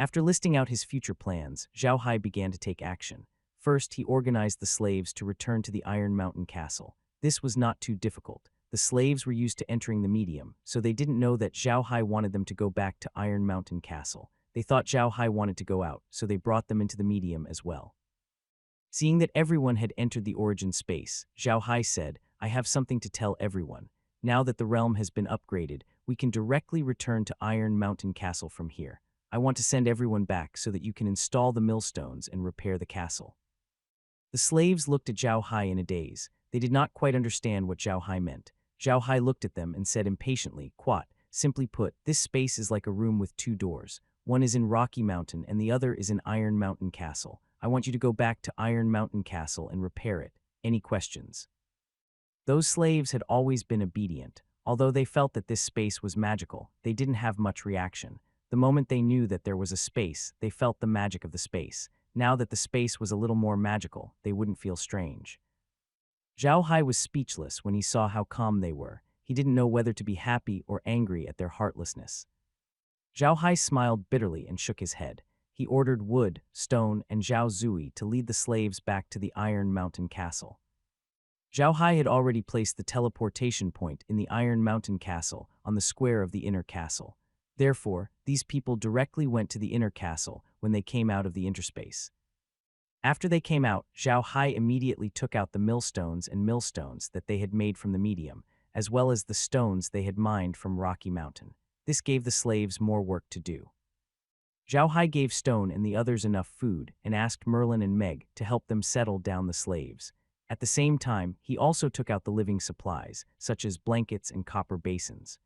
After listing out his future plans, Zhao Hai began to take action. First, he organized the slaves to return to the Iron Mountain Castle. This was not too difficult. The slaves were used to entering the medium, so they didn't know that Zhao Hai wanted them to go back to Iron Mountain Castle. They thought Zhao Hai wanted to go out, so they brought them into the medium as well. Seeing that everyone had entered the origin space, Zhao Hai said, "I have something to tell everyone. Now that the realm has been upgraded, we can directly return to Iron Mountain Castle from here. I want to send everyone back so that you can install the millstones and repair the castle." The slaves looked at Zhao Hai in a daze. They did not quite understand what Zhao Hai meant. Zhao Hai looked at them and said impatiently, "Quat, simply put, this space is like a room with two doors. One is in Rocky Mountain and the other is in Iron Mountain Castle. I want you to go back to Iron Mountain Castle and repair it. Any questions?" Those slaves had always been obedient. Although they felt that this space was magical, they didn't have much reaction. The moment they knew that there was a space, they felt the magic of the space. Now that the space was a little more magical, they wouldn't feel strange. Zhao Hai was speechless when he saw how calm they were. He didn't know whether to be happy or angry at their heartlessness. Zhao Hai smiled bitterly and shook his head. He ordered Wood, Stone, and Zhao Zui to lead the slaves back to the Iron Mountain Castle. Zhao Hai had already placed the teleportation point in the Iron Mountain Castle on the square of the inner castle. Therefore, these people directly went to the inner castle when they came out of the interspace. After they came out, Zhao Hai immediately took out the millstones and millstones that they had made from the medium, as well as the stones they had mined from Rocky Mountain. This gave the slaves more work to do. Zhao Hai gave Stone and the others enough food and asked Merlin and Meg to help them settle down the slaves. At the same time, he also took out the living supplies, such as blankets and copper basins.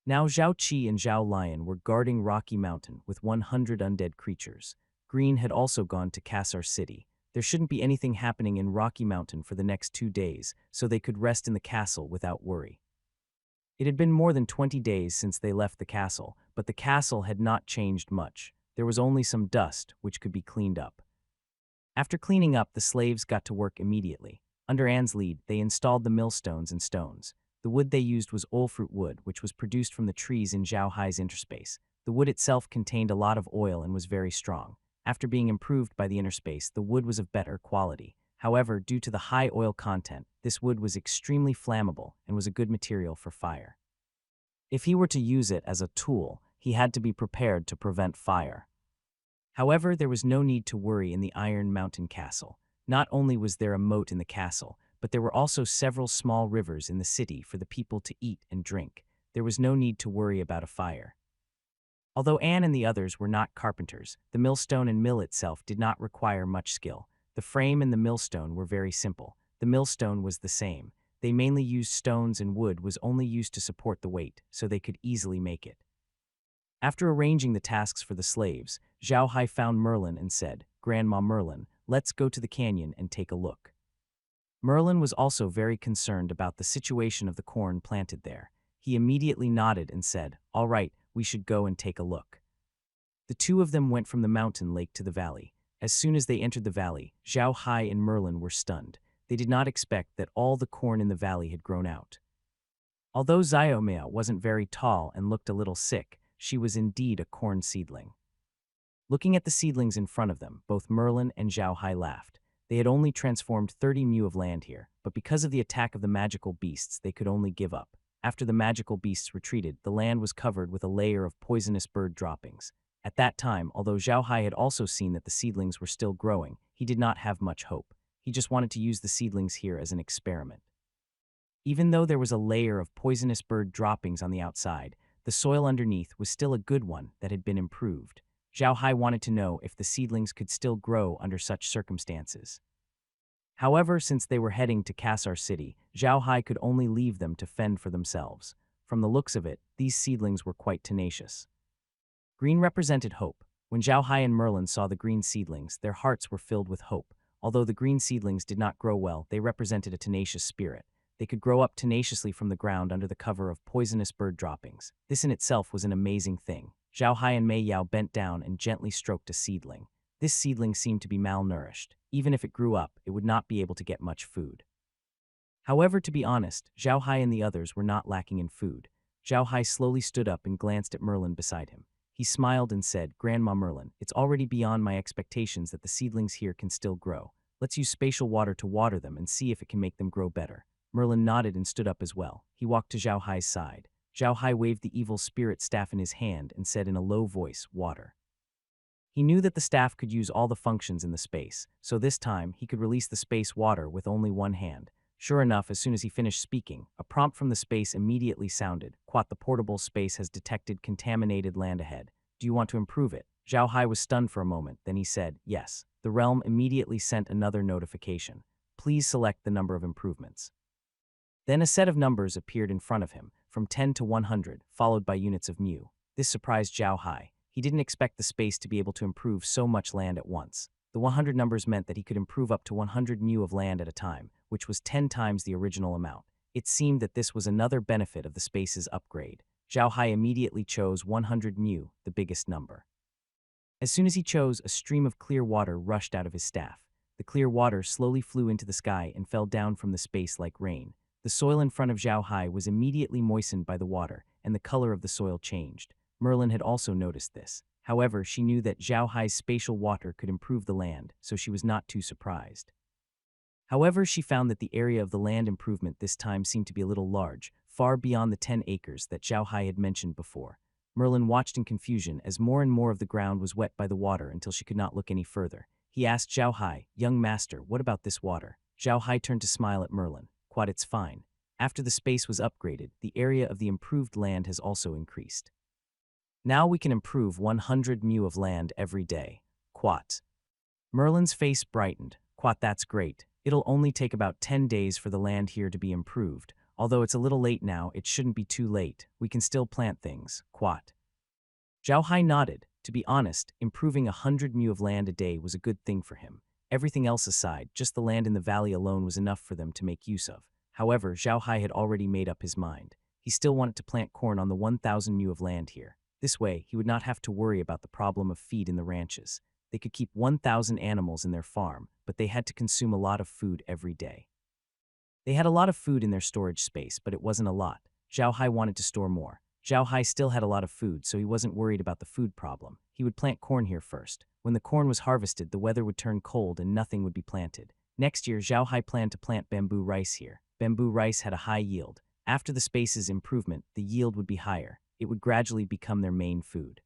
Now Zhao Qi and Zhao Lion were guarding Rocky Mountain with 100 undead creatures. Green had also gone to Kassar City. There shouldn't be anything happening in Rocky Mountain for the next 2 days, so they could rest in the castle without worry. It had been more than 20 days since they left the castle, but the castle had not changed much. There was only some dust, which could be cleaned up. After cleaning up, the slaves got to work immediately. Under Anne's lead, they installed the millstones and stones. The wood they used was oilfruit wood, which was produced from the trees in Zhao Hai's interspace. The wood itself contained a lot of oil and was very strong. After being improved by the interspace, the wood was of better quality. However, due to the high oil content, this wood was extremely flammable and was a good material for fire. If he were to use it as a tool, he had to be prepared to prevent fire. However, there was no need to worry in the Iron Mountain Castle. Not only was there a moat in the castle, but there were also several small rivers in the city for the people to eat and drink. There was no need to worry about a fire. Although Anne and the others were not carpenters, the millstone and mill itself did not require much skill. The frame and the millstone were very simple. The millstone was the same. They mainly used stones and wood was only used to support the weight, so they could easily make it. After arranging the tasks for the slaves, Zhao Hai found Merlin and said, "Grandma Merlin, let's go to the canyon and take a look." Merlin was also very concerned about the situation of the corn planted there. He immediately nodded and said, "All right, we should go and take a look." The two of them went from the mountain lake to the valley. As soon as they entered the valley, Zhao Hai and Merlin were stunned. They did not expect that all the corn in the valley had grown out. Although Xiaomea wasn't very tall and looked a little sick, she was indeed a corn seedling. Looking at the seedlings in front of them, both Merlin and Zhao Hai laughed. They had only transformed 30 mu of land here, but because of the attack of the magical beasts, they could only give up. After the magical beasts retreated, the land was covered with a layer of poisonous bird droppings. At that time, although Zhao Hai had also seen that the seedlings were still growing, he did not have much hope. He just wanted to use the seedlings here as an experiment. Even though there was a layer of poisonous bird droppings on the outside, the soil underneath was still a good one that had been improved. Zhao Hai wanted to know if the seedlings could still grow under such circumstances. However, since they were heading to Kassar City, Zhao Hai could only leave them to fend for themselves. From the looks of it, these seedlings were quite tenacious. Green represented hope. When Zhao Hai and Merlin saw the green seedlings, their hearts were filled with hope. Although the green seedlings did not grow well, they represented a tenacious spirit. They could grow up tenaciously from the ground under the cover of poisonous bird droppings. This in itself was an amazing thing. Zhao Hai and Mei Yao bent down and gently stroked a seedling. This seedling seemed to be malnourished. Even if it grew up, it would not be able to get much food. However, to be honest, Zhao Hai and the others were not lacking in food. Zhao Hai slowly stood up and glanced at Merlin beside him. He He smiled and said, "Grandma Merlin, it's already beyond my expectations that the seedlings here can still grow. Let's use spatial water to water them and see if it can make them grow better." Merlin nodded and stood up as well. He walked to Zhao Hai's side. Zhao Hai waved the evil spirit staff in his hand and said in a low voice, "Water." He knew that the staff could use all the functions in the space, so this time he could release the space water with only one hand. Sure enough, as soon as he finished speaking, a prompt from the space immediately sounded. "Quat, the portable space has detected contaminated land ahead. Do you want to improve it?" Zhao Hai was stunned for a moment, then he said, "Yes." The realm immediately sent another notification. "Please select the number of improvements." Then a set of numbers appeared in front of him, from 10 to 100, followed by units of mu. This surprised Zhao Hai. He didn't expect the space to be able to improve so much land at once. The 100 numbers meant that he could improve up to 100 mu of land at a time, which was 10 times the original amount. It seemed that this was another benefit of the space's upgrade. Zhao Hai immediately chose 100 mu, the biggest number. As soon as he chose, a stream of clear water rushed out of his staff. The clear water slowly flew into the sky and fell down from the space like rain. The soil in front of Zhao Hai was immediately moistened by the water, and the color of the soil changed. Merlin had also noticed this. However, she knew that Zhao Hai's spatial water could improve the land, so she was not too surprised. However, she found that the area of the land improvement this time seemed to be a little large, far beyond the 10 acres that Zhao Hai had mentioned before. Merlin watched in confusion as more and more of the ground was wet by the water until she could not look any further. He asked Zhao Hai, "Young master, what about this water?" Zhao Hai turned to smile at Merlin. "Quite, it's fine. After the space was upgraded, the area of the improved land has also increased. Now we can improve 100 mu of land every day." Quat. Merlin's face brightened. "Quat, that's great. It'll only take about 10 days for the land here to be improved. Although it's a little late now, it shouldn't be too late. We can still plant things." Quat. Zhao Hai nodded. To be honest, improving 100 mu of land a day was a good thing for him. Everything else aside, just the land in the valley alone was enough for them to make use of. However, Zhao Hai had already made up his mind. He still wanted to plant corn on the 1,000 mu of land here. This way, he would not have to worry about the problem of feed in the ranches. They could keep 1,000 animals in their farm, but they had to consume a lot of food every day. They had a lot of food in their storage space, but it wasn't a lot. Zhao Hai wanted to store more. Zhao Hai still had a lot of food, so he wasn't worried about the food problem. He would plant corn here first. When the corn was harvested, the weather would turn cold and nothing would be planted. Next year, Zhao Hai planned to plant bamboo rice here. Bamboo rice had a high yield. After the space's improvement, the yield would be higher. It would gradually become their main food.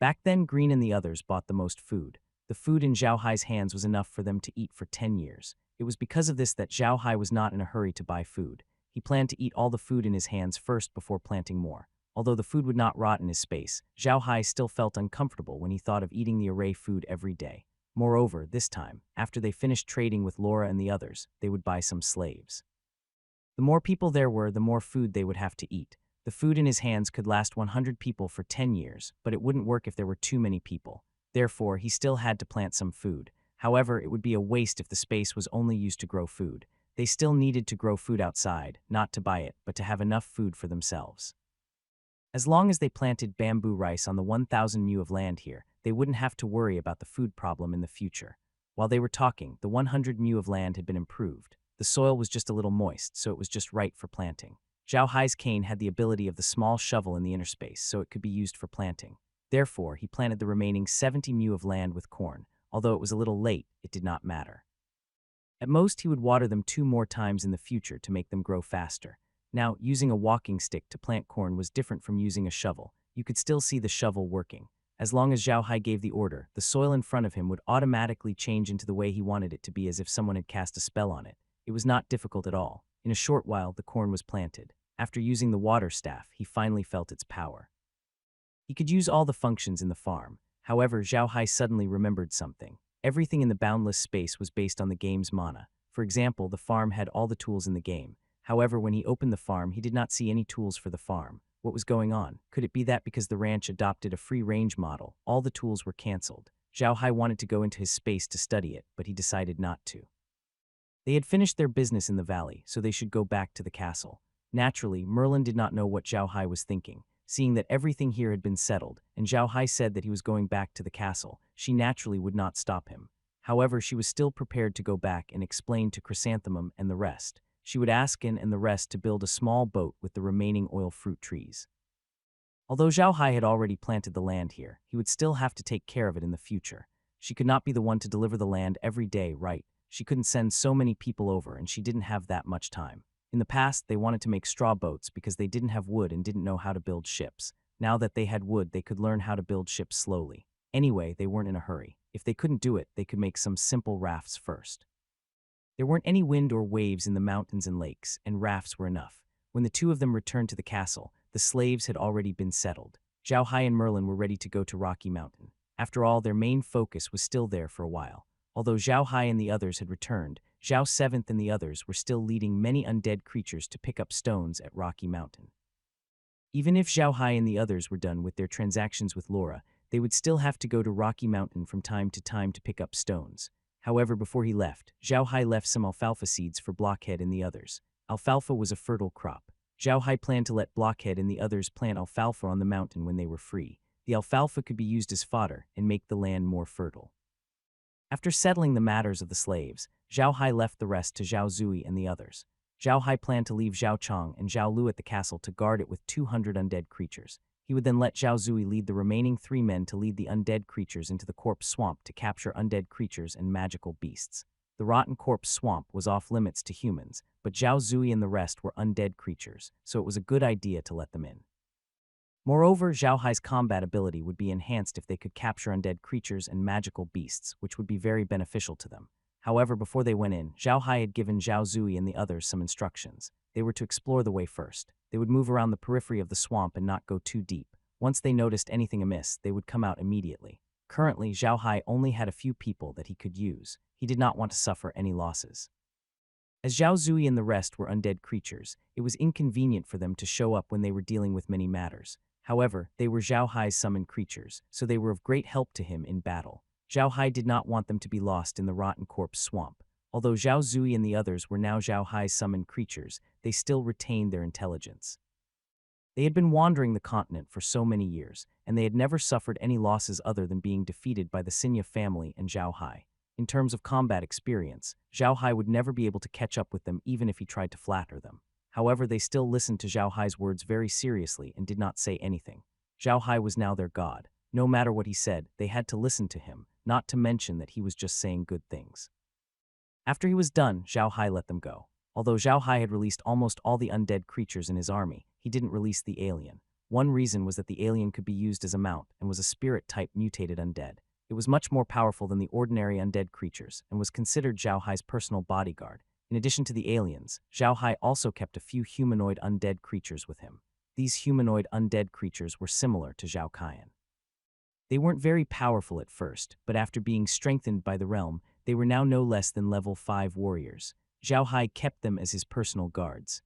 Back then, Green and the others bought the most food. The food in Zhao Hai's hands was enough for them to eat for 10 years. It was because of this that Zhao Hai was not in a hurry to buy food. He planned to eat all the food in his hands first before planting more. Although the food would not rot in his space, Zhao Hai still felt uncomfortable when he thought of eating the array food every day. Moreover, this time, after they finished trading with Laura and the others, they would buy some slaves. The more people there were, the more food they would have to eat. The food in his hands could last 100 people for 10 years, but it wouldn't work if there were too many people. Therefore, he still had to plant some food. However, it would be a waste if the space was only used to grow food. They still needed to grow food outside, not to buy it, but to have enough food for themselves. As long as they planted bamboo rice on the 1,000 mu of land here, they wouldn't have to worry about the food problem in the future. While they were talking, the 100 mu of land had been improved. The soil was just a little moist, so it was just right for planting. Zhao Hai's cane had the ability of the small shovel in the inner space, so it could be used for planting. Therefore, he planted the remaining 70 mu of land with corn. Although it was a little late, it did not matter. At most, he would water them 2 more times in the future to make them grow faster. Now, using a walking stick to plant corn was different from using a shovel. You could still see the shovel working. As long as Zhao Hai gave the order, the soil in front of him would automatically change into the way he wanted it to be, as if someone had cast a spell on it. It was not difficult at all. In a short while, the corn was planted. After using the water staff, he finally felt its power. He could use all the functions in the farm. However, Zhao Hai suddenly remembered something. Everything in the boundless space was based on the game's mana. For example, the farm had all the tools in the game. However, when he opened the farm, he did not see any tools for the farm. What was going on? Could it be that because the ranch adopted a free-range model, all the tools were cancelled? Zhao Hai wanted to go into his space to study it, but he decided not to. They had finished their business in the valley, so they should go back to the castle. Naturally, Merlin did not know what Zhao Hai was thinking. Seeing that everything here had been settled, and Zhao Hai said that he was going back to the castle, she naturally would not stop him. However, she was still prepared to go back and explain to Chrysanthemum and the rest. She would ask An and the rest to build a small boat with the remaining oil fruit trees. Although Zhao Hai had already planted the land here, he would still have to take care of it in the future. She could not be the one to deliver the land every day, right? She couldn't send so many people over and she didn't have that much time. In the past, they wanted to make straw boats because they didn't have wood and didn't know how to build ships. Now that they had wood, they could learn how to build ships slowly. Anyway, they weren't in a hurry. If they couldn't do it, they could make some simple rafts first. There weren't any wind or waves in the mountains and lakes, and rafts were enough. When the two of them returned to the castle, the slaves had already been settled. Zhao Hai and Merlin were ready to go to Rocky Mountain. After all, their main focus was still there for a while. Although Zhao Hai and the others had returned, Zhao Seventh and the others were still leading many undead creatures to pick up stones at Rocky Mountain. Even if Zhao Hai and the others were done with their transactions with Laura, they would still have to go to Rocky Mountain from time to pick up stones. However, before he left, Zhao Hai left some alfalfa seeds for Blockhead and the others. Alfalfa was a fertile crop. Zhao Hai planned to let Blockhead and the others plant alfalfa on the mountain when they were free. The alfalfa could be used as fodder and make the land more fertile. After settling the matters of the slaves, Zhao Hai left the rest to Zhao Zui and the others. Zhao Hai planned to leave Zhao Chong and Zhao Lu at the castle to guard it with 200 undead creatures. He would then let Zhao Zui lead the remaining 3 men to lead the undead creatures into the corpse swamp to capture undead creatures and magical beasts. The rotten corpse swamp was off limits to humans, but Zhao Zui and the rest were undead creatures, so it was a good idea to let them in. Moreover, Zhao Hai's combat ability would be enhanced if they could capture undead creatures and magical beasts, which would be very beneficial to them. However, before they went in, Zhao Hai had given Zhao Zui and the others some instructions. They were to explore the way first. They would move around the periphery of the swamp and not go too deep. Once they noticed anything amiss, they would come out immediately. Currently, Zhao Hai only had a few people that he could use. He did not want to suffer any losses. As Zhao Zui and the rest were undead creatures, it was inconvenient for them to show up when they were dealing with many matters. However, they were Zhao Hai's summoned creatures, so they were of great help to him in battle. Zhao Hai did not want them to be lost in the rotten corpse swamp. Although Zhao Zui and the others were now Zhao Hai's summoned creatures, they still retained their intelligence. They had been wandering the continent for so many years, and they had never suffered any losses other than being defeated by the Xingye family and Zhao Hai. In terms of combat experience, Zhao Hai would never be able to catch up with them even if he tried to flatter them. However, they still listened to Zhao Hai's words very seriously and did not say anything. Zhao Hai was now their god. No matter what he said, they had to listen to him, not to mention that he was just saying good things. After he was done, Zhao Hai let them go. Although Zhao Hai had released almost all the undead creatures in his army, he didn't release the alien. One reason was that the alien could be used as a mount and was a spirit-type mutated undead. It was much more powerful than the ordinary undead creatures and was considered Zhao Hai's personal bodyguard. In addition to the aliens, Zhao Hai also kept a few humanoid undead creatures with him. These humanoid undead creatures were similar to Zhao Qian. They weren't very powerful at first, but after being strengthened by the realm, they were now no less than level 5 warriors. Zhao Hai kept them as his personal guards.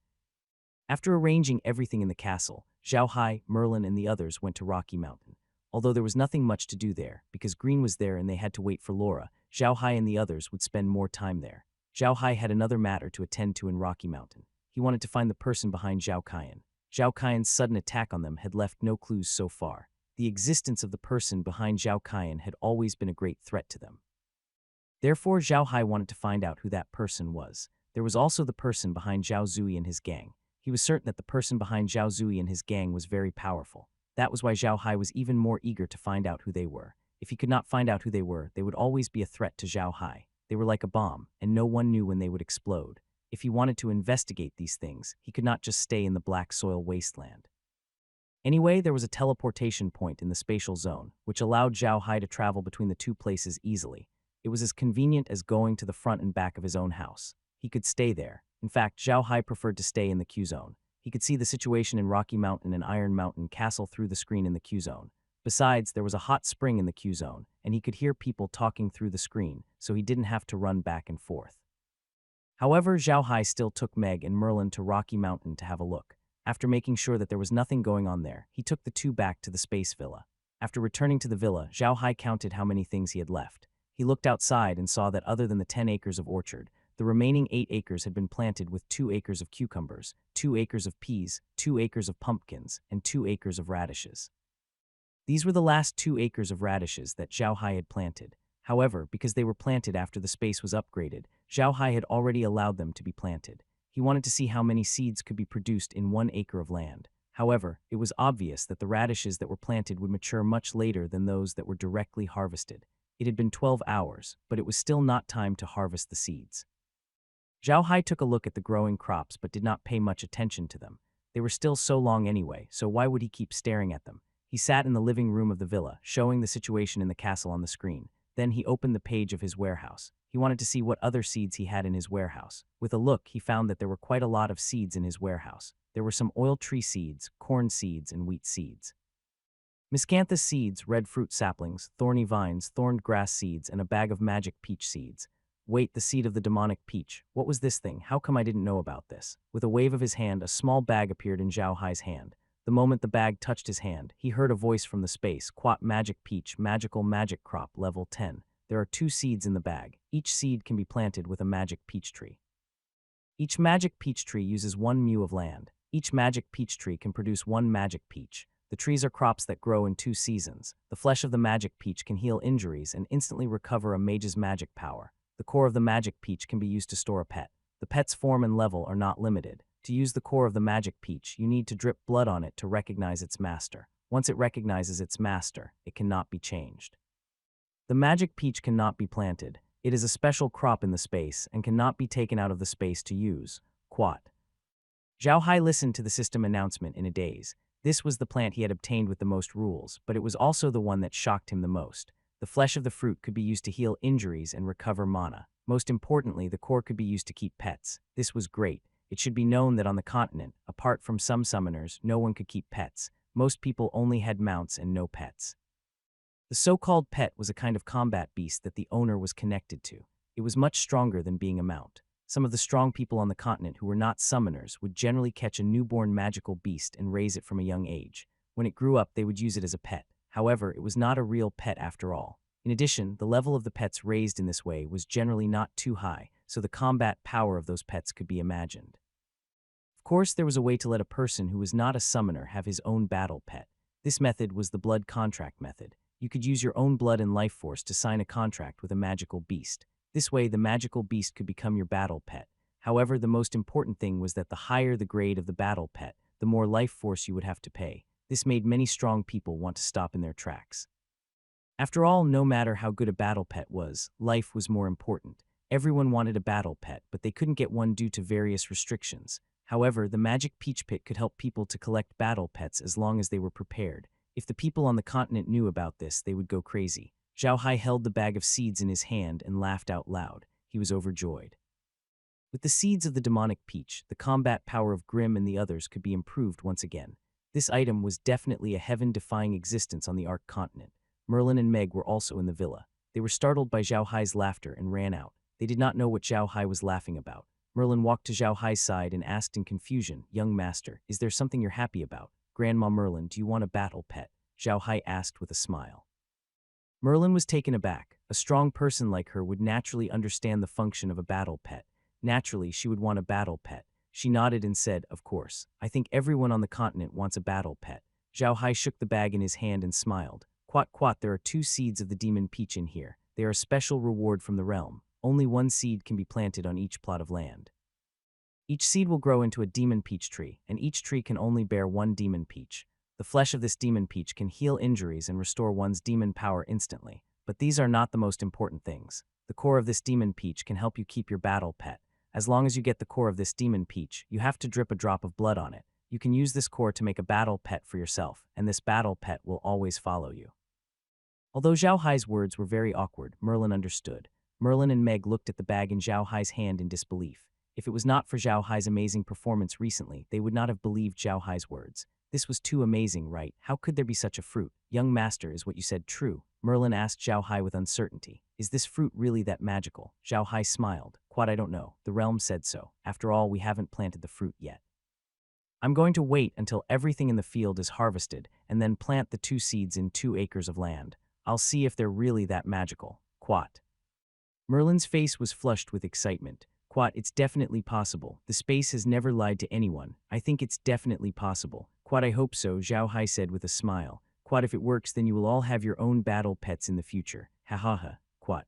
After arranging everything in the castle, Zhao Hai, Merlin, and the others went to Rocky Mountain. Although there was nothing much to do there, because Green was there and they had to wait for Laura, Zhao Hai and the others would spend more time there. Zhao Hai had another matter to attend to in Rocky Mountain. He wanted to find the person behind Zhao Qian. Zhao Qian's sudden attack on them had left no clues so far. The existence of the person behind Zhao Qian had always been a great threat to them. Therefore, Zhao Hai wanted to find out who that person was. There was also the person behind Zhao Zui and his gang. He was certain that the person behind Zhao Zui and his gang was very powerful. That was why Zhao Hai was even more eager to find out who they were. If he could not find out who they would always be a threat to Zhao Hai. They were like a bomb, and no one knew when they would explode. If he wanted to investigate these things, he could not just stay in the black soil wasteland. Anyway, there was a teleportation point in the spatial zone, which allowed Zhao Hai to travel between the two places easily. It was as convenient as going to the front and back of his own house. He could stay there. In fact, Zhao Hai preferred to stay in the Q-zone. He could see the situation in Rocky Mountain and Iron Mountain Castle through the screen in the Q-zone. Besides, there was a hot spring in the Q-zone, and he could hear people talking through the screen, so he didn't have to run back and forth. However, Zhao Hai still took Meg and Merlin to Rocky Mountain to have a look. After making sure that there was nothing going on there, he took the two back to the space villa. After returning to the villa, Zhao Hai counted how many things he had left. He looked outside and saw that other than the 10 acres of orchard, the remaining 8 acres had been planted with 2 acres of cucumbers, 2 acres of peas, 2 acres of pumpkins, and 2 acres of radishes. These were the last 2 acres of radishes that Zhao Hai had planted. However, because they were planted after the space was upgraded, Zhao Hai had already allowed them to be planted. He wanted to see how many seeds could be produced in 1 acre of land. However, it was obvious that the radishes that were planted would mature much later than those that were directly harvested. It had been 12 hours, but it was still not time to harvest the seeds. Zhao Hai took a look at the growing crops but did not pay much attention to them. They were still so long anyway, so why would he keep staring at them? He sat in the living room of the villa, showing the situation in the castle on the screen. Then he opened the page of his warehouse. He wanted to see what other seeds he had in his warehouse. With a look, he found that there were quite a lot of seeds in his warehouse. There were some oil tree seeds, corn seeds, and wheat seeds. Miscanthus seeds, red fruit saplings, thorny vines, thorned grass seeds, and a bag of magic peach seeds. Wait, the seed of the demonic peach. What was this thing? How come I didn't know about this? With a wave of his hand, a small bag appeared in Zhao Hai's hand. The moment the bag touched his hand, he heard a voice from the space. Quat magic peach, magical magic crop, level 10. There are 2 seeds in the bag. Each seed can be planted with a magic peach tree. Each magic peach tree uses 1 mu of land. Each magic peach tree can produce 1 magic peach. The trees are crops that grow in 2 seasons. The flesh of the magic peach can heal injuries and instantly recover a mage's magic power. The core of the magic peach can be used to store a pet. The pet's form and level are not limited. To use the core of the magic peach, you need to drip blood on it to recognize its master. Once it recognizes its master, it cannot be changed. The magic peach cannot be planted. It is a special crop in the space and cannot be taken out of the space to use. Quat. Zhao Hai listened to the system announcement in a daze. This was the plant he had obtained with the most rules, but it was also the one that shocked him the most. The flesh of the fruit could be used to heal injuries and recover mana. Most importantly, the core could be used to keep pets. This was great. It should be known that on the continent, apart from some summoners, no one could keep pets. Most people only had mounts and no pets. The so-called pet was a kind of combat beast that the owner was connected to. It was much stronger than being a mount. Some of the strong people on the continent who were not summoners would generally catch a newborn magical beast and raise it from a young age. When it grew up, they would use it as a pet. However, it was not a real pet after all. In addition, the level of the pets raised in this way was generally not too high, so the combat power of those pets could be imagined. Of course, there was a way to let a person who was not a summoner have his own battle pet. This method was the blood contract method. You could use your own blood and life force to sign a contract with a magical beast. This way, the magical beast could become your battle pet. However, the most important thing was that the higher the grade of the battle pet, the more life force you would have to pay. This made many strong people want to stop in their tracks. After all, no matter how good a battle pet was, life was more important. Everyone wanted a battle pet, but they couldn't get one due to various restrictions. However, the magic peach pit could help people to collect battle pets as long as they were prepared. If the people on the continent knew about this, they would go crazy. Zhao Hai held the bag of seeds in his hand and laughed out loud. He was overjoyed. With the seeds of the demonic peach, the combat power of Grimm and the others could be improved once again. This item was definitely a heaven-defying existence on the Ark continent. Merlin and Meg were also in the villa. They were startled by Zhao Hai's laughter and ran out. They did not know what Zhao Hai was laughing about. Merlin walked to Zhao Hai's side and asked in confusion, "Young master, is there something you're happy about?" "Grandma Merlin, do you want a battle pet?" Zhao Hai asked with a smile. Merlin was taken aback. A strong person like her would naturally understand the function of a battle pet. Naturally, she would want a battle pet. She nodded and said, "Of course. I think everyone on the continent wants a battle pet." Zhao Hai shook the bag in his hand and smiled. "Quat quat, there are 2 seeds of the demon peach in here. They are a special reward from the realm. Only 1 seed can be planted on each plot of land. Each seed will grow into a demon peach tree, and each tree can only bear 1 demon peach. The flesh of this demon peach can heal injuries and restore one's demon power instantly. But these are not the most important things. The core of this demon peach can help you keep your battle pet. As long as you get the core of this demon peach, you have to drip a drop of blood on it. You can use this core to make a battle pet for yourself, and this battle pet will always follow you." Although Zhao Hai's words were very awkward, Merlin understood. Merlin and Meg looked at the bag in Zhao Hai's hand in disbelief. If it was not for Zhao Hai's amazing performance recently, they would not have believed Zhao Hai's words. This was too amazing, right? How could there be such a fruit? "Young master, is what you said true?" Merlin asked Zhao Hai with uncertainty. "Is this fruit really that magical?" Zhao Hai smiled. "Quat, I don't know. The realm said so. After all, we haven't planted the fruit yet. I'm going to wait until everything in the field is harvested and then plant the 2 seeds in 2 acres of land. I'll see if they're really that magical." Quat. Merlin's face was flushed with excitement. "Quat, it's definitely possible. The space has never lied to anyone. I think it's definitely possible." "Quat, I hope so," Zhao Hai said with a smile. "Quat, if it works, then you will all have your own battle pets in the future. Ha ha ha." Quat.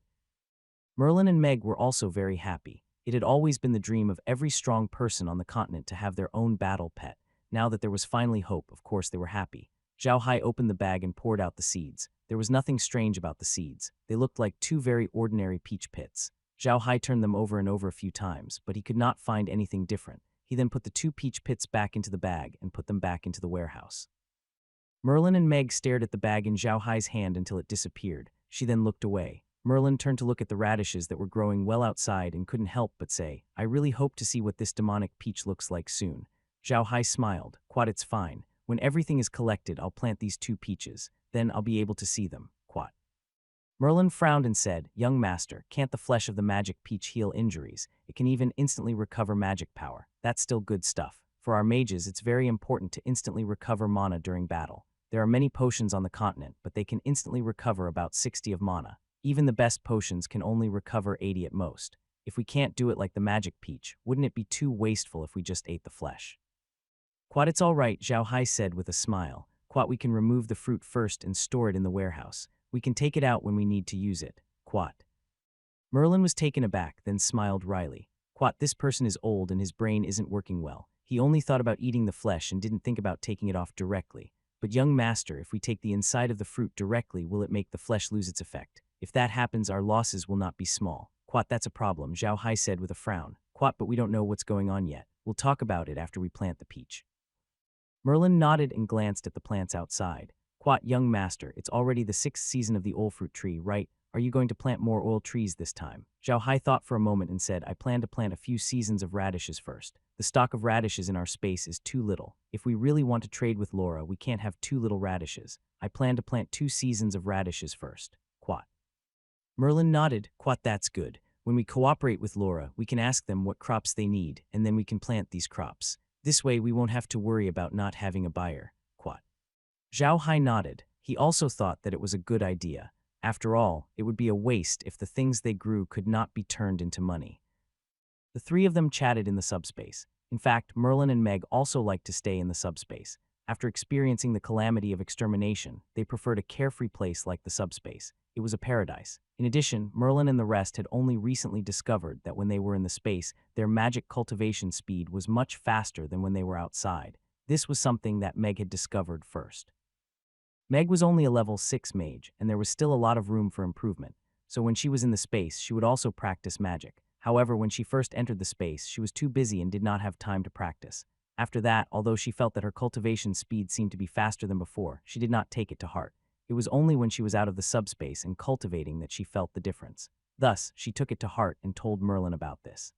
Merlin and Meg were also very happy. It had always been the dream of every strong person on the continent to have their own battle pet. Now that there was finally hope, of course they were happy. Zhao Hai opened the bag and poured out the seeds. There was nothing strange about the seeds. They looked like two very ordinary peach pits. Zhao Hai turned them over and over a few times, but he could not find anything different. He then put the two peach pits back into the bag and put them back into the warehouse. Merlin and Meg stared at the bag in Zhao Hai's hand until it disappeared. She then looked away. Merlin turned to look at the radishes that were growing well outside and couldn't help but say, "I really hope to see what this demonic peach looks like soon." Zhao Hai smiled. "Quat, it's fine. When everything is collected, I'll plant these two peaches. Then I'll be able to see them." Quat. Merlin frowned and said, "Young master, can't the flesh of the magic peach heal injuries? It can even instantly recover magic power. That's still good stuff. For our mages, it's very important to instantly recover mana during battle. There are many potions on the continent, but they can instantly recover about 60 of mana. Even the best potions can only recover 80 at most. If we can't do it like the magic peach, wouldn't it be too wasteful if we just ate the flesh?" "Quat, it's all right," Zhao Hai said with a smile. "Quat, we can remove the fruit first and store it in the warehouse. We can take it out when we need to use it." Quat. Merlin was taken aback, then smiled wryly. "Quat, this person is old and his brain isn't working well. He only thought about eating the flesh and didn't think about taking it off directly. But young master, if we take the inside of the fruit directly, will it make the flesh lose its effect? If that happens, our losses will not be small." "Quat, that's a problem," Zhao Hai said with a frown. "Quat, but we don't know what's going on yet. We'll talk about it after we plant the peach." Merlin nodded and glanced at the plants outside. "Quat, young master, it's already the 6th season of the oil fruit tree, right? Are you going to plant more oil trees this time?" Zhao Hai thought for a moment and said, "I plan to plant a few seasons of radishes first. The stock of radishes in our space is too little. If we really want to trade with Laura, we can't have too little radishes. I plan to plant 2 seasons of radishes first." Quat. Merlin nodded. "Quat, that's good. When we cooperate with Laura, we can ask them what crops they need, and then we can plant these crops. This way we won't have to worry about not having a buyer." Quat. Zhao Hai nodded. He also thought that it was a good idea. After all, it would be a waste if the things they grew could not be turned into money. The three of them chatted in the subspace. In fact, Merlin and Meg also liked to stay in the subspace. After experiencing the calamity of extermination, they preferred a carefree place like the subspace. It was a paradise. In addition, Merlin and the rest had only recently discovered that when they were in the space, their magic cultivation speed was much faster than when they were outside. This was something that Meg had discovered first. Meg was only a level 6 mage, and there was still a lot of room for improvement, so when she was in the space, she would also practice magic. However, when she first entered the space, she was too busy and did not have time to practice. After that, although she felt that her cultivation speed seemed to be faster than before, she did not take it to heart. It was only when she was out of the subspace and cultivating that she felt the difference. Thus, she took it to heart and told Merlin about this.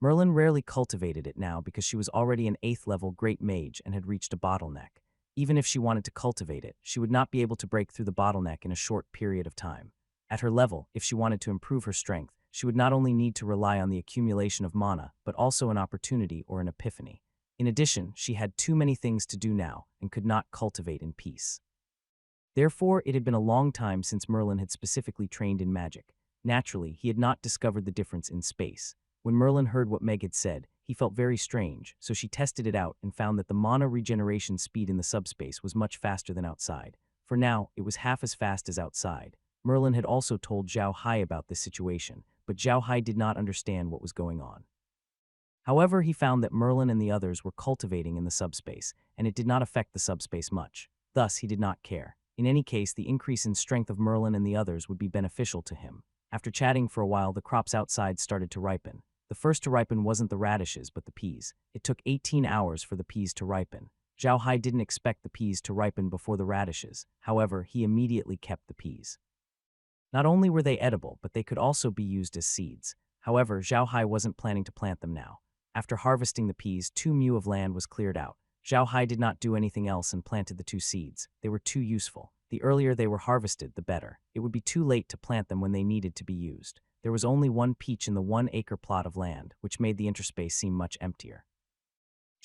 Merlin rarely cultivated it now because she was already an 8th level great mage and had reached a bottleneck. Even if she wanted to cultivate it, she would not be able to break through the bottleneck in a short period of time. At her level, if she wanted to improve her strength, she would not only need to rely on the accumulation of mana, but also an opportunity or an epiphany. In addition, she had too many things to do now and could not cultivate in peace. Therefore, it had been a long time since Merlin had specifically trained in magic. Naturally, he had not discovered the difference in space. When Merlin heard what Meg had said, he felt very strange, so she tested it out and found that the mana regeneration speed in the subspace was much faster than outside. For now, it was half as fast as outside. Merlin had also told Zhao Hai about this situation, but Zhao Hai did not understand what was going on. However, he found that Merlin and the others were cultivating in the subspace, and it did not affect the subspace much. Thus, he did not care. In any case, the increase in strength of Merlin and the others would be beneficial to him. After chatting for a while, the crops outside started to ripen. The first to ripen wasn't the radishes, but the peas. It took 18 hours for the peas to ripen. Zhao Hai didn't expect the peas to ripen before the radishes. However, he immediately kept the peas. Not only were they edible, but they could also be used as seeds. However, Zhao Hai wasn't planning to plant them now. After harvesting the peas, 2 mu of land was cleared out. Zhao Hai did not do anything else and planted the 2 seeds. They were too useful. The earlier they were harvested, the better. It would be too late to plant them when they needed to be used. There was only 1 peach in the 1-acre plot of land, which made the interspace seem much emptier.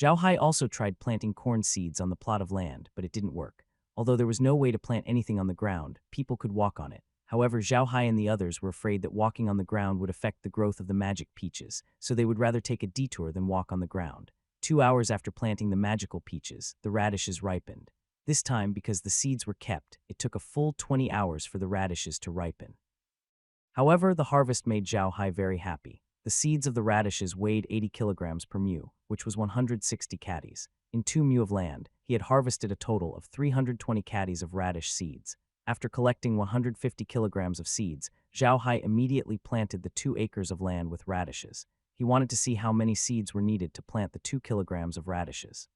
Zhao Hai also tried planting corn seeds on the plot of land, but it didn't work. Although there was no way to plant anything on the ground, people could walk on it. However, Zhao Hai and the others were afraid that walking on the ground would affect the growth of the magic peaches, so they would rather take a detour than walk on the ground. 2 hours after planting the magical peaches, the radishes ripened. This time, because the seeds were kept, it took a full 20 hours for the radishes to ripen. However, the harvest made Zhao Hai very happy. The seeds of the radishes weighed 80 kilograms per mu, which was 160 catties. In 2 mu of land, he had harvested a total of 320 caddies of radish seeds. After collecting 150 kilograms of seeds, Zhao Hai immediately planted the 2 acres of land with radishes. He wanted to see how many seeds were needed to plant the 2 kilograms of radishes.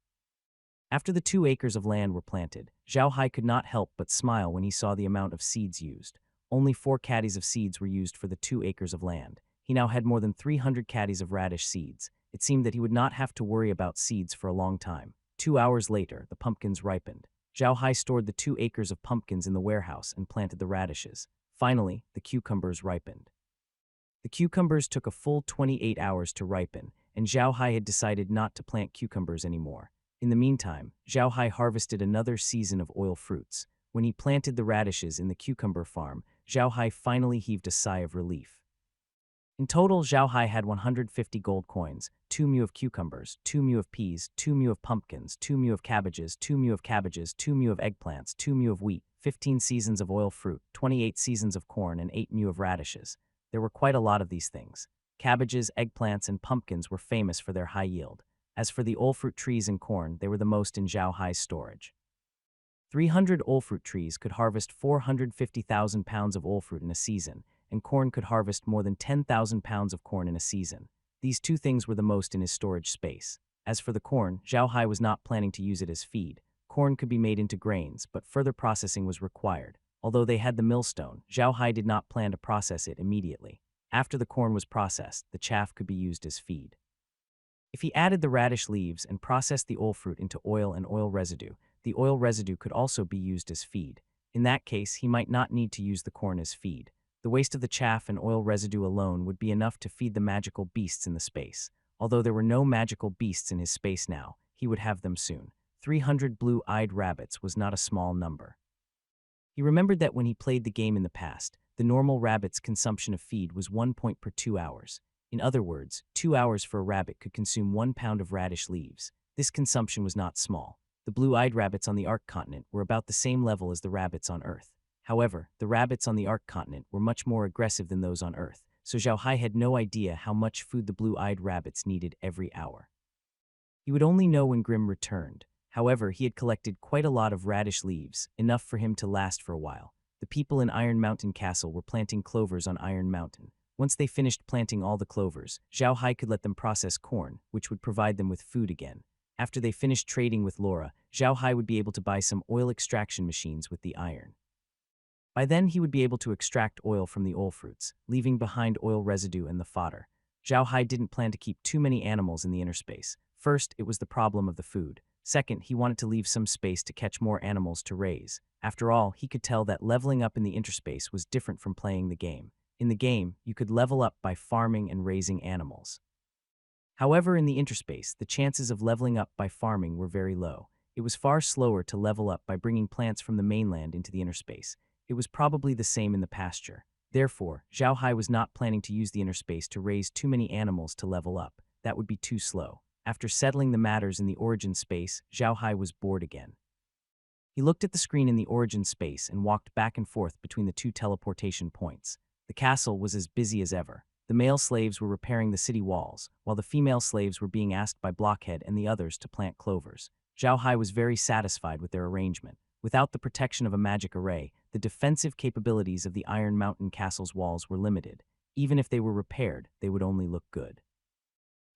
After the 2 acres of land were planted, Zhao Hai could not help but smile when he saw the amount of seeds used. Only 4 caddies of seeds were used for the 2 acres of land. He now had more than 300 caddies of radish seeds. It seemed that he would not have to worry about seeds for a long time. 2 hours later, the pumpkins ripened. Zhao Hai stored the 2 acres of pumpkins in the warehouse and planted the radishes. Finally, the cucumbers ripened. The cucumbers took a full 28 hours to ripen, and Zhao Hai had decided not to plant cucumbers anymore. In the meantime, Zhao Hai harvested another season of oil fruits. When he planted the radishes in the cucumber farm, Zhao Hai finally heaved a sigh of relief. In total, Zhao Hai had 150 gold coins, 2 mu of cucumbers, 2 mu of peas, 2 mu of pumpkins, 2 mu of cabbages, 2 mu of cabbages, 2 mu of eggplants, 2 mu of wheat, 15 seasons of oil fruit, 28 seasons of corn, and 8 mu of radishes. There were quite a lot of these things. Cabbages, eggplants, and pumpkins were famous for their high yield. As for the oil fruit trees and corn, they were the most in Zhao Hai's storage. 300 oil fruit trees could harvest 450,000 pounds of oil fruit in a season, and corn could harvest more than 10,000 pounds of corn in a season. These 2 things were the most in his storage space. As for the corn, Zhao Hai was not planning to use it as feed. Corn could be made into grains, but further processing was required. Although they had the millstone, Zhao Hai did not plan to process it immediately. After the corn was processed, the chaff could be used as feed. If he added the radish leaves and processed the oil fruit into oil and oil residue, the oil residue could also be used as feed. In that case, he might not need to use the corn as feed. The waste of the chaff and oil residue alone would be enough to feed the magical beasts in the space. Although there were no magical beasts in his space now, he would have them soon. 300 blue-eyed rabbits was not a small number. He remembered that when he played the game in the past, the normal rabbit's consumption of feed was 1 point per 2 hours. In other words, 2 hours for a rabbit could consume 1 pound of radish leaves. This consumption was not small. The blue-eyed rabbits on the Ark continent were about the same level as the rabbits on Earth. However, the rabbits on the Ark continent were much more aggressive than those on Earth, so Zhao Hai had no idea how much food the blue-eyed rabbits needed every hour. He would only know when Grimm returned. However, he had collected quite a lot of radish leaves, enough for him to last for a while. The people in Iron Mountain Castle were planting clovers on Iron Mountain. Once they finished planting all the clovers, Zhao Hai could let them process corn, which would provide them with food again. After they finished trading with Laura, Zhao Hai would be able to buy some oil extraction machines with the iron. By then, he would be able to extract oil from the oil fruits, leaving behind oil residue and the fodder. Zhao Hai didn't plan to keep too many animals in the inner space. First, it was the problem of the food. Second, he wanted to leave some space to catch more animals to raise. After all, he could tell that leveling up in the interspace was different from playing the game. In the game, you could level up by farming and raising animals. However, in the interspace, the chances of leveling up by farming were very low. It was far slower to level up by bringing plants from the mainland into the interspace. It was probably the same in the pasture. Therefore, Zhao Hai was not planning to use the interspace to raise too many animals to level up. That would be too slow. After settling the matters in the origin space, Zhao Hai was bored again. He looked at the screen in the origin space and walked back and forth between the 2 teleportation points. The castle was as busy as ever. The male slaves were repairing the city walls, while the female slaves were being asked by Blockhead and the others to plant clovers. Zhao Hai was very satisfied with their arrangement. Without the protection of a magic array, the defensive capabilities of the Iron Mountain Castle's walls were limited. Even if they were repaired, they would only look good.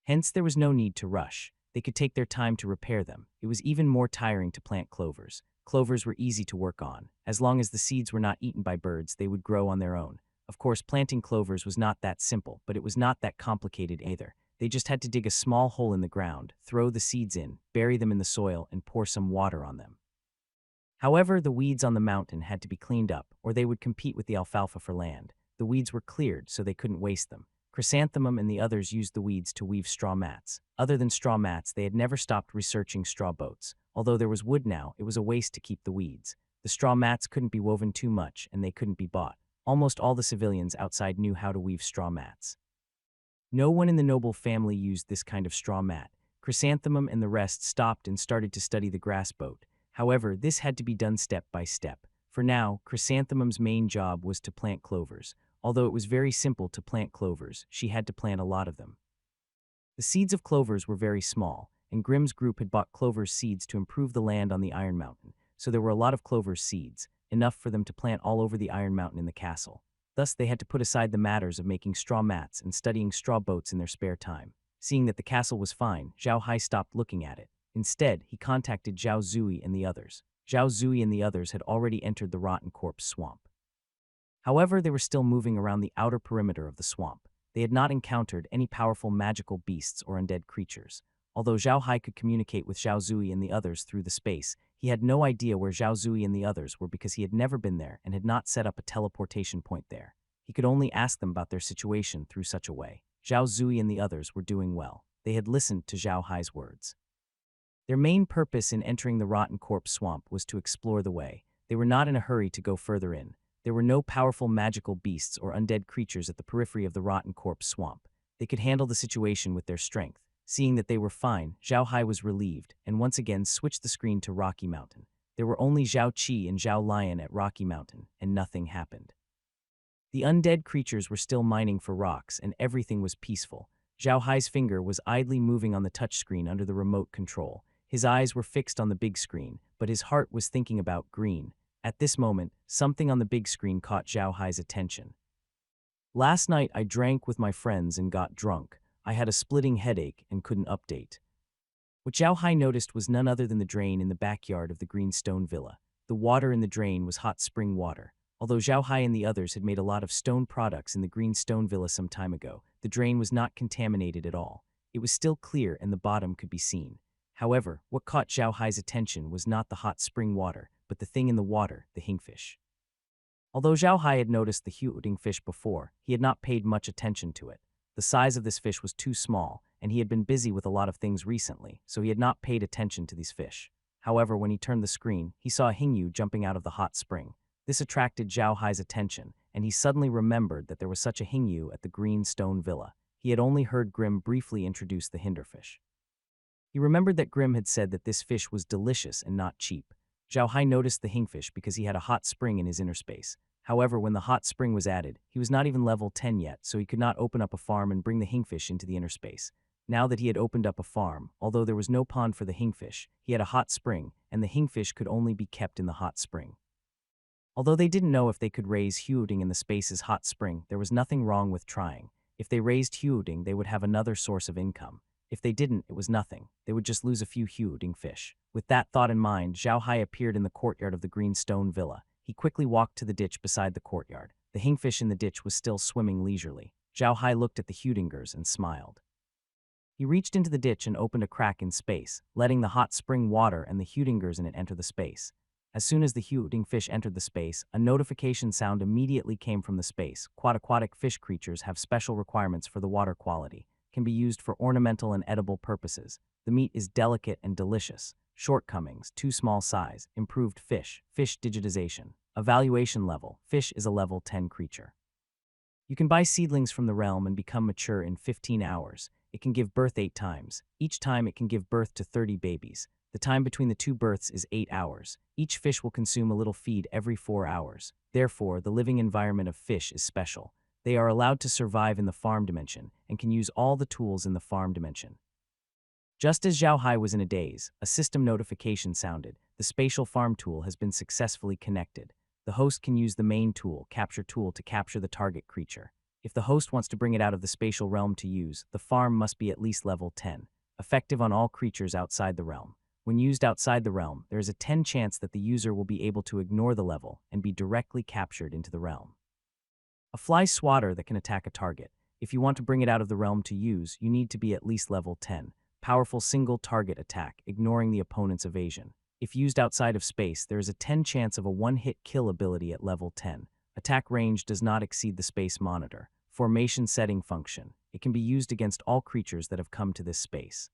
Hence, there was no need to rush. They could take their time to repair them. It was even more tiring to plant clovers. Clovers were easy to work on. As long as the seeds were not eaten by birds, they would grow on their own. Of course, planting clovers was not that simple, but it was not that complicated either. They just had to dig a small hole in the ground, throw the seeds in, bury them in the soil, and pour some water on them. However, the weeds on the mountain had to be cleaned up, or they would compete with the alfalfa for land. The weeds were cleared, so they couldn't waste them. Chrysanthemum and the others used the weeds to weave straw mats. Other than straw mats, they had never stopped researching straw boats. Although there was wood now, it was a waste to keep the weeds. The straw mats couldn't be woven too much, and they couldn't be bought. Almost all the civilians outside knew how to weave straw mats. No one in the noble family used this kind of straw mat. Chrysanthemum and the rest stopped and started to study the grass boat. However, this had to be done step by step. For now, Chrysanthemum's main job was to plant clovers. Although it was very simple to plant clovers, she had to plant a lot of them. The seeds of clovers were very small, and Grimm's group had bought clover seeds to improve the land on the Iron Mountain, so there were a lot of clover seeds, enough for them to plant all over the Iron Mountain in the castle. Thus, they had to put aside the matters of making straw mats and studying straw boats in their spare time. Seeing that the castle was fine, Zhao Hai stopped looking at it. Instead, he contacted Zhao Zui and the others. Zhao Zui and the others had already entered the rotten corpse swamp. However, they were still moving around the outer perimeter of the swamp. They had not encountered any powerful magical beasts or undead creatures. Although Zhao Hai could communicate with Zhao Zui and the others through the space, he had no idea where Zhao Zui and the others were because he had never been there and had not set up a teleportation point there. He could only ask them about their situation through such a way. Zhao Zui and the others were doing well. They had listened to Zhao Hai's words. Their main purpose in entering the rotten corpse swamp was to explore the way. They were not in a hurry to go further in. There were no powerful magical beasts or undead creatures at the periphery of the rotten corpse swamp. They could handle the situation with their strength. Seeing that they were fine, Zhao Hai was relieved and once again switched the screen to Rocky Mountain. There were only Zhao Qi and Zhao Lion at Rocky Mountain, and nothing happened. The undead creatures were still mining for rocks, and everything was peaceful. Zhao Hai's finger was idly moving on the touchscreen under the remote control. His eyes were fixed on the big screen, but his heart was thinking about green. At this moment, something on the big screen caught Zhao Hai's attention. Last night I drank with my friends and got drunk. I had a splitting headache and couldn't update. What Zhao Hai noticed was none other than the drain in the backyard of the green stone villa. The water in the drain was hot spring water. Although Zhao Hai and the others had made a lot of stone products in the green stone villa some time ago, the drain was not contaminated at all. It was still clear and the bottom could be seen. However, what caught Zhao Hai's attention was not the hot spring water, but the thing in the water, the hin-fish. Although Zhao Hai had noticed the hin-fish before, he had not paid much attention to it. The size of this fish was too small, and he had been busy with a lot of things recently, so he had not paid attention to these fish. However, when he turned the screen, he saw a hin-yu jumping out of the hot spring. This attracted Zhao Hai's attention, and he suddenly remembered that there was such a hin-yu at the green stone villa. He had only heard Grimm briefly introduce the hinderfish. He remembered that Grimm had said that this fish was delicious and not cheap. Zhao Hai noticed the hin-fish because he had a hot spring in his inner space. However, when the hot spring was added, he was not even level 10 yet, so he could not open up a farm and bring the hin-fish into the inner space. Now that he had opened up a farm, although there was no pond for the hin-fish, he had a hot spring, and the hin-fish could only be kept in the hot spring. Although they didn't know if they could raise hyuding in the space's hot spring, there was nothing wrong with trying. If they raised hyuding, they would have another source of income. If they didn't, it was nothing. They would just lose a few hyuding fish. With that thought in mind, Zhao Hai appeared in the courtyard of the green stone villa. He quickly walked to the ditch beside the courtyard. The hin-fish in the ditch was still swimming leisurely. Zhao Hai looked at the hudingers and smiled. He reached into the ditch and opened a crack in space, letting the hot spring water and the hudingers in it enter the space. As soon as the huding fish entered the space, a notification sound immediately came from the space. Aquatic fish creatures have special requirements for the water quality, can be used for ornamental and edible purposes. The meat is delicate and delicious. Shortcomings: too small size. Improved fish digitization. Evaluation level: fish is a level 10 creature. You can buy seedlings from the realm and become mature in 15 hours. It can give birth 8 times. Each time it can give birth to 30 babies. The time between the 2 births is 8 hours. Each fish will consume a little feed every 4 hours. Therefore, the living environment of fish is special. They are allowed to survive in the farm dimension and can use all the tools in the farm dimension. Just as Zhao Hai was in a daze, a system notification sounded. The spatial farm tool has been successfully connected. The host can use the main tool, capture tool, to capture the target creature. If the host wants to bring it out of the spatial realm to use, the farm must be at least level 10, effective on all creatures outside the realm. When used outside the realm, there is a 10 chance that the user will be able to ignore the level and be directly captured into the realm. A fly swatter that can attack a target. If you want to bring it out of the realm to use, you need to be at least level 10. Powerful single target attack, ignoring the opponent's evasion. If used outside of space, there is a 10 chance of a one-hit kill ability at level 10. Attack range does not exceed the space monitor. Formation setting function. It can be used against all creatures that have come to this space.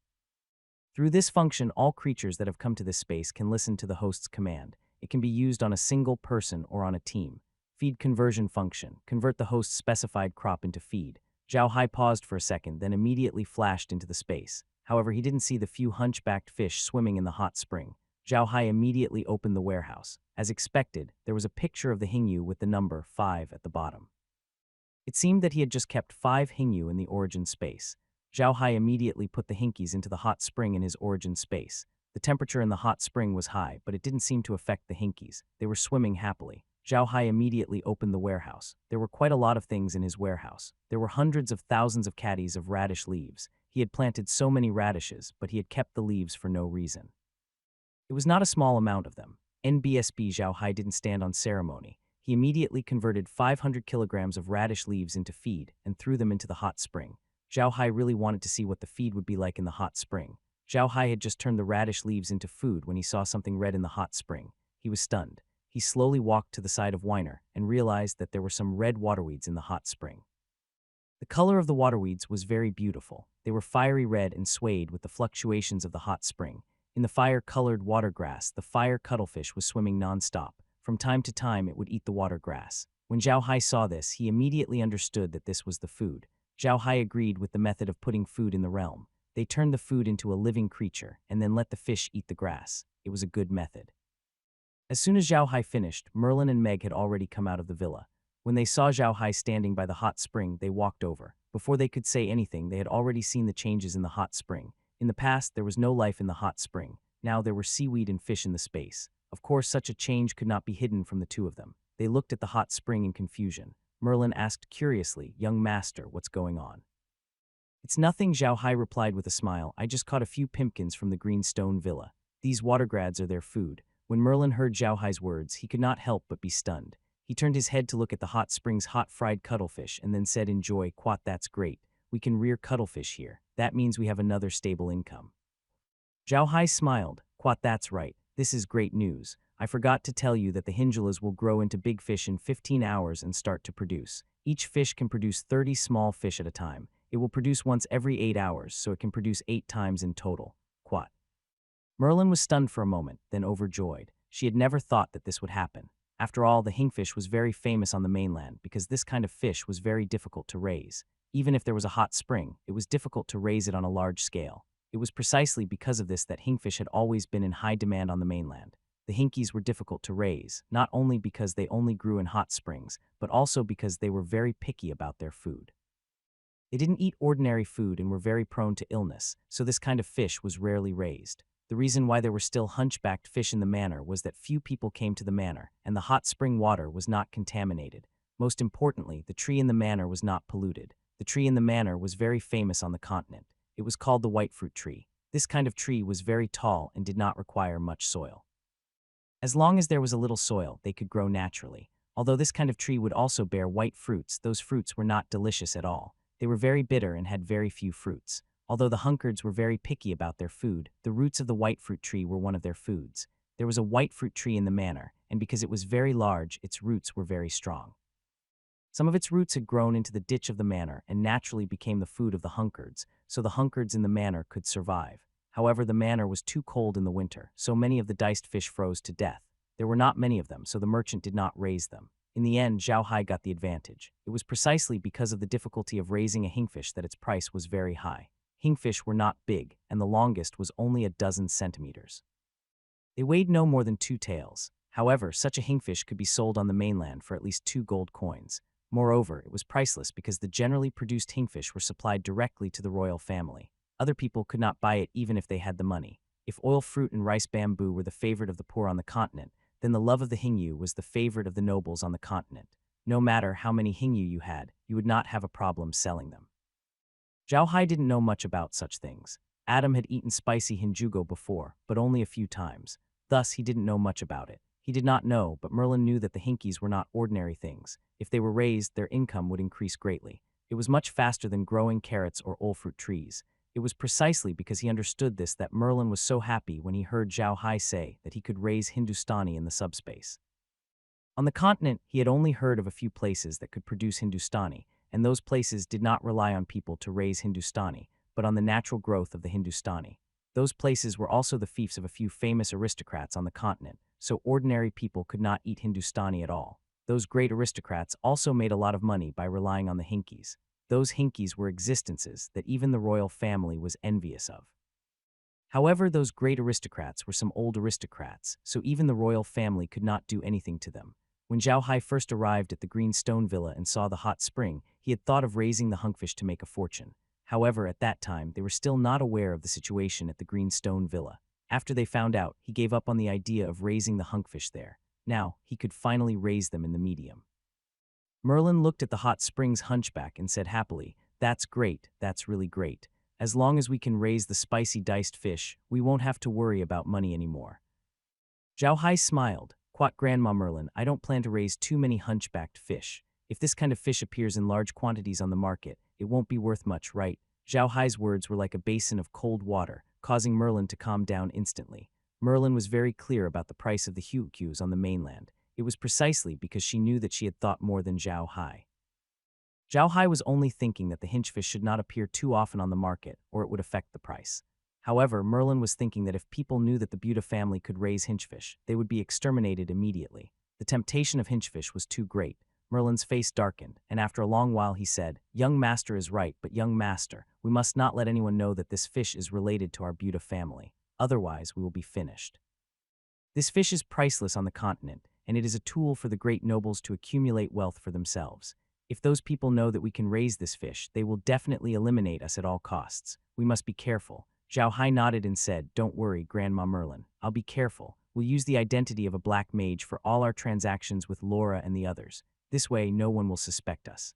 Through this function, all creatures that have come to this space can listen to the host's command. It can be used on a single person or on a team. Feed conversion function. Convert the host's specified crop into feed. Zhao Hai paused for a second, then immediately flashed into the space. However, he didn't see the few hunchbacked fish swimming in the hot spring. Zhao Hai immediately opened the warehouse. As expected, there was a picture of the hin-yu with the number 5 at the bottom. It seemed that he had just kept 5 hin-yu in the origin space. Zhao Hai immediately put the hinkies into the hot spring in his origin space. The temperature in the hot spring was high, but it didn't seem to affect the hinkies. They were swimming happily. Zhao Hai immediately opened the warehouse. There were quite a lot of things in his warehouse. There were hundreds of thousands of caddies of radish leaves. He had planted so many radishes, but he had kept the leaves for no reason. It was not a small amount of them. NBSB Zhao Hai didn't stand on ceremony. He immediately converted 500 kilograms of radish leaves into feed and threw them into the hot spring. Zhao Hai really wanted to see what the feed would be like in the hot spring. Zhao Hai had just turned the radish leaves into food when he saw something red in the hot spring. He was stunned. He slowly walked to the side of Weiner and realized that there were some red waterweeds in the hot spring. The color of the waterweeds was very beautiful. They were fiery red and swayed with the fluctuations of the hot spring. In the fire-colored watergrass, the fire cuttlefish was swimming non-stop. From time to time, it would eat the watergrass. When Zhao Hai saw this, he immediately understood that this was the food. Zhao Hai agreed with the method of putting food in the realm. They turned the food into a living creature and then let the fish eat the grass. It was a good method. As soon as Zhao Hai finished, Merlin and Meg had already come out of the villa. When they saw Zhao Hai standing by the hot spring, they walked over. Before they could say anything, they had already seen the changes in the hot spring. In the past, there was no life in the hot spring. Now there were seaweed and fish in the space. Of course, such a change could not be hidden from the two of them. They looked at the hot spring in confusion. Merlin asked curiously, "Young master, what's going on?" "It's nothing," Zhao Hai replied with a smile. "I just caught a few pimpkins from the green stone villa. These watergrads are their food." When Merlin heard Zhao Hai's words, he could not help but be stunned. He turned his head to look at the hot spring's hot fried cuttlefish and then said, "Enjoy, Quat, that's great. We can rear cuttlefish here. That means we have another stable income." Zhao Hai smiled. "Quat, that's right. This is great news. I forgot to tell you that the hindulas will grow into big fish in 15 hours and start to produce. Each fish can produce 30 small fish at a time. It will produce once every 8 hours, so it can produce 8 times in total. Quat." Merlin was stunned for a moment, then overjoyed. She had never thought that this would happen. After all, the hingfish was very famous on the mainland because this kind of fish was very difficult to raise. Even if there was a hot spring, it was difficult to raise it on a large scale. It was precisely because of this that hingfish had always been in high demand on the mainland. The hinkies were difficult to raise, not only because they only grew in hot springs, but also because they were very picky about their food. They didn't eat ordinary food and were very prone to illness, so this kind of fish was rarely raised. The reason why there were still hunchbacked fish in the manor was that few people came to the manor, and the hot spring water was not contaminated. Most importantly, the tree in the manor was not polluted. The tree in the manor was very famous on the continent. It was called the white fruit tree. This kind of tree was very tall and did not require much soil. As long as there was a little soil, they could grow naturally. Although this kind of tree would also bear white fruits, those fruits were not delicious at all. They were very bitter and had very few fruits. Although the hunkards were very picky about their food, the roots of the white fruit tree were one of their foods. There was a white fruit tree in the manor, and because it was very large, its roots were very strong. Some of its roots had grown into the ditch of the manor and naturally became the food of the hunkards, so the hunkards in the manor could survive. However, the manor was too cold in the winter, so many of the diced fish froze to death. There were not many of them, so the merchant did not raise them. In the end, Zhao Hai got the advantage. It was precisely because of the difficulty of raising a hingfish that its price was very high. Hingfish were not big, and the longest was only a dozen centimeters. They weighed no more than 2 taels. However, such a hingfish could be sold on the mainland for at least 2 gold coins. Moreover, it was priceless because the generally produced hingfish were supplied directly to the royal family. Other people could not buy it even if they had the money. If oil fruit and rice bamboo were the favorite of the poor on the continent, then the love of the hingyu was the favorite of the nobles on the continent. No matter how many hingyu you had, you would not have a problem selling them. Zhao Hai didn't know much about such things. Adam had eaten spicy hinjugo before, but only a few times. Thus, he didn't know much about it. He did not know, but Merlin knew that the hinkies were not ordinary things. If they were raised, their income would increase greatly. It was much faster than growing carrots or oil fruit trees. It was precisely because he understood this that Merlin was so happy when he heard Zhao Hai say that he could raise Hindustani in the subspace. On the continent, he had only heard of a few places that could produce Hindustani, and those places did not rely on people to raise Hindustani, but on the natural growth of the Hindustani. Those places were also the fiefs of a few famous aristocrats on the continent, so ordinary people could not eat Hindustani at all. Those great aristocrats also made a lot of money by relying on the hinkies. Those hinkies were existences that even the royal family was envious of. However, those great aristocrats were some old aristocrats, so even the royal family could not do anything to them. When Zhao Hai first arrived at the green stone villa and saw the hot spring, he had thought of raising the hunkfish to make a fortune. However, at that time, they were still not aware of the situation at the Greenstone Villa. After they found out, he gave up on the idea of raising the hunkfish there. Now, he could finally raise them in the medium. Merlin looked at the hot springs hunchback and said happily, "That's great, that's really great. As long as we can raise the spicy diced fish, we won't have to worry about money anymore." Zhao Hai smiled. "Quote, Grandma Merlin, I don't plan to raise too many hunchbacked fish. If this kind of fish appears in large quantities on the market, it won't be worth much, right?" Zhao Hai's words were like a basin of cold water, causing Merlin to calm down instantly. Merlin was very clear about the price of the huqius on the mainland. It was precisely because she knew that she had thought more than Zhao Hai. Zhao Hai was only thinking that the hinchfish should not appear too often on the market, or it would affect the price. However, Merlin was thinking that if people knew that the Buddha family could raise hinchfish, they would be exterminated immediately. The temptation of hinchfish was too great. Merlin's face darkened, and after a long while he said, "Young master is right, but young master, we must not let anyone know that this fish is related to our Buddha family. Otherwise, we will be finished. This fish is priceless on the continent, and it is a tool for the great nobles to accumulate wealth for themselves. If those people know that we can raise this fish, they will definitely eliminate us at all costs. We must be careful." Zhao Hai nodded and said, "Don't worry, Grandma Merlin. I'll be careful. We'll use the identity of a black mage for all our transactions with Laura and the others. This way, no one will suspect us.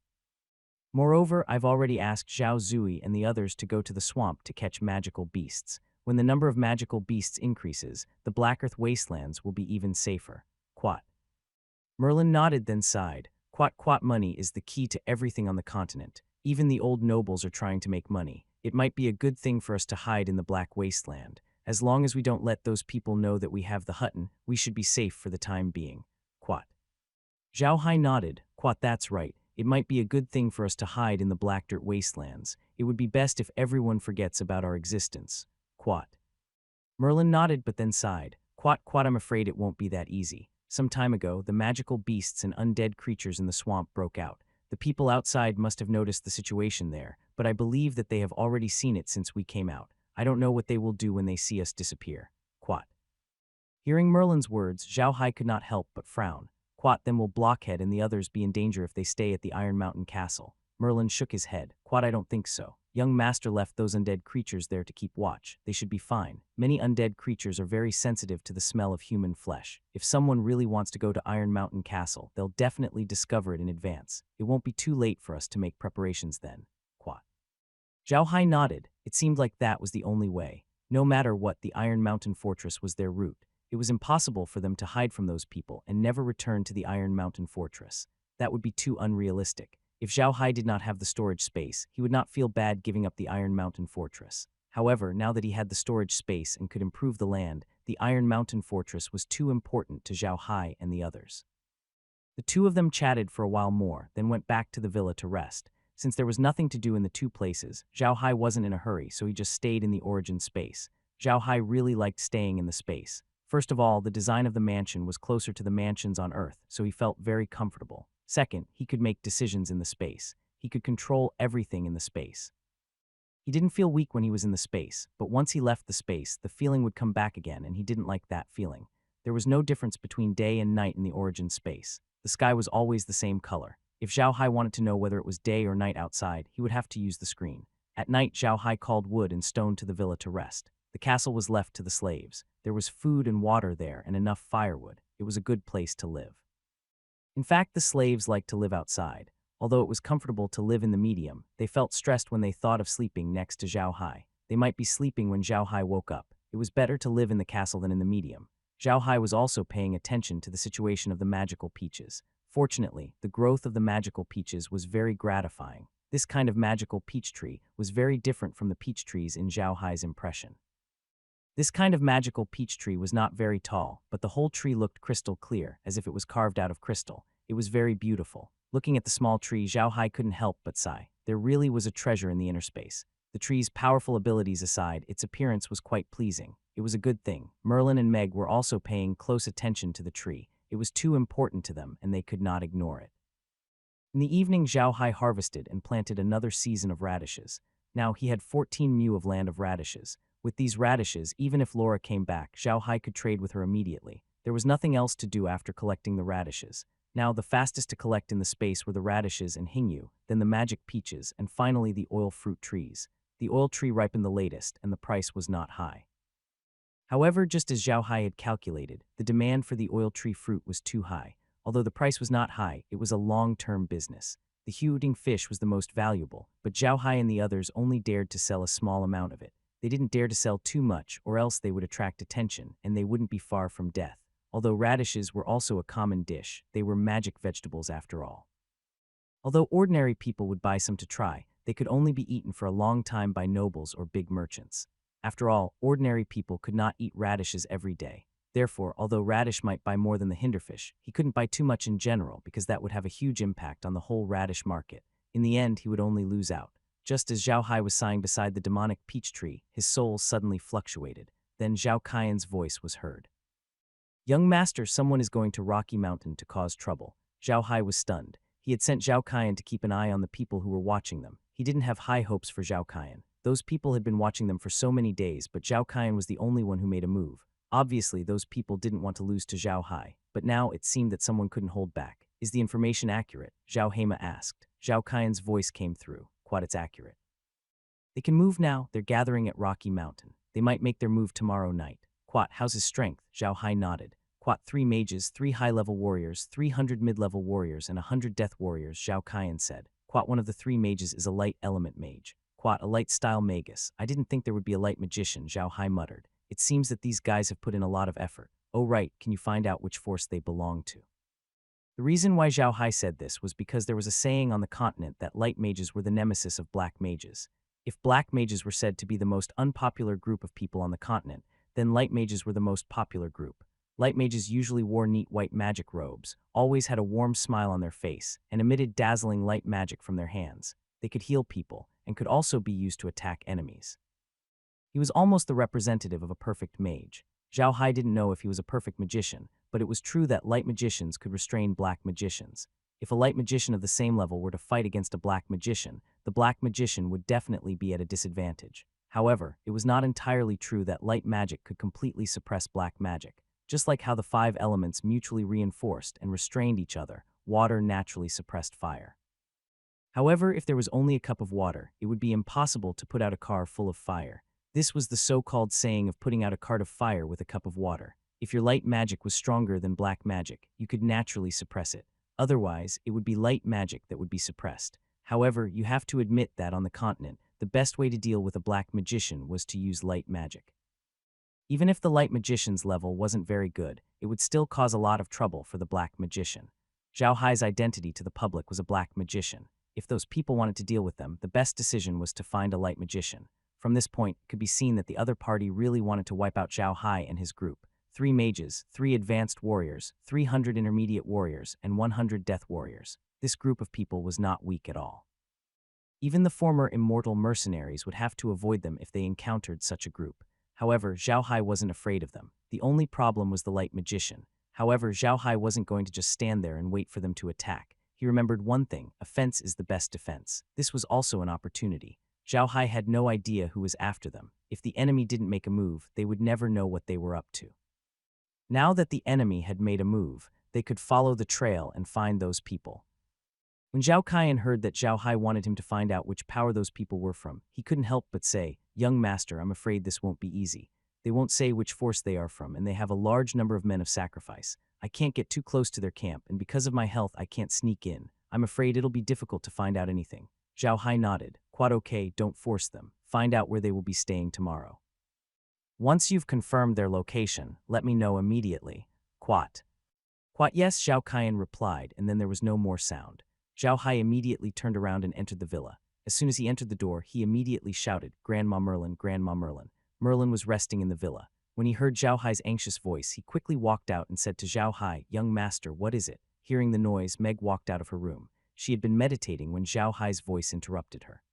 Moreover, I've already asked Zhao Zui and the others to go to the swamp to catch magical beasts. When the number of magical beasts increases, the Black Earth wastelands will be even safer." Quat. Merlin nodded then sighed. Quat, money is the key to everything on the continent. Even the old nobles are trying to make money. It might be a good thing for us to hide in the Black Wasteland. As long as we don't let those people know that we have the Hutton, we should be safe for the time being. Quat. Zhao Hai nodded. Quat, that's right. It might be a good thing for us to hide in the Black Dirt Wastelands. It would be best if everyone forgets about our existence. Quat. Merlin nodded but then sighed. Quat, I'm afraid it won't be that easy. Some time ago, the magical beasts and undead creatures in the swamp broke out. The people outside must have noticed the situation there, but I believe that they have already seen it since we came out. I don't know what they will do when they see us disappear. Quat. Hearing Merlin's words, Zhao Hai could not help but frown. Quat, then will Blockhead and the others be in danger if they stay at the Iron Mountain Castle? Merlin shook his head. Quat, I don't think so. Young master left those undead creatures there to keep watch. They should be fine. Many undead creatures are very sensitive to the smell of human flesh. If someone really wants to go to Iron Mountain Castle, they'll definitely discover it in advance. It won't be too late for us to make preparations then. Quat. Zhao Hai nodded. It seemed like that was the only way. No matter what, the Iron Mountain Fortress was their route. It was impossible for them to hide from those people and never return to the Iron Mountain Fortress. That would be too unrealistic. If Zhao Hai did not have the storage space, he would not feel bad giving up the Iron Mountain Fortress. However, now that he had the storage space and could improve the land, the Iron Mountain Fortress was too important to Zhao Hai and the others. The two of them chatted for a while more, then went back to the villa to rest. Since there was nothing to do in the two places, Zhao Hai wasn't in a hurry, so he just stayed in the origin space. Zhao Hai really liked staying in the space. First of all, the design of the mansion was closer to the mansions on Earth, so he felt very comfortable. Second, he could make decisions in the space. He could control everything in the space. He didn't feel weak when he was in the space, but once he left the space, the feeling would come back again, and he didn't like that feeling. There was no difference between day and night in the origin space. The sky was always the same color. If Zhao Hai wanted to know whether it was day or night outside, he would have to use the screen. At night, Zhao Hai called wood and stone to the villa to rest. The castle was left to the slaves. There was food and water there and enough firewood. It was a good place to live. In fact, the slaves liked to live outside. Although it was comfortable to live in the medium, they felt stressed when they thought of sleeping next to Zhao Hai. They might be sleeping when Zhao Hai woke up. It was better to live in the castle than in the medium. Zhao Hai was also paying attention to the situation of the magical peaches. Fortunately, the growth of the magical peaches was very gratifying. This kind of magical peach tree was very different from the peach trees in Zhao Hai's impression. This kind of magical peach tree was not very tall, but the whole tree looked crystal clear, as if it was carved out of crystal. It was very beautiful. Looking at the small tree, Zhao Hai couldn't help but sigh. There really was a treasure in the inner space. The tree's powerful abilities aside, its appearance was quite pleasing. It was a good thing. Merlin and Meg were also paying close attention to the tree. It was too important to them, and they could not ignore it. In the evening, Zhao Hai harvested and planted another season of radishes. Now he had 14 mu of land of radishes. With these radishes, even if Laura came back, Zhao Hai could trade with her immediately. There was nothing else to do after collecting the radishes. Now, the fastest to collect in the space were the radishes and hingu, then the magic peaches, and finally the oil fruit trees. The oil tree ripened the latest, and the price was not high. However, just as Zhao Hai had calculated, the demand for the oil tree fruit was too high. Although the price was not high, it was a long-term business. The hin-fish was the most valuable, but Zhao Hai and the others only dared to sell a small amount of it. They didn't dare to sell too much, or else they would attract attention, and they wouldn't be far from death. Although radishes were also a common dish, they were magic vegetables after all. Although ordinary people would buy some to try, they could only be eaten for a long time by nobles or big merchants. After all, ordinary people could not eat radishes every day. Therefore, although Radish might buy more than the hin-fish, he couldn't buy too much in general because that would have a huge impact on the whole radish market. In the end, he would only lose out. Just as Zhao Hai was sighing beside the demonic peach tree, his soul suddenly fluctuated. Then Zhao Kaian's voice was heard. "Young master, someone is going to Rocky Mountain to cause trouble." Zhao Hai was stunned. He had sent Zhao Kaian to keep an eye on the people who were watching them. He didn't have high hopes for Zhao Kaian. Those people had been watching them for so many days, but Zhao Kaian was the only one who made a move. Obviously, those people didn't want to lose to Zhao Hai, but now it seemed that someone couldn't hold back. "Is the information accurate?" Zhao Heima asked. Zhao Kaian's voice came through. "Quite, it's accurate. They can move now. They're gathering at Rocky Mountain. They might make their move tomorrow night." "Quat, how's his strength?" Zhao Hai nodded. "Quat, 3 mages, 3 high-level warriors, 300 mid-level warriors, and 100 death warriors," Zhao Kaian said. "Quat, one of the 3 mages is a light element mage. Quat, a light-style magus. I didn't think there would be a light magician," Zhao Hai muttered. "It seems that these guys have put in a lot of effort." "Oh right, can you find out which force they belong to?" The reason why Zhao Hai said this was because there was a saying on the continent that light mages were the nemesis of black mages. If black mages were said to be the most unpopular group of people on the continent, then light mages were the most popular group. Light mages usually wore neat white magic robes, always had a warm smile on their face, and emitted dazzling light magic from their hands. They could heal people, and could also be used to attack enemies. He was almost the representative of a perfect mage. Zhao Hai didn't know if he was a perfect magician, but it was true that light magicians could restrain black magicians. If a light magician of the same level were to fight against a black magician, the black magician would definitely be at a disadvantage. However, it was not entirely true that light magic could completely suppress black magic. Just like how the 5 elements mutually reinforced and restrained each other, water naturally suppressed fire. However, if there was only a cup of water, it would be impossible to put out a car full of fire. This was the so-called saying of putting out a cart of fire with a cup of water. If your light magic was stronger than black magic, you could naturally suppress it. Otherwise, it would be light magic that would be suppressed. However, you have to admit that on the continent, the best way to deal with a black magician was to use light magic. Even if the light magician's level wasn't very good, it would still cause a lot of trouble for the black magician. Zhao Hai's identity to the public was a black magician. If those people wanted to deal with them, the best decision was to find a light magician. From this point, it could be seen that the other party really wanted to wipe out Zhao Hai and his group. 3 mages, 3 advanced warriors, 300 intermediate warriors, and 100 death warriors. This group of people was not weak at all. Even the former immortal mercenaries would have to avoid them if they encountered such a group. However, Zhao Hai wasn't afraid of them. The only problem was the light magician. However, Zhao Hai wasn't going to just stand there and wait for them to attack. He remembered one thing: a fence is the best defense. This was also an opportunity. Zhao Hai had no idea who was after them. If the enemy didn't make a move, they would never know what they were up to. Now that the enemy had made a move, they could follow the trail and find those people. When Zhao Kaian heard that Zhao Hai wanted him to find out which power those people were from, he couldn't help but say, "Young master, I'm afraid this won't be easy. They won't say which force they are from, and they have a large number of men of sacrifice. I can't get too close to their camp, and because of my health I can't sneak in. I'm afraid it'll be difficult to find out anything." Zhao Hai nodded. "Quite okay, don't force them. Find out where they will be staying tomorrow. Once you've confirmed their location, let me know immediately." "Quat." "Quat, yes," Zhao Kaian replied, and then there was no more sound. Zhao Hai immediately turned around and entered the villa. As soon as he entered the door, he immediately shouted, "Grandma Merlin, Grandma Merlin." Merlin was resting in the villa. When he heard Zhao Hai's anxious voice, he quickly walked out and said to Zhao Hai, "Young master, what is it?" Hearing the noise, Meg walked out of her room. She had been meditating when Zhao Hai's voice interrupted her.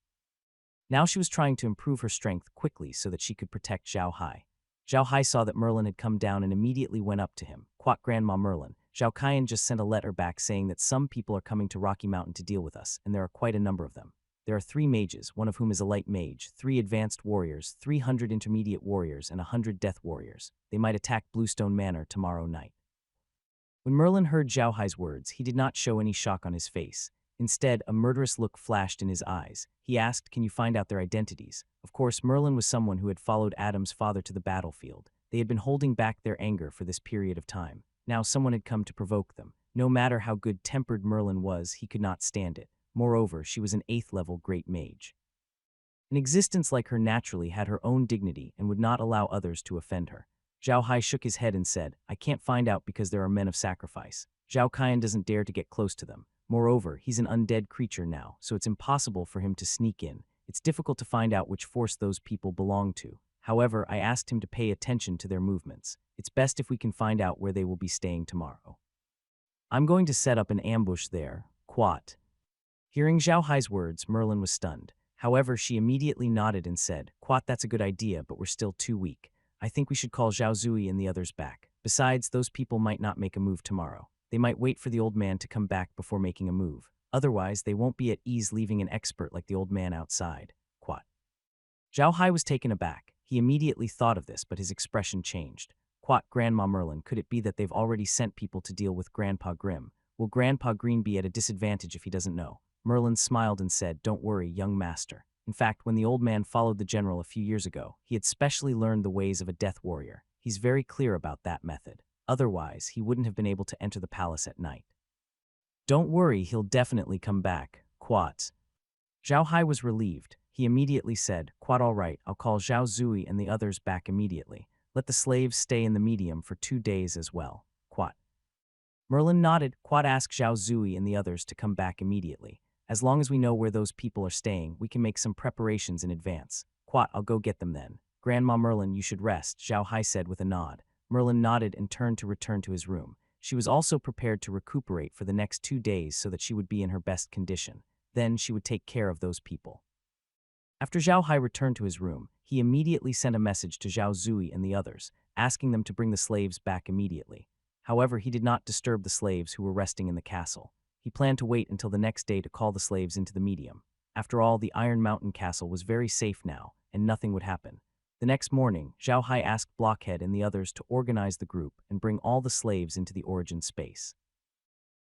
Now she was trying to improve her strength quickly so that she could protect Zhao Hai. Zhao Hai saw that Merlin had come down and immediately went up to him. "Quat, Grandma Merlin. Zhao Kaian just sent a letter back saying that some people are coming to Rocky Mountain to deal with us, and there are quite a number of them. There are 3 mages, one of whom is a light mage, 3 advanced warriors, 300 intermediate warriors, and 100 death warriors. They might attack Bluestone Manor tomorrow night." When Merlin heard Zhao Hai's words, he did not show any shock on his face. Instead, a murderous look flashed in his eyes. He asked, "Can you find out their identities?" Of course, Merlin was someone who had followed Adam's father to the battlefield. They had been holding back their anger for this period of time. Now someone had come to provoke them. No matter how good-tempered Merlin was, he could not stand it. Moreover, she was an 8th-level great mage. An existence like her naturally had her own dignity and would not allow others to offend her. Zhao Hai shook his head and said, "I can't find out because there are men of sacrifice. Zhao Qian doesn't dare to get close to them. Moreover, he's an undead creature now, so it's impossible for him to sneak in. It's difficult to find out which force those people belong to. However, I asked him to pay attention to their movements. It's best if we can find out where they will be staying tomorrow. I'm going to set up an ambush there, Quat." Hearing Zhao Hai's words, Merlin was stunned. However, she immediately nodded and said, "Quat, that's a good idea, but we're still too weak. I think we should call Zhao Zui and the others back. Besides, those people might not make a move tomorrow. They might wait for the old man to come back before making a move. Otherwise, they won't be at ease leaving an expert like the old man outside." Quat. Zhao Hai was taken aback. He immediately thought of this, but his expression changed. "Quat, Grandma Merlin, could it be that they've already sent people to deal with Grandpa Grimm? Will Grandpa Green be at a disadvantage if he doesn't know?" Merlin smiled and said, "Don't worry, young master. In fact, when the old man followed the general a few years ago, he had specially learned the ways of a death warrior. He's very clear about that method. Otherwise, he wouldn't have been able to enter the palace at night. Don't worry, he'll definitely come back, Quat." Zhao Hai was relieved. He immediately said, "Quat, all right, I'll call Zhao Zui and the others back immediately. Let the slaves stay in the medium for 2 days as well, Quat." Merlin nodded. Quat asked Zhao Zui and the others to come back immediately. "As long as we know where those people are staying, we can make some preparations in advance. Quat, I'll go get them then. Grandma Merlin, you should rest," Zhao Hai said with a nod. Merlin nodded and turned to return to his room. She was also prepared to recuperate for the next 2 days so that she would be in her best condition. Then she would take care of those people. After Zhao Hai returned to his room, he immediately sent a message to Zhao Zui and the others, asking them to bring the slaves back immediately. However, he did not disturb the slaves who were resting in the castle. He planned to wait until the next day to call the slaves into the medium. After all, the Iron Mountain Castle was very safe now, and nothing would happen. The next morning, Zhao Hai asked Blockhead and the others to organize the group and bring all the slaves into the origin space.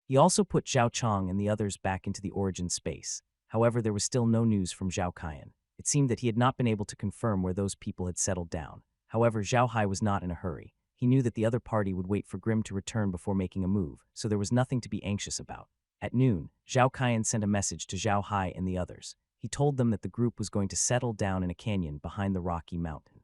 He also put Zhao Chong and the others back into the origin space. However, there was still no news from Zhao Qian. It seemed that he had not been able to confirm where those people had settled down. However, Zhao Hai was not in a hurry. He knew that the other party would wait for Grimm to return before making a move, so there was nothing to be anxious about. At noon, Zhao Qian sent a message to Zhao Hai and the others. He told them that the group was going to settle down in a canyon behind the rocky mountain.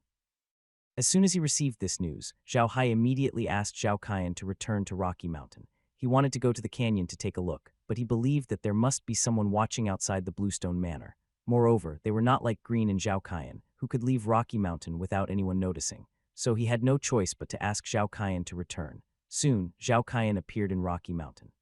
As soon as he received this news, Zhao Hai immediately asked Zhao Qian to return to Rocky Mountain. He wanted to go to the canyon to take a look, but he believed that there must be someone watching outside the Bluestone Manor. Moreover, they were not like Green and Zhao Qian, who could leave Rocky Mountain without anyone noticing, so he had no choice but to ask Zhao Qian to return. Soon, Zhao Qian appeared in Rocky Mountain.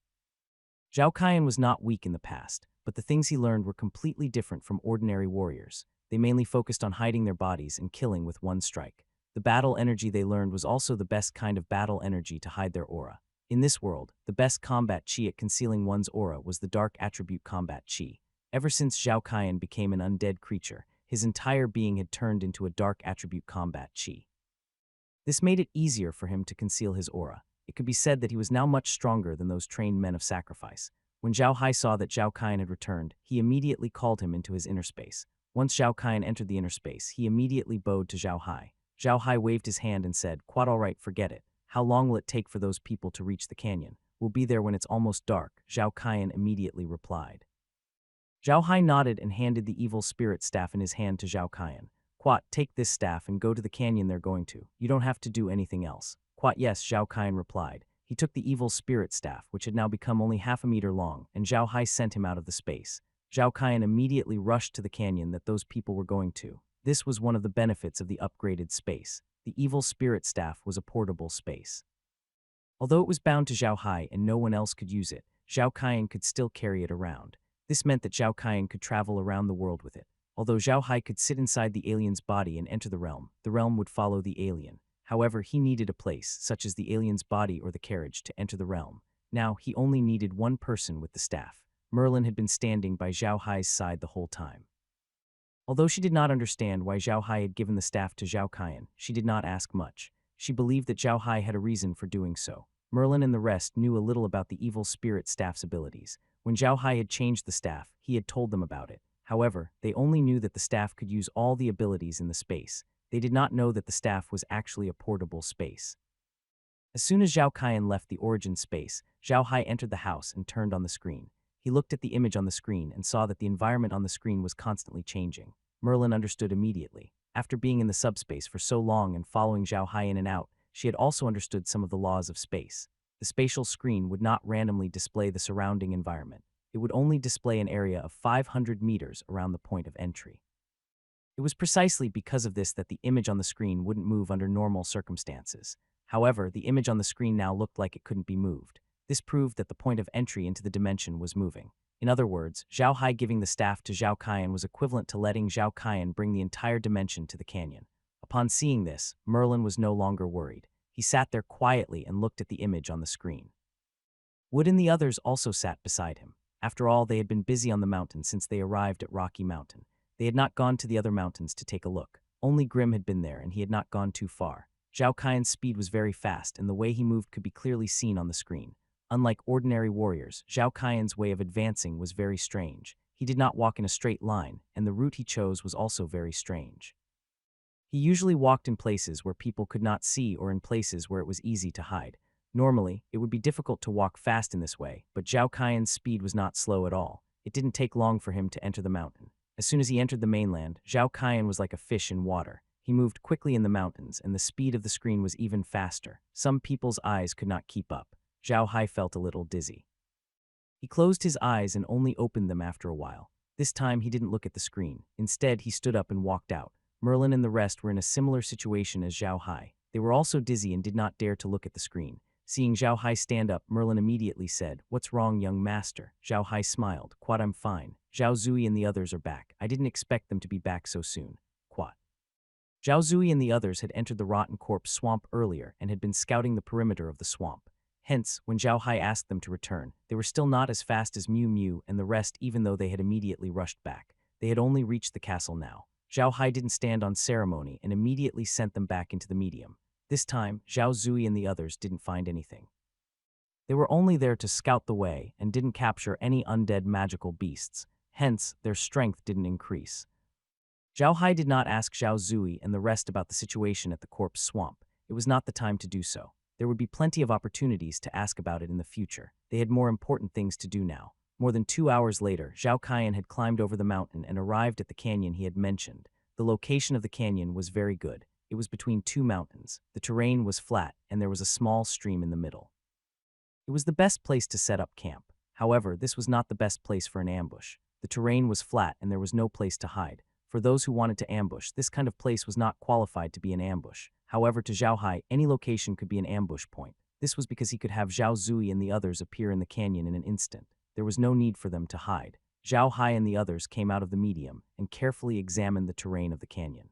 Zhao Qian was not weak in the past, but the things he learned were completely different from ordinary warriors. They mainly focused on hiding their bodies and killing with one strike. The battle energy they learned was also the best kind of battle energy to hide their aura. In this world, the best combat chi at concealing one's aura was the dark attribute combat chi. Ever since Zhao Qian became an undead creature, his entire being had turned into a dark attribute combat chi. This made it easier for him to conceal his aura. It could be said that he was now much stronger than those trained men of sacrifice. When Zhao Hai saw that Zhao Qian had returned, he immediately called him into his inner space. Once Zhao Qian entered the inner space, he immediately bowed to Zhao Hai. Zhao Hai waved his hand and said, "Quite all right, forget it. How long will it take for those people to reach the canyon? We'll be there when it's almost dark," Zhao Qian immediately replied. Zhao Hai nodded and handed the evil spirit staff in his hand to Zhao Qian. "Quat, take this staff and go to the canyon they're going to. You don't have to do anything else." "Quat, yes," Zhao Qian replied. He took the evil spirit staff, which had now become only half a meter long, and Zhao Hai sent him out of the space. Zhao Qian immediately rushed to the canyon that those people were going to. This was one of the benefits of the upgraded space. The evil spirit staff was a portable space. Although it was bound to Zhao Hai and no one else could use it, Zhao Qian could still carry it around. This meant that Zhao Qian could travel around the world with it. Although Zhao Hai could sit inside the alien's body and enter the realm would follow the alien. However, he needed a place, such as the alien's body or the carriage, to enter the realm. Now, he only needed one person with the staff. Merlin had been standing by Zhao Hai's side the whole time. Although she did not understand why Zhao Hai had given the staff to Zhao Qian, she did not ask much. She believed that Zhao Hai had a reason for doing so. Merlin and the rest knew a little about the evil spirit staff's abilities. When Zhao Hai had changed the staff, he had told them about it. However, they only knew that the staff could use all the abilities in the space. They did not know that the staff was actually a portable space. As soon as Zhao Kaiyan left the origin space, Zhao Hai entered the house and turned on the screen. He looked at the image on the screen and saw that the environment on the screen was constantly changing. Merlin understood immediately. After being in the subspace for so long and following Zhao Hai in and out, she had also understood some of the laws of space. The spatial screen would not randomly display the surrounding environment. It would only display an area of 500 meters around the point of entry. It was precisely because of this that the image on the screen wouldn't move under normal circumstances. However, the image on the screen now looked like it couldn't be moved. This proved that the point of entry into the dimension was moving. In other words, Zhao Hai giving the staff to Zhao Kaiyan was equivalent to letting Zhao Kaiyan bring the entire dimension to the canyon. Upon seeing this, Merlin was no longer worried. He sat there quietly and looked at the image on the screen. Wood and the others also sat beside him. After all, they had been busy on the mountain since they arrived at Rocky Mountain. They had not gone to the other mountains to take a look. Only Grim had been there, and he had not gone too far. Zhao Kaiyan's speed was very fast, and the way he moved could be clearly seen on the screen. Unlike ordinary warriors, Zhao Kaiyan's way of advancing was very strange. He did not walk in a straight line, and the route he chose was also very strange. He usually walked in places where people could not see or in places where it was easy to hide. Normally, it would be difficult to walk fast in this way, but Zhao Kaiyan's speed was not slow at all. It didn't take long for him to enter the mountain. As soon as he entered the mainland, Zhao Kaiyan was like a fish in water. He moved quickly in the mountains, and the speed of the screen was even faster. Some people's eyes could not keep up. Zhao Hai felt a little dizzy. He closed his eyes and only opened them after a while. This time he didn't look at the screen. Instead, he stood up and walked out. Merlin and the rest were in a similar situation as Zhao Hai. They were also dizzy and did not dare to look at the screen. Seeing Zhao Hai stand up, Merlin immediately said, "What's wrong, young master?" Zhao Hai smiled. "Quat, I'm fine. Zhao Zui and the others are back. I didn't expect them to be back so soon." Quat. Zhao Zui and the others had entered the rotten corpse swamp earlier and had been scouting the perimeter of the swamp. Hence, when Zhao Hai asked them to return, they were still not as fast as Miu Miu and the rest, even though they had immediately rushed back. They had only reached the castle now. Zhao Hai didn't stand on ceremony and immediately sent them back into the medium. This time, Zhao Zui and the others didn't find anything. They were only there to scout the way and didn't capture any undead magical beasts. Hence, their strength didn't increase. Zhao Hai did not ask Zhao Zui and the rest about the situation at the corpse swamp. It was not the time to do so. There would be plenty of opportunities to ask about it in the future. They had more important things to do now. More than 2 hours later, Zhao Kaiyan had climbed over the mountain and arrived at the canyon he had mentioned. The location of the canyon was very good. It was between two mountains. The terrain was flat, and there was a small stream in the middle. It was the best place to set up camp. However, this was not the best place for an ambush. The terrain was flat, and there was no place to hide. For those who wanted to ambush, this kind of place was not qualified to be an ambush. However, to Zhao Hai, any location could be an ambush point. This was because he could have Zhao Zui and the others appear in the canyon in an instant. There was no need for them to hide. Zhao Hai and the others came out of the medium and carefully examined the terrain of the canyon.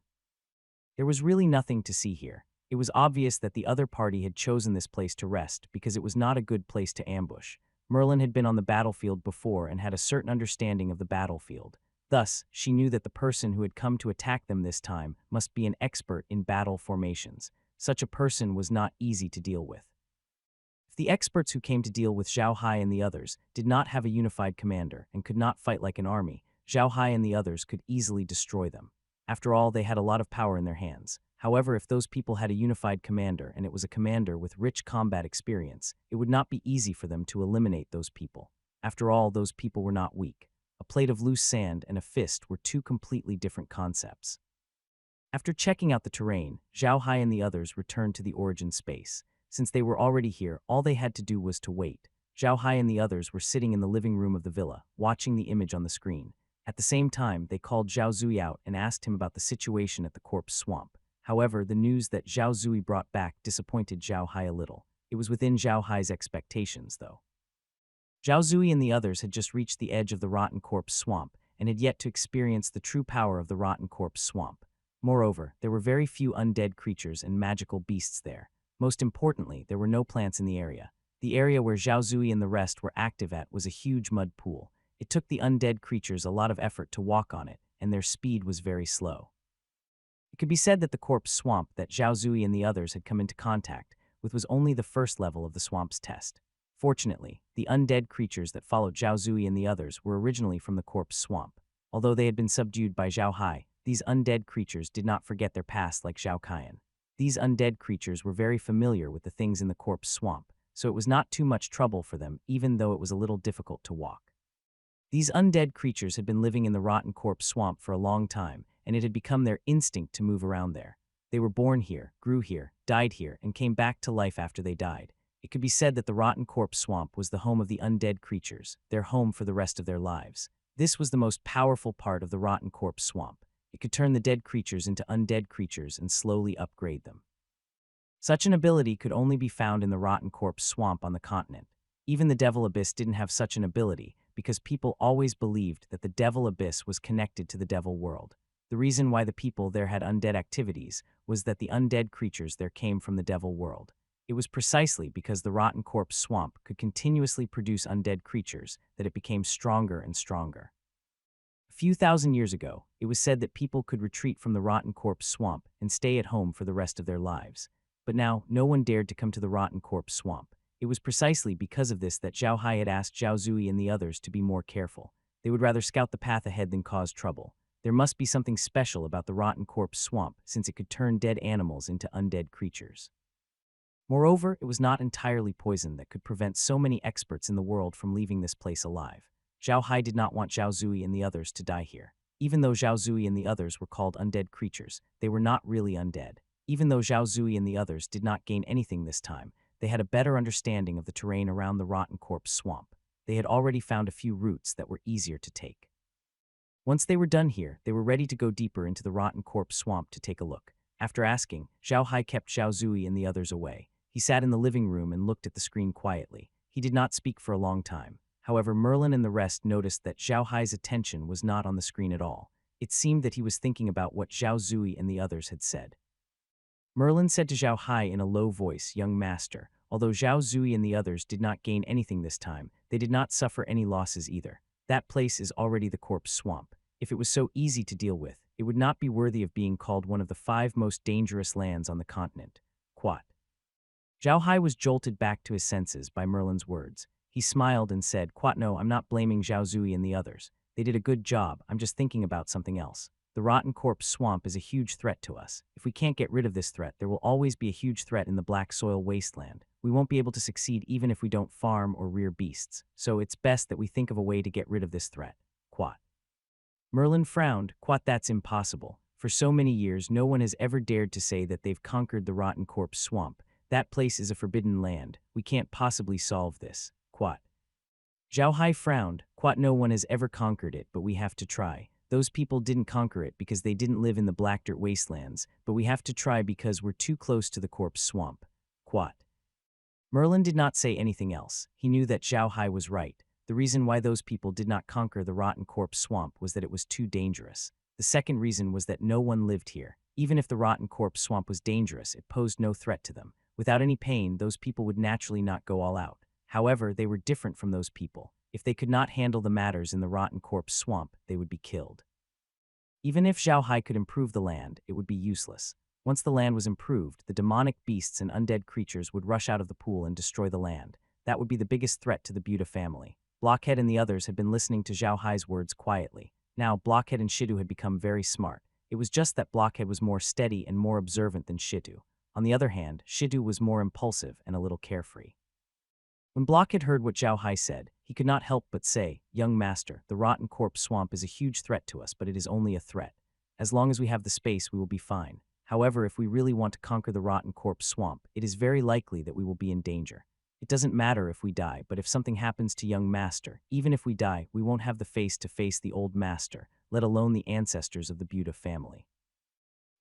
There was really nothing to see here. It was obvious that the other party had chosen this place to rest because it was not a good place to ambush. Merlin had been on the battlefield before and had a certain understanding of the battlefield. Thus, she knew that the person who had come to attack them this time must be an expert in battle formations. Such a person was not easy to deal with. If the experts who came to deal with Zhao Hai and the others did not have a unified commander and could not fight like an army, Zhao Hai and the others could easily destroy them. After all, they had a lot of power in their hands. However, if those people had a unified commander and it was a commander with rich combat experience, it would not be easy for them to eliminate those people. After all, those people were not weak. A plate of loose sand and a fist were two completely different concepts. After checking out the terrain, Zhao Hai and the others returned to the origin space. Since they were already here, all they had to do was to wait. Zhao Hai and the others were sitting in the living room of the villa, watching the image on the screen. At the same time, they called Zhao Zui out and asked him about the situation at the corpse swamp. However, the news that Zhao Zui brought back disappointed Zhao Hai a little. It was within Zhao Hai's expectations, though. Zhao Zui and the others had just reached the edge of the rotten corpse swamp and had yet to experience the true power of the rotten corpse swamp. Moreover, there were very few undead creatures and magical beasts there. Most importantly, there were no plants in the area. The area where Zhao Zui and the rest were active at was a huge mud pool. It took the undead creatures a lot of effort to walk on it, and their speed was very slow. It could be said that the corpse swamp that Zhao Zui and the others had come into contact which was only the first level of the swamp's test. Fortunately, the undead creatures that followed Zhao Zui and the others were originally from the corpse swamp. Although they had been subdued by Zhao Hai, these undead creatures did not forget their past like Zhao Kaian. These undead creatures were very familiar with the things in the corpse swamp, so it was not too much trouble for them, even though it was a little difficult to walk. These undead creatures had been living in the rotten corpse swamp for a long time, and it had become their instinct to move around there. They were born here, grew here, died here, and came back to life after they died. It could be said that the rotten corpse swamp was the home of the undead creatures, their home for the rest of their lives. This was the most powerful part of the rotten corpse swamp. It could turn the dead creatures into undead creatures and slowly upgrade them. Such an ability could only be found in the rotten corpse swamp on the continent. Even the Devil Abyss didn't have such an ability, because people always believed that the Devil Abyss was connected to the Devil World. The reason why the people there had undead activities was that the undead creatures there came from the Devil World. It was precisely because the rotten corpse swamp could continuously produce undead creatures that it became stronger and stronger. A few thousand years ago, it was said that people could retreat from the rotten corpse swamp and stay at home for the rest of their lives. But now, no one dared to come to the rotten corpse swamp. It was precisely because of this that Zhao Hai had asked Zhao Zui and the others to be more careful. They would rather scout the path ahead than cause trouble. There must be something special about the rotten corpse swamp, since it could turn dead animals into undead creatures. Moreover, it was not entirely poison that could prevent so many experts in the world from leaving this place alive. Zhao Hai did not want Zhao Zui and the others to die here. Even though Zhao Zui and the others were called undead creatures, they were not really undead. Even though Zhao Zui and the others did not gain anything this time, they had a better understanding of the terrain around the rotten corpse swamp. They had already found a few routes that were easier to take. Once they were done here, they were ready to go deeper into the rotten corpse swamp to take a look. After asking, Zhao Hai kept Zhao Zui and the others away. He sat in the living room and looked at the screen quietly. He did not speak for a long time. However, Merlin and the rest noticed that Zhao Hai's attention was not on the screen at all. It seemed that he was thinking about what Zhao Zui and the others had said. Merlin said to Zhao Hai in a low voice, "Young master, although Zhao Zui and the others did not gain anything this time, they did not suffer any losses either. That place is already the corpse swamp. If it was so easy to deal with, it would not be worthy of being called one of the 5 most dangerous lands on the continent." Quat. Zhao Hai was jolted back to his senses by Merlin's words. He smiled and said, "Quat, no, I'm not blaming Zhao Zui and the others. They did a good job. I'm just thinking about something else. The rotten corpse swamp is a huge threat to us. If we can't get rid of this threat, there will always be a huge threat in the black soil wasteland. We won't be able to succeed even if we don't farm or rear beasts. So it's best that we think of a way to get rid of this threat." Quat. Merlin frowned. "Quat, that's impossible. For so many years, no one has ever dared to say that they've conquered the rotten corpse swamp. That place is a forbidden land. We can't possibly solve this." Quat. Zhao Hai frowned. "Quat, no one has ever conquered it, but we have to try. Those people didn't conquer it because they didn't live in the black dirt wastelands, but we have to try because we're too close to the corpse swamp." Quat. Merlin did not say anything else. He knew that Zhao Hai was right. The reason why those people did not conquer the rotten corpse swamp was that it was too dangerous. The second reason was that no one lived here. Even if the rotten corpse swamp was dangerous, it posed no threat to them. Without any pain, those people would naturally not go all out. However, they were different from those people. If they could not handle the matters in the rotten corpse swamp, they would be killed. Even if Zhao Hai could improve the land, it would be useless. Once the land was improved, the demonic beasts and undead creatures would rush out of the pool and destroy the land. That would be the biggest threat to the Buddha family. Blockhead and the others had been listening to Zhao Hai's words quietly. Now, Blockhead and Shidu had become very smart. It was just that Blockhead was more steady and more observant than Shidu. On the other hand, Shidu was more impulsive and a little carefree. When Blockhead heard what Zhao Hai said, he could not help but say, "Young master, the rotten corpse swamp is a huge threat to us, but it is only a threat. As long as we have the space, we will be fine. However, if we really want to conquer the rotten corpse swamp, it is very likely that we will be in danger. It doesn't matter if we die, but if something happens to young master, even if we die, we won't have the face to face the old master, let alone the ancestors of the Buddha family.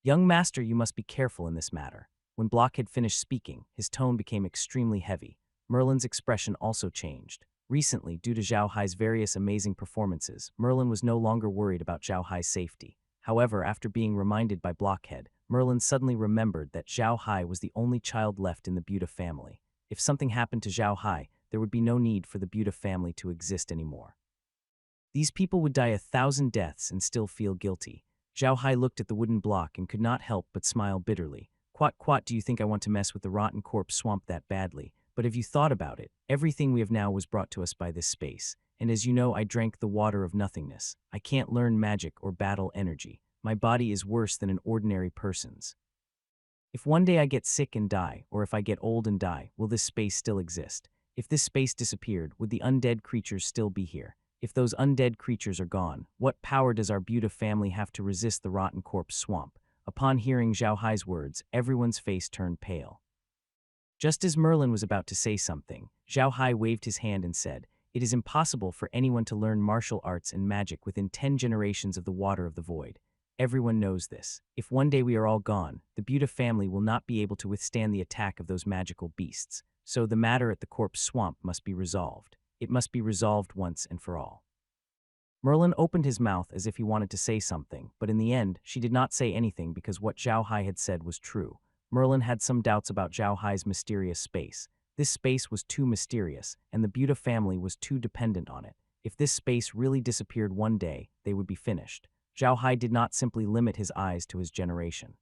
Young master, you must be careful in this matter." When Blockhead finished speaking, his tone became extremely heavy. Merlin's expression also changed. Recently, due to Zhao Hai's various amazing performances, Merlin was no longer worried about Zhao Hai's safety. However, after being reminded by Blockhead, Merlin suddenly remembered that Zhao Hai was the only child left in the Buddha family. If something happened to Zhao Hai, there would be no need for the Buddha family to exist anymore. These people would die 1,000 deaths and still feel guilty. Zhao Hai looked at the wooden block and could not help but smile bitterly. Quat, do you think I want to mess with the rotten corpse swamp that badly? But have you thought about it? Everything we have now was brought to us by this space. And as you know, I drank the water of nothingness. I can't learn magic or battle energy. My body is worse than an ordinary person's. If one day I get sick and die, or if I get old and die, will this space still exist? If this space disappeared, would the undead creatures still be here? If those undead creatures are gone, what power does our Buddha family have to resist the rotten corpse swamp? Upon hearing Zhao Hai's words, everyone's face turned pale. Just as Merlin was about to say something, Zhao Hai waved his hand and said, "It is impossible for anyone to learn martial arts and magic within 10 generations of the water of the void. Everyone knows this. If one day we are all gone, the Buddha family will not be able to withstand the attack of those magical beasts. So the matter at the corpse swamp must be resolved. It must be resolved once and for all." Merlin opened his mouth as if he wanted to say something, but in the end, she did not say anything because what Zhao Hai had said was true. Merlin had some doubts about Zhao Hai's mysterious space. This space was too mysterious, and the Buddha family was too dependent on it. If this space really disappeared one day, they would be finished. Zhao Hai did not simply limit his eyes to his generation.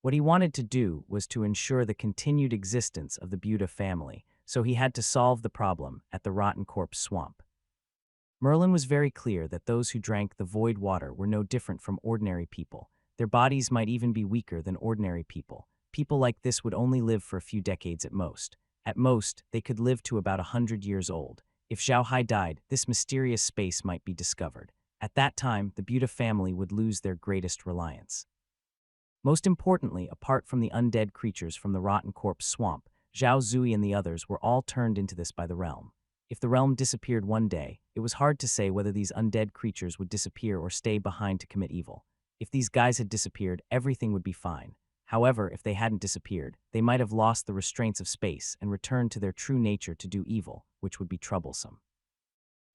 What he wanted to do was to ensure the continued existence of the Buddha family, so he had to solve the problem at the rotten corpse swamp. Merlin was very clear that those who drank the void water were no different from ordinary people. Their bodies might even be weaker than ordinary people. People like this would only live for a few decades at most. At most, they could live to about 100 years old. If Zhao Hai died, this mysterious space might be discovered. At that time, the Buddha family would lose their greatest reliance. Most importantly, apart from the undead creatures from the rotten corpse swamp, Zhao Zui and the others were all turned into this by the realm. If the realm disappeared one day, it was hard to say whether these undead creatures would disappear or stay behind to commit evil. If these guys had disappeared, everything would be fine. However, if they hadn't disappeared, they might have lost the restraints of space and returned to their true nature to do evil, which would be troublesome.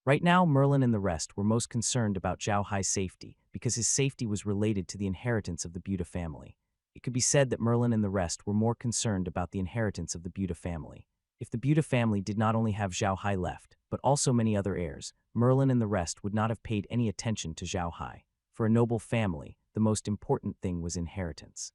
Right now, Merlin and the rest were most concerned about Zhao Hai's safety because his safety was related to the inheritance of the Buddha family. It could be said that Merlin and the rest were more concerned about the inheritance of the Buddha family. If the Buddha family did not only have Zhao Hai left, but also many other heirs, Merlin and the rest would not have paid any attention to Zhao Hai. For a noble family, the most important thing was inheritance.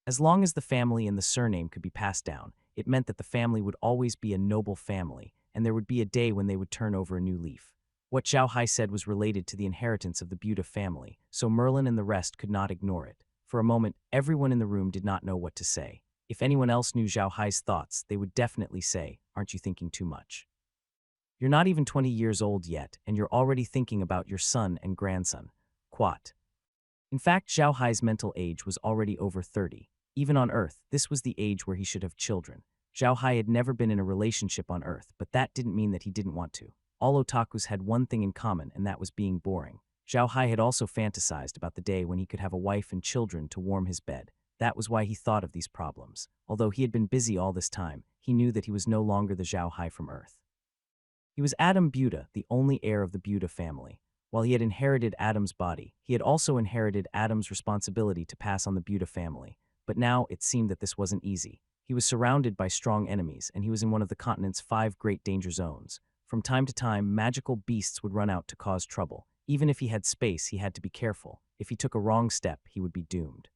As long as the family and the surname could be passed down, it meant that the family would always be a noble family, and there would be a day when they would turn over a new leaf. What Zhao Hai said was related to the inheritance of the Buddha family, so Merlin and the rest could not ignore it. For a moment, everyone in the room did not know what to say. If anyone else knew Zhao Hai's thoughts, they would definitely say, "Aren't you thinking too much? You're not even 20 years old yet, and you're already thinking about your son and grandson." Quat. In fact, Zhao Hai's mental age was already over 30. Even on Earth, this was the age where he should have children. Zhao Hai had never been in a relationship on Earth, but that didn't mean that he didn't want to. All otakus had one thing in common, and that was being boring. Zhao Hai had also fantasized about the day when he could have a wife and children to warm his bed. That was why he thought of these problems. Although he had been busy all this time, he knew that he was no longer the Zhao Hai from Earth. He was Adam Buddha, the only heir of the Buddha family. While he had inherited Adam's body, he had also inherited Adam's responsibility to pass on the Buddha family. But now it seemed that this wasn't easy. He was surrounded by strong enemies, and he was in one of the continent's 5 great danger zones. From time to time, magical beasts would run out to cause trouble. Even if he had space, he had to be careful. If he took a wrong step, he would be doomed.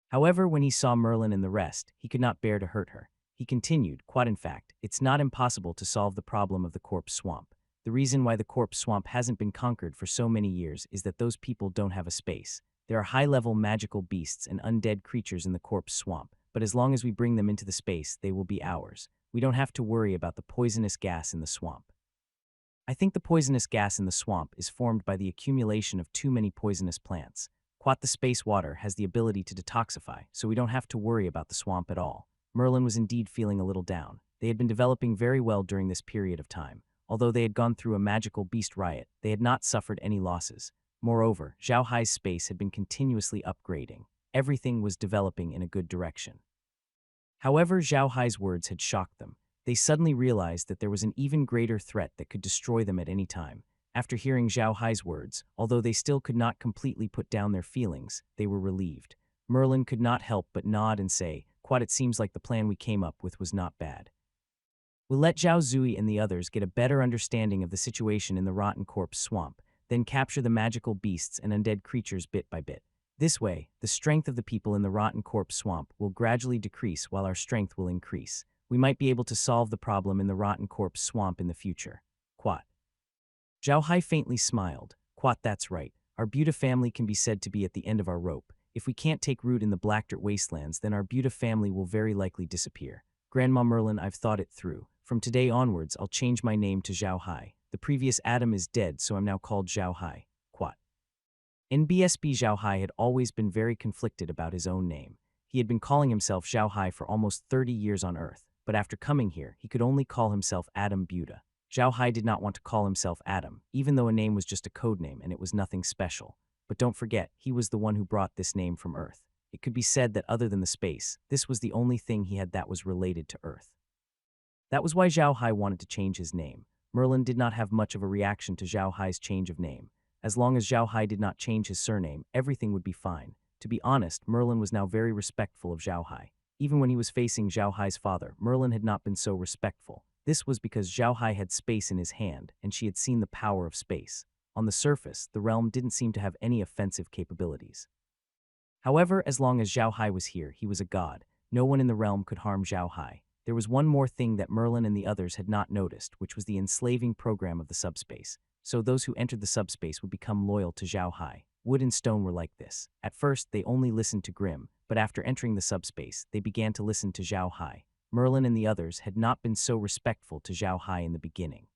However, when he saw Merlin and the rest, he could not bear to hurt her. He continued, "Quite in fact, it's not impossible to solve the problem of the corpse swamp. The reason why the corpse swamp hasn't been conquered for so many years is that those people don't have a space. There are high-level magical beasts and undead creatures in the corpse swamp, but as long as we bring them into the space, they will be ours. We don't have to worry about the poisonous gas in the swamp. I think the poisonous gas in the swamp is formed by the accumulation of too many poisonous plants. The space water has the ability to detoxify, so we don't have to worry about the swamp at all." Merlin was indeed feeling a little down. They had been developing very well during this period of time. Although they had gone through a magical beast riot, they had not suffered any losses. Moreover, Zhao Hai's space had been continuously upgrading. Everything was developing in a good direction. However, Zhao Hai's words had shocked them. They suddenly realized that there was an even greater threat that could destroy them at any time. After hearing Zhao Hai's words, although they still could not completely put down their feelings, they were relieved. Merlin could not help but nod and say, "Quite, it seems like the plan we came up with was not bad. We'll let Zhao Zui and the others get a better understanding of the situation in the rotten corpse swamp, then capture the magical beasts and undead creatures bit by bit. This way, the strength of the people in the rotten corpse swamp will gradually decrease while our strength will increase. We might be able to solve the problem in the rotten corpse swamp in the future. Quat. Zhao Hai faintly smiled. Quat, that's right. Our Buta family can be said to be at the end of our rope. If we can't take root in the Black Dirt Wastelands, then our Buta family will very likely disappear. Grandma Merlin, I've thought it through. From today onwards, I'll change my name to Zhao Hai. The previous Adam is dead, so I'm now called Zhao Hai. Quat. NBSB Zhao Hai had always been very conflicted about his own name. He had been calling himself Zhao Hai for almost 30 years on Earth, but after coming here, he could only call himself Adam Buta. Zhao Hai did not want to call himself Adam, even though a name was just a code name and it was nothing special. But don't forget, he was the one who brought this name from Earth. It could be said that other than the space, this was the only thing he had that was related to Earth. That was why Zhao Hai wanted to change his name. Merlin did not have much of a reaction to Zhao Hai's change of name. As long as Zhao Hai did not change his surname, everything would be fine. To be honest, Merlin was now very respectful of Zhao Hai. Even when he was facing Zhao Hai's father, Merlin had not been so respectful. This was because Zhao Hai had space in his hand, and she had seen the power of space. On the surface, the realm didn't seem to have any offensive capabilities. However, as long as Zhao Hai was here, he was a god. No one in the realm could harm Zhao Hai. There was one more thing that Merlin and the others had not noticed, which was the enslaving program of the subspace. So those who entered the subspace would become loyal to Zhao Hai. Wood and stone were like this. At first, they only listened to Grimm, but after entering the subspace, they began to listen to Zhao Hai. Merlin and the others had not been so respectful to Zhao Hai in the beginning.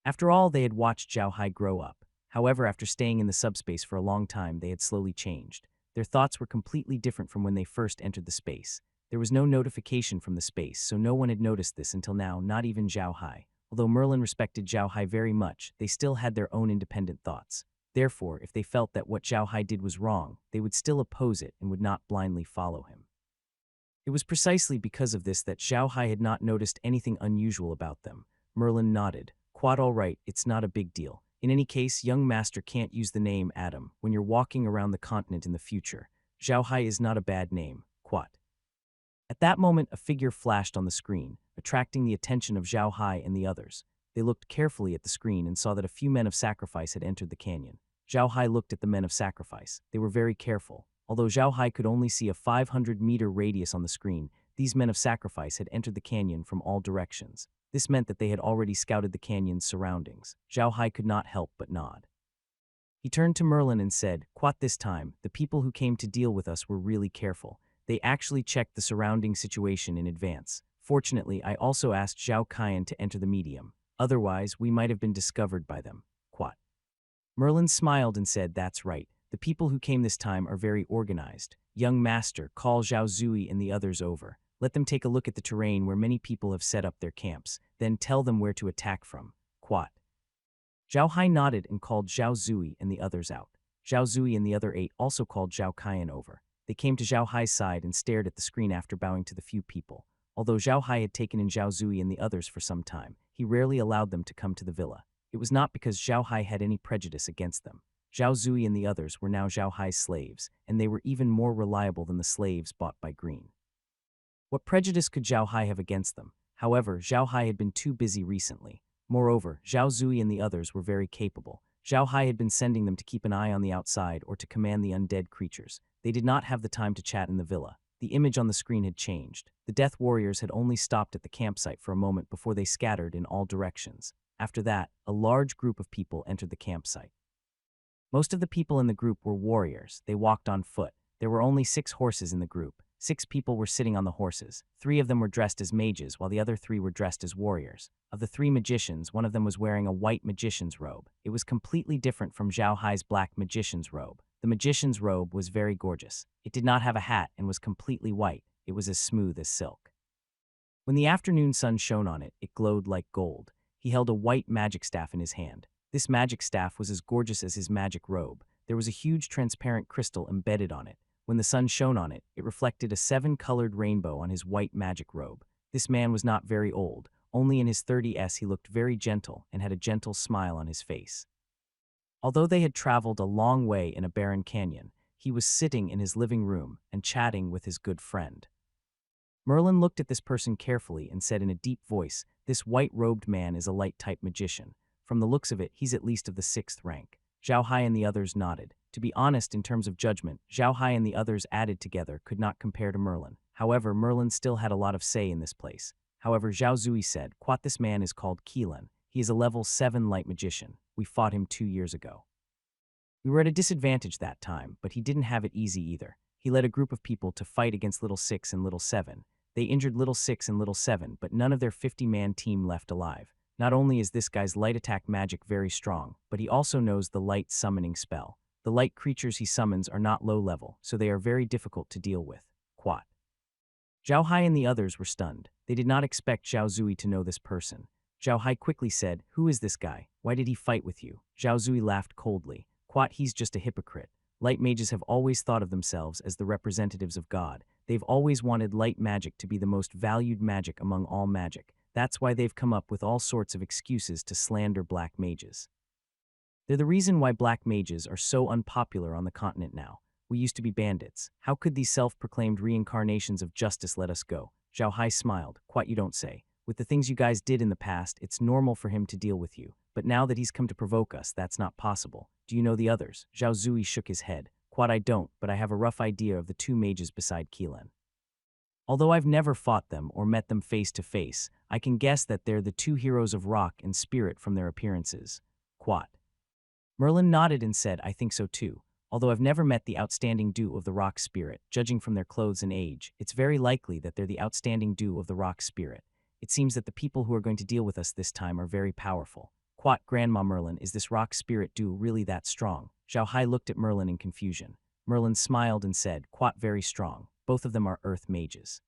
After all, they had watched Zhao Hai grow up. However, after staying in the subspace for a long time, they had slowly changed. Their thoughts were completely different from when they first entered the space. There was no notification from the space, so no one had noticed this until now, not even Zhao Hai. Although Merlin respected Zhao Hai very much, they still had their own independent thoughts. Therefore, if they felt that what Zhao Hai did was wrong, they would still oppose it and would not blindly follow him. It was precisely because of this that Zhao Hai had not noticed anything unusual about them. Merlin nodded. Quad, all right, it's not a big deal. In any case, young master can't use the name Adam when you're walking around the continent in the future. Zhao Hai is not a bad name. Quad. At that moment, a figure flashed on the screen, attracting the attention of Zhao Hai and the others. They looked carefully at the screen and saw that a few men of sacrifice had entered the canyon. Zhao Hai looked at the men of sacrifice. They were very careful. Although Zhao Hai could only see a 500-meter radius on the screen, these men of sacrifice had entered the canyon from all directions. This meant that they had already scouted the canyon's surroundings. Zhao Hai could not help but nod. He turned to Merlin and said, "Quat, this time, the people who came to deal with us were really careful. They actually checked the surrounding situation in advance. Fortunately, I also asked Zhao Kaiyan to enter the medium. Otherwise, we might have been discovered by them." Quat. Merlin smiled and said, "That's right. The people who came this time are very organized. Young master, call Zhao Zui and the others over. Let them take a look at the terrain where many people have set up their camps. Then tell them where to attack from." Quat. Zhao Hai nodded and called Zhao Zui and the others out. Zhao Zui and the other 8 also called Zhao Kaiyan over. They came to Zhao Hai's side and stared at the screen after bowing to the few people. Although Zhao Hai had taken in Zhao Zui and the others for some time, he rarely allowed them to come to the villa. It was not because Zhao Hai had any prejudice against them. Zhao Zui and the others were now Zhao Hai's slaves, and they were even more reliable than the slaves bought by Green. What prejudice could Zhao Hai have against them? However, Zhao Hai had been too busy recently. Moreover, Zhao Zui and the others were very capable. Zhao Hai had been sending them to keep an eye on the outside or to command the undead creatures. They did not have the time to chat in the villa. The image on the screen had changed. The Death Warriors had only stopped at the campsite for a moment before they scattered in all directions. After that, a large group of people entered the campsite. Most of the people in the group were warriors. They walked on foot. There were only 6 horses in the group. 6 people were sitting on the horses. 3 of them were dressed as mages, while the other 3 were dressed as warriors. Of the 3 magicians, one of them was wearing a white magician's robe. It was completely different from Zhao Hai's black magician's robe. The magician's robe was very gorgeous. It did not have a hat and was completely white. It was as smooth as silk. When the afternoon sun shone on it, it glowed like gold. He held a white magic staff in his hand. This magic staff was as gorgeous as his magic robe. There was a huge transparent crystal embedded on it. When the sun shone on it, it reflected a 7-colored rainbow on his white magic robe. This man was not very old. Only in his 30s he looked very gentle and had a gentle smile on his face. Although they had traveled a long way in a barren canyon, he was sitting in his living room and chatting with his good friend. Merlin looked at this person carefully and said in a deep voice, "This white-robed man is a light-type magician. From the looks of it, he's at least of the 6th rank." Zhao Hai and the others nodded. To be honest, in terms of judgment, Zhao Hai and the others added together could not compare to Merlin. However, Merlin still had a lot of say in this place. However, Zhao Zui said, "Quat, this man is called Qilin. He is a level 7 light magician. We fought him 2 years ago. We were at a disadvantage that time, but he didn't have it easy either. He led a group of people to fight against Little 6 and Little 7. They injured Little 6 and Little 7, but none of their 50-man team left alive. Not only is this guy's light attack magic very strong, but he also knows the light summoning spell. The light creatures he summons are not low level, so they are very difficult to deal with." Quat. Zhao Hai and the others were stunned. They did not expect Zhao Zui to know this person. Zhao Hai quickly said, "Who is this guy? Why did he fight with you?" Zhao Zui laughed coldly. "Quat, he's just a hypocrite. Light mages have always thought of themselves as the representatives of God. They've always wanted light magic to be the most valued magic among all magic. That's why they've come up with all sorts of excuses to slander black mages. They're the reason why black mages are so unpopular on the continent now. We used to be bandits. How could these self-proclaimed reincarnations of justice let us go?" Zhao Hai smiled. "Quite, you don't say. With the things you guys did in the past, it's normal for him to deal with you. But now that he's come to provoke us, that's not possible. Do you know the others?" Zhao Zui shook his head. "Quat, I don't, but I have a rough idea of the 2 mages beside Qilin. Although I've never fought them or met them face to face, I can guess that they're the 2 heroes of rock and spirit from their appearances." Quat. Merlin nodded and said, "I think so too. Although I've never met the outstanding duo of the rock spirit, judging from their clothes and age, it's very likely that they're the outstanding duo of the rock spirit. It seems that the people who are going to deal with us this time are very powerful." Quat, "Grandma Merlin, is this rock spirit duo really that strong?" Zhao Hai looked at Merlin in confusion. Merlin smiled and said, "Quat, very strong. Both of them are earth mages.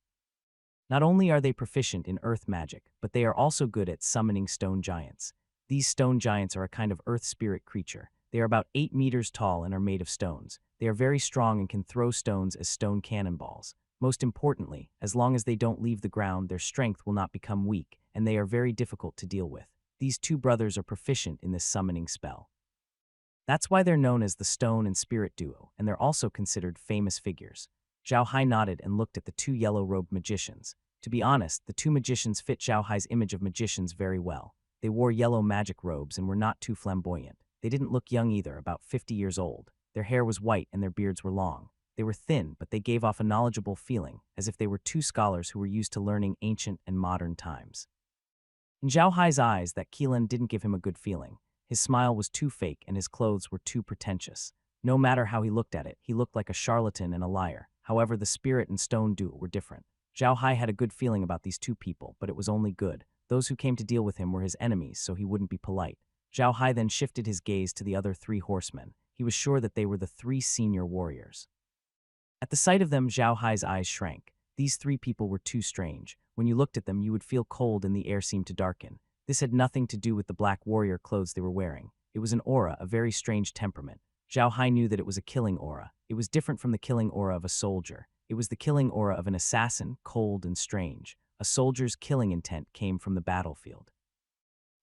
Not only are they proficient in earth magic, but they are also good at summoning stone giants. These stone giants are a kind of earth spirit creature. They are about 8 meters tall and are made of stones. They are very strong and can throw stones as stone cannonballs. Most importantly, as long as they don't leave the ground, their strength will not become weak, and they are very difficult to deal with. These 2 brothers are proficient in this summoning spell. That's why they're known as the Stone and Spirit Duo, and they're also considered famous figures." Zhao Hai nodded and looked at the 2 yellow-robed magicians. To be honest, the 2 magicians fit Zhao Hai's image of magicians very well. They wore yellow magic robes and were not too flamboyant. They didn't look young either, about 50 years old. Their hair was white and their beards were long. They were thin, but they gave off a knowledgeable feeling, as if they were 2 scholars who were used to learning ancient and modern times. In Zhao Hai's eyes, that Qilin didn't give him a good feeling. His smile was too fake and his clothes were too pretentious. No matter how he looked at it, he looked like a charlatan and a liar. However, the spirit and stone duo were different. Zhao Hai had a good feeling about these 2 people, but it was only good. Those who came to deal with him were his enemies, so he wouldn't be polite. Zhao Hai then shifted his gaze to the other 3 horsemen. He was sure that they were the 3 senior warriors. At the sight of them, Zhao Hai's eyes shrank. These 3 people were too strange. When you looked at them, you would feel cold and the air seemed to darken. This had nothing to do with the black warrior clothes they were wearing. It was an aura, a very strange temperament. Zhao Hai knew that it was a killing aura. It was different from the killing aura of a soldier. It was the killing aura of an assassin, cold and strange. A soldier's killing intent came from the battlefield.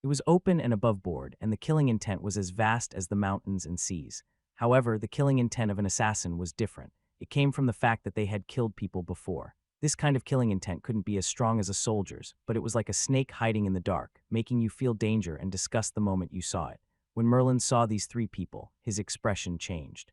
It was open and above board, and the killing intent was as vast as the mountains and seas. However, the killing intent of an assassin was different. It came from the fact that they had killed people before. This kind of killing intent couldn't be as strong as a soldier's, but it was like a snake hiding in the dark, making you feel danger and disgust the moment you saw it. When Merlin saw these 3 people, his expression changed.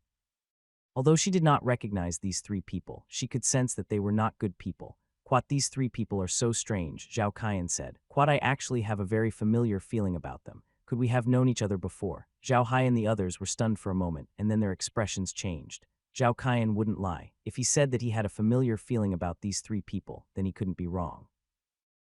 Although she did not recognize these 3 people, she could sense that they were not good people. "Quat, these 3 people are so strange," Zhao Qian said. "Quat, I actually have a very familiar feeling about them. Could we have known each other before?" Zhao Hai and the others were stunned for a moment, and then their expressions changed. Zhao Qian wouldn't lie. If he said that he had a familiar feeling about these 3 people, then he couldn't be wrong.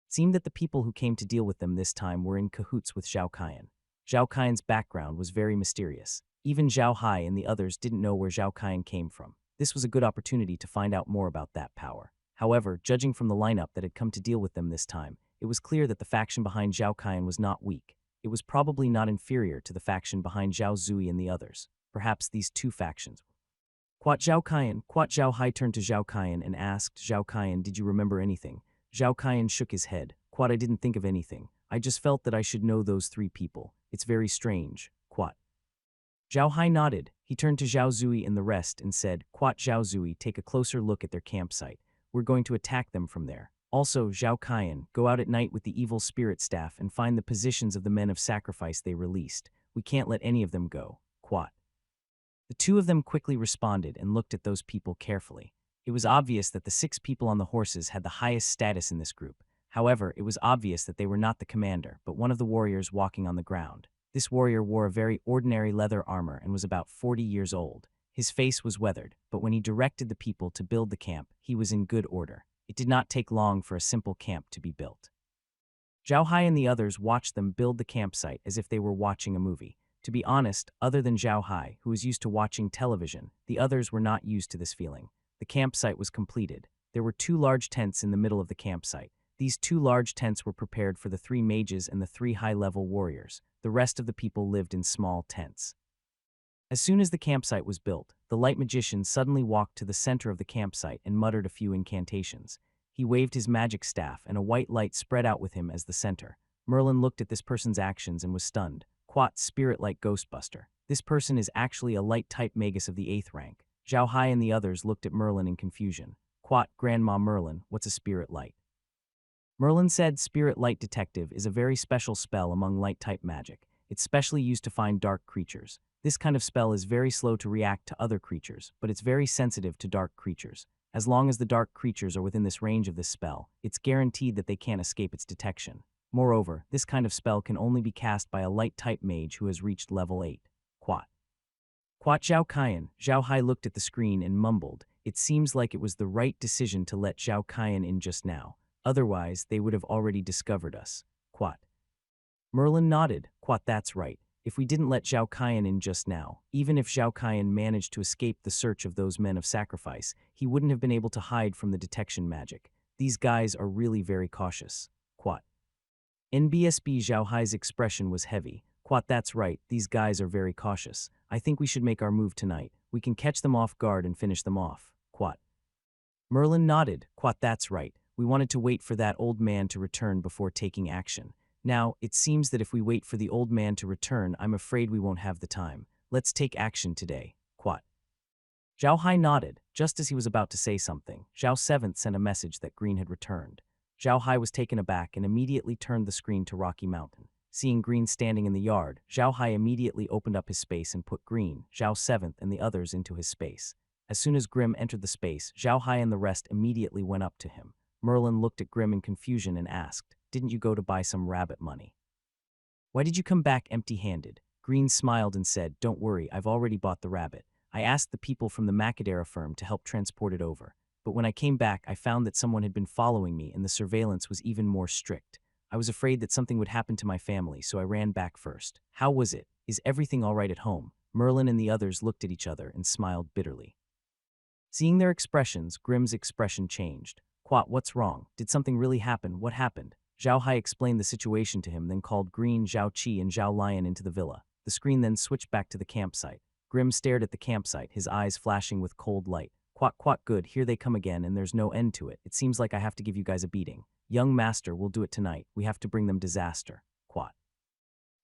It seemed that the people who came to deal with them this time were in cahoots with Zhao Qian. Zhao Qian's background was very mysterious. Even Zhao Hai and the others didn't know where Zhao Qian came from. This was a good opportunity to find out more about that power. However, judging from the lineup that had come to deal with them this time, it was clear that the faction behind Zhao Qian was not weak. It was probably not inferior to the faction behind Zhao Zui and the others. Perhaps these 2 factions. "Quat, Zhao Qian." Quat Zhao Hai turned to Zhao Qian and asked, "Zhao Qian, did you remember anything?" Zhao Qian shook his head. "Quat, I didn't think of anything. I just felt that I should know those 3 people. It's very strange." Quat. Zhao Hai nodded. He turned to Zhao Zui and the rest and said, "Quat, Zhao Zui, take a closer look at their campsite. We're going to attack them from there. Also, Zhao Qian, go out at night with the evil spirit staff and find the positions of the men of sacrifice they released. We can't let any of them go." Quat. The The two of them quickly responded and looked at those people carefully. It was obvious that the 6 people on the horses had the highest status in this group. However, it was obvious that they were not the commander, but one of the warriors walking on the ground. This warrior wore a very ordinary leather armor and was about 40 years old. His face was weathered, but when he directed the people to build the camp, he was in good order. It did not take long for a simple camp to be built. Zhao Hai and the others watched them build the campsite as if they were watching a movie. To be honest, other than Zhao Hai, who was used to watching television, the others were not used to this feeling. The campsite was completed. There were 2 large tents in the middle of the campsite. These 2 large tents were prepared for the 3 mages and the 3 high-level warriors. The rest of the people lived in small tents. As soon as the campsite was built, the light magician suddenly walked to the center of the campsite and muttered a few incantations. He waved his magic staff and a white light spread out with him as the center. Merlin looked at this person's actions and was stunned. Quat, spirit-like ghostbuster. This person is actually a light-type magus of the 8th rank. Zhao Hai and the others looked at Merlin in confusion. Quat, Grandma Merlin, what's a spirit light? Merlin said Spirit Light Detective is a very special spell among light-type magic. It's specially used to find dark creatures. This kind of spell is very slow to react to other creatures, but it's very sensitive to dark creatures. As long as the dark creatures are within this range of this spell, it's guaranteed that they can't escape its detection. Moreover, this kind of spell can only be cast by a light-type mage who has reached level 8. Quat. Quat Zhao Kaiyan. Zhao Hai looked at the screen and mumbled. It seems like it was the right decision to let Zhao Kaiyan in just now. Otherwise, they would have already discovered us. Quat. Merlin nodded. Quat, that's right. If we didn't let Zhao Kaiyan in just now, even if Zhao Kaiyan managed to escape the search of those men of sacrifice, he wouldn't have been able to hide from the detection magic. These guys are really very cautious. Quat. In BSB, Zhao Hai's expression was heavy. Quat, that's right, these guys are very cautious. I think we should make our move tonight. We can catch them off guard and finish them off. Quat. Merlin nodded. Quat, that's right. We wanted to wait for that old man to return before taking action. Now, it seems that if we wait for the old man to return, I'm afraid we won't have the time. Let's take action today. Quat. Zhao Hai nodded. Just as he was about to say something, Zhao 7th sent a message that Green had returned. Zhao Hai was taken aback and immediately turned the screen to Rocky Mountain. Seeing Green standing in the yard, Zhao Hai immediately opened up his space and put Green, Zhao 7th, and the others into his space. As soon as Grim entered the space, Zhao Hai and the rest immediately went up to him. Merlin looked at Grim in confusion and asked, "Didn't you go to buy some rabbit money? Why did you come back empty-handed?" Green smiled and said, "Don't worry, I've already bought the rabbit. I asked the people from the Macadera firm to help transport it over. But when I came back, I found that someone had been following me and the surveillance was even more strict. I was afraid that something would happen to my family, so I ran back first. How was it? Is everything all right at home?" Merlin and the others looked at each other and smiled bitterly. Seeing their expressions, Grim's expression changed. "Quat, what's wrong? Did something really happen? What happened?" Zhao Hai explained the situation to him, then called Green, Zhao Qi, and Zhao Lion into the villa. The screen then switched back to the campsite. Grim stared at the campsite, his eyes flashing with cold light. Quat, good, here they come again, and there's no end to it. It seems like I have to give you guys a beating. Young master, we'll do it tonight. We have to bring them disaster. Quat.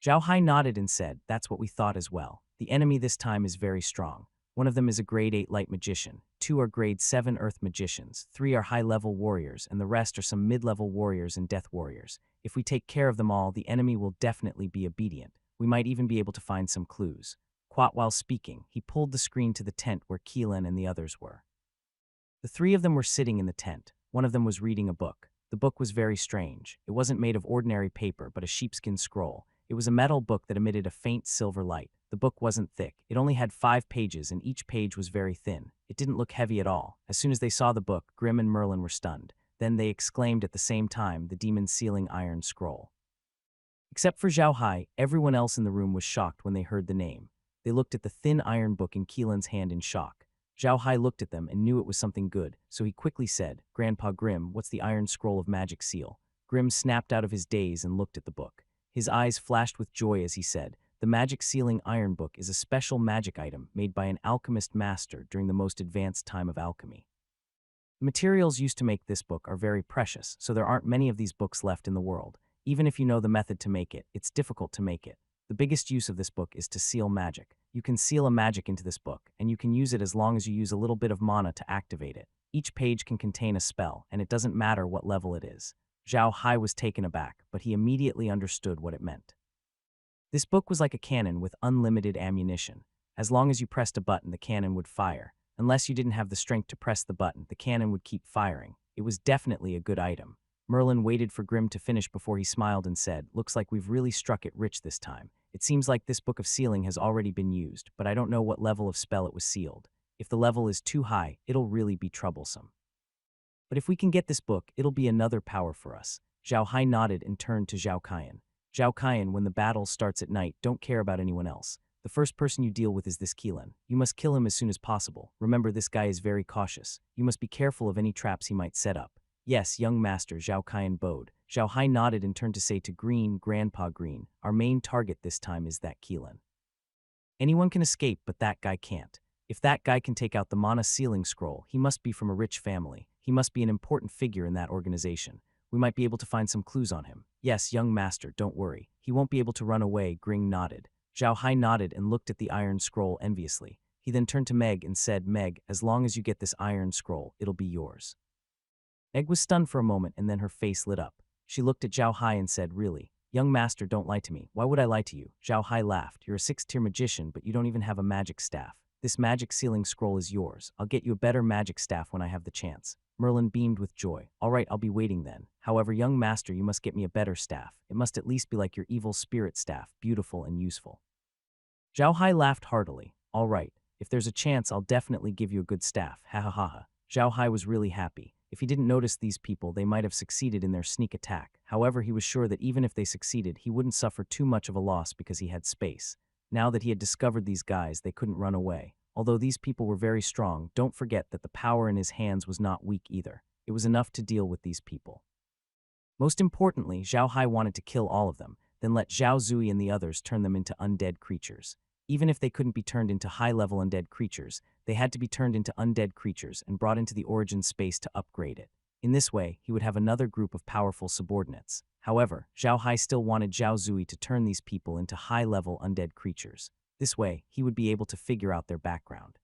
Zhao Hai nodded and said, "That's what we thought as well. The enemy this time is very strong. One of them is a grade 8 light magician, 2 are grade 7 earth magicians, 3 are high-level warriors, and the rest are some mid-level warriors and death warriors. If we take care of them all, the enemy will definitely be obedient. We might even be able to find some clues." Quat, while speaking, he pulled the screen to the tent where Keelan and the others were. The 3 of them were sitting in the tent. One of them was reading a book. The book was very strange. It wasn't made of ordinary paper, but a sheepskin scroll. It was a metal book that emitted a faint silver light. The book wasn't thick. It only had 5 pages, and each page was very thin. It didn't look heavy at all. As soon as they saw the book, Grim and Merlin were stunned. Then they exclaimed at the same time, "The demon sealing iron scroll." Except for Zhao Hai, everyone else in the room was shocked when they heard the name. They looked at the thin iron book in Keelan's hand in shock. Zhao Hai looked at them and knew it was something good, so he quickly said, "Grandpa Grim, what's the iron scroll of magic seal?" Grim snapped out of his daze and looked at the book. His eyes flashed with joy as he said, "The magic sealing iron book is a special magic item made by an alchemist master during the most advanced time of alchemy. The materials used to make this book are very precious, so there aren't many of these books left in the world. Even if you know the method to make it, it's difficult to make it. The biggest use of this book is to seal magic. You can seal a magic into this book, and you can use it as long as you use a little bit of mana to activate it. Each page can contain a spell, and it doesn't matter what level it is." Zhao Hai was taken aback, but he immediately understood what it meant. This book was like a cannon with unlimited ammunition. As long as you pressed a button, the cannon would fire. Unless you didn't have the strength to press the button, the cannon would keep firing. It was definitely a good item. Merlin waited for Grimm to finish before he smiled and said, "Looks like we've really struck it rich this time. It seems like this book of sealing has already been used, but I don't know what level of spell it was sealed. If the level is too high, it'll really be troublesome. But if we can get this book, it'll be another power for us." Zhao Hai nodded and turned to Zhao Qian. "Zhao Qian, when the battle starts at night, don't care about anyone else. The first person you deal with is this Keelan. You must kill him as soon as possible. Remember, this guy is very cautious. You must be careful of any traps he might set up." "Yes, young master," Zhao Qian bowed. Zhao Hai nodded and turned to say to Green, "Grandpa Green, our main target this time is that Keelan. Anyone can escape, but that guy can't. If that guy can take out the mana sealing scroll, he must be from a rich family. He must be an important figure in that organization. We might be able to find some clues on him." "Yes, young master, don't worry. He won't be able to run away," Gring nodded. Zhao Hai nodded and looked at the iron scroll enviously. He then turned to Meg and said, "Meg, as long as you get this iron scroll, it'll be yours." Meg was stunned for a moment and then her face lit up. She looked at Zhao Hai and said, "Really? Young master, don't lie to me. Why would I lie to you?" Zhao Hai laughed. "You're a 6th-tier magician, but you don't even have a magic staff. This magic sealing scroll is yours. I'll get you a better magic staff when I have the chance." Merlin beamed with joy. "All right, I'll be waiting then. However, young master, you must get me a better staff. It must at least be like your evil spirit staff, beautiful and useful." Zhao Hai laughed heartily. "All right, if there's a chance, I'll definitely give you a good staff. Ha ha ha ha." Zhao Hai was really happy. If he didn't notice these people, they might have succeeded in their sneak attack. However, he was sure that even if they succeeded, he wouldn't suffer too much of a loss because he had space. Now that he had discovered these guys, they couldn't run away. Although these people were very strong, don't forget that the power in his hands was not weak either. It was enough to deal with these people. Most importantly, Zhao Hai wanted to kill all of them, then let Zhao Zui and the others turn them into undead creatures. Even if they couldn't be turned into high-level undead creatures, they had to be turned into undead creatures and brought into the origin space to upgrade it. In this way, he would have another group of powerful subordinates. However, Zhao Hai still wanted Zhao Zui to turn these people into high-level undead creatures. This way, he would be able to figure out their background.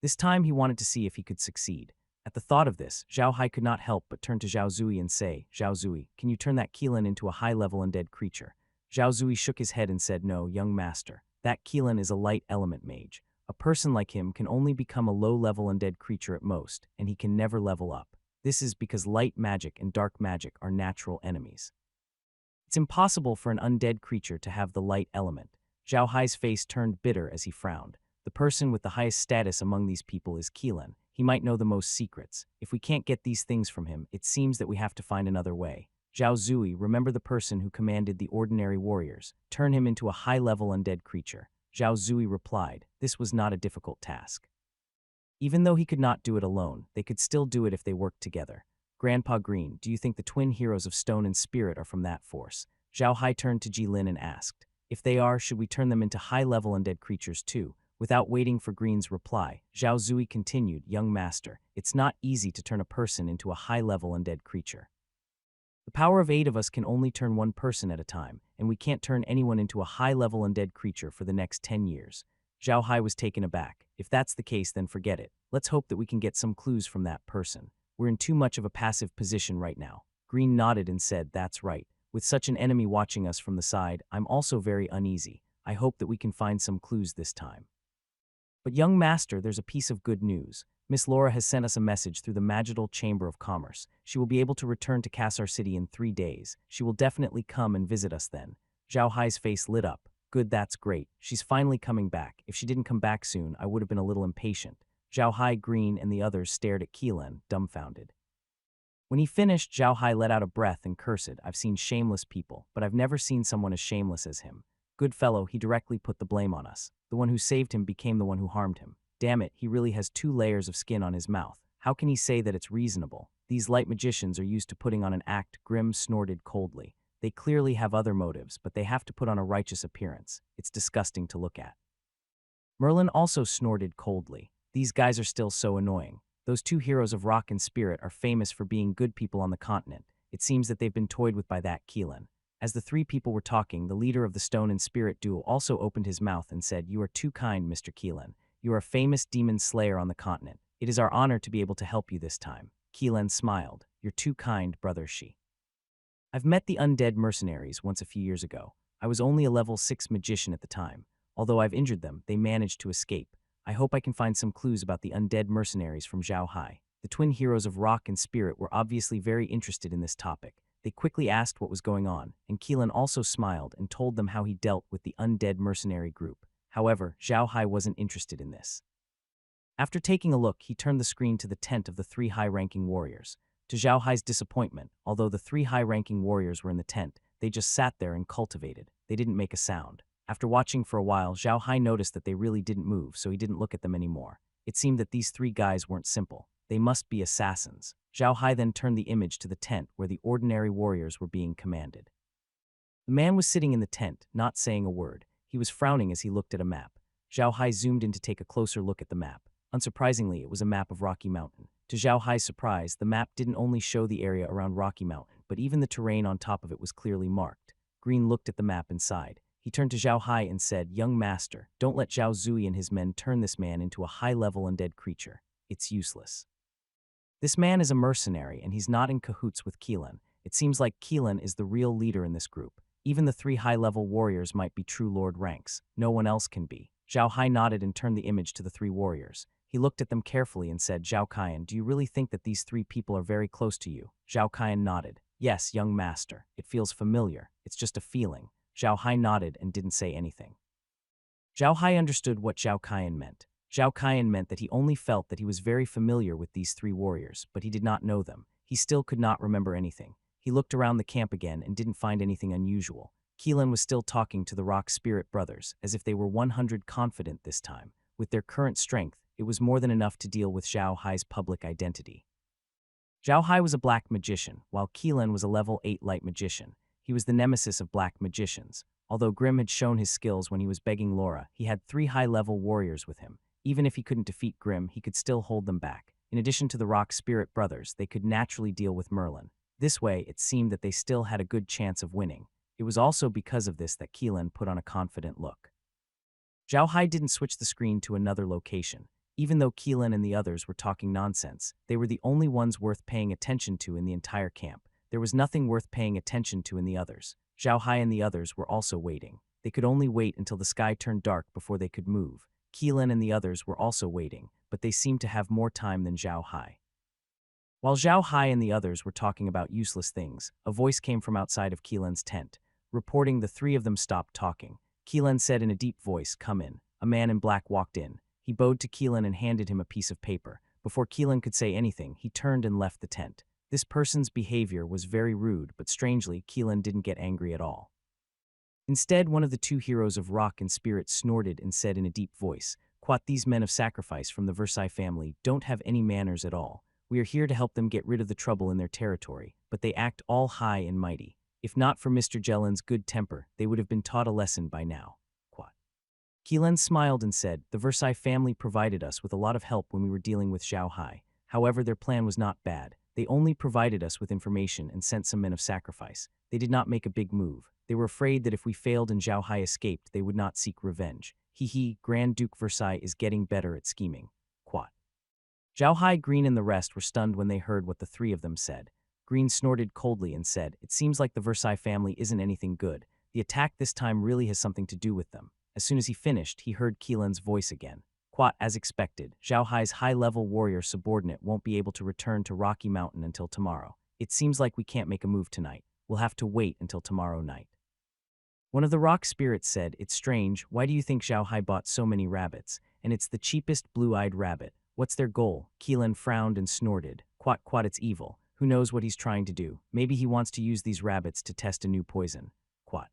This time, he wanted to see if he could succeed. At the thought of this, Zhao Hai could not help but turn to Zhao Zui and say, "Zhao Zui, can you turn that Keelan into a high-level undead creature?" Zhao Zui shook his head and said, "No, young master. That Keelan is a light element mage. A person like him can only become a low-level undead creature at most, and he can never level up. This is because light magic and dark magic are natural enemies. It's impossible for an undead creature to have the light element." Zhao Hai's face turned bitter as he frowned. The person with the highest status among these people is Keelan. He might know the most secrets. If we can't get these things from him, it seems that we have to find another way. Zhao Zui, remember the person who commanded the ordinary warriors. Turn him into a high-level undead creature. Zhao Zui replied, this was not a difficult task. Even though he could not do it alone, they could still do it if they worked together. Grandpa Green, do you think the twin heroes of Stone and Spirit are from that force? Zhao Hai turned to Ji Lin and asked, if they are, should we turn them into high-level undead creatures too? Without waiting for Green's reply, Zhao Zui continued, young master, it's not easy to turn a person into a high-level undead creature. The power of 8 of us can only turn one person at a time, and we can't turn anyone into a high-level undead creature for the next 10 years. Zhao Hai was taken aback. If that's the case, then forget it. Let's hope that we can get some clues from that person. We're in too much of a passive position right now. Green nodded and said, that's right. With such an enemy watching us from the side, I'm also very uneasy. I hope that we can find some clues this time. But young master, there's a piece of good news. Miss Laura has sent us a message through the Magical Chamber of Commerce. She will be able to return to Kassar City in 3 days. She will definitely come and visit us then. Zhao Hai's face lit up. Good, that's great. She's finally coming back. If she didn't come back soon, I would have been a little impatient. Zhao Hai, Green, and the others stared at Keelan, dumbfounded. When he finished, Zhao Hai let out a breath and cursed, I've seen shameless people, but I've never seen someone as shameless as him. Good fellow, he directly put the blame on us. The one who saved him became the one who harmed him. Damn it, he really has 2 layers of skin on his mouth. How can he say that it's reasonable? These light magicians are used to putting on an act. Grim snorted coldly. They clearly have other motives, but they have to put on a righteous appearance. It's disgusting to look at. Merlin also snorted coldly. These guys are still so annoying. Those 2 heroes of rock and spirit are famous for being good people on the continent. It seems that they've been toyed with by that Keelan. As the 3 people were talking, the leader of the Stone and Spirit duo also opened his mouth and said, you are too kind, Mr. Keelan. You are a famous demon slayer on the continent. It is our honor to be able to help you this time. Keelan smiled. You're too kind, brother Shi. I've met the undead mercenaries once a few years ago. I was only a level 6 magician at the time. Although I've injured them, they managed to escape. I hope I can find some clues about the undead mercenaries from Zhao Hai. The twin heroes of Rock and Spirit were obviously very interested in this topic. They quickly asked what was going on, and Keelan also smiled and told them how he dealt with the undead mercenary group. However, Zhao Hai wasn't interested in this. After taking a look, he turned the screen to the tent of the three high-ranking warriors. To Zhao Hai's disappointment, although the three high-ranking warriors were in the tent, they just sat there and cultivated. They didn't make a sound. After watching for a while, Zhao Hai noticed that they really didn't move, so he didn't look at them anymore. It seemed that these three guys weren't simple. They must be assassins. Zhao Hai then turned the image to the tent where the ordinary warriors were being commanded. The man was sitting in the tent, not saying a word. He was frowning as he looked at a map. Zhao Hai zoomed in to take a closer look at the map. Unsurprisingly, it was a map of Rocky Mountain. To Zhao Hai's surprise, the map didn't only show the area around Rocky Mountain, but even the terrain on top of it was clearly marked. Green looked at the map and sighed. He turned to Zhao Hai and said, "Young master, don't let Zhao Zui and his men turn this man into a high-level undead creature. It's useless. This man is a mercenary, and he's not in cahoots with Keelan. It seems like Keelan is the real leader in this group. Even the three high-level warriors might be true lord ranks. No one else can be." Zhao Hai nodded and turned the image to the three warriors. He looked at them carefully and said, "Zhao Kaian, do you really think that these three people are very close to you?" Zhao Kaian nodded. "Yes, young master. It feels familiar. It's just a feeling." Zhao Hai nodded and didn't say anything. Zhao Hai understood what Zhao Kaian meant. Zhao Kaian meant that he only felt that he was very familiar with these three warriors, but he did not know them. He still could not remember anything. He looked around the camp again and didn't find anything unusual. Keelan was still talking to the Rock Spirit brothers, as if they were 100 confident this time. With their current strength, it was more than enough to deal with Zhao Hai's public identity. Zhao Hai was a black magician, while Keelan was a level 8 light magician. He was the nemesis of black magicians. Although Grimm had shown his skills when he was begging Laura, he had 3 high-level warriors with him. Even if he couldn't defeat Grimm, he could still hold them back. In addition to the Rock Spirit brothers, they could naturally deal with Merlin. This way, it seemed that they still had a good chance of winning. It was also because of this that Keelan put on a confident look. Zhao Hai didn't switch the screen to another location. Even though Keelan and the others were talking nonsense, they were the only ones worth paying attention to in the entire camp. There was nothing worth paying attention to in the others. Zhao Hai and the others were also waiting. They could only wait until the sky turned dark before they could move. Keelan and the others were also waiting, but they seemed to have more time than Zhao Hai. While Zhao Hai and the others were talking about useless things, a voice came from outside of Keelan's tent. Reporting the 3 of them stopped talking. Keelan said in a deep voice, "Come in." A man in black walked in. He bowed to Keelan and handed him a piece of paper. Before Keelan could say anything, he turned and left the tent. This person's behavior was very rude, but strangely, Keelan didn't get angry at all. Instead, one of the 2 heroes of Rock and Spirit snorted and said in a deep voice, "Quat, these men of sacrifice from the Versailles family don't have any manners at all. We are here to help them get rid of the trouble in their territory, but they act all high and mighty. If not for Mr. Jellen's good temper, they would have been taught a lesson by now." Quat. Keelan smiled and said, "The Versailles family provided us with a lot of help when we were dealing with Zhao Hai. However, their plan was not bad. They only provided us with information and sent some men of sacrifice. They did not make a big move. They were afraid that if we failed and Zhao Hai escaped, they would not seek revenge. Grand Duke Versailles is getting better at scheming." Quat. Zhao Hai, Green, and the rest were stunned when they heard what the 3 of them said. Green snorted coldly and said, "It seems like the Versailles family isn't anything good. The attack this time really has something to do with them." As soon as he finished, he heard Keelan's voice again. Quat, as expected, Zhao Hai's high-level warrior subordinate won't be able to return to Rocky Mountain until tomorrow. It seems like we can't make a move tonight. We'll have to wait until tomorrow night. One of the rock spirits said, "It's strange. Why do you think Zhao Hai bought so many rabbits? And it's the cheapest blue-eyed rabbit. What's their goal?" Keelan frowned and snorted. Quat, it's evil. Who knows what he's trying to do? Maybe he wants to use these rabbits to test a new poison. Quat.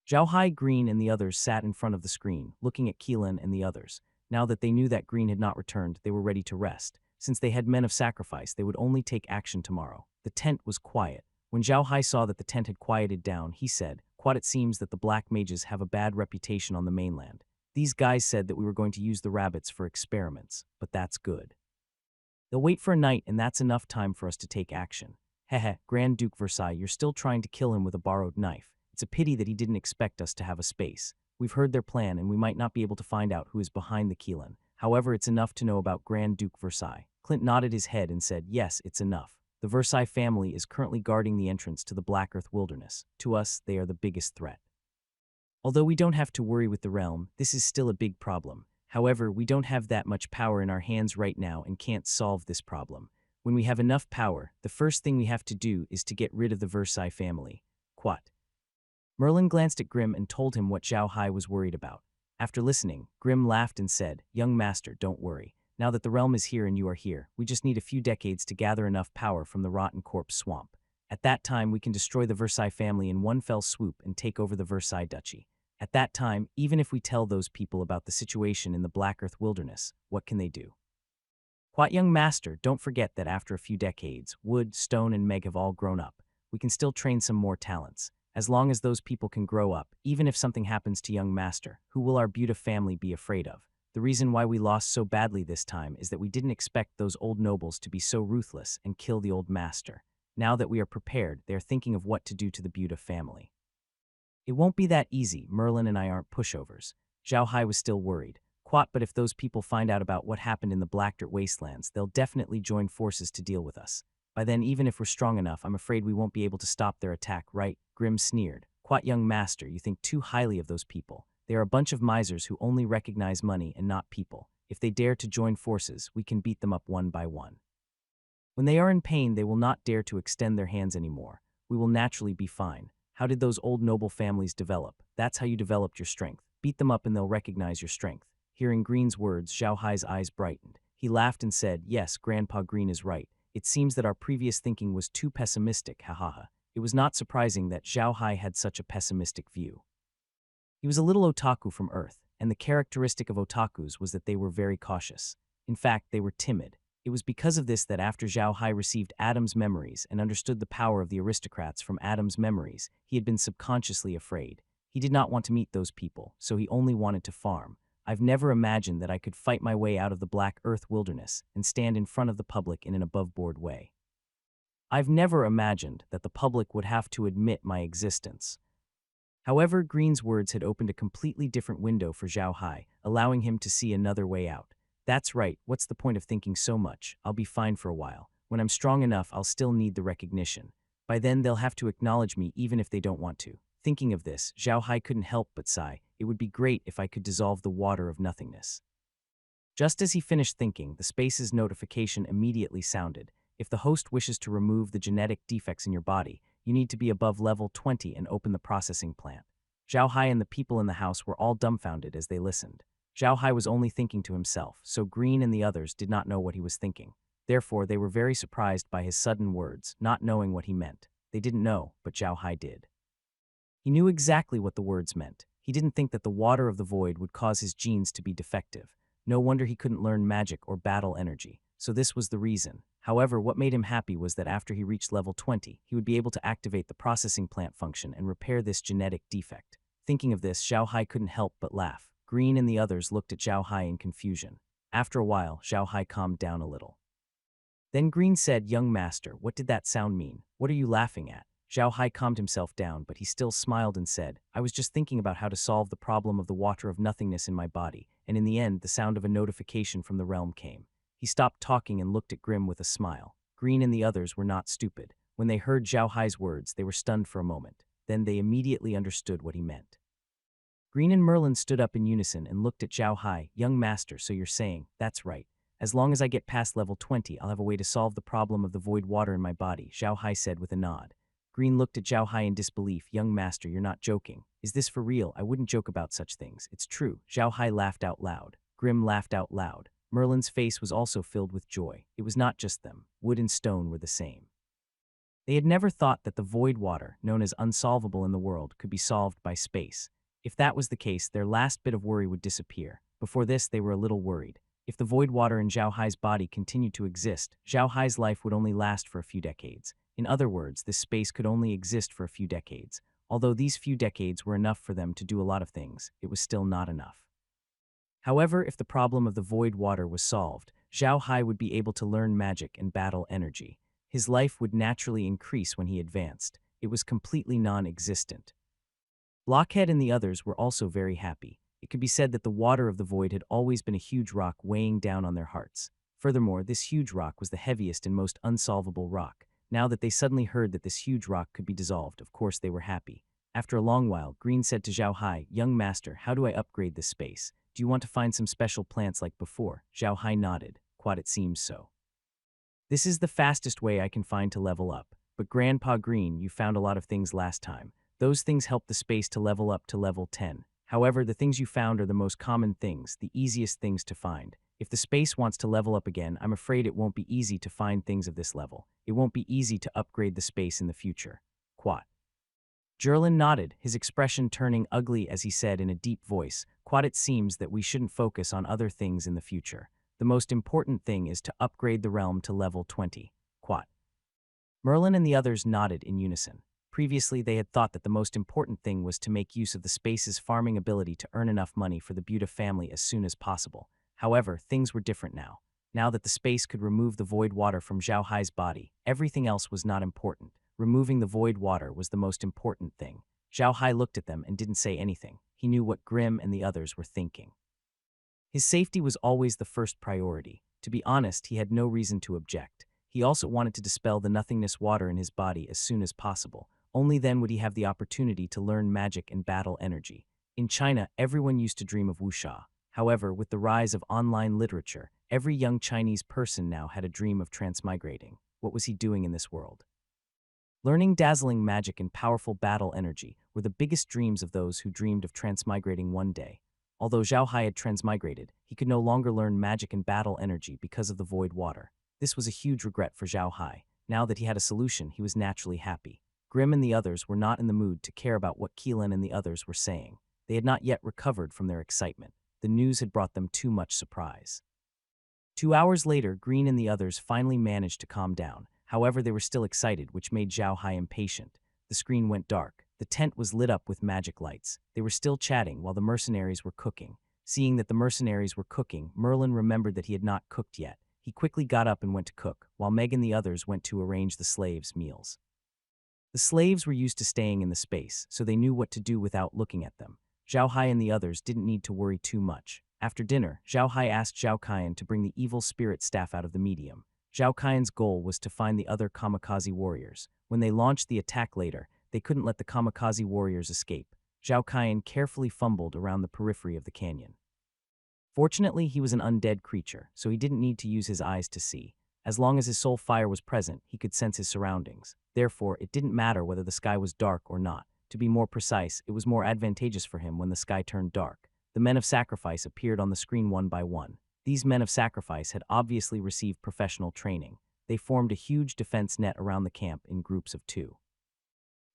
Zhao Hai, Green, and the others sat in front of the screen, looking at Keelan and the others. Now that they knew that Green had not returned, they were ready to rest. Since they had men of sacrifice, they would only take action tomorrow. The tent was quiet. When Zhao Hai saw that the tent had quieted down, he said, "Quat, it seems that the black mages have a bad reputation on the mainland. These guys said that we were going to use the rabbits for experiments, but that's good. They'll wait for a night, and that's enough time for us to take action. Grand Duke Versailles, you're still trying to kill him with a borrowed knife. It's a pity that he didn't expect us to have a space. We've heard their plan, and we might not be able to find out who is behind the Keelan. However, it's enough to know about Grand Duke Versailles." Clint nodded his head and said, "Yes, it's enough. The Versailles family is currently guarding the entrance to the Black Earth Wilderness. To us, they are the biggest threat." Although we don't have to worry with the realm, this is still a big problem. However, we don't have that much power in our hands right now and can't solve this problem. When we have enough power, the first thing we have to do is to get rid of the Versailles family. Quat. Merlin glanced at Grimm and told him what Zhao Hai was worried about. After listening, Grimm laughed and said, "Young master, don't worry. Now that the realm is here and you are here, we just need a few decades to gather enough power from the rotten corpse swamp. At that time, we can destroy the Versailles family in one fell swoop and take over the Versailles duchy. At that time, even if we tell those people about the situation in the Black Earth wilderness, what can they do? Quite young master, don't forget that after a few decades, Wood, Stone, and Meg have all grown up. We can still train some more talents. As long as those people can grow up, even if something happens to young master, who will our beautiful family be afraid of? The reason why we lost so badly this time is that we didn't expect those old nobles to be so ruthless and kill the old master. Now that we are prepared, they are thinking of what to do to the beautiful family. It won't be that easy. Merlin and I aren't pushovers. Zhao Hai was still worried. Quat, but if those people find out about what happened in the Black Dirt Wastelands, they'll definitely join forces to deal with us. By then, even if we're strong enough, I'm afraid we won't be able to stop their attack, right? Grimm sneered. Quat, young master, you think too highly of those people. They are a bunch of misers who only recognize money and not people. If they dare to join forces, we can beat them up one by one. When they are in pain, they will not dare to extend their hands anymore. We will naturally be fine. How did those old noble families develop? That's how you developed your strength. Beat them up and they'll recognize your strength. Hearing Green's words, Zhao Hai's eyes brightened. He laughed and said, "Yes, Grandpa Green is right. It seems that our previous thinking was too pessimistic, ha." It was not surprising that Zhao Hai had such a pessimistic view. He was a little otaku from Earth, and the characteristic of otakus was that they were very cautious. In fact, they were timid. It was because of this that after Zhao Hai received Adam's memories and understood the power of the aristocrats from Adam's memories, he had been subconsciously afraid. He did not want to meet those people, so he only wanted to farm. I've never imagined that I could fight my way out of the Black Earth wilderness and stand in front of the public in an above-board way. I've never imagined that the public would have to admit my existence." However, Green's words had opened a completely different window for Zhao Hai, allowing him to see another way out. "That's right, what's the point of thinking so much? I'll be fine for a while. When I'm strong enough, I'll still need the recognition. By then, they'll have to acknowledge me even if they don't want to." Thinking of this, Zhao Hai couldn't help but sigh. It would be great if I could dissolve the water of nothingness. Just as he finished thinking, the Space's notification immediately sounded. If the host wishes to remove the genetic defects in your body, you need to be above level 20 and open the processing plant. Zhao Hai and the people in the house were all dumbfounded as they listened. Zhao Hai was only thinking to himself, so Green and the others did not know what he was thinking. Therefore, they were very surprised by his sudden words, not knowing what he meant. They didn't know, but Zhao Hai did. He knew exactly what the words meant. He didn't think that the water of the void would cause his genes to be defective. No wonder he couldn't learn magic or battle energy. So this was the reason. However, what made him happy was that after he reached level 20, he would be able to activate the processing plant function and repair this genetic defect. Thinking of this, Zhao Hai couldn't help but laugh. Green and the others looked at Zhao Hai in confusion. After a while, Zhao Hai calmed down a little. Then Green said, "Young master, what did that sound mean? What are you laughing at?" Zhao Hai calmed himself down, but he still smiled and said, "I was just thinking about how to solve the problem of the water of nothingness in my body, and in the end, the sound of a notification from the realm came." He stopped talking and looked at Grimm with a smile. Green and the others were not stupid. When they heard Zhao Hai's words, they were stunned for a moment. Then they immediately understood what he meant. Green and Merlin stood up in unison and looked at Zhao Hai. "Young master, so you're saying, that's right. As long as I get past level 20, I'll have a way to solve the problem of the void water in my body," Zhao Hai said with a nod. Green looked at Zhao Hai in disbelief. "Young master, you're not joking. Is this for real? I wouldn't joke about such things. It's true." Zhao Hai laughed out loud. Grimm laughed out loud. Merlin's face was also filled with joy. It was not just them. Wood and stone were the same. They had never thought that the void water, known as unsolvable in the world, could be solved by space. If that was the case, their last bit of worry would disappear. Before this, they were a little worried. If the void water in Zhao Hai's body continued to exist, Zhao Hai's life would only last for a few decades. In other words, this space could only exist for a few decades. Although these few decades were enough for them to do a lot of things, it was still not enough. However, if the problem of the void water was solved, Zhao Hai would be able to learn magic and battle energy. His life would naturally increase when he advanced. It was completely non-existent. Blockhead and the others were also very happy. It could be said that the water of the void had always been a huge rock weighing down on their hearts. Furthermore, this huge rock was the heaviest and most unsolvable rock. Now that they suddenly heard that this huge rock could be dissolved, of course they were happy. After a long while, Green said to Zhao Hai, "Young master, how do I upgrade this space? Do you want to find some special plants like before?" Zhao Hai nodded. "Quite, it seems so. This is the fastest way I can find to level up. But Grandpa Green, you found a lot of things last time. Those things help the space to level up to level 10. However, the things you found are the most common things, the easiest things to find. If the space wants to level up again, I'm afraid it won't be easy to find things of this level. It won't be easy to upgrade the space in the future." Quat. Jerlin nodded, his expression turning ugly as he said in a deep voice, "Quat, it seems that we shouldn't focus on other things in the future. The most important thing is to upgrade the realm to level 20. Quat. Merlin and the others nodded in unison. Previously, they had thought that the most important thing was to make use of the space's farming ability to earn enough money for the Buddha family as soon as possible. However, things were different now. Now that the space could remove the void water from Zhao Hai's body, everything else was not important. Removing the void water was the most important thing. Zhao Hai looked at them and didn't say anything. He knew what Grimm and the others were thinking. His safety was always the first priority. To be honest, he had no reason to object. He also wanted to dispel the nothingness water in his body as soon as possible. Only then would he have the opportunity to learn magic and battle energy. In China, everyone used to dream of wuxia. However, with the rise of online literature, every young Chinese person now had a dream of transmigrating. What was he doing in this world? Learning dazzling magic and powerful battle energy were the biggest dreams of those who dreamed of transmigrating one day. Although Zhao Hai had transmigrated, he could no longer learn magic and battle energy because of the void water. This was a huge regret for Zhao Hai. Now that he had a solution, he was naturally happy. Grimm and the others were not in the mood to care about what Keelan and the others were saying. They had not yet recovered from their excitement. The news had brought them too much surprise. 2 hours later, Green and the others finally managed to calm down. However, they were still excited, which made Zhao Hai impatient. The screen went dark. The tent was lit up with magic lights. They were still chatting while the mercenaries were cooking. Seeing that the mercenaries were cooking, Merlin remembered that he had not cooked yet. He quickly got up and went to cook, while Meg and the others went to arrange the slaves' meals. The slaves were used to staying in the space, so they knew what to do without looking at them. Zhao Hai and the others didn't need to worry too much. After dinner, Zhao Hai asked Zhao Qian to bring the evil spirit staff out of the medium. Zhao Qian's goal was to find the other kamikaze warriors. When they launched the attack later, they couldn't let the kamikaze warriors escape. Zhao Qian carefully fumbled around the periphery of the canyon. Fortunately, he was an undead creature, so he didn't need to use his eyes to see. As long as his soul fire was present, he could sense his surroundings. Therefore, it didn't matter whether the sky was dark or not. To be more precise, it was more advantageous for him when the sky turned dark. The men of sacrifice appeared on the screen one by one. These men of sacrifice had obviously received professional training. They formed a huge defense net around the camp in groups of 2.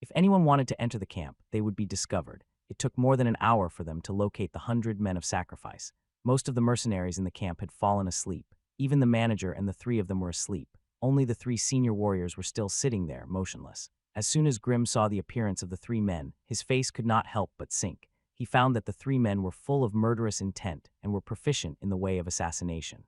If anyone wanted to enter the camp, they would be discovered. It took more than an hour for them to locate the 100 men of sacrifice. Most of the mercenaries in the camp had fallen asleep. Even the manager and the 3 of them were asleep. Only the 3 senior warriors were still sitting there, motionless. As soon as Grimm saw the appearance of the 3 men, his face could not help but sink. He found that the 3 men were full of murderous intent and were proficient in the way of assassination.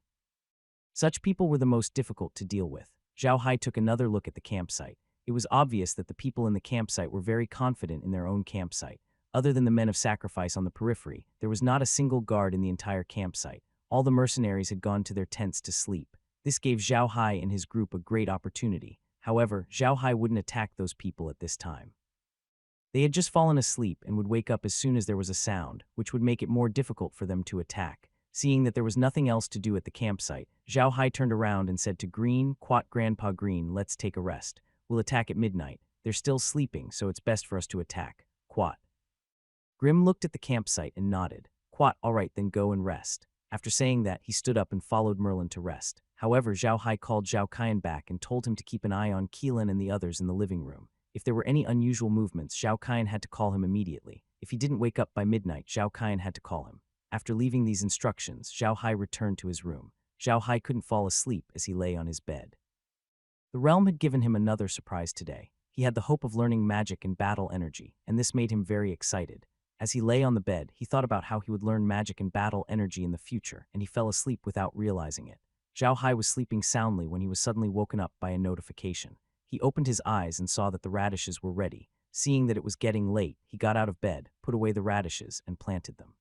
Such people were the most difficult to deal with. Zhao Hai took another look at the campsite. It was obvious that the people in the campsite were very confident in their own campsite. Other than the men of sacrifice on the periphery, there was not a single guard in the entire campsite. All the mercenaries had gone to their tents to sleep. This gave Zhao Hai and his group a great opportunity. However, Zhao Hai wouldn't attack those people at this time. They had just fallen asleep and would wake up as soon as there was a sound, which would make it more difficult for them to attack. Seeing that there was nothing else to do at the campsite, Zhao Hai turned around and said to Green, "Quat, Grandpa Green, let's take a rest. We'll attack at midnight. They're still sleeping, so it's best for us to attack. Quat." Grimm looked at the campsite and nodded. "Quat, all right, then go and rest." After saying that, he stood up and followed Merlin to rest. However, Zhao Hai called Zhao Qian back and told him to keep an eye on Keelan and the others in the living room. If there were any unusual movements, Zhao Qian had to call him immediately. If he didn't wake up by midnight, Zhao Qian had to call him. After leaving these instructions, Zhao Hai returned to his room. Zhao Hai couldn't fall asleep as he lay on his bed. The realm had given him another surprise today. He had the hope of learning magic and battle energy, and this made him very excited. As he lay on the bed, he thought about how he would learn magic and battle energy in the future, and he fell asleep without realizing it. Zhao Hai was sleeping soundly when he was suddenly woken up by a notification. He opened his eyes and saw that the radishes were ready. Seeing that it was getting late, he got out of bed, put away the radishes, and planted them.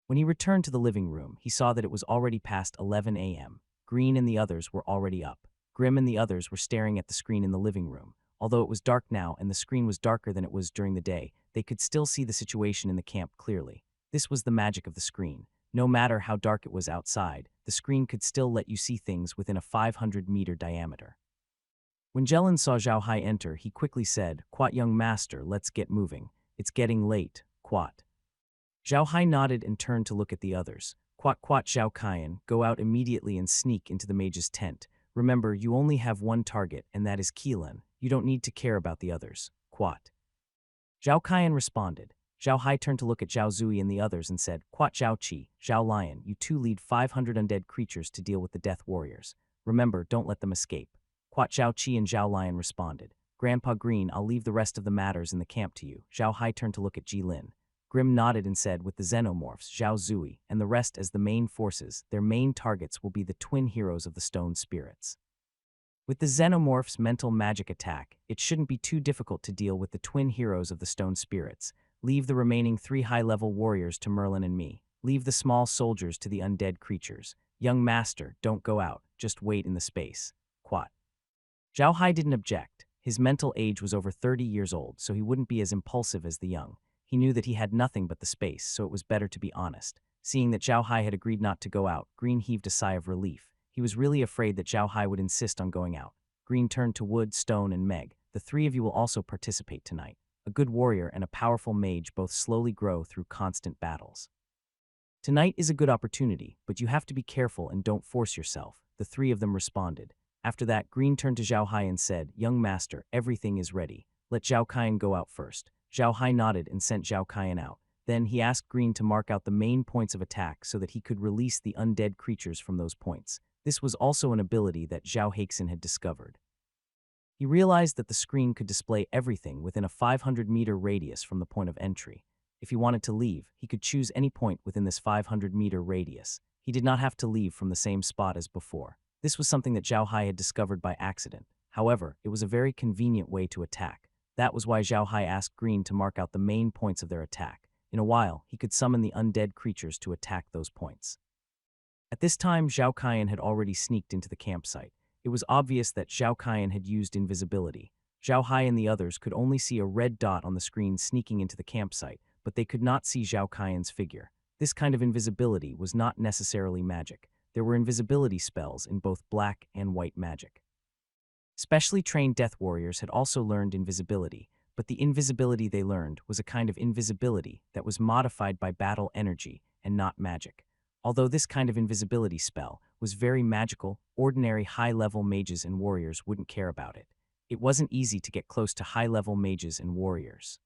When he returned to the living room, he saw that it was already past 11 a.m. Green and the others were already up. Grimm and the others were staring at the screen in the living room. Although it was dark now and the screen was darker than it was during the day, they could still see the situation in the camp clearly. This was the magic of the screen. No matter how dark it was outside, the screen could still let you see things within a 500-meter diameter. When Jelen saw Zhao Hai enter, he quickly said, "Quat young master, let's get moving. It's getting late, quat." Zhao Hai nodded and turned to look at the others. "Quat quat Zhao Kaian, go out immediately and sneak into the mage's tent. Remember, you only have one target, and that is Keelan. You don't need to care about the others. Quat." Zhao Kaian responded. Zhao Hai turned to look at Zhao Zui and the others and said, "Quat Zhao Qi, Zhao Lion, you two lead 500 undead creatures to deal with the Death Warriors. Remember, don't let them escape." Quat Zhao Qi and Zhao Lion responded. "Grandpa Green, I'll leave the rest of the matters in the camp to you." Zhao Hai turned to look at Ji Lin. Grim nodded and said, "With the xenomorphs, Zhao Zui, and the rest as the main forces, their main targets will be the twin heroes of the stone spirits. With the xenomorphs' mental magic attack, it shouldn't be too difficult to deal with the twin heroes of the stone spirits. Leave the remaining 3 high-level warriors to Merlin and me. Leave the small soldiers to the undead creatures. Young master, don't go out, just wait in the space." Quat. Zhao Hai didn't object. His mental age was over 30 years old, so he wouldn't be as impulsive as the young. He knew that he had nothing but the space, so it was better to be honest. Seeing that Zhao Hai had agreed not to go out, Green heaved a sigh of relief. He was really afraid that Zhao Hai would insist on going out. Green turned to Wood, Stone, and Meg. "The 3 of you will also participate tonight. A good warrior and a powerful mage both slowly grow through constant battles. Tonight is a good opportunity, but you have to be careful and don't force yourself." The 3 of them responded. After that, Green turned to Zhao Hai and said, "Young master, everything is ready. Let Zhao Kaian go out first." Zhao Hai nodded and sent Zhao Kaian out. Then he asked Green to mark out the main points of attack so that he could release the undead creatures from those points. This was also an ability that Zhao Haixin had discovered. He realized that the screen could display everything within a 500-meter radius from the point of entry. If he wanted to leave, he could choose any point within this 500-meter radius. He did not have to leave from the same spot as before. This was something that Zhao Hai had discovered by accident. However, it was a very convenient way to attack. That was why Zhao Hai asked Green to mark out the main points of their attack. In a while, he could summon the undead creatures to attack those points. At this time, Zhao Kaian had already sneaked into the campsite. It was obvious that Zhao Kaian had used invisibility. Zhao Hai and the others could only see a red dot on the screen sneaking into the campsite, but they could not see Zhao Kaian's figure. This kind of invisibility was not necessarily magic. There were invisibility spells in both black and white magic. Specially trained death warriors had also learned invisibility, but the invisibility they learned was a kind of invisibility that was modified by battle energy and not magic. Although this kind of invisibility spell was very magical, ordinary high-level mages and warriors wouldn't care about it. It wasn't easy to get close to high-level mages and warriors.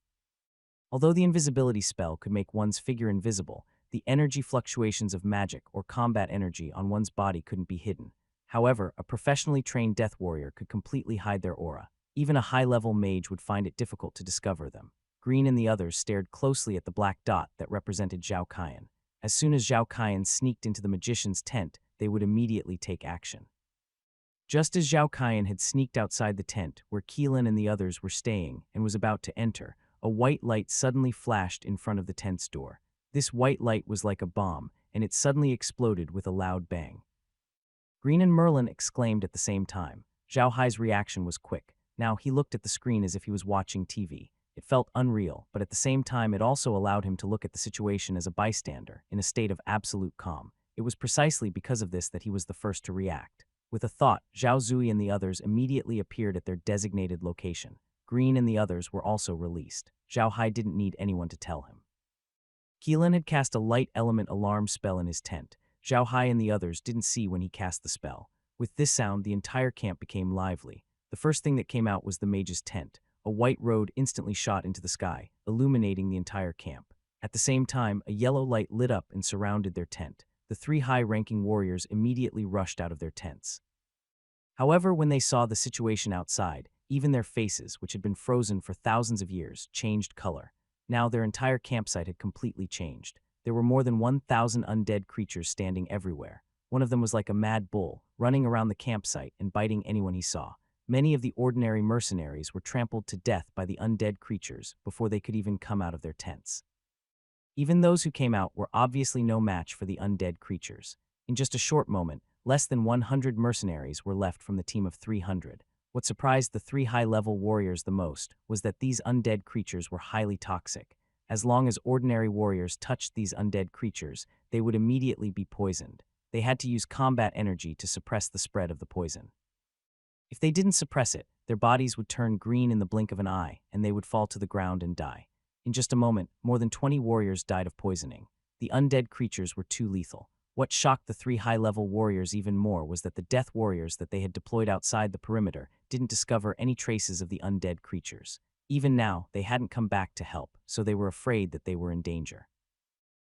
Although the invisibility spell could make one's figure invisible, the energy fluctuations of magic or combat energy on one's body couldn't be hidden. However, a professionally trained death warrior could completely hide their aura. Even a high-level mage would find it difficult to discover them. Green and the others stared closely at the black dot that represented Zhao Kaian. As soon as Zhao Kaian sneaked into the magician's tent, they would immediately take action. Just as Zhao Kaian had sneaked outside the tent where Keelan and the others were staying and was about to enter, a white light suddenly flashed in front of the tent's door. This white light was like a bomb, and it suddenly exploded with a loud bang. Green and Merlin exclaimed at the same time. Zhao Hai's reaction was quick. Now he looked at the screen as if he was watching TV. It felt unreal, but at the same time it also allowed him to look at the situation as a bystander, in a state of absolute calm. It was precisely because of this that he was the first to react. With a thought, Zhao Zui and the others immediately appeared at their designated location. Green and the others were also released. Zhao Hai didn't need anyone to tell him. Keelan had cast a light element alarm spell in his tent. Zhao Hai and the others didn't see when he cast the spell. With this sound, the entire camp became lively. The first thing that came out was the mage's tent. A white road instantly shot into the sky, illuminating the entire camp. At the same time, a yellow light lit up and surrounded their tent. The 3 high-ranking warriors immediately rushed out of their tents. However, when they saw the situation outside, even their faces, which had been frozen for thousands of years, changed color. Now their entire campsite had completely changed. There were more than 1,000 undead creatures standing everywhere. One of them was like a mad bull, running around the campsite and biting anyone he saw. Many of the ordinary mercenaries were trampled to death by the undead creatures before they could even come out of their tents. Even those who came out were obviously no match for the undead creatures. In just a short moment, less than 100 mercenaries were left from the team of 300. What surprised the three high-level warriors the most was that these undead creatures were highly toxic. As long as ordinary warriors touched these undead creatures, they would immediately be poisoned. They had to use combat energy to suppress the spread of the poison. If they didn't suppress it, their bodies would turn green in the blink of an eye, and they would fall to the ground and die. In just a moment, more than 20 warriors died of poisoning. The undead creatures were too lethal. What shocked the three high-level warriors even more was that the death warriors that they had deployed outside the perimeter didn't discover any traces of the undead creatures. Even now, they hadn't come back to help, so they were afraid that they were in danger.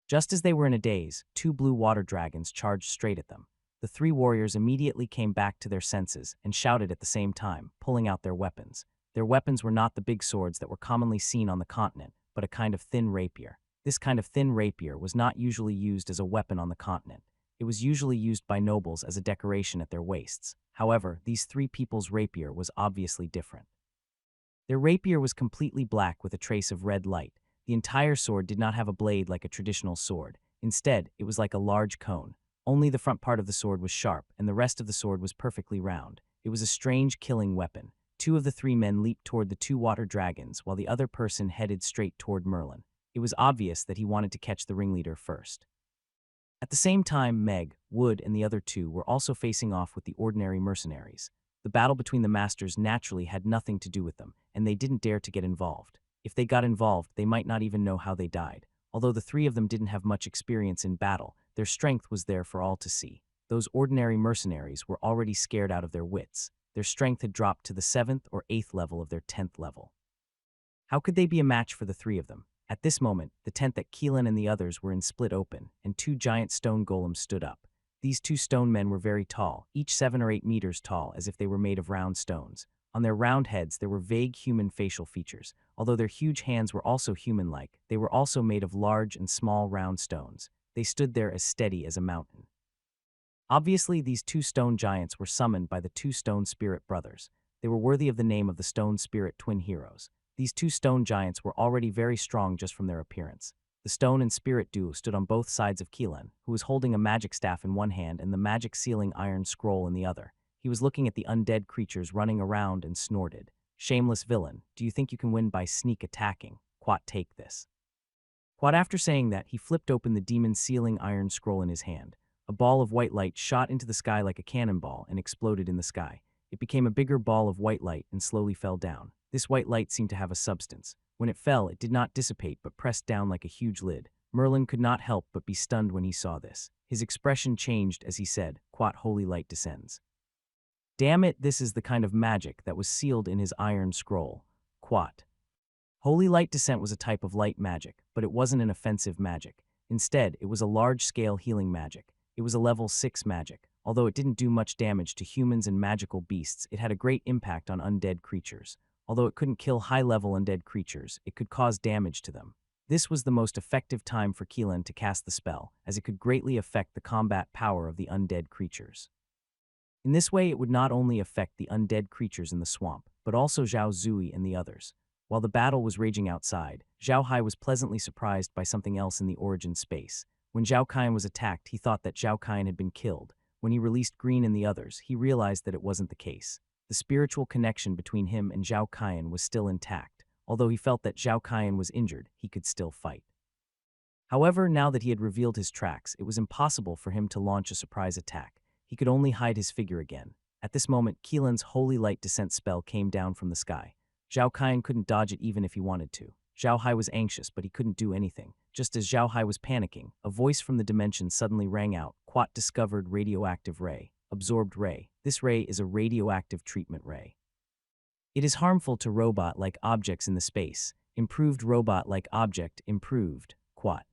Just as they were in a daze, two blue water dragons charged straight at them. The three warriors immediately came back to their senses and shouted at the same time, pulling out their weapons. Their weapons were not the big swords that were commonly seen on the continent, but a kind of thin rapier. This kind of thin rapier was not usually used as a weapon on the continent. It was usually used by nobles as a decoration at their waists. However, these three people's rapier was obviously different. Their rapier was completely black with a trace of red light. The entire sword did not have a blade like a traditional sword. Instead, it was like a large cone. Only the front part of the sword was sharp, and the rest of the sword was perfectly round. It was a strange killing weapon. Two of the three men leaped toward the two water dragons, while the other person headed straight toward Merlin. It was obvious that he wanted to catch the ringleader first. At the same time, Meg, Wood, and the other two were also facing off with the ordinary mercenaries. The battle between the masters naturally had nothing to do with them, and they didn't dare to get involved. If they got involved, they might not even know how they died. Although the three of them didn't have much experience in battle, their strength was there for all to see. Those ordinary mercenaries were already scared out of their wits. Their strength had dropped to the 7th or 8th level of their 10th level. How could they be a match for the three of them? At this moment, the tent that Keelan and the others were in split open, and two giant stone golems stood up. These two stone men were very tall, each 7 or 8 meters tall, as if they were made of round stones. On their round heads there were vague human facial features. Although their huge hands were also human-like, they were also made of large and small round stones. They stood there as steady as a mountain. Obviously, these two stone giants were summoned by the two stone spirit brothers. They were worthy of the name of the stone spirit twin heroes. These two stone giants were already very strong just from their appearance. The stone and spirit duo stood on both sides of Keelan, who was holding a magic staff in one hand and the magic sealing iron scroll in the other. He was looking at the undead creatures running around and snorted. "Shameless villain, do you think you can win by sneak attacking? Quat, take this." Quat, after saying that, he flipped open the demon sealing iron scroll in his hand. A ball of white light shot into the sky like a cannonball and exploded in the sky. It became a bigger ball of white light and slowly fell down. This white light seemed to have a substance. When it fell, it did not dissipate but pressed down like a huge lid. Merlin could not help but be stunned when he saw this. His expression changed as he said, "Quat, holy light descends." Damn it, this is the kind of magic that was sealed in his iron scroll. Quat. Holy light descent was a type of light magic, but it wasn't an offensive magic. Instead, it was a large-scale healing magic. It was a level 6 magic. Although it didn't do much damage to humans and magical beasts, it had a great impact on undead creatures. Although it couldn't kill high-level undead creatures, it could cause damage to them. This was the most effective time for Keelan to cast the spell, as it could greatly affect the combat power of the undead creatures. In this way, it would not only affect the undead creatures in the swamp, but also Zhao Zui and the others. While the battle was raging outside, Zhao Hai was pleasantly surprised by something else in the origin space. When Zhao Qian was attacked, he thought that Zhao Qian had been killed. When he released Green and the others, he realized that it wasn't the case. The spiritual connection between him and Zhao Qian was still intact. Although he felt that Zhao Qian was injured, he could still fight. However, now that he had revealed his tracks, it was impossible for him to launch a surprise attack. He could only hide his figure again. At this moment, Keelan's holy light descent spell came down from the sky. Zhao Qian couldn't dodge it even if he wanted to. Zhao Hai was anxious, but he couldn't do anything. Just as Zhao Hai was panicking, a voice from the dimension suddenly rang out. Quat discovered radioactive ray. Absorbed ray. This ray is a radioactive treatment ray. It is harmful to robot-like objects in the space. Improved robot-like object improved. Quat.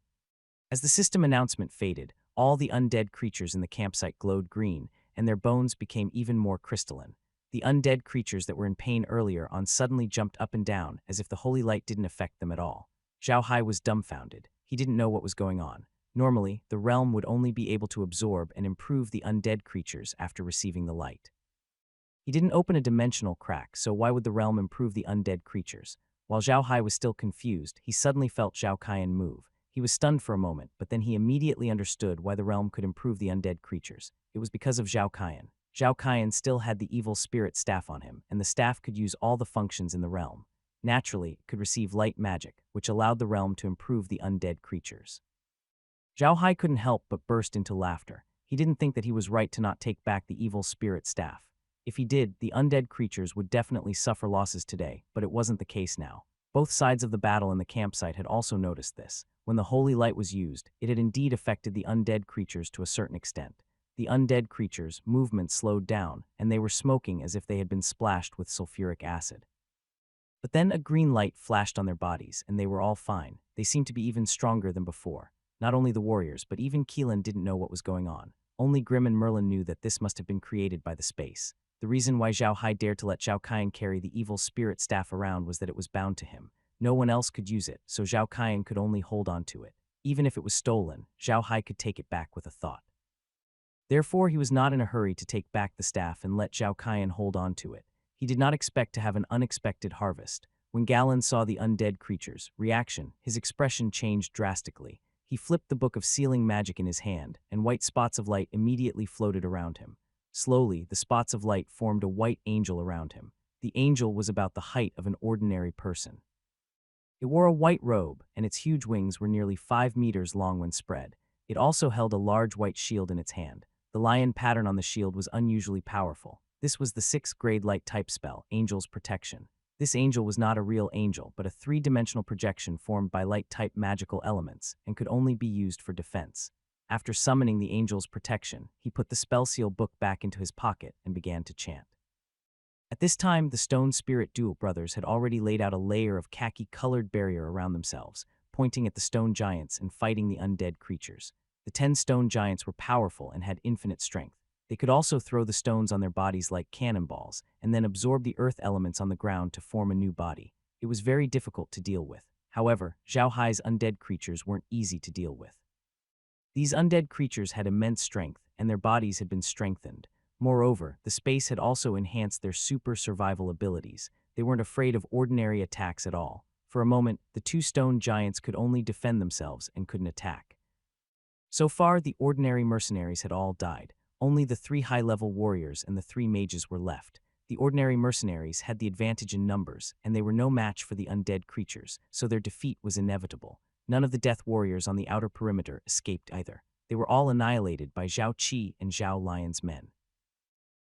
As the system announcement faded, all the undead creatures in the campsite glowed green, and their bones became even more crystalline. The undead creatures that were in pain earlier on suddenly jumped up and down as if the holy light didn't affect them at all. Zhao Hai was dumbfounded. He didn't know what was going on. Normally, the realm would only be able to absorb and improve the undead creatures after receiving the light. He didn't open a dimensional crack, so why would the realm improve the undead creatures? While Zhao Hai was still confused, he suddenly felt Zhao Qian move. He was stunned for a moment, but then he immediately understood why the realm could improve the undead creatures. It was because of Zhao Qian. Zhao Qian still had the evil spirit staff on him, and the staff could use all the functions in the realm. Naturally, it could receive light magic, which allowed the realm to improve the undead creatures. Zhao Hai couldn't help but burst into laughter. He didn't think that he was right to not take back the evil spirit staff. If he did, the undead creatures would definitely suffer losses today, but it wasn't the case now. Both sides of the battle in the campsite had also noticed this. When the holy light was used, it had indeed affected the undead creatures to a certain extent. The undead creatures' movement slowed down, and they were smoking as if they had been splashed with sulfuric acid. But then a green light flashed on their bodies, and they were all fine. They seemed to be even stronger than before. Not only the warriors, but even Keelan didn't know what was going on. Only Grim and Merlin knew that this must have been created by the space. The reason why Zhao Hai dared to let Zhao Qian carry the evil spirit staff around was that it was bound to him. No one else could use it, so Zhao Qian could only hold on to it. Even if it was stolen, Zhao Hai could take it back with a thought. Therefore, he was not in a hurry to take back the staff and let Zhao Qian hold on to it. He did not expect to have an unexpected harvest. When Galen saw the undead creatures' reaction, his expression changed drastically. He flipped the book of sealing magic in his hand, and white spots of light immediately floated around him. Slowly, the spots of light formed a white angel around him. The angel was about the height of an ordinary person. It wore a white robe, and its huge wings were nearly 5 meters long when spread. It also held a large white shield in its hand. The lion pattern on the shield was unusually powerful. This was the 6th grade light type spell, Angel's Protection. This angel was not a real angel, but a 3-dimensional projection formed by light-type magical elements, and could only be used for defense. After summoning the angel's protection, he put the spell seal book back into his pocket and began to chant. At this time, the Stone Spirit Duel brothers had already laid out a layer of khaki-colored barrier around themselves, pointing at the stone giants and fighting the undead creatures. The 10 stone giants were powerful and had infinite strength. They could also throw the stones on their bodies like cannonballs, and then absorb the earth elements on the ground to form a new body. It was very difficult to deal with. However, Zhao Hai's undead creatures weren't easy to deal with. These undead creatures had immense strength, and their bodies had been strengthened. Moreover, the space had also enhanced their super survival abilities. They weren't afraid of ordinary attacks at all. For a moment, the 2 stone giants could only defend themselves and couldn't attack. So far, the ordinary mercenaries had all died. Only the 3 high-level warriors and the 3 mages were left. The ordinary mercenaries had the advantage in numbers, and they were no match for the undead creatures, so their defeat was inevitable. None of the death warriors on the outer perimeter escaped either. They were all annihilated by Zhao Qi and Zhao Lion's men.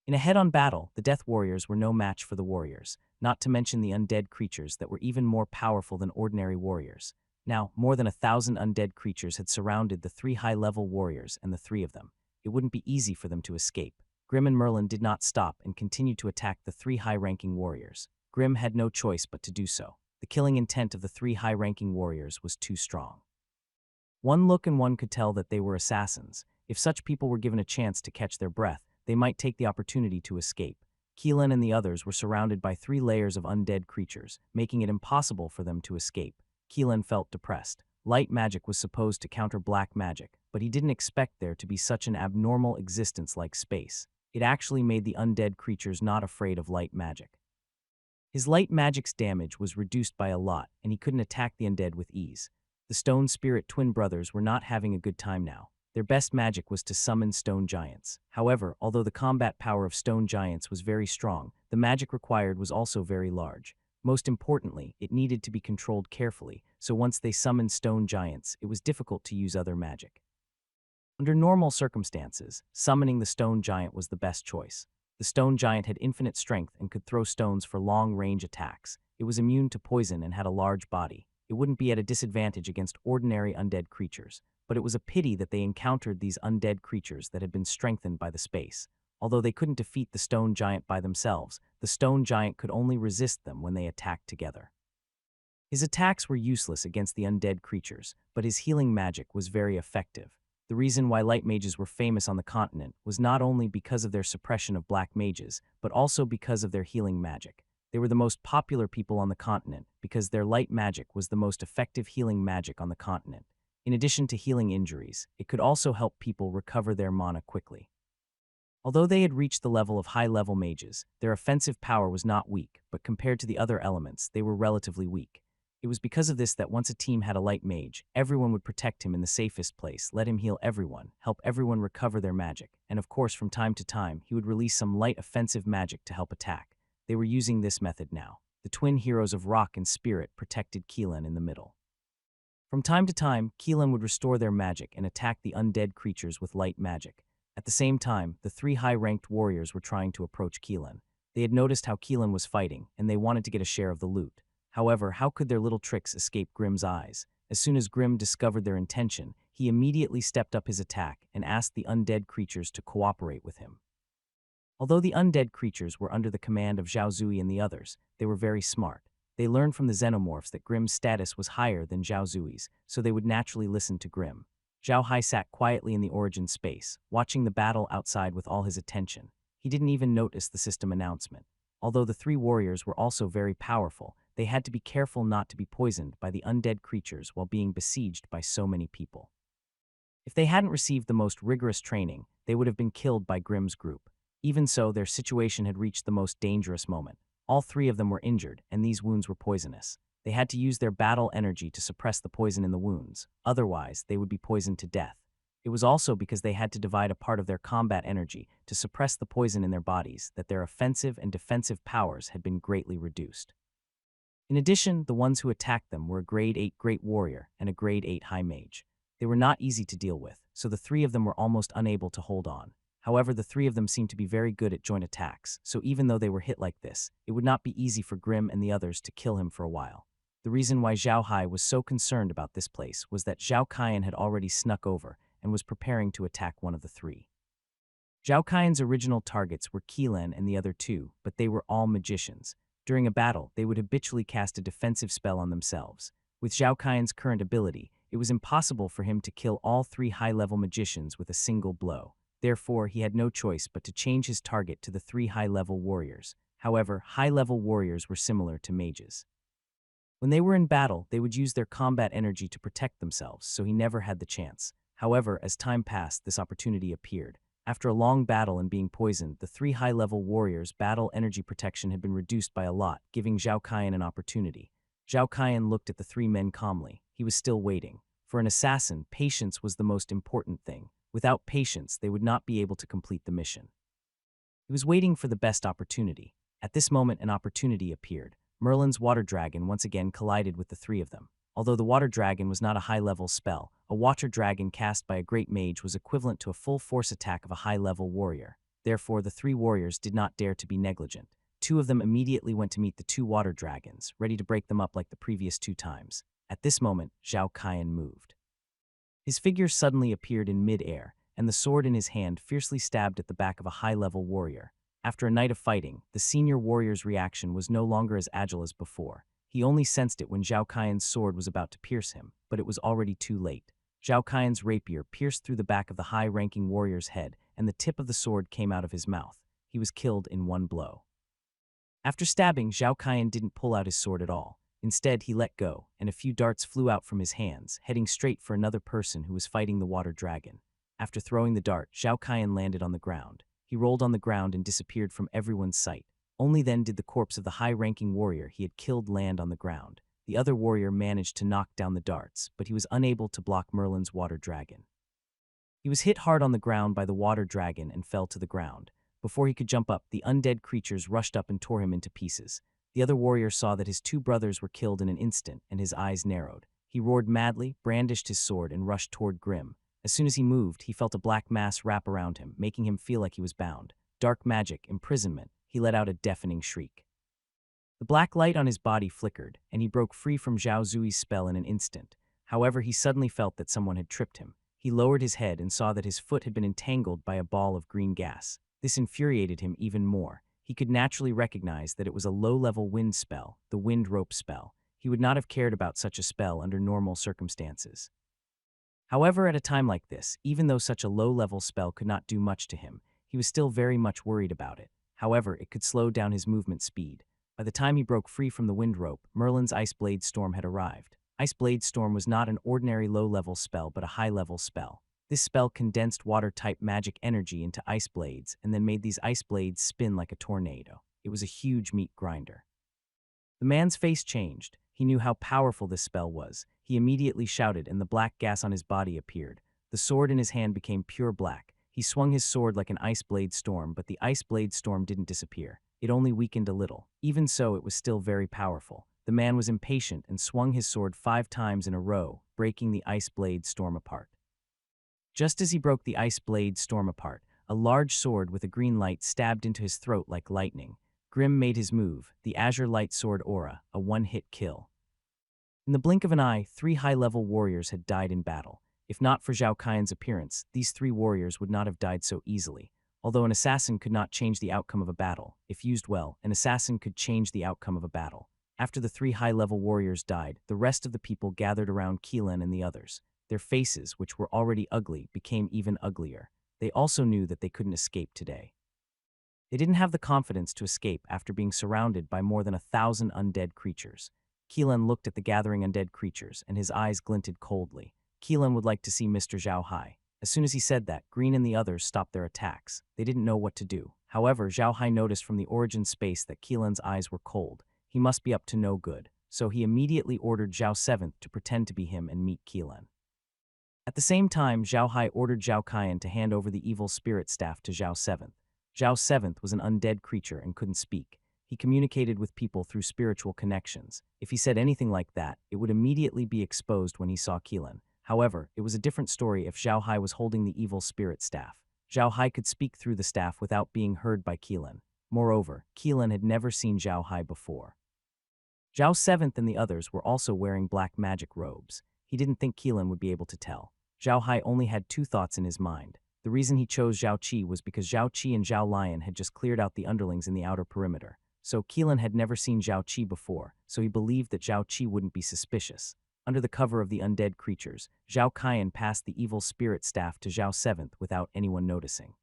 In a head-on battle, the death warriors were no match for the warriors, not to mention the undead creatures that were even more powerful than ordinary warriors. Now, more than 1,000 undead creatures had surrounded the 3 high-level warriors and the 3 of them. It wouldn't be easy for them to escape. Grim and Merlin did not stop and continued to attack the 3 high-ranking warriors. Grim had no choice but to do so. The killing intent of the 3 high-ranking warriors was too strong. One look and one could tell that they were assassins. If such people were given a chance to catch their breath, they might take the opportunity to escape. Keelan and the others were surrounded by 3 layers of undead creatures, making it impossible for them to escape. Keelan felt depressed. Light magic was supposed to counter black magic, but he didn't expect there to be such an abnormal existence like space. It actually made the undead creatures not afraid of light magic. His light magic's damage was reduced by a lot, and he couldn't attack the undead with ease. The Stone Spirit twin brothers were not having a good time now. Their best magic was to summon stone giants. However, although the combat power of stone giants was very strong, the magic required was also very large. Most importantly, it needed to be controlled carefully, so once they summoned stone giants, it was difficult to use other magic. Under normal circumstances, summoning the stone giant was the best choice. The stone giant had infinite strength and could throw stones for long-range attacks. It was immune to poison and had a large body. It wouldn't be at a disadvantage against ordinary undead creatures, but it was a pity that they encountered these undead creatures that had been strengthened by the space. Although they couldn't defeat the stone giant by themselves, the stone giant could only resist them when they attacked together. His attacks were useless against the undead creatures, but his healing magic was very effective. The reason why light mages were famous on the continent was not only because of their suppression of black mages, but also because of their healing magic. They were the most popular people on the continent because their light magic was the most effective healing magic on the continent. In addition to healing injuries, it could also help people recover their mana quickly. Although they had reached the level of high-level mages, their offensive power was not weak, but compared to the other elements, they were relatively weak. It was because of this that once a team had a light mage, everyone would protect him in the safest place, let him heal everyone, help everyone recover their magic, and of course from time to time he would release some light offensive magic to help attack. They were using this method now. The twin heroes of Rock and Spirit protected Keelan in the middle. From time to time, Keelan would restore their magic and attack the undead creatures with light magic. At the same time, the three high-ranked warriors were trying to approach Keelan. They had noticed how Keelan was fighting, and they wanted to get a share of the loot. However, how could their little tricks escape Grimm's eyes? As soon as Grimm discovered their intention, he immediately stepped up his attack and asked the undead creatures to cooperate with him. Although the undead creatures were under the command of Zhao Zui and the others, they were very smart. They learned from the xenomorphs that Grimm's status was higher than Zhao Zui's, so they would naturally listen to Grimm. Zhao Hai sat quietly in the origin space, watching the battle outside with all his attention. He didn't even notice the system announcement. Although the three warriors were also very powerful, they had to be careful not to be poisoned by the undead creatures while being besieged by so many people. If they hadn't received the most rigorous training, they would have been killed by Grimm's group. Even so, their situation had reached the most dangerous moment. All three of them were injured, and these wounds were poisonous. They had to use their battle energy to suppress the poison in the wounds, otherwise they would be poisoned to death. It was also because they had to divide a part of their combat energy to suppress the poison in their bodies that their offensive and defensive powers had been greatly reduced. In addition, the ones who attacked them were a grade 8 Great Warrior and a grade 8 High Mage. They were not easy to deal with, so the three of them were almost unable to hold on. However, the three of them seemed to be very good at joint attacks, so even though they were hit like this, it would not be easy for Grimm and the others to kill him for a while. The reason why Zhao Hai was so concerned about this place was that Zhao Qian had already snuck over and was preparing to attack one of the three. Zhao Qian's original targets were Keelan and the other two, but they were all magicians. During a battle, they would habitually cast a defensive spell on themselves. With Zhao Qian's current ability, it was impossible for him to kill all three high-level magicians with a single blow. Therefore, he had no choice but to change his target to the three high-level warriors. However, high-level warriors were similar to mages. When they were in battle, they would use their combat energy to protect themselves, so he never had the chance. However, as time passed, this opportunity appeared. After a long battle and being poisoned, the three high-level warriors' battle energy protection had been reduced by a lot, giving Zhao Qian an opportunity. Zhao Qian looked at the three men calmly. He was still waiting. For an assassin, patience was the most important thing. Without patience, they would not be able to complete the mission. He was waiting for the best opportunity. At this moment, an opportunity appeared. Merlin's water dragon once again collided with the three of them. Although the water dragon was not a high-level spell, a water dragon cast by a great mage was equivalent to a full force attack of a high-level warrior. Therefore, the three warriors did not dare to be negligent. Two of them immediately went to meet the two water dragons, ready to break them up like the previous two times. At this moment, Zhao Qian moved. His figure suddenly appeared in mid-air, and the sword in his hand fiercely stabbed at the back of a high-level warrior. After a night of fighting, the senior warrior's reaction was no longer as agile as before. He only sensed it when Zhao Qian's sword was about to pierce him, but it was already too late. Zhao Qian's rapier pierced through the back of the high-ranking warrior's head, and the tip of the sword came out of his mouth. He was killed in one blow. After stabbing, Zhao Qian didn't pull out his sword at all. Instead, he let go, and a few darts flew out from his hands, heading straight for another person who was fighting the water dragon. After throwing the dart, Zhao Qian landed on the ground. He rolled on the ground and disappeared from everyone's sight. Only then did the corpse of the high-ranking warrior he had killed land on the ground. The other warrior managed to knock down the darts, but he was unable to block Merlin's water dragon. He was hit hard on the ground by the water dragon and fell to the ground. Before he could jump up, the undead creatures rushed up and tore him into pieces. The other warrior saw that his two brothers were killed in an instant, and his eyes narrowed. He roared madly, brandished his sword, and rushed toward Grimm. As soon as he moved, he felt a black mass wrap around him, making him feel like he was bound. Dark magic, imprisonment. He let out a deafening shriek. The black light on his body flickered, and he broke free from Zhao Zui's spell in an instant. However, he suddenly felt that someone had tripped him. He lowered his head and saw that his foot had been entangled by a ball of green gas. This infuriated him even more. He could naturally recognize that it was a low-level wind spell, the wind rope spell. He would not have cared about such a spell under normal circumstances. However, at a time like this, even though such a low-level spell could not do much to him, he was still very much worried about it. However, it could slow down his movement speed. By the time he broke free from the wind rope, Merlin's Ice Blade Storm had arrived. Ice Blade Storm was not an ordinary low-level spell but a high-level spell. This spell condensed water-type magic energy into ice blades and then made these ice blades spin like a tornado. It was a huge meat grinder. The man's face changed. He knew how powerful this spell was. He immediately shouted, and the black gas on his body appeared. The sword in his hand became pure black. He swung his sword like an ice blade storm, but the ice blade storm didn't disappear. It only weakened a little. Even so, it was still very powerful. The man was impatient and swung his sword 5 times in a row, breaking the ice blade storm apart. Just as he broke the ice blade storm apart, a large sword with a green light stabbed into his throat like lightning. Grim made his move, the Azure Light Sword Aura, a one-hit kill. In the blink of an eye, 3 high-level warriors had died in battle. If not for Zhao Qian's appearance, these 3 warriors would not have died so easily. Although an assassin could not change the outcome of a battle, if used well, an assassin could change the outcome of a battle. After the 3 high-level warriors died, the rest of the people gathered around Qilin and the others. Their faces, which were already ugly, became even uglier. They also knew that they couldn't escape today. They didn't have the confidence to escape after being surrounded by more than 1,000 undead creatures. Qilin looked at the gathering undead creatures, and his eyes glinted coldly. Qilin would like to see Mr. Zhao Hai. As soon as he said that, Green and the others stopped their attacks. They didn't know what to do. However, Zhao Hai noticed from the origin space that Qilin's eyes were cold. He must be up to no good, so he immediately ordered Zhao Seventh to pretend to be him and meet Qilin. At the same time, Zhao Hai ordered Zhao Qian to hand over the evil spirit staff to Zhao Seventh. Zhao Seventh was an undead creature and couldn't speak. He communicated with people through spiritual connections. If he said anything like that, it would immediately be exposed when he saw Qilin. However, it was a different story if Zhao Hai was holding the evil spirit staff. Zhao Hai could speak through the staff without being heard by Qilin. Moreover, Qilin had never seen Zhao Hai before. Zhao Seventh and the others were also wearing black magic robes. He didn't think Qilin would be able to tell. Zhao Hai only had 2 thoughts in his mind. The reason he chose Zhao Qi was because Zhao Qi and Zhao Lion had just cleared out the underlings in the outer perimeter. So Qilin had never seen Zhao Qi before, so he believed that Zhao Qi wouldn't be suspicious. Under the cover of the undead creatures, Zhao Qian passed the evil spirit staff to Zhao Seventh without anyone noticing.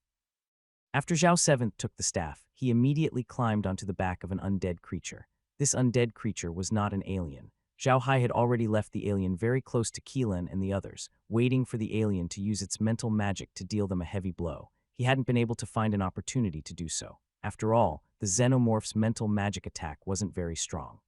After Zhao Seventh took the staff, he immediately climbed onto the back of an undead creature. This undead creature was not an alien. Zhao Hai had already left the alien very close to Qilin and the others, waiting for the alien to use its mental magic to deal them a heavy blow. He hadn't been able to find an opportunity to do so. After all, the xenomorph's mental magic attack wasn't very strong.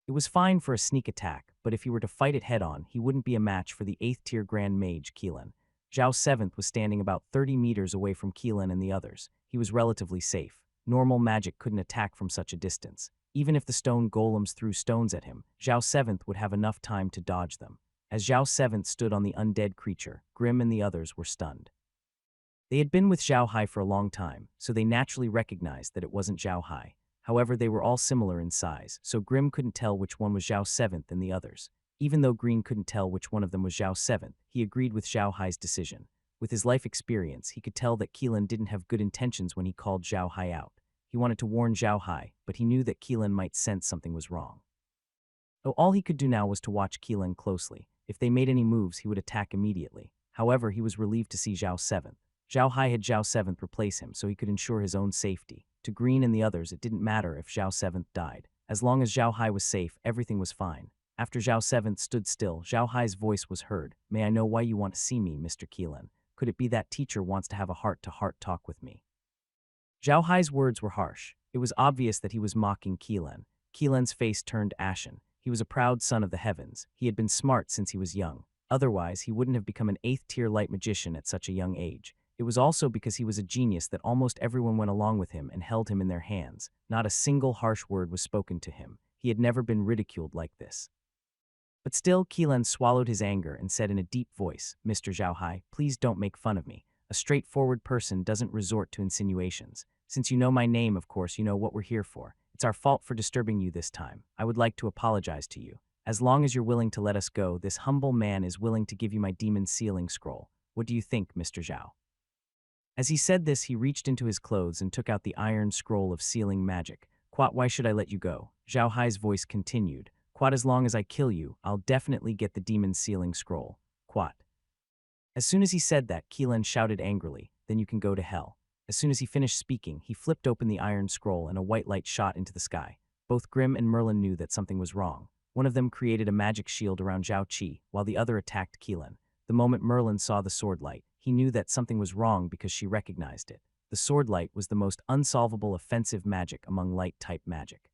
It was fine for a sneak attack, but if he were to fight it head-on, he wouldn't be a match for the 8th-tier Grand Mage Qilin. Zhao Seventh was standing about 30 meters away from Qilin and the others. He was relatively safe. Normal magic couldn't attack from such a distance. Even if the stone golems threw stones at him, Zhao Seventh would have enough time to dodge them. As Zhao Seventh stood on the undead creature, Grim and the others were stunned. They had been with Zhao Hai for a long time, so they naturally recognized that it wasn't Zhao Hai. However, they were all similar in size, so Grim couldn't tell which one was Zhao Seventh and the others. Even though Green couldn't tell which one of them was Zhao Seventh, he agreed with Zhao Hai's decision. With his life experience, he could tell that Qilin didn't have good intentions when he called Zhao Hai out. He wanted to warn Zhao Hai, but he knew that Qilin might sense something was wrong. So all he could do now was to watch Qilin closely. If they made any moves, he would attack immediately. However, he was relieved to see Zhao Seventh. Zhao Hai had Zhao Seventh replace him so he could ensure his own safety. To Green and the others, it didn't matter if Zhao Seventh died. As long as Zhao Hai was safe, everything was fine. After Zhao Seventh stood still, Zhao Hai's voice was heard. "May I know why you want to see me, Mr. Qilin? Could it be that teacher wants to have a heart-to-heart talk with me?" Zhao Hai's words were harsh. It was obvious that he was mocking Qilin. Qilin's face turned ashen. He was a proud son of the heavens. He had been smart since he was young. Otherwise, he wouldn't have become an 8th-tier light magician at such a young age. It was also because he was a genius that almost everyone went along with him and held him in their hands. Not a single harsh word was spoken to him. He had never been ridiculed like this. But still, Qilin swallowed his anger and said in a deep voice, "Mr. Zhao Hai, please don't make fun of me. A straightforward person doesn't resort to insinuations. Since you know my name, of course, you know what we're here for. It's our fault for disturbing you this time. I would like to apologize to you. As long as you're willing to let us go, this humble man is willing to give you my demon sealing scroll. What do you think, Mr. Zhao?" As he said this, he reached into his clothes and took out the iron scroll of sealing magic. "Quat, why should I let you go?" Zhao Hai's voice continued. "Quat, as long as I kill you, I'll definitely get the demon sealing scroll. Quat." As soon as he said that, Qilin shouted angrily, "Then you can go to hell." As soon as he finished speaking, he flipped open the iron scroll and a white light shot into the sky. Both Grim and Merlin knew that something was wrong. One of them created a magic shield around Zhao Qi, while the other attacked Qilin. The moment Merlin saw the sword light, he knew that something was wrong because she recognized it. The sword light was the most unsolvable offensive magic among light-type magic.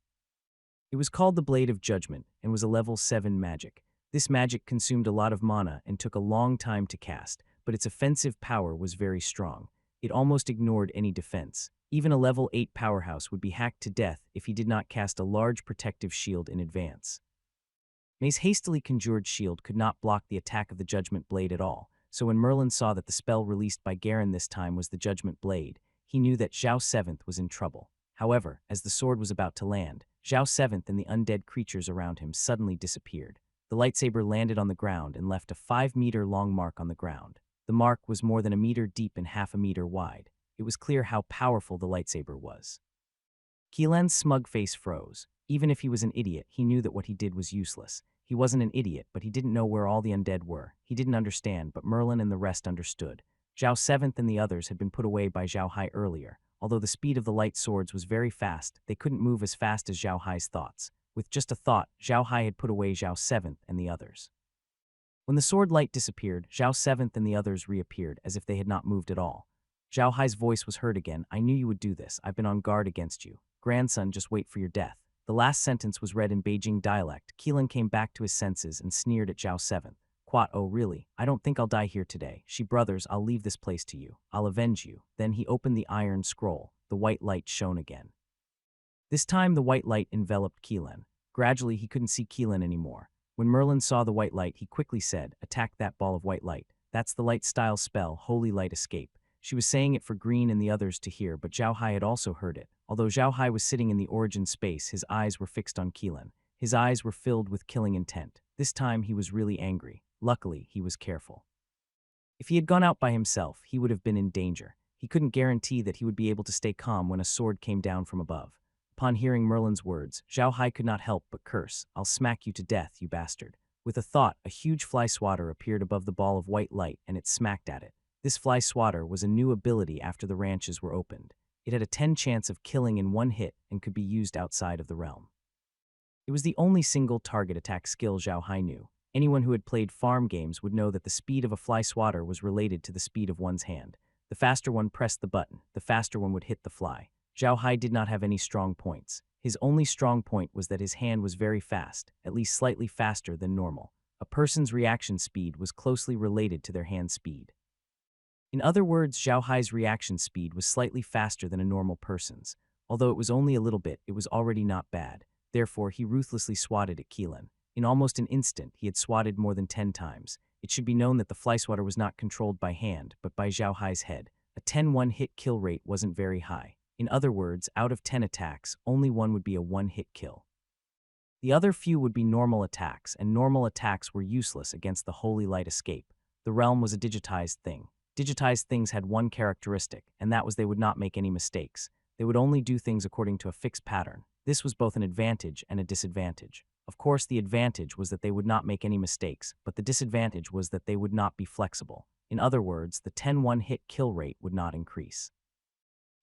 It was called the Blade of Judgment and was a level 7 magic. This magic consumed a lot of mana and took a long time to cast, but its offensive power was very strong. It almost ignored any defense. Even a level 8 powerhouse would be hacked to death if he did not cast a large protective shield in advance. May's hastily conjured shield could not block the attack of the Judgment Blade at all, so when Merlin saw that the spell released by Garen this time was the Judgment Blade, he knew that Zhao Seventh was in trouble. However, as the sword was about to land, Zhao Seventh and the undead creatures around him suddenly disappeared. The lightsaber landed on the ground and left a 5-meter-long mark on the ground. The mark was more than a meter deep and half a meter wide. It was clear how powerful the lightsaber was. Keelan's smug face froze. Even if he was an idiot, he knew that what he did was useless. He wasn't an idiot, but he didn't know where all the undead were. He didn't understand, but Merlin and the rest understood. Zhao Seventh and the others had been put away by Zhao Hai earlier. Although the speed of the light swords was very fast, they couldn't move as fast as Zhao Hai's thoughts. With just a thought, Zhao Hai had put away Zhao Seventh and the others. When the sword light disappeared, Zhao Seventh and the others reappeared as if they had not moved at all. Zhao Hai's voice was heard again. "I knew you would do this. I've been on guard against you. Grandson, just wait for your death." The last sentence was read in Beijing dialect. Keelan came back to his senses and sneered at Zhao Seventh. "Quat, oh really? I don't think I'll die here today. She brothers, I'll leave this place to you. I'll avenge you." Then he opened the iron scroll. The white light shone again. This time the white light enveloped Keelan. Gradually he couldn't see Keelan anymore. When Merlin saw the white light, he quickly said, "Attack that ball of white light." That's the light-style spell, Holy Light Escape. She was saying it for Green and the others to hear, but Zhao Hai had also heard it. Although Zhao Hai was sitting in the origin space, his eyes were fixed on Keelan. His eyes were filled with killing intent. This time he was really angry. Luckily, he was careful. If he had gone out by himself, he would have been in danger. He couldn't guarantee that he would be able to stay calm when a sword came down from above. Upon hearing Merlin's words, Zhao Hai could not help but curse. "I'll smack you to death, you bastard." With a thought, a huge fly swatter appeared above the ball of white light and it smacked at it. This fly swatter was a new ability after the ranches were opened. It had a 10 chance of killing in one hit and could be used outside of the realm. It was the only single target attack skill Zhao Hai knew. Anyone who had played farm games would know that the speed of a fly swatter was related to the speed of one's hand. The faster one pressed the button, the faster one would hit the fly. Zhao Hai did not have any strong points. His only strong point was that his hand was very fast, at least slightly faster than normal. A person's reaction speed was closely related to their hand speed. In other words, Zhao Hai's reaction speed was slightly faster than a normal person's. Although it was only a little bit, it was already not bad. Therefore, he ruthlessly swatted at Keelan. In almost an instant, he had swatted more than 10 times. It should be known that the fly swatter was not controlled by hand, but by Zhao Hai's head. A 10 one-hit kill rate wasn't very high. In other words, out of 10 attacks, only one would be a one-hit kill. The other few would be normal attacks, and normal attacks were useless against the Holy Light Escape. The realm was a digitized thing. Digitized things had one characteristic, and that was they would not make any mistakes. They would only do things according to a fixed pattern. This was both an advantage and a disadvantage. Of course, the advantage was that they would not make any mistakes, but the disadvantage was that they would not be flexible. In other words, the 10 one-hit kill rate would not increase.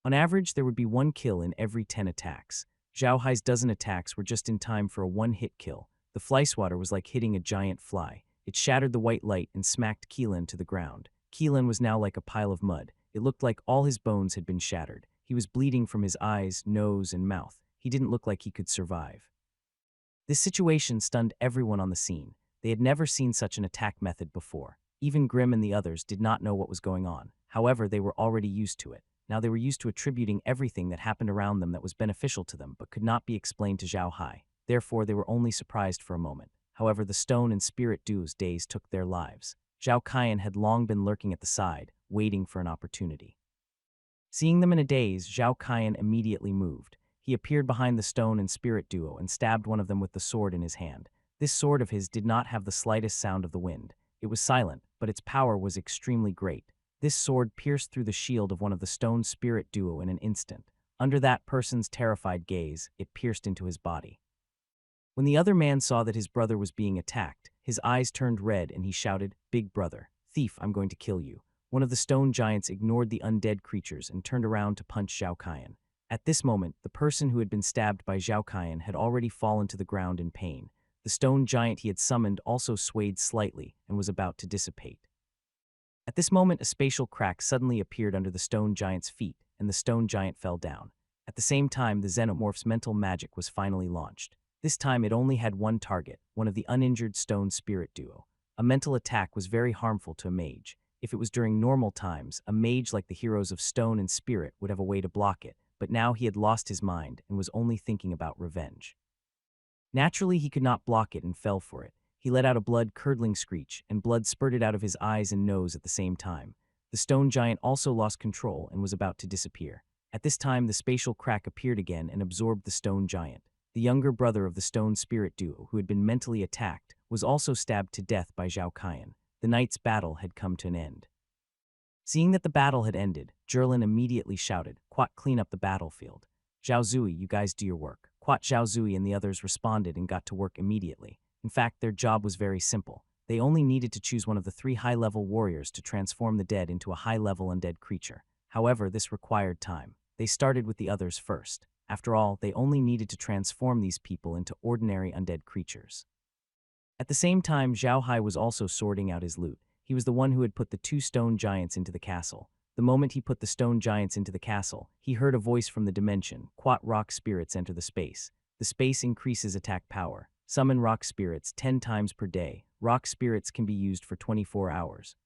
On average, there would be one kill in every 10 attacks. Zhao Hai's dozen attacks were just in time for a one-hit kill. The fly swatter was like hitting a giant fly. It shattered the white light and smacked Keelan to the ground. Keelan was now like a pile of mud. It looked like all his bones had been shattered. He was bleeding from his eyes, nose, and mouth. He didn't look like he could survive. This situation stunned everyone on the scene. They had never seen such an attack method before. Even Grimm and the others did not know what was going on. However, they were already used to it. Now they were used to attributing everything that happened around them that was beneficial to them but could not be explained to Zhao Hai. Therefore, they were only surprised for a moment. However, the stone and spirit duo's days took their lives. Zhao Kaiyan had long been lurking at the side, waiting for an opportunity. Seeing them in a daze, Zhao Kaiyan immediately moved. He appeared behind the stone and spirit duo and stabbed one of them with the sword in his hand. This sword of his did not have the slightest sound of the wind. It was silent, but its power was extremely great. This sword pierced through the shield of one of the stone spirit duo in an instant. Under that person's terrified gaze, it pierced into his body. When the other man saw that his brother was being attacked, his eyes turned red and he shouted, "Big brother, thief, I'm going to kill you." One of the stone giants ignored the undead creatures and turned around to punch Zhao Kaiyan. At this moment, the person who had been stabbed by Zhao Kaiyan had already fallen to the ground in pain. The stone giant he had summoned also swayed slightly and was about to dissipate. At this moment, a spatial crack suddenly appeared under the stone giant's feet, and the stone giant fell down. At the same time, the xenomorph's mental magic was finally launched. This time it only had one target, one of the uninjured stone spirit duo. A mental attack was very harmful to a mage. If it was during normal times, a mage like the heroes of stone and spirit would have a way to block it, but now he had lost his mind and was only thinking about revenge. Naturally, he could not block it and fell for it. He let out a blood-curdling screech, and blood spurted out of his eyes and nose at the same time. The stone giant also lost control and was about to disappear. At this time, the spatial crack appeared again and absorbed the stone giant. The younger brother of the stone spirit duo, who had been mentally attacked, was also stabbed to death by Zhao Kaiyan. The night's battle had come to an end. Seeing that the battle had ended, Zhurlin immediately shouted, "Quat, clean up the battlefield. Zhao Zui, you guys do your work." Quat, Zhao Zui and the others responded and got to work immediately. In fact, their job was very simple. They only needed to choose one of the 3 high-level warriors to transform the dead into a high-level undead creature. However, this required time. They started with the others first. After all, they only needed to transform these people into ordinary undead creatures. At the same time, Zhao Hai was also sorting out his loot. He was the one who had put the 2 stone giants into the castle. The moment he put the stone giants into the castle, he heard a voice from the dimension. "Quat, rock spirits enter the space. The space increases attack power. Summon rock spirits 10 times per day. Rock spirits can be used for 24 hours.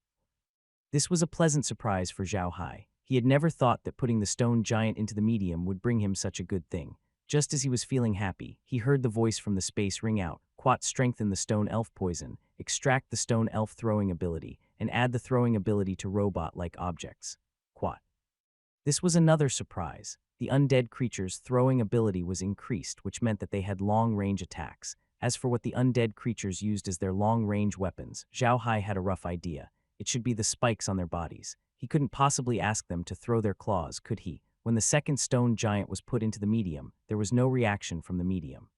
This was a pleasant surprise for Zhao Hai. He had never thought that putting the stone giant into the medium would bring him such a good thing. Just as he was feeling happy, he heard the voice from the space ring out. "Quat, strengthen the stone elf poison, extract the stone elf throwing ability, and add the throwing ability to robot-like objects. Quat." This was another surprise. The undead creature's throwing ability was increased, which meant that they had long-range attacks. As for what the undead creatures used as their long-range weapons, Zhao Hai had a rough idea. It should be the spikes on their bodies. He couldn't possibly ask them to throw their claws, could he? When the second stone giant was put into the medium, there was no reaction from the medium.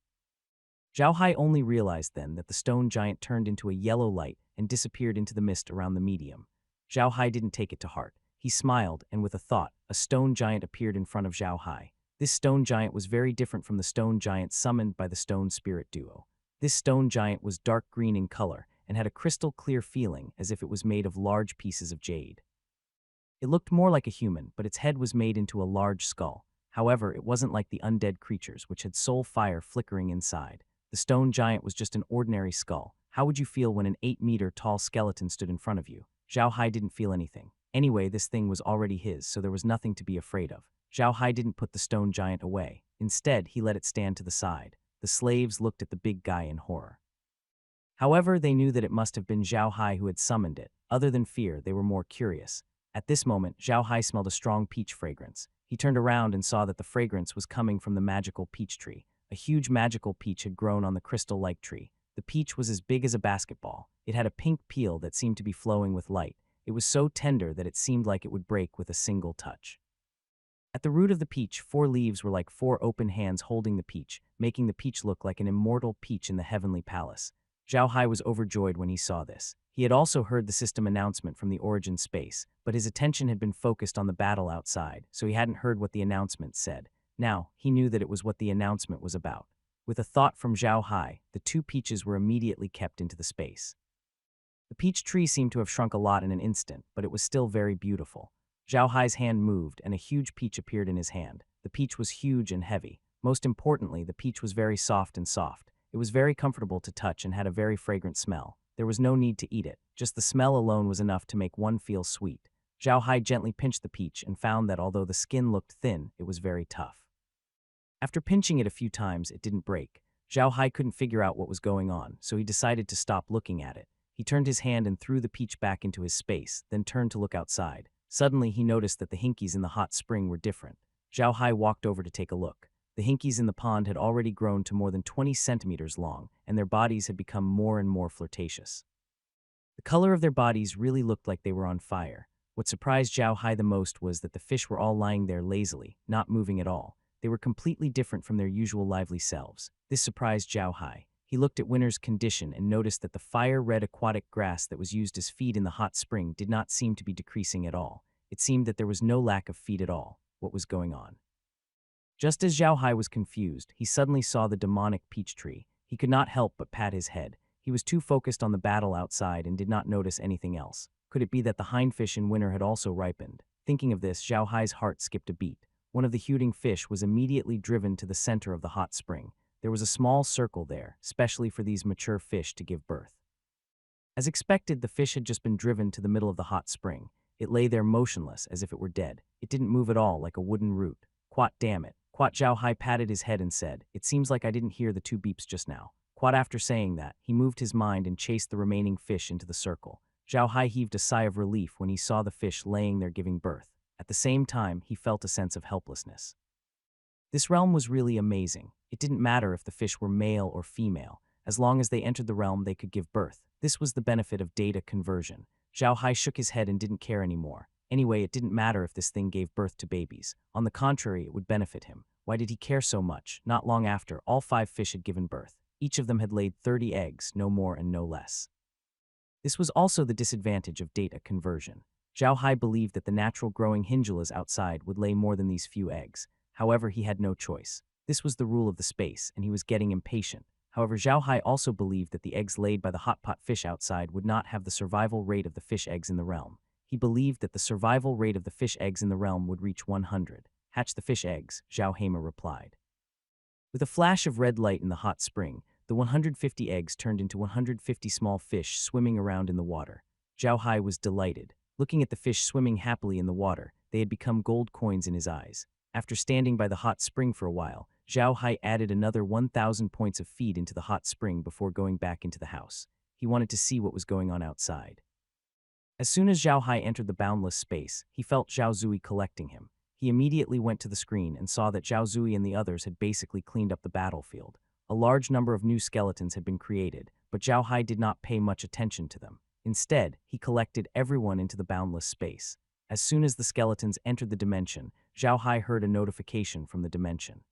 Zhao Hai only realized then that the stone giant turned into a yellow light and disappeared into the mist around the medium. Zhao Hai didn't take it to heart. He smiled, and with a thought, a stone giant appeared in front of Zhao Hai. This stone giant was very different from the stone giant summoned by the stone spirit duo. This stone giant was dark green in color and had a crystal clear feeling as if it was made of large pieces of jade. It looked more like a human, but its head was made into a large skull. However, it wasn't like the undead creatures, which had soul fire flickering inside. The stone giant was just an ordinary skull. How would you feel when an 8-meter tall skeleton stood in front of you? Zhao Hai didn't feel anything. Anyway, this thing was already his, so there was nothing to be afraid of. Zhao Hai didn't put the stone giant away. Instead, he let it stand to the side. The slaves looked at the big guy in horror. However, they knew that it must have been Zhao Hai who had summoned it. Other than fear, they were more curious. At this moment, Zhao Hai smelled a strong peach fragrance. He turned around and saw that the fragrance was coming from the magical peach tree. A huge magical peach had grown on the crystal-like tree. The peach was as big as a basketball. It had a pink peel that seemed to be flowing with light. It was so tender that it seemed like it would break with a single touch. At the root of the peach, 4 leaves were like 4 open hands holding the peach, making the peach look like an immortal peach in the heavenly palace. Zhao Hai was overjoyed when he saw this. He had also heard the system announcement from the origin space, but his attention had been focused on the battle outside, so he hadn't heard what the announcement said. Now, he knew that it was what the announcement was about. With a thought from Zhao Hai, the 2 peaches were immediately kept into the space. The peach tree seemed to have shrunk a lot in an instant, but it was still very beautiful. Zhao Hai's hand moved, and a huge peach appeared in his hand. The peach was huge and heavy. Most importantly, the peach was very soft and soft. It was very comfortable to touch and had a very fragrant smell. There was no need to eat it. Just the smell alone was enough to make one feel sweet. Zhao Hai gently pinched the peach and found that although the skin looked thin, it was very tough. After pinching it a few times, it didn't break. Zhao Hai couldn't figure out what was going on, so he decided to stop looking at it. He turned his hand and threw the peach back into his space, then turned to look outside. Suddenly, he noticed that the hinkies in the hot spring were different. Zhao Hai walked over to take a look. The hinkies in the pond had already grown to more than 20 centimeters long, and their bodies had become more and more flirtatious. The color of their bodies really looked like they were on fire. What surprised Zhao Hai the most was that the fish were all lying there lazily, not moving at all. They were completely different from their usual lively selves. This surprised Zhao Hai. He looked at Winter's condition and noticed that the fire-red aquatic grass that was used as feed in the hot spring did not seem to be decreasing at all. It seemed that there was no lack of feed at all. What was going on? Just as Zhao Hai was confused, he suddenly saw the demonic peach tree. He could not help but pat his head. He was too focused on the battle outside and did not notice anything else. Could it be that the hindfish in winter had also ripened? Thinking of this, Zhao Hai's heart skipped a beat. One of the hooting fish was immediately driven to the center of the hot spring. There was a small circle there, specially for these mature fish to give birth. As expected, the fish had just been driven to the middle of the hot spring. It lay there motionless, as if it were dead. It didn't move at all, like a wooden root. Quat, damn it. Quat Zhao Hai patted his head and said, "It seems like I didn't hear the two beeps just now." Quat, after saying that, he moved his mind and chased the remaining fish into the circle. Zhao Hai heaved a sigh of relief when he saw the fish laying there giving birth. At the same time, he felt a sense of helplessness. This realm was really amazing. It didn't matter if the fish were male or female. As long as they entered the realm, they could give birth. This was the benefit of data conversion. Zhao Hai shook his head and didn't care anymore. Anyway, it didn't matter if this thing gave birth to babies. On the contrary, it would benefit him. Why did he care so much? Not long after, all 5 fish had given birth. Each of them had laid 30 eggs, no more and no less. This was also the disadvantage of data conversion. Zhao Hai believed that the natural growing hindulas outside would lay more than these few eggs. However, he had no choice. This was the rule of the space, and he was getting impatient. However, Zhao Hai also believed that the eggs laid by the hot pot fish outside would not have the survival rate of the fish eggs in the realm. He believed that the survival rate of the fish eggs in the realm would reach 100. Hatch the fish eggs, Zhao Haima replied. With a flash of red light in the hot spring, the 150 eggs turned into 150 small fish swimming around in the water. Zhao Hai was delighted. Looking at the fish swimming happily in the water, they had become gold coins in his eyes. After standing by the hot spring for a while, Zhao Hai added another 1,000 points of feed into the hot spring before going back into the house. He wanted to see what was going on outside. As soon as Zhao Hai entered the boundless space, he felt Zhao Zui collecting him. He immediately went to the screen and saw that Zhao Zui and the others had basically cleaned up the battlefield. A large number of new skeletons had been created, but Zhao Hai did not pay much attention to them. Instead, he collected everyone into the boundless space. As soon as the skeletons entered the dimension, Zhao Hai heard a notification from the dimension.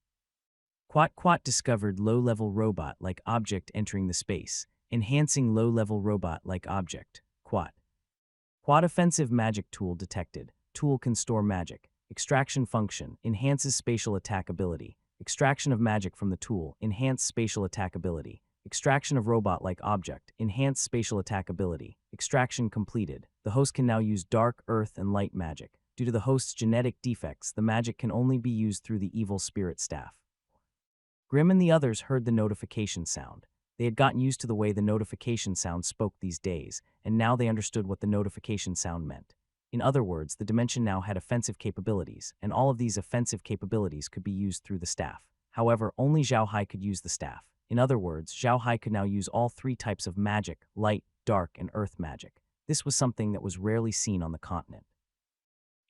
Quat Quat discovered low-level robot-like object entering the space, enhancing low-level robot-like object. Quat. Quad offensive magic tool detected. Tool can store magic. Extraction function, enhances spatial attack ability. Extraction of magic from the tool, enhance spatial attack ability. Extraction of robot-like object, enhance spatial attack ability. Extraction completed. The host can now use dark, earth, and light magic. Due to the host's genetic defects, the magic can only be used through the evil spirit staff. Grimm and the others heard the notification sound. They had gotten used to the way the notification sound spoke these days, and now they understood what the notification sound meant. In other words, the dimension now had offensive capabilities, and all of these offensive capabilities could be used through the staff. However, only Zhao Hai could use the staff. In other words, Zhao Hai could now use all 3 types of magic, light, dark, and earth magic. This was something that was rarely seen on the continent.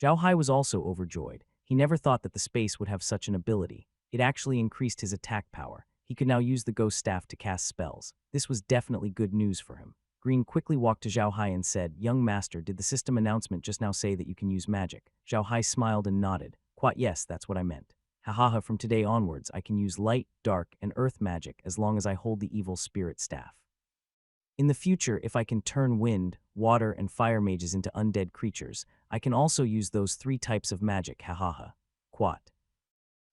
Zhao Hai was also overjoyed. He never thought that the space would have such an ability. It actually increased his attack power. He could now use the ghost staff to cast spells. This was definitely good news for him. Green quickly walked to Zhao Hai and said, "Young master, did the system announcement just now say that you can use magic?" Zhao Hai smiled and nodded. "Quite yes, that's what I meant. Hahaha, from today onwards, I can use light, dark, and earth magic as long as I hold the evil spirit staff. In the future, if I can turn wind, water, and fire mages into undead creatures, I can also use those 3 types of magic, hahaha." Quat.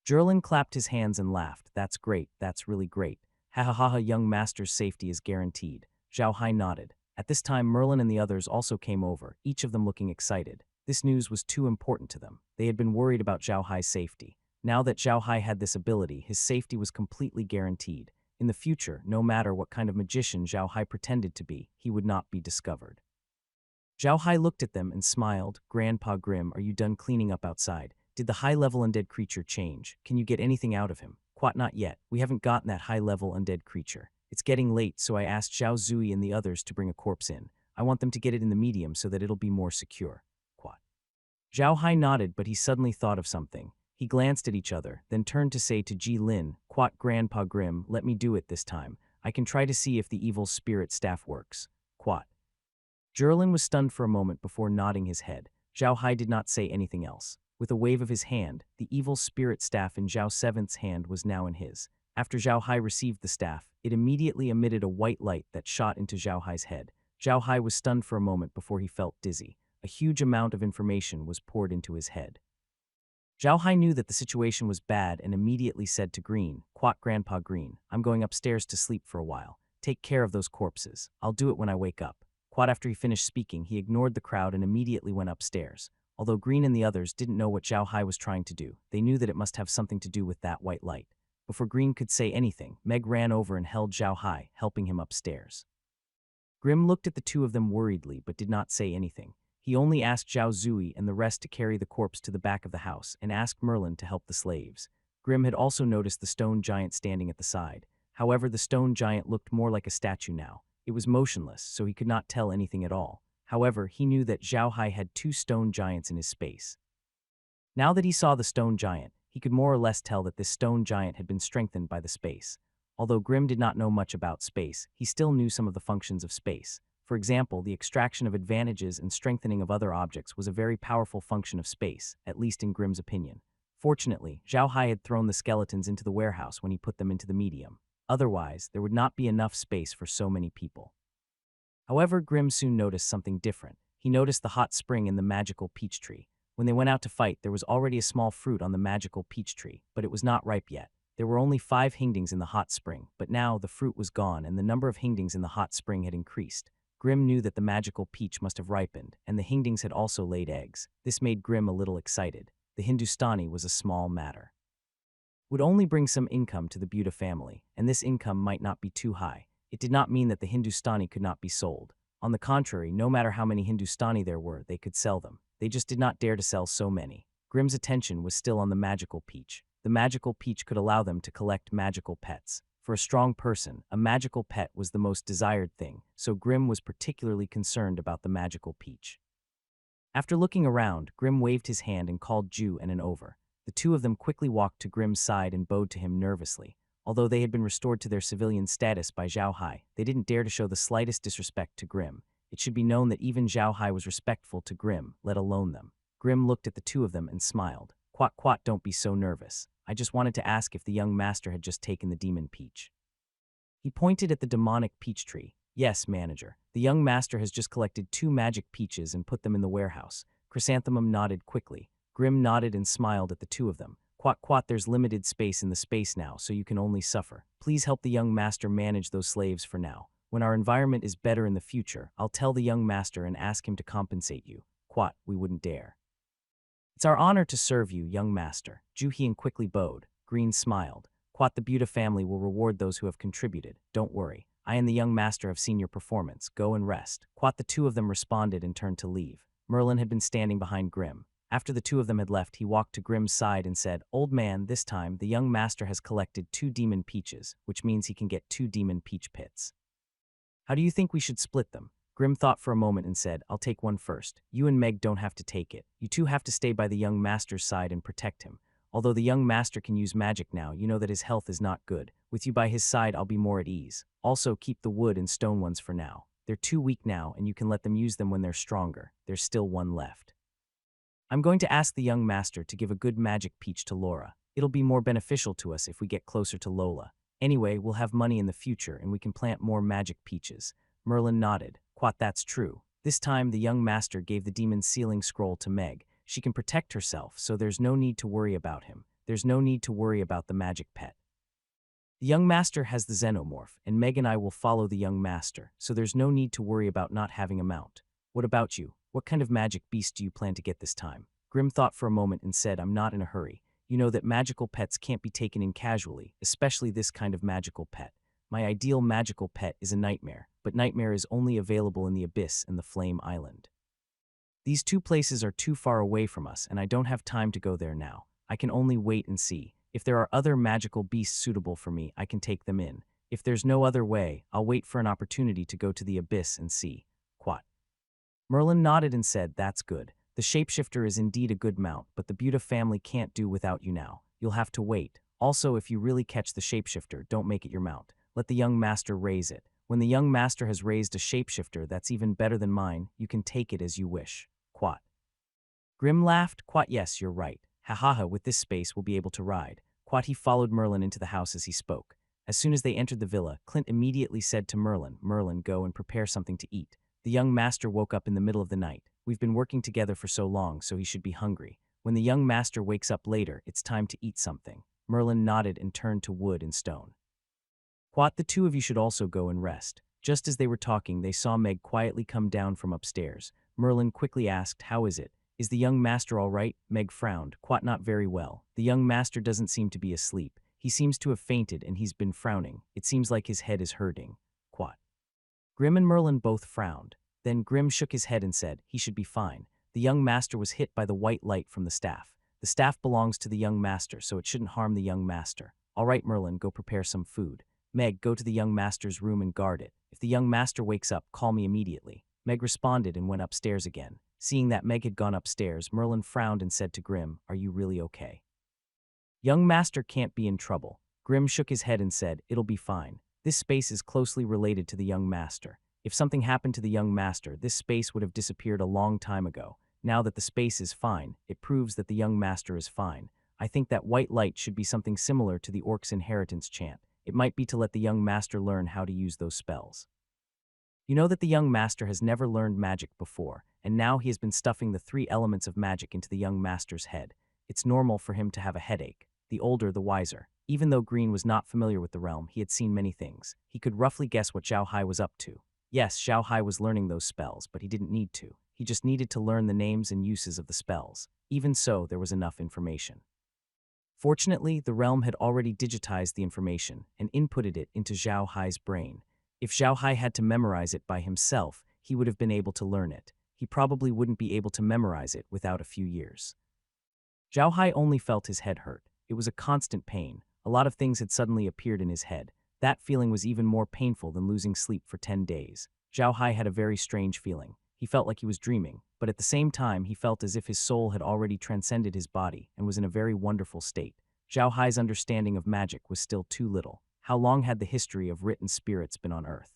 Jerlin clapped his hands and laughed. "That's great, that's really great. Hahaha, young master's safety is guaranteed." Zhao Hai nodded. At this time, Merlin and the others also came over, each of them looking excited. This news was too important to them. They had been worried about Zhao Hai's safety. Now that Zhao Hai had this ability, his safety was completely guaranteed. In the future, no matter what kind of magician Zhao Hai pretended to be, he would not be discovered. Zhao Hai looked at them and smiled. "Grandpa Grimm, are you done cleaning up outside? Did the high-level undead creature change? Can you get anything out of him?" Quat, "Not yet. We haven't gotten that high-level undead creature. It's getting late, so I asked Zhao Zui and the others to bring a corpse in. I want them to get it in the medium so that it'll be more secure." Quat. Zhao Hai nodded, but he suddenly thought of something. He glanced at each other, then turned to say to Ji Lin, "Quat, Grandpa Grimm, let me do it this time. I can try to see if the evil spirit staff works." Quat. Jerlin was stunned for a moment before nodding his head. Zhao Hai did not say anything else. With a wave of his hand, the evil spirit staff in Zhao Seventh's hand was now in his. After Zhao Hai received the staff, it immediately emitted a white light that shot into Zhao Hai's head. Zhao Hai was stunned for a moment before he felt dizzy. A huge amount of information was poured into his head. Zhao Hai knew that the situation was bad and immediately said to Green, "Quat, Grandpa Green, I'm going upstairs to sleep for a while. Take care of those corpses. I'll do it when I wake up." Quat, after he finished speaking, he ignored the crowd and immediately went upstairs. Although Green and the others didn't know what Zhao Hai was trying to do, they knew that it must have something to do with that white light. Before Green could say anything, Meg ran over and held Zhao Hai, helping him upstairs. Grim looked at the two of them worriedly but did not say anything. He only asked Zhao Zui and the rest to carry the corpse to the back of the house and asked Merlin to help the slaves. Grim had also noticed the stone giant standing at the side. However, the stone giant looked more like a statue now. It was motionless, so he could not tell anything at all. However, he knew that Zhao Hai had two stone giants in his space. Now that he saw the stone giant, he could more or less tell that this stone giant had been strengthened by the space. Although Grim did not know much about space, he still knew some of the functions of space. For example, the extraction of advantages and strengthening of other objects was a very powerful function of space, at least in Grim's opinion. Fortunately, Zhao Hai had thrown the skeletons into the warehouse when he put them into the medium. Otherwise, there would not be enough space for so many people. However, Grim soon noticed something different. He noticed the hot spring in the magical peach tree. When they went out to fight, there was already a small fruit on the magical peach tree, but it was not ripe yet. There were only 5 hingdings in the hot spring, but now the fruit was gone and the number of hingdings in the hot spring had increased. Grim knew that the magical peach must have ripened, and the hingdings had also laid eggs. This made Grim a little excited. The Hindustani was a small matter. Would only bring some income to the Buddha family, and this income might not be too high. It did not mean that the Hindustani could not be sold. On the contrary, no matter how many Hindustani there were, they could sell them. They just did not dare to sell so many. Grim's attention was still on the magical peach. The magical peach could allow them to collect magical pets. For a strong person, a magical pet was the most desired thing, so Grim was particularly concerned about the magical peach. After looking around, Grim waved his hand and called Ju and an over. The two of them quickly walked to Grim's side and bowed to him nervously. Although they had been restored to their civilian status by Zhao Hai, they didn't dare to show the slightest disrespect to Grim. It should be known that even Zhao Hai was respectful to Grim, let alone them. Grim looked at the two of them and smiled. Quat quat, don't be so nervous. I just wanted to ask if the young master had just taken the demon peach. He pointed at the demonic peach tree. Yes, manager. The young master has just collected 2 magic peaches and put them in the warehouse. Chrysanthemum nodded quickly. Grim nodded and smiled at the two of them. Quat quat, there's limited space in the space now, so you can only suffer. Please help the young master manage those slaves for now. When our environment is better in the future, I'll tell the young master and ask him to compensate you. Quat, we wouldn't dare. It's our honor to serve you, young master. Juhian quickly bowed. Green smiled. Quat, the Buddha family will reward those who have contributed. Don't worry. I and the young master have seen your performance. Go and rest. Quat, the two of them responded and turned to leave. Merlin had been standing behind Grim. After the two of them had left, he walked to Grim's side and said, Old man, this time, the young master has collected 2 demon peaches, which means he can get 2 demon peach pits. How do you think we should split them? Grim thought for a moment and said, I'll take one first. You and Meg don't have to take it. You two have to stay by the young master's side and protect him. Although the young master can use magic now, you know that his health is not good. With you by his side, I'll be more at ease. Also, keep the wood and stone ones for now. They're too weak now, and you can let them use them when they're stronger. There's still one left. I'm going to ask the young master to give a good magic peach to Laura. It'll be more beneficial to us if we get closer to Lola. Anyway, we'll have money in the future, and we can plant more magic peaches. Merlin nodded. Quat, that's true. This time, the young master gave the demon sealing scroll to Meg. She can protect herself, so there's no need to worry about him. There's no need to worry about the magic pet. The young master has the xenomorph, and Meg and I will follow the young master, so there's no need to worry about not having a mount. What about you? What kind of magic beast do you plan to get this time? Grim thought for a moment and said, I'm not in a hurry. You know that magical pets can't be taken in casually, especially this kind of magical pet. My ideal magical pet is a nightmare, but nightmare is only available in the Abyss and the Flame Island. These 2 places are too far away from us, and I don't have time to go there now. I can only wait and see. If there are other magical beasts suitable for me, I can take them in. If there's no other way, I'll wait for an opportunity to go to the Abyss and see. Quat. Merlin nodded and said, that's good. The shapeshifter is indeed a good mount, but the Buddha family can't do without you now. You'll have to wait. Also, if you really catch the shapeshifter, don't make it your mount. Let the young master raise it. When the young master has raised a shapeshifter that's even better than mine, you can take it as you wish. Quat. Grim laughed. Quat, yes, you're right. Ha, with this space we'll be able to ride. Quat, he followed Merlin into the house as he spoke. As soon as they entered the villa, Clint immediately said to Merlin, Merlin, go and prepare something to eat. The young master woke up in the middle of the night. We've been working together for so long, so he should be hungry. When the young master wakes up later, it's time to eat something. Merlin nodded and turned to wood and stone. Quat, the two of you should also go and rest. Just as they were talking, they saw Meg quietly come down from upstairs. Merlin quickly asked, how is it? Is the young master all right? Meg frowned. Quat, not very well. The young master doesn't seem to be asleep. He seems to have fainted and he's been frowning. It seems like his head is hurting. Quat. Grim and Merlin both frowned. Then Grim shook his head and said, he should be fine. The young master was hit by the white light from the staff. The staff belongs to the young master, so it shouldn't harm the young master. All right, Merlin, go prepare some food. Meg, go to the young master's room and guard it. If the young master wakes up, call me immediately. Meg responded and went upstairs again. Seeing that Meg had gone upstairs, Merlin frowned and said to Grim, are you really okay? Young master can't be in trouble. Grim shook his head and said, it'll be fine. This space is closely related to the young master. If something happened to the young master, this space would have disappeared a long time ago. Now that the space is fine, it proves that the young master is fine. I think that white light should be something similar to the orc's inheritance chant. It might be to let the young master learn how to use those spells. You know that the young master has never learned magic before, and now he has been stuffing the 3 elements of magic into the young master's head. It's normal for him to have a headache. The older, the wiser. Even though Green was not familiar with the realm, he had seen many things. He could roughly guess what Zhao Hai was up to. Yes, Zhao Hai was learning those spells, but he didn't need to. He just needed to learn the names and uses of the spells. Even so, there was enough information. Fortunately, the realm had already digitized the information and inputted it into Zhao Hai's brain. If Zhao Hai had to memorize it by himself, he would have been able to learn it. He probably wouldn't be able to memorize it without a few years. Zhao Hai only felt his head hurt. It was a constant pain. A lot of things had suddenly appeared in his head. That feeling was even more painful than losing sleep for 10 days. Zhao Hai had a very strange feeling. He felt like he was dreaming, but at the same time he felt as if his soul had already transcended his body and was in a very wonderful state. Zhao Hai's understanding of magic was still too little. How long had the history of written spirits been on Earth?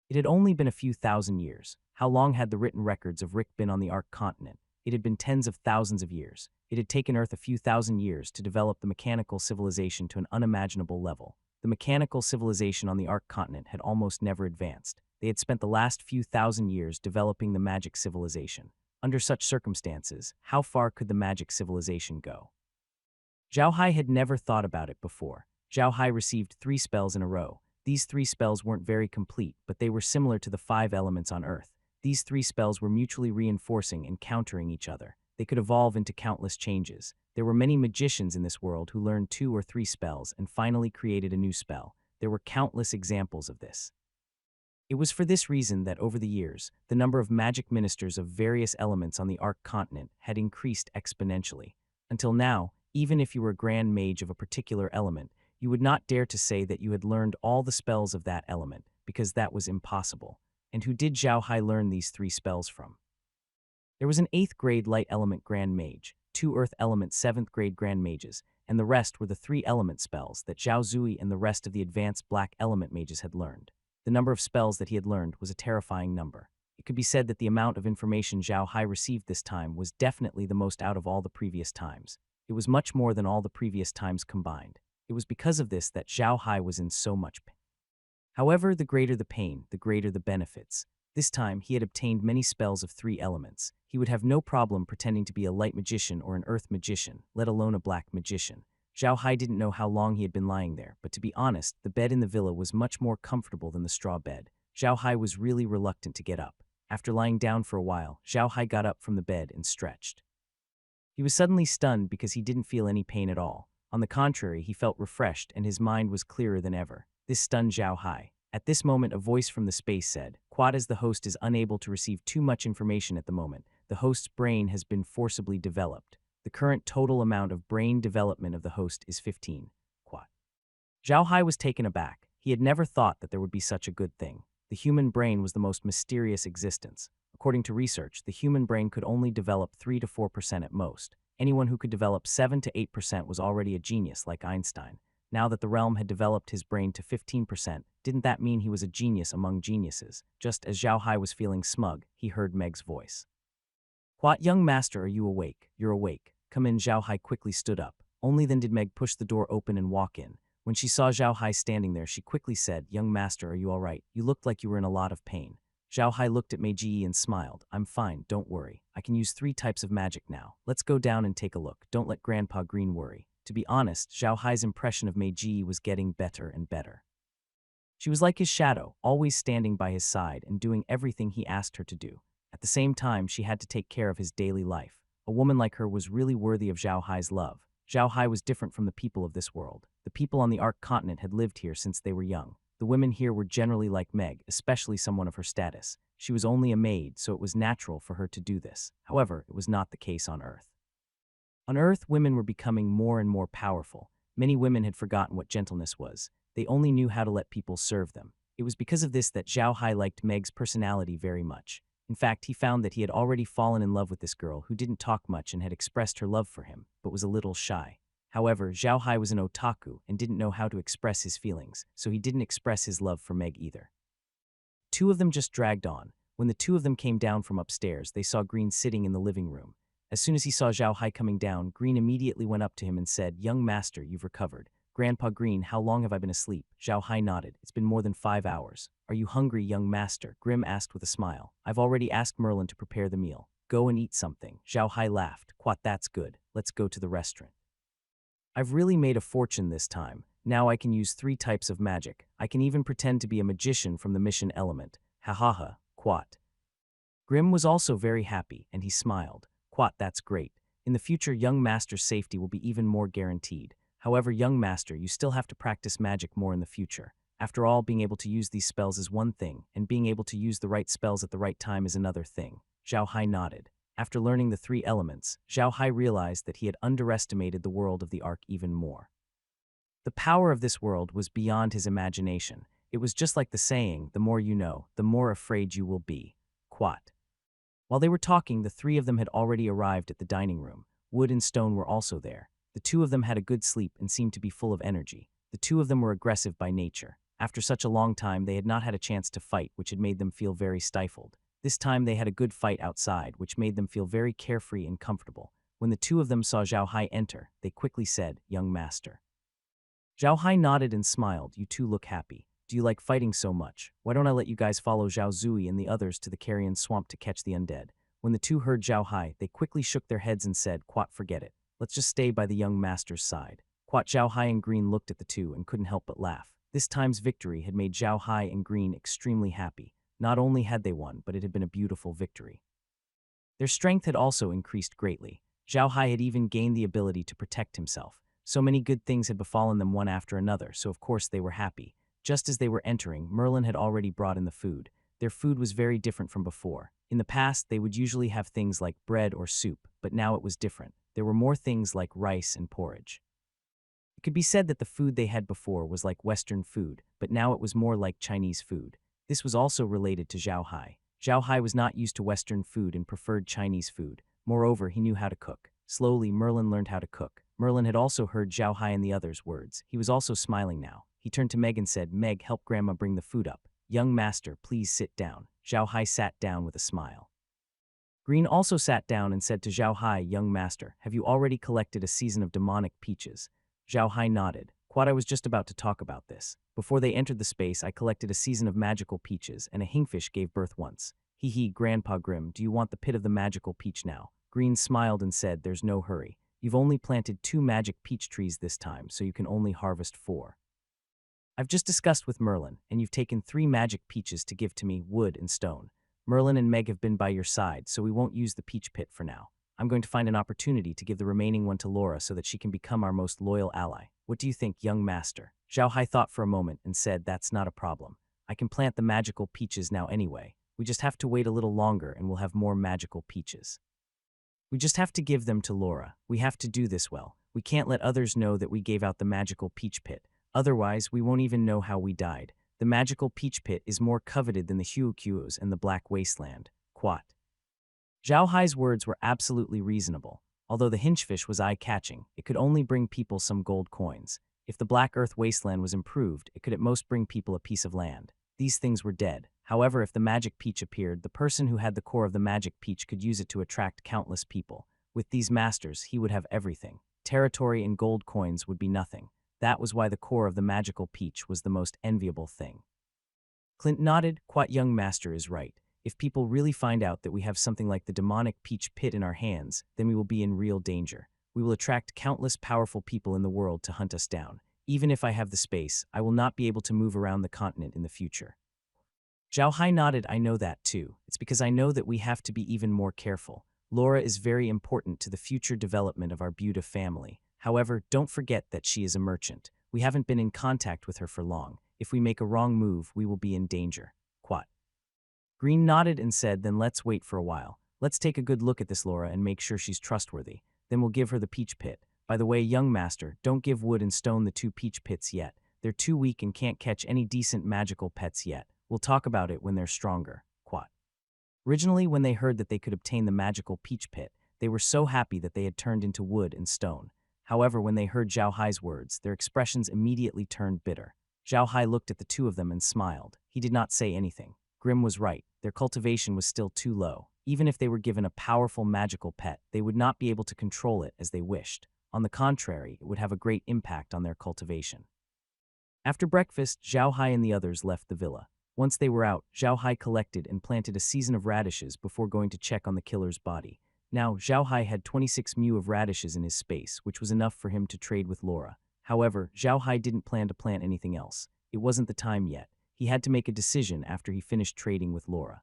It had only been a few thousand years. How long had the written records of Rick been on the Ark continent? It had been tens of thousands of years. It had taken Earth a few thousand years to develop the mechanical civilization to an unimaginable level. The mechanical civilization on the Ark continent had almost never advanced. They had spent the last few thousand years developing the magic civilization. Under such circumstances, how far could the magic civilization go? Zhao Hai had never thought about it before. Zhao Hai received 3 spells in a row. These 3 spells weren't very complete, but they were similar to the 5 elements on Earth. These 3 spells were mutually reinforcing and countering each other. They could evolve into countless changes. There were many magicians in this world who learned 2 or 3 spells and finally created a new spell. There were countless examples of this. It was for this reason that over the years, the number of magic ministers of various elements on the Ark continent had increased exponentially. Until now, even if you were a grand mage of a particular element, you would not dare to say that you had learned all the spells of that element, because that was impossible. And who did Zhao Hai learn these 3 spells from? There was an 8th grade light element grand mage, 2 earth element 7th grade grand mages, and the rest were the 3 element spells that Zhao Zui and the rest of the advanced black element mages had learned. The number of spells that he had learned was a terrifying number. It could be said that the amount of information Zhao Hai received this time was definitely the most out of all the previous times. It was much more than all the previous times combined. It was because of this that Zhao Hai was in so much pain. However, the greater the pain, the greater the benefits. This time, he had obtained many spells of 3 elements. He would have no problem pretending to be a light magician or an earth magician, let alone a black magician. Zhao Hai didn't know how long he had been lying there, but to be honest, the bed in the villa was much more comfortable than the straw bed. Zhao Hai was really reluctant to get up. After lying down for a while, Zhao Hai got up from the bed and stretched. He was suddenly stunned because he didn't feel any pain at all. On the contrary, he felt refreshed and his mind was clearer than ever. This stunned Zhao Hai. At this moment, a voice from the space said, "Quad, as the host is unable to receive too much information at the moment, the host's brain has been forcibly developed. The current total amount of brain development of the host is 15. Quad." Zhao Hai was taken aback. He had never thought that there would be such a good thing. The human brain was the most mysterious existence. According to research, the human brain could only develop 3 to 4% at most. Anyone who could develop 7 to 8% was already a genius, like Einstein. Now that the realm had developed his brain to 15%, didn't that mean he was a genius among geniuses? Just as Zhao Hai was feeling smug, he heard Meg's voice. "What, young master, are you awake? You're awake. Come in." Zhao Hai quickly stood up. Only then did Meg push the door open and walk in. When she saw Zhao Hai standing there, she quickly said, "Young master, are you all right? You looked like you were in a lot of pain." Zhao Hai looked at Mei Ji and smiled. "I'm fine, don't worry. I can use 3 types of magic now. Let's go down and take a look. Don't let Grandpa Green worry." To be honest, Zhao Hai's impression of Mei Ji was getting better and better. She was like his shadow, always standing by his side and doing everything he asked her to do. At the same time, she had to take care of his daily life. A woman like her was really worthy of Zhao Hai's love. Zhao Hai was different from the people of this world. The people on the Ark continent had lived here since they were young. The women here were generally like Meg, especially someone of her status. She was only a maid, so it was natural for her to do this. However, it was not the case on Earth. On Earth, women were becoming more and more powerful. Many women had forgotten what gentleness was. They only knew how to let people serve them. It was because of this that Zhao Hai liked Meg's personality very much. In fact, he found that he had already fallen in love with this girl who didn't talk much and had expressed her love for him, but was a little shy. However, Zhao Hai was an otaku and didn't know how to express his feelings, so he didn't express his love for Meg either. Two of them just dragged on. When the two of them came down from upstairs, they saw Green sitting in the living room. As soon as he saw Zhao Hai coming down, Green immediately went up to him and said, "Young master, you've recovered." "Grandpa Green, how long have I been asleep?" Zhao Hai nodded. "It's been more than 5 hours. Are you hungry, young master?" Grim asked with a smile. "I've already asked Merlin to prepare the meal. Go and eat something." Zhao Hai laughed. "Quat, that's good. Let's go to the restaurant. I've really made a fortune this time. Now I can use 3 types of magic. I can even pretend to be a magician from the mission element. Ha ha ha, Quat." Grim was also very happy, and he smiled. "Quat, that's great. In the future, young master's safety will be even more guaranteed. However, young master, you still have to practice magic more in the future. After all, being able to use these spells is one thing, and being able to use the right spells at the right time is another thing." Zhao Hai nodded. After learning the 3 elements, Zhao Hai realized that he had underestimated the world of the Ark even more. The power of this world was beyond his imagination. It was just like the saying, "The more you know, the more afraid you will be." Quat. While they were talking, the 3 of them had already arrived at the dining room. Wood and Stone were also there. The 2 of them had a good sleep and seemed to be full of energy. The 2 of them were aggressive by nature. After such a long time, they had not had a chance to fight, which had made them feel very stifled. This time they had a good fight outside, which made them feel very carefree and comfortable. When the 2 of them saw Zhao Hai enter, they quickly said, "Young master." Zhao Hai nodded and smiled. "You two look happy. Do you like fighting so much? Why don't I let you guys follow Zhao Zui and the others to the carrion swamp to catch the undead?" When the 2 heard Zhao Hai, they quickly shook their heads and said, "Quat, forget it. Let's just stay by the young master's side." Quat. Zhao Hai and Green looked at the 2 and couldn't help but laugh. This time's victory had made Zhao Hai and Green extremely happy. Not only had they won, but it had been a beautiful victory. Their strength had also increased greatly. Zhao Hai had even gained the ability to protect himself. So many good things had befallen them one after another, so of course they were happy. Just as they were entering, Merlin had already brought in the food. Their food was very different from before. In the past, they would usually have things like bread or soup, but now it was different. There were more things like rice and porridge. It could be said that the food they had before was like Western food, but now it was more like Chinese food. This was also related to Zhao Hai. Zhao Hai was not used to Western food and preferred Chinese food. Moreover, he knew how to cook. Slowly, Merlin learned how to cook. Merlin had also heard Zhao Hai and the others' words. He was also smiling now. He turned to Meg and said, "Meg, help Grandma bring the food up. Young master, please sit down." Zhao Hai sat down with a smile. Green also sat down and said to Zhao Hai, "Young master, have you already collected a season of demonic peaches?" Zhao Hai nodded. "Quad, I was just about to talk about this. Before they entered the space, I collected a season of magical peaches, and a hin-fish gave birth once. Hee hee, Grandpa Grim, do you want the pit of the magical peach now?" Green smiled and said, "There's no hurry. You've only planted 2 magic peach trees this time, so you can only harvest 4. I've just discussed with Merlin, and you've taken 3 magic peaches to give to me, Wood and Stone. Merlin and Meg have been by your side, so we won't use the peach pit for now. I'm going to find an opportunity to give the remaining one to Laura so that she can become our most loyal ally. What do you think, young master?" Zhao Hai thought for a moment and said, "That's not a problem. I can plant the magical peaches now anyway. We just have to wait a little longer and we'll have more magical peaches. We just have to give them to Laura. We have to do this well. We can't let others know that we gave out the magical peach pit. Otherwise, we won't even know how we died. The magical peach pit is more coveted than the Huokuos and the Black Wasteland." Quat. Zhao Hai's words were absolutely reasonable. Although the hin-fish was eye-catching, it could only bring people some gold coins. If the Black Earth Wasteland was improved, it could at most bring people a piece of land. These things were dead. However, if the magic peach appeared, the person who had the core of the magic peach could use it to attract countless people. With these masters, he would have everything. Territory and gold coins would be nothing. That was why the core of the magical peach was the most enviable thing. Clint nodded. "Quat, young master is right. If people really find out that we have something like the demonic peach pit in our hands, then we will be in real danger. We will attract countless powerful people in the world to hunt us down. Even if I have the space, I will not be able to move around the continent in the future." Zhao Hai nodded. "I know that too. It's because I know that we have to be even more careful. Laura is very important to the future development of our beautiful family. However, don't forget that she is a merchant. We haven't been in contact with her for long. If we make a wrong move, we will be in danger. Quat. Green nodded and said, then let's wait for a while. Let's take a good look at this Laura and make sure she's trustworthy. Then we'll give her the peach pit. By the way, young master, don't give wood and stone the 2 peach pits yet. They're too weak and can't catch any decent magical pets yet. We'll talk about it when they're stronger. Quat. Originally, when they heard that they could obtain the magical peach pit, they were so happy that they had turned into wood and stone. However, when they heard Zhao Hai's words, their expressions immediately turned bitter. Zhao Hai looked at the two of them and smiled. He did not say anything. Grim was right. Their cultivation was still too low. Even if they were given a powerful magical pet, they would not be able to control it as they wished. On the contrary, it would have a great impact on their cultivation. After breakfast, Zhao Hai and the others left the villa. Once they were out, Zhao Hai collected and planted a season of radishes before going to check on the killer's body. Now, Zhao Hai had 26 mu of radishes in his space, which was enough for him to trade with Laura. However, Zhao Hai didn't plan to plant anything else. It wasn't the time yet. He had to make a decision after he finished trading with Laura.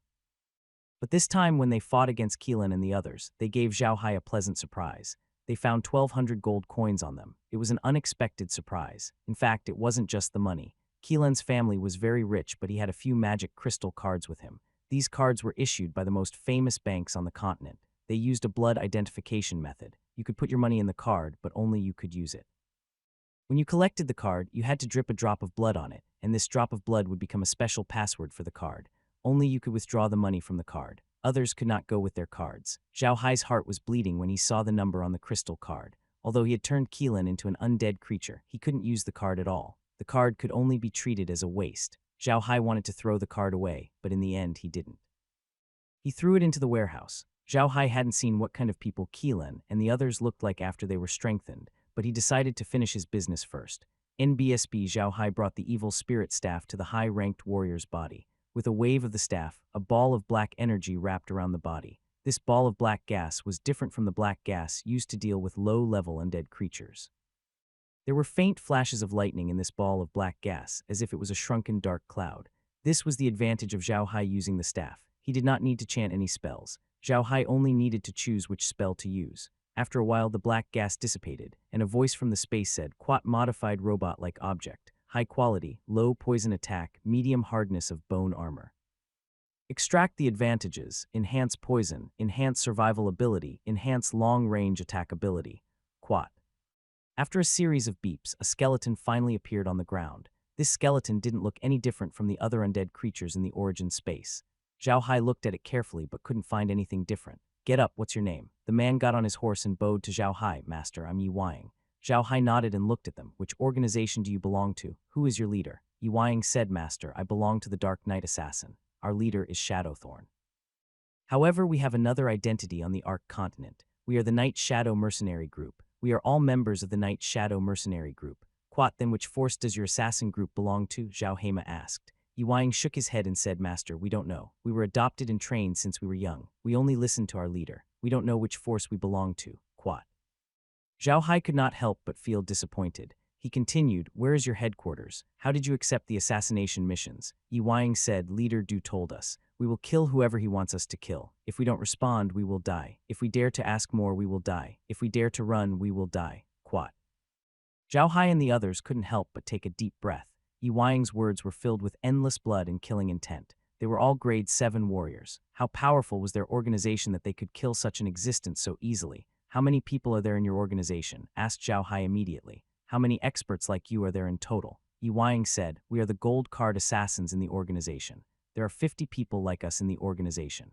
But this time, when they fought against Keelan and the others, they gave Zhao Hai a pleasant surprise. They found 1,200 gold coins on them. It was an unexpected surprise. In fact, it wasn't just the money. Keelan's family was very rich, but he had a few magic crystal cards with him. These cards were issued by the most famous banks on the continent. They used a blood identification method. You could put your money in the card, but only you could use it. When you collected the card, you had to drip a drop of blood on it, and this drop of blood would become a special password for the card. Only you could withdraw the money from the card. Others could not go with their cards. Zhao Hai's heart was bleeding when he saw the number on the crystal card. Although he had turned Keelan into an undead creature, he couldn't use the card at all. The card could only be treated as a waste. Zhao Hai wanted to throw the card away, but in the end he didn't. He threw it into the warehouse. Zhao Hai hadn't seen what kind of people Keelan and the others looked like after they were strengthened, but he decided to finish his business first. NBSB Zhao Hai brought the evil spirit staff to the high-ranked warrior's body. With a wave of the staff, a ball of black energy wrapped around the body. This ball of black gas was different from the black gas used to deal with low-level undead creatures. There were faint flashes of lightning in this ball of black gas, as if it was a shrunken dark cloud. This was the advantage of Zhao Hai using the staff. He did not need to chant any spells. Zhao Hai only needed to choose which spell to use. After a while, the black gas dissipated, and a voice from the space said, "Quat modified robot-like object. High quality, low poison attack, medium hardness of bone armor. Extract the advantages: enhance poison, enhance survival ability, enhance long-range attack ability. Quat." After a series of beeps, a skeleton finally appeared on the ground. This skeleton didn't look any different from the other undead creatures in the origin space. Zhao Hai looked at it carefully but couldn't find anything different. "Get up, what's your name?" The man got on his horse and bowed to Zhao Hai. "Master, I'm Yi Wang." Zhao Hai nodded and looked at them. "Which organization do you belong to? Who is your leader?" Yi Wang said, "Master, I belong to the Dark Knight Assassin. Our leader is Shadowthorn. However, we have another identity on the Ark continent. We are the Night Shadow Mercenary Group. We are all members of the Night Shadow Mercenary Group." "Quat, then which force does your assassin group belong to?" Zhao Heima asked. Yi Wang shook his head and said, "Master, we don't know. We were adopted and trained since we were young. We only listen to our leader. We don't know which force we belong to." Quat. Zhao Hai could not help but feel disappointed. He continued, "Where is your headquarters? How did you accept the assassination missions?" Yi Wang said, "Leader Du told us. We will kill whoever he wants us to kill. If we don't respond, we will die. If we dare to ask more, we will die. If we dare to run, we will die." Quat. Zhao Hai and the others couldn't help but take a deep breath. Yi Wang's words were filled with endless blood and killing intent. They were all grade 7 warriors. How powerful was their organization that they could kill such an existence so easily? "How many people are there in your organization?" asked Zhao Hai immediately. "How many experts like you are there in total?" Yi Wang said, "We are the gold card assassins in the organization. There are 50 people like us in the organization.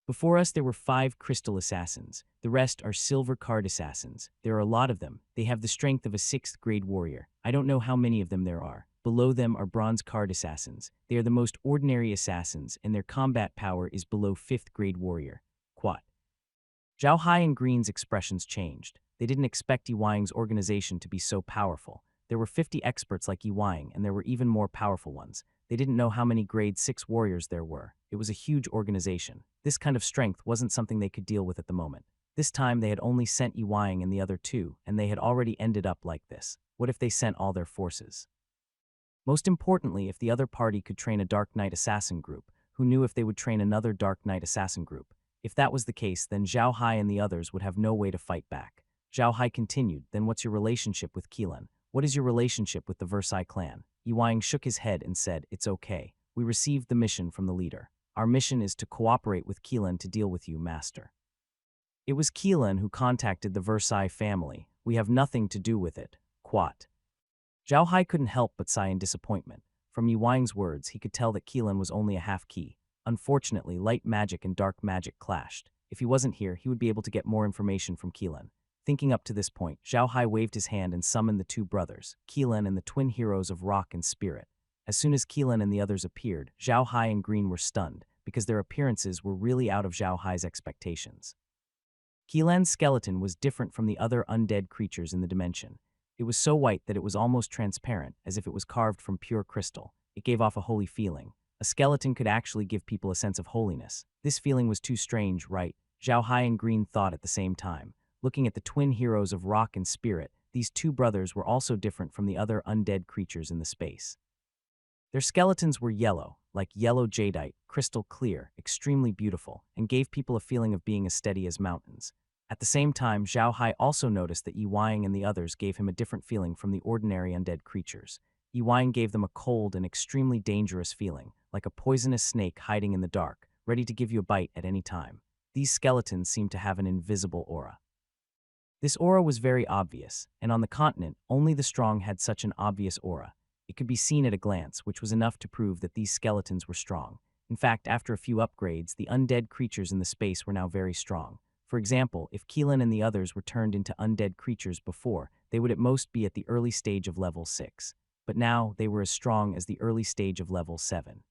Before us there were 5 crystal assassins. The rest are silver card assassins. There are a lot of them. They have the strength of a 6th grade warrior. I don't know how many of them there are. Below them are bronze card assassins. They are the most ordinary assassins, and their combat power is below 5th grade warrior." Quat. Zhao Hai and Green's expressions changed. They didn't expect Yi Wang's organization to be so powerful. There were 50 experts like Yi Wang, and there were even more powerful ones. They didn't know how many grade 6 warriors there were. It was a huge organization. This kind of strength wasn't something they could deal with at the moment. This time they had only sent Yi Wang and the other 2, and they had already ended up like this. What if they sent all their forces? Most importantly, if the other party could train a Dark Knight assassin group, who knew if they would train another Dark Knight assassin group? If that was the case, then Zhao Hai and the others would have no way to fight back. Zhao Hai continued, "Then what's your relationship with Keelan? What is your relationship with the Versailles clan? Yi shook his head and said, It's okay. We received the mission from the leader. Our mission is to cooperate with Keelan to deal with you, master. It was Keelan who contacted the Versailles family. We have nothing to do with it. Quat. Zhao Hai couldn't help but sigh in disappointment. From Yi Wang's words, he could tell that Keelan was only a half-key. Unfortunately, light magic and dark magic clashed. If he wasn't here, he would be able to get more information from Keelan. Thinking up to this point, Zhao Hai waved his hand and summoned the two brothers, Keelan and the twin heroes of rock and spirit. As soon as Keelan and the others appeared, Zhao Hai and Green were stunned, because their appearances were really out of Zhao Hai's expectations. Keelan's skeleton was different from the other undead creatures in the dimension. It was so white that it was almost transparent, as if it was carved from pure crystal. It gave off a holy feeling. A skeleton could actually give people a sense of holiness. This feeling was too strange, right? Zhao Hai and Green thought at the same time. Looking at the twin heroes of rock and spirit, these two brothers were also different from the other undead creatures in the space. Their skeletons were yellow, like yellow jadeite, crystal clear, extremely beautiful, and gave people a feeling of being as steady as mountains. At the same time, Zhao Hai also noticed that Yi Wang and the others gave him a different feeling from the ordinary undead creatures. Yi Wang gave them a cold and extremely dangerous feeling, like a poisonous snake hiding in the dark, ready to give you a bite at any time. These skeletons seemed to have an invisible aura. This aura was very obvious, and on the continent, only the strong had such an obvious aura. It could be seen at a glance, which was enough to prove that these skeletons were strong. In fact, after a few upgrades, the undead creatures in the space were now very strong. For example, if Keelan and the others were turned into undead creatures before, they would at most be at the early stage of level 6. But now, they were as strong as the early stage of level 7.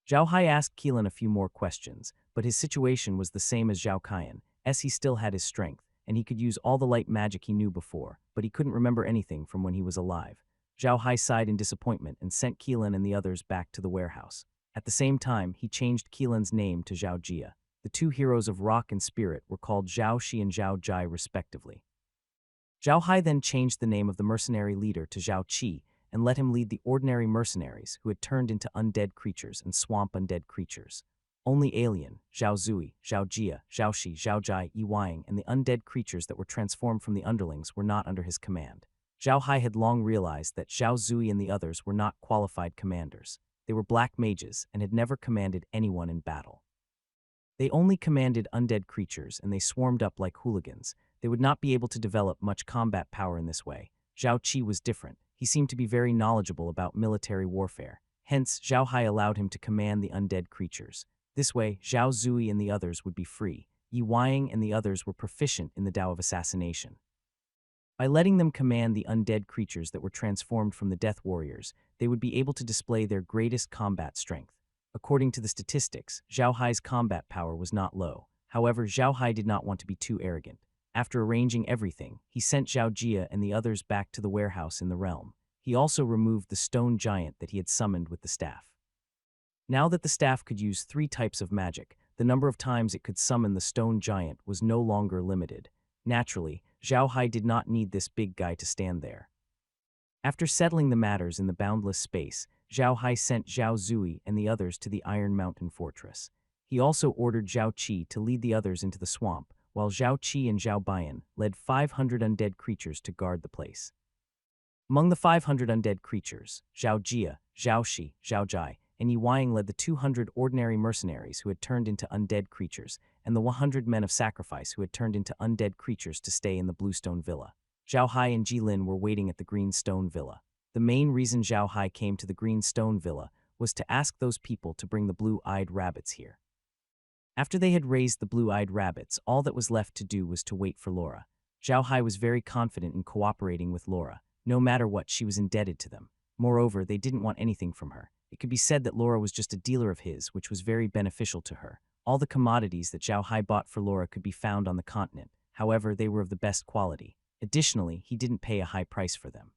Zhao Hai asked Keelan a few more questions, but his situation was the same as Zhao Kaiyan, as he still had his strength, and he could use all the light magic he knew before, but he couldn't remember anything from when he was alive. Zhao Hai sighed in disappointment and sent Keelan and the others back to the warehouse. At the same time, he changed Keelan's name to Zhao Jia. The two heroes of rock and spirit were called Zhao Shi and Zhao Jai respectively. Zhao Hai then changed the name of the mercenary leader to Zhao Qi and let him lead the ordinary mercenaries who had turned into undead creatures and swamp undead creatures. Only Alien, Zhao Zui, Zhao Jia, Zhao Shi, Zhao Jai, Yi Wang, and the undead creatures that were transformed from the underlings were not under his command. Zhao Hai had long realized that Zhao Zui and the others were not qualified commanders. They were black mages and had never commanded anyone in battle. They only commanded undead creatures, and they swarmed up like hooligans. They would not be able to develop much combat power in this way. Zhao Qi was different. He seemed to be very knowledgeable about military warfare. Hence, Zhao Hai allowed him to command the undead creatures. This way, Zhao Zui and the others would be free. Yi Wang and the others were proficient in the Tao of assassination. By letting them command the undead creatures that were transformed from the Death Warriors, they would be able to display their greatest combat strength. According to the statistics, Zhao Hai's combat power was not low. However, Zhao Hai did not want to be too arrogant. After arranging everything, he sent Zhao Jia and the others back to the warehouse in the realm. He also removed the stone giant that he had summoned with the staff. Now that the staff could use 3 types of magic, the number of times it could summon the stone giant was no longer limited. Naturally, Zhao Hai did not need this big guy to stand there. After settling the matters in the boundless space, Zhao Hai sent Zhao Zui and the others to the Iron Mountain Fortress. He also ordered Zhao Qi to lead the others into the swamp, while Zhao Qi and Zhao Bian led 500 undead creatures to guard the place. Among the 500 undead creatures, Zhao Jia, Zhao Shi, Zhao Jai, and Yi Wang led the 200 ordinary mercenaries who had turned into undead creatures, and the 100 men of sacrifice who had turned into undead creatures to stay in the Bluestone Villa. Zhao Hai and Jilin were waiting at the Green Stone Villa. The main reason Zhao Hai came to the Green Stone Villa was to ask those people to bring the blue-eyed rabbits here. After they had raised the blue-eyed rabbits, all that was left to do was to wait for Laura. Zhao Hai was very confident in cooperating with Laura. No matter what, she was indebted to them. Moreover, they didn't want anything from her. It could be said that Laura was just a dealer of his, which was very beneficial to her. All the commodities that Zhao Hai bought for Laura could be found on the continent. However, they were of the best quality. Additionally, he didn't pay a high price for them.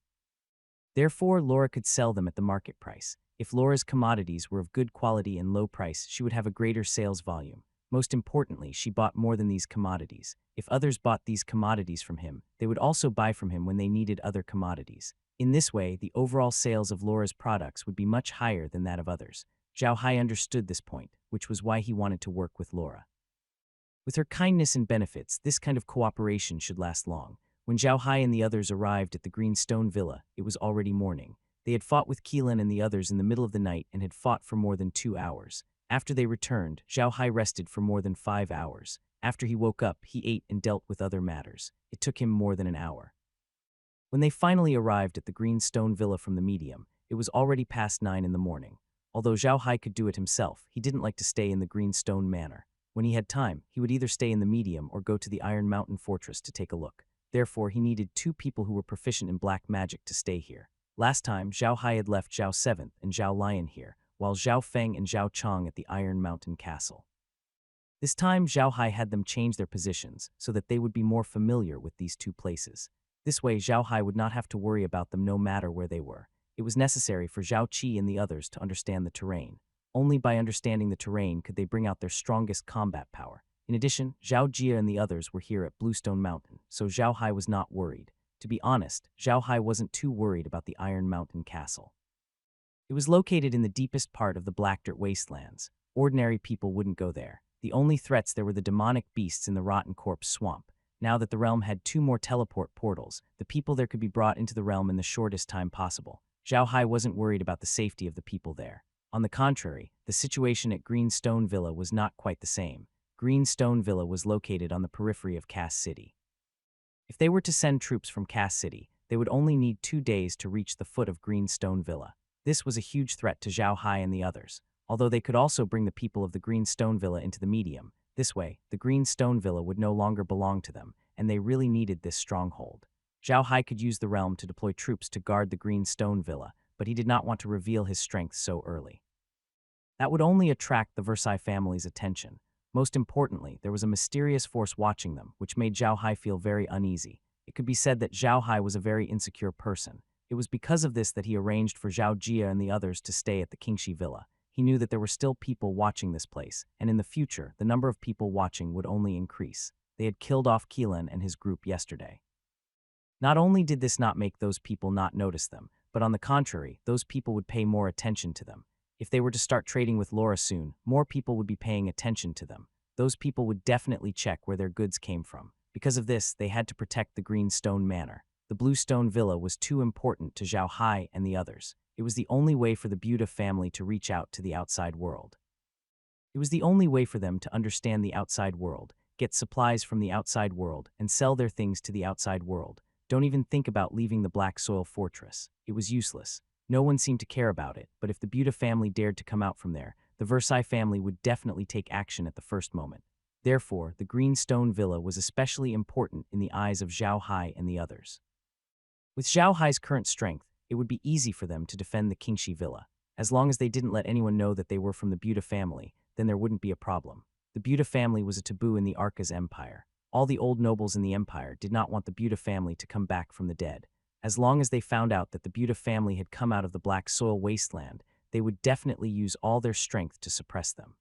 Therefore, Laura could sell them at the market price. If Laura's commodities were of good quality and low price, she would have a greater sales volume. Most importantly, she bought more than these commodities. If others bought these commodities from him, they would also buy from him when they needed other commodities. In this way, the overall sales of Laura's products would be much higher than that of others. Zhao Hai understood this point, which was why he wanted to work with Laura. With her kindness and benefits, this kind of cooperation should last long. When Zhao Hai and the others arrived at the green stone villa, it was already morning. They had fought with Keelan and the others in the middle of the night and had fought for more than 2 hours. After they returned, Zhao Hai rested for more than 5 hours. After he woke up, he ate and dealt with other matters. It took him more than an hour. When they finally arrived at the green stone villa from the medium, it was already past 9 in the morning. Although Zhao Hai could do it himself, he didn't like to stay in the green stone manor. When he had time, he would either stay in the medium or go to the Iron Mountain Fortress to take a look. Therefore, he needed 2 people who were proficient in black magic to stay here. Last time, Zhao Hai had left Zhao Seventh and Zhao Lion here, while Zhao Feng and Zhao Chong at the Iron Mountain Castle. This time, Zhao Hai had them change their positions so that they would be more familiar with these 2 places. This way, Zhao Hai would not have to worry about them no matter where they were. It was necessary for Zhao Qi and the others to understand the terrain. Only by understanding the terrain could they bring out their strongest combat power. In addition, Zhao Jia and the others were here at Bluestone Mountain, so Zhao Hai was not worried. To be honest, Zhao Hai wasn't too worried about the Iron Mountain Castle. It was located in the deepest part of the Black Dirt Wastelands. Ordinary people wouldn't go there. The only threats there were the demonic beasts in the Rotten Corpse Swamp. Now that the realm had 2 more teleport portals, the people there could be brought into the realm in the shortest time possible. Zhao Hai wasn't worried about the safety of the people there. On the contrary, the situation at Green Stone Villa was not quite the same. Green Stone Villa was located on the periphery of Cass City. If they were to send troops from Cass City, they would only need 2 days to reach the foot of Green Stone Villa. This was a huge threat to Zhao Hai and the others. Although they could also bring the people of the Green Stone Villa into the medium, this way, the Green Stone Villa would no longer belong to them, and they really needed this stronghold. Zhao Hai could use the realm to deploy troops to guard the Green Stone Villa, but he did not want to reveal his strength so early. That would only attract the Versailles family's attention. Most importantly, there was a mysterious force watching them, which made Zhao Hai feel very uneasy. It could be said that Zhao Hai was a very insecure person. It was because of this that he arranged for Zhao Jia and the others to stay at the Qingxi Villa. He knew that there were still people watching this place, and in the future, the number of people watching would only increase. They had killed off Keelan and his group yesterday. Not only did this not make those people not notice them, but on the contrary, those people would pay more attention to them. If they were to start trading with Laura soon, more people would be paying attention to them. Those people would definitely check where their goods came from. Because of this, they had to protect the Green Stone Manor. The Blue Stone Villa was too important to Zhao Hai and the others. It was the only way for the Buda family to reach out to the outside world. It was the only way for them to understand the outside world, get supplies from the outside world, and sell their things to the outside world. Don't even think about leaving the Black Soil Fortress. It was useless. No one seemed to care about it, but if the Buda family dared to come out from there, the Versailles family would definitely take action at the first moment. Therefore, the Green Stone Villa was especially important in the eyes of Zhao Hai and the others. With Zhao Hai's current strength, it would be easy for them to defend the Qingxi Villa. As long as they didn't let anyone know that they were from the Buda family, then there wouldn't be a problem. The Buda family was a taboo in the Arcas Empire. All the old nobles in the empire did not want the Buda family to come back from the dead. As long as they found out that the Buda family had come out of the Black Soil Wasteland, they would definitely use all their strength to suppress them.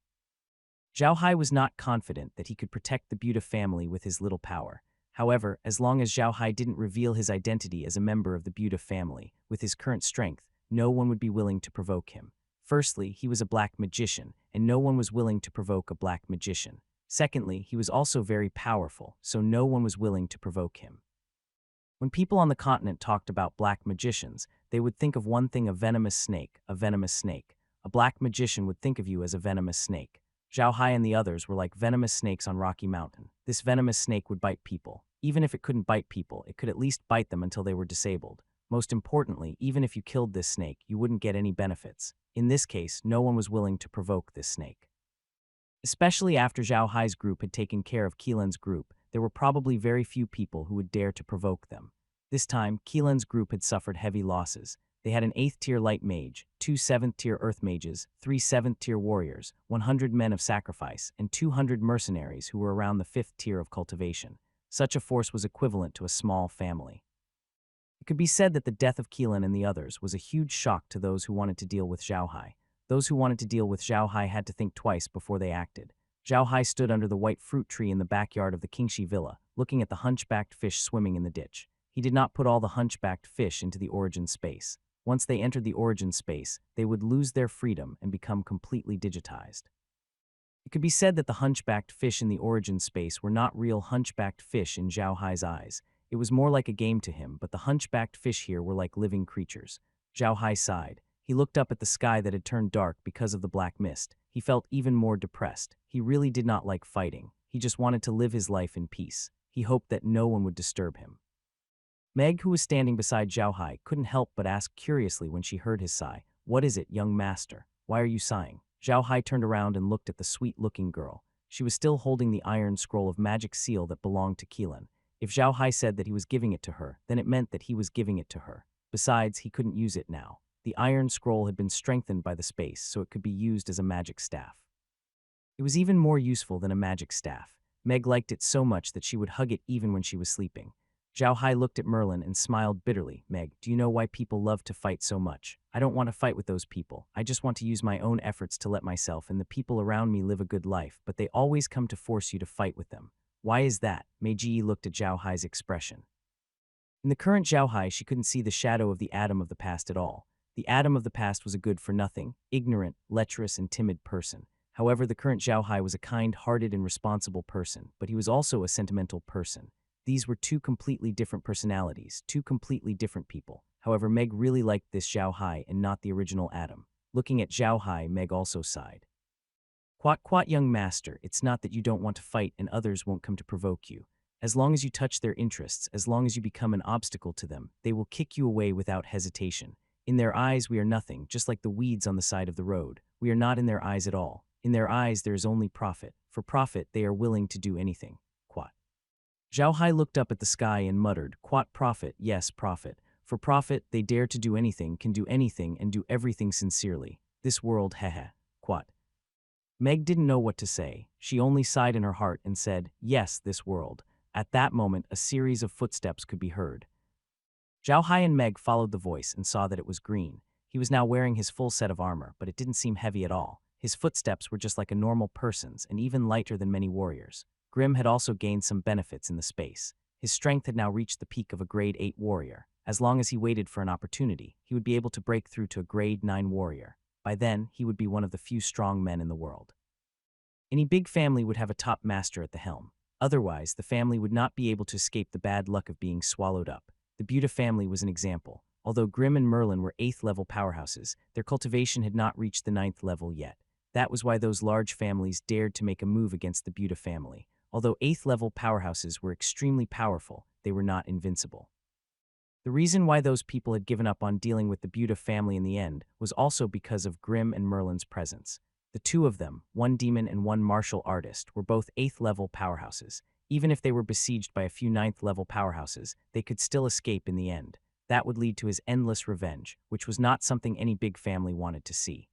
Zhao Hai was not confident that he could protect the Buda family with his little power. However, as long as Zhao Hai didn't reveal his identity as a member of the Buda family, with his current strength, no one would be willing to provoke him. Firstly, he was a black magician, and no one was willing to provoke a black magician. Secondly, he was also very powerful, so no one was willing to provoke him. When people on the continent talked about black magicians, they would think of one thing: a venomous snake, a venomous snake. A black magician would think of you as a venomous snake. Zhao Hai and the others were like venomous snakes on Rocky Mountain. This venomous snake would bite people. Even if it couldn't bite people, it could at least bite them until they were disabled. Most importantly, even if you killed this snake, you wouldn't get any benefits. In this case, no one was willing to provoke this snake. Especially after Zhao Hai's group had taken care of Keelan's group, there were probably very few people who would dare to provoke them. This time, Keelan's group had suffered heavy losses. They had an 8th-tier light mage, 2 7th-tier earth mages, 3 7th-tier warriors, 100 men of sacrifice, and 200 mercenaries who were around the 5th tier of cultivation. Such a force was equivalent to a small family. It could be said that the death of Keelan and the others was a huge shock to those who wanted to deal with Zhao Hai. Those who wanted to deal with Zhao Hai had to think twice before they acted. Zhao Hai stood under the white fruit tree in the backyard of the Qingxi Villa, looking at the hunchbacked fish swimming in the ditch. He did not put all the hunchbacked fish into the origin space. Once they entered the origin space, they would lose their freedom and become completely digitized. It could be said that the hunchbacked fish in the origin space were not real hunchbacked fish in Zhao Hai's eyes. It was more like a game to him, but the hunchbacked fish here were like living creatures. Zhao Hai sighed. He looked up at the sky that had turned dark because of the black mist. He felt even more depressed. He really did not like fighting. He just wanted to live his life in peace. He hoped that no one would disturb him. Meg, who was standing beside Zhao Hai, couldn't help but ask curiously when she heard his sigh, "What is it, young master? Why are you sighing?" Zhao Hai turned around and looked at the sweet-looking girl. She was still holding the iron scroll of magic seal that belonged to Keelan. If Zhao Hai said that he was giving it to her, then it meant that he was giving it to her. Besides, he couldn't use it now. The iron scroll had been strengthened by the space, so it could be used as a magic staff. It was even more useful than a magic staff. Meg liked it so much that she would hug it even when she was sleeping. Zhao Hai looked at Merlin and smiled bitterly. "Meg, do you know why people love to fight so much? I don't want to fight with those people. I just want to use my own efforts to let myself and the people around me live a good life, but they always come to force you to fight with them. Why is that?" Meiji looked at Zhao Hai's expression. In the current Zhao Hai, she couldn't see the shadow of the Adam of the past at all. The Adam of the past was a good-for-nothing, ignorant, lecherous, and timid person. However, the current Zhao Hai was a kind-hearted and responsible person, but he was also a sentimental person. These were two completely different personalities, two completely different people. However, Meg really liked this Zhao Hai and not the original Adam. Looking at Zhao Hai, Meg also sighed. "Quat, young master, it's not that you don't want to fight and others won't come to provoke you. As long as you touch their interests, as long as you become an obstacle to them, they will kick you away without hesitation. In their eyes, we are nothing, just like the weeds on the side of the road. We are not in their eyes at all. In their eyes, there is only profit. For profit, they are willing to do anything." Quat. Zhao Hai looked up at the sky and muttered, "Quat, profit, yes, profit. For profit, they dare to do anything, can do anything, and do everything sincerely. This world, heh. Quat." Meg didn't know what to say. She only sighed in her heart and said, "Yes, this world." At that moment, a series of footsteps could be heard. Zhao Hai and Meg followed the voice and saw that it was Green. He was now wearing his full set of armor, but it didn't seem heavy at all. His footsteps were just like a normal person's and even lighter than many warriors. Grim had also gained some benefits in the space. His strength had now reached the peak of a grade 8 warrior. As long as he waited for an opportunity, he would be able to break through to a grade 9 warrior. By then, he would be one of the few strong men in the world. Any big family would have a top master at the helm. Otherwise, the family would not be able to escape the bad luck of being swallowed up. The Buta family was an example. Although Grimm and Merlin were 8th level powerhouses, their cultivation had not reached the 9th level yet. That was why those large families dared to make a move against the Buta family. Although 8th level powerhouses were extremely powerful, they were not invincible. The reason why those people had given up on dealing with the Buta family in the end was also because of Grimm and Merlin's presence. The two of them, one demon and one martial artist, were both 8th level powerhouses. Even if they were besieged by a few 9th level powerhouses, they could still escape in the end. That would lead to his endless revenge, which was not something any big family wanted to see.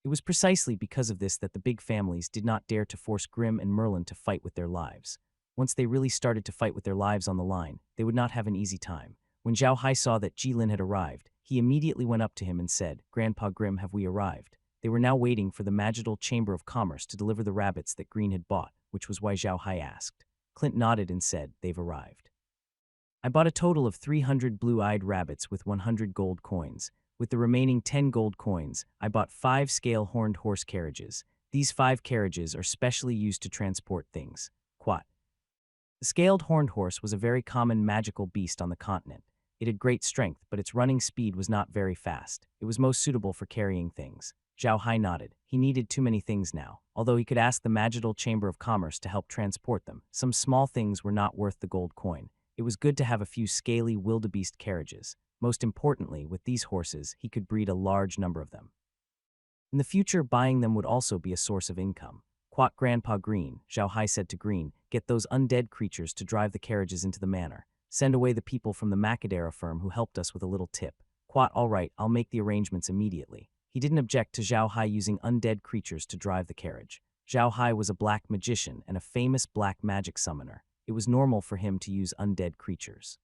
It was precisely because of this that the big families did not dare to force Grimm and Merlin to fight with their lives. Once they really started to fight with their lives on the line, they would not have an easy time. When Zhao Hai saw that Jilin had arrived, he immediately went up to him and said, "Grandpa Grimm, have we arrived?" They were now waiting for the magical Chamber of Commerce to deliver the rabbits that Green had bought, which was why Zhao Hai asked. Clint nodded and said, "They've arrived. I bought a total of 300 blue-eyed rabbits with 100 gold coins. With the remaining 10 gold coins, I bought 5 scale horned horse carriages. These 5 carriages are specially used to transport things." Quat. The scaled horned horse was a very common magical beast on the continent. It had great strength, but its running speed was not very fast. It was most suitable for carrying things. Zhao Hai nodded. He needed too many things now. Although he could ask the magical Chamber of Commerce to help transport them, some small things were not worth the gold coin. It was good to have a few scaly wildebeest carriages. Most importantly, with these horses, he could breed a large number of them. In the future, buying them would also be a source of income. "Quat, Grandpa Green," Zhao Hai said to Green, "get those undead creatures to drive the carriages into the manor. Send away the people from the Macadera firm who helped us with a little tip." Quat, "All right, I'll make the arrangements immediately." He didn't object to Zhao Hai using undead creatures to drive the carriage. Zhao Hai was a black magician and a famous black magic summoner. It was normal for him to use undead creatures.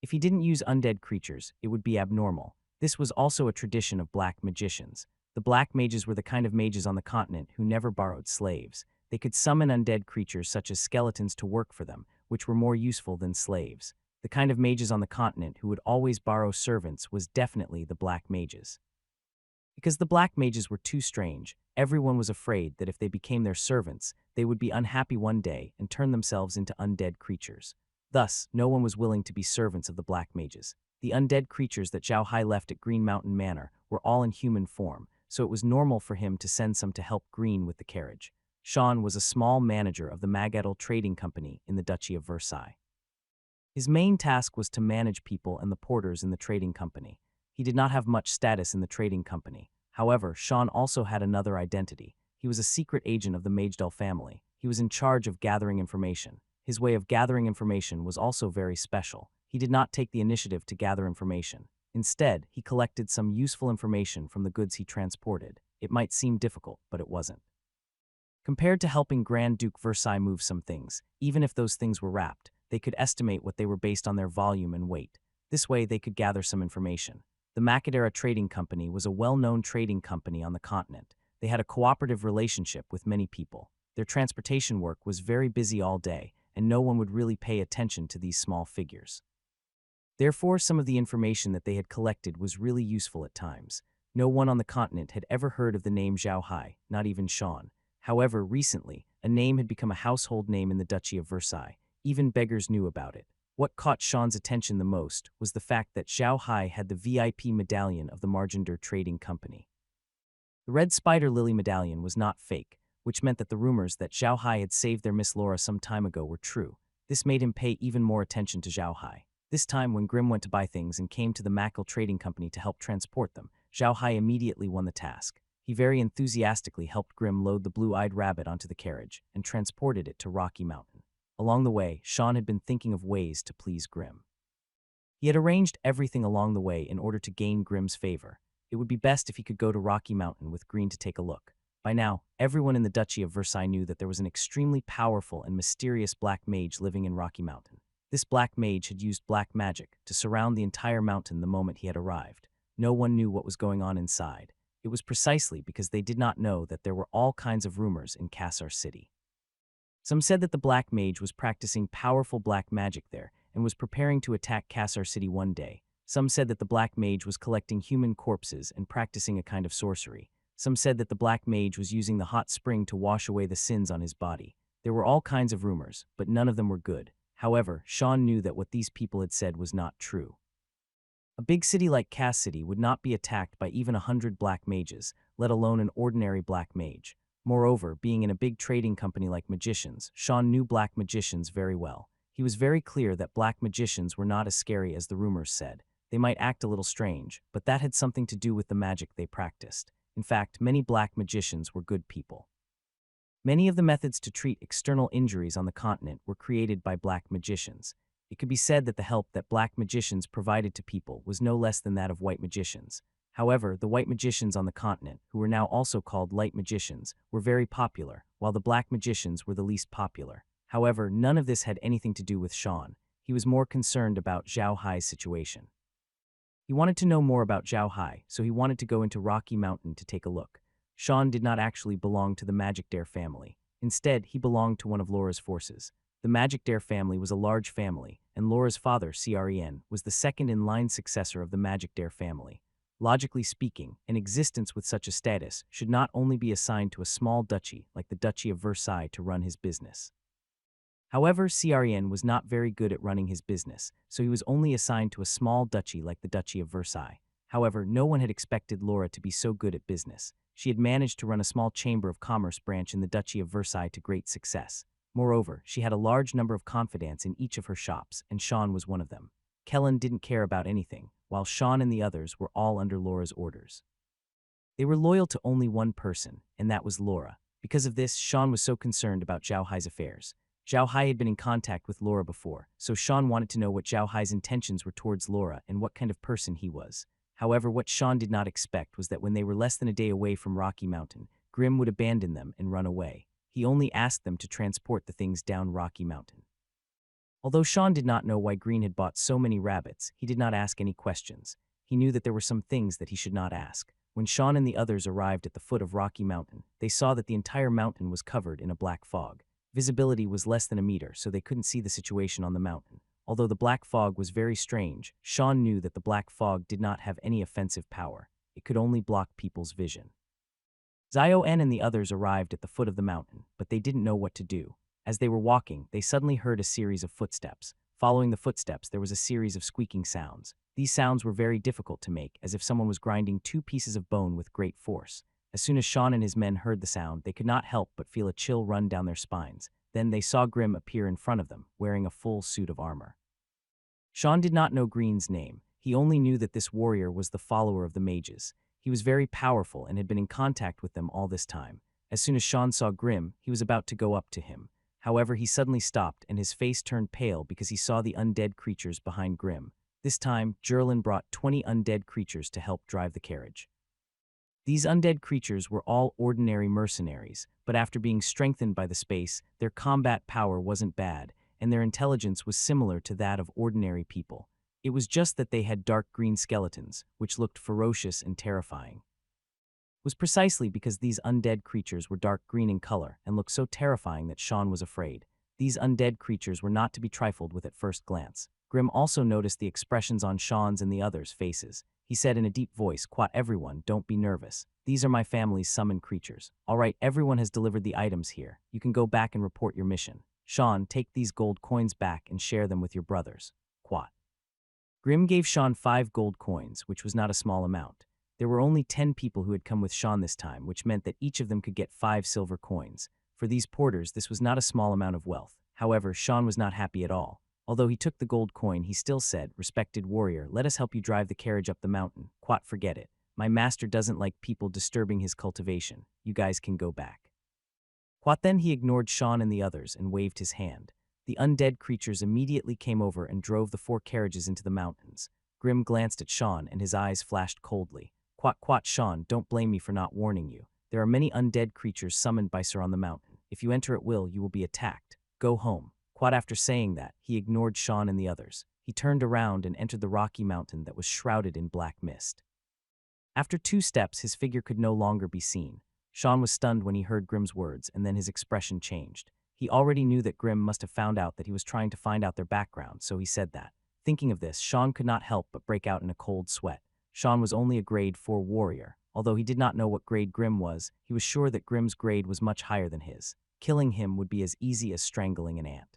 If he didn't use undead creatures, it would be abnormal. This was also a tradition of black magicians. The black mages were the kind of mages on the continent who never borrowed slaves. They could summon undead creatures such as skeletons to work for them, which were more useful than slaves. The kind of mages on the continent who would always borrow servants was definitely the black mages. Because the black mages were too strange, everyone was afraid that if they became their servants, they would be unhappy one day and turn themselves into undead creatures. Thus, no one was willing to be servants of the black mages. The undead creatures that Zhao Hai left at Green Mountain Manor were all in human form, so it was normal for him to send some to help Green with the carriage. Sean was a small manager of the Mangacollection trading company in the Duchy of Versailles. His main task was to manage people and the porters in the trading company. He did not have much status in the trading company. However, Sean also had another identity. He was a secret agent of the Magedal family. He was in charge of gathering information. His way of gathering information was also very special. He did not take the initiative to gather information. Instead, he collected some useful information from the goods he transported. It might seem difficult, but it wasn't. Compared to helping Grand Duke Versailles move some things, even if those things were wrapped, they could estimate what they were based on their volume and weight. This way, they could gather some information. The Macadera Trading Company was a well-known trading company on the continent. They had a cooperative relationship with many people. Their transportation work was very busy all day, and no one would really pay attention to these small figures. Therefore, some of the information that they had collected was really useful at times. No one on the continent had ever heard of the name Zhao Hai, not even Sean. However, recently, a name had become a household name in the Duchy of Versailles. Even beggars knew about it. What caught Sean's attention the most was the fact that Zhao Hai had the VIP medallion of the Margender Trading Company. The red spider lily medallion was not fake, which meant that the rumors that Zhao Hai had saved their Miss Laura some time ago were true. This made him pay even more attention to Zhao Hai. This time, when Grimm went to buy things and came to the Mackel Trading Company to help transport them, Zhao Hai immediately won the task. He very enthusiastically helped Grimm load the blue-eyed rabbit onto the carriage and transported it to Rocky Mountain. Along the way, Sean had been thinking of ways to please Grimm. He had arranged everything along the way in order to gain Grimm's favor. It would be best if he could go to Rocky Mountain with Green to take a look. By now, everyone in the Duchy of Versailles knew that there was an extremely powerful and mysterious black mage living in Rocky Mountain. This black mage had used black magic to surround the entire mountain the moment he had arrived. No one knew what was going on inside. It was precisely because they did not know that there were all kinds of rumors in Kassar City. Some said that the black mage was practicing powerful black magic there and was preparing to attack Kassar City one day. Some said that the black mage was collecting human corpses and practicing a kind of sorcery. Some said that the black mage was using the hot spring to wash away the sins on his body. There were all kinds of rumors, but none of them were good. However, Sean knew that what these people had said was not true. A big city like Cass City would not be attacked by even 100 black mages, let alone an ordinary black mage. Moreover, being in a big trading company like Magicians, Sean knew black magicians very well. He was very clear that black magicians were not as scary as the rumors said. They might act a little strange, but that had something to do with the magic they practiced. In fact, many black magicians were good people. Many of the methods to treat external injuries on the continent were created by black magicians. It could be said that the help that black magicians provided to people was no less than that of white magicians. However, the white magicians on the continent, who were now also called light magicians, were very popular, while the black magicians were the least popular. However, none of this had anything to do with Sean. He was more concerned about Zhao Hai's situation. He wanted to know more about Zhao Hai, so he wanted to go into Rocky Mountain to take a look. Sean did not actually belong to the Magic Dare family. Instead, he belonged to one of Laura's forces. The Magic Dare family was a large family, and Laura's father, Cren, was the second-in-line successor of the Magic Dare family. Logically speaking, an existence with such a status should not only be assigned to a small duchy like the Duchy of Versailles to run his business. However, Cren was not very good at running his business, so he was only assigned to a small duchy like the Duchy of Versailles. However, no one had expected Laura to be so good at business. She had managed to run a small chamber of commerce branch in the Duchy of Versailles to great success. Moreover, she had a large number of confidants in each of her shops, and Sean was one of them. Kellen didn't care about anything, while Sean and the others were all under Laura's orders. They were loyal to only one person, and that was Laura. Because of this, Sean was so concerned about Zhao Hai's affairs. Zhao Hai had been in contact with Laura before, so Sean wanted to know what Zhao Hai's intentions were towards Laura and what kind of person he was. However, what Sean did not expect was that when they were less than a day away from Rocky Mountain, Grimm would abandon them and run away. He only asked them to transport the things down Rocky Mountain. Although Sean did not know why Green had bought so many rabbits, he did not ask any questions. He knew that there were some things that he should not ask. When Sean and the others arrived at the foot of Rocky Mountain, they saw that the entire mountain was covered in a black fog. Visibility was less than a meter, so they couldn't see the situation on the mountain. Although the black fog was very strange, Sean knew that the black fog did not have any offensive power. It could only block people's vision. Zio-En and the others arrived at the foot of the mountain, but they didn't know what to do. As they were walking, they suddenly heard a series of footsteps, Following the footsteps, there was a series of squeaking sounds. These sounds were very difficult to make, as if someone was grinding two pieces of bone with great force. As soon as Sean and his men heard the sound, they could not help but feel a chill run down their spines. Then they saw Grim appear in front of them, wearing a full suit of armor. Sean did not know Green's name. He only knew that this warrior was the follower of the mages. He was very powerful and had been in contact with them all this time. As soon as Sean saw Grim, he was about to go up to him. However, he suddenly stopped and his face turned pale because he saw the undead creatures behind Grim. This time, Jerlin brought 20 undead creatures to help drive the carriage. These undead creatures were all ordinary mercenaries, but after being strengthened by the space, their combat power wasn't bad, and their intelligence was similar to that of ordinary people. It was just that they had dark green skeletons, which looked ferocious and terrifying. It was precisely because these undead creatures were dark green in color and looked so terrifying that Sean was afraid. These undead creatures were not to be trifled with at first glance. Grim also noticed the expressions on Sean's and the others' faces. He said in a deep voice, "Quat everyone, don't be nervous. These are my family's summoned creatures. All right, everyone has delivered the items here. You can go back and report your mission. Sean, take these gold coins back and share them with your brothers." Quat. Grim gave Sean 5 gold coins, which was not a small amount. There were only 10 people who had come with Sean this time, which meant that each of them could get 5 silver coins. For these porters, this was not a small amount of wealth. However, Sean was not happy at all. Although he took the gold coin, he still said, "Respected warrior, let us help you drive the carriage up the mountain." Quat, forget it. My master doesn't like people disturbing his cultivation. You guys can go back. Quat then he ignored Sean and the others and waved his hand. The undead creatures immediately came over and drove the 4 carriages into the mountains. Grim glanced at Sean and his eyes flashed coldly. Quat, Sean, don't blame me for not warning you. There are many undead creatures summoned by Sir on the mountain. If you enter at will, you will be attacked. Go home. Quat, after saying that, he ignored Sean and the others. He turned around and entered the rocky mountain that was shrouded in black mist. After 2 steps, his figure could no longer be seen. Sean was stunned when he heard Grim's words, and then his expression changed. He already knew that Grim must have found out that he was trying to find out their background, so he said that. Thinking of this, Sean could not help but break out in a cold sweat. Sean was only a grade 4 warrior. Although he did not know what grade Grim was, he was sure that Grim's grade was much higher than his. Killing him would be as easy as strangling an ant.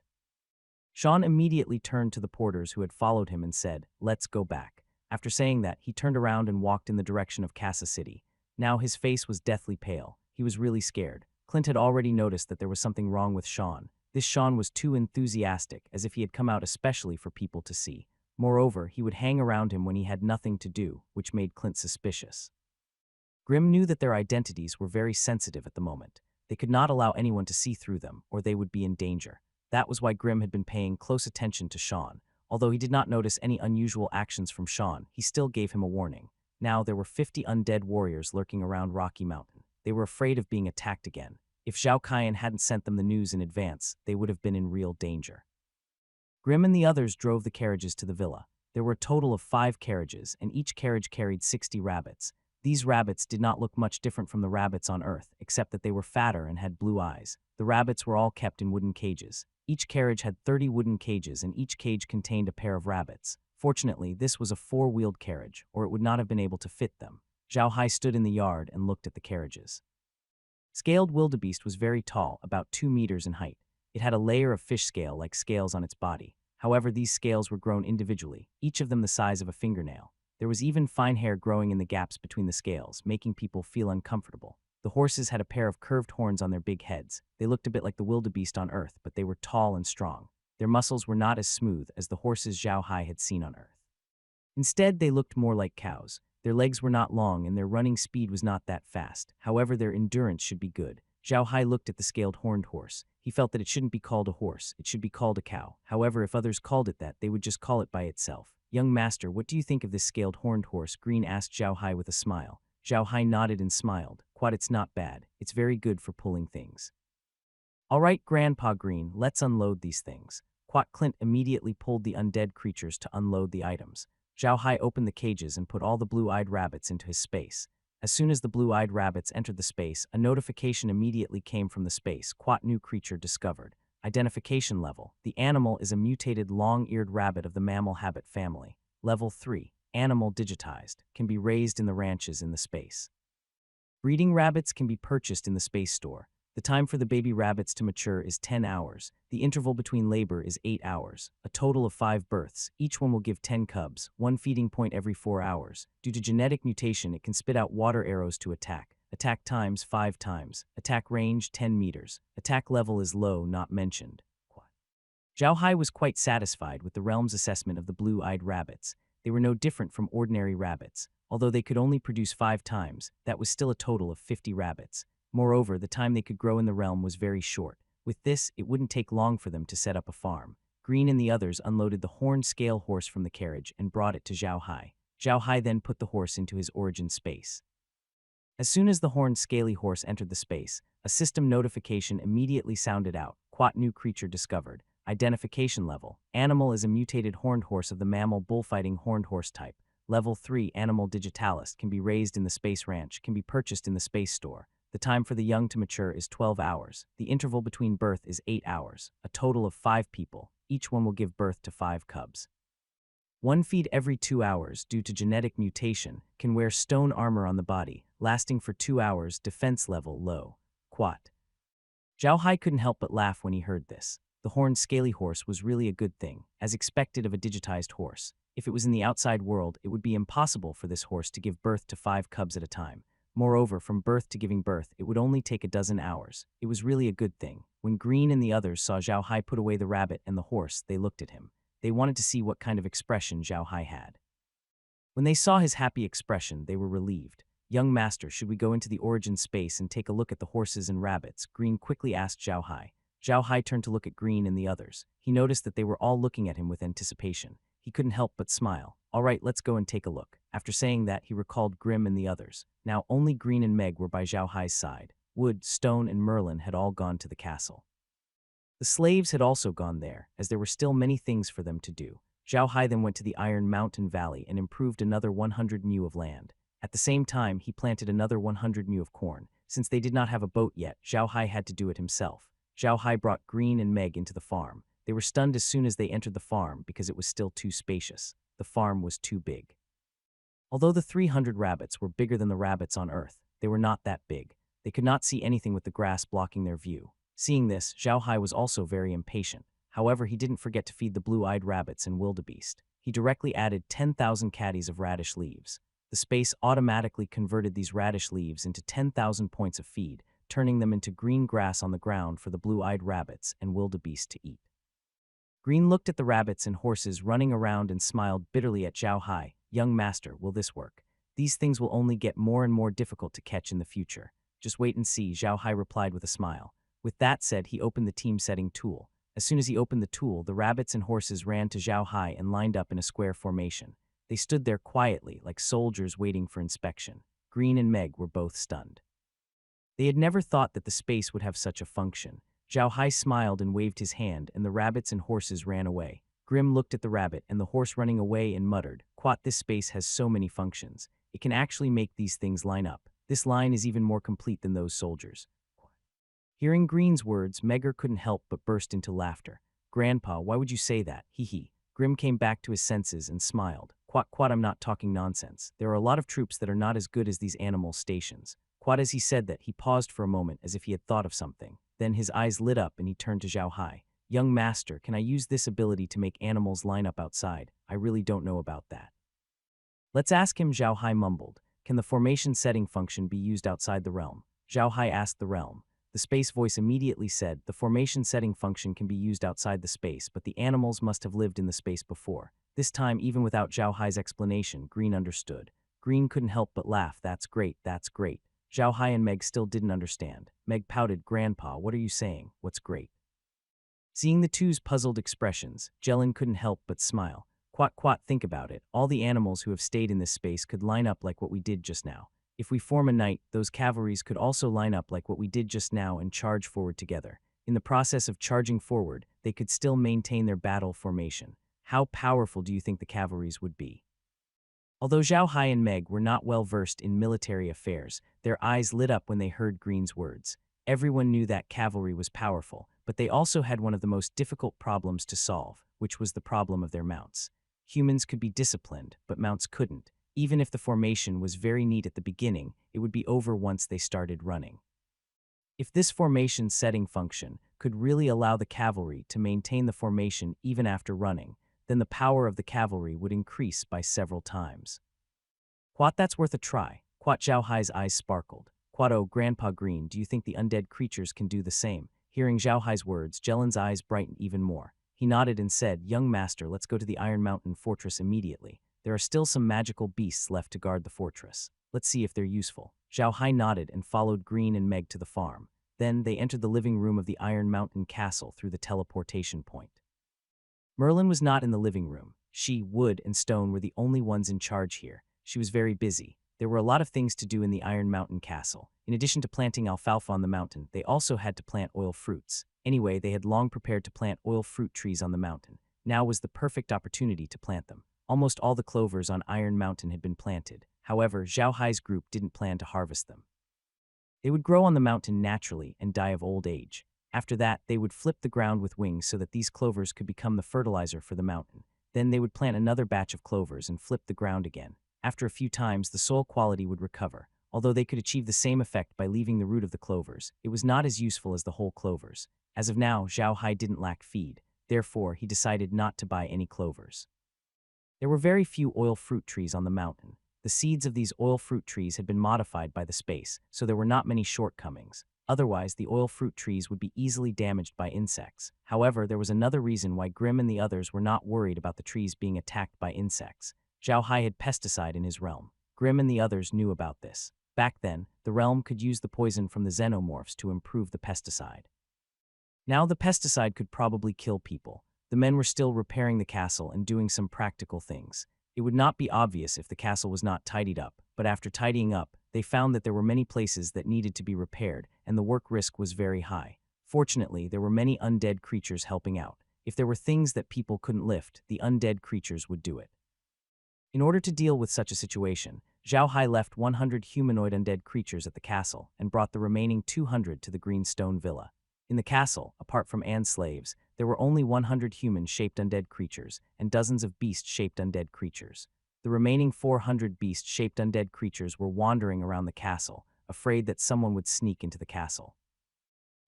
Sean immediately turned to the porters who had followed him and said, "Let's go back." After saying that, he turned around and walked in the direction of Casa City. Now his face was deathly pale. He was really scared. Clint had already noticed that there was something wrong with Sean. This Sean was too enthusiastic, as if he had come out especially for people to see. Moreover, he would hang around him when he had nothing to do, which made Clint suspicious. Grim knew that their identities were very sensitive at the moment. They could not allow anyone to see through them, or they would be in danger. That was why Grim had been paying close attention to Sean. Although he did not notice any unusual actions from Sean, he still gave him a warning. Now there were 50 undead warriors lurking around Rocky Mountain. They were afraid of being attacked again. If Zhao Kaiyan hadn't sent them the news in advance, they would have been in real danger. Grim and the others drove the carriages to the villa. There were a total of 5 carriages, and each carriage carried 60 rabbits. These rabbits did not look much different from the rabbits on Earth, except that they were fatter and had blue eyes. The rabbits were all kept in wooden cages. Each carriage had 30 wooden cages, and each cage contained a pair of rabbits. Fortunately, this was a 4-wheeled carriage, or it would not have been able to fit them. Zhao Hai stood in the yard and looked at the carriages. Scaled wildebeest was very tall, about 2 meters in height. It had a layer of fish scale-like scales on its body. However, these scales were grown individually, each of them the size of a fingernail. There was even fine hair growing in the gaps between the scales, making people feel uncomfortable. The horses had a pair of curved horns on their big heads. They looked a bit like the wildebeest on Earth, but they were tall and strong. Their muscles were not as smooth as the horses Zhao Hai had seen on Earth. Instead, they looked more like cows. Their legs were not long and their running speed was not that fast. However, their endurance should be good. Zhao Hai looked at the scaled horned horse. He felt that it shouldn't be called a horse, it should be called a cow. However, if others called it that, they would just call it by itself. "Young master, what do you think of this scaled horned horse?" Green asked Zhao Hai with a smile. Zhao Hai nodded and smiled. "Quite, it's not bad. It's very good for pulling things." "All right, Grandpa Green, let's unload these things." Quat Clint immediately pulled the undead creatures to unload the items. Zhao Hai opened the cages and put all the blue-eyed rabbits into his space. As soon as the blue-eyed rabbits entered the space, a notification immediately came from the space. Quat new creature discovered. Identification level. The animal is a mutated long-eared rabbit of the mammal habit family. Level 3. Animal digitized. Can be raised in the ranches in the space. Breeding rabbits can be purchased in the space store. The time for the baby rabbits to mature is 10 hours. The interval between labor is 8 hours. A total of 5 births. Each one will give 10 cubs, one feeding point every 4 hours. Due to genetic mutation, it can spit out water arrows to attack. Attack times 5 times. Attack range 10 meters. Attack level is low, not mentioned. Zhao Hai was quite satisfied with the realm's assessment of the blue-eyed rabbits. They were no different from ordinary rabbits. Although they could only produce 5 times, that was still a total of 50 rabbits. Moreover, the time they could grow in the realm was very short. With this, it wouldn't take long for them to set up a farm. Green and the others unloaded the horned scale horse from the carriage and brought it to Zhao Hai. Zhao Hai then put the horse into his origin space. As soon as the horned scaly horse entered the space, a system notification immediately sounded out. Quat new creature discovered. Identification level. Animal is a mutated horned horse of the mammal bullfighting horned horse type. Level 3 Animal digitalis can be raised in the space ranch, can be purchased in the space store. The time for the young to mature is 12 hours. The interval between birth is 8 hours. A total of 5 people. Each one will give birth to 5 cubs. One feed every 2 hours due to genetic mutation, can wear stone armor on the body, lasting for 2 hours, defense level low. Quat. Zhao Hai couldn't help but laugh when he heard this. The horned scaly horse was really a good thing, as expected of a digitized horse. If it was in the outside world, it would be impossible for this horse to give birth to 5 cubs at a time. Moreover, from birth to giving birth, it would only take a dozen hours. It was really a good thing. When Green and the others saw Zhao Hai put away the rabbit and the horse, they looked at him. They wanted to see what kind of expression Zhao Hai had. When they saw his happy expression, they were relieved. Young master, should we go into the origin space and take a look at the horses and rabbits? Green quickly asked Zhao Hai. Zhao Hai turned to look at Green and the others. He noticed that they were all looking at him with anticipation. He couldn't help but smile. All right, let's go and take a look. After saying that, he recalled Grim and the others. Now only Green and Meg were by Zhao Hai's side. Wood, Stone, and Merlin had all gone to the castle. The slaves had also gone there, as there were still many things for them to do. Zhao Hai then went to the Iron Mountain Valley and improved another 100 mu of land. At the same time, he planted another 100 mu of corn. Since they did not have a boat yet, Zhao Hai had to do it himself. Zhao Hai brought Green and Meg into the farm. They were stunned as soon as they entered the farm because it was still too spacious. The farm was too big. Although the 300 rabbits were bigger than the rabbits on Earth, they were not that big. They could not see anything with the grass blocking their view. Seeing this, Zhao Hai was also very impatient. However, he didn't forget to feed the blue-eyed rabbits and wildebeest. He directly added 10,000 caddies of radish leaves. The space automatically converted these radish leaves into 10,000 points of feed, turning them into green grass on the ground for the blue-eyed rabbits and wildebeest to eat. Green looked at the rabbits and horses running around and smiled bitterly at Zhao Hai. Young master, will this work? These things will only get more and more difficult to catch in the future. Just wait and see, Zhao Hai replied with a smile. With that said, he opened the team setting tool. As soon as he opened the tool, the rabbits and horses ran to Zhao Hai and lined up in a square formation. They stood there quietly, like soldiers waiting for inspection. Green and Meg were both stunned. They had never thought that the space would have such a function. Zhao Hai smiled and waved his hand, and the rabbits and horses ran away. Grim looked at the rabbit and the horse running away and muttered, Quat, this space has so many functions. It can actually make these things line up. This line is even more complete than those soldiers. Hearing Green's words, Megger couldn't help but burst into laughter. Grandpa, why would you say that? Hee hee. Grim came back to his senses and smiled. Quat, I'm not talking nonsense. There are a lot of troops that are not as good as these animal stations. Quat, as he said that, he paused for a moment as if he had thought of something. Then his eyes lit up and he turned to Zhao Hai. Young master, can I use this ability to make animals line up outside? I really don't know about that. Let's ask him, Zhao Hai mumbled. Can the formation setting function be used outside the realm? Zhao Hai asked the realm. The space voice immediately said, the formation setting function can be used outside the space, but the animals must have lived in the space before. This time, even without Zhao Hai's explanation, Green understood. Green couldn't help but laugh. That's great, that's great. Zhao Hai and Meg still didn't understand. Meg pouted, Grandpa, what are you saying? What's great? Seeing the two's puzzled expressions, Jellin couldn't help but smile. Quat, think about it. All the animals who have stayed in this space could line up like what we did just now. If we form a knight, those cavalries could also line up like what we did just now and charge forward together. In the process of charging forward, they could still maintain their battle formation. How powerful do you think the cavalries would be? Although Zhao Hai and Meg were not well versed in military affairs, their eyes lit up when they heard Green's words. Everyone knew that cavalry was powerful, but they also had one of the most difficult problems to solve, which was the problem of their mounts. Humans could be disciplined, but mounts couldn't. Even if the formation was very neat at the beginning, it would be over once they started running. If this formation setting function could really allow the cavalry to maintain the formation even after running, then the power of the cavalry would increase by several times. Quat, that's worth a try. Quat Zhao Hai's eyes sparkled. Quat, oh, Grandpa Green, do you think the undead creatures can do the same? Hearing Zhao Hai's words, Jelin's eyes brightened even more. He nodded and said, young master, let's go to the Iron Mountain Fortress immediately. There are still some magical beasts left to guard the fortress. Let's see if they're useful. Zhao Hai nodded and followed Green and Meg to the farm. Then they entered the living room of the Iron Mountain Castle through the teleportation point. Merlin was not in the living room. She, Wood, and Stone were the only ones in charge here. She was very busy. There were a lot of things to do in the Iron Mountain Castle. In addition to planting alfalfa on the mountain, they also had to plant oil fruits. Anyway, they had long prepared to plant oil fruit trees on the mountain. Now was the perfect opportunity to plant them. Almost all the clovers on Iron Mountain had been planted. However, Zhao Hai's group didn't plan to harvest them. They would grow on the mountain naturally and die of old age. After that, they would flip the ground with wings so that these clovers could become the fertilizer for the mountain. Then they would plant another batch of clovers and flip the ground again. After a few times, the soil quality would recover. Although they could achieve the same effect by leaving the root of the clovers, it was not as useful as the whole clovers. As of now, Zhao Hai didn't lack feed. Therefore, he decided not to buy any clovers. There were very few oil fruit trees on the mountain. The seeds of these oil fruit trees had been modified by the space, so there were not many shortcomings. Otherwise, the oil fruit trees would be easily damaged by insects. However, there was another reason why Grimm and the others were not worried about the trees being attacked by insects. Zhao Hai had pesticide in his realm. Grimm and the others knew about this. Back then, the realm could use the poison from the xenomorphs to improve the pesticide. Now the pesticide could probably kill people. The men were still repairing the castle and doing some practical things. It would not be obvious if the castle was not tidied up, but after tidying up, they found that there were many places that needed to be repaired, and the work risk was very high. Fortunately, there were many undead creatures helping out. If there were things that people couldn't lift, the undead creatures would do it. In order to deal with such a situation, Zhao Hai left 100 humanoid undead creatures at the castle and brought the remaining 200 to the Greenstone Villa. In the castle, apart from Anne's slaves, there were only 100 human-shaped undead creatures and dozens of beast-shaped undead creatures. The remaining 400 beast-shaped undead creatures were wandering around the castle, afraid that someone would sneak into the castle.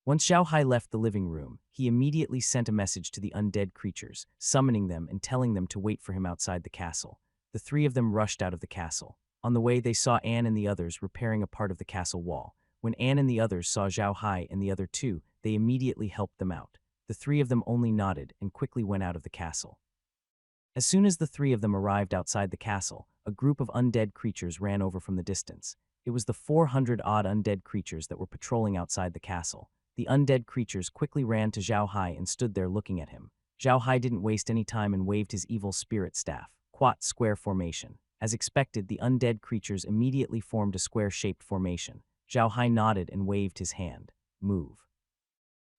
Once Zhao Hai left the living room, he immediately sent a message to the undead creatures, summoning them and telling them to wait for him outside the castle. The three of them rushed out of the castle. On the way, they saw Anne and the others repairing a part of the castle wall. When Anne and the others saw Zhao Hai and the other two, they immediately helped them out. The three of them only nodded and quickly went out of the castle. As soon as the three of them arrived outside the castle, a group of undead creatures ran over from the distance. It was the 400-odd undead creatures that were patrolling outside the castle. The undead creatures quickly ran to Zhao Hai and stood there looking at him. Zhao Hai didn't waste any time and waved his evil spirit staff. Quat square formation. As expected, the undead creatures immediately formed a square-shaped formation. Zhao Hai nodded and waved his hand. Move.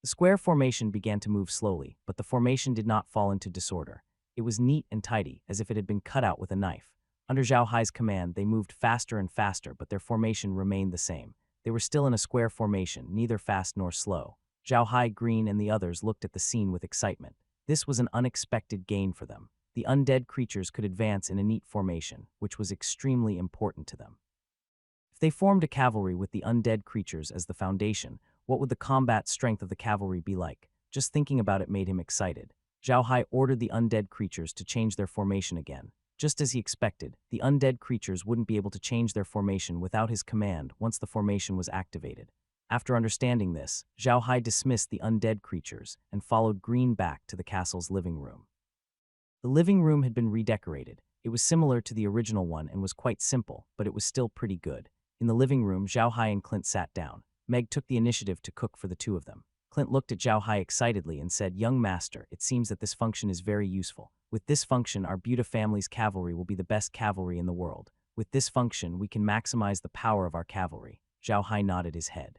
The square formation began to move slowly, but the formation did not fall into disorder. It was neat and tidy, as if it had been cut out with a knife. Under Zhao Hai's command, they moved faster and faster, but their formation remained the same. They were still in a square formation, neither fast nor slow. Zhao Hai, Green, and the others looked at the scene with excitement. This was an unexpected gain for them. The undead creatures could advance in a neat formation, which was extremely important to them. If they formed a cavalry with the undead creatures as the foundation, what would the combat strength of the cavalry be like? Just thinking about it made him excited. Zhao Hai ordered the undead creatures to change their formation again. Just as he expected, the undead creatures wouldn't be able to change their formation without his command once the formation was activated. After understanding this, Zhao Hai dismissed the undead creatures and followed Green back to the castle's living room. The living room had been redecorated. It was similar to the original one and was quite simple, but it was still pretty good. In the living room, Zhao Hai and Clint sat down. Meg took the initiative to cook for the two of them. Clint looked at Zhao Hai excitedly and said, "Young master, it seems that this function is very useful. With this function, our Buta family's cavalry will be the best cavalry in the world. With this function, we can maximize the power of our cavalry." Zhao Hai nodded his head.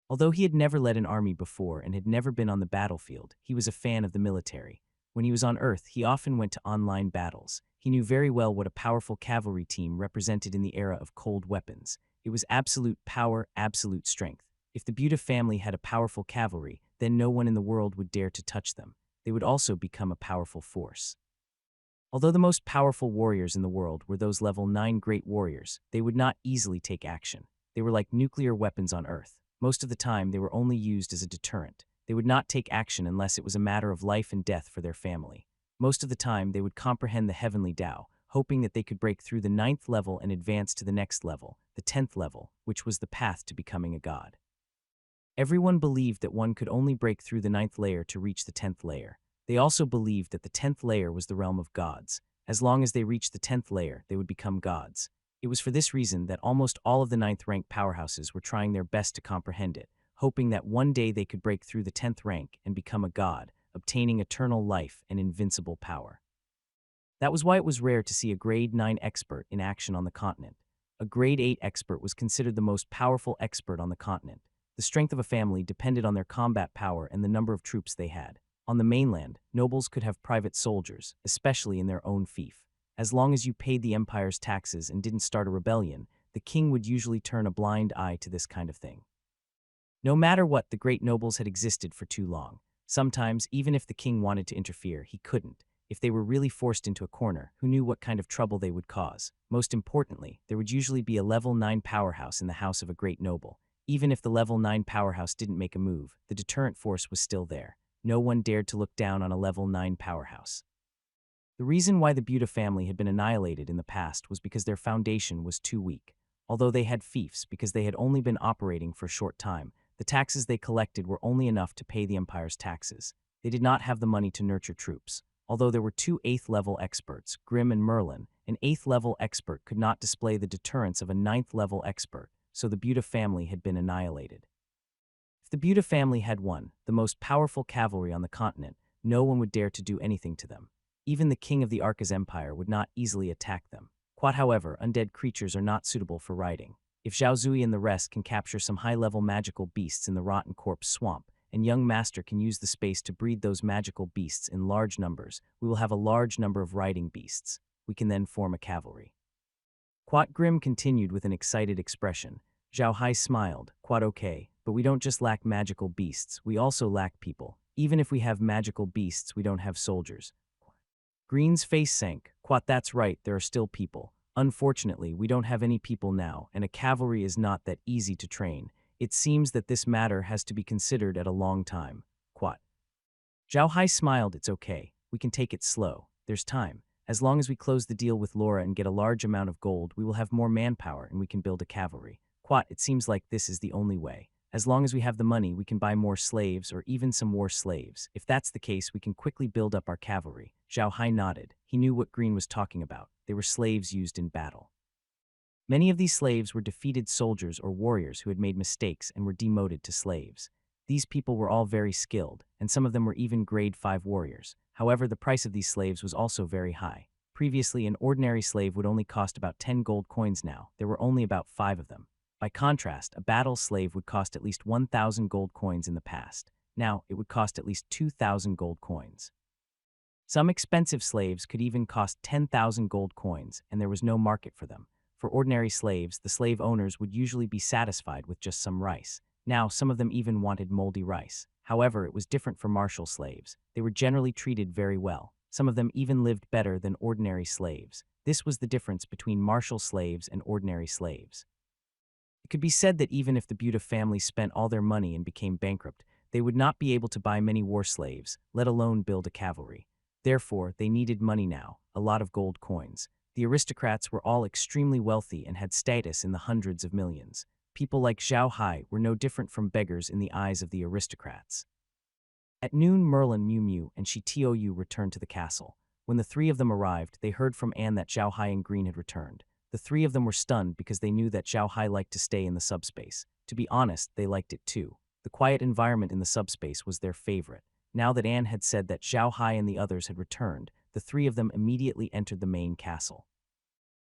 Although he had never led an army before and had never been on the battlefield, he was a fan of the military. When he was on Earth, he often went to online battles. He knew very well what a powerful cavalry team represented in the era of cold weapons. It was absolute power, absolute strength. If the Buta family had a powerful cavalry, then no one in the world would dare to touch them. They would also become a powerful force. Although the most powerful warriors in the world were those level 9 great warriors, they would not easily take action. They were like nuclear weapons on Earth. Most of the time, they were only used as a deterrent. They would not take action unless it was a matter of life and death for their family. Most of the time, they would comprehend the heavenly Tao, hoping that they could break through the 9th level and advance to the next level, the 10th level, which was the path to becoming a god. Everyone believed that one could only break through the 9th layer to reach the 10th layer. They also believed that the 10th layer was the realm of gods. As long as they reached the 10th layer, they would become gods. It was for this reason that almost all of the 9th rank powerhouses were trying their best to comprehend it, hoping that one day they could break through the 10th rank and become a god, obtaining eternal life and invincible power. That was why it was rare to see a grade 9 expert in action on the continent. A grade 8 expert was considered the most powerful expert on the continent. The strength of a family depended on their combat power and the number of troops they had. On the mainland, nobles could have private soldiers, especially in their own fief. As long as you paid the empire's taxes and didn't start a rebellion, the king would usually turn a blind eye to this kind of thing. No matter what, the great nobles had existed for too long. Sometimes, even if the king wanted to interfere, he couldn't. If they were really forced into a corner, who knew what kind of trouble they would cause? Most importantly, there would usually be a level 9 powerhouse in the house of a great noble. Even if the level 9 powerhouse didn't make a move, the deterrent force was still there. No one dared to look down on a level 9 powerhouse. The reason why the Buddha family had been annihilated in the past was because their foundation was too weak. Although they had fiefs because they had only been operating for a short time, the taxes they collected were only enough to pay the empire's taxes. They did not have the money to nurture troops. Although there were 2 8th level experts, Grimm and Merlin, an 8th level expert could not display the deterrence of a 9th level expert, so the Buddha family had been annihilated. If the Buddha family had won, the most powerful cavalry on the continent, no one would dare to do anything to them. Even the king of the Arca's empire would not easily attack them. However, undead creatures are not suitable for riding. If Zhao Zui and the rest can capture some high-level magical beasts in the rotten corpse swamp, and young master can use the space to breed those magical beasts in large numbers, we will have a large number of riding beasts. We can then form a cavalry. Grim continued with an excited expression. Zhao Hai smiled. Okay, but we don't just lack magical beasts, we also lack people. Even if we have magical beasts, we don't have soldiers. Green's face sank. That's right, there are still people. Unfortunately, we don't have any people now, and a cavalry is not that easy to train. It seems that this matter has to be considered at a long time. Zhao Hai smiled. It's okay. We can take it slow. There's time. As long as we close the deal with Laura and get a large amount of gold, we will have more manpower and we can build a cavalry. It seems like this is the only way. As long as we have the money, we can buy more slaves or even some war slaves. If that's the case, we can quickly build up our cavalry. Zhao Hai nodded. He knew what Green was talking about. They were slaves used in battle. Many of these slaves were defeated soldiers or warriors who had made mistakes and were demoted to slaves. These people were all very skilled, and some of them were even grade 5 warriors. However, the price of these slaves was also very high. Previously, an ordinary slave would only cost about 10 gold coins. Now there were only about 5 of them. By contrast, a battle slave would cost at least 1,000 gold coins in the past. Now, it would cost at least 2,000 gold coins. Some expensive slaves could even cost 10,000 gold coins, and there was no market for them. For ordinary slaves, the slave owners would usually be satisfied with just some rice. Now, some of them even wanted moldy rice. However, it was different for martial slaves. They were generally treated very well. Some of them even lived better than ordinary slaves. This was the difference between martial slaves and ordinary slaves. It could be said that even if the Buddha family spent all their money and became bankrupt, they would not be able to buy many war slaves, let alone build a cavalry. Therefore, they needed money now, a lot of gold coins. The aristocrats were all extremely wealthy and had status in the hundreds of millions. People like Zhao Hai were no different from beggars in the eyes of the aristocrats. At noon, Merlin, Miu Miu, and Shi Tou returned to the castle. When the 3 of them arrived, they heard from Anne that Zhao Hai and Green had returned. The 3 of them were stunned because they knew that Zhao Hai liked to stay in the subspace. To be honest, they liked it too. The quiet environment in the subspace was their favorite. Now that Anne had said that Zhao Hai and the others had returned, the 3 of them immediately entered the main castle.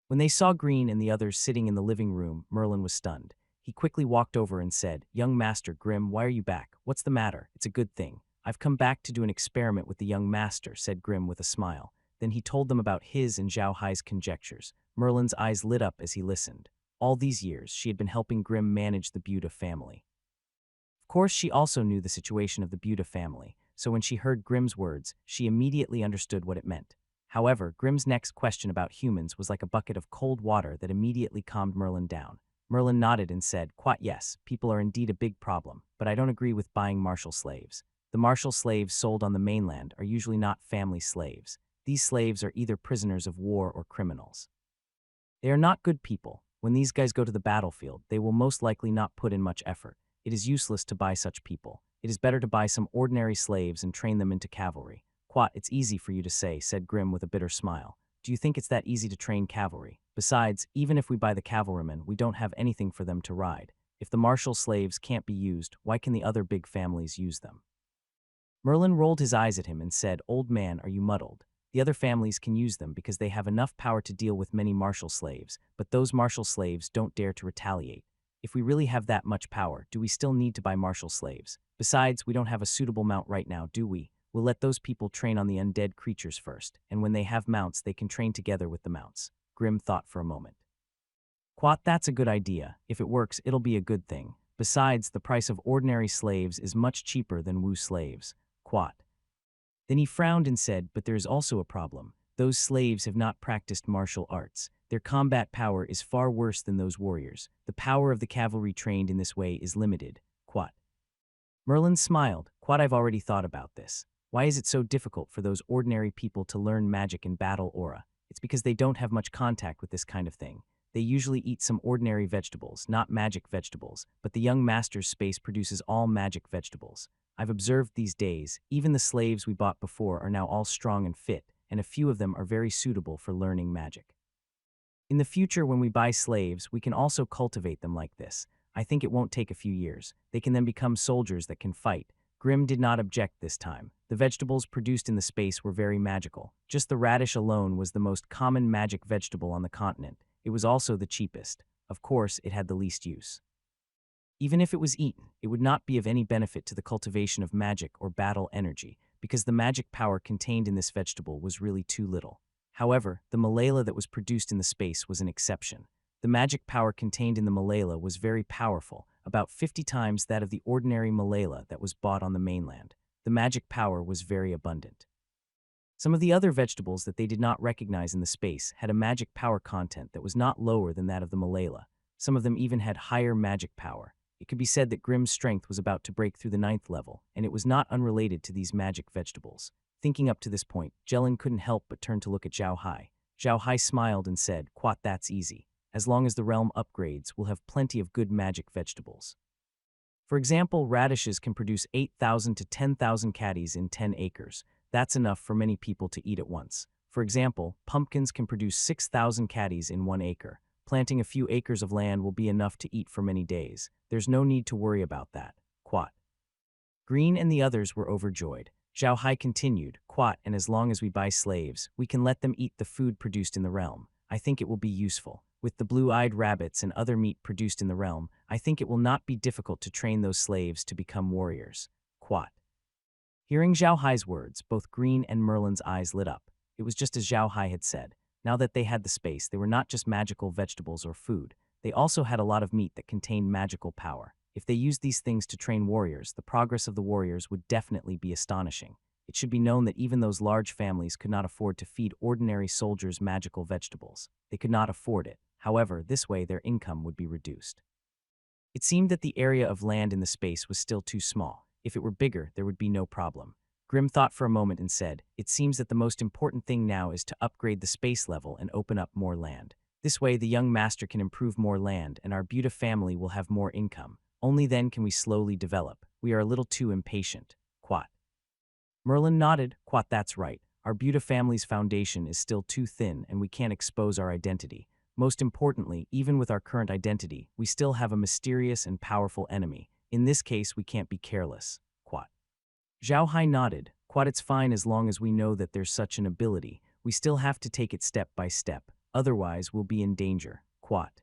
When they saw Green and the others sitting in the living room, Merlin was stunned. He quickly walked over and said, "Young Master Grimm, why are you back? What's the matter? It's a good thing." "I've come back to do an experiment with the young master," said Grimm with a smile. Then he told them about his and Zhao Hai's conjectures. Merlin's eyes lit up as he listened. All these years, she had been helping Grimm manage the Buddha family. Of course, she also knew the situation of the Buddha family, so when she heard Grimm's words, she immediately understood what it meant. However, Grimm's next question about humans was like a bucket of cold water that immediately calmed Merlin down. Merlin nodded and said, "Quite yes, people are indeed a big problem, but I don't agree with buying martial slaves. The martial slaves sold on the mainland are usually not family slaves. These slaves are either prisoners of war or criminals. They are not good people. When these guys go to the battlefield, they will most likely not put in much effort. It is useless to buy such people. It is better to buy some ordinary slaves and train them into cavalry." "Quat, it's easy for you to say," said Grim with a bitter smile. "Do you think it's that easy to train cavalry? Besides, even if we buy the cavalrymen, we don't have anything for them to ride. If the martial slaves can't be used, why can the other big families use them?" Merlin rolled his eyes at him and said, "Old man, are you muddled? The other families can use them because they have enough power to deal with many martial slaves, but those martial slaves don't dare to retaliate. If we really have that much power, do we still need to buy martial slaves? Besides, we don't have a suitable mount right now, do we? We'll let those people train on the undead creatures first, and when they have mounts, they can train together with the mounts." Grim thought for a moment. "Quat, that's a good idea. If it works, it'll be a good thing. Besides, the price of ordinary slaves is much cheaper than Wu slaves." Quat. Then he frowned and said, "But there is also a problem. Those slaves have not practiced martial arts. Their combat power is far worse than those warriors. The power of the cavalry trained in this way is limited." Quat. Merlin smiled. "Quat, I've already thought about this. Why is it so difficult for those ordinary people to learn magic and battle aura? It's because they don't have much contact with this kind of thing. They usually eat some ordinary vegetables, not magic vegetables, but the young master's space produces all magic vegetables. I've observed these days, even the slaves we bought before are now all strong and fit, and a few of them are very suitable for learning magic. In the future, when we buy slaves, we can also cultivate them like this. I think it won't take a few years. They can then become soldiers that can fight." Grim did not object this time. The vegetables produced in the space were very magical. Just the radish alone was the most common magic vegetable on the continent. It was also the cheapest. Of course, it had the least use. Even if it was eaten, it would not be of any benefit to the cultivation of magic or battle energy, because the magic power contained in this vegetable was really too little. However, the Malala that was produced in the space was an exception. The magic power contained in the Malala was very powerful, about 50 times that of the ordinary Malala that was bought on the mainland. The magic power was very abundant. Some of the other vegetables that they did not recognize in the space had a magic power content that was not lower than that of the Malala. Some of them even had higher magic power. It could be said that Grim's strength was about to break through the 9th level, and it was not unrelated to these magic vegetables. Thinking up to this point, Jellin couldn't help but turn to look at Zhao Hai. Zhao Hai smiled and said, "Quat, that's easy. As long as the realm upgrades, we'll have plenty of good magic vegetables. For example, radishes can produce 8,000 to 10,000 caddies in 10 acres. That's enough for many people to eat at once. For example, pumpkins can produce 6,000 caddies in 1 acre. Planting a few acres of land will be enough to eat for many days. There's no need to worry about that." Quat. Green and the others were overjoyed. Zhao Hai continued, "Quat, and as long as we buy slaves, we can let them eat the food produced in the realm. I think it will be useful. With the blue-eyed rabbits and other meat produced in the realm, I think it will not be difficult to train those slaves to become warriors." Quat. Hearing Zhao Hai's words, both Green and Merlin's eyes lit up. It was just as Zhao Hai had said. Now that they had the space, they were not just magical vegetables or food. They also had a lot of meat that contained magical power. If they used these things to train warriors, the progress of the warriors would definitely be astonishing. It should be known that even those large families could not afford to feed ordinary soldiers magical vegetables. They could not afford it. However, this way their income would be reduced. It seemed that the area of land in the space was still too small. If it were bigger, there would be no problem. Grim thought for a moment and said, "It seems that the most important thing now is to upgrade the space level and open up more land. This way the young master can improve more land and our Buta family will have more income. Only then can we slowly develop. We are a little too impatient." Quat. Merlin nodded. "Quat, that's right. Our Buta family's foundation is still too thin and we can't expose our identity. Most importantly, even with our current identity, we still have a mysterious and powerful enemy. In this case, we can't be careless." Quat. Zhao Hai nodded. "Quat, it's fine as long as we know that there's such an ability. We still have to take it step by step. Otherwise, we'll be in danger." Quat.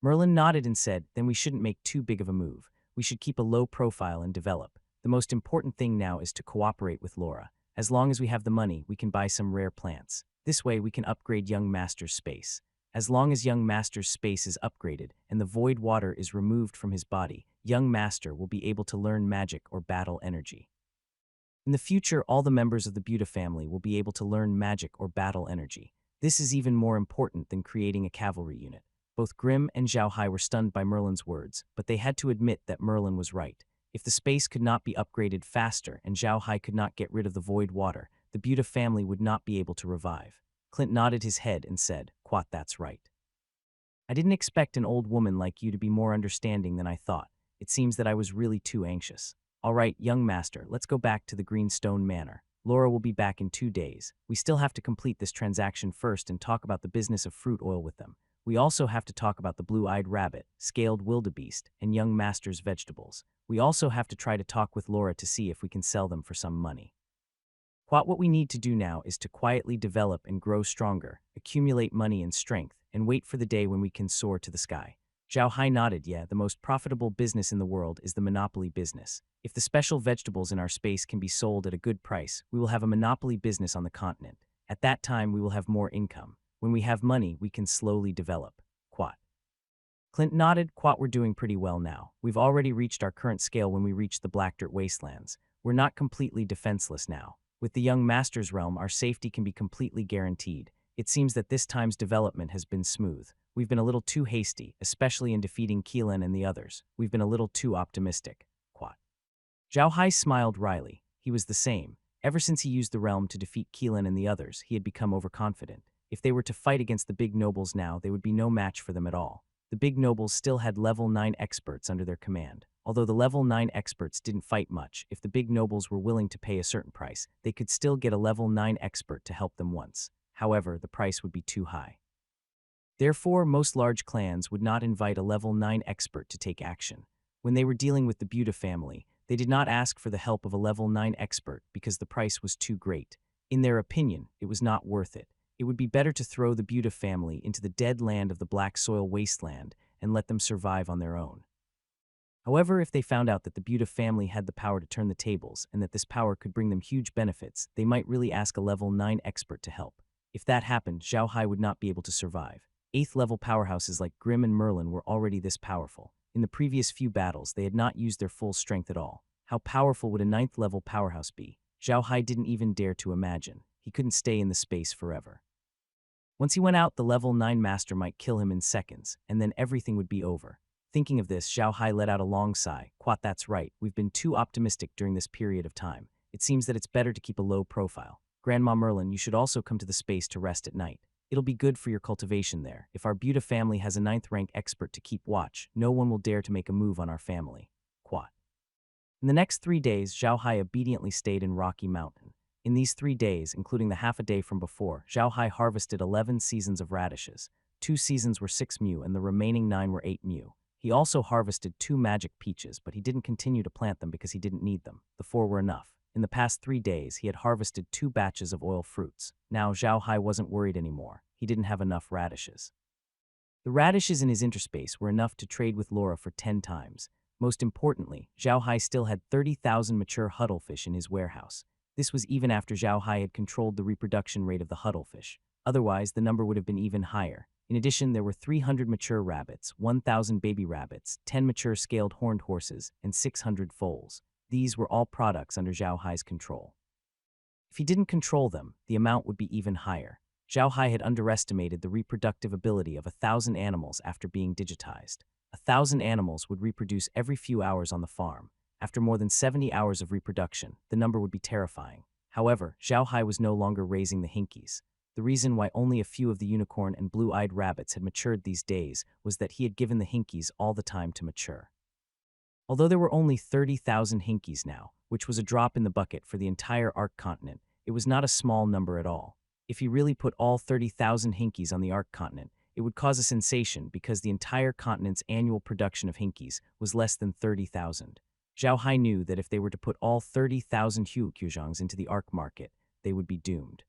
Merlin nodded and said, "Then we shouldn't make too big of a move. We should keep a low profile and develop. The most important thing now is to cooperate with Laura. As long as we have the money, we can buy some rare plants. This way, we can upgrade young master's space. As long as young master's space is upgraded and the void water is removed from his body, young master will be able to learn magic or battle energy. In the future, all the members of the Buta family will be able to learn magic or battle energy. This is even more important than creating a cavalry unit. Both Grimm and Zhao Hai were stunned by Merlin's words, but they had to admit that Merlin was right. If the space could not be upgraded faster and Zhao Hai could not get rid of the void water, the Buta family would not be able to revive. Clint nodded his head and said, "Quat, that's right. I didn't expect an old woman like you to be more understanding than I thought. It seems that I was really too anxious. All right, young master, let's go back to the Greenstone Manor. Laura will be back in 2 days. We still have to complete this transaction first and talk about the business of fruit oil with them. We also have to talk about the blue-eyed rabbit, scaled wildebeest, and young master's vegetables. We also have to try to talk with Laura to see if we can sell them for some money. What we need to do now is to quietly develop and grow stronger, accumulate money and strength, and wait for the day when we can soar to the sky." Zhao Hai nodded. "Yeah, the most profitable business in the world is the monopoly business. If the special vegetables in our space can be sold at a good price, we will have a monopoly business on the continent. At that time, we will have more income. When we have money, we can slowly develop." Quat. Clint nodded. "Quat, we're doing pretty well now. We've already reached our current scale when we reached the Black Dirt Wastelands. We're not completely defenseless now. With the young master's realm, our safety can be completely guaranteed. It seems that this time's development has been smooth. We've been a little too hasty, especially in defeating Keelan and the others. We've been a little too optimistic." Quat. Zhao Hai smiled wryly. He was the same. Ever since he used the realm to defeat Keelan and the others, he had become overconfident. If they were to fight against the big nobles now, they would be no match for them at all. The big nobles still had level 9 experts under their command. Although the level 9 experts didn't fight much, if the big nobles were willing to pay a certain price, they could still get a level 9 expert to help them once. However, the price would be too high. Therefore, most large clans would not invite a level 9 expert to take action. When they were dealing with the Buta family, they did not ask for the help of a level 9 expert because the price was too great. In their opinion, it was not worth it. It would be better to throw the Buta family into the dead land of the Black Soil Wasteland and let them survive on their own. However, if they found out that the Buta family had the power to turn the tables and that this power could bring them huge benefits, they might really ask a level 9 expert to help. If that happened, Zhao Hai would not be able to survive. 8th level powerhouses like Grimm and Merlin were already this powerful. In the previous few battles, they had not used their full strength at all. How powerful would a 9th level powerhouse be? Zhao Hai didn't even dare to imagine. He couldn't stay in the space forever. Once he went out, the level 9 master might kill him in seconds, and then everything would be over. Thinking of this, Zhao Hai let out a long sigh. "Quat, that's right. We've been too optimistic during this period of time. It seems that it's better to keep a low profile. Grandma Merlin, you should also come to the space to rest at night. It'll be good for your cultivation there. If our Buta family has a 9th rank expert to keep watch, no one will dare to make a move on our family." Quat. In the next 3 days, Zhao Hai obediently stayed in Rocky Mountain. In these 3 days, including the half a day from before, Zhao Hai harvested 11 seasons of radishes. 2 seasons were 6 mu and the remaining 9 were 8 mu. He also harvested 2 magic peaches, but he didn't continue to plant them because he didn't need them. The 4 were enough. In the past 3 days, he had harvested 2 batches of oil fruits. Now, Zhao Hai wasn't worried anymore. He didn't have enough radishes. The radishes in his interspace were enough to trade with Laura for 10 times. Most importantly, Zhao Hai still had 30,000 mature huddlefish in his warehouse. This was even after Zhao Hai had controlled the reproduction rate of the huddlefish. Otherwise, the number would have been even higher. In addition, there were 300 mature rabbits, 1,000 baby rabbits, 10 mature scaled horned horses, and 600 foals. These were all products under Zhao Hai's control. If he didn't control them, the amount would be even higher. Zhao Hai had underestimated the reproductive ability of 1,000 animals after being digitized. 1,000 animals would reproduce every few hours on the farm. After more than 70 hours of reproduction, the number would be terrifying. However, Zhao Hai was no longer raising the hinkies. The reason why only a few of the unicorn and blue-eyed rabbits had matured these days was that he had given the hinkies all the time to mature. Although there were only 30,000 hinkies now, which was a drop in the bucket for the entire Ark continent, it was not a small number at all. If he really put all 30,000 hinkies on the Ark continent, it would cause a sensation because the entire continent's annual production of hinkies was less than 30,000. Zhao Hai knew that if they were to put all 30,000 Huqiuzhangs into the Ark market, they would be doomed.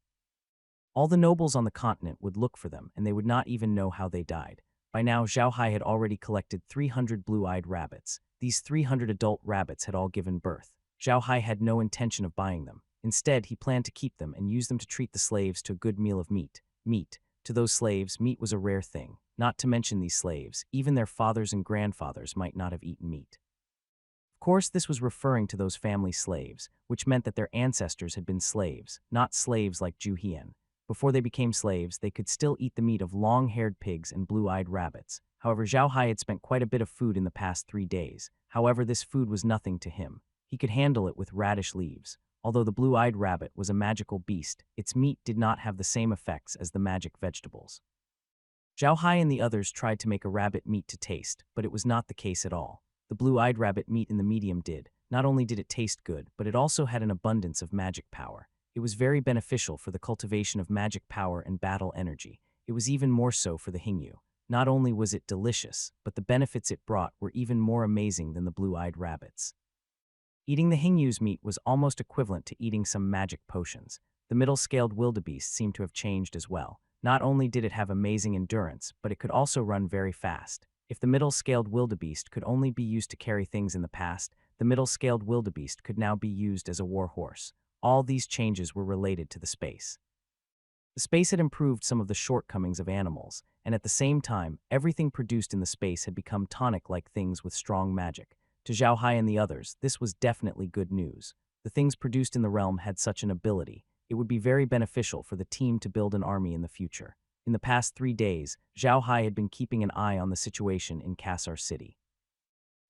All the nobles on the continent would look for them, and they would not even know how they died. By now, Zhao Hai had already collected 300 blue-eyed rabbits. These 300 adult rabbits had all given birth. Zhao Hai had no intention of buying them. Instead, he planned to keep them and use them to treat the slaves to a good meal of meat. Meat. To those slaves, meat was a rare thing. Not to mention these slaves, even their fathers and grandfathers might not have eaten meat. Of course, this was referring to those family slaves, which meant that their ancestors had been slaves, not slaves like Ju Hian. Before they became slaves, they could still eat the meat of long-haired pigs and blue-eyed rabbits. However, Zhao Hai had spent quite a bit of food in the past 3 days. However, this food was nothing to him. He could handle it with radish leaves. Although the blue-eyed rabbit was a magical beast, its meat did not have the same effects as the magic vegetables. Zhao Hai and the others tried to make a rabbit meat to taste, but it was not the case at all. The blue-eyed rabbit meat in the medium did. Not only did it taste good, but it also had an abundance of magic power. It was very beneficial for the cultivation of magic power and battle energy. It was even more so for the Hingyu. Not only was it delicious, but the benefits it brought were even more amazing than the blue-eyed rabbits. Eating the Hingyu's meat was almost equivalent to eating some magic potions. The middle-scaled wildebeest seemed to have changed as well. Not only did it have amazing endurance, but it could also run very fast. If the middle-scaled wildebeest could only be used to carry things in the past, the middle-scaled wildebeest could now be used as a war horse. All these changes were related to the space. The space had improved some of the shortcomings of animals, and at the same time, everything produced in the space had become tonic-like things with strong magic. To Zhao Hai and the others, this was definitely good news. The things produced in the realm had such an ability. It would be very beneficial for the team to build an army in the future. In the past 3 days, Zhao Hai had been keeping an eye on the situation in Kassar City.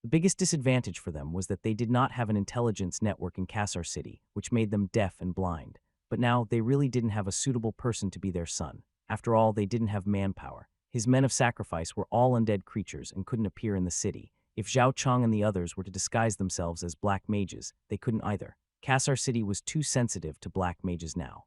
The biggest disadvantage for them was that they did not have an intelligence network in Kassar City, which made them deaf and blind. But now, they really didn't have a suitable person to be their son. After all, they didn't have manpower. His men of sacrifice were all undead creatures and couldn't appear in the city. If Zhao Chong and the others were to disguise themselves as black mages, they couldn't either. Kassar City was too sensitive to black mages now.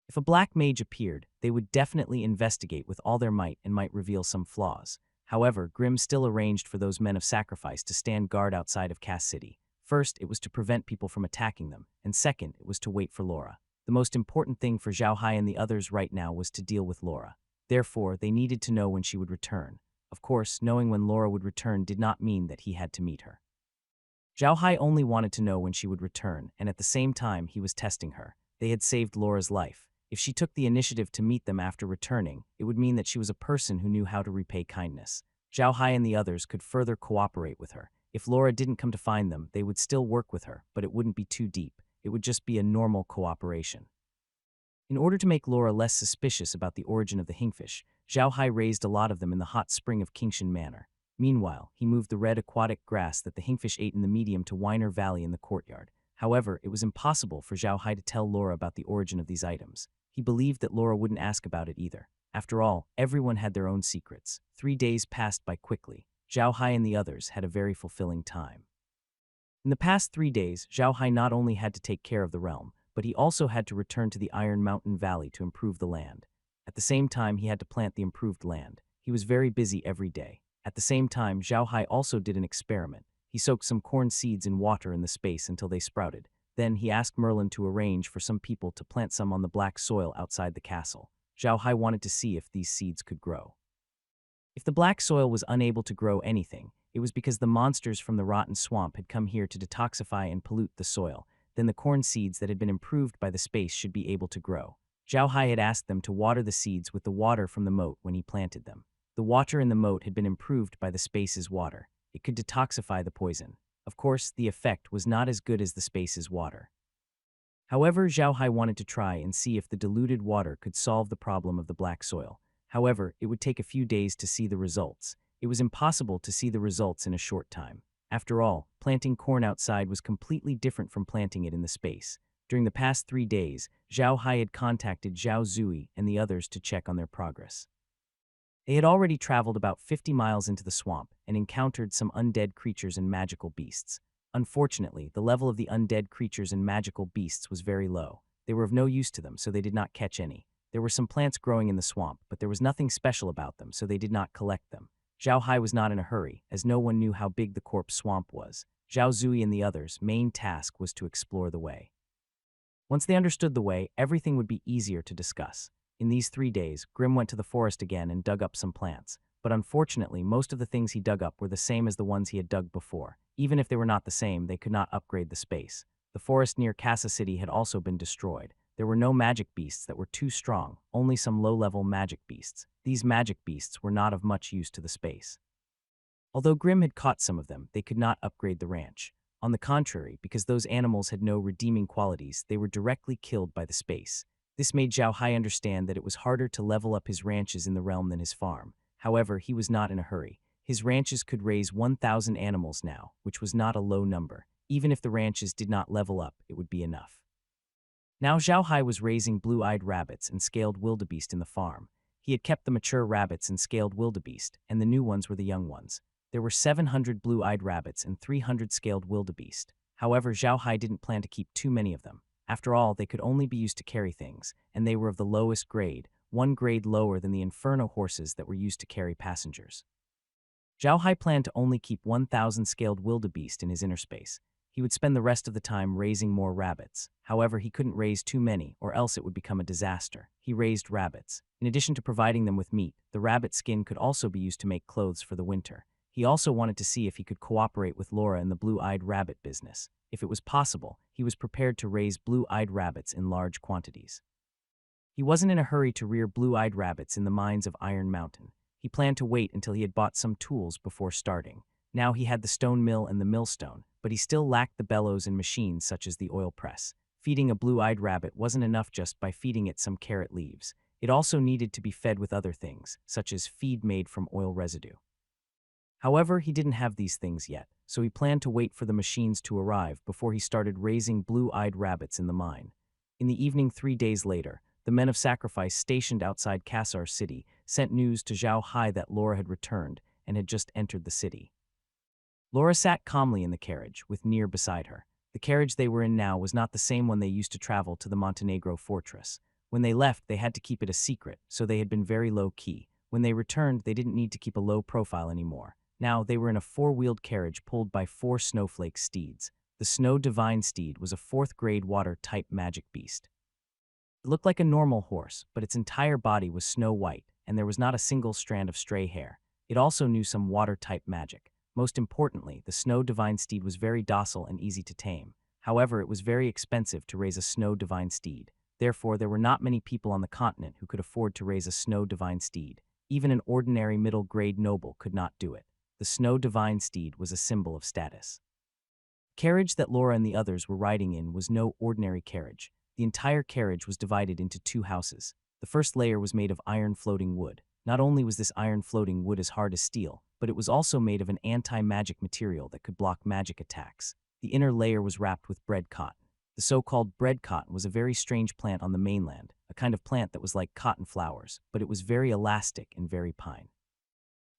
If a black mage appeared, they would definitely investigate with all their might and might reveal some flaws. However, Grimm still arranged for those men of sacrifice to stand guard outside of Cass City. First, it was to prevent people from attacking them, and second, it was to wait for Laura. The most important thing for Zhao Hai and the others right now was to deal with Laura. Therefore, they needed to know when she would return. Of course, knowing when Laura would return did not mean that he had to meet her. Zhao Hai only wanted to know when she would return, and at the same time, he was testing her. They had saved Laura's life. If she took the initiative to meet them after returning, it would mean that she was a person who knew how to repay kindness. Zhao Hai and the others could further cooperate with her. If Laura didn't come to find them, they would still work with her, but it wouldn't be too deep. It would just be a normal cooperation. In order to make Laura less suspicious about the origin of the hin-fish, Zhao Hai raised a lot of them in the hot spring of Qingshan Manor. Meanwhile, he moved the red aquatic grass that the hin-fish ate in the medium to Weiner Valley in the courtyard. However, it was impossible for Zhao Hai to tell Laura about the origin of these items. He believed that Laura wouldn't ask about it either. After all, everyone had their own secrets. 3 days passed by quickly. Zhao Hai and the others had a very fulfilling time. In the past 3 days, Zhao Hai not only had to take care of the realm, but he also had to return to the Iron Mountain Valley to improve the land. At the same time, he had to plant the improved land. He was very busy every day. At the same time, Zhao Hai also did an experiment. He soaked some corn seeds in water in the space until they sprouted. Then he asked Merlin to arrange for some people to plant some on the black soil outside the castle. Zhao Hai wanted to see if these seeds could grow. If the black soil was unable to grow anything, it was because the monsters from the rotten swamp had come here to detoxify and pollute the soil. Then the corn seeds that had been improved by the space should be able to grow. Zhao Hai had asked them to water the seeds with the water from the moat when he planted them. The water in the moat had been improved by the space's water. It could detoxify the poison. Of course, the effect was not as good as the space's water. However, Zhao Hai wanted to try and see if the diluted water could solve the problem of the black soil. However, it would take a few days to see the results. It was impossible to see the results in a short time. After all, planting corn outside was completely different from planting it in the space. During the past 3 days, Zhao Hai had contacted Zhao Zui and the others to check on their progress. They had already traveled about 50 miles into the swamp and encountered some undead creatures and magical beasts. Unfortunately, the level of the undead creatures and magical beasts was very low. They were of no use to them, so they did not catch any. There were some plants growing in the swamp, but there was nothing special about them, so they did not collect them. Zhao Hai was not in a hurry, as no one knew how big the corpse swamp was. Zhao Zui and the others' main task was to explore the way. Once they understood the way, everything would be easier to discuss. In these 3 days, Grimm went to the forest again and dug up some plants. But unfortunately, most of the things he dug up were the same as the ones he had dug before. Even if they were not the same, they could not upgrade the space. The forest near Casa City had also been destroyed. There were no magic beasts that were too strong, only some low-level magic beasts. These magic beasts were not of much use to the space. Although Grimm had caught some of them, they could not upgrade the ranch. On the contrary, because those animals had no redeeming qualities, they were directly killed by the space. This made Zhao Hai understand that it was harder to level up his ranches in the realm than his farm. However, he was not in a hurry. His ranches could raise 1,000 animals now, which was not a low number. Even if the ranches did not level up, it would be enough. Now Zhao Hai was raising blue-eyed rabbits and scaled wildebeest in the farm. He had kept the mature rabbits and scaled wildebeest, and the new ones were the young ones. There were 700 blue-eyed rabbits and 300 scaled wildebeest. However, Zhao Hai didn't plan to keep too many of them. After all, they could only be used to carry things, and they were of the lowest grade, one grade lower than the inferno horses that were used to carry passengers. Zhao Hai planned to only keep 1,000 scaled wildebeest in his inner space. He would spend the rest of the time raising more rabbits. However, he couldn't raise too many, or else it would become a disaster. He raised rabbits. In addition to providing them with meat, the rabbit skin could also be used to make clothes for the winter. He also wanted to see if he could cooperate with Laura in the blue-eyed rabbit business. If it was possible, he was prepared to raise blue-eyed rabbits in large quantities. He wasn't in a hurry to rear blue-eyed rabbits in the mines of Iron Mountain. He planned to wait until he had bought some tools before starting. Now he had the stone mill and the millstone, but he still lacked the bellows and machines such as the oil press. Feeding a blue-eyed rabbit wasn't enough just by feeding it some carrot leaves. It also needed to be fed with other things, such as feed made from oil residue. However, he didn't have these things yet, so he planned to wait for the machines to arrive before he started raising blue-eyed rabbits in the mine. In the evening 3 days later, the men of sacrifice stationed outside Kassar City sent news to Zhao Hai that Laura had returned and had just entered the city. Laura sat calmly in the carriage, with Near beside her. The carriage they were in now was not the same one they used to travel to the Montenegro fortress. When they left, they had to keep it a secret, so they had been very low-key. When they returned, they didn't need to keep a low profile anymore. Now, they were in a 4-wheeled carriage pulled by 4 snowflake steeds. The Snow Divine steed was a 4th-grade water-type magic beast. It looked like a normal horse, but its entire body was snow-white, and there was not a single strand of stray hair. It also knew some water-type magic. Most importantly, the Snow Divine steed was very docile and easy to tame. However, it was very expensive to raise a Snow Divine steed. Therefore, there were not many people on the continent who could afford to raise a Snow Divine steed. Even an ordinary middle-grade noble could not do it. The Snow Divine steed was a symbol of status. The carriage that Laura and the others were riding in was no ordinary carriage. The entire carriage was divided into 2 houses. The first layer was made of iron floating wood. Not only was this iron floating wood as hard as steel, but it was also made of an anti-magic material that could block magic attacks. The inner layer was wrapped with bread cotton. The so-called bread cotton was a very strange plant on the mainland, a kind of plant that was like cotton flowers, but it was very elastic and very fine.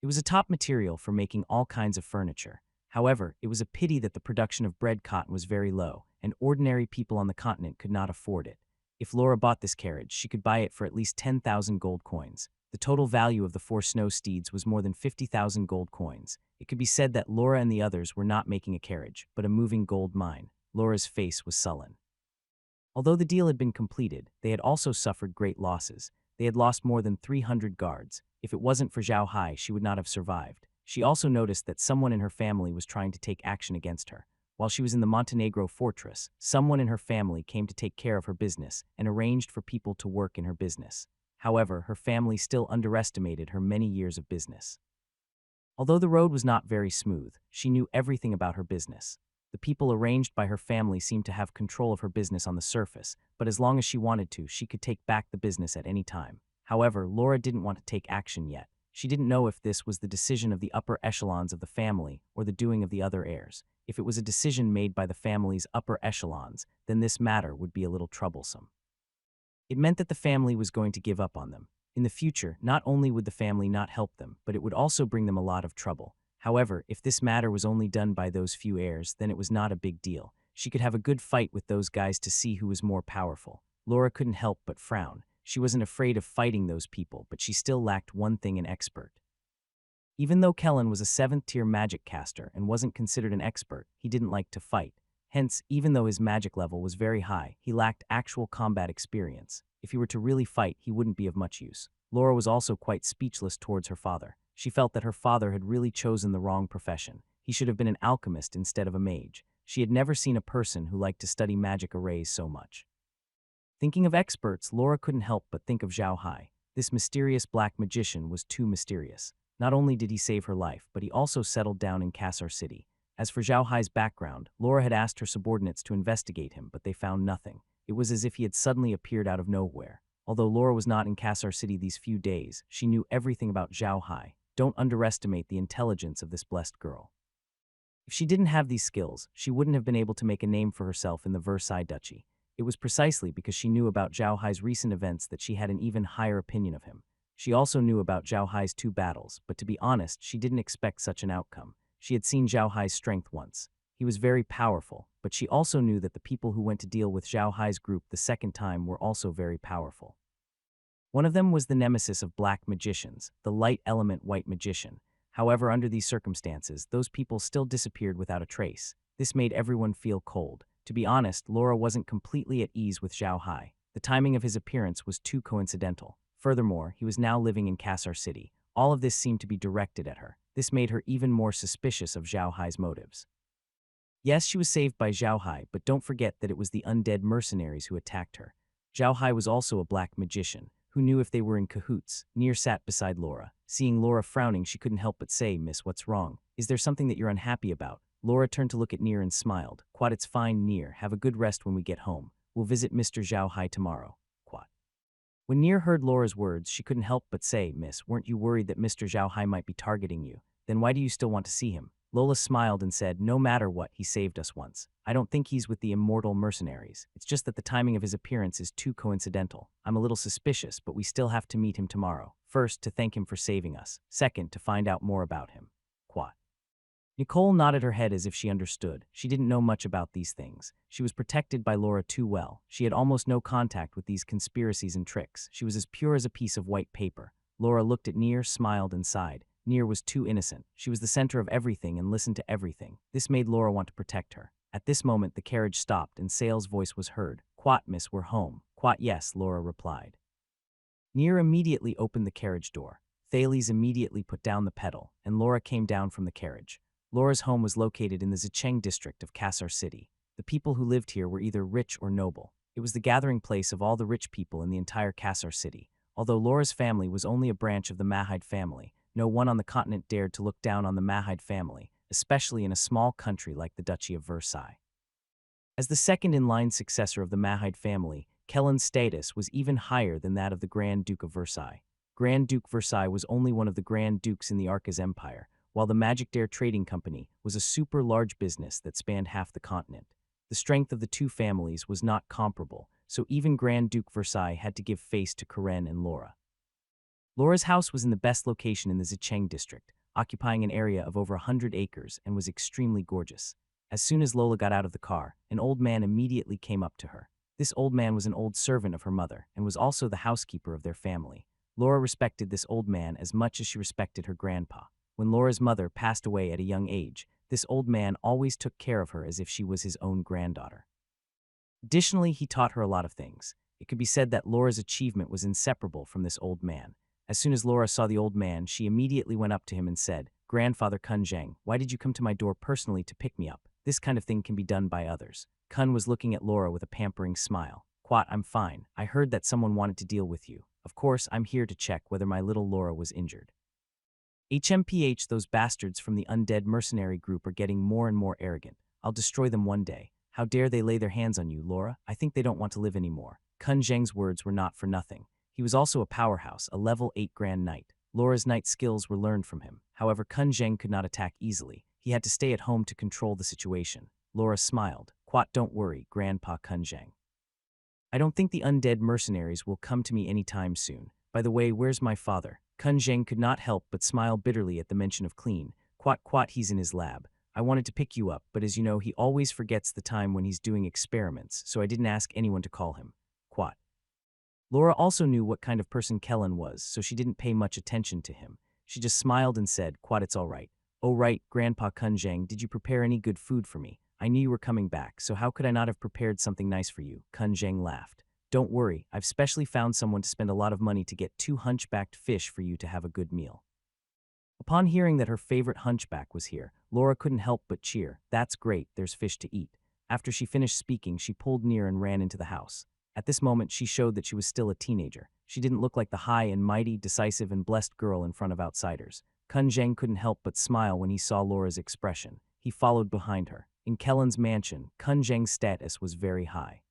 It was a top material for making all kinds of furniture. However, it was a pity that the production of bread cotton was very low, and ordinary people on the continent could not afford it. If Laura bought this carriage, she could buy it for at least 10,000 gold coins. The total value of the 4 snow steeds was more than 50,000 gold coins. It could be said that Laura and the others were not making a carriage, but a moving gold mine. Laura's face was sullen. Although the deal had been completed, they had also suffered great losses. They had lost more than 300 guards. If it wasn't for Zhao Hai, she would not have survived. She also noticed that someone in her family was trying to take action against her. While she was in the Montenegro fortress, someone in her family came to take care of her business and arranged for people to work in her business. However, her family still underestimated her many years of business. Although the road was not very smooth, she knew everything about her business. The people arranged by her family seemed to have control of her business on the surface, but as long as she wanted to, she could take back the business at any time. However, Laura didn't want to take action yet. She didn't know if this was the decision of the upper echelons of the family or the doing of the other heirs. If it was a decision made by the family's upper echelons, then this matter would be a little troublesome. It meant that the family was going to give up on them. In the future, not only would the family not help them, but it would also bring them a lot of trouble. However, if this matter was only done by those few heirs, then it was not a big deal. She could have a good fight with those guys to see who was more powerful. Laura couldn't help but frown. She wasn't afraid of fighting those people, but she still lacked one thing: an expert. Even though Kellen was a 7th-tier magic caster and wasn't considered an expert, he didn't like to fight. Hence, even though his magic level was very high, he lacked actual combat experience. If he were to really fight, he wouldn't be of much use. Laura was also quite speechless towards her father. She felt that her father had really chosen the wrong profession. He should have been an alchemist instead of a mage. She had never seen a person who liked to study magic arrays so much. Thinking of experts, Laura couldn't help but think of Zhao Hai. This mysterious black magician was too mysterious. Not only did he save her life, but he also settled down in Kassar City. As for Zhao Hai's background, Laura had asked her subordinates to investigate him, but they found nothing. It was as if he had suddenly appeared out of nowhere. Although Laura was not in Kassar City these few days, she knew everything about Zhao Hai. Don't underestimate the intelligence of this blessed girl. If she didn't have these skills, she wouldn't have been able to make a name for herself in the Versailles Duchy. It was precisely because she knew about Zhao Hai's recent events that she had an even higher opinion of him. She also knew about Zhao Hai's 2 battles, but to be honest, she didn't expect such an outcome. She had seen Zhao Hai's strength once. He was very powerful, but she also knew that the people who went to deal with Zhao Hai's group the second time were also very powerful. One of them was the nemesis of black magicians, the light element white magician. However, under these circumstances, those people still disappeared without a trace. This made everyone feel cold. To be honest, Laura wasn't completely at ease with Zhao Hai. The timing of his appearance was too coincidental. Furthermore, he was now living in Kassar City. All of this seemed to be directed at her. This made her even more suspicious of Zhao Hai's motives. Yes, she was saved by Zhao Hai, but don't forget that it was the undead mercenaries who attacked her. Zhao Hai was also a black magician. Who knew if they were in cahoots? Near sat beside Laura. Seeing Laura frowning, she couldn't help but say, "Miss, what's wrong? Is there something that you're unhappy about?" Laura turned to look at Near and smiled. "Quat, it's fine, Near. Have a good rest when we get home. We'll visit Mr. Zhao Hai tomorrow." Quat. When Near heard Laura's words, she couldn't help but say, "Miss, weren't you worried that Mr. Zhao Hai might be targeting you? Then why do you still want to see him?" Lola smiled and said, "No matter what, he saved us once. I don't think he's with the immortal mercenaries. It's just that the timing of his appearance is too coincidental. I'm a little suspicious, but we still have to meet him tomorrow. First, to thank him for saving us. Second, to find out more about him." Quat. Nicole nodded her head as if she understood. She didn't know much about these things. She was protected by Laura too well. She had almost no contact with these conspiracies and tricks. She was as pure as a piece of white paper. Laura looked at Near, smiled, and sighed. Near was too innocent. She was the center of everything and listened to everything. This made Laura want to protect her. At this moment, the carriage stopped and Sale's voice was heard. "Quat, miss, we're home." "Quat, yes," Laura replied. Near immediately opened the carriage door. Thales immediately put down the pedal, and Laura came down from the carriage. Laura's home was located in the Zicheng district of Kassar City. The people who lived here were either rich or noble. It was the gathering place of all the rich people in the entire Kassar City. Although Laura's family was only a branch of the manhwaedit family, no one on the continent dared to look down on the manhwaedit family, especially in a small country like the Duchy of Versailles. As the second-in-line successor of the manhwaedit family, Kellen's status was even higher than that of the Grand Duke of Versailles. Grand Duke Versailles was only one of the Grand Dukes in the Arcas Empire, while the Magic Dare Trading Company was a super large business that spanned half the continent. The strength of the two families was not comparable, so even Grand Duke Versailles had to give face to Karen and Laura. Laura's house was in the best location in the Zicheng district, occupying an area of over 100 acres and was extremely gorgeous. As soon as Lola got out of the car, an old man immediately came up to her. This old man was an old servant of her mother and was also the housekeeper of their family. Laura respected this old man as much as she respected her grandpa. When Laura's mother passed away at a young age, this old man always took care of her as if she was his own granddaughter. Additionally, he taught her a lot of things. It could be said that Laura's achievement was inseparable from this old man. As soon as Laura saw the old man, she immediately went up to him and said, "Grandfather Kun Zheng, why did you come to my door personally to pick me up? This kind of thing can be done by others." Kun was looking at Laura with a pampering smile. "Quat, I'm fine. I heard that someone wanted to deal with you. Of course, I'm here to check whether my little Laura was injured." HMPH, those bastards from the undead mercenary group are getting more and more arrogant. I'll destroy them one day. How dare they lay their hands on you, Laura? I think they don't want to live anymore. Kun Zheng's words were not for nothing. He was also a powerhouse, a level 8 Grand Knight. Laura's knight skills were learned from him. However, Kun Zheng could not attack easily. He had to stay at home to control the situation. Laura smiled. "Quat, don't worry, Grandpa Kun Zheng. I don't think the undead mercenaries will come to me anytime soon. By the way, where's my father?" Kun Zheng could not help but smile bitterly at the mention of clean. "Quat, he's in his lab. I wanted to pick you up, but as you know, he always forgets the time when he's doing experiments, so I didn't ask anyone to call him." Quat. Laura also knew what kind of person Kellen was, so she didn't pay much attention to him. She just smiled and said, "Quat, it's all right." "Oh right, Grandpa Kun Zheng, did you prepare any good food for me? I knew you were coming back, so how could I not have prepared something nice for you?" Kun Zheng laughed. "Don't worry, I've specially found someone to spend a lot of money to get 2 hunchbacked fish for you to have a good meal." Upon hearing that her favorite hunchback was here, Laura couldn't help but cheer. "That's great, there's fish to eat." After she finished speaking, she pulled near and ran into the house. At this moment, she showed that she was still a teenager. She didn't look like the high and mighty, decisive and blessed girl in front of outsiders. Kun Zheng couldn't help but smile when he saw Laura's expression. He followed behind her. In Kellen's mansion, Kun Zheng's status was very high.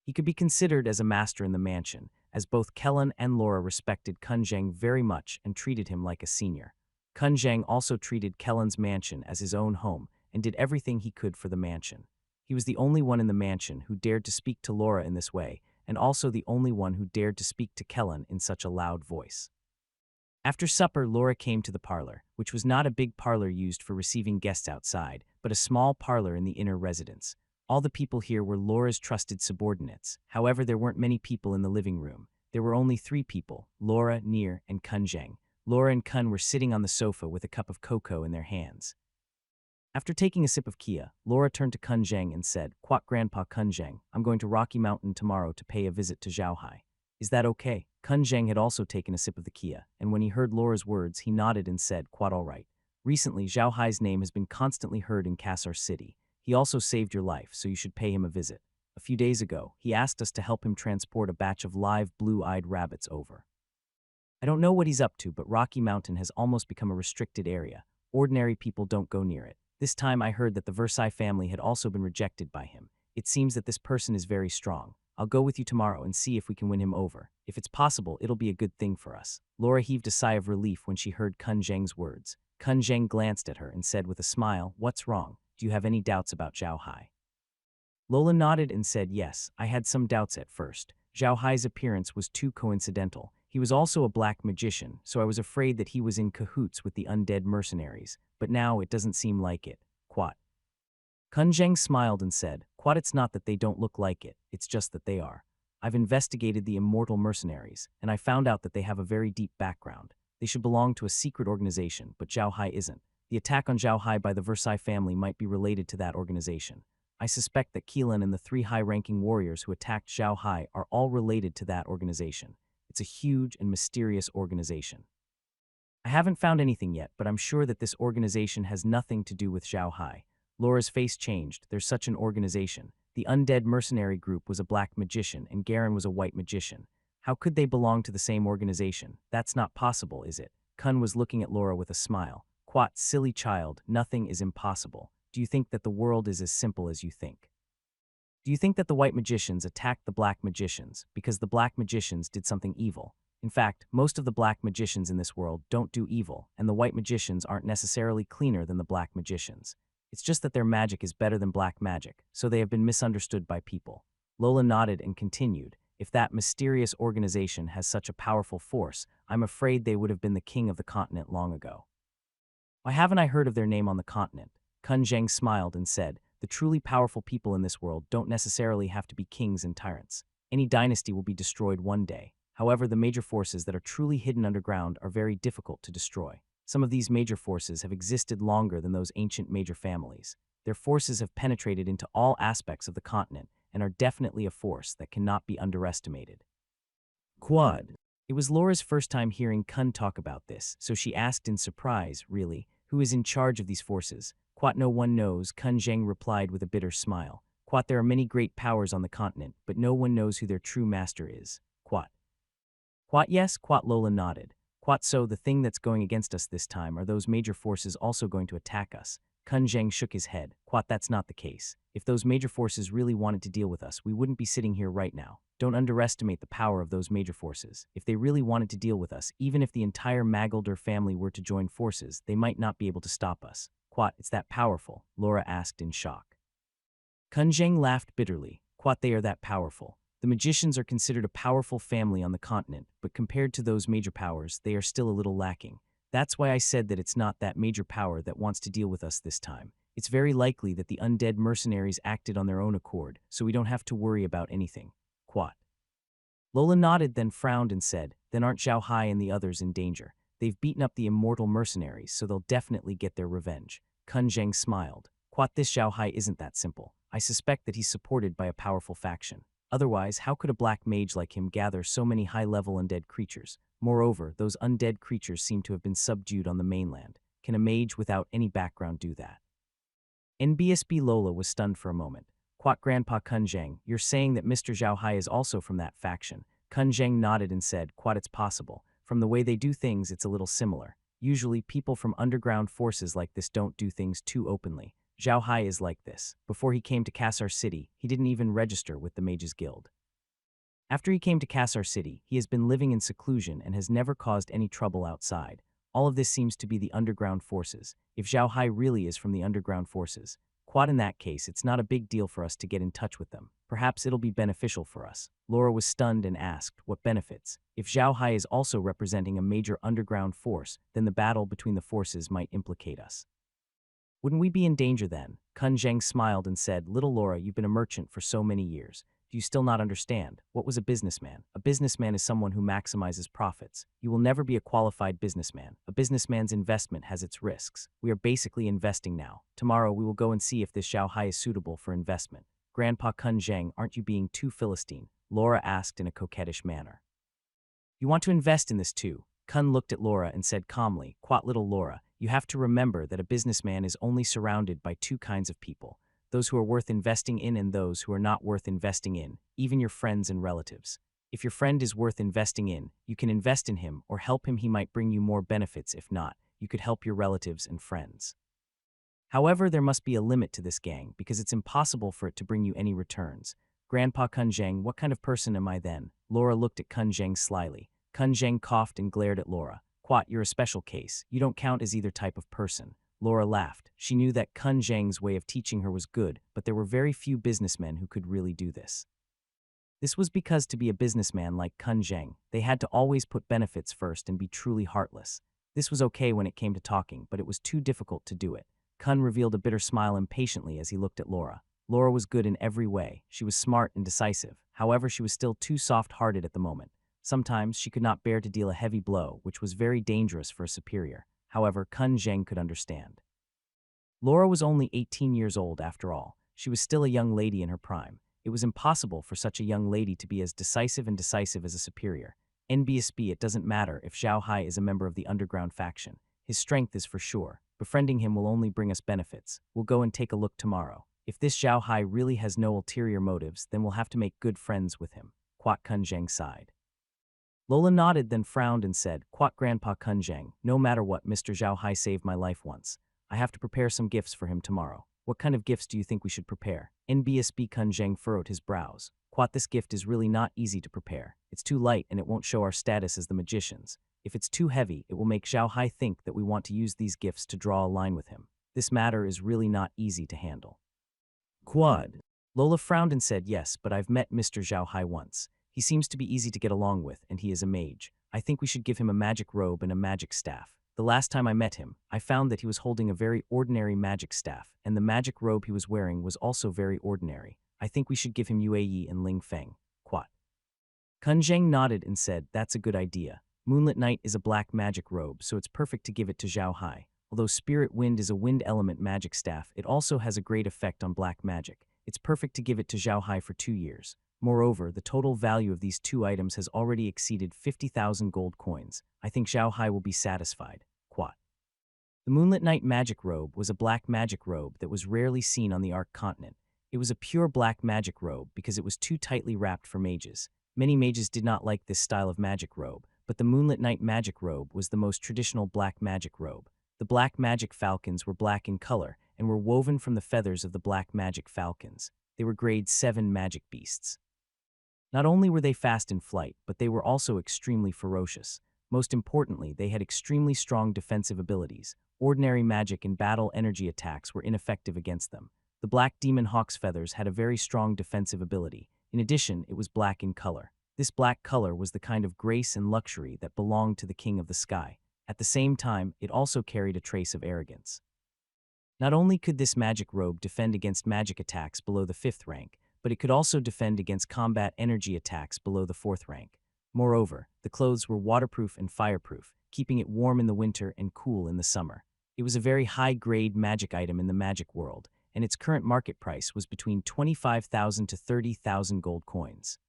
He could be considered as a master in the mansion, as both Kellen and Laura respected Kun Zheng very much and treated him like a senior. Kun Zheng also treated Kellen's mansion as his own home and did everything he could for the mansion. He was the only one in the mansion who dared to speak to Laura in this way, and also the only one who dared to speak to Kellen in such a loud voice. After supper, Laura came to the parlor, which was not a big parlor used for receiving guests outside, but a small parlor in the inner residence. All the people here were Laura's trusted subordinates. However, there weren't many people in the living room. There were only 3 people, Laura, Nir, and Kun Zheng. Laura and Kun were sitting on the sofa with a cup of cocoa in their hands. After taking a sip of Kia, Laura turned to Kun Zheng and said, "Quat Grandpa Kun Zheng, I'm going to Rocky Mountain tomorrow to pay a visit to Zhaohai. Is that okay?" Kun Zheng had also taken a sip of the Kia, and when he heard Laura's words, he nodded and said, "Quat all right. Recently, Zhaohai's name has been constantly heard in Kassar City. He also saved your life, so you should pay him a visit. A few days ago, he asked us to help him transport a batch of live blue-eyed rabbits over. I don't know what he's up to, but Rocky Mountain has almost become a restricted area. Ordinary people don't go near it. This time I heard that the Versailles family had also been rejected by him. It seems that this person is very strong. I'll go with you tomorrow and see if we can win him over. If it's possible, it'll be a good thing for us." Laura heaved a sigh of relief when she heard Kun Zheng's words. Kun Zheng glanced at her and said with a smile, "What's wrong? Do you have any doubts about Zhaohai?" Lola nodded and said, "Yes, I had some doubts at first. Zhaohai's appearance was too coincidental. He was also a black magician, so I was afraid that he was in cahoots with the undead mercenaries, but now it doesn't seem like it. Quat." Kun Zheng smiled and said, "Quat, it's not that they don't look like it, it's just that they are. I've investigated the immortal mercenaries, and I found out that they have a very deep background. They should belong to a secret organization, but Zhaohai isn't. The attack on Zhaohai by the Versailles family might be related to that organization. I suspect that Keelan and the 3 high-ranking warriors who attacked Zhaohai are all related to that organization. It's a huge and mysterious organization. I haven't found anything yet, but I'm sure that this organization has nothing to do with Zhaohai." Laura's face changed. There's such an organization. The undead mercenary group was a black magician and Garen was a white magician. How could they belong to the same organization? That's not possible, is it? Kun was looking at Laura with a smile. "Quat, silly child, nothing is impossible. Do you think that the world is as simple as you think? Do you think that the white magicians attacked the black magicians because the black magicians did something evil? In fact, most of the black magicians in this world don't do evil, and the white magicians aren't necessarily cleaner than the black magicians. It's just that their magic is better than black magic, so they have been misunderstood by people." Lola nodded and continued, "If that mysterious organization has such a powerful force, I'm afraid they would have been the king of the continent long ago. Why haven't I heard of their name on the continent?" Kun Zheng smiled and said, "The truly powerful people in this world don't necessarily have to be kings and tyrants. Any dynasty will be destroyed one day. However, the major forces that are truly hidden underground are very difficult to destroy. Some of these major forces have existed longer than those ancient major families. Their forces have penetrated into all aspects of the continent and are definitely a force that cannot be underestimated." Quad. It was Laura's first time hearing Kun talk about this, so she asked in surprise, "Really? Who is in charge of these forces?" "Quat, no one knows," Kun Zheng replied with a bitter smile. "Quat, there are many great powers on the continent, but no one knows who their true master is." Quat. "Quat, yes," Quat. Lola nodded. "Quat, so the thing that's going against us this time, are those major forces also going to attack us?" Kun Zheng shook his head. "Quat, that's not the case. If those major forces really wanted to deal with us, we wouldn't be sitting here right now. Don't underestimate the power of those major forces. If they really wanted to deal with us, even if the entire Magaldur family were to join forces, they might not be able to stop us." "Quat, it's that powerful?" Laura asked in shock. Kun Zheng laughed bitterly. "Quat, they are that powerful. The magicians are considered a powerful family on the continent, but compared to those major powers, they are still a little lacking. That's why I said that it's not that major power that wants to deal with us this time. It's very likely that the undead mercenaries acted on their own accord, so we don't have to worry about anything." Quat. Lola nodded, then frowned and said, "Then aren't Zhaohai and the others in danger? They've beaten up the immortal mercenaries, so they'll definitely get their revenge." Kun Zheng smiled. "Quat, this Zhaohai isn't that simple. I suspect that he's supported by a powerful faction. Otherwise, how could a black mage like him gather so many high-level undead creatures? Moreover, those undead creatures seem to have been subdued on the mainland. Can a mage without any background do that?" NBSB Lola was stunned for a moment. "Quat, Grandpa Kun Zheng, you're saying that Mr. Zhaohai is also from that faction?" Kun Zheng nodded and said, "Quat, it's possible. From the way they do things, it's a little similar. Usually, people from underground forces like this don't do things too openly. Zhao Hai is like this. Before he came to Kassar City, he didn't even register with the Mages Guild. After he came to Kassar City, he has been living in seclusion and has never caused any trouble outside. All of this seems to be the underground forces. If Zhao Hai really is from the underground forces, quad in that case, it's not a big deal for us to get in touch with them. Perhaps it'll be beneficial for us. Laura was stunned and asked, what benefits? If Zhao Hai is also representing a major underground force, then the battle between the forces might implicate us. Wouldn't we be in danger then? Kun Zheng smiled and said, little Laura, you've been a merchant for so many years. Do you still not understand? What was a businessman? A businessman is someone who maximizes profits. You will never be a qualified businessman. A businessman's investment has its risks. We are basically investing now. Tomorrow we will go and see if this Zhao Hai is suitable for investment. Grandpa Kun Zheng, aren't you being too Philistine? Laura asked in a coquettish manner. You want to invest in this too? Kun looked at Laura and said calmly, quite little Laura, you have to remember that a businessman is only surrounded by two kinds of people, those who are worth investing in and those who are not worth investing in, even your friends and relatives. If your friend is worth investing in, you can invest in him or help him. He might bring you more benefits. If not, you could help your relatives and friends. However, there must be a limit to this gang because it's impossible for it to bring you any returns. Grandpa Kun Zheng, what kind of person am I then? Laura looked at Kun Zheng slyly. Kun Zheng coughed and glared at Laura. Quat, you're a special case. You don't count as either type of person. Laura laughed. She knew that Kun Zheng's way of teaching her was good, but there were very few businessmen who could really do this. This was because to be a businessman like Kun Zheng, they had to always put benefits first and be truly heartless. This was okay when it came to talking, but it was too difficult to do it. Kun revealed a bitter smile impatiently as he looked at Laura. Laura was good in every way. She was smart and decisive. However, she was still too soft-hearted at the moment. Sometimes she could not bear to deal a heavy blow, which was very dangerous for a superior. However, Kun Zheng could understand. Laura was only 18 years old after all. She was still a young lady in her prime. It was impossible for such a young lady to be as decisive as a superior. NBSB, it doesn't matter if Zhao Hai is a member of the underground faction. His strength is for sure. Befriending him will only bring us benefits. We'll go and take a look tomorrow. If this Zhao Hai really has no ulterior motives, then we'll have to make good friends with him. Quat Kun Zheng sighed. Lola nodded, then frowned and said, Quat Grandpa Kun Zheng, no matter what, Mr. Zhao Hai saved my life once. I have to prepare some gifts for him tomorrow. What kind of gifts do you think we should prepare? NBSB Kun Zheng furrowed his brows. Quat, this gift is really not easy to prepare. It's too light and it won't show our status as the magicians. If it's too heavy, it will make Zhao Hai think that we want to use these gifts to draw a line with him. This matter is really not easy to handle. Quad. Lola frowned and said, yes, but I've met Mr. Zhao Hai once. He seems to be easy to get along with, and he is a mage. I think we should give him a magic robe and a magic staff. The last time I met him, I found that he was holding a very ordinary magic staff, and the magic robe he was wearing was also very ordinary. I think we should give him Yue and Ling Feng. Quat. Kun Zheng nodded and said, that's a good idea. Moonlit Night is a black magic robe, so it's perfect to give it to Zhao Hai. Although Spirit Wind is a wind element magic staff, it also has a great effect on black magic. It's perfect to give it to Zhao Hai for 2 years. Moreover, the total value of these two items has already exceeded 50,000 gold coins. I think Zhao Hai will be satisfied. Quat. The Moonlit Night magic robe was a black magic robe that was rarely seen on the Ark continent. It was a pure black magic robe because it was too tightly wrapped for mages. Many mages did not like this style of magic robe, but the Moonlit Night magic robe was the most traditional black magic robe. The black magic falcons were black in color and were woven from the feathers of the black magic falcons. They were grade 7 magic beasts. Not only were they fast in flight, but they were also extremely ferocious. Most importantly, they had extremely strong defensive abilities. Ordinary magic and battle energy attacks were ineffective against them. The black demon hawk's feathers had a very strong defensive ability. In addition, it was black in color. This black color was the kind of grace and luxury that belonged to the king of the sky. At the same time, it also carried a trace of arrogance. Not only could this magic robe defend against magic attacks below the 5th rank, but it could also defend against combat energy attacks below the 4th rank. Moreover, the clothes were waterproof and fireproof, keeping it warm in the winter and cool in the summer. It was a very high-grade magic item in the magic world, and its current market price was between 25,000 to 30,000 gold coins.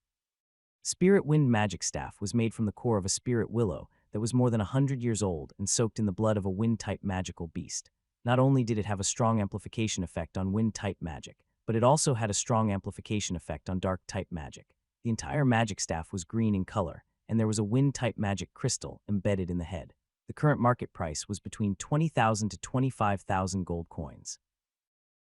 Spirit Wind magic staff was made from the core of a spirit willow that was more than 100 years old and soaked in the blood of a wind-type magical beast. Not only did it have a strong amplification effect on wind-type magic, but it also had a strong amplification effect on dark-type magic. The entire magic staff was green in color, and there was a wind-type magic crystal embedded in the head. The current market price was between 20,000 to 25,000 gold coins.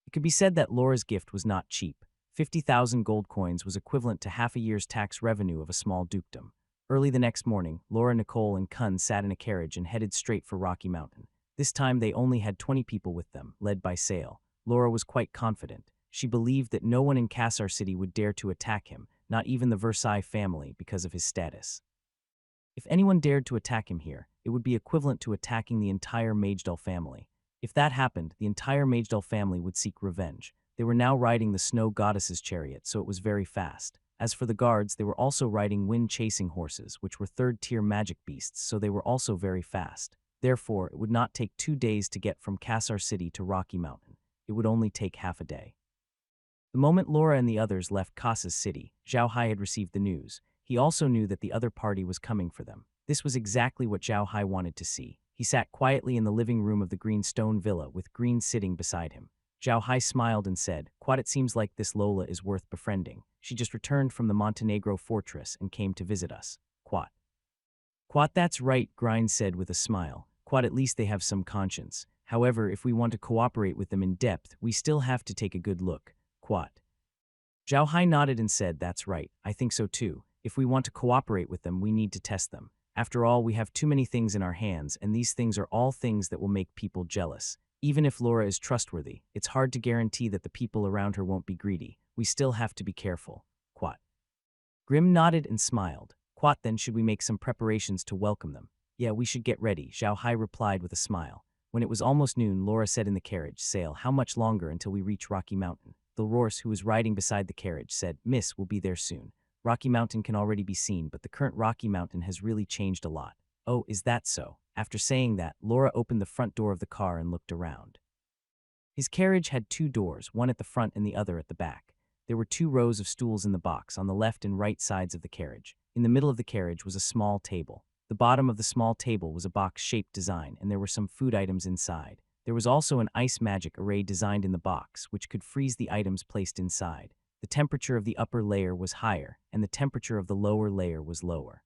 It could be said that Laura's gift was not cheap. 50,000 gold coins was equivalent to half a year's tax revenue of a small dukedom. Early the next morning, Laura, Nicole, and Kun sat in a carriage and headed straight for Rocky Mountain. This time they only had 20 people with them, led by Sale. Laura was quite confident. She believed that no one in Cassar City would dare to attack him, not even the Versailles family, because of his status. If anyone dared to attack him here, it would be equivalent to attacking the entire Magedal family. If that happened, the entire Magedal family would seek revenge. They were now riding the snow goddess's chariot, so it was very fast. As for the guards, they were also riding wind-chasing horses, which were third-tier magic beasts, so they were also very fast. Therefore, it would not take 2 days to get from Cassar City to Rocky Mountain. It would only take half a day. The moment Laura and the others left Cass's city, Zhao Hai had received the news. He also knew that the other party was coming for them. This was exactly what Zhao Hai wanted to see. He sat quietly in the living room of the green stone villa with Green sitting beside him. Zhao Hai smiled and said, "Quad, it seems like this Lola is worth befriending. She just returned from the Montenegro fortress and came to visit us. Quad." "Quad, that's right," Grind said with a smile. "Quad, at least they have some conscience. However, if we want to cooperate with them in depth, we still have to take a good look. Quad." Zhao Hai nodded and said, "That's right, I think so too. If we want to cooperate with them, we need to test them. After all, we have too many things in our hands, and these things are all things that will make people jealous. Even if Laura is trustworthy, it's hard to guarantee that the people around her won't be greedy. We still have to be careful." Quat. Grim nodded and smiled. "Quat, then should we make some preparations to welcome them?" "Yeah, we should get ready," Zhao Hai replied with a smile. When it was almost noon, Laura said in the carriage, "Sail, how much longer until we reach Rocky Mountain?" The horse, who was riding beside the carriage, said, "Miss, we'll be there soon. Rocky Mountain can already be seen, but the current Rocky Mountain has really changed a lot." "Oh, is that so?" After saying that, Laura opened the front door of the car and looked around. His carriage had 2 doors, one at the front and the other at the back. There were 2 rows of stools in the box on the left and right sides of the carriage. In the middle of the carriage was a small table. The bottom of the small table was a box-shaped design, and there were some food items inside. There was also an ice magic array designed in the box, which could freeze the items placed inside. The temperature of the upper layer was higher, and the temperature of the lower layer was lower.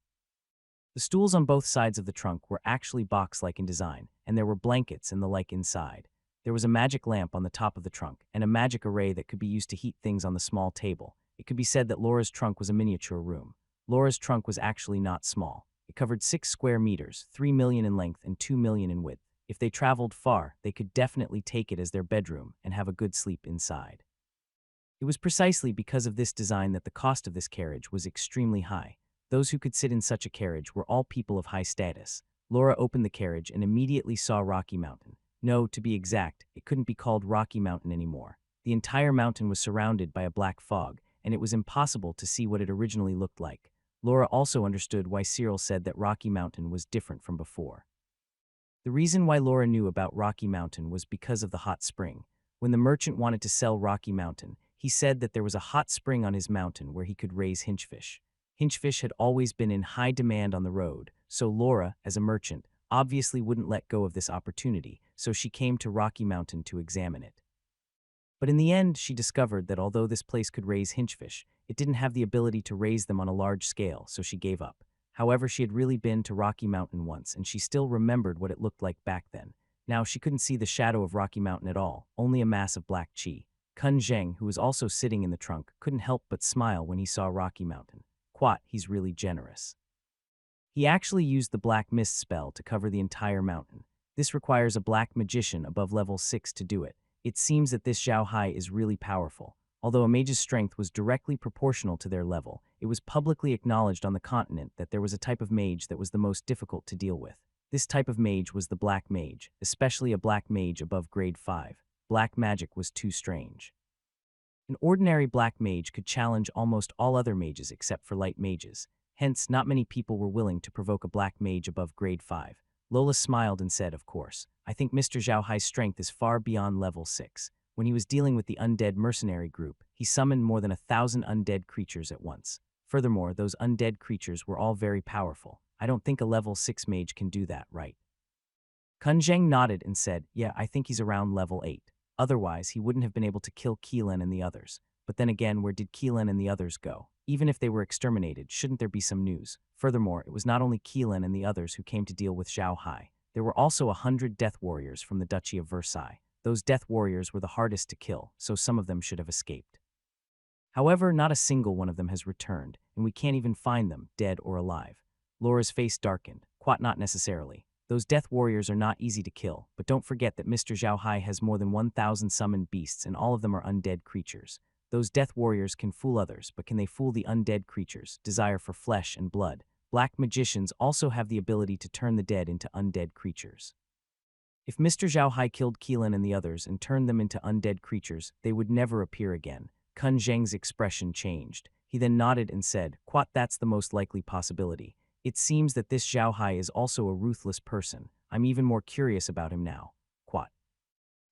The stools on both sides of the trunk were actually box-like in design, and there were blankets and the like inside. There was a magic lamp on the top of the trunk, and a magic array that could be used to heat things on the small table. It could be said that Laura's trunk was a miniature room. Laura's trunk was actually not small. It covered 6 square meters, 3 million in length and 2 million in width. If they traveled far, they could definitely take it as their bedroom and have a good sleep inside. It was precisely because of this design that the cost of this carriage was extremely high. Those who could sit in such a carriage were all people of high status. Laura opened the carriage and immediately saw Rocky Mountain. No, to be exact, it couldn't be called Rocky Mountain anymore. The entire mountain was surrounded by a black fog, and it was impossible to see what it originally looked like. Laura also understood why Cyril said that Rocky Mountain was different from before. The reason why Laura knew about Rocky Mountain was because of the hot spring. When the merchant wanted to sell Rocky Mountain, he said that there was a hot spring on his mountain where he could raise hin-fish. Hin-fish had always been in high demand on the road, so Laura, as a merchant, obviously wouldn't let go of this opportunity, so she came to Rocky Mountain to examine it. But in the end, she discovered that although this place could raise hin-fish, it didn't have the ability to raise them on a large scale, so she gave up. However, she had really been to Rocky Mountain once, and she still remembered what it looked like back then. Now she couldn't see the shadow of Rocky Mountain at all, only a mass of black chi. Kun Zheng, who was also sitting in the trunk, couldn't help but smile when he saw Rocky Mountain. Quat, he's really generous. He actually used the Black Mist spell to cover the entire mountain. This requires a black magician above level 6 to do it. It seems that this Zhao Hai is really powerful. Although a mage's strength was directly proportional to their level, it was publicly acknowledged on the continent that there was a type of mage that was the most difficult to deal with. This type of mage was the Black Mage, especially a Black Mage above grade 5. Black magic was too strange. An ordinary Black Mage could challenge almost all other mages except for light mages. Hence, not many people were willing to provoke a Black Mage above grade 5. Lola smiled and said, "Of course. I think Mr. Zhao Hai's strength is far beyond level 6. When he was dealing with the undead mercenary group, he summoned more than 1,000 undead creatures at once. Furthermore, those undead creatures were all very powerful. I don't think a level 6 mage can do that, right?" Kun Zheng nodded and said, "Yeah, I think he's around level 8. Otherwise, he wouldn't have been able to kill Keelan and the others. But then again, where did Keelan and the others go? Even if they were exterminated, shouldn't there be some news? Furthermore, it was not only Keelan and the others who came to deal with Zhao Hai. There were also 100 death warriors from the Duchy of Versailles. Those death warriors were the hardest to kill, so some of them should have escaped. However, not a single one of them has returned, and we can't even find them, dead or alive. Laura's face darkened. Quite not necessarily. Those death warriors are not easy to kill, but don't forget that Mr. Zhao Hai has more than 1,000 summoned beasts, and all of them are undead creatures. Those death warriors can fool others, but can they fool the undead creatures' desire for flesh and blood? Black magicians also have the ability to turn the dead into undead creatures. If Mr. Zhao Hai killed Keelan and the others and turned them into undead creatures, they would never appear again. Kun Zheng's expression changed. He then nodded and said, "Quat, that's the most likely possibility. It seems that this Zhao Hai is also a ruthless person. I'm even more curious about him now." Quat.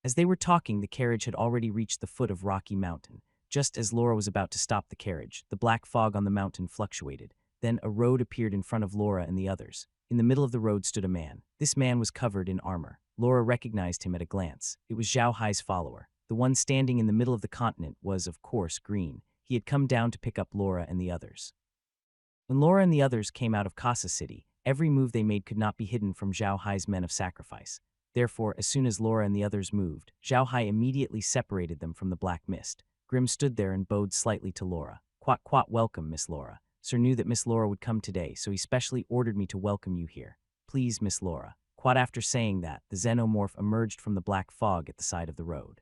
As they were talking, the carriage had already reached the foot of Rocky Mountain. Just as Laura was about to stop the carriage, the black fog on the mountain fluctuated. Then a road appeared in front of Laura and the others. In the middle of the road stood a man. This man was covered in armor. Laura recognized him at a glance. It was Zhao Hai's follower. The one standing in the middle of the continent was, of course, Green. He had come down to pick up Laura and the others. When Laura and the others came out of Casa City, every move they made could not be hidden from Zhao Hai's men of sacrifice. Therefore, as soon as Laura and the others moved, Zhao Hai immediately separated them from the black mist. Grim stood there and bowed slightly to Laura. "Quat, quat, welcome, Miss Laura. Sir knew that Miss Laura would come today, so he specially ordered me to welcome you here. Please, Miss Laura." Quat. After saying that, the xenomorph emerged from the black fog at the side of the road.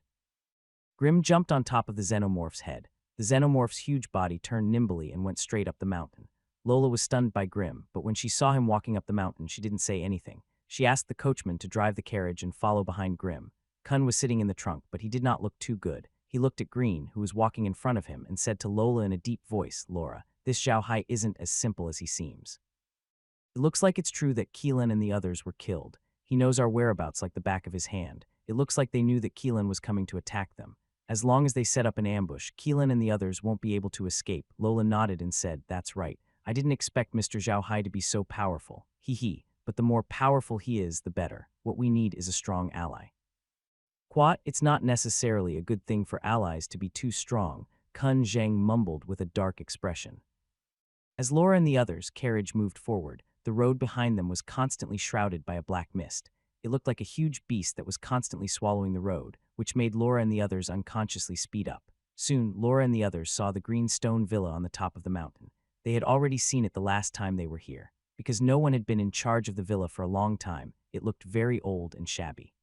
Grim jumped on top of the xenomorph's head. The xenomorph's huge body turned nimbly and went straight up the mountain. Lola was stunned by Grim, but when she saw him walking up the mountain, she didn't say anything. She asked the coachman to drive the carriage and follow behind Grim. Kun was sitting in the trunk, but he did not look too good. He looked at Green, who was walking in front of him, and said to Lola in a deep voice, "Laura, this Zhao Hai isn't as simple as he seems. It looks like it's true that Keelan and the others were killed. He knows our whereabouts like the back of his hand. It looks like they knew that Keelan was coming to attack them. As long as they set up an ambush, Keelan and the others won't be able to escape." Lola nodded and said, "That's right. I didn't expect Mr. Zhao Hai to be so powerful. Hee. But the more powerful he is, the better. What we need is a strong ally." Quat, it's not necessarily a good thing for allies to be too strong, Kun Zheng mumbled with a dark expression. As Laura and the others' carriage moved forward, the road behind them was constantly shrouded by a black mist. It looked like a huge beast that was constantly swallowing the road, which made Laura and the others unconsciously speed up. Soon, Laura and the others saw the green stone villa on the top of the mountain. They had already seen it the last time they were here. Because no one had been in charge of the villa for a long time, it looked very old and shabby.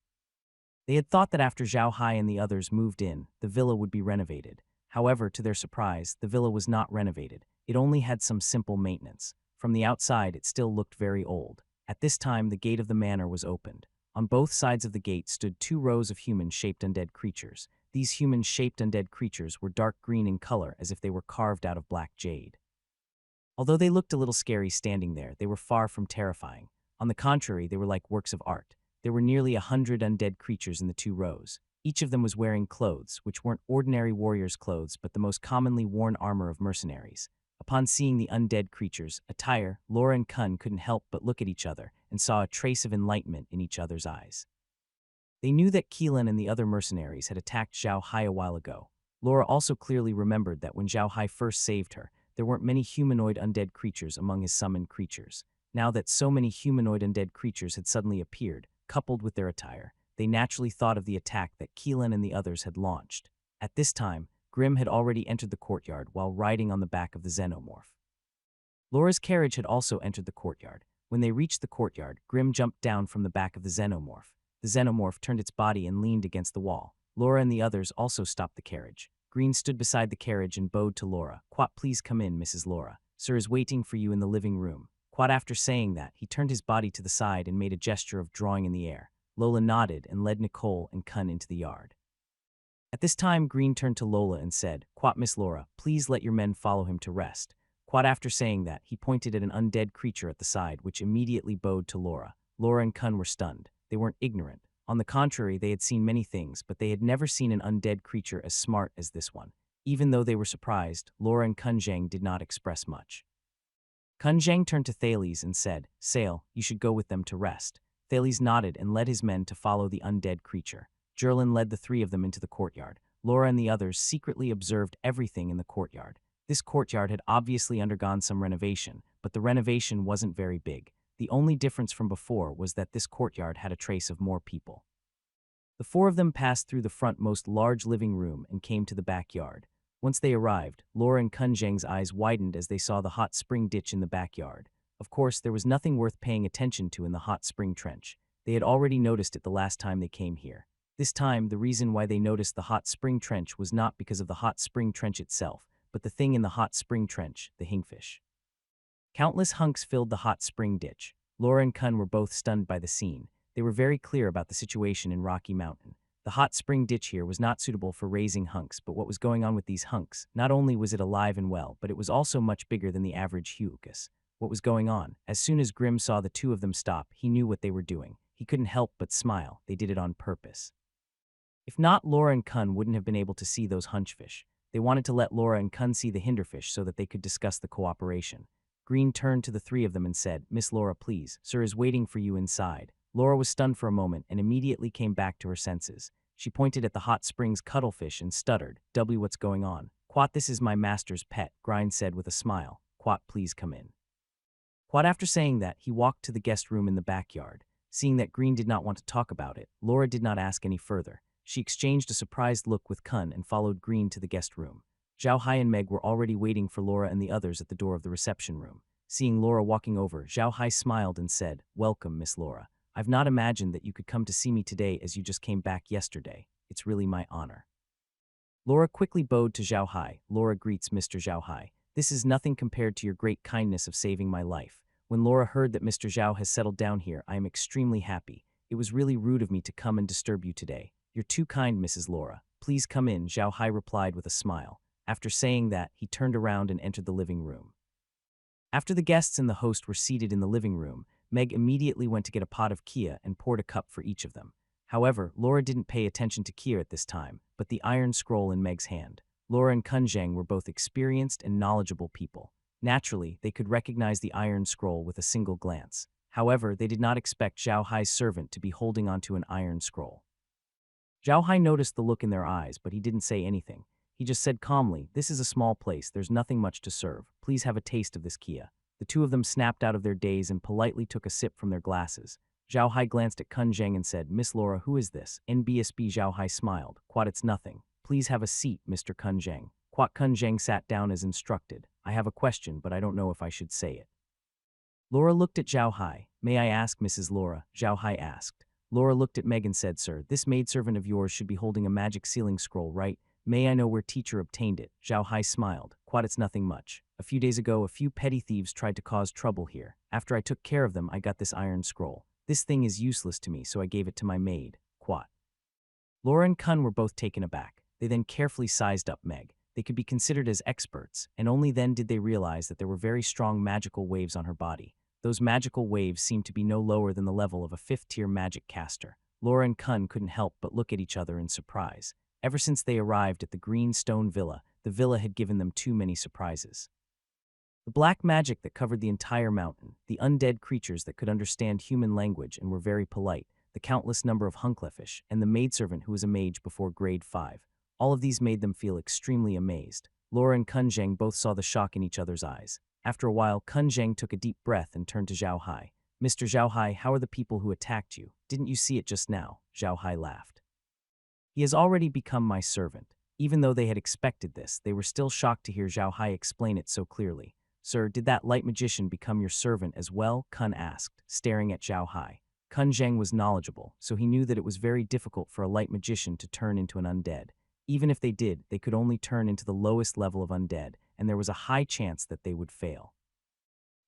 They had thought that after Zhao Hai and the others moved in, the villa would be renovated. However, to their surprise, the villa was not renovated. It only had some simple maintenance. From the outside, it still looked very old. At this time, the gate of the manor was opened. On both sides of the gate stood 2 rows of human-shaped undead creatures. These human-shaped undead creatures were dark green in color, as if they were carved out of black jade. Although they looked a little scary standing there, they were far from terrifying. On the contrary, they were like works of art. There were nearly 100 undead creatures in the 2 rows. Each of them was wearing clothes, which weren't ordinary warriors' clothes, but the most commonly worn armor of mercenaries. Upon seeing the undead creatures' attire, Laura and Kun couldn't help but look at each other and saw a trace of enlightenment in each other's eyes. They knew that Keelan and the other mercenaries had attacked Zhao Hai a while ago. Laura also clearly remembered that when Zhao Hai first saved her, there weren't many humanoid undead creatures among his summoned creatures. Now that so many humanoid undead creatures had suddenly appeared, coupled with their attire, they naturally thought of the attack that Keelan and the others had launched. At this time, Grim had already entered the courtyard while riding on the back of the xenomorph. Laura's carriage had also entered the courtyard. When they reached the courtyard, Grim jumped down from the back of the xenomorph. The xenomorph turned its body and leaned against the wall. Laura and the others also stopped the carriage. Green stood beside the carriage and bowed to Laura. "Quat, please come in, Mrs. Laura. Sir is waiting for you in the living room." Quat, after saying that, he turned his body to the side and made a gesture of drawing in the air. Lola nodded and led Nicole and Kun into the yard. At this time, Green turned to Lola and said, "Quat, Miss Laura, please let your men follow him to rest." Quat, after saying that, he pointed at an undead creature at the side, which immediately bowed to Laura. Laura and Kun were stunned. They weren't ignorant. On the contrary, they had seen many things, but they had never seen an undead creature as smart as this one. Even though they were surprised, Laura and Kun Zhang did not express much. Kun Zhang turned to Thales and said, "Sail, you should go with them to rest." Thales nodded and led his men to follow the undead creature. Jerlin led the 3 of them into the courtyard. Laura and the others secretly observed everything in the courtyard. This courtyard had obviously undergone some renovation, but the renovation wasn't very big. The only difference from before was that this courtyard had a trace of more people. The four of them passed through the frontmost large living room and came to the backyard. Once they arrived, Laura and Kun Zheng's eyes widened as they saw the hot spring ditch in the backyard. Of course, there was nothing worth paying attention to in the hot spring trench. They had already noticed it the last time they came here. This time, the reason why they noticed the hot spring trench was not because of the hot spring trench itself, but the thing in the hot spring trench, the hin-fish. Countless hunks filled the hot spring ditch. Laura and Kun were both stunned by the scene. They were very clear about the situation in Rocky Mountain. The hot spring ditch here was not suitable for raising hunks, but what was going on with these hunks? Not only was it alive and well, but it was also much bigger than the average hucus. What was going on? As soon as Grimm saw the two of them stop, he knew what they were doing. He couldn't help but smile. They did it on purpose. If not, Laura and Kun wouldn't have been able to see those hunchfish. They wanted to let Laura and Kun see the hinderfish so that they could discuss the cooperation. Green turned to the three of them and said, "Miss Laura, please, sir is waiting for you inside." Laura was stunned for a moment and immediately came back to her senses. She pointed at the hot springs cuttlefish and stuttered, "W, what's going on?" "Quat, this is my master's pet," Grind said with a smile. "Quat, please come in." Quat, after saying that, he walked to the guest room in the backyard. Seeing that Green did not want to talk about it, Laura did not ask any further. She exchanged a surprised look with Kun and followed Green to the guest room. Zhao Hai and Meg were already waiting for Laura and the others at the door of the reception room. Seeing Laura walking over, Zhao Hai smiled and said, "Welcome, Miss Laura. I've not imagined that you could come to see me today as you just came back yesterday. It's really my honor." Laura quickly bowed to Zhao Hai. "Laura greets Mr. Zhao Hai. This is nothing compared to your great kindness of saving my life. When Laura heard that Mr. Zhao has settled down here, I am extremely happy. It was really rude of me to come and disturb you today. You're too kind, Mrs. Laura. Please come in," Zhao Hai replied with a smile. After saying that, he turned around and entered the living room. After the guests and the host were seated in the living room, Meg immediately went to get a pot of Kia and poured a cup for each of them. However, Laura didn't pay attention to Kia at this time, but the iron scroll in Meg's hand. Laura and Kun Zheng were both experienced and knowledgeable people. Naturally, they could recognize the iron scroll with a single glance. However, they did not expect Zhao Hai's servant to be holding onto an iron scroll. Zhao Hai noticed the look in their eyes, but he didn't say anything. He just said calmly, "This is a small place, there's nothing much to serve. Please have a taste of this Kia." The two of them snapped out of their daze and politely took a sip from their glasses. Zhao Hai glanced at Kun Zheng and said, "Miss Laura, who is this?" NBSB Zhao Hai smiled. "Quat, it's nothing. Please have a seat, Mr. Kun Zheng." Quat Kun Zheng sat down as instructed. "I have a question, but I don't know if I should say it." Laura looked at Zhao Hai. "May I ask, Mrs. Laura?" Zhao Hai asked. Laura looked at Meg and said, "Sir, this maidservant of yours should be holding a magic sealing scroll, right? May I know where teacher obtained it?" Zhao Hai smiled. "Quat, it's nothing much. A few days ago, a few petty thieves tried to cause trouble here. After I took care of them, I got this iron scroll. This thing is useless to me, so I gave it to my maid." Quat. Laura and Kun were both taken aback. They then carefully sized up Meg. They could be considered as experts, and only then did they realize that there were very strong magical waves on her body. Those magical waves seemed to be no lower than the level of a fifth-tier magic caster. Laura and Kun couldn't help but look at each other in surprise. Ever since they arrived at the green stone villa, the villa had given them too many surprises. The black magic that covered the entire mountain, the undead creatures that could understand human language and were very polite, the countless number of hunklefish, and the maidservant who was a mage before grade 5. All of these made them feel extremely amazed. Laura and Kun Zheng both saw the shock in each other's eyes. After a while, Kun Zheng took a deep breath and turned to Zhao Hai. "Mr. Zhao Hai, how are the people who attacked you? Didn't you see it just now?" Zhao Hai laughed. "He has already become my servant." Even though they had expected this, they were still shocked to hear Zhao Hai explain it so clearly. "Sir, did that light magician become your servant as well?" Kun asked, staring at Zhao Hai. Kun Zheng was knowledgeable, so he knew that it was very difficult for a light magician to turn into an undead. Even if they did, they could only turn into the lowest level of undead, and there was a high chance that they would fail.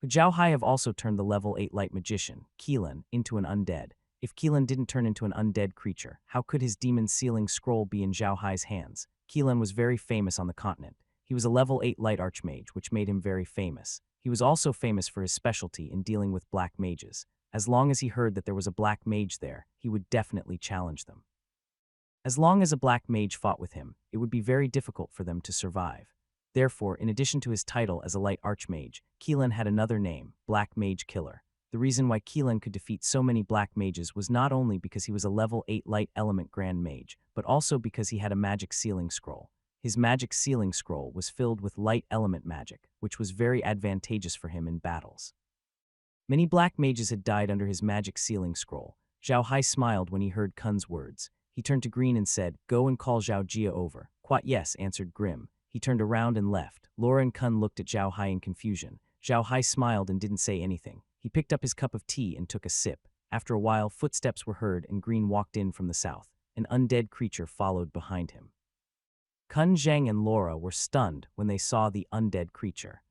Could Zhao Hai have also turned the level 8 light magician, Keelan, into an undead? If Keelan didn't turn into an undead creature, how could his demon sealing scroll be in Zhao Hai's hands? Keelan was very famous on the continent. He was a level 8 light archmage, which made him very famous. He was also famous for his specialty in dealing with black mages. As long as he heard that there was a black mage there, he would definitely challenge them. As long as a black mage fought with him, it would be very difficult for them to survive. Therefore, in addition to his title as a light archmage, Keelan had another name, Black Mage Killer. The reason why Keelan could defeat so many black mages was not only because he was a level 8 light element grand mage, but also because he had a magic sealing scroll. His magic sealing scroll was filled with light element magic, which was very advantageous for him in battles. Many black mages had died under his magic sealing scroll. Zhao Hai smiled when he heard Kun's words. He turned to Green and said, "Go and call Zhao Jia over." "Quite yes," answered Grim. He turned around and left. Laura and Kun looked at Zhao Hai in confusion. Zhao Hai smiled and didn't say anything. He picked up his cup of tea and took a sip. After a while, footsteps were heard and Green walked in from the south. An undead creature followed behind him. Kun Zhang and Laura were stunned when they saw the undead creature.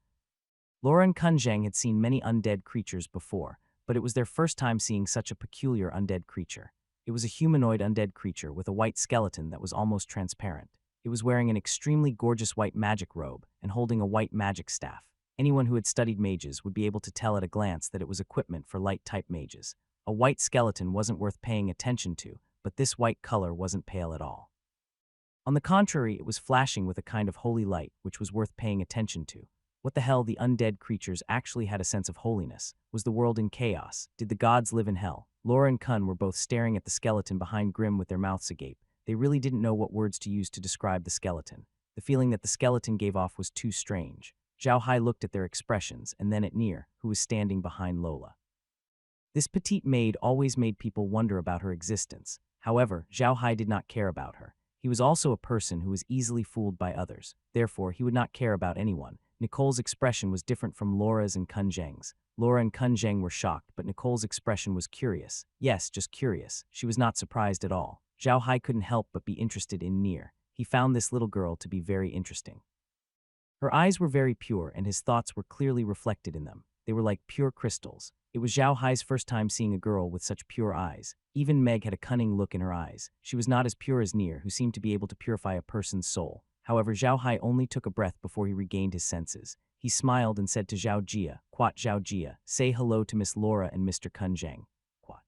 Laura and Kun Zhang had seen many undead creatures before, but it was their first time seeing such a peculiar undead creature. It was a humanoid undead creature with a white skeleton that was almost transparent. It was wearing an extremely gorgeous white magic robe and holding a white magic staff. Anyone who had studied mages would be able to tell at a glance that it was equipment for light-type mages. A white skeleton wasn't worth paying attention to, but this white color wasn't pale at all. On the contrary, it was flashing with a kind of holy light, which was worth paying attention to. What the hell, the undead creatures actually had a sense of holiness. Was the world in chaos? Did the gods live in hell? Laura and Kun were both staring at the skeleton behind Grim with their mouths agape. They really didn't know what words to use to describe the skeleton. The feeling that the skeleton gave off was too strange. Zhao Hai looked at their expressions and then at Nier, who was standing behind Lola. This petite maid always made people wonder about her existence. However, Zhao Hai did not care about her. He was also a person who was easily fooled by others. Therefore, he would not care about anyone. Nicole's expression was different from Laura's and Kun Zhang's. Laura and Kun Zhang were shocked, but Nicole's expression was curious. Yes, just curious. She was not surprised at all. Zhao Hai couldn't help but be interested in Nier. He found this little girl to be very interesting. Her eyes were very pure, and his thoughts were clearly reflected in them. They were like pure crystals. It was Zhao Hai's first time seeing a girl with such pure eyes. Even Meg had a cunning look in her eyes. She was not as pure as Nier, who seemed to be able to purify a person's soul. However, Zhao Hai only took a breath before he regained his senses. He smiled and said to Zhao Jia, "Quat Zhao Jia, say hello to Miss Laura and Mr. Kun Zhang." Quat.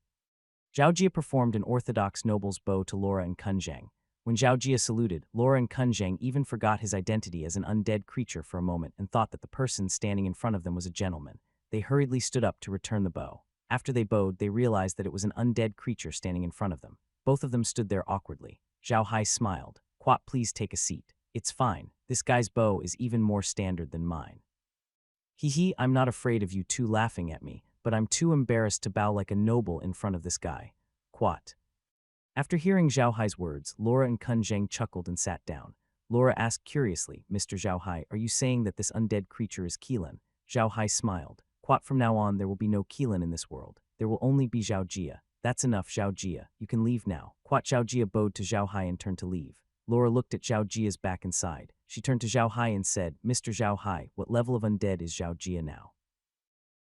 Zhao Jia performed an orthodox noble's bow to Laura and Kun Zhang. When Zhao Jia saluted, Laura and Kun Zhang even forgot his identity as an undead creature for a moment and thought that the person standing in front of them was a gentleman. They hurriedly stood up to return the bow. After they bowed, they realized that it was an undead creature standing in front of them. Both of them stood there awkwardly. Zhao Hai smiled. "Quat, please take a seat." "It's fine. This guy's bow is even more standard than mine." "Hee, I'm not afraid of you two laughing at me, but I'm too embarrassed to bow like a noble in front of this guy." Quat. After hearing Zhao Hai's words, Laura and Kun Zhang chuckled and sat down. Laura asked curiously, "Mr. Zhao Hai, are you saying that this undead creature is Keelan?" Zhao Hai smiled. "Quat, from now on there will be no Keelan in this world. There will only be Zhao Jia." "That's enough, Zhao Jia. You can leave now." Quat. Zhao Jia bowed to Zhao Hai and turned to leave. Laura looked at Zhao Jia's back and sighed. She turned to Zhao Hai and said, "Mr. Zhao Hai, what level of undead is Zhao Jia now?"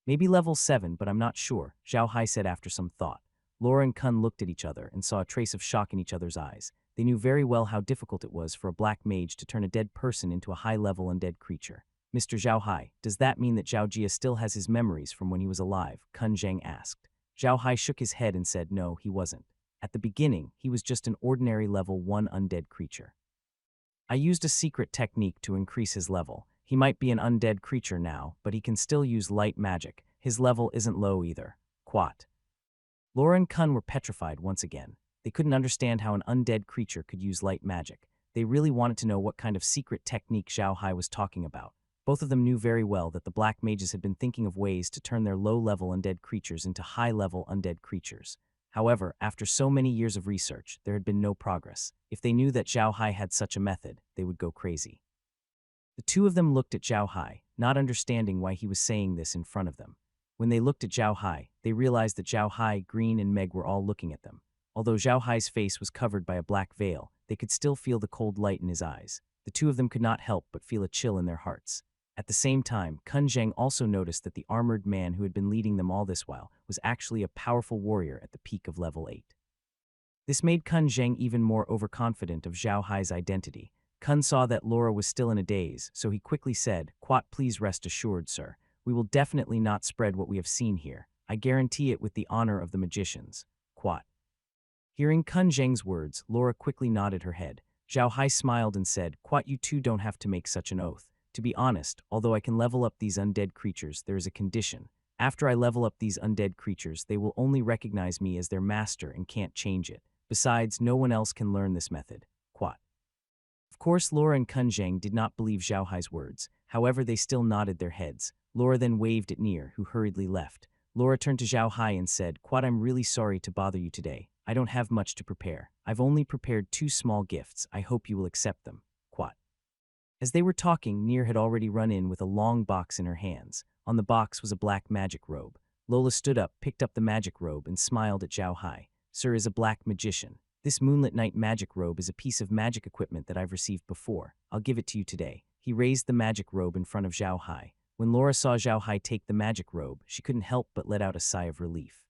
"Maybe level 7, but I'm not sure," Zhao Hai said after some thought. Laura and Kun looked at each other and saw a trace of shock in each other's eyes. They knew very well how difficult it was for a black mage to turn a dead person into a high-level undead creature. "Mr. Zhao Hai, does that mean that Zhao Jia still has his memories from when he was alive?" Kun Zhang asked. Zhao Hai shook his head and said no, he wasn't. At the beginning, he was just an ordinary level 1 undead creature. I used a secret technique to increase his level. He might be an undead creature now, but he can still use light magic. His level isn't low either. Quat. Laura and Kun were petrified once again. They couldn't understand how an undead creature could use light magic. They really wanted to know what kind of secret technique Zhao Hai was talking about. Both of them knew very well that the black mages had been thinking of ways to turn their low-level undead creatures into high-level undead creatures. However, after so many years of research, there had been no progress. If they knew that Zhao Hai had such a method, they would go crazy. The two of them looked at Zhao Hai, not understanding why he was saying this in front of them. When they looked at Zhao Hai, they realized that Zhao Hai, Green, and Meg were all looking at them. Although Zhao Hai's face was covered by a black veil, they could still feel the cold light in his eyes. The two of them could not help but feel a chill in their hearts. At the same time, Kun Zhang also noticed that the armored man who had been leading them all this while was actually a powerful warrior at the peak of level 8. This made Kun Zhang even more overconfident of Zhao Hai's identity. Kun saw that Laura was still in a daze, so he quickly said, "Quat, please rest assured, sir. We will definitely not spread what we have seen here. I guarantee it with the honor of the magicians." Quat. Hearing Kun Zhang's words, Laura quickly nodded her head. Zhao Hai smiled and said, "Quat, you two don't have to make such an oath. To be honest, although I can level up these undead creatures, there is a condition. After I level up these undead creatures, they will only recognize me as their master and can't change it. Besides, no one else can learn this method." Quat. Of course, Laura and Kun Zhang did not believe Zhao Hai's words. However, they still nodded their heads. Laura then waved at Nier, who hurriedly left. Laura turned to Zhao Hai and said, "Quat, I'm really sorry to bother you today. I don't have much to prepare. I've only prepared 2 small gifts. I hope you will accept them. Quat. As they were talking, Near had already run in with a long box in her hands. On the box was a black magic robe. Lola stood up, picked up the magic robe, and smiled at Zhao Hai. Sir is a black magician. This moonlit night magic robe is a piece of magic equipment that I've received before. I'll give it to you today. He raised the magic robe in front of Zhao Hai. When Laura saw Zhao Hai take the magic robe, she couldn't help but let out a sigh of relief.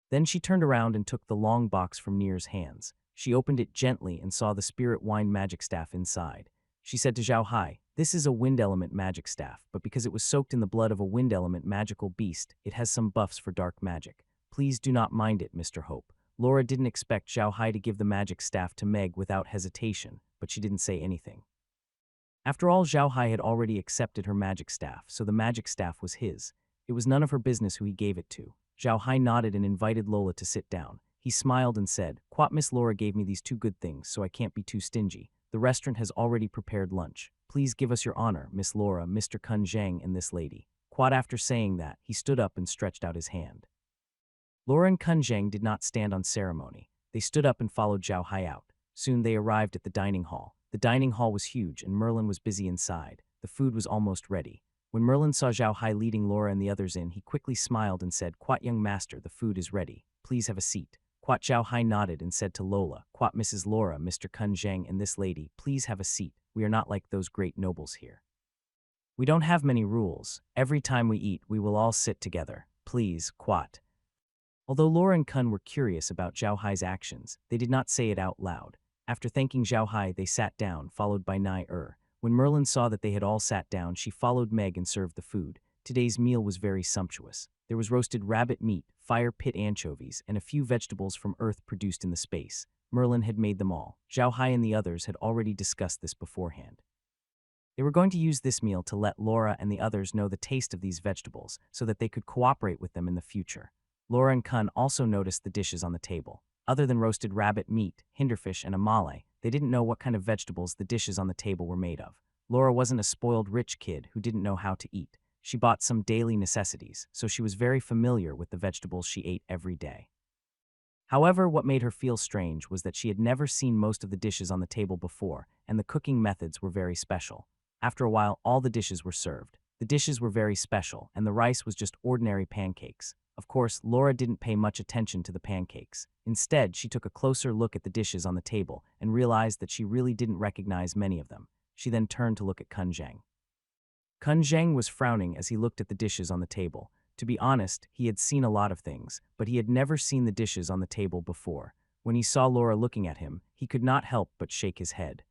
Then she turned around and took the long box from Nir's hands. She opened it gently and saw the spirit wine magic staff inside. She said to Zhao Hai, "This is a wind element magic staff, but because it was soaked in the blood of a wind element magical beast, it has some buffs for dark magic. Please do not mind it, Mr. Hope." Laura didn't expect Zhao Hai to give the magic staff to Meg without hesitation, but she didn't say anything. After all, Zhao Hai had already accepted her magic staff, so the magic staff was his. It was none of her business who he gave it to. Zhao Hai nodded and invited Lola to sit down. He smiled and said, "Quat Miss Laura gave me these 2 good things, so I can't be too stingy. The restaurant has already prepared lunch. Please give us your honor, Miss Laura, Mr. Kun Zhang, and this lady." Quat after saying that, he stood up and stretched out his hand. Laura and Kun Zhang did not stand on ceremony. They stood up and followed Zhao Hai out. Soon they arrived at the dining hall. The dining hall was huge and Merlin was busy inside. The food was almost ready. When Merlin saw Zhao Hai leading Laura and the others in, he quickly smiled and said, "Quat young master, the food is ready. Please have a seat." Quat Zhao Hai nodded and said to Lola, "Quat Mrs. Laura, Mr. Kun Zhang, and this lady, please have a seat. We are not like those great nobles here. We don't have many rules. Every time we eat, we will all sit together. Please, Quat." Although Laura and Kun were curious about Zhao Hai's actions, they did not say it out loud. After thanking Zhao Hai, they sat down, followed by Heir. When Merlin saw that they had all sat down, she followed Meg and served the food. Today's meal was very sumptuous. There was roasted rabbit meat, fire pit anchovies, and a few vegetables from earth produced in the space. Merlin had made them all. Zhao Hai and the others had already discussed this beforehand. They were going to use this meal to let Laura and the others know the taste of these vegetables so that they could cooperate with them in the future. Laura and Kun also noticed the dishes on the table. Other than roasted rabbit meat, hin-fish, and a male, they didn't know what kind of vegetables the dishes on the table were made of. Laura wasn't a spoiled rich kid who didn't know how to eat. She bought some daily necessities, so she was very familiar with the vegetables she ate every day. However, what made her feel strange was that she had never seen most of the dishes on the table before, and the cooking methods were very special. After a while, all the dishes were served. The dishes were very special, and the rice was just ordinary pancakes. Of course, Laura didn't pay much attention to the pancakes. Instead, she took a closer look at the dishes on the table and realized that she really didn't recognize many of them. She then turned to look at Kun Zhang. Kun Zhang was frowning as he looked at the dishes on the table. To be honest, he had seen a lot of things, but he had never seen the dishes on the table before. When he saw Laura looking at him, he could not help but shake his head.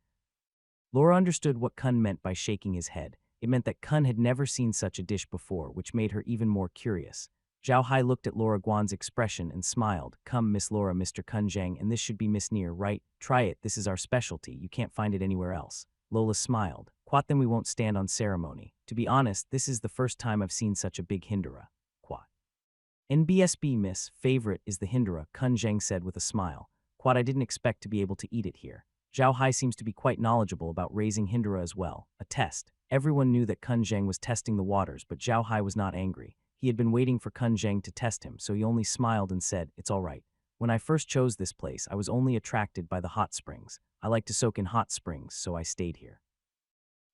Laura understood what Kun meant by shaking his head. It meant that Kun had never seen such a dish before, which made her even more curious. Zhao Hai looked at Laura Guan's expression and smiled. "Come, Miss Laura, Mr. Kun Zhang, and this should be Miss Near, right? Try it, this is our specialty, you can't find it anywhere else." Lola smiled. "Quat, then we won't stand on ceremony. To be honest, this is the first time I've seen such a big hindura." Quat. "NBSB, Miss, favorite is the hindura," Kun Zhang said with a smile. "Quat, I didn't expect to be able to eat it here." Zhao Hai seems to be quite knowledgeable about raising hindura as well. A test. Everyone knew that Kun Zhang was testing the waters, but Zhao Hai was not angry. He had been waiting for Kun Zhang to test him, so he only smiled and said, "It's all right. When I first chose this place, I was only attracted by the hot springs. I like to soak in hot springs, so I stayed here.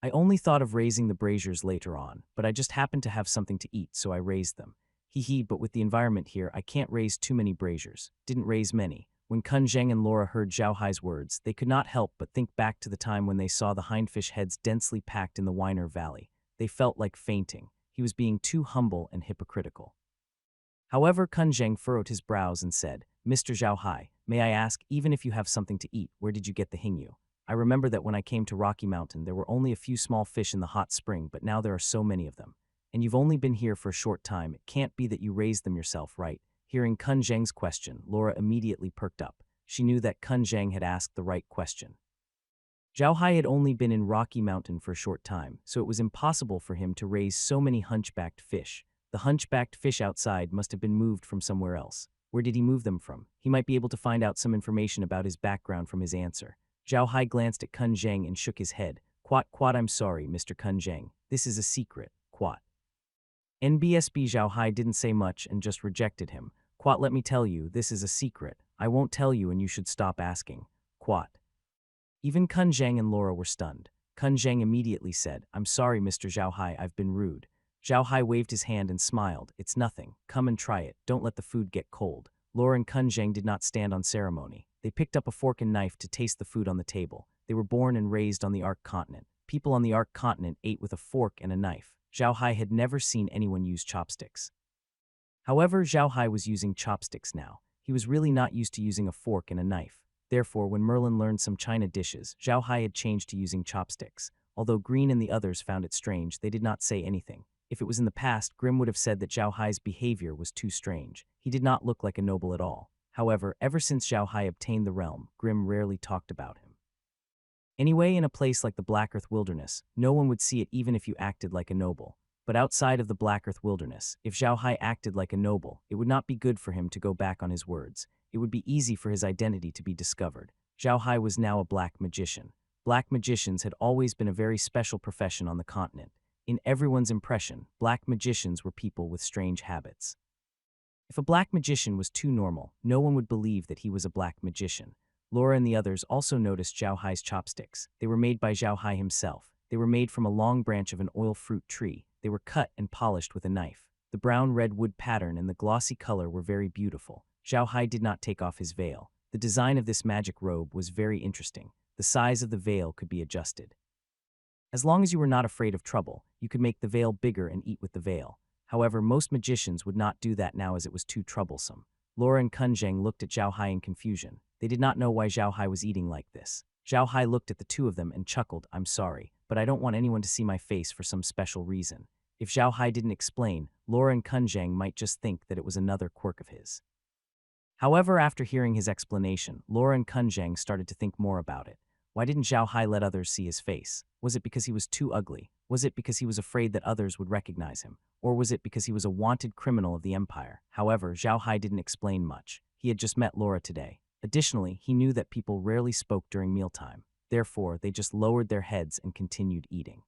I only thought of raising the braziers later on, but I just happened to have something to eat, so I raised them. Hee, but with the environment here, I can't raise too many braziers. Didn't raise many." When Kun Zhang and Laura heard Zhao Hai's words, they could not help but think back to the time when they saw the hindfish heads densely packed in the Weiner Valley. They felt like fainting. He was being too humble and hypocritical. However, Kun Zhang furrowed his brows and said, "Mr. Zhao Hai, may I ask, even if you have something to eat, where did you get the hingyu? I remember that when I came to Rocky Mountain, there were only a few small fish in the hot spring, but now there are so many of them. And you've only been here for a short time. It can't be that you raised them yourself, right?" Hearing Kun Zhang's question, Laura immediately perked up. She knew that Kun Zhang had asked the right question. Zhao Hai had only been in Rocky Mountain for a short time, so it was impossible for him to raise so many hunchbacked fish. The hunchbacked fish outside must have been moved from somewhere else. Where did he move them from? He might be able to find out some information about his background from his answer. Zhao Hai glanced at Kun Zhang and shook his head. Quat, I'm sorry, Mr. Kun Zhang. This is a secret. Quat. NBSB Zhao Hai didn't say much and just rejected him. Quat, let me tell you, this is a secret. I won't tell you and you should stop asking. Quat. Even Kun Zhang and Laura were stunned. Kun Zhang immediately said, I'm sorry, Mr. Zhao Hai, I've been rude. Zhao Hai waved his hand and smiled. It's nothing. Come and try it. Don't let the food get cold. Laura and Kun Zhang did not stand on ceremony. They picked up a fork and knife to taste the food on the table. They were born and raised on the Ark continent. People on the Ark continent ate with a fork and a knife. Zhao Hai had never seen anyone use chopsticks. However, Zhao Hai was using chopsticks now. He was really not used to using a fork and a knife. Therefore, when Merlin learned some China dishes, Zhao Hai had changed to using chopsticks. Although Green and the others found it strange, they did not say anything. If it was in the past, Grimm would have said that Zhao Hai's behavior was too strange. He did not look like a noble at all. However, ever since Zhao Hai obtained the realm, Grimm rarely talked about him. Anyway, in a place like the Black Earth Wilderness, no one would see it even if you acted like a noble. But outside of the Black Earth Wilderness, if Zhao Hai acted like a noble, it would not be good for him to go back on his words. It would be easy for his identity to be discovered. Zhao Hai was now a black magician. Black magicians had always been a very special profession on the continent. In everyone's impression, black magicians were people with strange habits. If a black magician was too normal, no one would believe that he was a black magician. Laura and the others also noticed Zhao Hai's chopsticks. They were made by Zhao Hai himself. They were made from a long branch of an oil fruit tree. They were cut and polished with a knife. The brown red wood pattern and the glossy color were very beautiful. Zhao Hai did not take off his veil. The design of this magic robe was very interesting. The size of the veil could be adjusted. As long as you were not afraid of trouble, you could make the veil bigger and eat with the veil. However, most magicians would not do that now as it was too troublesome. Laura and Kun Zhang looked at Zhao Hai in confusion. They did not know why Zhao Hai was eating like this. Zhao Hai looked at the two of them and chuckled, I'm sorry, but I don't want anyone to see my face for some special reason. If Zhao Hai didn't explain, Laura and Kun Zhang might just think that it was another quirk of his. However, after hearing his explanation, Laura and Kun Zhang started to think more about it. Why didn't Zhao Hai let others see his face? Was it because he was too ugly? Was it because he was afraid that others would recognize him? Or was it because he was a wanted criminal of the empire? However, Zhao Hai didn't explain much. He had just met Laura today. Additionally, he knew that people rarely spoke during mealtime. Therefore, they just lowered their heads and continued eating.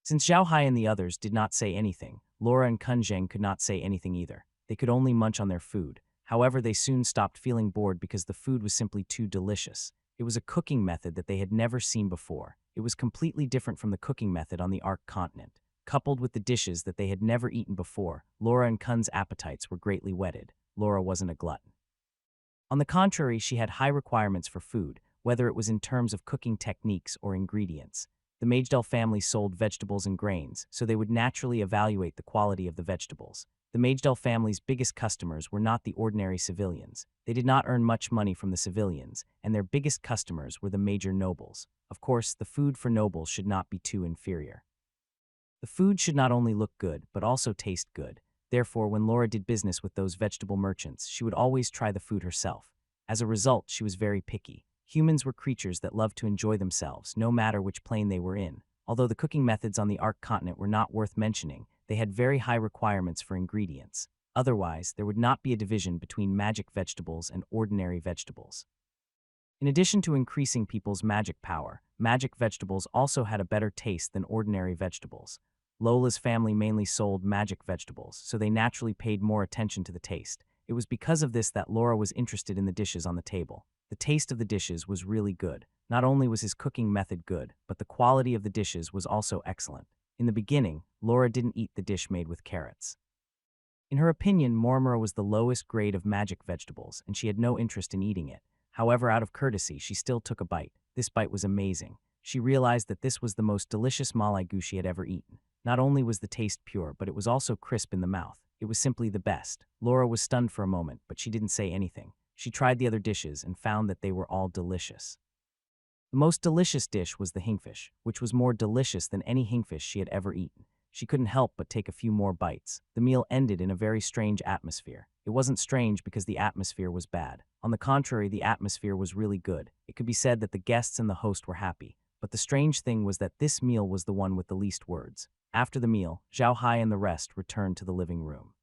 Since Zhao Hai and the others did not say anything, Laura and Kun Zhang could not say anything either. They could only munch on their food. However, they soon stopped feeling bored because the food was simply too delicious. It was a cooking method that they had never seen before. It was completely different from the cooking method on the Ark continent. Coupled with the dishes that they had never eaten before, Laura and Kun's appetites were greatly whetted. Laura wasn't a glutton. On the contrary, she had high requirements for food, whether it was in terms of cooking techniques or ingredients. The Magedal family sold vegetables and grains, so they would naturally evaluate the quality of the vegetables. The Magedal family's biggest customers were not the ordinary civilians. They did not earn much money from the civilians, and their biggest customers were the major nobles. Of course, the food for nobles should not be too inferior. The food should not only look good, but also taste good. Therefore, when Laura did business with those vegetable merchants, she would always try the food herself. As a result, she was very picky. Humans were creatures that loved to enjoy themselves, no matter which plane they were in. Although the cooking methods on the Ark continent were not worth mentioning, they had very high requirements for ingredients. Otherwise, there would not be a division between magic vegetables and ordinary vegetables. In addition to increasing people's magic power, magic vegetables also had a better taste than ordinary vegetables. Lola's family mainly sold magic vegetables, so they naturally paid more attention to the taste. It was because of this that Laura was interested in the dishes on the table. The taste of the dishes was really good. Not only was his cooking method good, but the quality of the dishes was also excellent. In the beginning, Laura didn't eat the dish made with carrots. In her opinion, Mormora was the lowest grade of magic vegetables, and she had no interest in eating it. However, out of courtesy, she still took a bite. This bite was amazing. She realized that this was the most delicious malai gu she had ever eaten. Not only was the taste pure, but it was also crisp in the mouth. It was simply the best. Laura was stunned for a moment, but she didn't say anything. She tried the other dishes and found that they were all delicious. The most delicious dish was the hin-fish, which was more delicious than any hin-fish she had ever eaten. She couldn't help but take a few more bites. The meal ended in a very strange atmosphere. It wasn't strange because the atmosphere was bad. On the contrary, the atmosphere was really good. It could be said that the guests and the host were happy. But the strange thing was that this meal was the one with the least words. After the meal, Zhao Hai and the rest returned to the living room.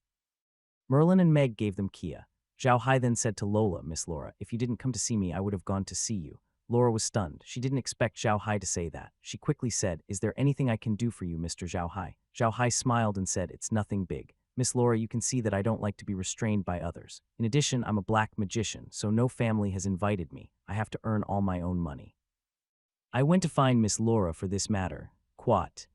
Merlin and Meg gave them Kia. Zhao Hai then said to Lola, Miss Laura, if you didn't come to see me, I would have gone to see you. Laura was stunned. She didn't expect Zhao Hai to say that. She quickly said, is there anything I can do for you, Mr. Zhao Hai? Zhao Hai smiled and said, it's nothing big. Miss Laura, you can see that I don't like to be restrained by others. In addition, I'm a black magician, so no family has invited me. I have to earn all my own money. I went to find Miss Laura for this matter. Quat.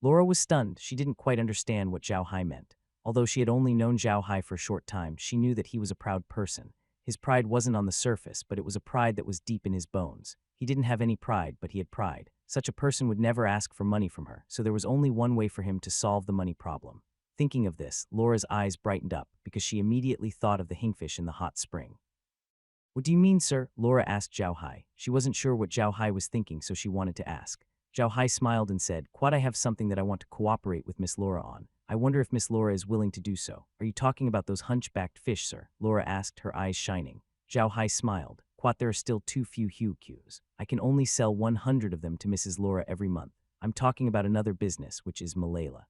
Laura was stunned. She didn't quite understand what Zhao Hai meant. Although she had only known Zhao Hai for a short time, she knew that he was a proud person. His pride wasn't on the surface, but it was a pride that was deep in his bones. He didn't have any pride, but he had pride. Such a person would never ask for money from her, so there was only one way for him to solve the money problem. Thinking of this, Laura's eyes brightened up because she immediately thought of the hin-fish in the hot spring. What do you mean, sir? Laura asked Zhao Hai. She wasn't sure what Zhao Hai was thinking, so she wanted to ask. Zhao Hai smiled and said, Quad, I have something that I want to cooperate with Miss Laura on. I wonder if Miss Laura is willing to do so. Are you talking about those hunchbacked fish, sir? Laura asked, her eyes shining. Zhao Hai smiled. Quad, there are still too few cues. I can only sell 100 of them to Mrs. Laura every month. I'm talking about another business, which is Malayla.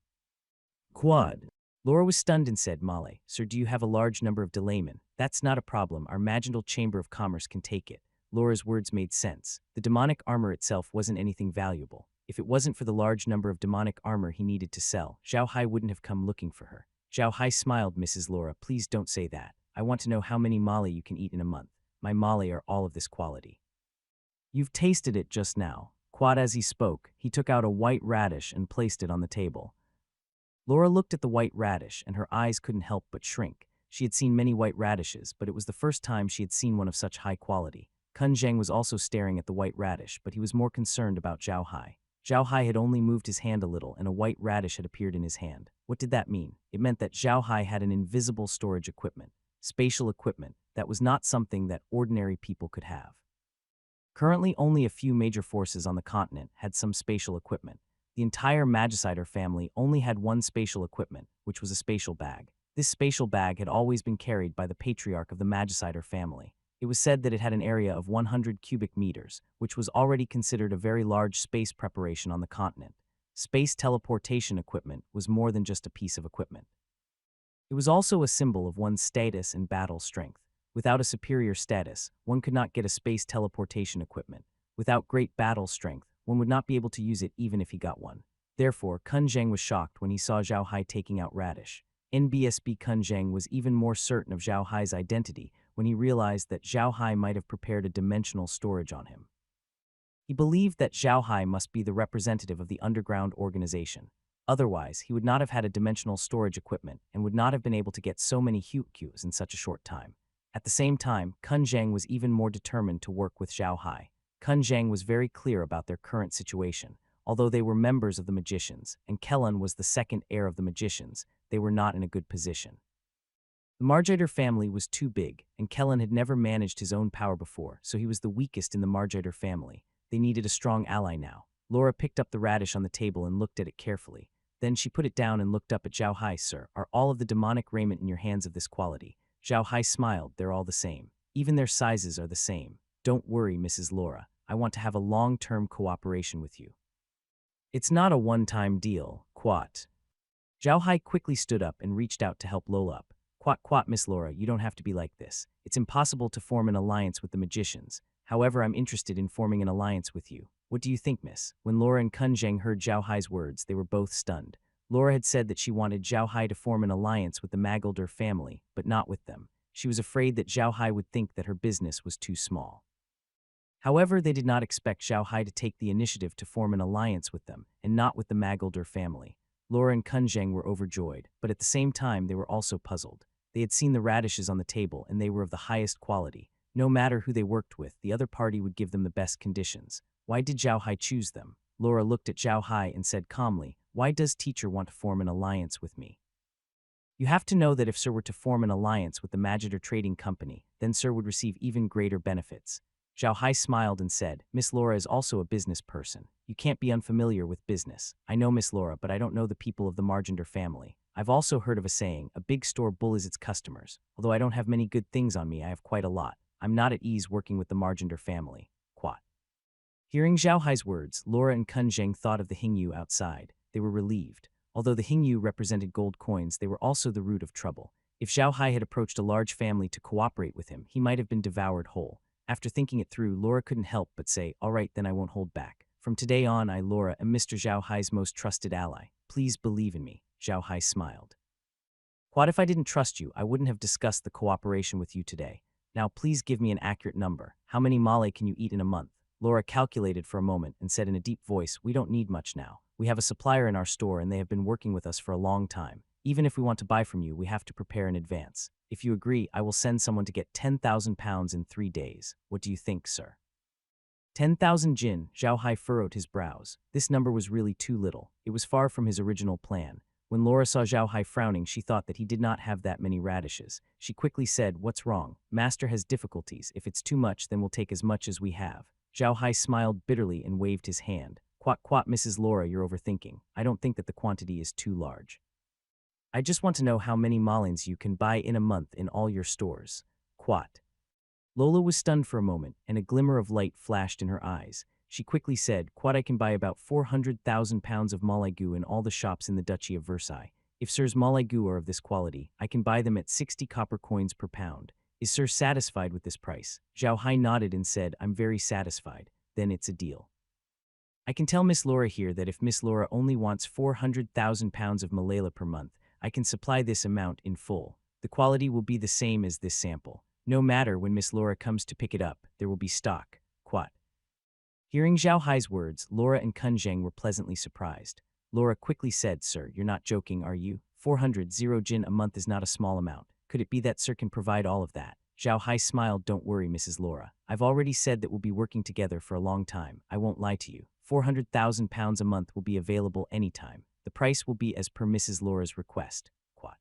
Quad. Laura was stunned and said, Malay, sir, do you have a large number of delaymen? That's not a problem. Our Magical Chamber of Commerce can take it. Laura's words made sense. The demonic armor itself wasn't anything valuable. If it wasn't for the large number of demonic armor he needed to sell, Zhao Hai wouldn't have come looking for her. Zhao Hai smiled. Mrs. Laura, please don't say that. I want to know how many Malay you can eat in a month. My Malay are all of this quality. You've tasted it just now. Quad, as he spoke, he took out a white radish and placed it on the table. Laura looked at the white radish, and her eyes couldn't help but shrink. She had seen many white radishes, but it was the first time she had seen one of such high quality. Kun Zheng was also staring at the white radish, but he was more concerned about Zhao Hai. Zhao Hai had only moved his hand a little, and a white radish had appeared in his hand. What did that mean? It meant that Zhao Hai had an invisible storage equipment, spatial equipment, that was not something that ordinary people could have. Currently, only a few major forces on the continent had some spatial equipment. The entire Magicider family only had one spatial equipment, which was a spatial bag. This spatial bag had always been carried by the patriarch of the Magicider family. It was said that it had an area of 100 cubic meters, which was already considered a very large space preparation on the continent. Space teleportation equipment was more than just a piece of equipment. It was also a symbol of one's status and battle strength. Without a superior status, one could not get a space teleportation equipment. Without great battle strength, one would not be able to use it even if he got one. Therefore, Kun Zheng was shocked when he saw Zhao Hai taking out Radish. NBSB Kun Zheng was even more certain of Zhao Hai's identity when he realized that Zhao Hai might have prepared a dimensional storage on him. He believed that Zhao Hai must be the representative of the underground organization. Otherwise, he would not have had a dimensional storage equipment and would not have been able to get so many cues in such a short time. At the same time, Kun Zheng was even more determined to work with Zhao Hai. Kun Zheng was very clear about their current situation. Although they were members of the magicians, and Kellan was the second heir of the magicians, they were not in a good position. The Margiter family was too big, and Kellan had never managed his own power before, so he was the weakest in the Margiter family. They needed a strong ally now. Laura picked up the radish on the table and looked at it carefully. Then she put it down and looked up at Zhao Hai. Sir, are all of the demonic raiment in your hands of this quality? Zhao Hai smiled. They're all the same. Even their sizes are the same. Don't worry, Mrs. Laura. I want to have a long-term cooperation with you. It's not a one-time deal, quat. Zhao Hai quickly stood up and reached out to help Lola up. Quat, Miss Laura, you don't have to be like this. It's impossible to form an alliance with the magicians. However, I'm interested in forming an alliance with you. What do you think, miss? When Laura and Kun Zheng heard Zhao Hai's words, they were both stunned. Laura had said that she wanted Zhao Hai to form an alliance with the Magilder family, but not with them. She was afraid that Zhao Hai would think that her business was too small. However, they did not expect Zhao Hai to take the initiative to form an alliance with them, and not with the Magilder family. Laura and Kun Zheng were overjoyed, but at the same time they were also puzzled. They had seen the radishes on the table, and they were of the highest quality. No matter who they worked with, the other party would give them the best conditions. Why did Zhao Hai choose them? Laura looked at Zhao Hai and said calmly, why does teacher want to form an alliance with me? You have to know that if Sir were to form an alliance with the Magiter Trading Company, then Sir would receive even greater benefits. Zhao Hai smiled and said, Miss Laura is also a business person. You can't be unfamiliar with business. I know Miss Laura, but I don't know the people of the Margender family. I've also heard of a saying, a big store bullies its customers. Although I don't have many good things on me, I have quite a lot. I'm not at ease working with the Margender family. Quat. Hearing Zhao Hai's words, Laura and Kun Zheng thought of the Hingyu outside. They were relieved. Although the Hingyu represented gold coins, they were also the root of trouble. If Zhao Hai had approached a large family to cooperate with him, he might have been devoured whole. After thinking it through, Laura couldn't help but say, all right, then I won't hold back. From today on, I, Laura, am Mr. Zhao Hai's most trusted ally. Please believe in me. Zhao Hai smiled. Quad, if I didn't trust you, I wouldn't have discussed the cooperation with you today. Now please give me an accurate number. How many male can you eat in a month? Laura calculated for a moment and said in a deep voice, we don't need much now. We have a supplier in our store and they have been working with us for a long time. Even if we want to buy from you, we have to prepare in advance. If you agree, I will send someone to get 10,000 pounds in 3 days. What do you think, sir? 10,000 jin. Zhao Hai furrowed his brows. This number was really too little. It was far from his original plan. When Laura saw Zhao Hai frowning, she thought that he did not have that many radishes. She quickly said, what's wrong? Master has difficulties. If it's too much, then we'll take as much as we have. Zhao Hai smiled bitterly and waved his hand. Quat quat, Mrs. Laura, you're overthinking. I don't think that the quantity is too large. I just want to know how many malins you can buy in a month in all your stores. Quat. Lola was stunned for a moment, and a glimmer of light flashed in her eyes. She quickly said, Quad, I can buy about 400,000 pounds of malaigu in all the shops in the Duchy of Versailles. If Sir's malaigu are of this quality, I can buy them at 60 copper coins per pound. Is Sir satisfied with this price? Zhao Hai nodded and said, I'm very satisfied. Then it's a deal. I can tell Miss Laura here that if Miss Laura only wants 400,000 pounds of malala per month, I can supply this amount in full. The quality will be the same as this sample. No matter when Miss Laura comes to pick it up, there will be stock. Quat. Hearing Zhao Hai's words, Laura and Kun Zheng were pleasantly surprised. Laura quickly said, Sir, you're not joking, are you? 400 jin a month is not a small amount. Could it be that Sir can provide all of that? Zhao Hai smiled. Don't worry, Mrs. Laura. I've already said that we'll be working together for a long time. I won't lie to you. 400,000 pounds a month will be available anytime. The price will be as per Mrs. Laura's request. Quat.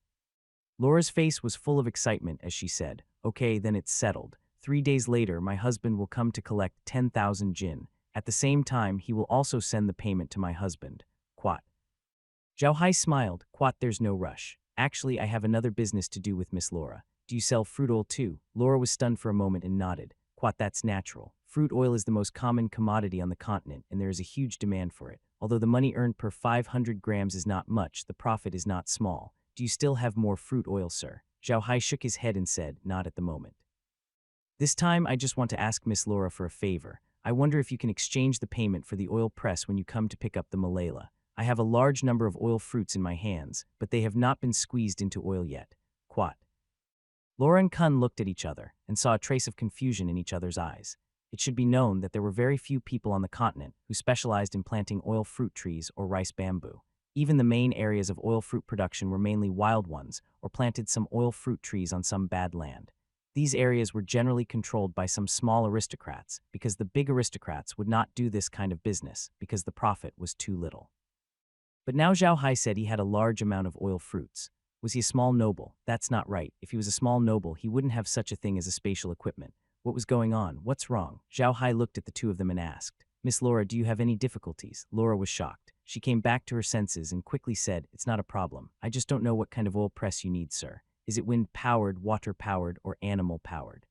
Laura's face was full of excitement as she said, Okay, then it's settled. 3 days later, my husband will come to collect 10,000 jin. At the same time, he will also send the payment to my husband. Quat. Zhao Hai smiled. Quat, there's no rush. Actually, I have another business to do with Miss Laura. Do you sell fruit oil too? Laura was stunned for a moment and nodded. Quat, that's natural. Fruit oil is the most common commodity on the continent, and there is a huge demand for it. Although the money earned per 500 grams is not much, the profit is not small. Do you still have more fruit oil, sir? Zhao Hai shook his head and said, Not at the moment. This time, I just want to ask Miss Laura for a favor. I wonder if you can exchange the payment for the oil press when you come to pick up the malala. I have a large number of oil fruits in my hands, but they have not been squeezed into oil yet. Quat. Laura and Kun looked at each other and saw a trace of confusion in each other's eyes. It should be known that there were very few people on the continent who specialized in planting oil fruit trees or rice bamboo. Even the main areas of oil fruit production were mainly wild ones or planted some oil fruit trees on some bad land. These areas were generally controlled by some small aristocrats because the big aristocrats would not do this kind of business because the profit was too little. But now Zhao Hai said he had a large amount of oil fruits. Was he a small noble? That's not right. If he was a small noble, he wouldn't have such a thing as a spatial equipment. What was going on? What's wrong? Zhao Hai looked at the two of them and asked, Miss Laura, do you have any difficulties? Laura was shocked. She came back to her senses and quickly said, It's not a problem. I just don't know what kind of oil press you need, sir. Is it wind-powered, water-powered, or animal-powered?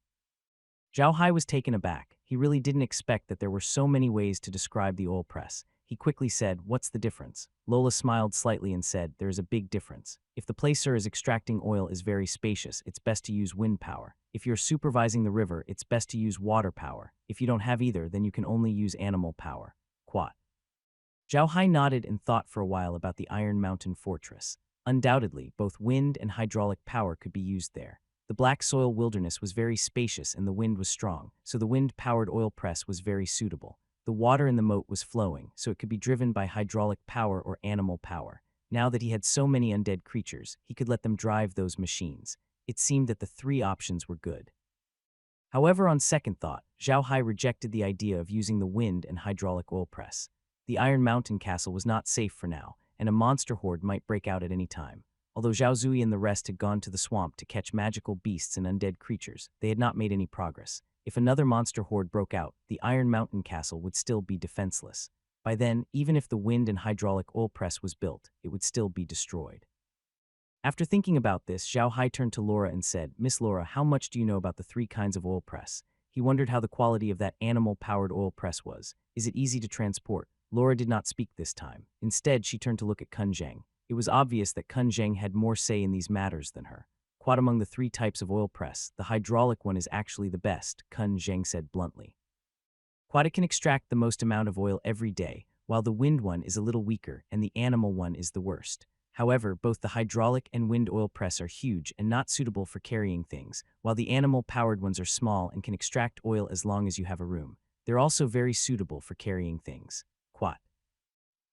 Zhao Hai was taken aback. He really didn't expect that there were so many ways to describe the oil press. He quickly said, What's the difference? Lola smiled slightly and said, There is a big difference. If the place Sir is extracting oil is very spacious, it's best to use wind power. If you're supervising the river, it's best to use water power. If you don't have either, then you can only use animal power. Quat. Zhao Hai nodded and thought for a while about the Iron Mountain Fortress. Undoubtedly, both wind and hydraulic power could be used there. The black soil wilderness was very spacious and the wind was strong, so the wind-powered oil press was very suitable. The water in the moat was flowing, so it could be driven by hydraulic power or animal power. Now that he had so many undead creatures, he could let them drive those machines. It seemed that the three options were good. However, on second thought, Zhao Hai rejected the idea of using the wind and hydraulic oil press. The Iron Mountain Castle was not safe for now, and a monster horde might break out at any time. Although Zhao Zui and the rest had gone to the swamp to catch magical beasts and undead creatures, they had not made any progress. If another monster horde broke out, the Iron Mountain Castle would still be defenseless. By then, even if the wind and hydraulic oil press was built, it would still be destroyed. After thinking about this, Zhao Hai turned to Laura and said, Miss Laura, how much do you know about the 3 kinds of oil press? He wondered how the quality of that animal-powered oil press was. Is it easy to transport? Laura did not speak this time. Instead, she turned to look at Kun Zheng. It was obvious that Kun Zheng had more say in these matters than her. Quite among the 3 types of oil press, the hydraulic one is actually the best, Kun Zheng said bluntly. Quad, it can extract the most amount of oil every day, while the wind one is a little weaker and the animal one is the worst. However, both the hydraulic and wind oil press are huge and not suitable for carrying things, while the animal-powered ones are small and can extract oil as long as you have a room. They're also very suitable for carrying things. Quat.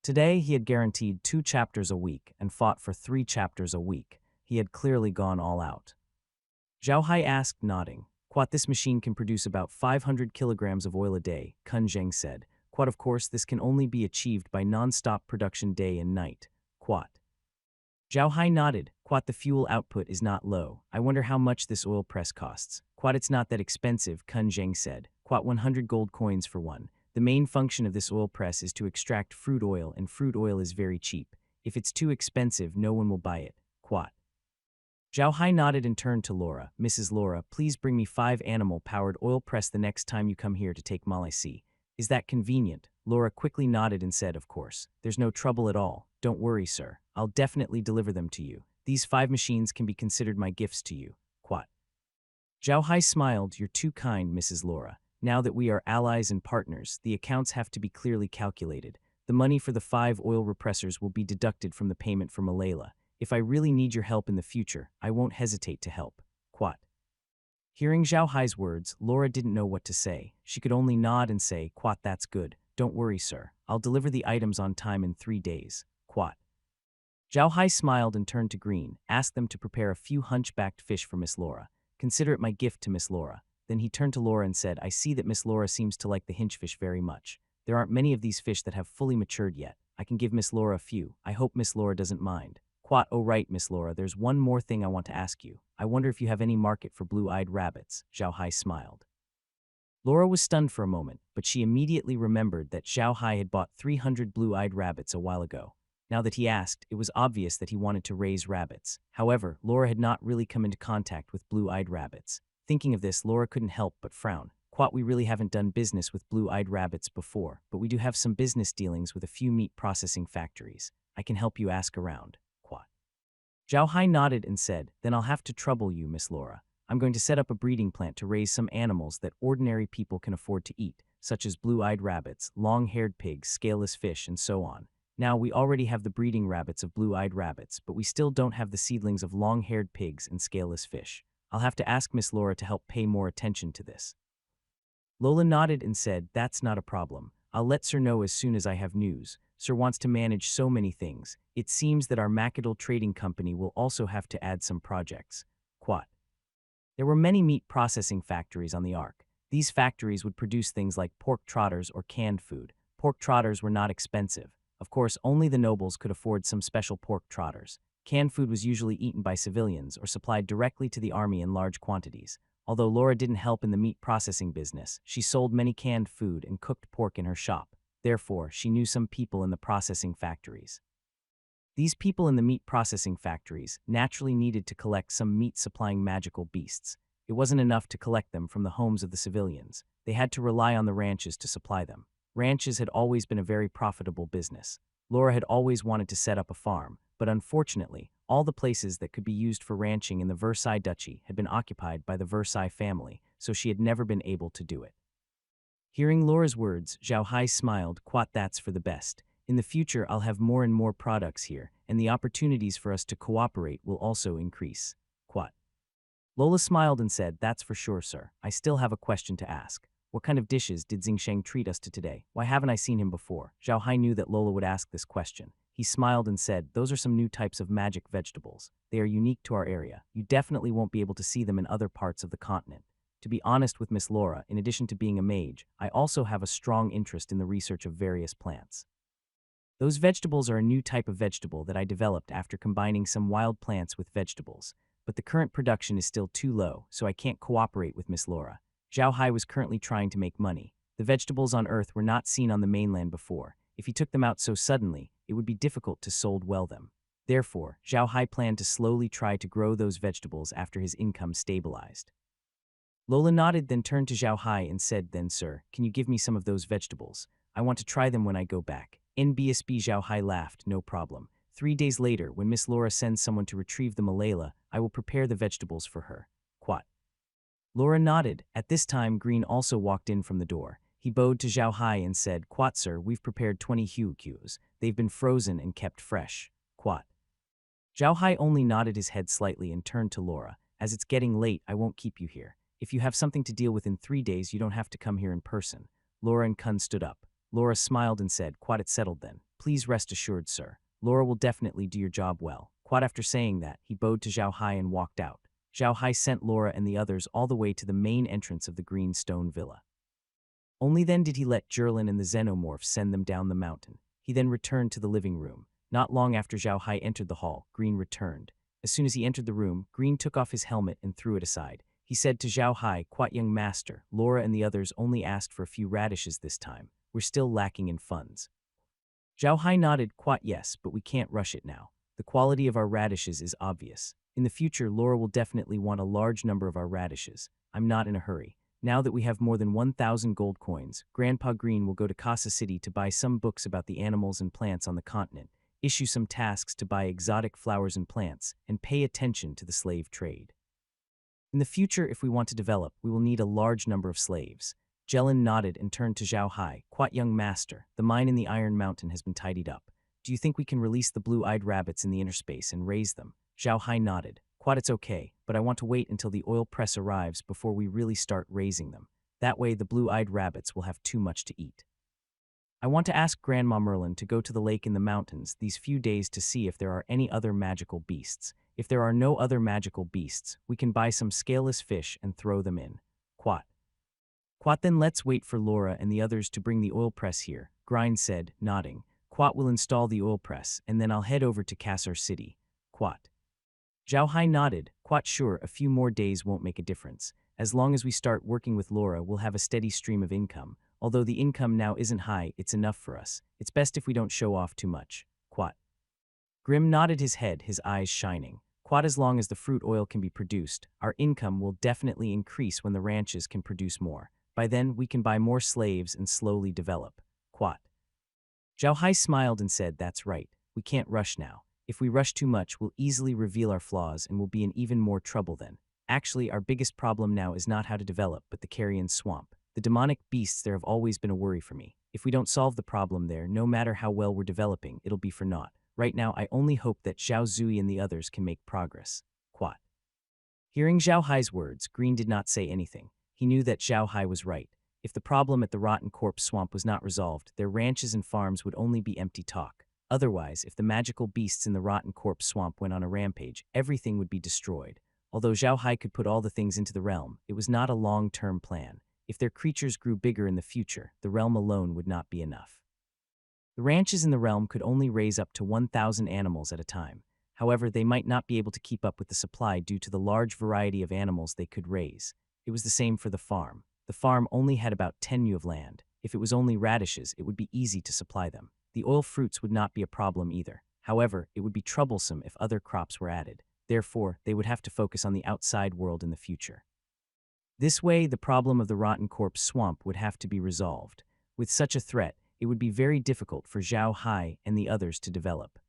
Today, he had guaranteed 2 chapters a week and fought for 3 chapters a week. He had clearly gone all out. Zhao Hai asked, nodding. Quat, this machine can produce about 500 kilograms of oil a day, Kun Zheng said. Quat, of course, this can only be achieved by non-stop production day and night. Quat. Zhao Hai nodded. Quat, the fuel output is not low. I wonder how much this oil press costs. Quat, it's not that expensive, Kun Zheng said. Quat, 100 gold coins for one. The main function of this oil press is to extract fruit oil, and fruit oil is very cheap. If it's too expensive, no one will buy it. Quat. Zhao Hai nodded and turned to Laura. Mrs. Laura, please bring me 5 animal-powered oil press the next time you come here to take Malai. Is that convenient? Laura quickly nodded and said, of course. There's no trouble at all. Don't worry, sir. I'll definitely deliver them to you. These 5 machines can be considered my gifts to you. Quat. Zhao Hai smiled. You're too kind, Mrs. Laura. Now that we are allies and partners, the accounts have to be clearly calculated. The money for the 5 oil repressors will be deducted from the payment for Malala. If I really need your help in the future, I won't hesitate to help. Quat. Hearing Zhao Hai's words, Laura didn't know what to say. She could only nod and say, Quat, that's good. Don't worry, sir. I'll deliver the items on time in 3 days. Quat. Zhao Hai smiled and turned to Green, asked them to prepare a few hunchbacked fish for Miss Laura. Consider it my gift to Miss Laura. Then he turned to Laura and said, I see that Miss Laura seems to like the hin-fish very much. There aren't many of these fish that have fully matured yet. I can give Miss Laura a few. I hope Miss Laura doesn't mind. Quat, oh right, Miss Laura, there's one more thing I want to ask you. I wonder if you have any market for blue-eyed rabbits. Zhao Hai smiled. Laura was stunned for a moment, but she immediately remembered that Zhao Hai had bought 300 blue-eyed rabbits a while ago. Now that he asked, it was obvious that he wanted to raise rabbits. However, Laura had not really come into contact with blue-eyed rabbits. Thinking of this, Laura couldn't help but frown. Quat, we really haven't done business with blue-eyed rabbits before, but we do have some business dealings with a few meat processing factories. I can help you ask around. Quat. Zhao Hai nodded and said, then I'll have to trouble you, Miss Laura. I'm going to set up a breeding plant to raise some animals that ordinary people can afford to eat, such as blue-eyed rabbits, long-haired pigs, scaleless fish, and so on. Now, we already have the breeding rabbits of blue-eyed rabbits, but we still don't have the seedlings of long-haired pigs and scaleless fish. I'll have to ask Miss Laura to help pay more attention to this. Lola nodded and said, that's not a problem. I'll let Sir know as soon as I have news. Sir wants to manage so many things. It seems that our Macadal Trading Company will also have to add some projects. Quat. There were many meat processing factories on the Ark. These factories would produce things like pork trotters or canned food. Pork trotters were not expensive. Of course, only the nobles could afford some special pork trotters. Canned food was usually eaten by civilians or supplied directly to the army in large quantities. Although Laura didn't help in the meat processing business, she sold many canned food and cooked pork in her shop. Therefore, she knew some people in the processing factories. These people in the meat processing factories naturally needed to collect some meat-supplying magical beasts. It wasn't enough to collect them from the homes of the civilians. They had to rely on the ranches to supply them. Ranches had always been a very profitable business. Laura had always wanted to set up a farm, but unfortunately, all the places that could be used for ranching in the Versailles Duchy had been occupied by the Versailles family, so she had never been able to do it. Hearing Laura's words, Zhao Hai smiled. Quat, that's for the best. In the future, I'll have more and more products here, and the opportunities for us to cooperate will also increase. Quat. Lola smiled and said, that's for sure, sir. I still have a question to ask. What kind of dishes did Xingsheng treat us to today? Why haven't I seen him before? Zhao Hai knew that Lola would ask this question. He smiled and said, those are some new types of magic vegetables. They are unique to our area. You definitely won't be able to see them in other parts of the continent. To be honest with Miss Laura, in addition to being a mage, I also have a strong interest in the research of various plants. Those vegetables are a new type of vegetable that I developed after combining some wild plants with vegetables. But the current production is still too low, so I can't cooperate with Miss Laura. Zhao Hai was currently trying to make money. The vegetables on Earth were not seen on the mainland before. If he took them out so suddenly, it would be difficult to sold well them. Therefore, Zhao Hai planned to slowly try to grow those vegetables after his income stabilized. Lola nodded, then turned to Zhao Hai and said, then sir, can you give me some of those vegetables? I want to try them when I go back. NBSB. Zhao Hai laughed, no problem. 3 days later, when Miss Laura sends someone to retrieve the Malala, I will prepare the vegetables for her. Quat. Laura nodded. At this time, Green also walked in from the door. He bowed to Zhao Hai and said, Quat, sir, we've prepared 20 huqs. They've been frozen and kept fresh. Quat. Zhao Hai only nodded his head slightly and turned to Laura. As it's getting late, I won't keep you here. If you have something to deal with in 3 days, you don't have to come here in person. Laura and Kun stood up. Laura smiled and said, "Quite it's settled then. Please rest assured, sir. Laura will definitely do your job well." Quite after saying that, he bowed to Zhao Hai and walked out. Zhao Hai sent Laura and the others all the way to the main entrance of the green stone villa. Only then did he let Jerlin and the xenomorphs send them down the mountain. He then returned to the living room. Not long after Zhao Hai entered the hall, Green returned. As soon as he entered the room, Green took off his helmet and threw it aside. He said to Zhao Hai, "Quite young master, Laura and the others only asked for a few radishes this time. We're still lacking in funds." Zhao Hai nodded, "Quite yes, but we can't rush it now. The quality of our radishes is obvious. In the future, Laura will definitely want a large number of our radishes. I'm not in a hurry. Now that we have more than 1,000 gold coins, Grandpa Green will go to Casa City to buy some books about the animals and plants on the continent, issue some tasks to buy exotic flowers and plants, and pay attention to the slave trade. In the future, if we want to develop, we will need a large number of slaves." Jellin nodded and turned to Zhao Hai. "Quite young master, the mine in the Iron Mountain has been tidied up. Do you think we can release the blue-eyed rabbits in the inner space and raise them?" Zhao Hai nodded. "Quite it's okay, but I want to wait until the oil press arrives before we really start raising them. That way the blue-eyed rabbits will have too much to eat. I want to ask Grandma Merlin to go to the lake in the mountains these few days to see if there are any other magical beasts. If there are no other magical beasts, we can buy some scaleless fish and throw them in." Quat. "Quat, then let's wait for Laura and the others to bring the oil press here," Grind said, nodding. "Quat will install the oil press, and then I'll head over to Kassar City." Quat. Zhao Hai nodded. "Quite sure, a few more days won't make a difference. As long as we start working with Laura, we'll have a steady stream of income. Although the income now isn't high, it's enough for us. It's best if we don't show off too much." Quat. Grim nodded his head, his eyes shining. "Quat, as long as the fruit oil can be produced, our income will definitely increase when the ranches can produce more. By then, we can buy more slaves and slowly develop." Quat. Zhao Hai smiled and said, "That's right. We can't rush now. If we rush too much, we'll easily reveal our flaws and we'll be in even more trouble then. Actually, our biggest problem now is not how to develop, but the Carrion Swamp. The demonic beasts there have always been a worry for me. If we don't solve the problem there, no matter how well we're developing, it'll be for naught. Right now, I only hope that Zhao Zui and the others can make progress." Quat. Hearing Zhao Hai's words, Green did not say anything. He knew that Zhao Hai was right. If the problem at the Rotten Corpse Swamp was not resolved, their ranches and farms would only be empty talk. Otherwise, if the magical beasts in the Rotten Corpse Swamp went on a rampage, everything would be destroyed. Although Zhao Hai could put all the things into the realm, it was not a long-term plan. If their creatures grew bigger in the future, the realm alone would not be enough. The ranches in the realm could only raise up to 1,000 animals at a time. However, they might not be able to keep up with the supply due to the large variety of animals they could raise. It was the same for the farm. The farm only had about 10 mu of land. If it was only radishes, it would be easy to supply them. The oil fruits would not be a problem either. However, it would be troublesome if other crops were added. Therefore, they would have to focus on the outside world in the future. This way, the problem of the Rotten Corpse Swamp would have to be resolved. With such a threat, it would be very difficult for Zhao Hai and the others to develop.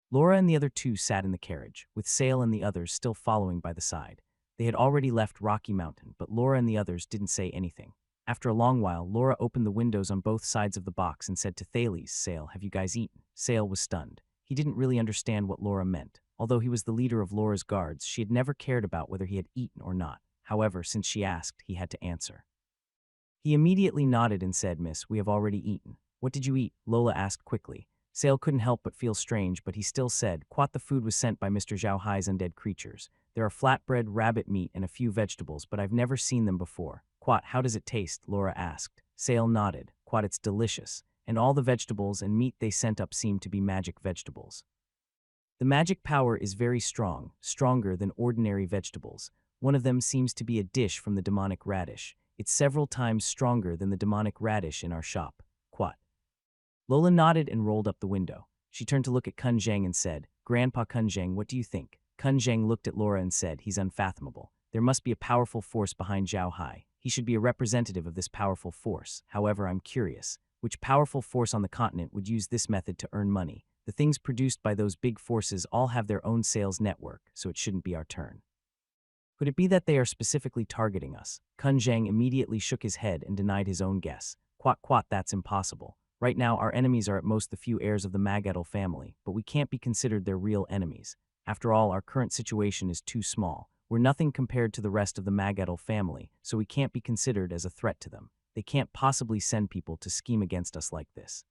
Laura and the other two sat in the carriage, with Sail and the others still following by the side. They had already left Rocky Mountain, but Laura and the others didn't say anything. After a long while, Laura opened the windows on both sides of the box and said to Thales, "Sail, have you guys eaten?" Sail was stunned. He didn't really understand what Laura meant. Although he was the leader of Laura's guards, she had never cared about whether he had eaten or not. However, since she asked, he had to answer. He immediately nodded and said, "Miss, we have already eaten." "What did you eat?" Lola asked quickly. Sail couldn't help but feel strange, but he still said, "Quat, the food was sent by Mr. Zhao Hai's undead creatures. There are flatbread, rabbit meat, and a few vegetables, but I've never seen them before." "Quat, how does it taste?" Laura asked. Sail nodded. "Quat, it's delicious. And all the vegetables and meat they sent up seem to be magic vegetables. The magic power is very strong, stronger than ordinary vegetables. One of them seems to be a dish from the demonic radish. It's several times stronger than the demonic radish in our shop." Quat. Lola nodded and rolled up the window. She turned to look at Kun Zhang and said, "Grandpa Kun Zhang, what do you think?" Kun Zhang looked at Laura and said, "He's unfathomable. There must be a powerful force behind Zhao Hai. He should be a representative of this powerful force. However, I'm curious. Which powerful force on the continent would use this method to earn money? The things produced by those big forces all have their own sales network, so it shouldn't be our turn. Could it be that they are specifically targeting us?" Kun Zhang immediately shook his head and denied his own guess. Quat, that's impossible. Right now, our enemies are at most the few heirs of the manhwaedit family, but we can't be considered their real enemies. After all, our current situation is too small. We're nothing compared to the rest of the manhwaedit family, so we can't be considered as a threat to them. They can't possibly send people to scheme against us like this.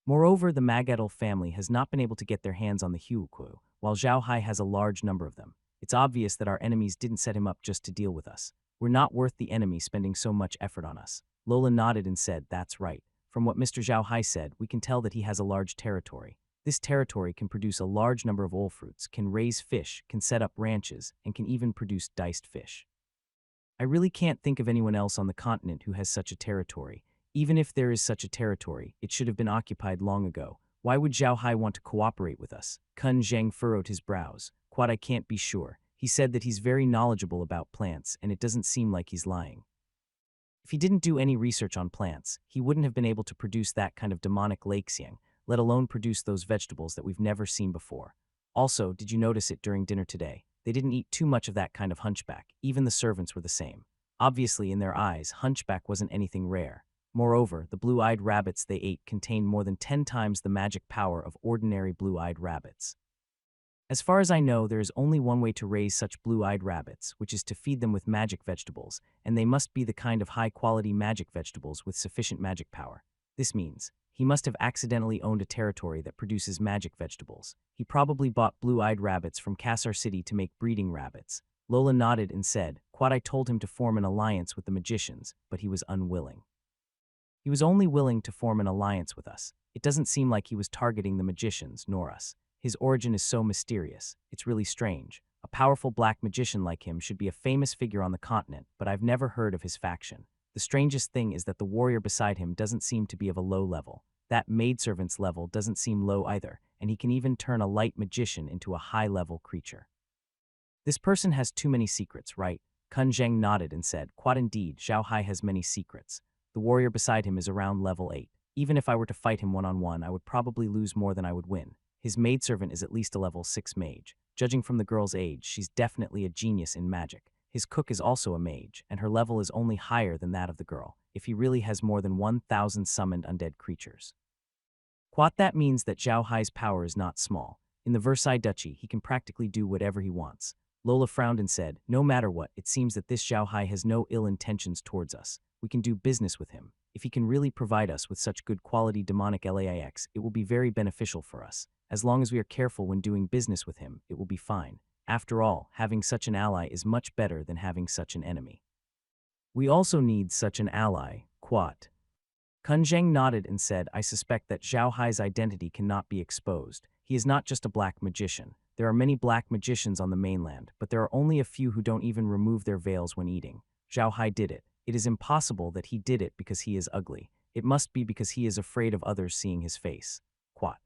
Moreover, the manhwaedit family has not been able to get their hands on the Huoku, while Zhao Hai has a large number of them. It's obvious that our enemies didn't set him up just to deal with us. We're not worth the enemy spending so much effort on us. Lola nodded and said, "That's right. From what Mr. Zhao Hai said, we can tell that he has a large territory. This territory can produce a large number of oil fruits, can raise fish, can set up ranches, and can even produce diced fish. I really can't think of anyone else on the continent who has such a territory. Even if there is such a territory, it should have been occupied long ago. Why would Zhao Hai want to cooperate with us?" Kun Zheng furrowed his brows. "Quad, I can't be sure. He said that he's very knowledgeable about plants, and it doesn't seem like he's lying. If he didn't do any research on plants, he wouldn't have been able to produce that kind of demonic lakexiang, let alone produce those vegetables that we've never seen before. Also, did you notice it during dinner today? They didn't eat too much of that kind of hunchback. Even the servants were the same. Obviously, in their eyes, hunchback wasn't anything rare. Moreover, the blue-eyed rabbits they ate contained more than 10 times the magic power of ordinary blue-eyed rabbits. As far as I know, there is only one way to raise such blue-eyed rabbits, which is to feed them with magic vegetables, and they must be the kind of high-quality magic vegetables with sufficient magic power. This means he must have accidentally owned a territory that produces magic vegetables. He probably bought blue-eyed rabbits from Kassar City to make breeding rabbits." Lola nodded and said, "Quad, I told him to form an alliance with the magicians, but he was unwilling. He was only willing to form an alliance with us. It doesn't seem like he was targeting the magicians, nor us. His origin is so mysterious. It's really strange. A powerful black magician like him should be a famous figure on the continent, but I've never heard of his faction. The strangest thing is that the warrior beside him doesn't seem to be of a low level. That maidservant's level doesn't seem low either, and he can even turn a light magician into a high-level creature. This person has too many secrets, right?" Kun Zheng nodded and said, "Quad, indeed, Zhao Hai has many secrets. The warrior beside him is around level 8. Even if I were to fight him one-on-one, I would probably lose more than I would win. His maidservant is at least a level 6 mage. Judging from the girl's age, she's definitely a genius in magic. His cook is also a mage, and her level is only higher than that of the girl, if he really has more than 1,000 summoned undead creatures. Quat, that means that Zhao Hai's power is not small. In the Versailles Duchy, he can practically do whatever he wants." Lola frowned and said, "No matter what, it seems that this Zhao Hai has no ill intentions towards us. We can do business with him. If he can really provide us with such good quality demonic laix, it will be very beneficial for us. As long as we are careful when doing business with him, it will be fine. After all, having such an ally is much better than having such an enemy. We also need such an ally, Quat." Kun Zheng nodded and said, "I suspect that Zhao Hai's identity cannot be exposed. He is not just a black magician. There are many black magicians on the mainland, but there are only a few who don't even remove their veils when eating. Zhao Hai did it. It is impossible that he did it because he is ugly. It must be because he is afraid of others seeing his face." Quat.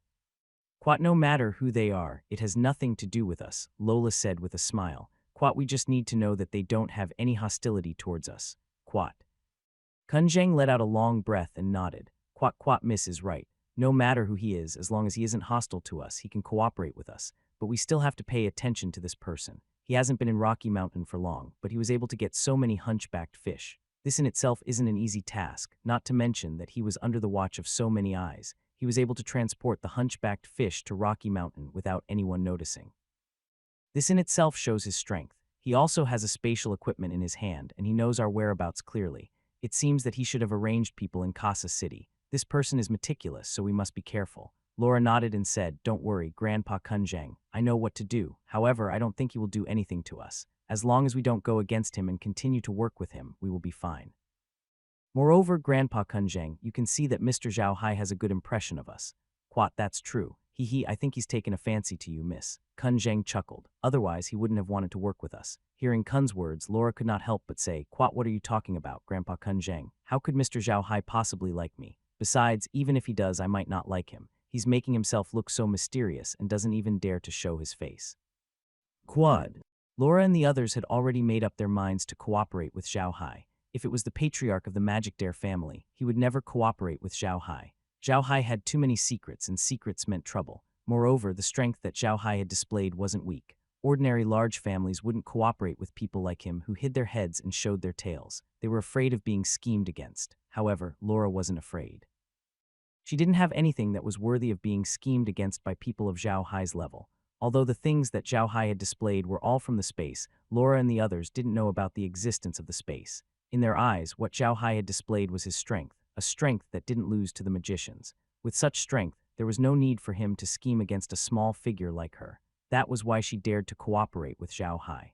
"Quat, no matter who they are, it has nothing to do with us," Lola said with a smile. "Quat, we just need to know that they don't have any hostility towards us." Quat. Kun Zheng let out a long breath and nodded. Quat, Miss is right. No matter who he is, as long as he isn't hostile to us, he can cooperate with us. But we still have to pay attention to this person. He hasn't been in Rocky Mountain for long, but he was able to get so many hunchbacked fish. This in itself isn't an easy task, not to mention that he was under the watch of so many eyes. He was able to transport the hunchbacked fish to Rocky Mountain without anyone noticing. This in itself shows his strength. He also has a spatial equipment in his hand, and he knows our whereabouts clearly. It seems that he should have arranged people in Casa City. This person is meticulous, so we must be careful." Laura nodded and said, "Don't worry, Grandpa Kun Zheng. I know what to do. However, I don't think he will do anything to us. As long as we don't go against him and continue to work with him, we will be fine. Moreover, Grandpa Kun Zheng, you can see that Mr. Zhao Hai has a good impression of us." Quat, "That's true. I think he's taken a fancy to you, miss." Kun Zheng chuckled. "Otherwise, he wouldn't have wanted to work with us." Hearing Kun's words, Laura could not help but say, "Quat, what are you talking about, Grandpa Kun Zheng? How could Mr. Zhao Hai possibly like me? Besides, even if he does, I might not like him. He's making himself look so mysterious and doesn't even dare to show his face." Quad. Laura and the others had already made up their minds to cooperate with Zhao Hai. If it was the patriarch of the Magic Dare family, he would never cooperate with Zhao Hai. Zhao Hai had too many secrets, and secrets meant trouble. Moreover, the strength that Zhao Hai had displayed wasn't weak. Ordinary large families wouldn't cooperate with people like him who hid their heads and showed their tails. They were afraid of being schemed against. However, Laura wasn't afraid. She didn't have anything that was worthy of being schemed against by people of Zhao Hai's level. Although the things that Zhao Hai had displayed were all from the space, Laura and the others didn't know about the existence of the space. In their eyes, what Zhao Hai had displayed was his strength, a strength that didn't lose to the magicians. With such strength, there was no need for him to scheme against a small figure like her. That was why she dared to cooperate with Zhao Hai.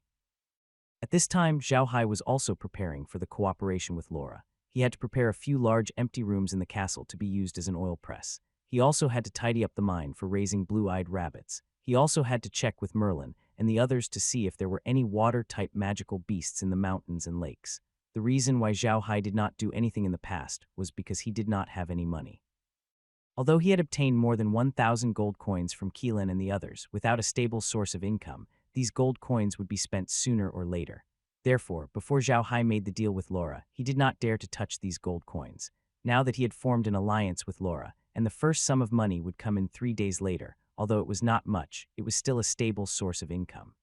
At this time, Zhao Hai was also preparing for the cooperation with Laura. He had to prepare a few large empty rooms in the castle to be used as an oil press. He also had to tidy up the mine for raising blue-eyed rabbits. He also had to check with Merlin and the others to see if there were any water-type magical beasts in the mountains and lakes. The reason why Zhao Hai did not do anything in the past was because he did not have any money. Although he had obtained more than 1,000 gold coins from Keelan and the others without a stable source of income, these gold coins would be spent sooner or later. Therefore, before Zhao Hai made the deal with Laura, he did not dare to touch these gold coins. Now that he had formed an alliance with Laura, and the first sum of money would come in 3 days later, although it was not much, it was still a stable source of income.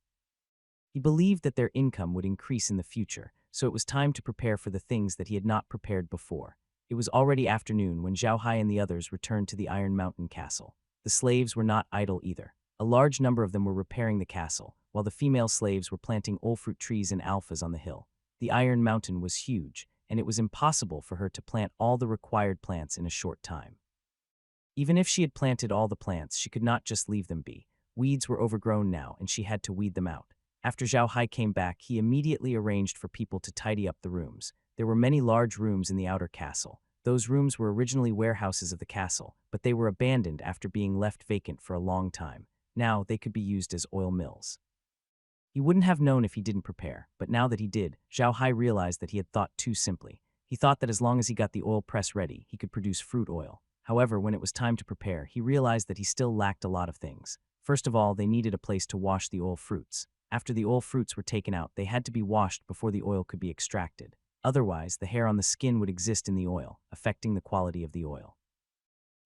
He believed that their income would increase in the future, so it was time to prepare for the things that he had not prepared before. It was already afternoon when Zhao Hai and the others returned to the Iron Mountain Castle. The slaves were not idle either. A large number of them were repairing the castle, while the female slaves were planting fruit trees and alphas on the hill. The Iron Mountain was huge, and it was impossible for her to plant all the required plants in a short time. Even if she had planted all the plants, she could not just leave them be. Weeds were overgrown now, and she had to weed them out. After Zhao Hai came back, he immediately arranged for people to tidy up the rooms. There were many large rooms in the outer castle. Those rooms were originally warehouses of the castle, but they were abandoned after being left vacant for a long time. Now they could be used as oil mills. He wouldn't have known if he didn't prepare, but now that he did, Zhao Hai realized that he had thought too simply. He thought that as long as he got the oil press ready, he could produce fruit oil. However, when it was time to prepare, he realized that he still lacked a lot of things. First of all, they needed a place to wash the oil fruits. After the oil fruits were taken out, they had to be washed before the oil could be extracted. Otherwise, the hair on the skin would exist in the oil, affecting the quality of the oil.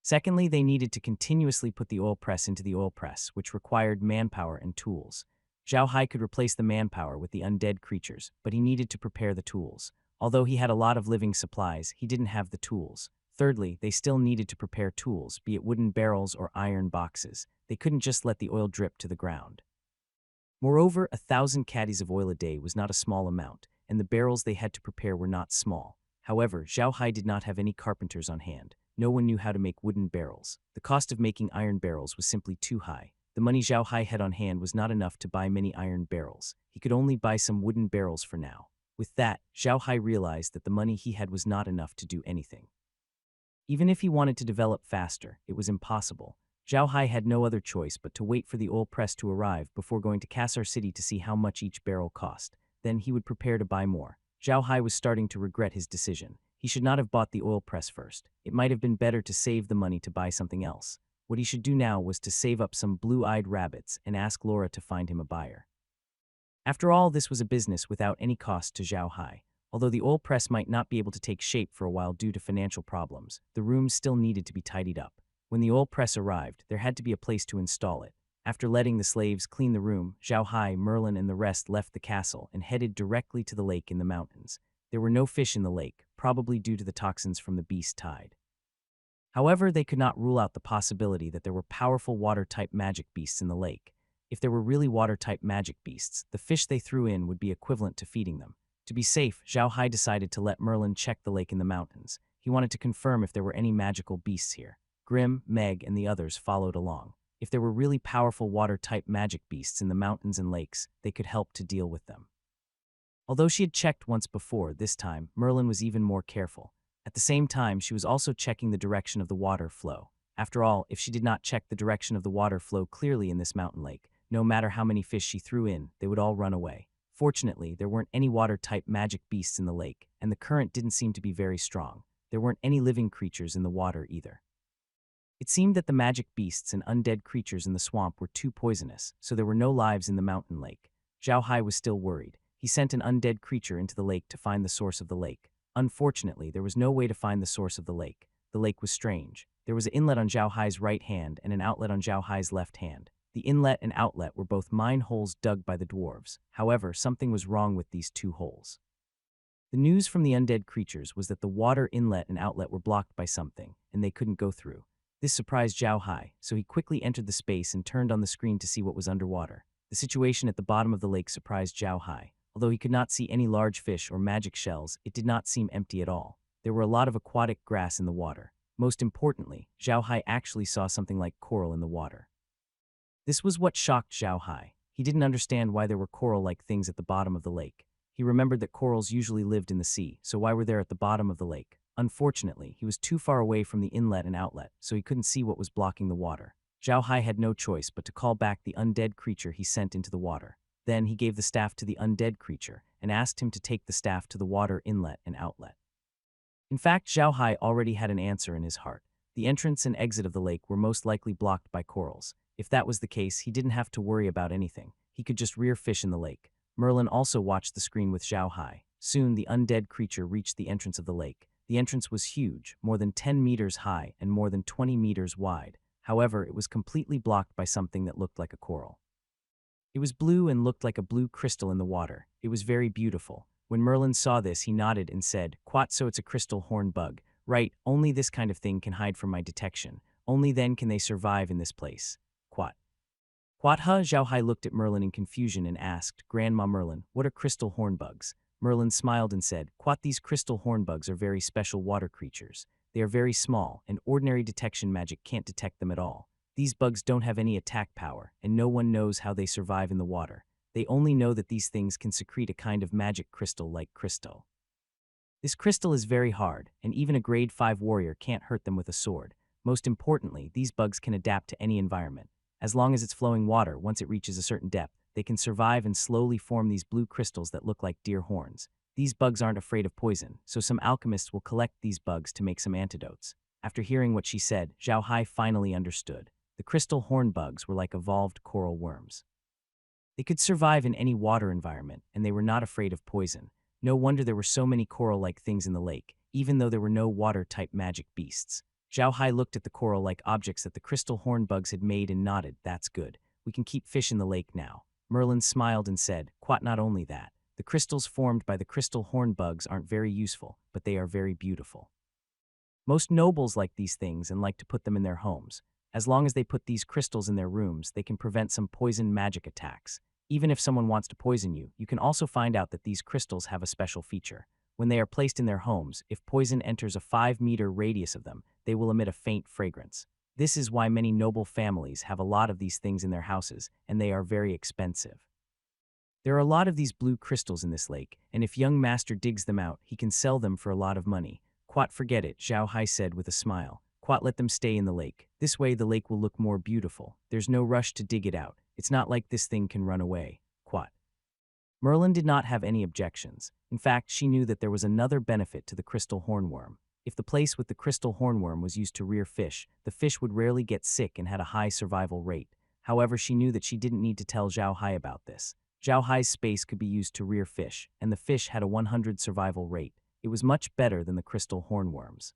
Secondly, they needed to continuously put the oil press into the oil press, which required manpower and tools. Zhao Hai could replace the manpower with the undead creatures, but he needed to prepare the tools. Although he had a lot of living supplies, he didn't have the tools. Thirdly, they still needed to prepare tools, be it wooden barrels or iron boxes. They couldn't just let the oil drip to the ground. Moreover, 1,000 caddies of oil a day was not a small amount, and the barrels they had to prepare were not small. However, Zhao Hai did not have any carpenters on hand. No one knew how to make wooden barrels. The cost of making iron barrels was simply too high. The money Zhao Hai had on hand was not enough to buy many iron barrels. He could only buy some wooden barrels for now. With that, Zhao Hai realized that the money he had was not enough to do anything. Even if he wanted to develop faster, it was impossible. Zhao Hai had no other choice but to wait for the oil press to arrive before going to Kassar City to see how much each barrel cost. Then he would prepare to buy more. Zhao Hai was starting to regret his decision. He should not have bought the oil press first. It might have been better to save the money to buy something else. What he should do now was to save up some blue-eyed rabbits and ask Laura to find him a buyer. After all, this was a business without any cost to Zhao Hai. Although the oil press might not be able to take shape for a while due to financial problems, the rooms still needed to be tidied up. When the oil press arrived, there had to be a place to install it. After letting the slaves clean the room, Zhao Hai, Merlin, and the rest left the castle and headed directly to the lake in the mountains. There were no fish in the lake, probably due to the toxins from the beast tide. However, they could not rule out the possibility that there were powerful water-type magic beasts in the lake. If there were really water-type magic beasts, the fish they threw in would be equivalent to feeding them. To be safe, Zhao Hai decided to let Merlin check the lake in the mountains. He wanted to confirm if there were any magical beasts here. Grim, Meg, and the others followed along. If there were really powerful water-type magic beasts in the mountains and lakes, they could help to deal with them. Although she had checked once before, this time, Merlin was even more careful. At the same time, she was also checking the direction of the water flow. After all, if she did not check the direction of the water flow clearly in this mountain lake, no matter how many fish she threw in, they would all run away. Fortunately, there weren't any water-type magic beasts in the lake, and the current didn't seem to be very strong. There weren't any living creatures in the water either. It seemed that the magic beasts and undead creatures in the swamp were too poisonous, so there were no lives in the mountain lake. Zhao Hai was still worried. He sent an undead creature into the lake to find the source of the lake. Unfortunately, there was no way to find the source of the lake. The lake was strange. There was an inlet on Zhao Hai's right hand and an outlet on Zhao Hai's left hand. The inlet and outlet were both mine holes dug by the dwarves. However, something was wrong with these two holes. The news from the undead creatures was that the water inlet and outlet were blocked by something. and they couldn't go through. This surprised Zhao Hai, so he quickly entered the space and turned on the screen to see what was underwater. The situation at the bottom of the lake surprised Zhao Hai. Although he could not see any large fish or magic shells, it did not seem empty at all. There were a lot of aquatic grass in the water. Most importantly, Zhao Hai actually saw something like coral in the water. This was what shocked Zhao Hai. He didn't understand why there were coral-like things at the bottom of the lake. He remembered that corals usually lived in the sea, so why were they at the bottom of the lake? Unfortunately, he was too far away from the inlet and outlet, so he couldn't see what was blocking the water. Zhao Hai had no choice but to call back the undead creature he sent into the water. Then he gave the staff to the undead creature and asked him to take the staff to the water inlet and outlet. In fact, Zhao Hai already had an answer in his heart. The entrance and exit of the lake were most likely blocked by corals. If that was the case, he didn't have to worry about anything. He could just rear fish in the lake. Merlin also watched the screen with Zhao Hai. Soon, the undead creature reached the entrance of the lake. The entrance was huge, more than 10 meters high and more than 20 meters wide. However, it was completely blocked by something that looked like a coral. It was blue and looked like a blue crystal in the water. It was very beautiful. When Merlin saw this, he nodded and said, "Quat, so it's a crystal horn bug. Right, only this kind of thing can hide from my detection. Only then can they survive in this place. Quat." Quat huh? Zhao Hai looked at Merlin in confusion and asked, "Grandma Merlin, what are crystal hornbugs?" Merlin smiled and said, "Quat, these crystal hornbugs are very special water creatures. They are very small, and ordinary detection magic can't detect them at all. These bugs don't have any attack power, and no one knows how they survive in the water. They only know that these things can secrete a kind of magic crystal like crystal. This crystal is very hard, and even a grade 5 warrior can't hurt them with a sword. Most importantly, these bugs can adapt to any environment. As long as it's flowing water, once it reaches a certain depth, they can survive and slowly form these blue crystals that look like deer horns. These bugs aren't afraid of poison, so some alchemists will collect these bugs to make some antidotes." After hearing what she said, Zhao Hai finally understood. The crystal horn bugs were like evolved coral worms. They could survive in any water environment, and they were not afraid of poison. No wonder there were so many coral-like things in the lake, even though there were no water-type magic beasts. Zhao Hai looked at the coral-like objects that the crystal horn bugs had made and nodded. "That's good. We can keep fish in the lake now." Merlin smiled and said, "Quat, not only that. The crystals formed by the crystal horn bugs aren't very useful, but they are very beautiful. Most nobles like these things and like to put them in their homes. As long as they put these crystals in their rooms, they can prevent some poison magic attacks. Even if someone wants to poison you, you can also find out that these crystals have a special feature. When they are placed in their homes, if poison enters a 5-meter radius of them, they will emit a faint fragrance. This is why many noble families have a lot of these things in their houses, and they are very expensive. There are a lot of these blue crystals in this lake, and if young master digs them out, he can sell them for a lot of money." "Quat, forget it," Zhao Hai said with a smile. "Quat, let them stay in the lake. This way the lake will look more beautiful. There's no rush to dig it out. It's not like this thing can run away." Quat. Merlin did not have any objections. In fact, she knew that there was another benefit to the crystal hornworm. If the place with the crystal hornworm was used to rear fish, the fish would rarely get sick and had a high survival rate. However, she knew that she didn't need to tell Zhao Hai about this. Zhao Hai's space could be used to rear fish, and the fish had a 100 survival rate. It was much better than the crystal hornworms.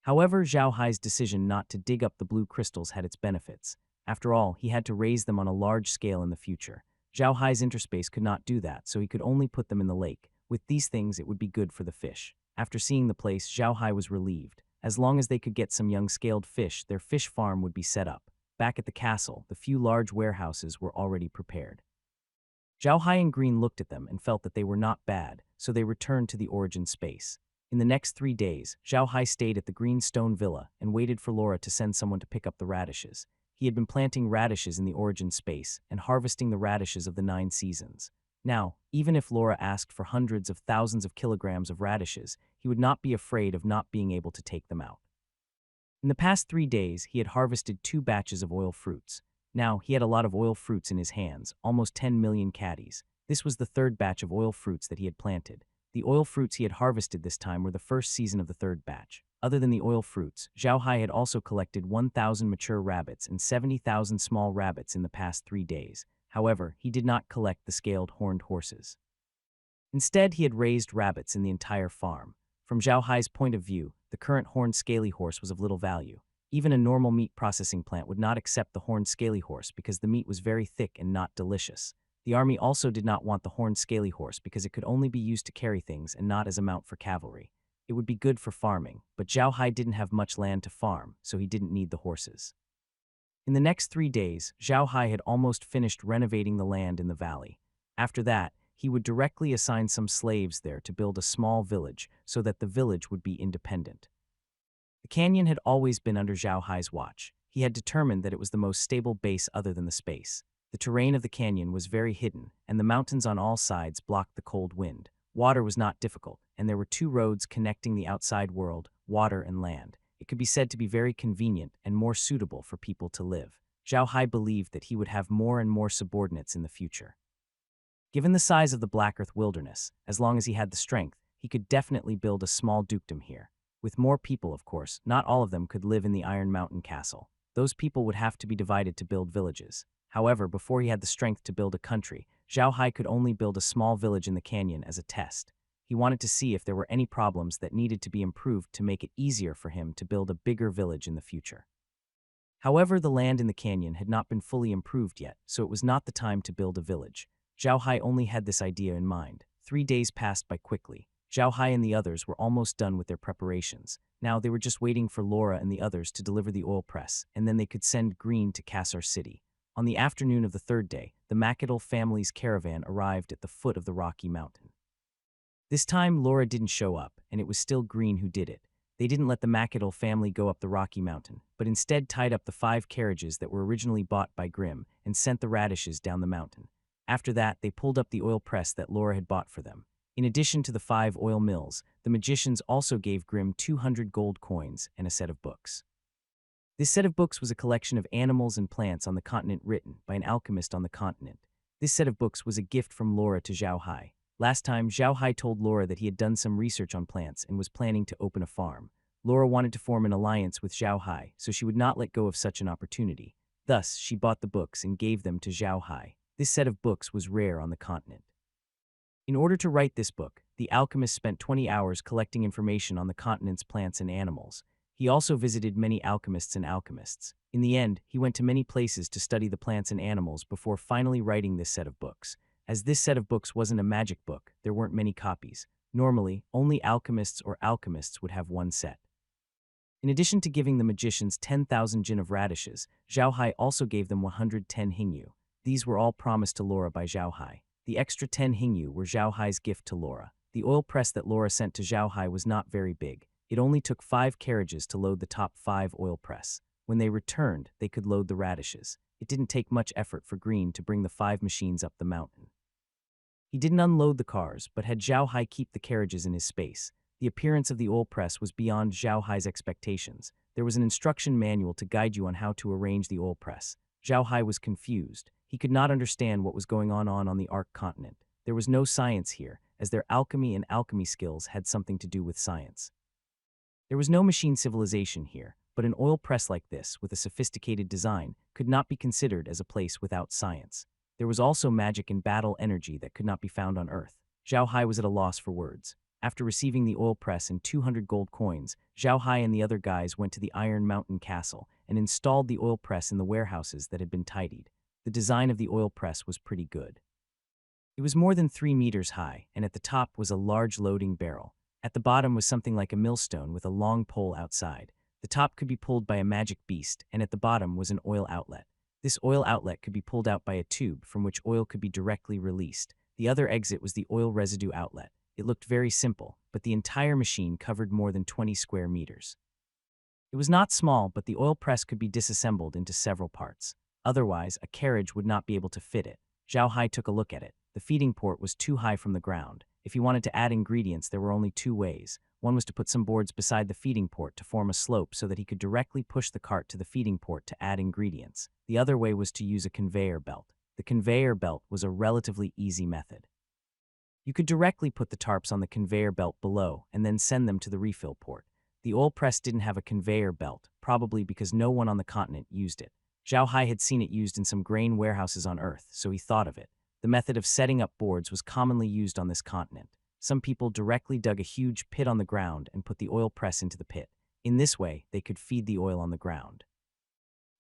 However, Zhao Hai's decision not to dig up the blue crystals had its benefits. After all, he had to raise them on a large scale in the future. Zhao Hai's interspace could not do that, so he could only put them in the lake. With these things, it would be good for the fish. After seeing the place, Zhao Hai was relieved. As long as they could get some young scaled fish, their fish farm would be set up. Back at the castle, the few large warehouses were already prepared. Zhao Hai and Green looked at them and felt that they were not bad, so they returned to the origin space. In the next 3 days, Zhao Hai stayed at the green stone villa and waited for Laura to send someone to pick up the radishes. He had been planting radishes in the origin space and harvesting the radishes of the 9 seasons. Now, even if Laura asked for hundreds of thousands of kilograms of radishes, he would not be afraid of not being able to take them out. In the past 3 days, he had harvested 2 batches of oil fruits. Now, he had a lot of oil fruits in his hands, almost 10 million caddies. This was the 3rd batch of oil fruits that he had planted. The oil fruits he had harvested this time were the first season of the 3rd batch. Other than the oil fruits, Zhao Hai had also collected 1,000 mature rabbits and 70,000 small rabbits in the past 3 days. However, he did not collect the scaled horned horses. Instead, he had raised rabbits in the entire farm. From Zhao Hai's point of view, the current horned scaly horse was of little value. Even a normal meat processing plant would not accept the horned scaly horse because the meat was very thick and not delicious. The army also did not want the horned scaly horse because it could only be used to carry things and not as a mount for cavalry. It would be good for farming, but Zhao Hai didn't have much land to farm, so he didn't need the horses. In the next 3 days, Zhao Hai had almost finished renovating the land in the valley. After that, he would directly assign some slaves there to build a small village so that the village would be independent. The canyon had always been under Zhao Hai's watch. He had determined that it was the most stable base other than the space. The terrain of the canyon was very hidden, and the mountains on all sides blocked the cold wind. Water was not difficult, and there were 2 roads connecting the outside world, water and land. It could be said to be very convenient and more suitable for people to live. Zhao Hai believed that he would have more and more subordinates in the future. Given the size of the Black Earth wilderness, as long as he had the strength, he could definitely build a small dukedom here. With more people, of course, not all of them could live in the Iron Mountain Castle. Those people would have to be divided to build villages. However, before he had the strength to build a country, Zhao Hai could only build a small village in the canyon as a test. He wanted to see if there were any problems that needed to be improved to make it easier for him to build a bigger village in the future. However, the land in the canyon had not been fully improved yet, so it was not the time to build a village. Zhao Hai only had this idea in mind. 3 days passed by quickly. Zhao Hai and the others were almost done with their preparations. Now they were just waiting for Laura and the others to deliver the oil press, and then they could send Green to Kassar City. On the afternoon of the 3rd day, the manhwaedit family's caravan arrived at the foot of the rocky mountain. This time, Laura didn't show up, and it was still Green who did it. They didn't let the manhwaedit family go up the rocky mountain, but instead tied up the 5 carriages that were originally bought by Grimm and sent the radishes down the mountain. After that, they pulled up the oil press that Laura had bought for them. In addition to the 5 oil mills, the magicians also gave Grimm 200 gold coins and a set of books. This set of books was a collection of animals and plants on the continent written by an alchemist on the continent. This set of books was a gift from Laura to Zhao Hai. Last time, Zhao Hai told Laura that he had done some research on plants and was planning to open a farm. Laura wanted to form an alliance with Zhao Hai, so she would not let go of such an opportunity. Thus, she bought the books and gave them to Zhao Hai. This set of books was rare on the continent. In order to write this book, the alchemist spent 20 hours collecting information on the continent's plants and animals. He also visited many alchemists and alchemists. In the end, he went to many places to study the plants and animals before finally writing this set of books. As this set of books wasn't a magic book, there weren't many copies. Normally, only alchemists or alchemists would have one set. In addition to giving the magicians 10,000 jin of radishes, Zhao Hai also gave them 110 hingyu. These were all promised to Laura by Zhao Hai. The extra 10 hingyu were Zhao Hai's gift to Laura. The oil press that Laura sent to Zhao Hai was not very big. It only took 5 carriages to load the top 5 oil press. When they returned, they could load the radishes. It didn't take much effort for Green to bring the 5 machines up the mountain. He didn't unload the cars, but had Zhao Hai keep the carriages in his space. The appearance of the oil press was beyond Zhao Hai's expectations. There was an instruction manual to guide you on how to arrange the oil press. Zhao Hai was confused. He could not understand what was going on the Ark continent. There was no science here, as their alchemy and alchemy skills had something to do with science. There was no machine civilization here, but an oil press like this, with a sophisticated design, could not be considered as a place without science. There was also magic and battle energy that could not be found on Earth. Zhao Hai was at a loss for words. After receiving the oil press and 200 gold coins, Zhao Hai and the other guys went to the Iron Mountain Castle and installed the oil press in the warehouses that had been tidied. The design of the oil press was pretty good. It was more than 3 meters high, and at the top was a large loading barrel. At the bottom was something like a millstone with a long pole outside. The top could be pulled by a magic beast, and at the bottom was an oil outlet. This oil outlet could be pulled out by a tube from which oil could be directly released. The other exit was the oil residue outlet. It looked very simple, but the entire machine covered more than 20 square meters. It was not small, but the oil press could be disassembled into several parts. Otherwise, a carriage would not be able to fit it. Zhao Hai took a look at it. The feeding port was too high from the ground. If he wanted to add ingredients, there were only 2 ways. One was to put some boards beside the feeding port to form a slope so that he could directly push the cart to the feeding port to add ingredients. The other way was to use a conveyor belt. The conveyor belt was a relatively easy method. You could directly put the tarps on the conveyor belt below and then send them to the refill port. The oil press didn't have a conveyor belt, probably because no one on the continent used it. Zhao Hai had seen it used in some grain warehouses on Earth, so he thought of it. The method of setting up boards was commonly used on this continent. Some people directly dug a huge pit on the ground and put the oil press into the pit. In this way, they could feed the oil on the ground.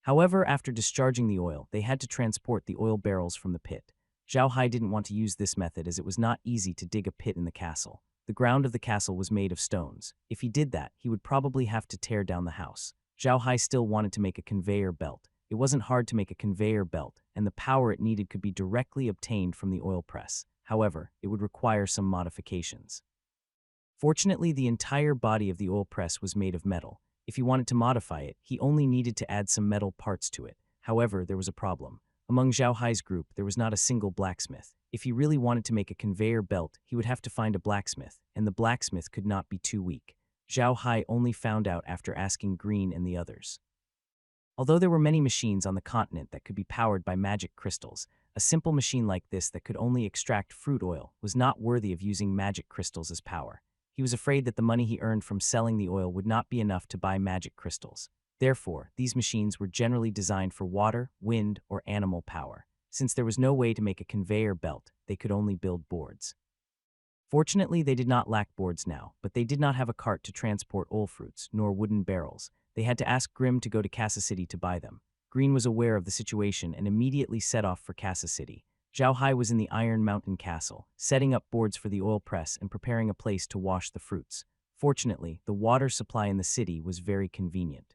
However, after discharging the oil, they had to transport the oil barrels from the pit. Zhao Hai didn't want to use this method as it was not easy to dig a pit in the castle. The ground of the castle was made of stones. If he did that, he would probably have to tear down the house. Zhao Hai still wanted to make a conveyor belt. It wasn't hard to make a conveyor belt, and the power it needed could be directly obtained from the oil press. However, it would require some modifications. Fortunately, the entire body of the oil press was made of metal. If he wanted to modify it, he only needed to add some metal parts to it. However, there was a problem. Among Zhao Hai's group, there was not a single blacksmith. If he really wanted to make a conveyor belt, he would have to find a blacksmith, and the blacksmith could not be too weak. Zhao Hai only found out after asking Green and the others. Although there were many machines on the continent that could be powered by magic crystals, a simple machine like this that could only extract fruit oil was not worthy of using magic crystals as power. He was afraid that the money he earned from selling the oil would not be enough to buy magic crystals. Therefore, these machines were generally designed for water, wind, or animal power. Since there was no way to make a conveyor belt, they could only build boards. Fortunately, they did not lack boards now, but they did not have a cart to transport oil fruits, nor wooden barrels. They had to ask Grimm to go to Casa City to buy them. Green was aware of the situation and immediately set off for Casa City. Zhao Hai was in the Iron Mountain Castle, setting up boards for the oil press and preparing a place to wash the fruits. Fortunately, the water supply in the city was very convenient.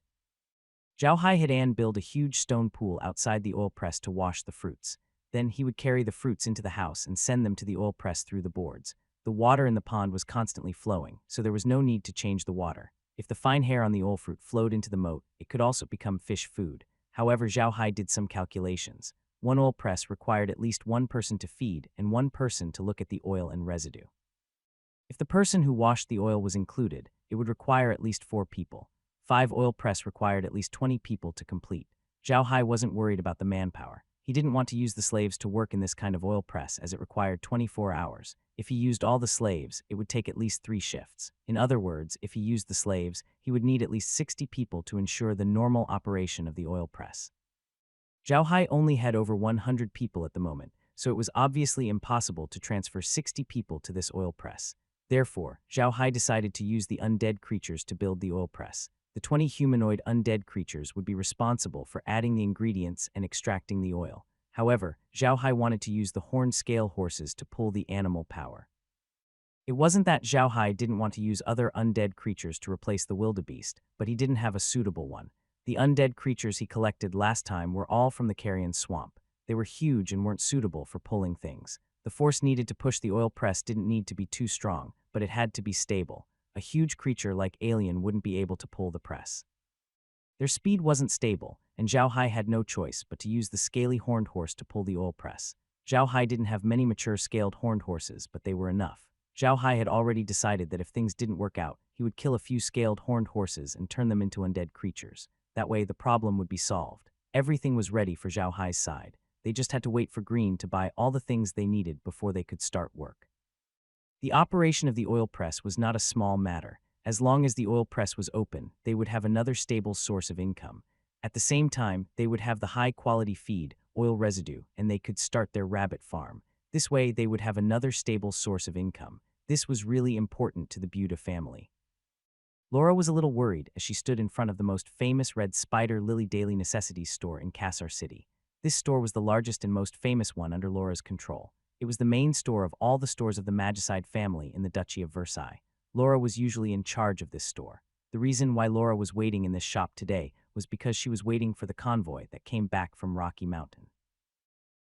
Zhao Hai had Anne build a huge stone pool outside the oil press to wash the fruits. Then he would carry the fruits into the house and send them to the oil press through the boards. The water in the pond was constantly flowing, so there was no need to change the water. If the fine hair on the oil fruit flowed into the moat, it could also become fish food. However, Zhao Hai did some calculations. One oil press required at least one person to feed and one person to look at the oil and residue. If the person who washed the oil was included, it would require at least 4 people. 5 oil press required at least 20 people to complete. Zhao Hai wasn't worried about the manpower. He didn't want to use the slaves to work in this kind of oil press as it required 24 hours. If he used all the slaves, it would take at least 3 shifts. In other words, if he used the slaves, he would need at least 60 people to ensure the normal operation of the oil press. Zhao Hai only had over 100 people at the moment, so it was obviously impossible to transfer 60 people to this oil press. Therefore, Zhao Hai decided to use the undead creatures to build the oil press. The 20 humanoid undead creatures would be responsible for adding the ingredients and extracting the oil. However, Zhao Hai wanted to use the horned scale horses to pull the animal power. It wasn't that Zhao Hai didn't want to use other undead creatures to replace the wildebeest, but he didn't have a suitable one. The undead creatures he collected last time were all from the Carrion Swamp. They were huge and weren't suitable for pulling things. The force needed to push the oil press didn't need to be too strong, but it had to be stable. A huge creature like Alien wouldn't be able to pull the press. Their speed wasn't stable, and Zhao Hai had no choice but to use the scaly horned horse to pull the oil press. Zhao Hai didn't have many mature scaled horned horses, but they were enough. Zhao Hai had already decided that if things didn't work out, he would kill a few scaled horned horses and turn them into undead creatures. That way, the problem would be solved. Everything was ready for Zhao Hai's side. They just had to wait for Green to buy all the things they needed before they could start work. The operation of the oil press was not a small matter. As long as the oil press was open, they would have another stable source of income. At the same time, they would have the high-quality feed, oil residue, and they could start their rabbit farm. This way, they would have another stable source of income. This was really important to the Buda family. Laura was a little worried as she stood in front of the most famous Red Spider Lily Daily Necessities store in Kassar City. This store was the largest and most famous one under Laura's control. It was the main store of all the stores of the Magicide family in the Duchy of Versailles. Laura was usually in charge of this store. The reason why Laura was waiting in this shop today was because she was waiting for the convoy that came back from Rocky Mountain.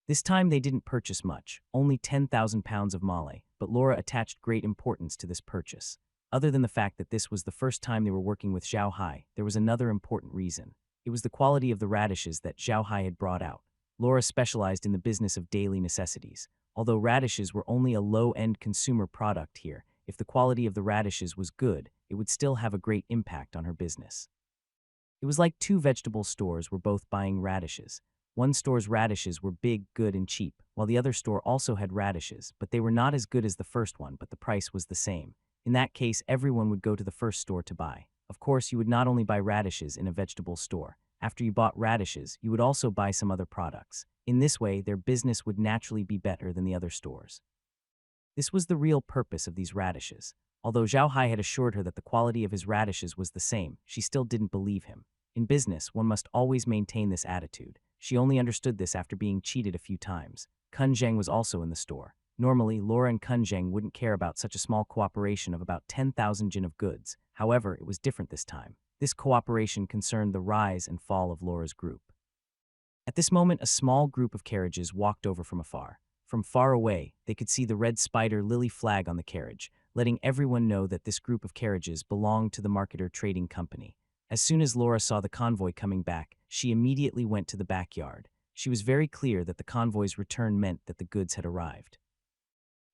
This time they didn't purchase much, only 10,000 pounds of male, but Laura attached great importance to this purchase. Other than the fact that this was the first time they were working with Zhao Hai, there was another important reason. It was the quality of the radishes that Zhao Hai had brought out. Laura specialized in the business of daily necessities. Although radishes were only a low-end consumer product here, if the quality of the radishes was good, it would still have a great impact on her business. It was like 2 vegetable stores were both buying radishes. One store's radishes were big, good, and cheap, while the other store also had radishes, but they were not as good as the first one, but the price was the same. In that case, everyone would go to the first store to buy. Of course, you would not only buy radishes in a vegetable store. After you bought radishes, you would also buy some other products. In this way, their business would naturally be better than the other stores. This was the real purpose of these radishes. Although Zhao Hai had assured her that the quality of his radishes was the same, she still didn't believe him. In business, one must always maintain this attitude. She only understood this after being cheated a few times. Kun Zheng was also in the store. Normally, Laura and Kunzheng wouldn't care about such a small cooperation of about 10,000 jin of goods. However, it was different this time. This cooperation concerned the rise and fall of Laura's group. At this moment, a small group of carriages walked over from afar. From far away, they could see the red spider lily flag on the carriage, letting everyone know that this group of carriages belonged to the Marketer Trading Company. As soon as Laura saw the convoy coming back, she immediately went to the backyard. She was very clear that the convoy's return meant that the goods had arrived.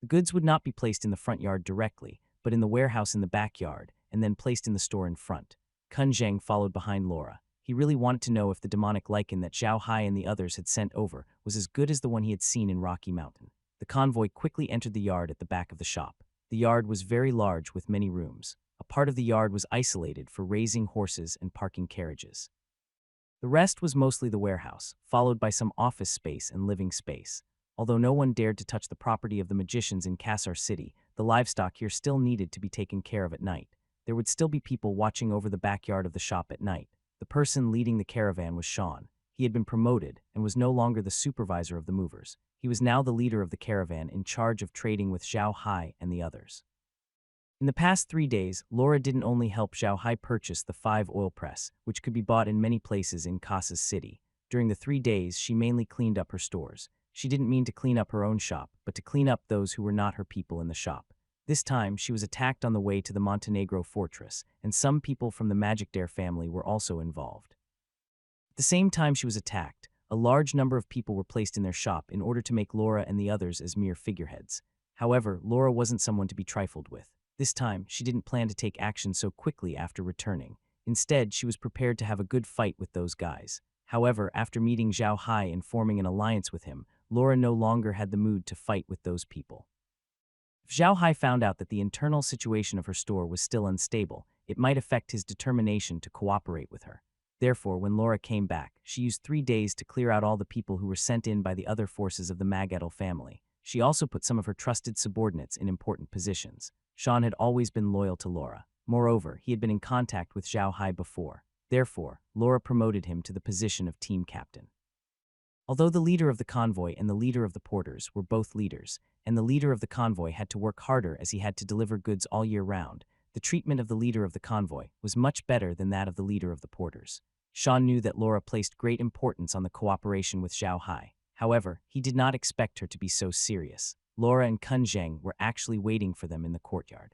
The goods would not be placed in the front yard directly, but in the warehouse in the backyard, and then placed in the store in front. Kunzheng followed behind Laura. He really wanted to know if the demonic lichen that Zhao Hai and the others had sent over was as good as the one he had seen in Rocky Mountain. The convoy quickly entered the yard at the back of the shop. The yard was very large with many rooms. A part of the yard was isolated for raising horses and parking carriages. The rest was mostly the warehouse, followed by some office space and living space. Although no one dared to touch the property of the magicians in Kassar City, the livestock here still needed to be taken care of at night. There would still be people watching over the backyard of the shop at night. The person leading the caravan was Sean. He had been promoted and was no longer the supervisor of the movers. He was now the leader of the caravan in charge of trading with Zhao Hai and the others. In the past 3 days, Laura didn't only help Zhao Hai purchase the 5 oil press, which could be bought in many places in Kasa's city. During the 3 days, she mainly cleaned up her stores. She didn't mean to clean up her own shop, but to clean up those who were not her people in the shop. This time, she was attacked on the way to the Montenegro fortress, and some people from the Magic Dare family were also involved. At the same time she was attacked, a large number of people were placed in their shop in order to make Laura and the others as mere figureheads. However, Laura wasn't someone to be trifled with. This time, she didn't plan to take action so quickly after returning. Instead, she was prepared to have a good fight with those guys. However, after meeting Zhao Hai and forming an alliance with him, Laura no longer had the mood to fight with those people. If Zhao Hai found out that the internal situation of her store was still unstable, it might affect his determination to cooperate with her. Therefore, when Laura came back, she used 3 days to clear out all the people who were sent in by the other forces of the manhwaedit family. She also put some of her trusted subordinates in important positions. Sean had always been loyal to Laura. Moreover, he had been in contact with Zhao Hai before. Therefore, Laura promoted him to the position of team captain. Although the leader of the convoy and the leader of the porters were both leaders, and the leader of the convoy had to work harder as he had to deliver goods all year round, the treatment of the leader of the convoy was much better than that of the leader of the porters. Sean knew that Laura placed great importance on the cooperation with Zhao Hai. However, he did not expect her to be so serious. Laura and Kunzheng were actually waiting for them in the courtyard.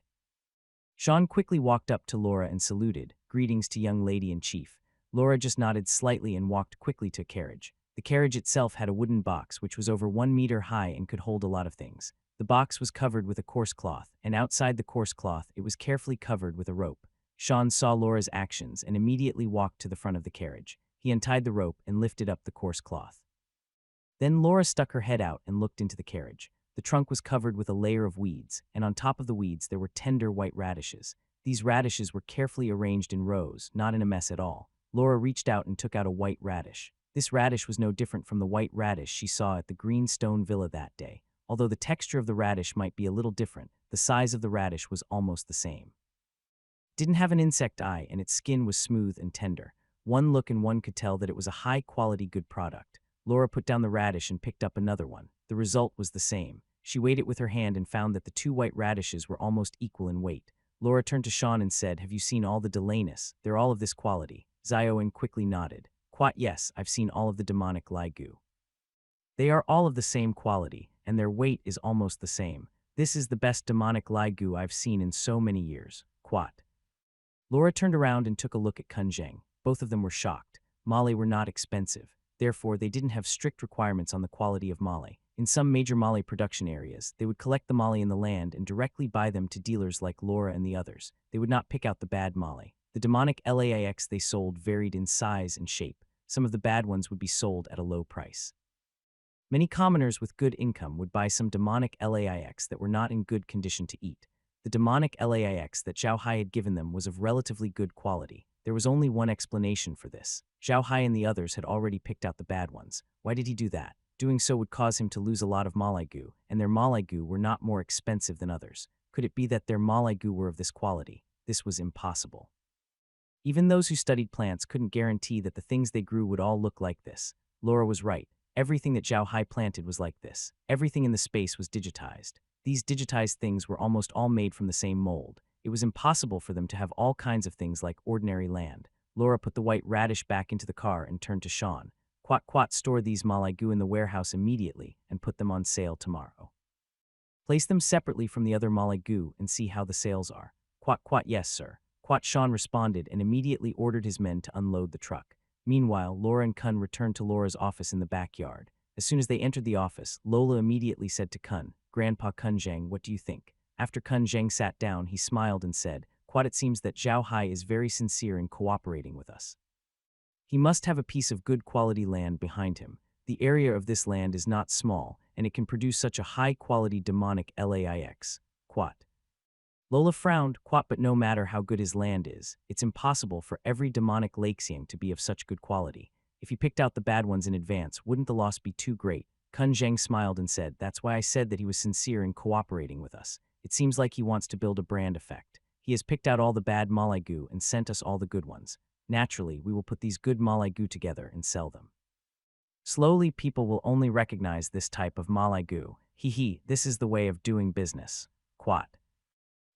Sean quickly walked up to Laura and saluted. "Greetings to young lady in chief." Laura just nodded slightly and walked quickly to a carriage. The carriage itself had a wooden box which was over 1 meter high and could hold a lot of things. The box was covered with a coarse cloth, and outside the coarse cloth it was carefully covered with a rope. Sean saw Laura's actions and immediately walked to the front of the carriage. He untied the rope and lifted up the coarse cloth. Then Laura stuck her head out and looked into the carriage. The trunk was covered with a layer of weeds, and on top of the weeds there were tender white radishes. These radishes were carefully arranged in rows, not in a mess at all. Laura reached out and took out a white radish. This radish was no different from the white radish she saw at the green stone villa that day. Although the texture of the radish might be a little different, the size of the radish was almost the same. It didn't have an insect eye and its skin was smooth and tender. One look and one could tell that it was a high-quality good product. Laura put down the radish and picked up another one. The result was the same. She weighed it with her hand and found that the 2 white radishes were almost equal in weight. Laura turned to Sean and said, "Have you seen all the Delanus? They're all of this quality." Zioin quickly nodded. "Quite yes, I've seen all of the demonic Ligu. They are all of the same quality, and their weight is almost the same. This is the best demonic Ligu I've seen in so many years." Quat. Laura turned around and took a look at Kunzheng. Both of them were shocked. Male were not expensive. Therefore, they didn't have strict requirements on the quality of male. In some major male production areas, they would collect the male in the land and directly buy them to dealers like Laura and the others. They would not pick out the bad male. The demonic LAIX they sold varied in size and shape. Some of the bad ones would be sold at a low price. Many commoners with good income would buy some demonic LAIX that were not in good condition to eat. The demonic LAIX that Zhao Hai had given them was of relatively good quality. There was only one explanation for this. Zhao Hai and the others had already picked out the bad ones. Why did he do that? Doing so would cause him to lose a lot of Malaigu, and their Malaigu were not more expensive than others. Could it be that their Malaigu were of this quality? This was impossible. Even those who studied plants couldn't guarantee that the things they grew would all look like this. Laura was right. Everything that Zhao Hai planted was like this. Everything in the space was digitized. These digitized things were almost all made from the same mold. It was impossible for them to have all kinds of things like ordinary land. Laura put the white radish back into the car and turned to Sean. Quat quat, store these malai gu in the warehouse immediately and put them on sale tomorrow. Place them separately from the other malai gu and see how the sales are. Quat quat, yes sir. Quat Sean responded and immediately ordered his men to unload the truck. Meanwhile, Laura and Kun returned to Laura's office in the backyard. As soon as they entered the office, Lola immediately said to Kun, Grandpa Kun Zhang, what do you think? After Kun Zhang sat down, he smiled and said, Quat, it seems that Zhao Hai is very sincere in cooperating with us. He must have a piece of good quality land behind him. The area of this land is not small, and it can produce such a high-quality demonic laix. Quat. Lola frowned, Quat, but no matter how good his land is, it's impossible for every demonic Laxiang to be of such good quality. If he picked out the bad ones in advance, wouldn't the loss be too great? Kun Zheng smiled and said, that's why I said that he was sincere in cooperating with us. It seems like he wants to build a brand effect. He has picked out all the bad malai gu and sent us all the good ones. Naturally, we will put these good malai gu together and sell them. Slowly, people will only recognize this type of malai gu. Hee, this is the way of doing business. Quat.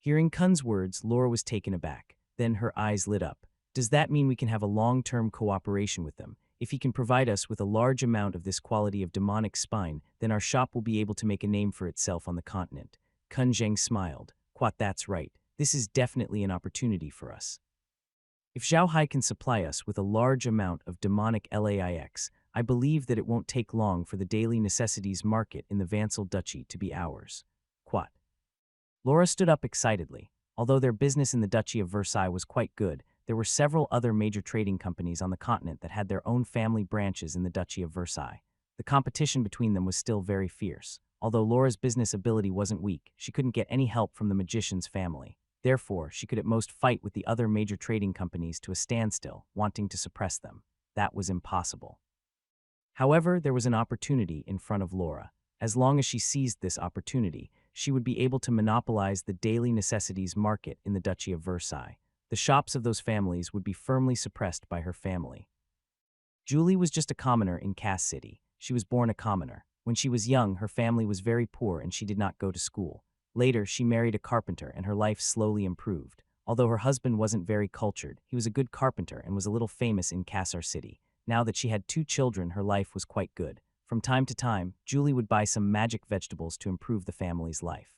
Hearing Kun's words, Laura was taken aback. Then her eyes lit up. Does that mean we can have a long-term cooperation with them? If he can provide us with a large amount of this quality of demonic spine, then our shop will be able to make a name for itself on the continent. Kun Zheng smiled. Quat, that's right. This is definitely an opportunity for us. If Zhao Hai can supply us with a large amount of demonic laix, I believe that it won't take long for the daily necessities market in the Vansel Duchy to be ours. Quat. Laura stood up excitedly. Although their business in the Duchy of Versailles was quite good, there were several other major trading companies on the continent that had their own family branches in the Duchy of Versailles. The competition between them was still very fierce. Although Laura's business ability wasn't weak, she couldn't get any help from the magician's family. Therefore, she could at most fight with the other major trading companies to a standstill, wanting to suppress them. That was impossible. However, there was an opportunity in front of Laura. As long as she seized this opportunity, she would be able to monopolize the daily necessities market in the Duchy of Versailles. The shops of those families would be firmly suppressed by her family. Julie was just a commoner in Cass City. She was born a commoner. When she was young, her family was very poor and she did not go to school. Later, she married a carpenter and her life slowly improved. Although her husband wasn't very cultured, he was a good carpenter and was a little famous in Cassar City. Now that she had 2 children, her life was quite good. From time to time, Julie would buy some magic vegetables to improve the family's life.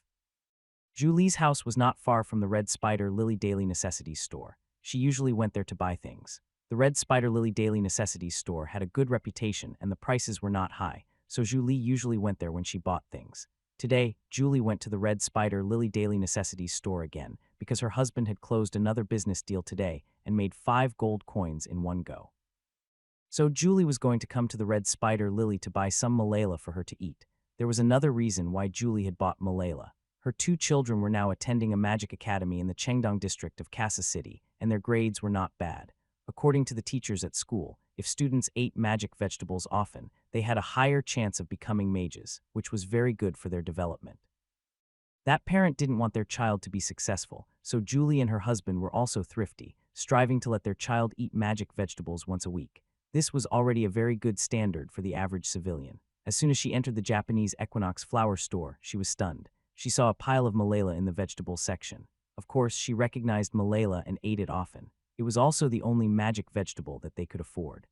Julie's house was not far from the Red Spider Lily Daily Necessities store. She usually went there to buy things. The Red Spider Lily Daily Necessities store had a good reputation and the prices were not high, so Julie usually went there when she bought things. Today, Julie went to the Red Spider Lily Daily Necessities store again because her husband had closed another business deal today and made 5 gold coins in one go. So Julie was going to come to the Red Spider Lily to buy some Malala for her to eat. There was another reason why Julie had bought Malala. Her 2 children were now attending a magic academy in the Chengdong district of Kasa City, and their grades were not bad. According to the teachers at school, if students ate magic vegetables often, they had a higher chance of becoming mages, which was very good for their development. That parent didn't want their child to be successful, so Julie and her husband were also thrifty, striving to let their child eat magic vegetables once a week. This was already a very good standard for the average civilian. As soon as she entered the Japanese Equinox flower store, she was stunned. She saw a pile of Malala in the vegetable section. Of course, she recognized Malala and ate it often. It was also the only magic vegetable that they could afford.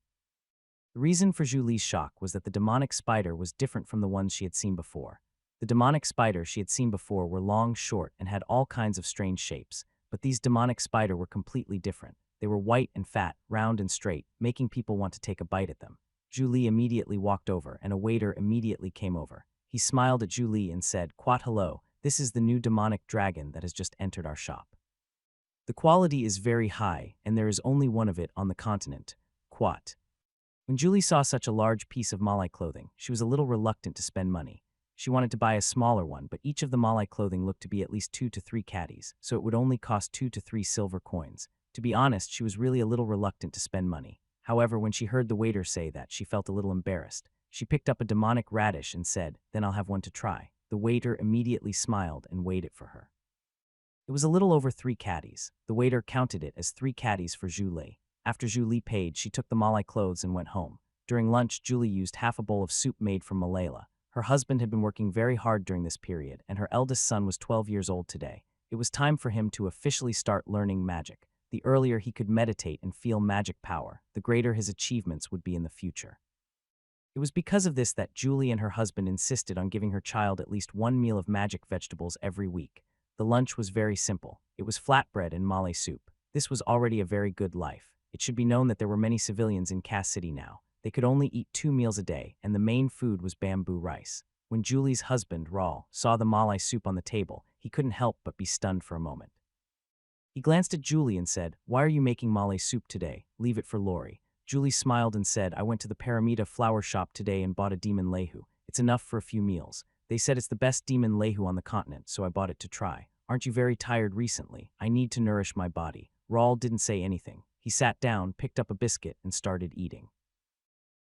The reason for Julie's shock was that the demonic spider was different from the ones she had seen before. The demonic spider she had seen before were long, short, and had all kinds of strange shapes, but these demonic spider were completely different. They were white and fat, round and straight, making people want to take a bite at them. Julie immediately walked over, and a waiter immediately came over. He smiled at Julie and said, Quat, hello, this is the new demonic dragon that has just entered our shop. The quality is very high, and there is only one of it on the continent. Quat. When Julie saw such a large piece of Malai clothing, she was a little reluctant to spend money. She wanted to buy a smaller one, but each of the Malai clothing looked to be at least 2 to 3 caddies, so it would only cost 2 to 3 silver coins. To be honest, she was really a little reluctant to spend money. However, when she heard the waiter say that, she felt a little embarrassed. She picked up a demonic radish and said, then I'll have one to try. The waiter immediately smiled and weighed it for her. It was a little over 3 caddies. The waiter counted it as 3 caddies for Julie. After Julie paid, she took the Malai clothes and went home. During lunch, Julie used half a bowl of soup made from Malala. Her husband had been working very hard during this period, and her eldest son was 12 years old today. It was time for him to officially start learning magic. The earlier he could meditate and feel magic power, the greater his achievements would be in the future. It was because of this that Julie and her husband insisted on giving her child at least one meal of magic vegetables every week. The lunch was very simple. It was flatbread and male soup. This was already a very good life. It should be known that there were many civilians in Cass City now. They could only eat 2 meals a day, and the main food was bamboo rice. When Julie's husband, Raul, saw the male soup on the table, he couldn't help but be stunned for a moment. He glanced at Julie and said, "Why are you making male soup today? Leave it for Lori." Julie smiled and said, "I went to the Paramita flower shop today and bought a demon lehu. It's enough for a few meals. They said it's the best demon lehu on the continent, so I bought it to try. Aren't you very tired recently? I need to nourish my body." Raul didn't say anything. He sat down, picked up a biscuit, and started eating.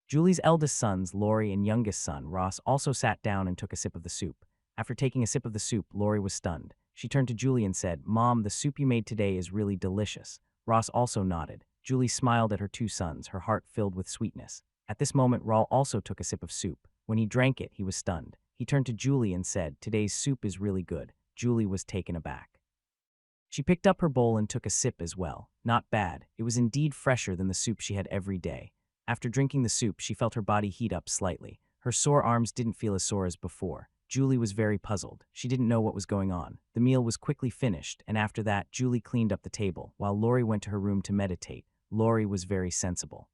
Julie's eldest sons, Lori and youngest son, Ross, also sat down and took a sip of the soup. After taking a sip of the soup, Lori was stunned. She turned to Julie and said, "Mom, the soup you made today is really delicious." Ross also nodded. Julie smiled at her 2 sons, her heart filled with sweetness. At this moment, Raul also took a sip of soup. When he drank it, he was stunned. He turned to Julie and said, "Today's soup is really good." Julie was taken aback. She picked up her bowl and took a sip as well. Not bad. It was indeed fresher than the soup she had every day. After drinking the soup, she felt her body heat up slightly. Her sore arms didn't feel as sore as before. Julie was very puzzled. She didn't know what was going on. The meal was quickly finished, and after that, Julie cleaned up the table, while Lori went to her room to meditate. Lori was very sensible.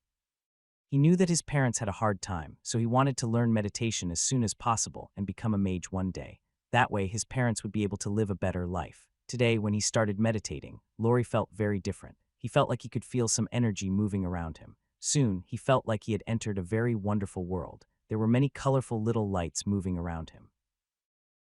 He knew that his parents had a hard time, so he wanted to learn meditation as soon as possible and become a mage one day. That way, his parents would be able to live a better life. Today, when he started meditating, Lori felt very different. He felt like he could feel some energy moving around him. Soon, he felt like he had entered a very wonderful world. There were many colorful little lights moving around him.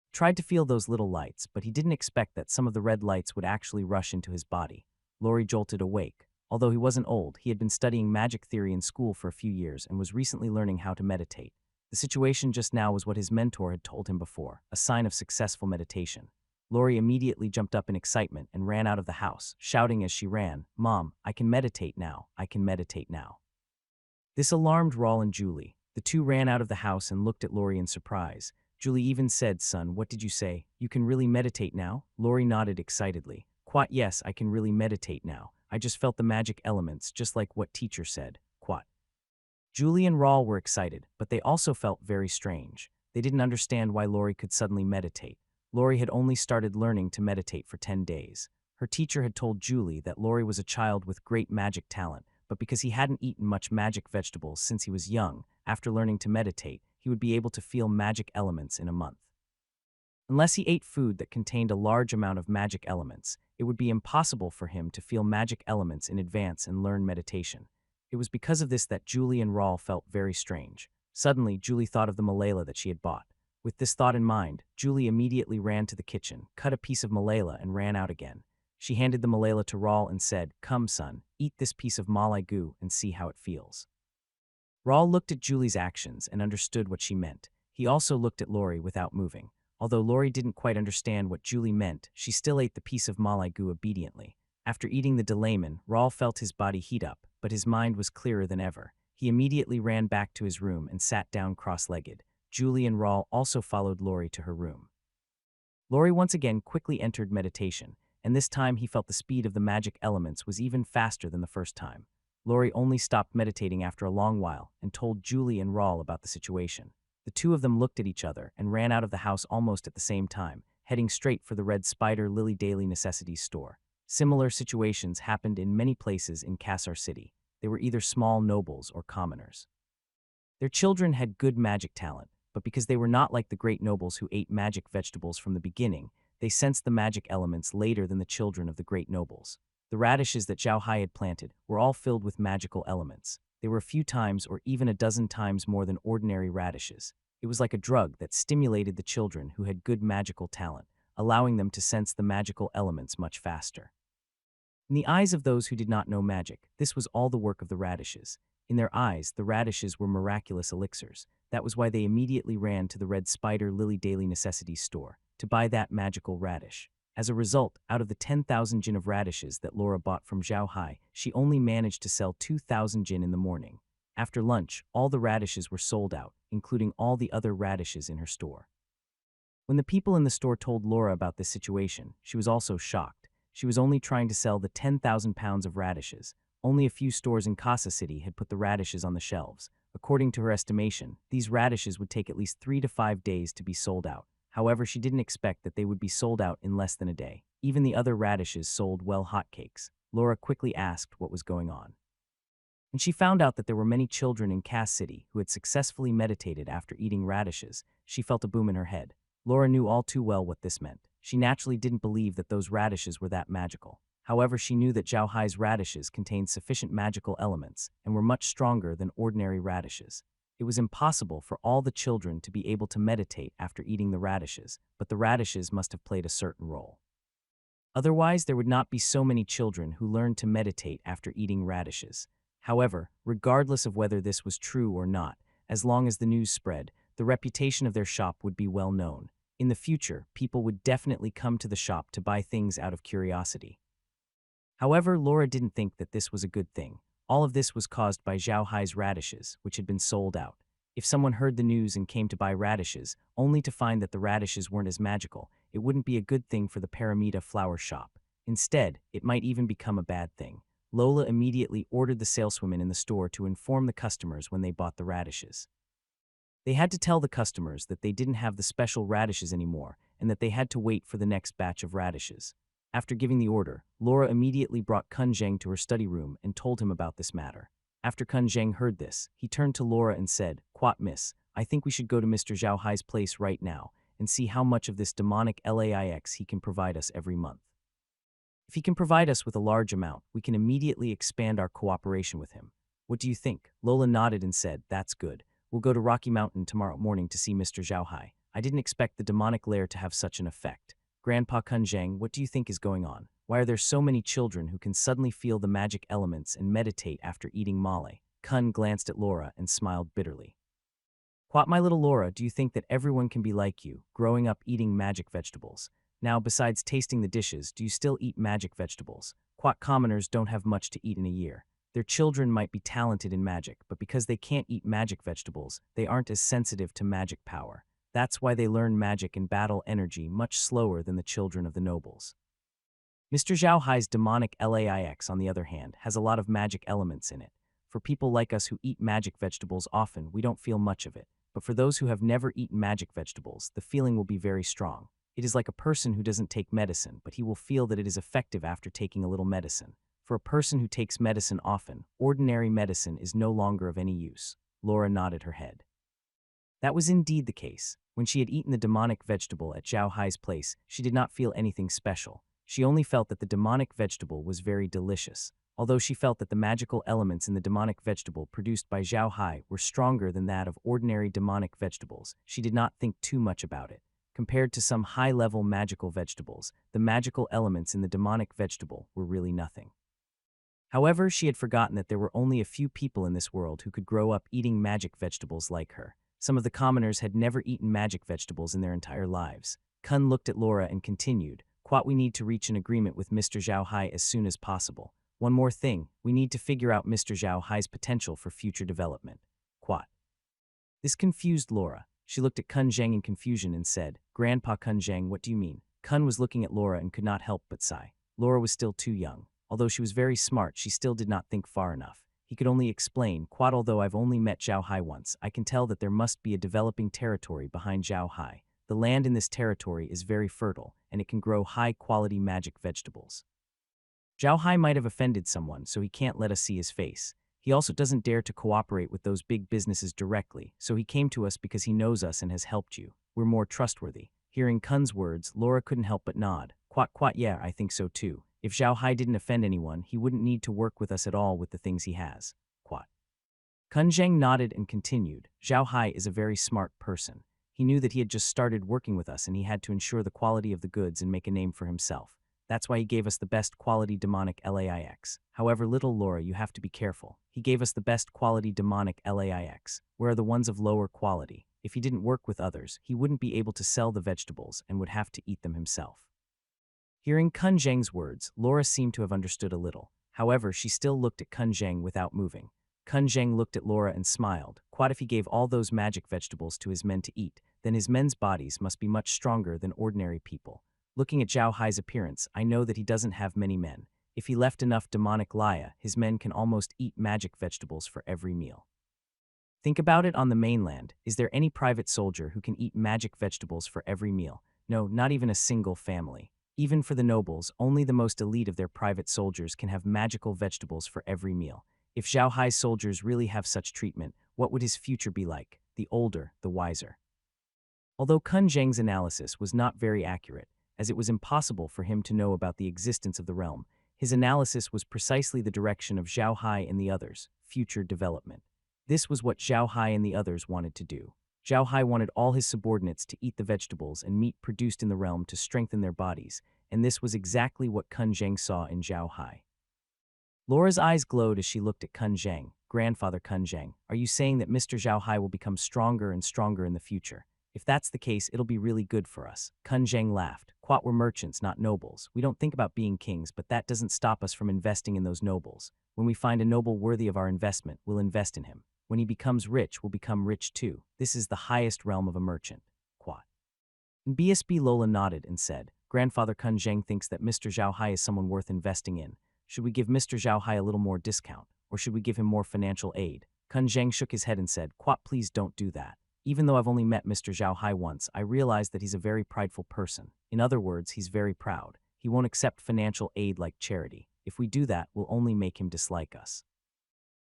He tried to feel those little lights, but he didn't expect that some of the red lights would actually rush into his body. Lori jolted awake. Although he wasn't old, he had been studying magic theory in school for a few years and was recently learning how to meditate. The situation just now was what his mentor had told him before, a sign of successful meditation. Lori immediately jumped up in excitement and ran out of the house, shouting as she ran, "Mom, I can meditate now. I can meditate now." This alarmed Raul and Julie. The 2 ran out of the house and looked at Lori in surprise. Julie even said, "Son, what did you say? You can really meditate now?" Lori nodded excitedly. "Quat, yes, I can really meditate now. I just felt the magic elements, just like what teacher said. Quat." Julie and Raul were excited, but they also felt very strange. They didn't understand why Lori could suddenly meditate. Lori had only started learning to meditate for 10 days. Her teacher had told Julie that Lori was a child with great magic talent, but because he hadn't eaten much magic vegetables since he was young, after learning to meditate, he would be able to feel magic elements in a month. Unless he ate food that contained a large amount of magic elements, it would be impossible for him to feel magic elements in advance and learn meditation. It was because of this that Julie and Raul felt very strange. Suddenly, Julie thought of the Malala that she had bought. With this thought in mind, Julie immediately ran to the kitchen, cut a piece of Malala, and ran out again. She handed the Malala to Raul and said, "Come, son, eat this piece of Malay goo and see how it feels." Raul looked at Julie's actions and understood what she meant. He also looked at Lori without moving. Although Lori didn't quite understand what Julie meant, she still ate the piece of Malay goo obediently. After eating the delayman, Raul felt his body heat up, but his mind was clearer than ever. He immediately ran back to his room and sat down cross-legged. Julie and Raul also followed Lori to her room. Lori once again quickly entered meditation, and this time he felt the speed of the magic elements was even faster than the first time. Lori only stopped meditating after a long while and told Julie and Raul about the situation. The 2 of them looked at each other and ran out of the house almost at the same time, heading straight for the Red Spider Lily Daily Necessities store. Similar situations happened in many places in Kassar City. They were either small nobles or commoners. Their children had good magic talent, but because they were not like the great nobles who ate magic vegetables from the beginning, they sensed the magic elements later than the children of the great nobles. The radishes that Zhao Hai had planted were all filled with magical elements. They were a few times or even a dozen times more than ordinary radishes. It was like a drug that stimulated the children who had good magical talent, allowing them to sense the magical elements much faster. In the eyes of those who did not know magic, this was all the work of the radishes. In their eyes, the radishes were miraculous elixirs. That was why they immediately ran to the Red Spider Lily Daily Necessities store to buy that magical radish. As a result, out of the 10,000 jin of radishes that Laura bought from Zhao Hai, she only managed to sell 2,000 jin in the morning. After lunch, all the radishes were sold out, including all the other radishes in her store. When the people in the store told Laura about this situation, she was also shocked. She was only trying to sell the 10,000 pounds of radishes. Only a few stores in Casa City had put the radishes on the shelves. According to her estimation, these radishes would take at least 3 to 5 days to be sold out. However, she didn't expect that they would be sold out in less than a day. Even the other radishes sold well hotcakes. Laura quickly asked what was going on. And she found out that there were many children in Cass City who had successfully meditated after eating radishes. She felt a boom in her head. Laura knew all too well what this meant. She naturally didn't believe that those radishes were that magical. However, she knew that Zhao Hai's radishes contained sufficient magical elements and were much stronger than ordinary radishes. It was impossible for all the children to be able to meditate after eating the radishes, but the radishes must have played a certain role. Otherwise, there would not be so many children who learned to meditate after eating radishes. However, regardless of whether this was true or not, as long as the news spread, the reputation of their shop would be well known. In the future, people would definitely come to the shop to buy things out of curiosity. However, Laura didn't think that this was a good thing. All of this was caused by Zhao Hai's radishes, which had been sold out. If someone heard the news and came to buy radishes, only to find that the radishes weren't as magical, it wouldn't be a good thing for the Paramita flower shop. Instead, it might even become a bad thing. Lola immediately ordered the saleswomen in the store to inform the customers when they bought the radishes. They had to tell the customers that they didn't have the special radishes anymore and that they had to wait for the next batch of radishes. After giving the order, Laura immediately brought Kun Zheng to her study room and told him about this matter. After Kun Zheng heard this, he turned to Laura and said, "Quat miss, I think we should go to Mr. Zhao Hai's place right now and see how much of this demonic laix he can provide us every month. If he can provide us with a large amount, we can immediately expand our cooperation with him. What do you think?" Lola nodded and said, "That's good. We'll go to Rocky Mountain tomorrow morning to see Mr. Zhao Hai. I didn't expect the demonic lair to have such an effect. Grandpa Kun Zheng, what do you think is going on? Why are there so many children who can suddenly feel the magic elements and meditate after eating male?" Kun glanced at Laura and smiled bitterly. "What, my little Laura, do you think that everyone can be like you, growing up eating magic vegetables? Now, besides tasting the dishes, do you still eat magic vegetables? Quat commoners don't have much to eat in a year. Their children might be talented in magic, but because they can't eat magic vegetables, they aren't as sensitive to magic power. That's why they learn magic and battle energy much slower than the children of the nobles. Mr. Zhao Hai's demonic laix, on the other hand, has a lot of magic elements in it. For people like us who eat magic vegetables often, we don't feel much of it. But for those who have never eaten magic vegetables, the feeling will be very strong. It is like a person who doesn't take medicine, but he will feel that it is effective after taking a little medicine. For a person who takes medicine often, ordinary medicine is no longer of any use." Laura nodded her head. That was indeed the case. When she had eaten the demonic vegetable at Zhao Hai's place, she did not feel anything special. She only felt that the demonic vegetable was very delicious. Although she felt that the magical elements in the demonic vegetable produced by Zhao Hai were stronger than that of ordinary demonic vegetables, she did not think too much about it. Compared to some high-level magical vegetables, the magical elements in the demonic vegetable were really nothing. However, she had forgotten that there were only a few people in this world who could grow up eating magic vegetables like her. Some of the commoners had never eaten magic vegetables in their entire lives. Kun looked at Laura and continued, "Quat, we need to reach an agreement with Mr. Zhao Hai as soon as possible. One more thing, we need to figure out Mr. Zhao Hai's potential for future development." Quat. This confused Laura. She looked at Kun Zheng in confusion and said, "Grandpa Kun Zheng, what do you mean?" Kun was looking at Laura and could not help but sigh. Laura was still too young. Although she was very smart, she still did not think far enough. He could only explain, "Quat, although I've only met Zhao Hai once, I can tell that there must be a developing territory behind Zhao Hai. The land in this territory is very fertile, and it can grow high-quality magic vegetables. Zhao Hai might have offended someone, so he can't let us see his face. He also doesn't dare to cooperate with those big businesses directly, so he came to us because he knows us and has helped you. We're more trustworthy." Hearing Kun's words, Laura couldn't help but nod. Quat, yeah, I think so too. If Zhao Hai didn't offend anyone, he wouldn't need to work with us at all with the things he has. Quat. Kun Zheng nodded and continued, "Zhao Hai is a very smart person. He knew that he had just started working with us and he had to ensure the quality of the goods and make a name for himself. That's why he gave us the best quality demonic laix. However, little Laura, you have to be careful. He gave us the best quality demonic laix. Where are the ones of lower quality? If he didn't work with others, he wouldn't be able to sell the vegetables and would have to eat them himself." Hearing Kun Zheng's words, Laura seemed to have understood a little. However, she still looked at Kun Zheng without moving. Kun Zheng looked at Laura and smiled. What if he gave all those magic vegetables to his men to eat? Then his men's bodies must be much stronger than ordinary people. Looking at Zhao Hai's appearance, I know that he doesn't have many men. If he left enough demonic Laya, his men can almost eat magic vegetables for every meal. Think about it on the mainland. Is there any private soldier who can eat magic vegetables for every meal? No, not even a single family. Even for the nobles, only the most elite of their private soldiers can have magical vegetables for every meal. If Zhao Hai's soldiers really have such treatment, what would his future be like? The older, the wiser. Although Kun Zheng's analysis was not very accurate, as it was impossible for him to know about the existence of the realm, his analysis was precisely the direction of Zhao Hai and the others, future development. This was what Zhao Hai and the others wanted to do. Zhao Hai wanted all his subordinates to eat the vegetables and meat produced in the realm to strengthen their bodies, and this was exactly what Kun Zheng saw in Zhao Hai. Laura's eyes glowed as she looked at Kun Zheng. Grandfather Kun Zheng, are you saying that Mr. Zhao Hai will become stronger and stronger in the future? If that's the case, it'll be really good for us. Kun Zheng laughed. Quat, we're merchants, not nobles. We don't think about being kings, but that doesn't stop us from investing in those nobles. When we find a noble worthy of our investment, we'll invest in him. When he becomes rich, we'll become rich too. This is the highest realm of a merchant. Quat. And BSB Lola nodded and said, Grandfather Kun Zheng thinks that Mr. Zhao Hai is someone worth investing in. Should we give Mr. Zhao Hai a little more discount, or should we give him more financial aid? Kun Zheng shook his head and said, Quat, please don't do that. Even though I've only met Mr. Zhao Hai once, I realize that he's a very prideful person. In other words, he's very proud. He won't accept financial aid like charity. If we do that, we'll only make him dislike us.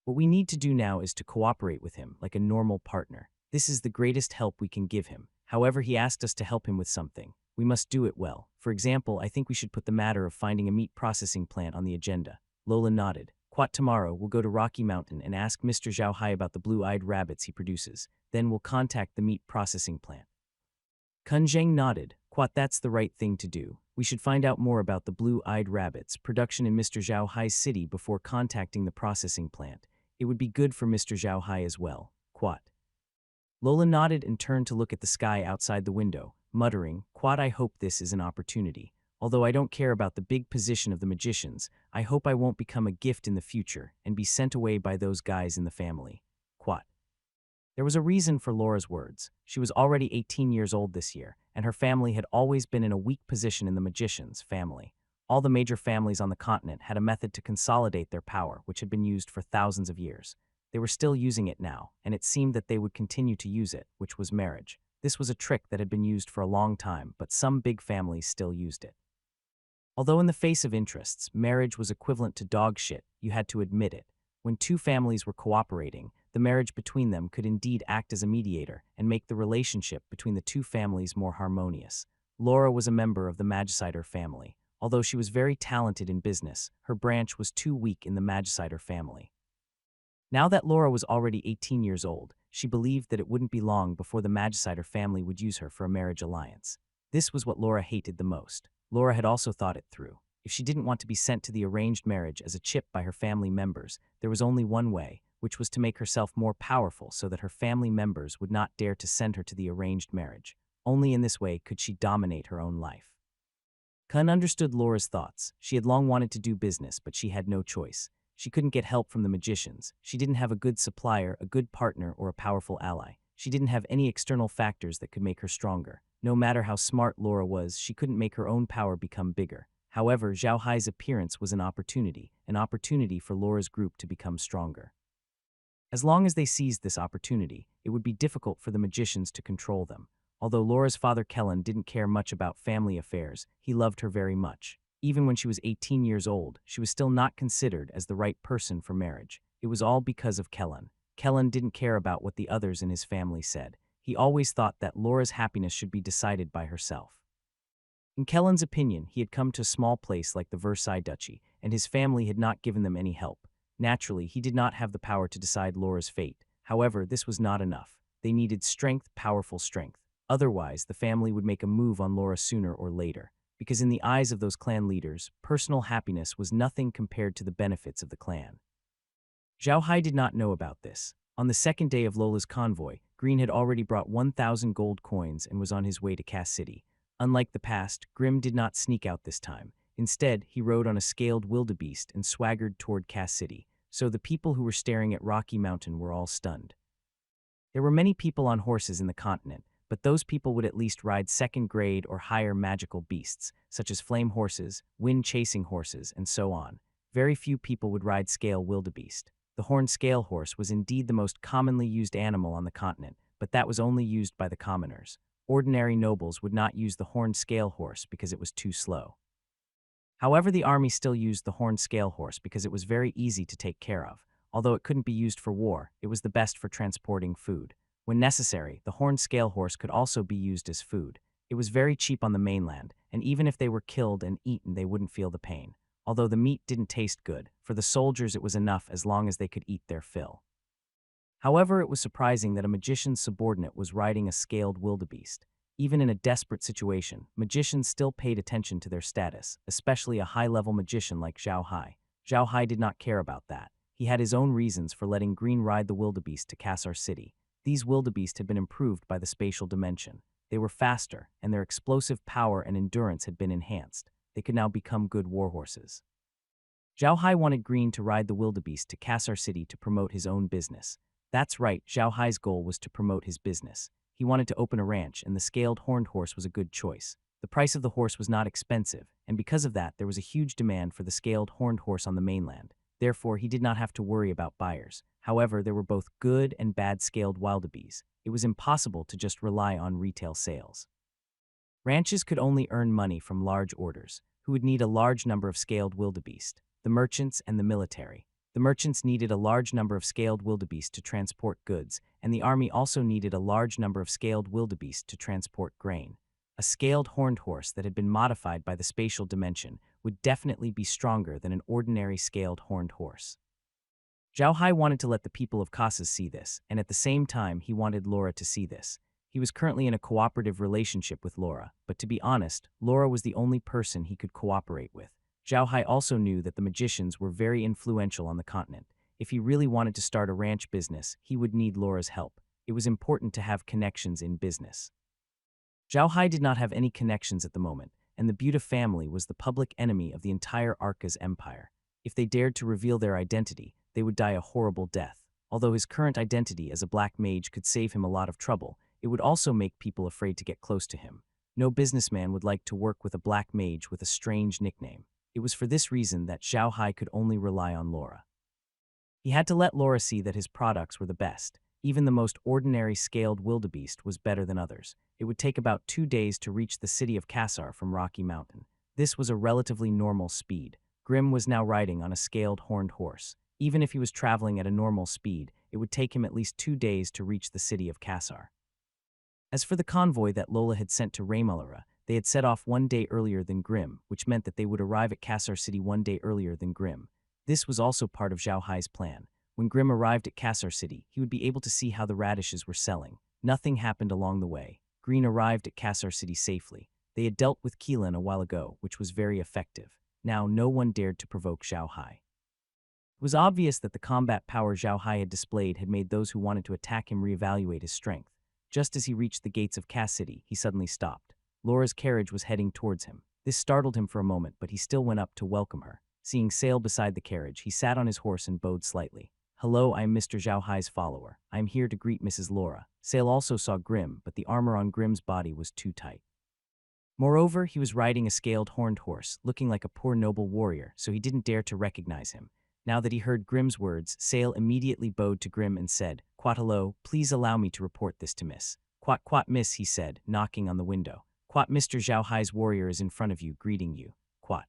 What we need to do now is to cooperate with him like a normal partner. This is the greatest help we can give him. However, he asked us to help him with something. We must do it well. For example, I think we should put the matter of finding a meat processing plant on the agenda. Lola nodded. Quat, tomorrow, we'll go to Rocky Mountain and ask Mr. Zhao Hai about the blue-eyed rabbits he produces. Then we'll contact the meat processing plant. Kun Zheng nodded. Quat, that's the right thing to do. We should find out more about the blue-eyed rabbits' production in Mr. Zhao Hai's city before contacting the processing plant. It would be good for Mr. Zhao Hai as well. Quat. Lola nodded and turned to look at the sky outside the window, muttering, Quat, I hope this is an opportunity. Although I don't care about the big position of the magicians, I hope I won't become a gift in the future and be sent away by those guys in the family. Quat. There was a reason for Laura's words. She was already 18 years old this year, and her family had always been in a weak position in the magicians' family. All the major families on the continent had a method to consolidate their power, which had been used for thousands of years. They were still using it now, and it seemed that they would continue to use it, which was marriage. This was a trick that had been used for a long time, but some big families still used it. Although in the face of interests, marriage was equivalent to dog shit, you had to admit it. When two families were cooperating, the marriage between them could indeed act as a mediator and make the relationship between the two families more harmonious. Laura was a member of the Magicider family. Although she was very talented in business, her branch was too weak in the Magicider family. Now that Laura was already 18 years old, she believed that it wouldn't be long before the Magicider family would use her for a marriage alliance. This was what Laura hated the most. Laura had also thought it through. If she didn't want to be sent to the arranged marriage as a chip by her family members, there was only one way, which was to make herself more powerful so that her family members would not dare to send her to the arranged marriage. Only in this way could she dominate her own life. Kun understood Laura's thoughts. She had long wanted to do business, but she had no choice. She couldn't get help from the magicians. She didn't have a good supplier, a good partner, or a powerful ally. She didn't have any external factors that could make her stronger. No matter how smart Laura was, she couldn't make her own power become bigger. However, Zhao Hai's appearance was an opportunity for Laura's group to become stronger. As long as they seized this opportunity, it would be difficult for the magicians to control them. Although Laura's father Kellen didn't care much about family affairs, he loved her very much. Even when she was 18 years old, she was still not considered as the right person for marriage. It was all because of Kellen. Kellen didn't care about what the others in his family said. He always thought that Laura's happiness should be decided by herself. In Kellen's opinion, he had come to a small place like the Versailles Duchy, and his family had not given them any help. Naturally, he did not have the power to decide Laura's fate. However, this was not enough. They needed strength, powerful strength. Otherwise, the family would make a move on Laura sooner or later. Because in the eyes of those clan leaders, personal happiness was nothing compared to the benefits of the clan. Zhao Hai did not know about this. On the second day of Lola's convoy, Green had already brought 1,000 gold coins and was on his way to Cass City. Unlike the past, Grim did not sneak out this time. Instead, he rode on a scaled wildebeest and swaggered toward Cass City. so the people who were staring at Rocky Mountain were all stunned. There were many people on horses in the continent, but those people would at least ride second-grade or higher magical beasts, such as flame horses, wind-chasing horses, and so on. Very few people would ride scale wildebeest. The horned scale horse was indeed the most commonly used animal on the continent, but that was only used by the commoners. Ordinary nobles would not use the horned scale horse because it was too slow. However, the army still used the horned scale horse because it was very easy to take care of. Although it couldn't be used for war, it was the best for transporting food. When necessary, the horned scale horse could also be used as food. It was very cheap on the mainland, and even if they were killed and eaten, they wouldn't feel the pain. Although the meat didn't taste good, for the soldiers it was enough as long as they could eat their fill. However, it was surprising that a magician's subordinate was riding a scaled wildebeest. Even in a desperate situation, magicians still paid attention to their status, especially a high-level magician like Zhao Hai. Zhao Hai did not care about that. He had his own reasons for letting Green ride the wildebeest to Kassar City. These wildebeest had been improved by the spatial dimension. They were faster, and their explosive power and endurance had been enhanced. They could now become good warhorses. Zhao Hai wanted Green to ride the wildebeest to Kassar City to promote his own business. That's right, Zhao Hai's goal was to promote his business. He wanted to open a ranch, and the scaled horned horse was a good choice. The price of the horse was not expensive, and because of that, there was a huge demand for the scaled horned horse on the mainland. Therefore, he did not have to worry about buyers. However, there were both good and bad scaled wildebeest. It was impossible to just rely on retail sales. Ranches could only earn money from large orders, who would need a large number of scaled wildebeest, the merchants and the military. The merchants needed a large number of scaled wildebeest to transport goods, and the army also needed a large number of scaled wildebeest to transport grain. A scaled horned horse that had been modified by the spatial dimension would definitely be stronger than an ordinary scaled horned horse. Zhao Hai wanted to let the people of Casas see this, and at the same time he wanted Laura to see this. He was currently in a cooperative relationship with Laura, but to be honest, Laura was the only person he could cooperate with. Zhao Hai also knew that the magicians were very influential on the continent. If he really wanted to start a ranch business, he would need Laura's help. It was important to have connections in business. Zhao Hai did not have any connections at the moment, and the Buta family was the public enemy of the entire Arcas Empire. If they dared to reveal their identity, they would die a horrible death. Although his current identity as a black mage could save him a lot of trouble, it would also make people afraid to get close to him. No businessman would like to work with a black mage with a strange nickname. It was for this reason that Zhao Hai could only rely on Laura. He had to let Laura see that his products were the best. Even the most ordinary scaled wildebeest was better than others. It would take about 2 days to reach the city of Kassar from Rocky Mountain. This was a relatively normal speed. Grim was now riding on a scaled horned horse. Even if he was traveling at a normal speed, it would take him at least 2 days to reach the city of Kassar. As for the convoy that Lola had sent to Raymullera, they had set off 1 day earlier than Grim, which meant that they would arrive at Kassar City 1 day earlier than Grim. This was also part of Zhao Hai's plan. When Grim arrived at Kassar City, he would be able to see how the radishes were selling. Nothing happened along the way. Green arrived at Kassar City safely. They had dealt with Keelan a while ago, which was very effective. Now no one dared to provoke Zhao Hai. It was obvious that the combat power Zhao Hai had displayed had made those who wanted to attack him reevaluate his strength. Just as he reached the gates of Kass City, he suddenly stopped. Laura's carriage was heading towards him. This startled him for a moment, but he still went up to welcome her. Seeing Sale beside the carriage, he sat on his horse and bowed slightly. "Hello, I am Mr. Zhao Hai's follower. I am here to greet Mrs. Laura." Sale also saw Grim, but the armor on Grim's body was too tight. Moreover, he was riding a scaled horned horse, looking like a poor noble warrior, so he didn't dare to recognize him. Now that he heard Grim's words, Sale immediately bowed to Grim and said, "Quat hello, please allow me to report this to Miss." Quat miss," he said, knocking on the window. "Quat Mr. Zhao Hai's warrior is in front of you, greeting you. Quat."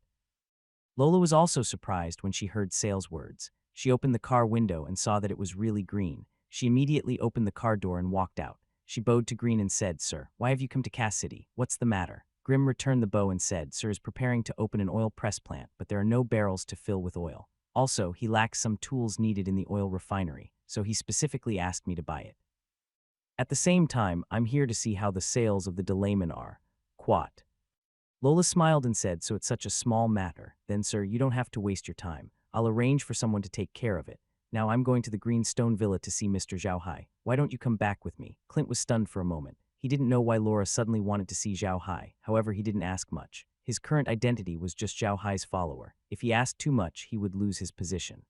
Lola was also surprised when she heard Sale's words. She opened the car window and saw that it was really Green. She immediately opened the car door and walked out. She bowed to Green and said, "Sir, why have you come to Kass City? What's the matter?" Grim returned the bow and said, "Sir is preparing to open an oil press plant, but there are no barrels to fill with oil. Also, he lacks some tools needed in the oil refinery, so he specifically asked me to buy it. At the same time, I'm here to see how the sales of the Delayman are." Quat. Lola smiled and said, "So it's such a small matter. Then, sir, you don't have to waste your time. I'll arrange for someone to take care of it. Now I'm going to the Green Stone Villa to see Mr. Zhao Hai. Why don't you come back with me?" Clint was stunned for a moment. He didn't know why Laura suddenly wanted to see Zhao Hai. However, he didn't ask much. His current identity was just Zhao Hai's follower. If he asked too much, he would lose his position.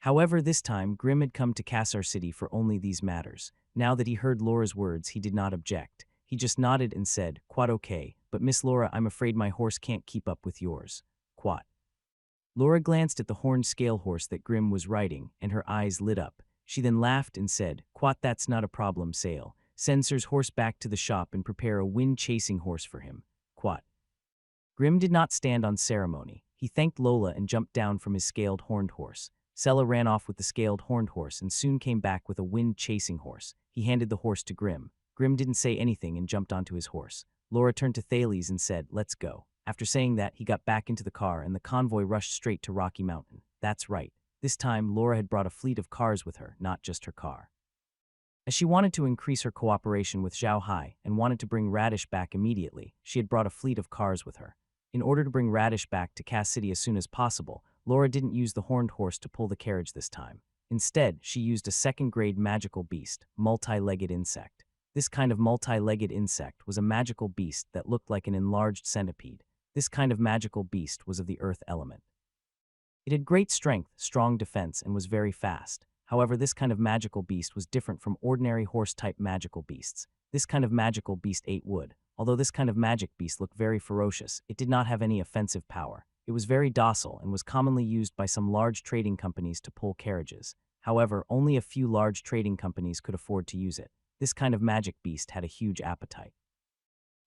However, this time, Grim had come to Kassar City for only these matters. Now that he heard Laura's words, he did not object. He just nodded and said, "Quite okay, but Miss Laura, I'm afraid my horse can't keep up with yours." Quat. Laura glanced at the horned scale horse that Grim was riding, and her eyes lit up. She then laughed and said, "Quat, that's not a problem, Sale. Send Sir's horse back to the shop and prepare a wind-chasing horse for him." Quat. Grim did not stand on ceremony. He thanked Lola and jumped down from his scaled horned horse. Sella ran off with the scaled horned horse and soon came back with a wind-chasing horse. He handed the horse to Grim. Grim didn't say anything and jumped onto his horse. Laura turned to Thales and said, "Let's go." After saying that, he got back into the car and the convoy rushed straight to Rocky Mountain. That's right. This time, Laura had brought a fleet of cars with her, not just her car. As she wanted to increase her cooperation with Zhao Hai and wanted to bring Radish back immediately, she had brought a fleet of cars with her. In order to bring Radish back to Cass City as soon as possible, Laura didn't use the horned horse to pull the carriage this time. Instead, she used a second-grade magical beast, multi-legged insect. This kind of multi-legged insect was a magical beast that looked like an enlarged centipede. This kind of magical beast was of the earth element. It had great strength, strong defense, and was very fast. However, this kind of magical beast was different from ordinary horse-type magical beasts. This kind of magical beast ate wood. Although this kind of magic beast looked very ferocious, it did not have any offensive power. It was very docile and was commonly used by some large trading companies to pull carriages. However, only a few large trading companies could afford to use it. This kind of magic beast had a huge appetite.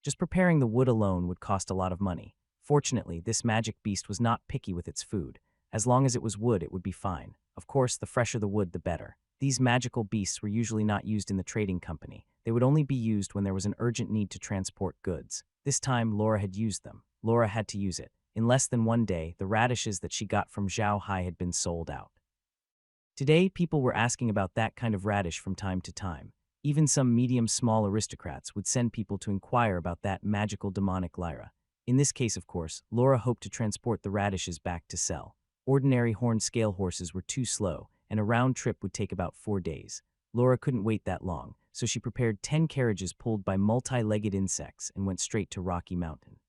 Just preparing the wood alone would cost a lot of money. Fortunately, this magic beast was not picky with its food. As long as it was wood, it would be fine. Of course, the fresher the wood, the better. These magical beasts were usually not used in the trading company. They would only be used when there was an urgent need to transport goods. This time, Laura had used them. Laura had to use it. In less than one day, the radishes that she got from Zhao Hai had been sold out. Today, people were asking about that kind of radish from time to time. Even some medium-small aristocrats would send people to inquire about that magical demonic lyra. In this case, of course, Laura hoped to transport the radishes back to sell. Ordinary horned scale horses were too slow, and a round trip would take about 4 days. Laura couldn't wait that long, so she prepared 10 carriages pulled by multi-legged insects and went straight to Rocky Mountain.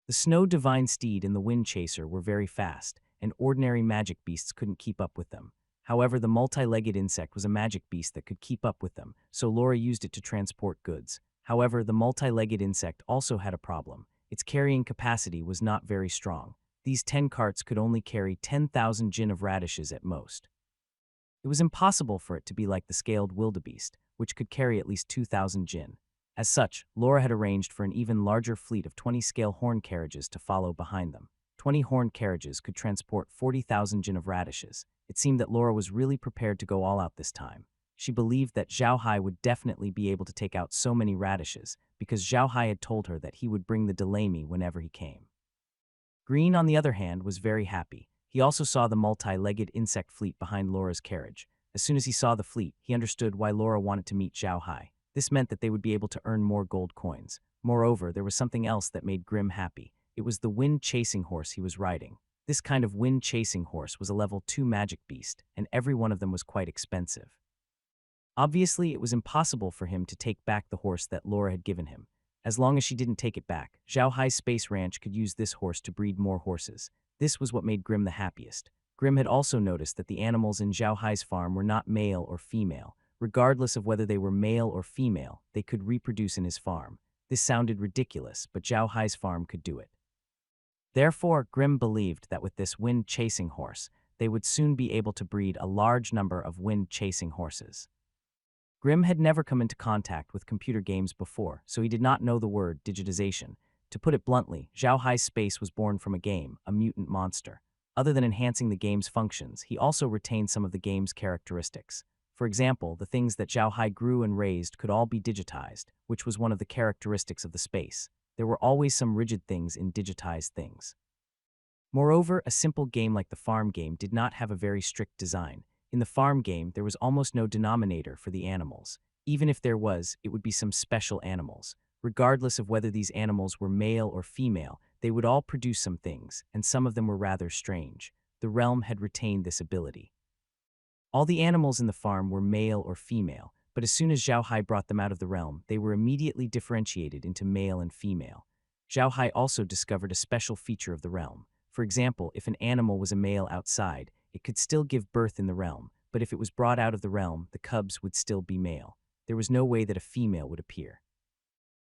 The Snow Divine Steed and the Wind Chaser were very fast, and ordinary magic beasts couldn't keep up with them. However, the multi-legged insect was a magic beast that could keep up with them, so Laura used it to transport goods. However, the multi-legged insect also had a problem. Its carrying capacity was not very strong. These 10 carts could only carry 10,000 jin of radishes at most. It was impossible for it to be like the scaled wildebeest, which could carry at least 2,000 jin. As such, Laura had arranged for an even larger fleet of 20 scale horn carriages to follow behind them. 20 horned carriages could transport 40,000 jin of radishes. It seemed that Laura was really prepared to go all out this time. She believed that Zhao Hai would definitely be able to take out so many radishes, because Zhao Hai had told her that he would bring the Delamy whenever he came. Green, on the other hand, was very happy. He also saw the multi-legged insect fleet behind Laura's carriage. As soon as he saw the fleet, he understood why Laura wanted to meet Zhao Hai. This meant that they would be able to earn more gold coins. Moreover, there was something else that made Grim happy. It was the wind-chasing horse he was riding. This kind of wind-chasing horse was a level 2 magic beast, and every one of them was quite expensive. Obviously, it was impossible for him to take back the horse that Laura had given him. As long as she didn't take it back, Zhao Hai's Space Ranch could use this horse to breed more horses. This was what made Grim the happiest. Grim had also noticed that the animals in Zhao Hai's farm were not male or female. Regardless of whether they were male or female, they could reproduce in his farm. This sounded ridiculous, but Zhao Hai's farm could do it. Therefore, Grim believed that with this wind-chasing horse, they would soon be able to breed a large number of wind-chasing horses. Grim had never come into contact with computer games before, so he did not know the word digitization. To put it bluntly, Zhao Hai's space was born from a game, a mutant monster. Other than enhancing the game's functions, he also retained some of the game's characteristics. For example, the things that Zhao Hai grew and raised could all be digitized, which was one of the characteristics of the space. There were always some rigid things in digitized things. Moreover, a simple game like the farm game did not have a very strict design. In the farm game, there was almost no denominator for the animals. Even if there was, it would be some special animals. Regardless of whether these animals were male or female, they would all produce some things, and some of them were rather strange. The realm had retained this ability. All the animals in the farm were male or female, but as soon as Zhao Hai brought them out of the realm, they were immediately differentiated into male and female. Zhao Hai also discovered a special feature of the realm. For example, if an animal was a male outside, It could still give birth in the realm, but if it was brought out of the realm, the cubs would still be male. There was no way that a female would appear.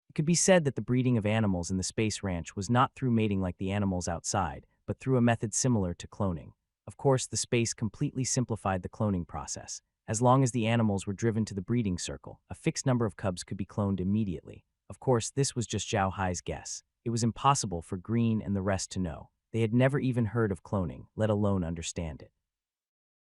It could be said that the breeding of animals in the space ranch was not through mating like the animals outside, but through a method similar to cloning. Of course, the space completely simplified the cloning process. As long as the animals were driven to the breeding circle, a fixed number of cubs could be cloned immediately. Of course, this was just Zhao Hai's guess. It was impossible for Green and the rest to know. They had never even heard of cloning, let alone understand it.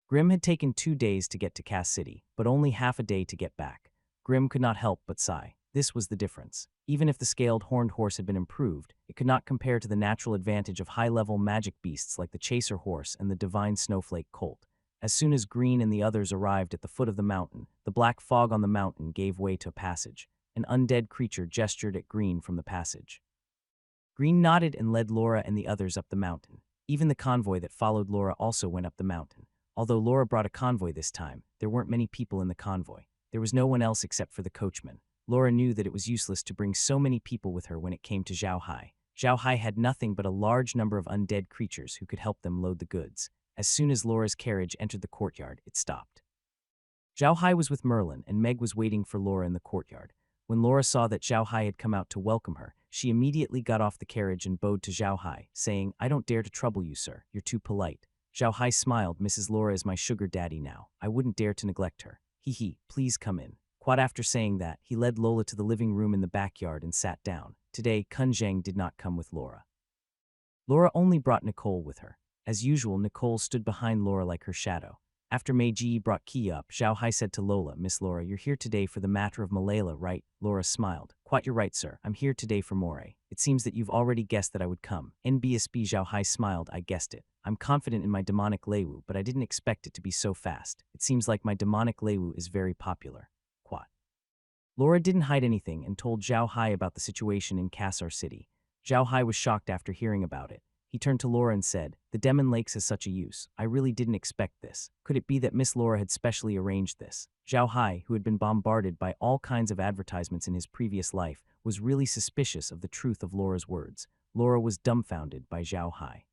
Grim had taken 2 days to get to Cass City, but only half a day to get back. Grim could not help but sigh. This was the difference. Even if the scaled horned horse had been improved, it could not compare to the natural advantage of high-level magic beasts like the chaser horse and the divine snowflake colt. As soon as Green and the others arrived at the foot of the mountain, the black fog on the mountain gave way to a passage. An undead creature gestured at Green from the passage. Green nodded and led Laura and the others up the mountain. Even the convoy that followed Laura also went up the mountain. Although Laura brought a convoy this time, there weren't many people in the convoy. There was no one else except for the coachman. Laura knew that it was useless to bring so many people with her when it came to Zhao Hai. Zhao Hai had nothing but a large number of undead creatures who could help them load the goods. As soon as Laura's carriage entered the courtyard, it stopped. Zhao Hai was with Merlin, and Meg was waiting for Laura in the courtyard. When Laura saw that Zhao Hai had come out to welcome her, she immediately got off the carriage and bowed to Zhao Hai, saying, "I don't dare to trouble you, sir. You're too polite." Zhao Hai smiled. "Mrs. Laura is my sugar daddy now. I wouldn't dare to neglect her. Hee, please come in." Quite after saying that, he led Lola to the living room in the backyard and sat down. Today, Kun Zheng did not come with Laura. Laura only brought Nicole with her. As usual, Nicole stood behind Laura like her shadow. After Meiji brought Key up, Zhao Hai said to Lola, "Miss Laura, you're here today for the matter of Malala, right?" Laura smiled. "Quite you're right, sir. I'm here today for Moray. It seems that you've already guessed that I would come." NBSB Zhao Hai smiled. "I guessed it. I'm confident in my demonic Leiwu, but I didn't expect it to be so fast. It seems like my demonic Leiwu is very popular." Quat. Laura didn't hide anything and told Zhao Hai about the situation in Kassar City. Zhao Hai was shocked after hearing about it. He turned to Laura and said, "The Demon Lakes has such a use. I really didn't expect this. Could it be that Miss Laura had specially arranged this?" Zhao Hai, who had been bombarded by all kinds of advertisements in his previous life, was really suspicious of the truth of Laura's words. Laura was dumbfounded by Zhao Hai.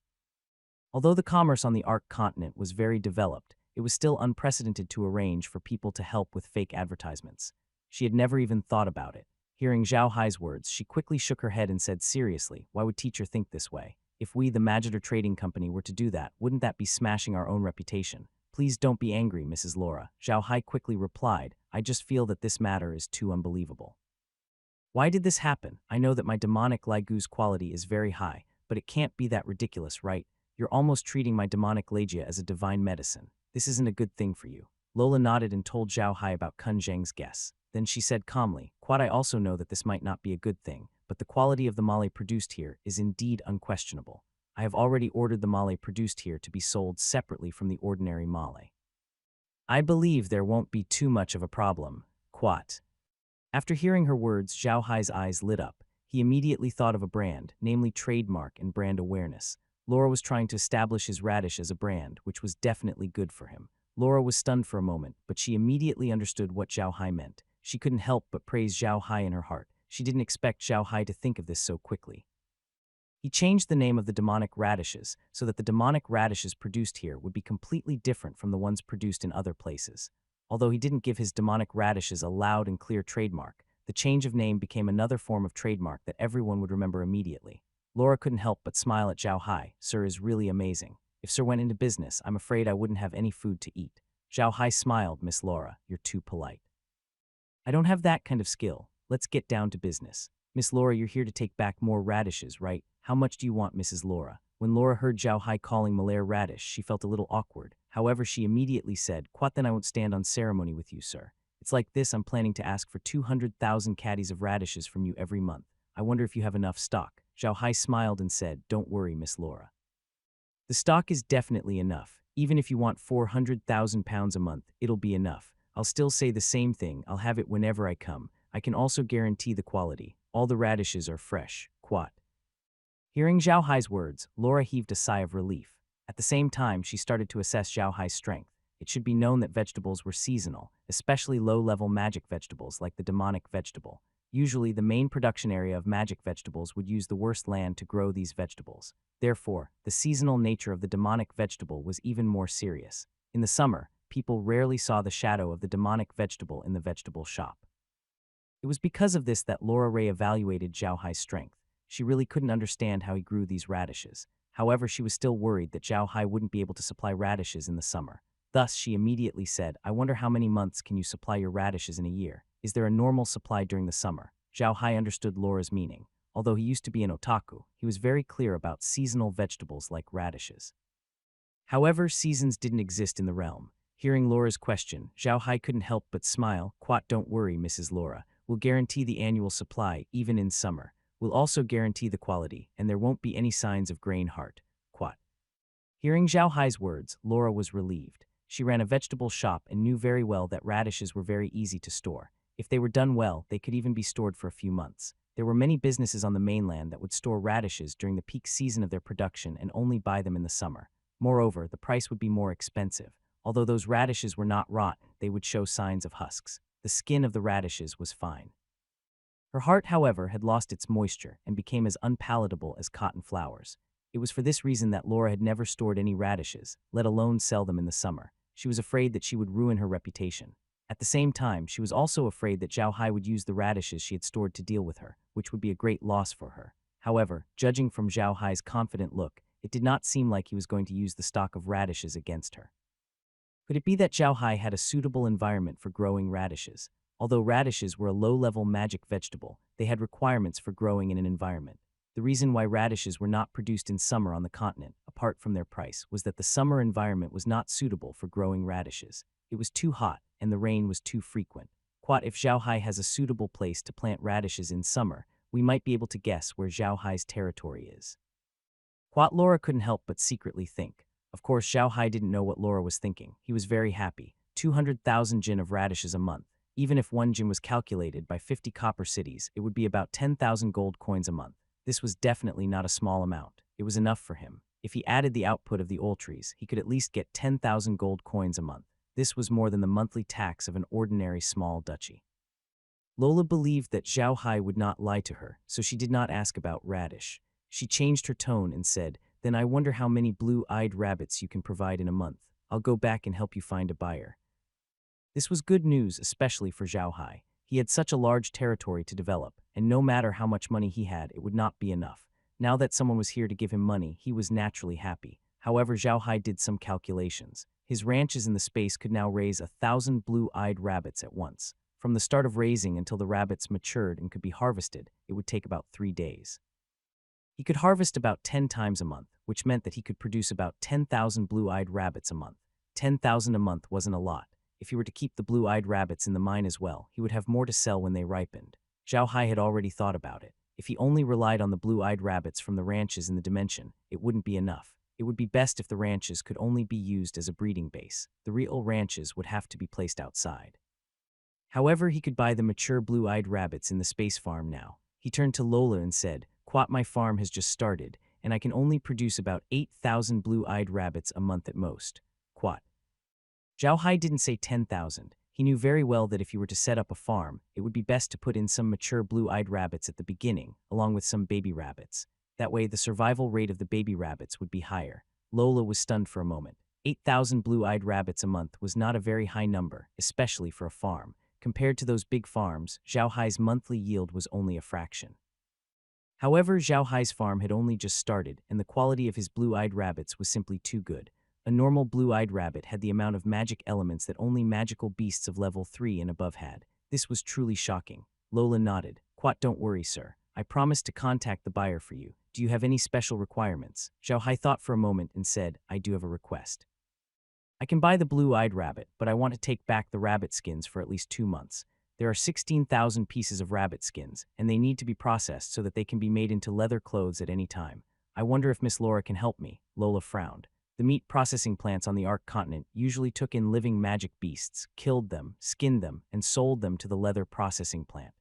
Although the commerce on the Ark continent was very developed, it was still unprecedented to arrange for people to help with fake advertisements. She had never even thought about it. Hearing Zhao Hai's words, she quickly shook her head and said, "Seriously, why would teacher think this way? If we, the Magitor Trading Company, were to do that, wouldn't that be smashing our own reputation? Please don't be angry, Mrs. Laura." Zhao Hai quickly replied, "I just feel that this matter is too unbelievable. Why did this happen? I know that my demonic Laigu's quality is very high, but it can't be that ridiculous, right? You're almost treating my demonic Legia as a divine medicine. This isn't a good thing for you." Lola nodded and told Zhao Hai about Kun Zheng's guess. Then she said calmly, "Quad, I also know that this might not be a good thing, but the quality of the male produced here is indeed unquestionable. I have already ordered the male produced here to be sold separately from the ordinary male. I believe there won't be too much of a problem." Quat. After hearing her words, Zhao Hai's eyes lit up. He immediately thought of a brand, namely trademark and brand awareness. Laura was trying to establish his radish as a brand, which was definitely good for him. Laura was stunned for a moment, but she immediately understood what Zhao Hai meant. She couldn't help but praise Zhao Hai in her heart. She didn't expect Zhao Hai to think of this so quickly. He changed the name of the demonic radishes so that the demonic radishes produced here would be completely different from the ones produced in other places. Although he didn't give his demonic radishes a loud and clear trademark, the change of name became another form of trademark that everyone would remember immediately. Laura couldn't help but smile at Zhao Hai. "Sir is really amazing. If Sir went into business, I'm afraid I wouldn't have any food to eat." Zhao Hai smiled. "Miss Laura, you're too polite. I don't have that kind of skill. Let's get down to business. Miss Laura, you're here to take back more radishes, right? How much do you want, Mrs. Laura?" When Laura heard Zhao Hai calling Malaire radish, she felt a little awkward. However, she immediately said, "Quat, then I won't stand on ceremony with you, sir. It's like this, I'm planning to ask for 200,000 caddies of radishes from you every month. I wonder if you have enough stock." Zhao Hai smiled and said, "Don't worry, Miss Laura. The stock is definitely enough. Even if you want 400,000 pounds a month, it'll be enough. I'll still say the same thing. I'll have it whenever I come. I can also guarantee the quality. All the radishes are fresh." Quat. Hearing Zhao Hai's words, Laura heaved a sigh of relief. At the same time, she started to assess Zhao Hai's strength. It should be known that vegetables were seasonal, especially low-level magic vegetables like the demonic vegetable. Usually, the main production area of magic vegetables would use the worst land to grow these vegetables. Therefore, the seasonal nature of the demonic vegetable was even more serious. In the summer, people rarely saw the shadow of the demonic vegetable in the vegetable shop. It was because of this that Laura Ray evaluated Zhao Hai's strength. She really couldn't understand how he grew these radishes. However, she was still worried that Zhao Hai wouldn't be able to supply radishes in the summer. Thus, she immediately said, I wonder how many months can you supply your radishes in a year? Is there a normal supply during the summer? Zhao Hai understood Laura's meaning. Although he used to be an otaku, he was very clear about seasonal vegetables like radishes. However, seasons didn't exist in the realm. Hearing Laura's question, Zhao Hai couldn't help but smile. Quat, don't worry, Mrs. Laura. We'll guarantee the annual supply, even in summer. We'll also guarantee the quality, and there won't be any signs of grain heart. Quat. Hearing Zhao Hai's words, Laura was relieved. She ran a vegetable shop and knew very well that radishes were very easy to store. If they were done well, they could even be stored for a few months. There were many businesses on the mainland that would store radishes during the peak season of their production and only buy them in the summer. Moreover, the price would be more expensive. Although those radishes were not rotten, they would show signs of husks. The skin of the radishes was fine. Her heart, however, had lost its moisture and became as unpalatable as cotton flowers. It was for this reason that Laura had never stored any radishes, let alone sell them in the summer. She was afraid that she would ruin her reputation. At the same time, she was also afraid that Zhao Hai would use the radishes she had stored to deal with her, which would be a great loss for her. However, judging from Zhao Hai's confident look, it did not seem like he was going to use the stock of radishes against her. Could it be that Zhao Hai had a suitable environment for growing radishes? Although radishes were a low-level magic vegetable, they had requirements for growing in an environment. The reason why radishes were not produced in summer on the continent, apart from their price, was that the summer environment was not suitable for growing radishes. It was too hot, and the rain was too frequent. Quat, if Zhao Hai has a suitable place to plant radishes in summer, we might be able to guess where Zhao Hai's territory is. Quat, Laura couldn't help but secretly think. Of course, Zhao Hai didn't know what Laura was thinking. He was very happy. 200,000 jin of radishes a month. Even if one jin was calculated by 50 copper cities, it would be about 10,000 gold coins a month. This was definitely not a small amount. It was enough for him. If he added the output of the oil trees, he could at least get 10,000 gold coins a month. This was more than the monthly tax of an ordinary small duchy. Lola believed that Zhao Hai would not lie to her, so she did not ask about radish. She changed her tone and said, Then I wonder how many blue-eyed rabbits you can provide in a month. I'll go back and help you find a buyer. This was good news, especially for Zhao Hai. He had such a large territory to develop, and no matter how much money he had, it would not be enough. Now that someone was here to give him money, he was naturally happy. However, Zhao Hai did some calculations. His ranches in the space could now raise 1,000 blue-eyed rabbits at once. From the start of raising until the rabbits matured and could be harvested, it would take about 3 days. He could harvest about 10 times a month, which meant that he could produce about 10,000 blue-eyed rabbits a month. 10,000 a month wasn't a lot. If he were to keep the blue-eyed rabbits in the mine as well, he would have more to sell when they ripened. Zhao Hai had already thought about it. If he only relied on the blue-eyed rabbits from the ranches in the dimension, it wouldn't be enough. It would be best if the ranches could only be used as a breeding base. The real ranches would have to be placed outside. However, he could buy the mature blue-eyed rabbits in the space farm now. He turned to Lola and said, Quat, my farm has just started, and I can only produce about 8,000 blue-eyed rabbits a month at most. Quat. Zhao Hai didn't say 10,000. He knew very well that if he were to set up a farm, it would be best to put in some mature blue-eyed rabbits at the beginning, along with some baby rabbits. That way, the survival rate of the baby rabbits would be higher. Lola was stunned for a moment. 8,000 blue-eyed rabbits a month was not a very high number, especially for a farm. Compared to those big farms, Zhao Hai's monthly yield was only a fraction. However, Zhao Hai's farm had only just started, and the quality of his blue-eyed rabbits was simply too good. A normal blue-eyed rabbit had the amount of magic elements that only magical beasts of level 3 and above had. This was truly shocking. Lola nodded. Quat, don't worry, sir. I promised to contact the buyer for you. Do you have any special requirements? Zhao Hai thought for a moment and said, I do have a request. I can buy the blue-eyed rabbit, but I want to take back the rabbit skins for at least 2 months. There are 16,000 pieces of rabbit skins, and they need to be processed so that they can be made into leather clothes at any time. I wonder if Miss Laura can help me. Lola frowned. The meat processing plants on the Ark continent usually took in living magic beasts, killed them, skinned them, and sold them to the leather processing plant.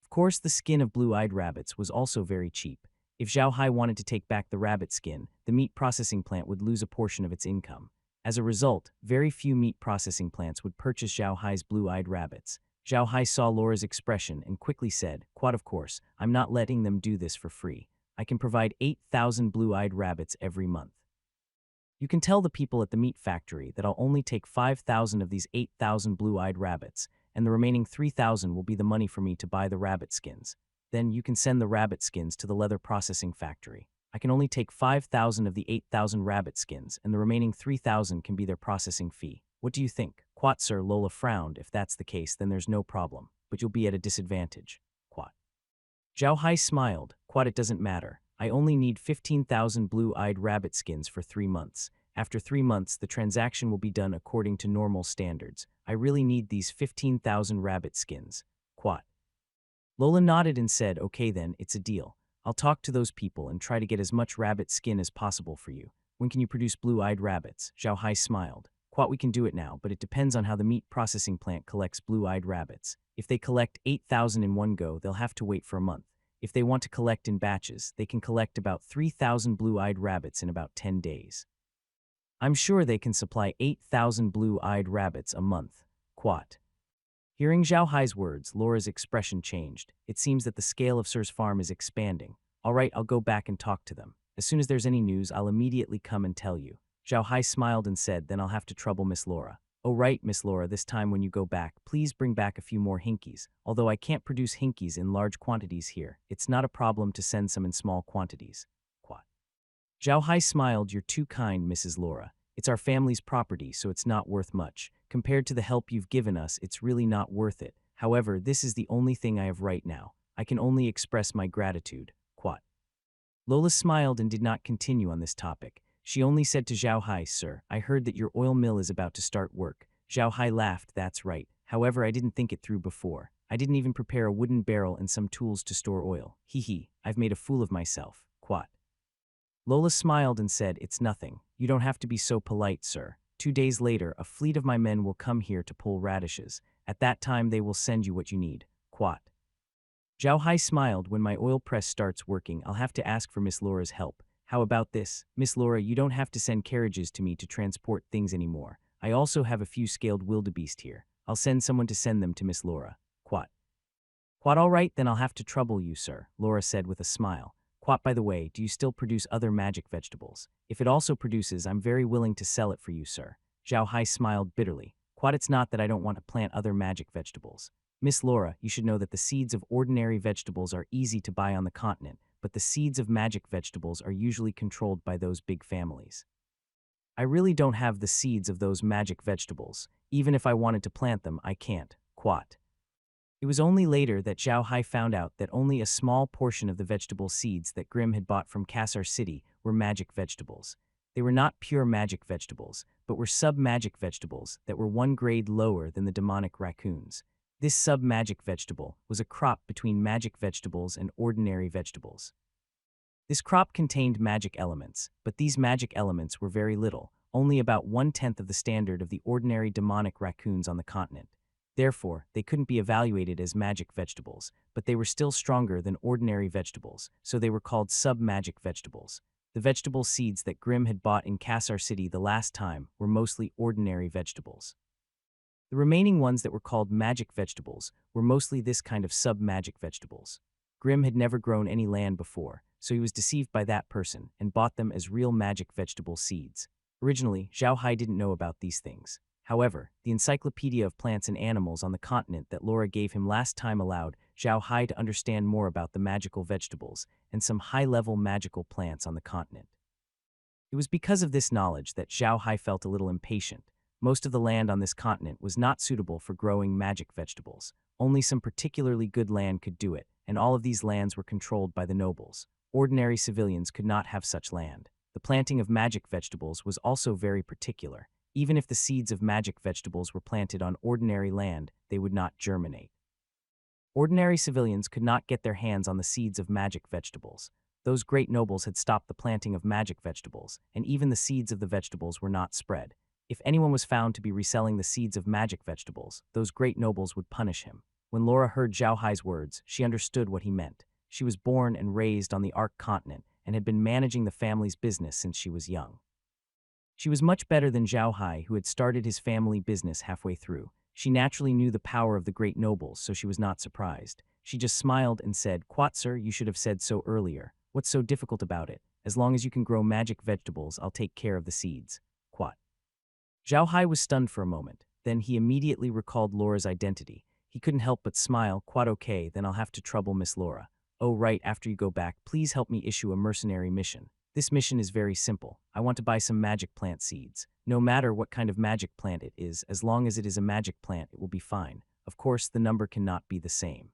Of course, the skin of blue-eyed rabbits was also very cheap. If Zhao Hai wanted to take back the rabbit skin, the meat processing plant would lose a portion of its income. As a result, very few meat processing plants would purchase Zhao Hai's blue-eyed rabbits. Zhao Hai saw Laura's expression and quickly said, "Quite of course, I'm not letting them do this for free. I can provide 8,000 blue-eyed rabbits every month. You can tell the people at the meat factory that I'll only take 5,000 of these 8,000 blue-eyed rabbits, and the remaining 3,000 will be the money for me to buy the rabbit skins. Then you can send the rabbit skins to the leather processing factory. I can only take 5,000 of the 8,000 rabbit skins, and the remaining 3,000 can be their processing fee. What do you think?" "Quat, sir," Lola frowned. "If that's the case, then there's no problem, but you'll be at a disadvantage." "Quat." Zhao Hai smiled. "Quat, it doesn't matter. I only need 15,000 blue-eyed rabbit skins for 3 months. After 3 months, the transaction will be done according to normal standards. I really need these 15,000 rabbit skins." "Quat." Lola nodded and said, "Okay then, it's a deal. I'll talk to those people and try to get as much rabbit skin as possible for you. When can you produce blue-eyed rabbits?" Zhao Hai smiled. "Quat, we can do it now, but it depends on how the meat processing plant collects blue-eyed rabbits. If they collect 8,000 in one go, they'll have to wait for a month. If they want to collect in batches, they can collect about 3,000 blue-eyed rabbits in about 10 days. I'm sure they can supply 8,000 blue-eyed rabbits a month." "Quat." Hearing Zhao Hai's words, Laura's expression changed. "It seems that the scale of Sir's farm is expanding. All right, I'll go back and talk to them. As soon as there's any news, I'll immediately come and tell you." Zhao Hai smiled and said, "Then I'll have to trouble Miss Laura." "Oh right, Miss Laura, this time when you go back, please bring back a few more hinkies. Although I can't produce hinkies in large quantities here, it's not a problem to send some in small quantities." "Quat." Zhao Hai smiled. "You're too kind, Mrs. Laura. It's our family's property, so it's not worth much. Compared to the help you've given us, it's really not worth it. However, this is the only thing I have right now. I can only express my gratitude." "Quat." Lola smiled and did not continue on this topic. She only said to Zhao Hai, "Sir, I heard that your oil mill is about to start work." Zhao Hai laughed. "That's right. However, I didn't think it through before. I didn't even prepare a wooden barrel and some tools to store oil. Hee hee, I've made a fool of myself." "Quat." Lola smiled and said, "It's nothing. You don't have to be so polite, sir. 2 days later, a fleet of my men will come here to pull radishes. At that time, they will send you what you need." "Quat." Zhao Hai smiled. "When my oil press starts working, I'll have to ask for Miss Laura's help. How about this? Miss Laura, you don't have to send carriages to me to transport things anymore. I also have a few scaled wildebeest here. I'll send someone to send them to Miss Laura." "Quat." "Quat, all right, then I'll have to trouble you, sir," Laura said with a smile. "Quat, by the way, do you still produce other magic vegetables? If it also produces, I'm very willing to sell it for you, sir." Zhao Hai smiled bitterly. "Quat, it's not that I don't want to plant other magic vegetables. Miss Laura, you should know that the seeds of ordinary vegetables are easy to buy on the continent, but the seeds of magic vegetables are usually controlled by those big families. I really don't have the seeds of those magic vegetables. Even if I wanted to plant them, I can't." "Quat." It was only later that Zhao Hai found out that only a small portion of the vegetable seeds that Grimm had bought from Kassar City were magic vegetables. They were not pure magic vegetables, but were sub-magic vegetables that were 1 grade lower than the demonic raccoons. This sub-magic vegetable was a crop between magic vegetables and ordinary vegetables. This crop contained magic elements, but these magic elements were very little, only about 1/10 of the standard of the ordinary demonic raccoons on the continent. Therefore, they couldn't be evaluated as magic vegetables, but they were still stronger than ordinary vegetables, so they were called sub-magic vegetables. The vegetable seeds that Grimm had bought in Kassar City the last time were mostly ordinary vegetables. The remaining ones that were called magic vegetables were mostly this kind of sub-magic vegetables. Grimm had never grown any land before, so he was deceived by that person and bought them as real magic vegetable seeds. Originally, Zhao Hai didn't know about these things. However, the Encyclopedia of Plants and Animals on the continent that Laura gave him last time allowed Zhao Hai to understand more about the magical vegetables and some high-level magical plants on the continent. It was because of this knowledge that Zhao Hai felt a little impatient. Most of the land on this continent was not suitable for growing magic vegetables. Only some particularly good land could do it, and all of these lands were controlled by the nobles. Ordinary civilians could not have such land. The planting of magic vegetables was also very particular. Even if the seeds of magic vegetables were planted on ordinary land, they would not germinate. Ordinary civilians could not get their hands on the seeds of magic vegetables. Those great nobles had stopped the planting of magic vegetables, and even the seeds of the vegetables were not spread. If anyone was found to be reselling the seeds of magic vegetables, those great nobles would punish him. When Laura heard Zhao Hai's words, she understood what he meant. She was born and raised on the Ark continent and had been managing the family's business since she was young. She was much better than Zhao Hai, who had started his family business halfway through. She naturally knew the power of the great nobles, so she was not surprised. She just smiled and said, "Quat, sir, you should have said so earlier. What's so difficult about it? As long as you can grow magic vegetables, I'll take care of the seeds." Quat. Zhao Hai was stunned for a moment. Then he immediately recalled Laura's identity. He couldn't help but smile. "Quite okay, then I'll have to trouble Miss Laura. Oh right, after you go back, please help me issue a mercenary mission. This mission is very simple. I want to buy some magic plant seeds. No matter what kind of magic plant it is, as long as it is a magic plant, it will be fine. Of course, the number cannot be the same.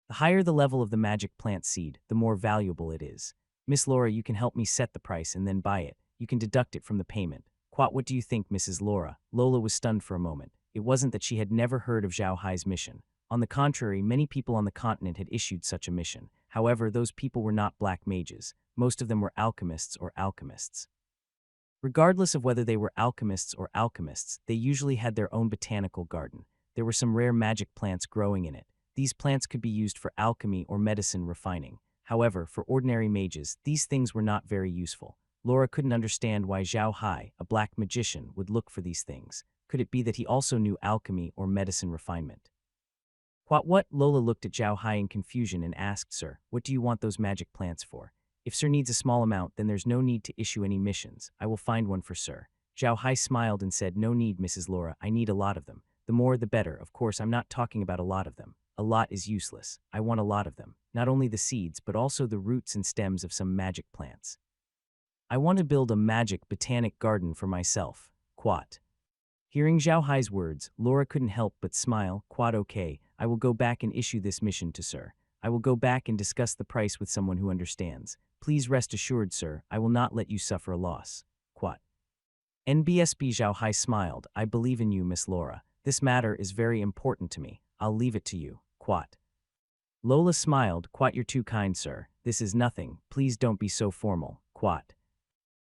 The higher the level of the magic plant seed, the more valuable it is. Miss Laura, you can help me set the price and then buy it. You can deduct it from the payment. Quat, what do you think, Mrs. Laura? Lola was stunned for a moment. It wasn't that she had never heard of Zhao Hai's mission. On the contrary, many people on the continent had issued such a mission. However, those people were not black mages. Most of them were alchemists or alchemists. Regardless of whether they were alchemists or alchemists, they usually had their own botanical garden. There were some rare magic plants growing in it. These plants could be used for alchemy or medicine refining. However, for ordinary mages, these things were not very useful. Laura couldn't understand why Zhao Hai, a black magician, would look for these things. Could it be that he also knew alchemy or medicine refinement? What? Lola looked at Zhao Hai in confusion and asked, "Sir, what do you want those magic plants for? If Sir needs a small amount, then there's no need to issue any missions. I will find one for Sir." Zhao Hai smiled and said, "No need, Mrs. Laura, I need a lot of them. The more the better. Of course, I'm not talking about a lot of them. A lot is useless. I want a lot of them. Not only the seeds, but also the roots and stems of some magic plants. I want to build a magic botanic garden for myself." Quat. Hearing Zhao Hai's words, Laura couldn't help but smile. "Quat okay, I will go back and issue this mission to Sir. I will go back and discuss the price with someone who understands. Please rest assured, Sir, I will not let you suffer a loss." Quat. NBSB Zhao Hai smiled. "I believe in you, Miss Laura. This matter is very important to me. I'll leave it to you." Quat. Lola smiled. "Quat, you're too kind, sir. This is nothing. Please don't be so formal." Quat.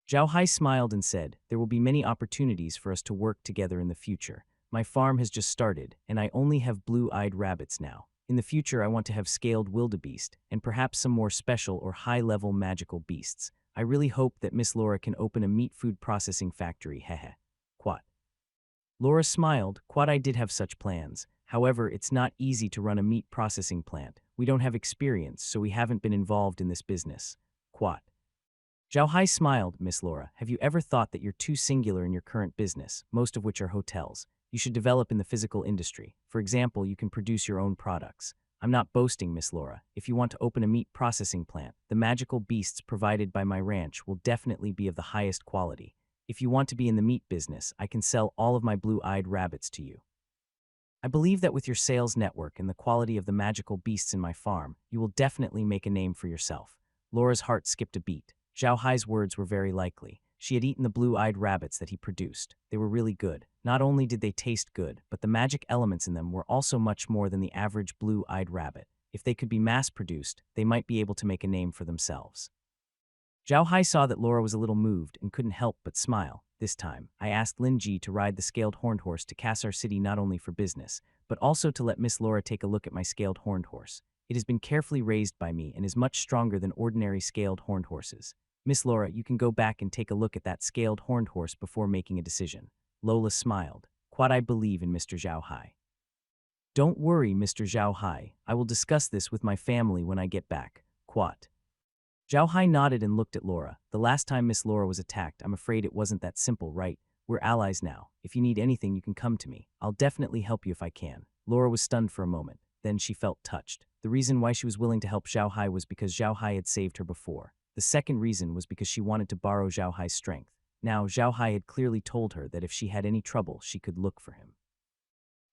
Zhao Hai smiled and said, "There will be many opportunities for us to work together in the future. My farm has just started, and I only have blue-eyed rabbits now. In the future, I want to have scaled wildebeest, and perhaps some more special or high-level magical beasts. I really hope that Miss Laura can open a meat food processing factory, hehe." Quat. Laura smiled. "Quat, I did have such plans. However, it's not easy to run a meat processing plant. We don't have experience, so we haven't been involved in this business." Quat. Zhao Hai smiled. "Miss Laura, have you ever thought that you're too singular in your current business, most of which are hotels? You should develop in the physical industry. For example, you can produce your own products. I'm not boasting, Miss Laura. If you want to open a meat processing plant, the magical beasts provided by my ranch will definitely be of the highest quality. If you want to be in the meat business, I can sell all of my blue-eyed rabbits to you. I believe that with your sales network and the quality of the magical beasts in my farm, you will definitely make a name for yourself." Laura's heart skipped a beat. Zhao Hai's words were very likely. She had eaten the blue-eyed rabbits that he produced. They were really good. Not only did they taste good, but the magic elements in them were also much more than the average blue-eyed rabbit. If they could be mass-produced, they might be able to make a name for themselves. Zhao Hai saw that Laura was a little moved and couldn't help but smile. "This time, I asked Lin Ji to ride the scaled horned horse to Kassar City not only for business, but also to let Miss Laura take a look at my scaled horned horse. It has been carefully raised by me and is much stronger than ordinary scaled horned horses. Miss Laura, you can go back and take a look at that scaled horned horse before making a decision." Lola smiled. "Quat, I believe in Mr. Zhao Hai." "Don't worry, Mr. Zhao Hai. I will discuss this with my family when I get back." Quat. Zhao Hai nodded and looked at Laura. "The last time Miss Laura was attacked, I'm afraid it wasn't that simple, right? We're allies now. If you need anything, you can come to me. I'll definitely help you if I can." Laura was stunned for a moment. Then she felt touched. The reason why she was willing to help Zhao Hai was because Zhao Hai had saved her before. The second reason was because she wanted to borrow Zhao Hai's strength. Now, Zhao Hai had clearly told her that if she had any trouble, she could look for him.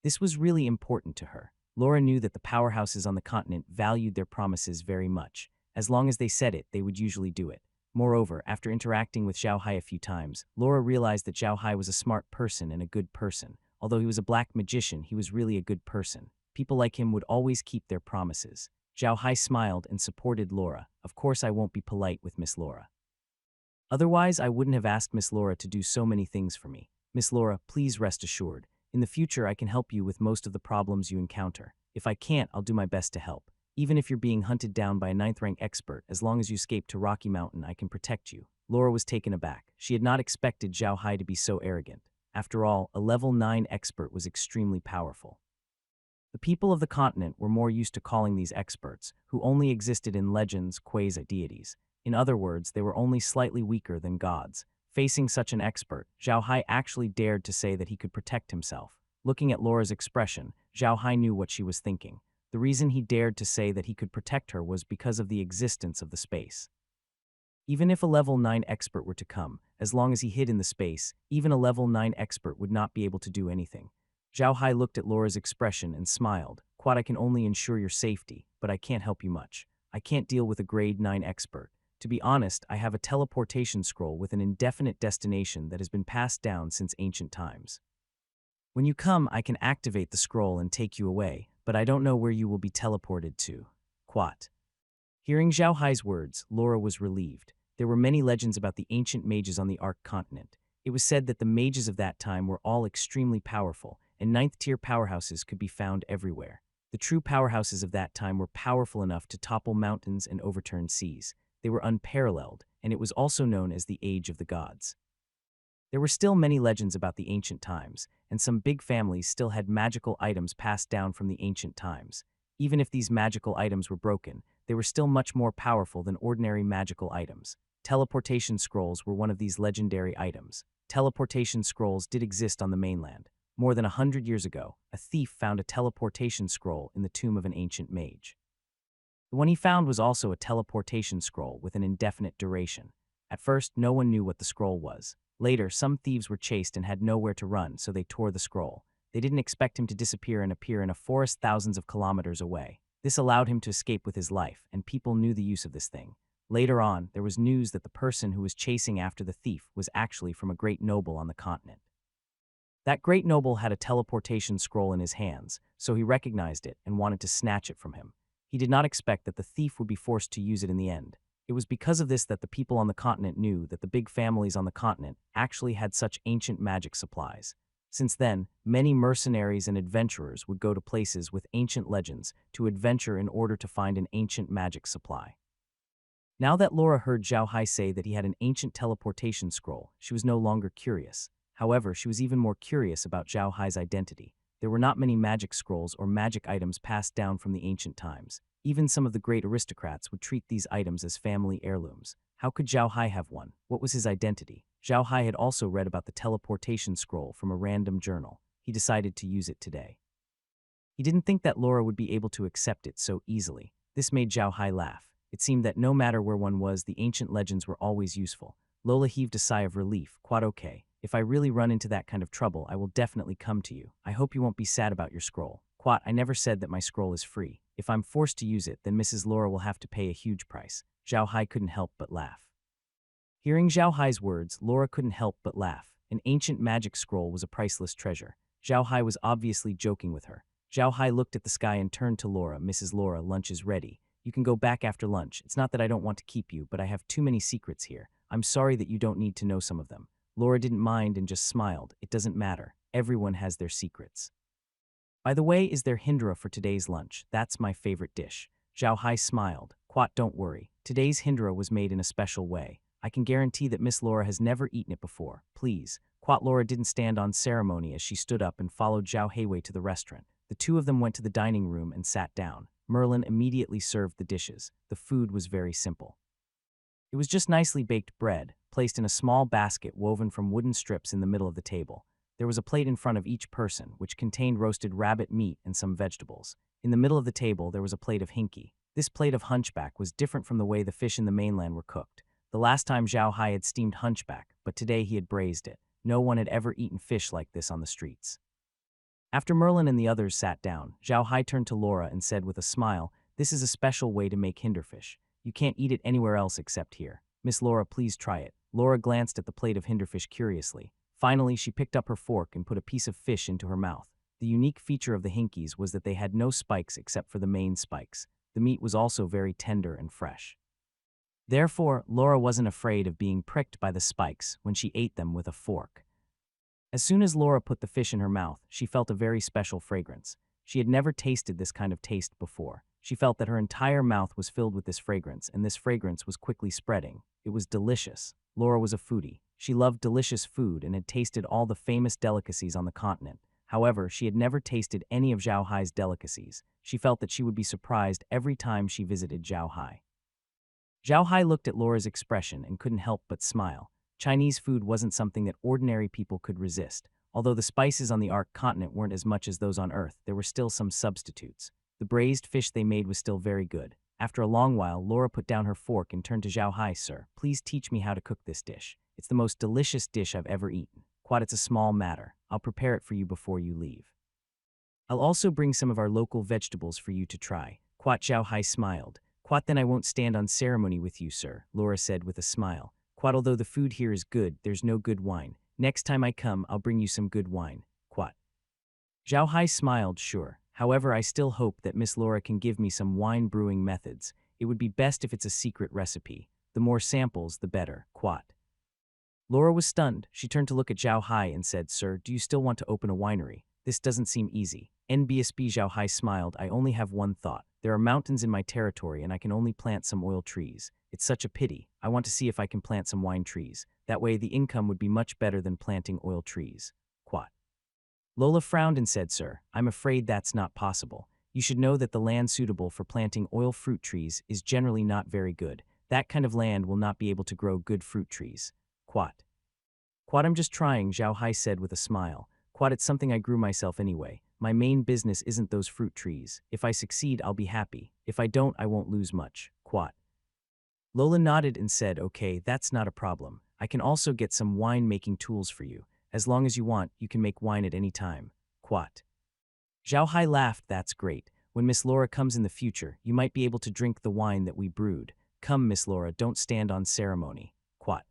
This was really important to her. Laura knew that the powerhouses on the continent valued their promises very much. As long as they said it, they would usually do it. Moreover, after interacting with Zhao Hai a few times, Laura realized that Zhao Hai was a smart person and a good person. Although he was a black magician, he was really a good person. People like him would always keep their promises. Zhao Hai smiled and supported Laura. "Of course I won't be polite with Miss Laura. Otherwise, I wouldn't have asked Miss Laura to do so many things for me. Miss Laura, please rest assured. In the future, I can help you with most of the problems you encounter. If I can't, I'll do my best to help. Even if you're being hunted down by a 9th rank expert, as long as you escape to Rocky Mountain, I can protect you." Laura was taken aback. She had not expected Zhao Hai to be so arrogant. After all, a level 9 expert was extremely powerful. The people of the continent were more used to calling these experts, who only existed in legends, quasi-deities. In other words, they were only slightly weaker than gods. Facing such an expert, Zhao Hai actually dared to say that he could protect himself. Looking at Laura's expression, Zhao Hai knew what she was thinking. The reason he dared to say that he could protect her was because of the existence of the space. Even if a level 9 expert were to come, as long as he hid in the space, even a level 9 expert would not be able to do anything. Zhao Hai looked at Laura's expression and smiled. "Quad, I can only ensure your safety, but I can't help you much. I can't deal with a grade 9 expert. To be honest, I have a teleportation scroll with an indefinite destination that has been passed down since ancient times. When you come, I can activate the scroll and take you away, but I don't know where you will be teleported to." Quat. Hearing Zhao Hai's words, Laura was relieved. There were many legends about the ancient mages on the Ark continent. It was said that the mages of that time were all extremely powerful, and 9th-tier powerhouses could be found everywhere. The true powerhouses of that time were powerful enough to topple mountains and overturn seas. They were unparalleled, and it was also known as the Age of the Gods. There were still many legends about the ancient times, and some big families still had magical items passed down from the ancient times. Even if these magical items were broken, they were still much more powerful than ordinary magical items. Teleportation scrolls were one of these legendary items. Teleportation scrolls did exist on the mainland. More than 100 years ago, a thief found a teleportation scroll in the tomb of an ancient mage. The one he found was also a teleportation scroll with an indefinite duration. At first, no one knew what the scroll was. Later, some thieves were chased and had nowhere to run, so they tore the scroll. They didn't expect him to disappear and appear in a forest thousands of kilometers away. This allowed him to escape with his life, and people knew the use of this thing. Later on, there was news that the person who was chasing after the thief was actually from a great noble on the continent. That great noble had a teleportation scroll in his hands, so he recognized it and wanted to snatch it from him. He did not expect that the thief would be forced to use it in the end. It was because of this that the people on the continent knew that the big families on the continent actually had such ancient magic supplies. Since then, many mercenaries and adventurers would go to places with ancient legends to adventure in order to find an ancient magic supply. Now that Laura heard Zhao Hai say that he had an ancient teleportation scroll, she was no longer curious. However, she was even more curious about Zhao Hai's identity. There were not many magic scrolls or magic items passed down from the ancient times. Even some of the great aristocrats would treat these items as family heirlooms. How could Zhao Hai have one? What was his identity? Zhao Hai had also read about the teleportation scroll from a random journal. He decided to use it today. He didn't think that Laura would be able to accept it so easily. This made Zhao Hai laugh. It seemed that no matter where one was, the ancient legends were always useful. Lola heaved a sigh of relief. "Quite okay. If I really run into that kind of trouble, I will definitely come to you. I hope you won't be sad about your scroll." "Quat, I never said that my scroll is free. If I'm forced to use it, then Mrs. Laura will have to pay a huge price." Zhao Hai couldn't help but laugh. Hearing Zhao Hai's words, Laura couldn't help but laugh. An ancient magic scroll was a priceless treasure. Zhao Hai was obviously joking with her. Zhao Hai looked at the sky and turned to Laura. "Mrs. Laura, lunch is ready. You can go back after lunch. It's not that I don't want to keep you, but I have too many secrets here. I'm sorry that you don't need to know some of them." Laura didn't mind and just smiled. "It doesn't matter. Everyone has their secrets. By the way, is there hindra for today's lunch? That's my favorite dish." Zhao Hai smiled. "Quat, don't worry. Today's hindra was made in a special way. I can guarantee that Miss Laura has never eaten it before. Please." Quat. Laura didn't stand on ceremony as she stood up and followed Zhao Heiwei to the restaurant. The two of them went to the dining room and sat down. Merlin immediately served the dishes. The food was very simple. It was just nicely baked bread, placed in a small basket woven from wooden strips in the middle of the table. There was a plate in front of each person, which contained roasted rabbit meat and some vegetables. In the middle of the table, there was a plate of hinki. This plate of hunchback was different from the way the fish in the mainland were cooked. The last time Zhao Hai had steamed hunchback, but today he had braised it. No one had ever eaten fish like this on the streets. After Merlin and the others sat down, Zhao Hai turned to Laura and said with a smile, "This is a special way to make hinderfish. You can't eat it anywhere else except here. Miss Laura, please try it." Laura glanced at the plate of hinderfish curiously. Finally, she picked up her fork and put a piece of fish into her mouth. The unique feature of the hinkies was that they had no spikes except for the main spikes. The meat was also very tender and fresh. Therefore, Laura wasn't afraid of being pricked by the spikes when she ate them with a fork. As soon as Laura put the fish in her mouth, she felt a very special fragrance. She had never tasted this kind of taste before. She felt that her entire mouth was filled with this fragrance, and this fragrance was quickly spreading. It was delicious. Laura was a foodie. She loved delicious food and had tasted all the famous delicacies on the continent. However, she had never tasted any of Zhao Hai's delicacies. She felt that she would be surprised every time she visited Zhao Hai. Zhao Hai looked at Laura's expression and couldn't help but smile. Chinese food wasn't something that ordinary people could resist. Although the spices on the Ark continent weren't as much as those on Earth, there were still some substitutes. The braised fish they made was still very good. After a long while, Laura put down her fork and turned to Zhao Hai. "Sir, please teach me how to cook this dish. It's the most delicious dish I've ever eaten. Quite, it's a small matter. I'll prepare it for you before you leave. I'll also bring some of our local vegetables for you to try." Quat. Zhao Hai smiled. "Quat, then I won't stand on ceremony with you, sir," Laura said with a smile. "Quat, although the food here is good, there's no good wine. Next time I come, I'll bring you some good wine." Quat. Zhao Hai smiled. "Sure. However, I still hope that Miss Laura can give me some wine brewing methods. It would be best if it's a secret recipe. The more samples, the better." Quat. Laura was stunned. She turned to look at Zhao Hai and said, "Sir, do you still want to open a winery? This doesn't seem easy." NBSB. Zhao Hai smiled. "I only have one thought. There are mountains in my territory and I can only plant some oil trees. It's such a pity. I want to see if I can plant some wine trees. That way the income would be much better than planting oil trees." Quat. Lola frowned and said, "Sir, I'm afraid that's not possible. You should know that the land suitable for planting oil fruit trees is generally not very good. That kind of land will not be able to grow good fruit trees." Quat. "Quat, I'm just trying," Zhao Hai said with a smile. "Quat, it's something I grew myself anyway. My main business isn't those fruit trees. If I succeed, I'll be happy. If I don't, I won't lose much." Quat. Lola nodded and said, "Okay, that's not a problem. I can also get some wine-making tools for you. As long as you want, you can make wine at any time." Quat. Zhao Hai laughed. "That's great. When Miss Laura comes in the future, you might be able to drink the wine that we brewed. Come, Miss Laura, don't stand on ceremony." Quat.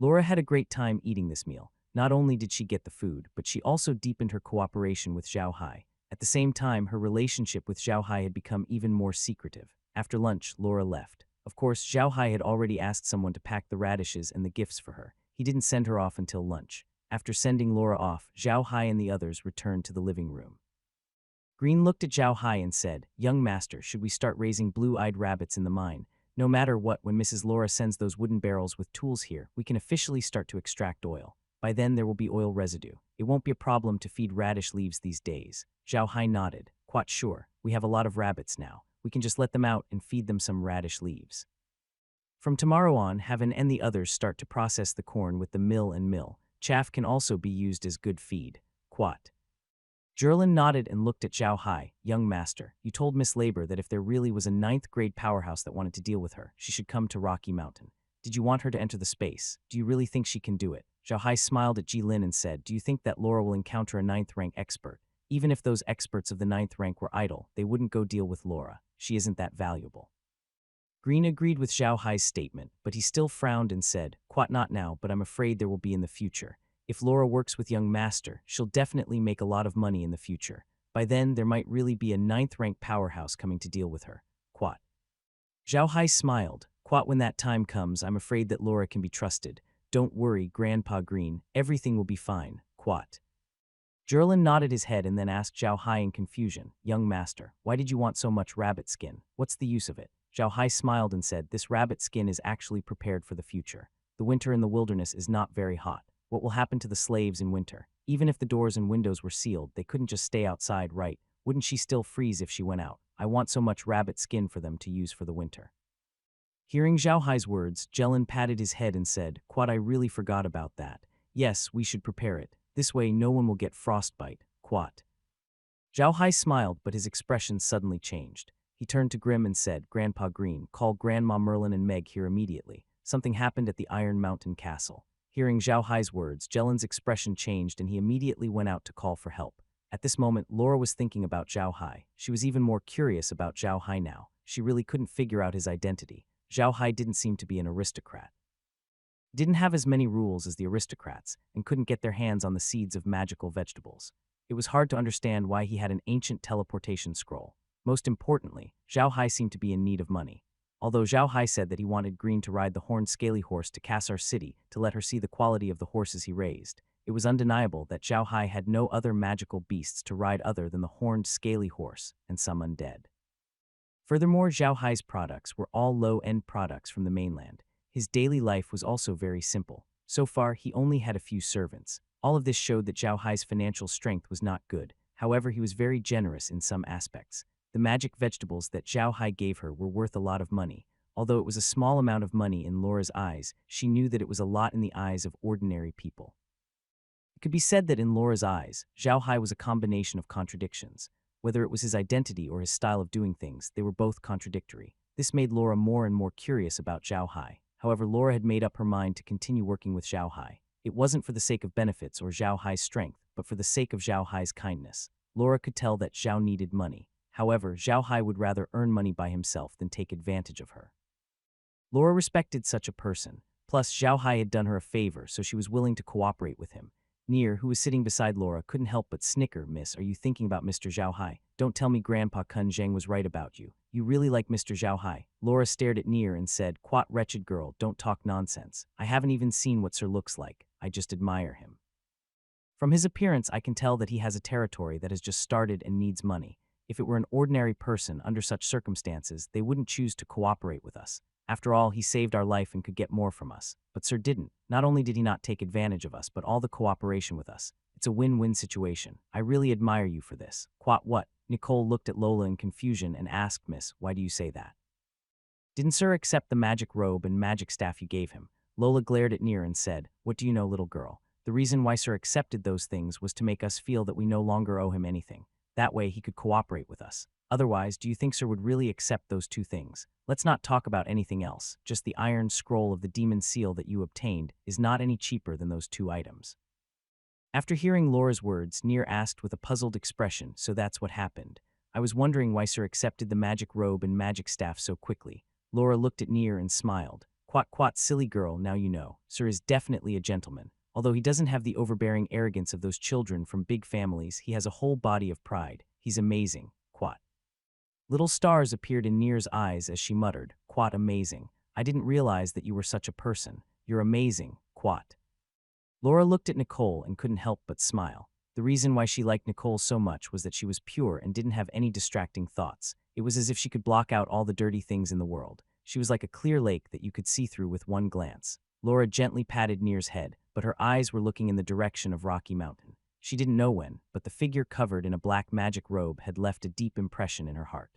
Laura had a great time eating this meal. Not only did she get the food, but she also deepened her cooperation with Zhao Hai. At the same time, her relationship with Zhao Hai had become even more secretive. After lunch, Laura left. Of course, Zhao Hai had already asked someone to pack the radishes and the gifts for her. He didn't send her off until lunch. After sending Laura off, Zhao Hai and the others returned to the living room. Green looked at Zhao Hai and said, "Young master, should we start raising blue-eyed rabbits in the mine? No matter what, when Mrs. Laura sends those wooden barrels with tools here, we can officially start to extract oil. By then, there will be oil residue. It won't be a problem to feed radish leaves these days." Zhao Hai nodded. "Quite sure. We have a lot of rabbits now. We can just let them out and feed them some radish leaves. From tomorrow on, Haven and the others start to process the corn with the mill. Chaff can also be used as good feed." Quat. Jerlin nodded and looked at Zhao Hai. "Young master, you told Miss Labor that if there really was a 9th grade powerhouse that wanted to deal with her, she should come to Rocky Mountain. Did you want her to enter the space? Do you really think she can do it?" Zhao Hai smiled at Jilin and said, "Do you think that Laura will encounter a 9th rank expert? Even if those experts of the 9th rank were idle, they wouldn't go deal with Laura. She isn't that valuable." Green agreed with Zhao Hai's statement, but he still frowned and said, "Quite not now, but I'm afraid there will be in the future. If Laura works with young master, she'll definitely make a lot of money in the future. By then, there might really be a 9th rank powerhouse coming to deal with her." Quat. Zhao Hai smiled. "Quat, when that time comes, I'm afraid that Laura can be trusted. Don't worry, Grandpa Green, everything will be fine." Quat. Jerlin nodded his head and then asked Zhao Hai in confusion, "Young master, why did you want so much rabbit skin? What's the use of it?" Zhao Hai smiled and said, "This rabbit skin is actually prepared for the future. The winter in the wilderness is not very hot. What will happen to the slaves in winter? Even if the doors and windows were sealed, they couldn't just stay outside, right? Wouldn't she still freeze if she went out? I want so much rabbit skin for them to use for the winter." Hearing Zhao Hai's words, Jelin patted his head and said, "Quat, I really forgot about that. Yes, we should prepare it. This way no one will get frostbite." Quat. Zhao Hai smiled, but his expression suddenly changed. He turned to Grim and said, "Grandpa Green, call Grandma Merlin and Meg here immediately. Something happened at the Iron Mountain Castle." Hearing Zhao Hai's words, Jelin's expression changed and he immediately went out to call for help. At this moment, Laura was thinking about Zhao Hai. She was even more curious about Zhao Hai now. She really couldn't figure out his identity. Zhao Hai didn't seem to be an aristocrat. Didn't have as many rules as the aristocrats, and couldn't get their hands on the seeds of magical vegetables. It was hard to understand why he had an ancient teleportation scroll. Most importantly, Zhao Hai seemed to be in need of money. Although Zhao Hai said that he wanted Green to ride the horned scaly horse to Kassar City to let her see the quality of the horses he raised, it was undeniable that Zhao Hai had no other magical beasts to ride other than the horned scaly horse and some undead. Furthermore, Zhao Hai's products were all low-end products from the mainland. His daily life was also very simple. So far, he only had a few servants. All of this showed that Zhao Hai's financial strength was not good. However, he was very generous in some aspects. The magic vegetables that Zhao Hai gave her were worth a lot of money. Although it was a small amount of money in Laura's eyes, she knew that it was a lot in the eyes of ordinary people. It could be said that in Laura's eyes, Zhao Hai was a combination of contradictions. Whether it was his identity or his style of doing things, they were both contradictory. This made Laura more and more curious about Zhao Hai. However, Laura had made up her mind to continue working with Zhao Hai. It wasn't for the sake of benefits or Zhao Hai's strength, but for the sake of Zhao Hai's kindness. Laura could tell that Zhao needed money. However, Zhao Hai would rather earn money by himself than take advantage of her. Laura respected such a person. Plus, Zhao Hai had done her a favor, so she was willing to cooperate with him. Near, who was sitting beside Laura, couldn't help but snicker. "Miss, are you thinking about Mr. Zhao Hai? Don't tell me Grandpa Kun Zheng was right about you. You really like Mr. Zhao Hai." Laura stared at Near and said, "Quat wretched girl, don't talk nonsense. I haven't even seen what Sir looks like. I just admire him. From his appearance, I can tell that he has a territory that has just started and needs money. If it were an ordinary person under such circumstances, they wouldn't choose to cooperate with us. After all, he saved our life and could get more from us. But Sir didn't. Not only did he not take advantage of us, but all the cooperation with us. It's a win-win situation. I really admire you for this." "Quat what?" Nicole looked at Lola in confusion and asked, "Miss, why do you say that? Didn't Sir accept the magic robe and magic staff you gave him?" Lola glared at Near and said, "What do you know, little girl? The reason why Sir accepted those things was to make us feel that we no longer owe him anything. That way he could cooperate with us. Otherwise, do you think Sir would really accept those two things? Let's not talk about anything else. Just the iron scroll of the demon seal that you obtained is not any cheaper than those two items." After hearing Laura's words, Near asked with a puzzled expression, "So that's what happened. I was wondering why Sir accepted the magic robe and magic staff so quickly." Laura looked at Near and smiled. Quat, silly girl, now you know. Sir is definitely a gentleman. Although he doesn't have the overbearing arrogance of those children from big families, he has a whole body of pride. He's amazing. Quat. Little stars appeared in Near's eyes as she muttered, "Quat amazing. I didn't realize that you were such a person. You're amazing. Quat." Laura looked at Nicole and couldn't help but smile. The reason why she liked Nicole so much was that she was pure and didn't have any distracting thoughts. It was as if she could block out all the dirty things in the world. She was like a clear lake that you could see through with one glance. Laura gently patted Near's head, but her eyes were looking in the direction of Rocky Mountain. She didn't know when, but the figure covered in a black magic robe had left a deep impression in her heart.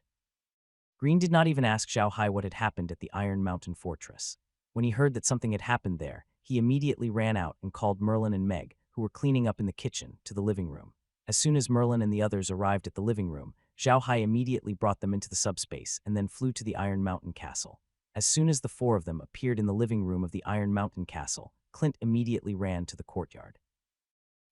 Green did not even ask Zhao Hai what had happened at the Iron Mountain Fortress. When he heard that something had happened there, he immediately ran out and called Merlin and Meg, who were cleaning up in the kitchen, to the living room. As soon as Merlin and the others arrived at the living room, Zhao Hai immediately brought them into the subspace and then flew to the Iron Mountain Castle. As soon as the four of them appeared in the living room of the Iron Mountain Castle, Clint immediately ran to the courtyard.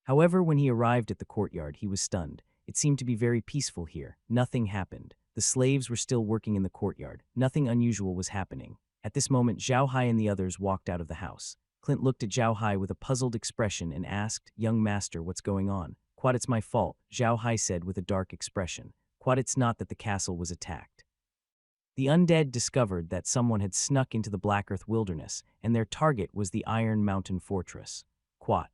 However, when he arrived at the courtyard, he was stunned. It seemed to be very peaceful here. Nothing happened. The slaves were still working in the courtyard. Nothing unusual was happening. At this moment, Zhao Hai and the others walked out of the house. Clint looked at Zhao Hai with a puzzled expression and asked, "Young master, what's going on?" "Quat, it's my fault," Zhao Hai said with a dark expression. "Quat, it's not that the castle was attacked. The undead discovered that someone had snuck into the Black Earth Wilderness, and their target was the Iron Mountain Fortress." Quat.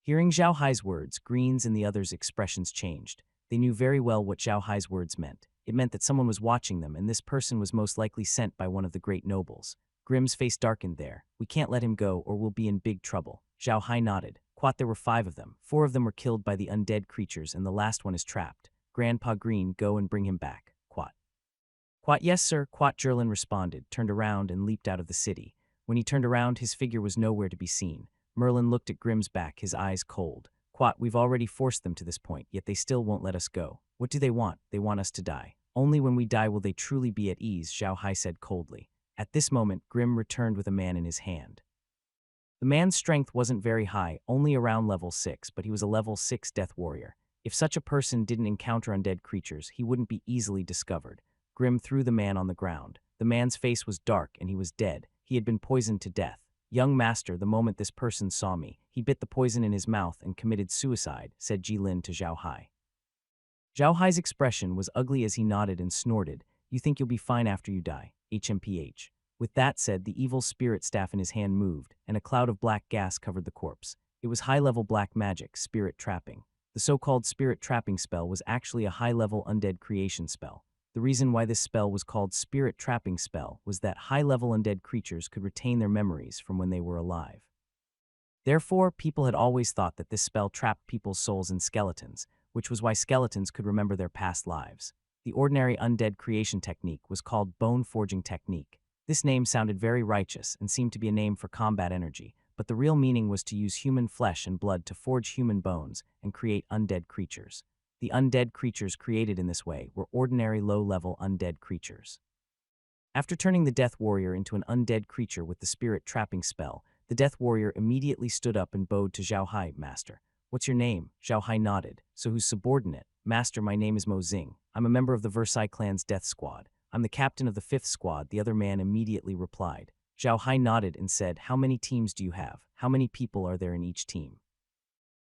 Hearing Zhao Hai's words, Green's and the others' expressions changed. They knew very well what Zhao Hai's words meant. It meant that someone was watching them, and this person was most likely sent by one of the great nobles. Grimm's face darkened there. "We can't let him go, or we'll be in big trouble." Zhao Hai nodded. "Quat, there were 5 of them. 4 of them were killed by the undead creatures, and the last one is trapped. Grandpa Green, go and bring him back." Quat. "Quat, yes, sir," Quat Jerlin responded, turned around and leaped out of the city. When he turned around, his figure was nowhere to be seen. Merlin looked at Grimm's back, his eyes cold. "Quat, we've already forced them to this point, yet they still won't let us go. What do they want? They want us to die. Only when we die will they truly be at ease," Zhao Hai said coldly. At this moment, Grimm returned with a man in his hand. The man's strength wasn't very high, only around level 6, but he was a level 6 death warrior. If such a person didn't encounter undead creatures, he wouldn't be easily discovered. Grimm threw the man on the ground. The man's face was dark and he was dead. He had been poisoned to death. "Young master, the moment this person saw me, he bit the poison in his mouth and committed suicide," said Jilin to Zhao Hai. Zhao Hai's expression was ugly as he nodded and snorted. "You think you'll be fine after you die, HMPH. With that said, the evil spirit staff in his hand moved, and a cloud of black gas covered the corpse. It was high-level black magic, spirit trapping. The so-called spirit trapping spell was actually a high-level undead creation spell. The reason why this spell was called spirit trapping spell was that high-level undead creatures could retain their memories from when they were alive. Therefore, people had always thought that this spell trapped people's souls in skeletons, which was why skeletons could remember their past lives. The ordinary undead creation technique was called bone forging technique. This name sounded very righteous and seemed to be a name for combat energy, but the real meaning was to use human flesh and blood to forge human bones and create undead creatures. The undead creatures created in this way were ordinary low-level undead creatures. After turning the Death Warrior into an undead creature with the spirit trapping spell, the Death Warrior immediately stood up and bowed to Zhao Hai. "Master, what's your name?" Zhao Hai nodded. "So who's subordinate?" "Master, my name is Mo Xing. I'm a member of the Versailles clan's Death Squad. I'm the captain of the 5th Squad," the other man immediately replied. Zhao Hai nodded and said, "How many teams do you have? How many people are there in each team?"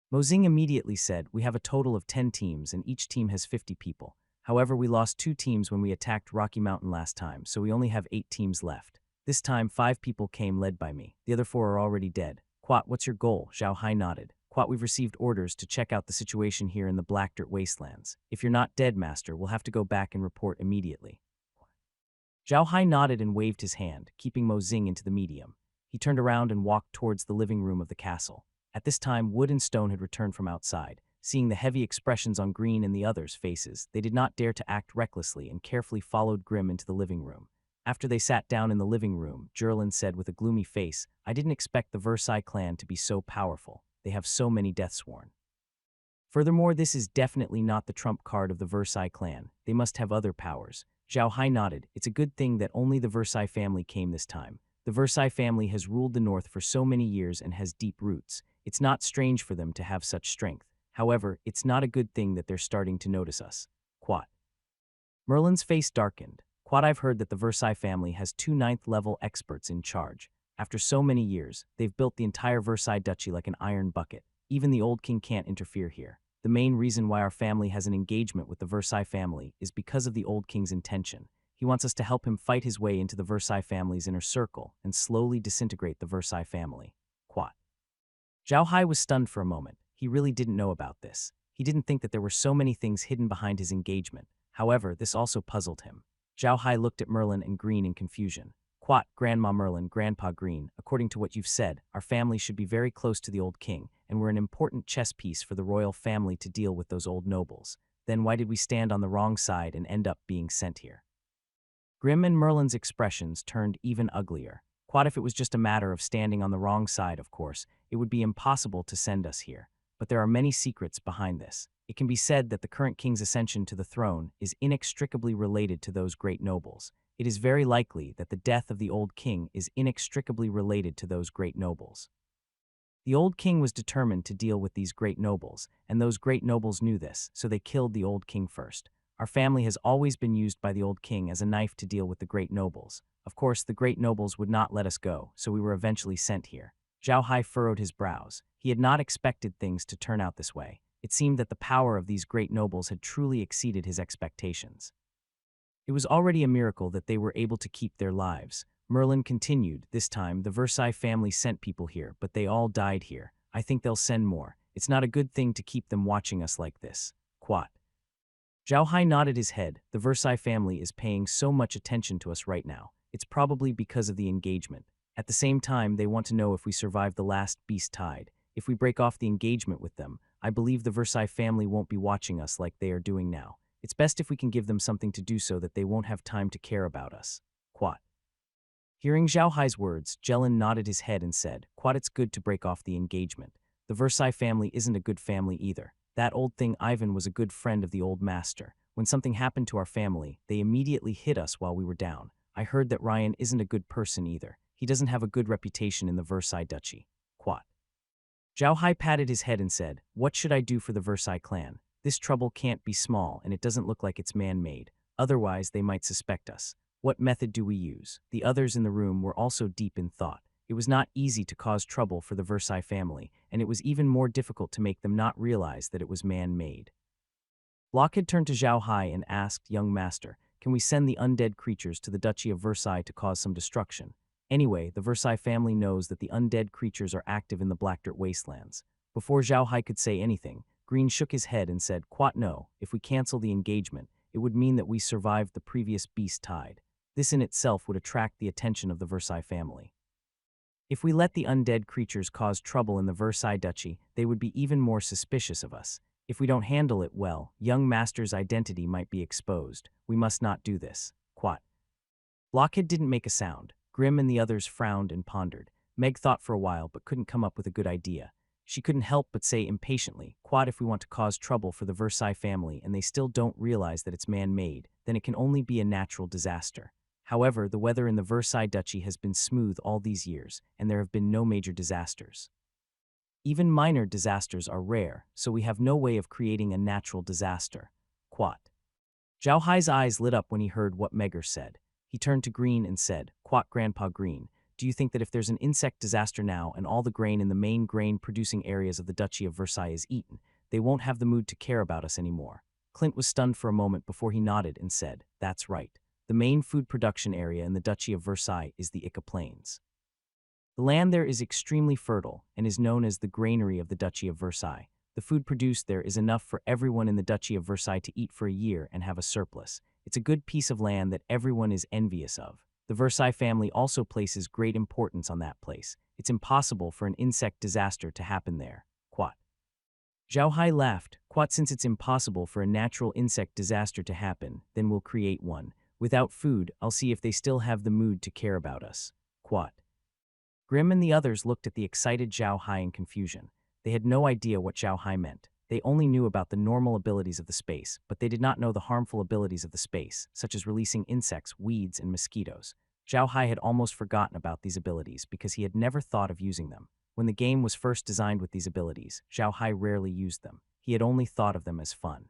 Mo Xing immediately said, "We have a total of 10 teams and each team has 50 people. However, we lost 2 teams when we attacked Rocky Mountain last time, so we only have 8 teams left. This time, 5 people came led by me. The other 4 are already dead." "Quat, what's your goal?" Zhao Hai nodded. "Quat, we've received orders to check out the situation here in the Black Dirt Wastelands. If you're not dead, Master, we'll have to go back and report immediately." Zhao Hai nodded and waved his hand, keeping Mo Xing into the medium. He turned around and walked towards the living room of the castle. At this time, Wood and Stone had returned from outside. Seeing the heavy expressions on Green and the others' faces, they did not dare to act recklessly and carefully followed Grim into the living room. After they sat down in the living room, Jerlin said with a gloomy face, "I didn't expect the Versailles clan to be so powerful. They have so many Deathsworn. Furthermore, this is definitely not the trump card of the Versailles clan. They must have other powers." Zhao Hai nodded. "It's a good thing that only the Versailles family came this time. The Versailles family has ruled the north for so many years and has deep roots. It's not strange for them to have such strength. However, it's not a good thing that they're starting to notice us." "Quat." Merlin's face darkened. "Quat, I've heard that the Versailles family has 2 9th-level experts in charge. After so many years, they've built the entire Versailles duchy like an iron bucket. Even the old king can't interfere here. The main reason why our family has an engagement with the Versailles family is because of the old king's intention. He wants us to help him fight his way into the Versailles family's inner circle and slowly disintegrate the Versailles family." "Quat." Zhao Hai was stunned for a moment. He really didn't know about this. He didn't think that there were so many things hidden behind his engagement. However, this also puzzled him. Zhao Hai looked at Merlin and Green in confusion. "Quat, Grandma Merlin, Grandpa Green, according to what you've said, our family should be very close to the old king, and we're an important chess piece for the royal family to deal with those old nobles. Then why did we stand on the wrong side and end up being sent here?" Grim and Merlin's expressions turned even uglier. "Quat, if it was just a matter of standing on the wrong side, of course, it would be impossible to send us here. But there are many secrets behind this. It can be said that the current king's ascension to the throne is inextricably related to those great nobles. It is very likely that the death of the old king is inextricably related to those great nobles. The old king was determined to deal with these great nobles, and those great nobles knew this, so they killed the old king first. Our family has always been used by the old king as a knife to deal with the great nobles. Of course, the great nobles would not let us go, so we were eventually sent here." Zhao Hai furrowed his brows. He had not expected things to turn out this way. It seemed that the power of these great nobles had truly exceeded his expectations. It was already a miracle that they were able to keep their lives. Merlin continued, "This time, the Versailles family sent people here, but they all died here. I think they'll send more. It's not a good thing to keep them watching us like this." "Quat." Zhao Hai nodded his head. "The Versailles family is paying so much attention to us right now. It's probably because of the engagement. At the same time, they want to know if we survive the last beast tide. If we break off the engagement with them, I believe the Versailles family won't be watching us like they are doing now. It's best if we can give them something to do so that they won't have time to care about us." "Quat." Hearing Zhao Hai's words, Jelin nodded his head and said, "Quat, it's good to break off the engagement. The Versailles family isn't a good family either. That old thing Ivan was a good friend of the old master. When something happened to our family, they immediately hit us while we were down. I heard that Ryan isn't a good person either. He doesn't have a good reputation in the Versailles duchy." "Quat." Zhao Hai patted his head and said, "What should I do for the Versailles clan? This trouble can't be small, and it doesn't look like it's man-made. Otherwise, they might suspect us. What method do we use?" The others in the room were also deep in thought. It was not easy to cause trouble for the Versailles family, and it was even more difficult to make them not realize that it was man-made. Blockhead turned to Zhao Hai and asked, "Young master, can we send the undead creatures to the Duchy of Versailles to cause some destruction? Anyway, the Versailles family knows that the undead creatures are active in the Black Dirt Wastelands." Before Zhao Hai could say anything, Green shook his head and said, "Quat, no. If we cancel the engagement, it would mean that we survived the previous beast tide. This in itself would attract the attention of the Versailles family." If we let the undead creatures cause trouble in the Versailles Duchy, they would be even more suspicious of us. If we don't handle it well, young master's identity might be exposed. We must not do this. Quat. Blockhead didn't make a sound. Grim and the others frowned and pondered. Meg thought for a while but couldn't come up with a good idea. She couldn't help but say impatiently, Quat, if we want to cause trouble for the Versailles family and they still don't realize that it's man-made, then it can only be a natural disaster. However, the weather in the Versailles Duchy has been smooth all these years, and there have been no major disasters. Even minor disasters are rare, so we have no way of creating a natural disaster. Quat. Zhao Hai's eyes lit up when he heard what Megger said. He turned to Green and said, Quat, Grandpa Green, do you think that if there's an insect disaster now and all the grain in the main grain-producing areas of the Duchy of Versailles is eaten, they won't have the mood to care about us anymore? Clint was stunned for a moment before he nodded and said, That's right. The main food production area in the Duchy of Versailles is the Ica Plains. The land there is extremely fertile and is known as the granary of the Duchy of Versailles. The food produced there is enough for everyone in the Duchy of Versailles to eat for a year and have a surplus. It's a good piece of land that everyone is envious of. The Versailles family also places great importance on that place. It's impossible for an insect disaster to happen there. Quat. Zhao Hai laughed. Quat, since it's impossible for a natural insect disaster to happen, then we'll create one. Without food, I'll see if they still have the mood to care about us. Quat. Grim and the others looked at the excited Zhao Hai in confusion. They had no idea what Zhao Hai meant. They only knew about the normal abilities of the space, but they did not know the harmful abilities of the space, such as releasing insects, weeds, and mosquitoes. Zhao Hai had almost forgotten about these abilities because he had never thought of using them. When the game was first designed with these abilities, Zhao Hai rarely used them. He had only thought of them as fun.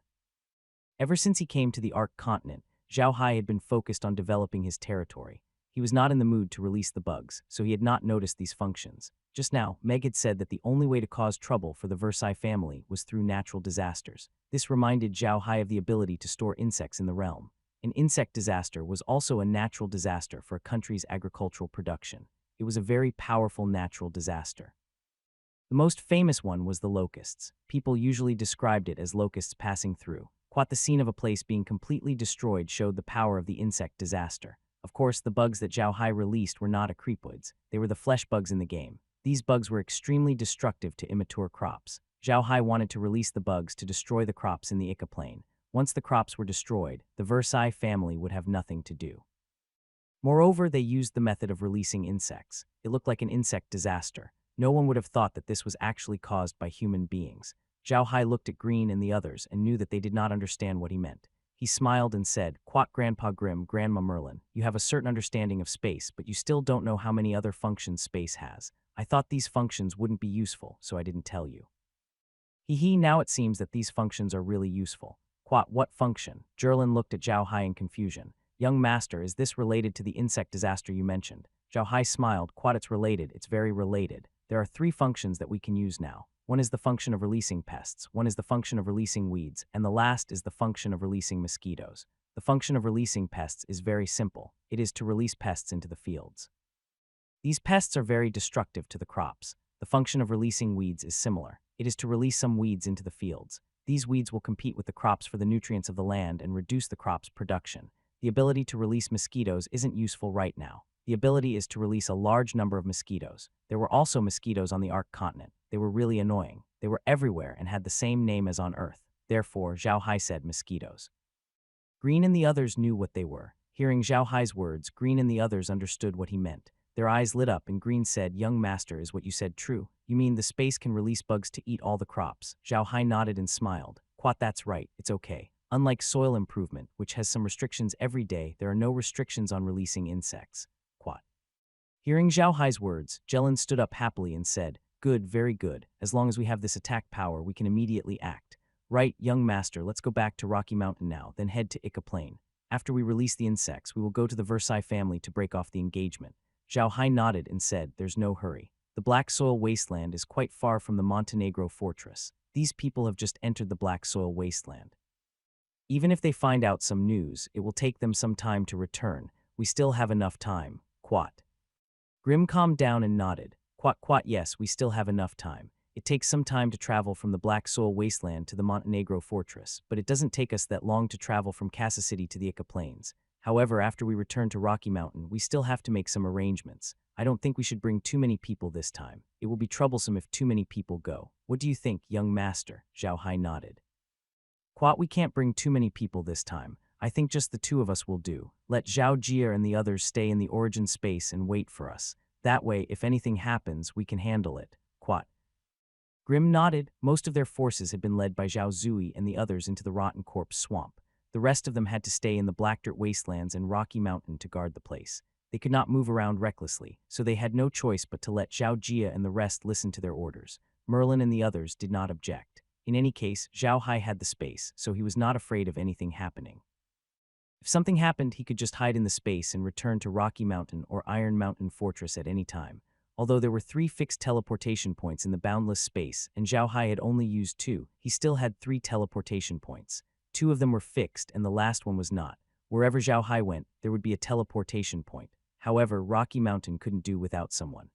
Ever since he came to the Ark continent, Zhao Hai had been focused on developing his territory. He was not in the mood to release the bugs, so he had not noticed these functions. Just now, Meg had said that the only way to cause trouble for the Versailles family was through natural disasters. This reminded Zhao Hai of the ability to store insects in the realm. An insect disaster was also a natural disaster for a country's agricultural production. It was a very powerful natural disaster. The most famous one was the locusts. People usually described it as locusts passing through. Quite the scene of a place being completely destroyed showed the power of the insect disaster. Of course, the bugs that Zhao Hai released were not creepoids. They were the flesh bugs in the game. These bugs were extremely destructive to immature crops. Zhao Hai wanted to release the bugs to destroy the crops in the Ica Plain. Once the crops were destroyed, the Versailles family would have nothing to do. Moreover, they used the method of releasing insects. It looked like an insect disaster. No one would have thought that this was actually caused by human beings. Zhao Hai looked at Green and the others and knew that they did not understand what he meant. He smiled and said, Quat, Grandpa Grim, Grandma Merlin, you have a certain understanding of space, but you still don't know how many other functions space has. I thought these functions wouldn't be useful, so I didn't tell you. Now it seems that these functions are really useful. Quat, what function? Jerlin looked at Zhao Hai in confusion. Young master, is this related to the insect disaster you mentioned? Zhao Hai smiled. Quat, it's related. It's very related. There are 3 functions that we can use now. One is the function of releasing pests, one is the function of releasing weeds, and the last is the function of releasing mosquitoes. The function of releasing pests is very simple. It is to release pests into the fields. These pests are very destructive to the crops. The function of releasing weeds is similar. It is to release some weeds into the fields. These weeds will compete with the crops for the nutrients of the land and reduce the crop's production. The ability to release mosquitoes isn't useful right now. The ability is to release a large number of mosquitoes. There were also mosquitoes on the Ark continent. They were really annoying. They were everywhere and had the same name as on Earth. Therefore, Zhao Hai said mosquitoes. Green and the others knew what they were. Hearing Zhao Hai's words, Green and the others understood what he meant. Their eyes lit up and Green said, Young master, is what you said true? You mean the space can release bugs to eat all the crops? Zhao Hai nodded and smiled. Quat, that's right, it's okay. Unlike soil improvement, which has some restrictions every day, there are no restrictions on releasing insects. Quat. Hearing Zhao Hai's words, Jelen stood up happily and said, Good, very good. As long as we have this attack power, we can immediately act. Right, young master, let's go back to Rocky Mountain now, then head to Ica Plain. After we release the insects, we will go to the Versailles family to break off the engagement. Zhao Hai nodded and said, There's no hurry. The Black Soil Wasteland is quite far from the Montenegro fortress. These people have just entered the Black Soil Wasteland. Even if they find out some news, it will take them some time to return. We still have enough time. Quat. Grim calmed down and nodded. Quat, yes, we still have enough time. It takes some time to travel from the Black Soil Wasteland to the Montenegro fortress, but it doesn't take us that long to travel from Casa City to the Ica Plains. However, after we return to Rocky Mountain, we still have to make some arrangements. I don't think we should bring too many people this time. It will be troublesome if too many people go. What do you think, young master? Zhao Hai nodded. Quat, we can't bring too many people this time. I think just the two of us will do. Let Zhao Jia and the others stay in the origin space and wait for us. That way, if anything happens, we can handle it. Quat. Grim nodded. Most of their forces had been led by Zhao Zui and the others into the rotten corpse swamp. The rest of them had to stay in the Black Dirt Wastelands and Rocky Mountain to guard the place. They could not move around recklessly, so they had no choice but to let Zhao Jia and the rest listen to their orders. Merlin and the others did not object. In any case, Zhao Hai had the space, so he was not afraid of anything happening. If something happened, he could just hide in the space and return to Rocky Mountain or Iron Mountain Fortress at any time. Although there were 3 fixed teleportation points in the boundless space and Zhao Hai had only used 2, he still had 3 teleportation points. 2 of them were fixed and the last one was not. Wherever Zhao Hai went, there would be a teleportation point. However, Rocky Mountain couldn't do without someone.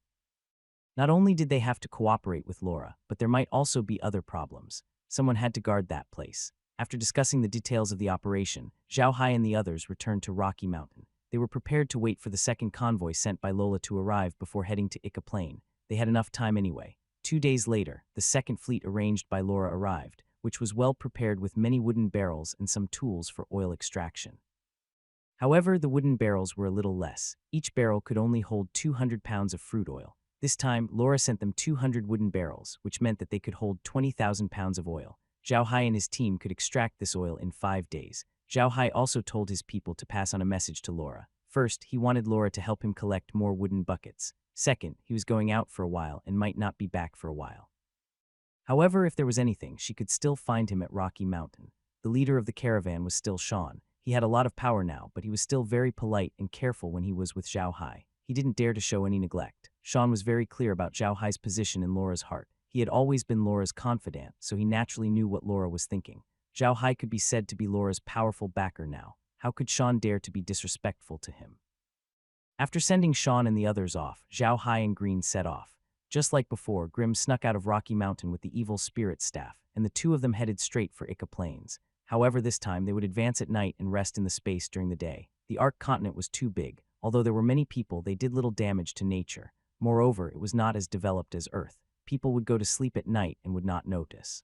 Not only did they have to cooperate with Laura, but there might also be other problems. Someone had to guard that place. After discussing the details of the operation, Zhao Hai and the others returned to Rocky Mountain. They were prepared to wait for the second convoy sent by Lola to arrive before heading to Ika Plain. They had enough time anyway. 2 days later, the second fleet arranged by Laura arrived, which was well prepared with many wooden barrels and some tools for oil extraction. However, the wooden barrels were a little less. Each barrel could only hold 200 pounds of fruit oil. This time, Laura sent them 200 wooden barrels, which meant that they could hold 20,000 pounds of oil. Zhao Hai and his team could extract this oil in 5 days. Zhao Hai also told his people to pass on a message to Laura. First, he wanted Laura to help him collect more wooden buckets. Second, he was going out for a while and might not be back for a while. However, if there was anything, she could still find him at Rocky Mountain. The leader of the caravan was still Sean. He had a lot of power now, but he was still very polite and careful when he was with Zhao Hai. He didn't dare to show any neglect. Sean was very clear about Zhao Hai's position in Laura's heart. He had always been Laura's confidant, so he naturally knew what Laura was thinking. Zhao Hai could be said to be Laura's powerful backer now. How could Sean dare to be disrespectful to him? After sending Sean and the others off, Zhao Hai and Green set off. Just like before, Grim snuck out of Rocky Mountain with the evil spirit staff, and the 2 of them headed straight for Ika Plains. However, this time they would advance at night and rest in the space during the day. The Ark continent was too big. Although there were many people, they did little damage to nature. Moreover, it was not as developed as Earth. People would go to sleep at night and would not notice.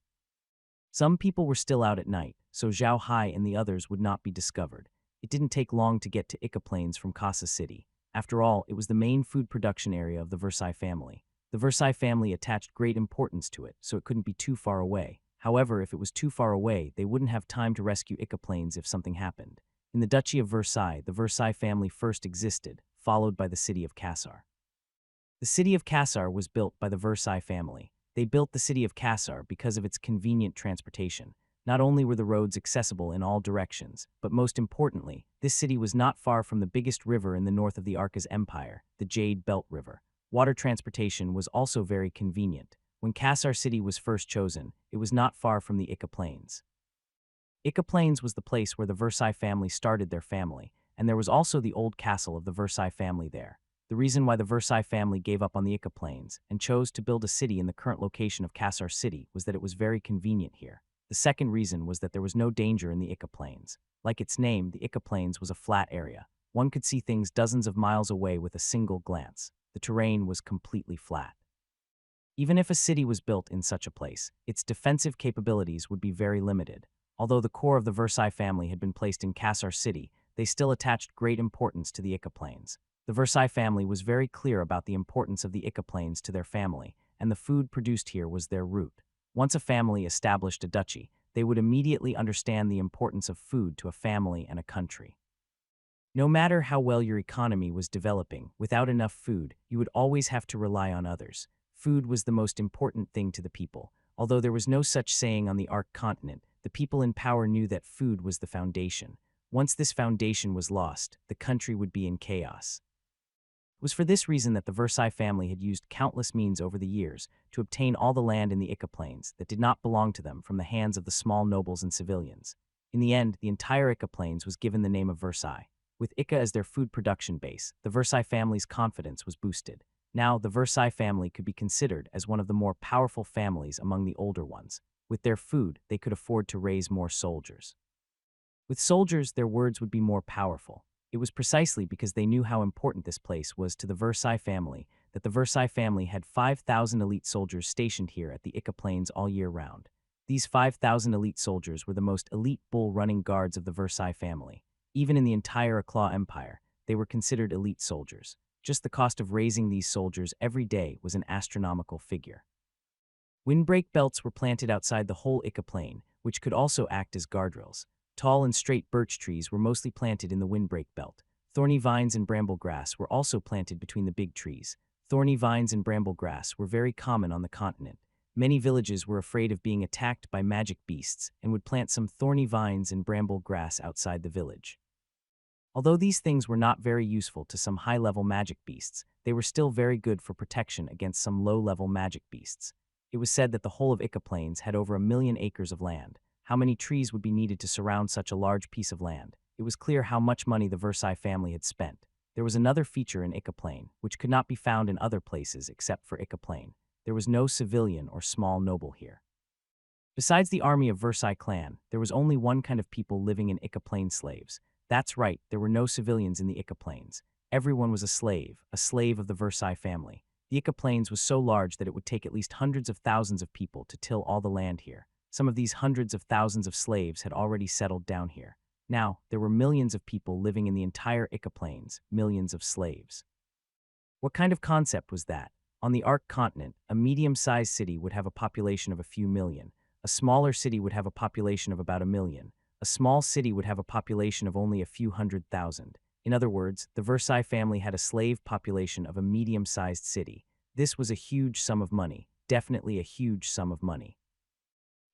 Some people were still out at night, so Zhao Hai and the others would not be discovered. It didn't take long to get to Ika Plains from Casa City. After all, it was the main food production area of the Versailles family. The Versailles family attached great importance to it, so it couldn't be too far away. However, if it was too far away, they wouldn't have time to rescue Ika Plains if something happened. In the Duchy of Versailles, the Versailles family first existed, followed by the city of Cassar. The city of Cassar was built by the Versailles family. They built the city of Cassar because of its convenient transportation. Not only were the roads accessible in all directions, but most importantly, this city was not far from the biggest river in the north of the Arcas Empire, the Jade Belt River. Water transportation was also very convenient. When Cassar City was first chosen, it was not far from the Ika Plains. Ika Plains was the place where the Versailles family started their family, and there was also the old castle of the Versailles family there. The reason why the Versailles family gave up on the Ika Plains and chose to build a city in the current location of Cassar City was that it was very convenient here. The second reason was that there was no danger in the Ika Plains. Like its name, the Ika Plains was a flat area. One could see things dozens of miles away with a single glance. The terrain was completely flat. Even if a city was built in such a place, its defensive capabilities would be very limited. Although the core of the Versailles family had been placed in Cassar City, they still attached great importance to the Ika Plains. The Versailles family was very clear about the importance of the Ika Plains to their family, and the food produced here was their root. Once a family established a duchy, they would immediately understand the importance of food to a family and a country. No matter how well your economy was developing, without enough food, you would always have to rely on others. Food was the most important thing to the people. Although there was no such saying on the Ark continent, the people in power knew that food was the foundation. Once this foundation was lost, the country would be in chaos. It was for this reason that the Versailles family had used countless means over the years to obtain all the land in the Ika Plains that did not belong to them from the hands of the small nobles and civilians. In the end, the entire Ika Plains was given the name of Versailles. With Ika as their food production base, the Versailles family's confidence was boosted. Now, the Versailles family could be considered as one of the more powerful families among the older ones. With their food, they could afford to raise more soldiers. With soldiers, their words would be more powerful. It was precisely because they knew how important this place was to the Versailles family that the Versailles family had 5,000 elite soldiers stationed here at the Ica Plains all year round. These 5,000 elite soldiers were the most elite bull-running guards of the Versailles family. Even in the entire Eclat Empire, they were considered elite soldiers. Just the cost of raising these soldiers every day was an astronomical figure. Windbreak belts were planted outside the whole Ica Plain, which could also act as guardrails. Tall and straight birch trees were mostly planted in the windbreak belt. Thorny vines and bramble grass were also planted between the big trees. Thorny vines and bramble grass were very common on the continent. Many villages were afraid of being attacked by magic beasts and would plant some thorny vines and bramble grass outside the village. Although these things were not very useful to some high-level magic beasts, they were still very good for protection against some low-level magic beasts. It was said that the whole of Ica Plains had over 1,000,000 acres of land. How many trees would be needed to surround such a large piece of land? It was clear how much money the Versailles family had spent. There was another feature in Ica Plain, which could not be found in other places except for Ica Plain. There was no civilian or small noble here. Besides the army of Versailles clan, there was only one kind of people living in Ica Plain: slaves. That's right, there were no civilians in the Ica Plains. Everyone was a slave of the Versailles family. The Ica Plains was so large that it would take at least hundreds of thousands of people to till all the land here. Some of these hundreds of thousands of slaves had already settled down here. Now, there were millions of people living in the entire Ica Plains, millions of slaves. What kind of concept was that? On the Arc continent, a medium-sized city would have a population of a few million. A smaller city would have a population of about 1,000,000. A small city would have a population of only a few 100,000. In other words, the Versailles family had a slave population of a medium-sized city. This was a huge sum of money, definitely a huge sum of money.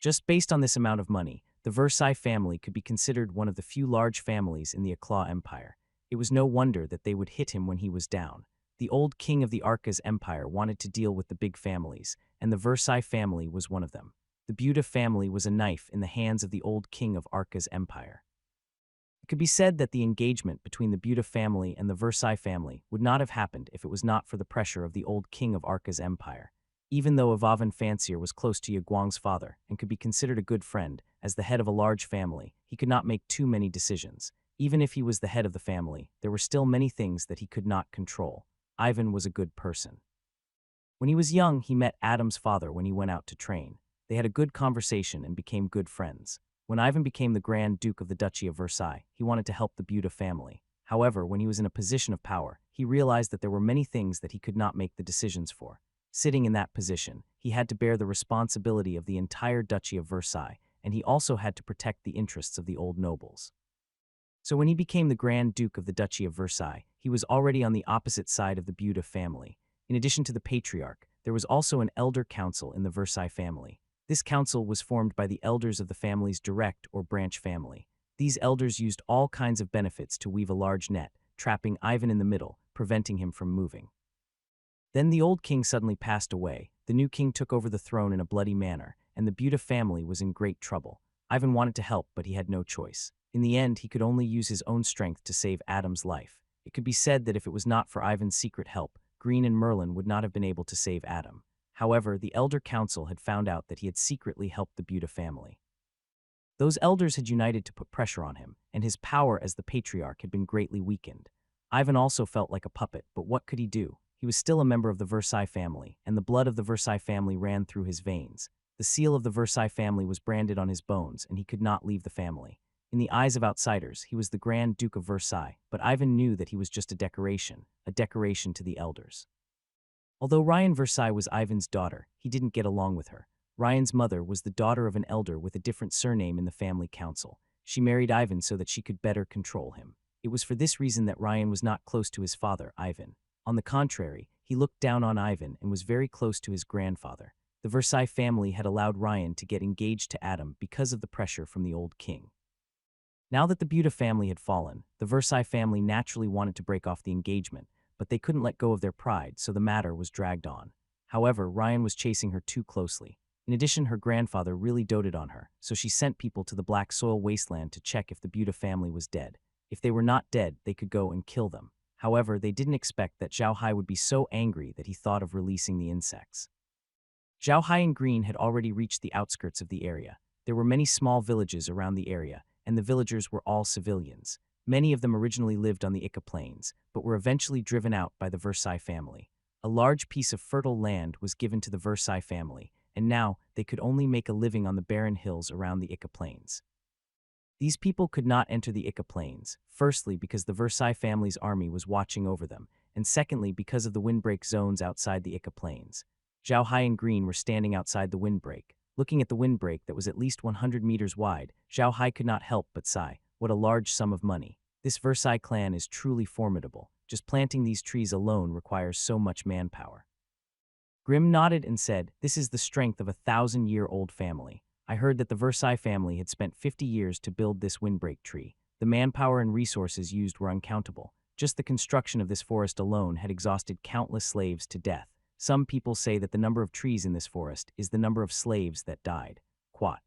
Just based on this amount of money, the Versailles family could be considered one of the few large families in the Eclat Empire. It was no wonder that they would hit him when he was down. The old king of the Arcas Empire wanted to deal with the big families, and the Versailles family was one of them. The Buda family was a knife in the hands of the old king of Arcas Empire. It could be said that the engagement between the Buda family and the Versailles family would not have happened if it was not for the pressure of the old king of Arcas Empire. Even though Avavan Fancier was close to Yaguang's father and could be considered a good friend, as the head of a large family, he could not make too many decisions. Even if he was the head of the family, there were still many things that he could not control. Ivan was a good person. When he was young, he met Adam's father when he went out to train. They had a good conversation and became good friends. When Ivan became the Grand Duke of the Duchy of Versailles, he wanted to help the Buda family. However, when he was in a position of power, he realized that there were many things that he could not make the decisions for. Sitting in that position, he had to bear the responsibility of the entire Duchy of Versailles, and he also had to protect the interests of the old nobles. So when he became the Grand Duke of the Duchy of Versailles, he was already on the opposite side of the Buda family. In addition to the patriarch, there was also an elder council in the Versailles family. This council was formed by the elders of the family's direct or branch family. These elders used all kinds of benefits to weave a large net, trapping Ivan in the middle, preventing him from moving. Then the old king suddenly passed away. The new king took over the throne in a bloody manner, and the Buda family was in great trouble. Ivan wanted to help, but he had no choice. In the end, he could only use his own strength to save Adam's life. It could be said that if it was not for Ivan's secret help, Green and Merlin would not have been able to save Adam. However, the elder council had found out that he had secretly helped the Buda family. Those elders had united to put pressure on him, and his power as the patriarch had been greatly weakened. Ivan also felt like a puppet, but what could he do? He was still a member of the Versailles family, and the blood of the Versailles family ran through his veins. The seal of the Versailles family was branded on his bones, and he could not leave the family. In the eyes of outsiders, he was the Grand Duke of Versailles, but Ivan knew that he was just a decoration to the elders. Although Ryan Versailles was Ivan's daughter, he didn't get along with her. Ryan's mother was the daughter of an elder with a different surname in the family council. She married Ivan so that she could better control him. It was for this reason that Ryan was not close to his father, Ivan. On the contrary, he looked down on Ivan and was very close to his grandfather. The Versailles family had allowed Ryan to get engaged to Adam because of the pressure from the old king. Now that the Buda family had fallen, the Versailles family naturally wanted to break off the engagement, but they couldn't let go of their pride, so the matter was dragged on. However, Ryan was chasing her too closely. In addition, her grandfather really doted on her, so she sent people to the Black Soil Wasteland to check if the Buda family was dead. If they were not dead, they could go and kill them. However, they didn't expect that Zhao Hai would be so angry that he thought of releasing the insects. Zhao Hai and Green had already reached the outskirts of the area. There were many small villages around the area, and the villagers were all civilians. Many of them originally lived on the Ica Plains, but were eventually driven out by the Versailles family. A large piece of fertile land was given to the Versailles family, and now they could only make a living on the barren hills around the Ica Plains. These people could not enter the Ica Plains, firstly because the Versailles family's army was watching over them, and secondly because of the windbreak zones outside the Ica Plains. Zhao Hai and Green were standing outside the windbreak. Looking at the windbreak that was at least 100 meters wide, Zhao Hai could not help but sigh. What a large sum of money. This Versailles clan is truly formidable. Just planting these trees alone requires so much manpower. Grimm nodded and said, "This is the strength of a 1,000-year-old family. I heard that the Versailles family had spent 50 years to build this windbreak tree. The manpower and resources used were uncountable. Just the construction of this forest alone had exhausted countless slaves to death. Some people say that the number of trees in this forest is the number of slaves that died." Quat.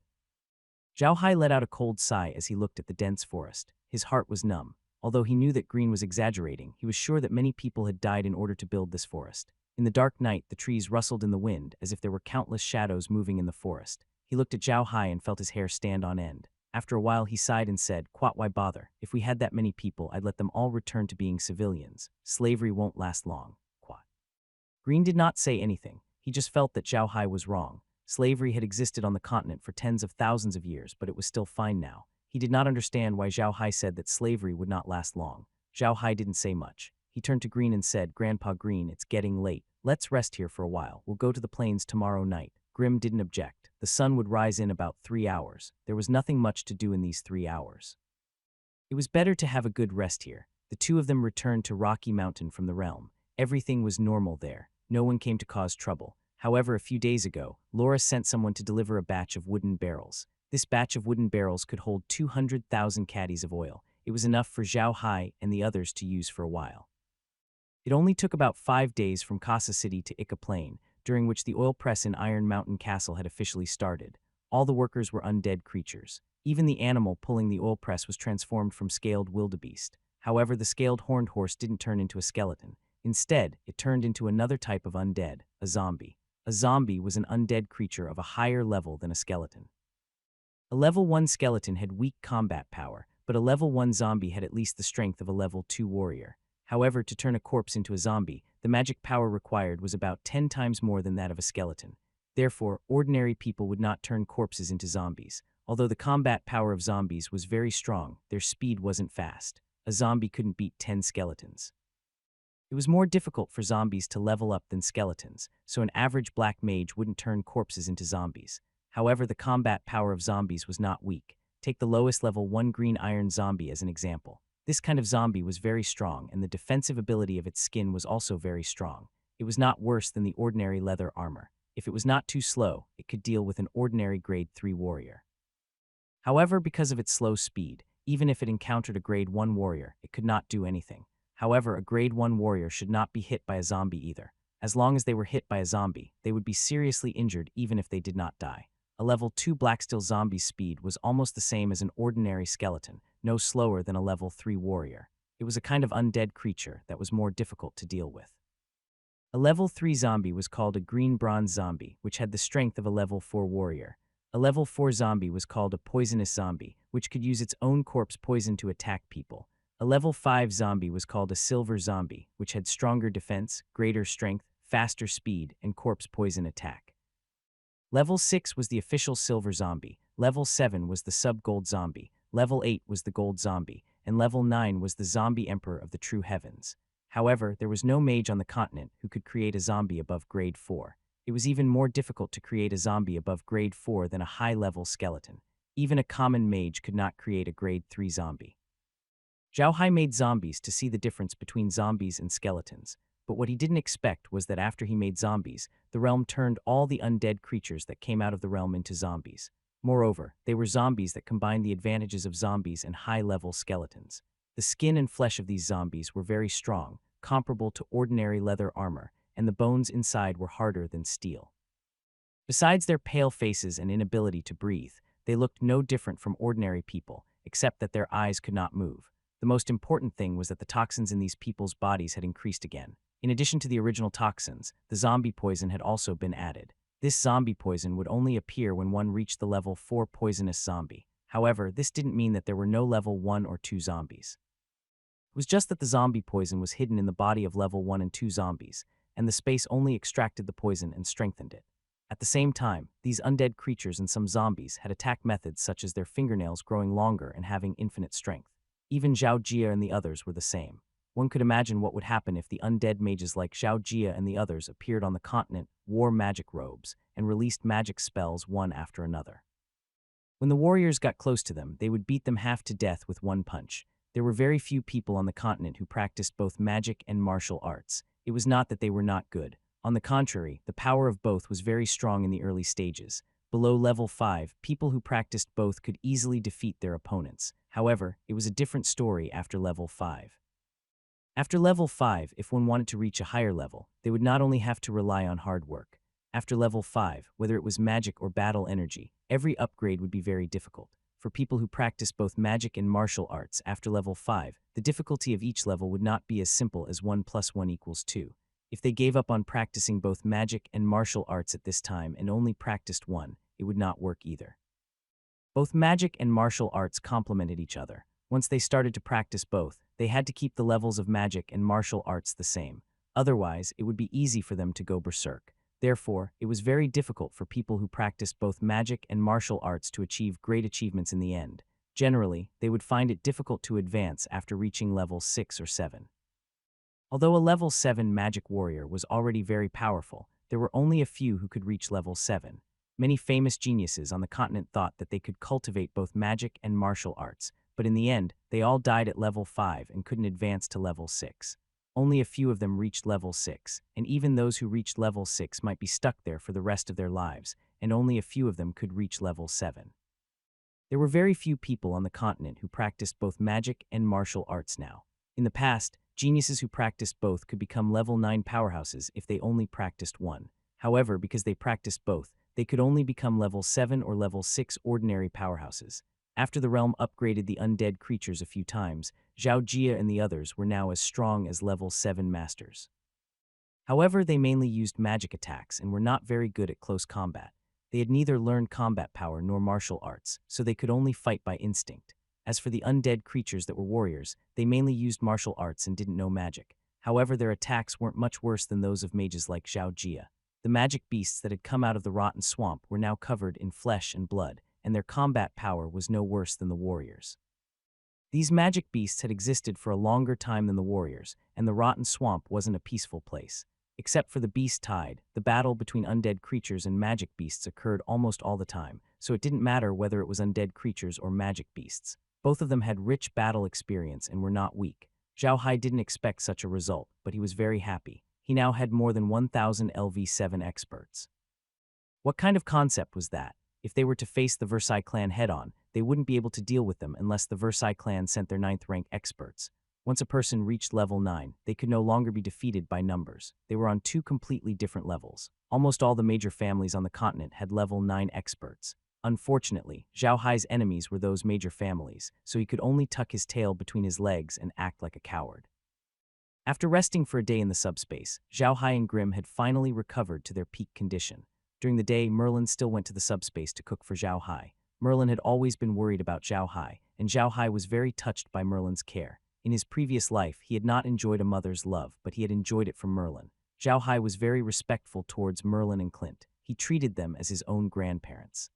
Zhao Hai let out a cold sigh as he looked at the dense forest. His heart was numb. Although he knew that Green was exaggerating, he was sure that many people had died in order to build this forest. In the dark night, the trees rustled in the wind as if there were countless shadows moving in the forest. He looked at Zhao Hai and felt his hair stand on end. After a while, he sighed and said, "Quat, why bother? If we had that many people, I'd let them all return to being civilians. Slavery won't last long." Quat. Green did not say anything. He just felt that Zhao Hai was wrong. Slavery had existed on the continent for tens of thousands of years, but it was still fine now. He did not understand why Zhao Hai said that slavery would not last long. Zhao Hai didn't say much. He turned to Green and said, "Grandpa Green, it's getting late. Let's rest here for a while. We'll go to the plains tomorrow night." Grimm didn't object. The sun would rise in about 3 hours. There was nothing much to do in these 3 hours. It was better to have a good rest here. The two of them returned to Rocky Mountain from the realm. Everything was normal there. No one came to cause trouble. However, a few days ago, Laura sent someone to deliver a batch of wooden barrels. This batch of wooden barrels could hold 200,000 caddies of oil. It was enough for Zhao Hai and the others to use for a while. It only took about 5 days from Casa City to Ica Plain, during which the oil press in Iron Mountain Castle had officially started. All the workers were undead creatures. Even the animal pulling the oil press was transformed from scaled wildebeest. However, the scaled horned horse didn't turn into a skeleton. Instead, it turned into another type of undead, a zombie. A zombie was an undead creature of a higher level than a skeleton. A level 1 skeleton had weak combat power, but a level 1 zombie had at least the strength of a level 2 warrior. However, to turn a corpse into a zombie, the magic power required was about 10 times more than that of a skeleton. Therefore, ordinary people would not turn corpses into zombies. Although the combat power of zombies was very strong, their speed wasn't fast. A zombie couldn't beat 10 skeletons. It was more difficult for zombies to level up than skeletons, so an average black mage wouldn't turn corpses into zombies. However, the combat power of zombies was not weak. Take the lowest level 1 green iron zombie as an example. This kind of zombie was very strong, and the defensive ability of its skin was also very strong. It was not worse than the ordinary leather armor. If it was not too slow, it could deal with an ordinary grade 3 warrior. However, because of its slow speed, even if it encountered a grade 1 warrior, it could not do anything. However, a grade 1 warrior should not be hit by a zombie either. As long as they were hit by a zombie, they would be seriously injured even if they did not die. A level 2 Blacksteel zombie's speed was almost the same as an ordinary skeleton, no slower than a level 3 warrior. It was a kind of undead creature that was more difficult to deal with. A level 3 zombie was called a green bronze zombie, which had the strength of a level 4 warrior. A level 4 zombie was called a poisonous zombie, which could use its own corpse poison to attack people. A level 5 zombie was called a silver zombie, which had stronger defense, greater strength, faster speed, and corpse poison attack. Level 6 was the official silver zombie, level 7 was the sub-gold zombie, level 8 was the gold zombie, and level 9 was the zombie emperor of the true heavens. However, there was no mage on the continent who could create a zombie above grade 4. It was even more difficult to create a zombie above grade 4 than a high-level skeleton. Even a common mage could not create a grade 3 zombie. Zhao Hai made zombies to see the difference between zombies and skeletons, but what he didn't expect was that after he made zombies, the realm turned all the undead creatures that came out of the realm into zombies. Moreover, they were zombies that combined the advantages of zombies and high-level skeletons. The skin and flesh of these zombies were very strong, comparable to ordinary leather armor, and the bones inside were harder than steel. Besides their pale faces and inability to breathe, they looked no different from ordinary people, except that their eyes could not move. The most important thing was that the toxins in these people's bodies had increased again. In addition to the original toxins, the zombie poison had also been added. This zombie poison would only appear when one reached the level 4 poisonous zombie. However, this didn't mean that there were no level 1 or 2 zombies. was just that the zombie poison was hidden in the body of level 1 and 2 zombies, and the space only extracted the poison and strengthened it. At the same time, these undead creatures and some zombies had attack methods such as their fingernails growing longer and having infinite strength. Even Zhao Jia and the others were the same. One could imagine what would happen if the undead mages like Zhao Jia and the others appeared on the continent, wore magic robes, and released magic spells one after another. When the warriors got close to them, they would beat them half to death with one punch. There were very few people on the continent who practiced both magic and martial arts. It was not that they were not good. On the contrary, the power of both was very strong in the early stages. Below level 5, people who practiced both could easily defeat their opponents. However, it was a different story after level 5. After level 5, if one wanted to reach a higher level, they would not only have to rely on hard work. After level 5, whether it was magic or battle energy, every upgrade would be very difficult. For people who practice both magic and martial arts after level 5, the difficulty of each level would not be as simple as 1 + 1 = 2. If they gave up on practicing both magic and martial arts at this time and only practiced one, it would not work either. Both magic and martial arts complemented each other. Once they started to practice both, they had to keep the levels of magic and martial arts the same. Otherwise, it would be easy for them to go berserk. Therefore, it was very difficult for people who practiced both magic and martial arts to achieve great achievements in the end. Generally, they would find it difficult to advance after reaching level 6 or 7. Although a level 7 magic warrior was already very powerful, there were only a few who could reach level 7. Many famous geniuses on the continent thought that they could cultivate both magic and martial arts, but in the end, they all died at level 5 and couldn't advance to level 6. Only a few of them reached level 6, and even those who reached level 6 might be stuck there for the rest of their lives, and only a few of them could reach level 7. There were very few people on the continent who practiced both magic and martial arts now. In the past, geniuses who practiced both could become level 9 powerhouses if they only practiced one. However, because they practiced both, they could only become level 7 or level 6 ordinary powerhouses. After the realm upgraded the undead creatures a few times, Zhao Jia and the others were now as strong as level 7 masters. However, they mainly used magic attacks and were not very good at close combat. They had neither learned combat power nor martial arts, so they could only fight by instinct. As for the undead creatures that were warriors, they mainly used martial arts and didn't know magic. However, their attacks weren't much worse than those of mages like Zhao Jia. The magic beasts that had come out of the rotten swamp were now covered in flesh and blood, and their combat power was no worse than the warriors. These magic beasts had existed for a longer time than the warriors, and the rotten swamp wasn't a peaceful place. Except for the beast tide, the battle between undead creatures and magic beasts occurred almost all the time, so it didn't matter whether it was undead creatures or magic beasts. Both of them had rich battle experience and were not weak. Zhao Hai didn't expect such a result, but he was very happy. He now had more than 1,000 LV7 experts. What kind of concept was that? If they were to face the Versailles clan head-on, they wouldn't be able to deal with them unless the Versailles clan sent their 9th rank experts. Once a person reached level 9, they could no longer be defeated by numbers. They were on two completely different levels. Almost all the major families on the continent had level 9 experts. Unfortunately, Zhao Hai's enemies were those major families, so he could only tuck his tail between his legs and act like a coward. After resting for a day in the subspace, Zhao Hai and Grim had finally recovered to their peak condition. During the day, Merlin still went to the subspace to cook for Zhao Hai. Merlin had always been worried about Zhao Hai, and Zhao Hai was very touched by Merlin's care. In his previous life, he had not enjoyed a mother's love, but he had enjoyed it from Merlin. Zhao Hai was very respectful towards Merlin and Clint. He treated them as his own grandparents.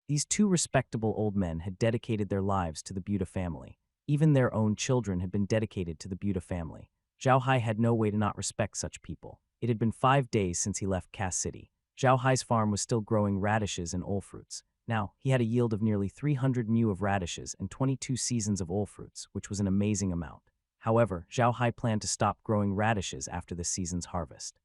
These two respectable old men had dedicated their lives to the Buddha family. Even their own children had been dedicated to the Buddha family. Zhao Hai had no way to not respect such people. It had been 5 days since he left Cass City. Zhao Hai's farm was still growing radishes and ole fruits. Now, he had a yield of nearly 300 mu of radishes and 22 seasons of ole fruits, which was an amazing amount. However, Zhao Hai planned to stop growing radishes after the season's harvest.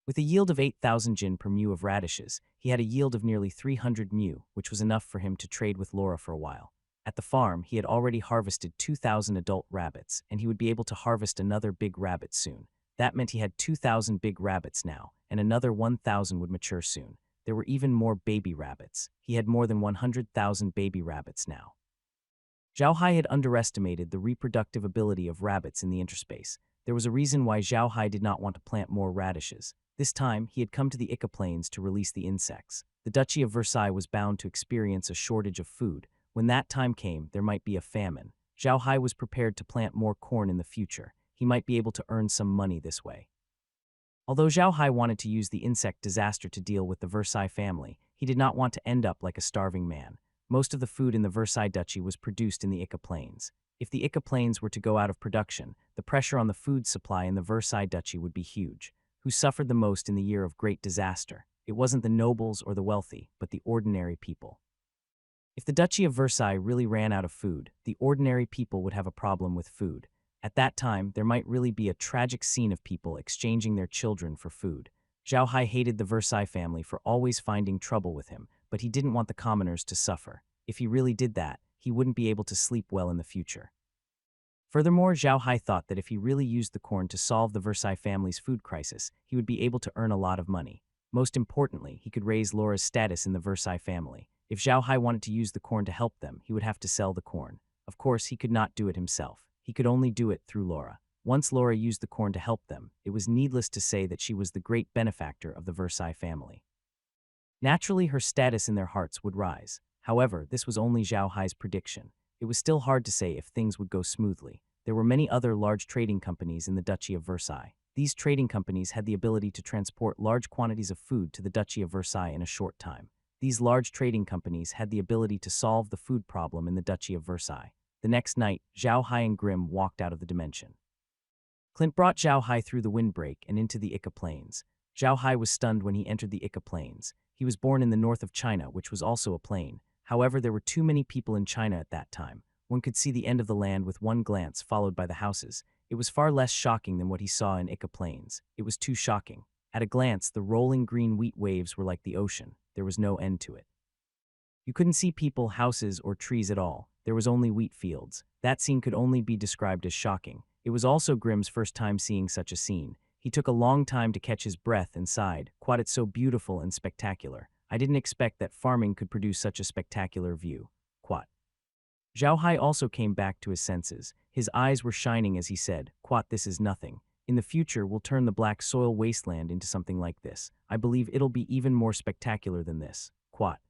With a yield of 8,000 jin per mu of radishes, he had a yield of nearly 300 mu, which was enough for him to trade with Laura for a while. At the farm, he had already harvested 2,000 adult rabbits, and he would be able to harvest another big rabbit soon. That meant he had 2,000 big rabbits now, and another 1,000 would mature soon. There were even more baby rabbits. He had more than 100,000 baby rabbits now. Zhao Hai had underestimated the reproductive ability of rabbits in the interspace. There was a reason why Zhao Hai did not want to plant more radishes. This time, he had come to the Ica Plains to release the insects. The Duchy of Versailles was bound to experience a shortage of food. When that time came, there might be a famine. Zhao Hai was prepared to plant more corn in the future. He might be able to earn some money this way. Although Zhao Hai wanted to use the insect disaster to deal with the Versailles family, he did not want to end up like a starving man. Most of the food in the Versailles duchy was produced in the Ica Plains. If the Ica Plains were to go out of production, the pressure on the food supply in the Versailles duchy would be huge. Who suffered the most in the year of great disaster? It wasn't the nobles or the wealthy, but the ordinary people. If the Duchy of Versailles really ran out of food, the ordinary people would have a problem with food. At that time, there might really be a tragic scene of people exchanging their children for food. Zhao Hai hated the Versailles family for always finding trouble with him, but he didn't want the commoners to suffer. If he really did that, he wouldn't be able to sleep well in the future. Furthermore, Zhao Hai thought that if he really used the corn to solve the Versailles family's food crisis, he would be able to earn a lot of money. Most importantly, he could raise Laura's status in the Versailles family. If Zhao Hai wanted to use the corn to help them, he would have to sell the corn. Of course, he could not do it himself. He could only do it through Laura. Once Laura used the corn to help them, it was needless to say that she was the great benefactor of the Versailles family. Naturally, her status in their hearts would rise. However, this was only Zhao Hai's prediction. It was still hard to say if things would go smoothly. There were many other large trading companies in the Duchy of Versailles. These trading companies had the ability to transport large quantities of food to the Duchy of Versailles in a short time. These large trading companies had the ability to solve the food problem in the Duchy of Versailles. The next night, Zhao Hai and Grimm walked out of the dimension. Clint brought Zhao Hai through the windbreak and into the Ica Plains. Zhao Hai was stunned when he entered the Ica Plains. He was born in the north of China, which was also a plain. However, there were too many people in China at that time. One could see the end of the land with one glance, followed by the houses. It was far less shocking than what he saw in Ica Plains. It was too shocking. At a glance, the rolling green wheat waves were like the ocean. There was no end to it. You couldn't see people, houses, or trees at all. There was only wheat fields. That scene could only be described as shocking. It was also Grimm's first time seeing such a scene. He took a long time to catch his breath and sighed, "Quite, it's so beautiful and spectacular. I didn't expect that farming could produce such a spectacular view." Quat. Zhao Hai also came back to his senses. His eyes were shining as he said, "Quat, this is nothing. In the future, we'll turn the black soil wasteland into something like this. I believe it'll be even more spectacular than this." Quat.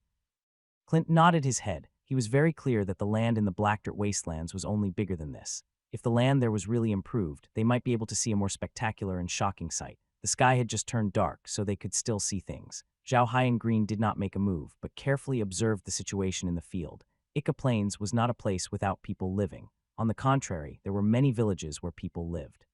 Clint nodded his head. He was very clear that the land in the Black Dirt Wastelands was only bigger than this. If the land there was really improved, they might be able to see a more spectacular and shocking sight. The sky had just turned dark, so they could still see things. Zhao Hai and Green did not make a move, but carefully observed the situation in the field. Ica Plains was not a place without people living. On the contrary, there were many villages where people lived.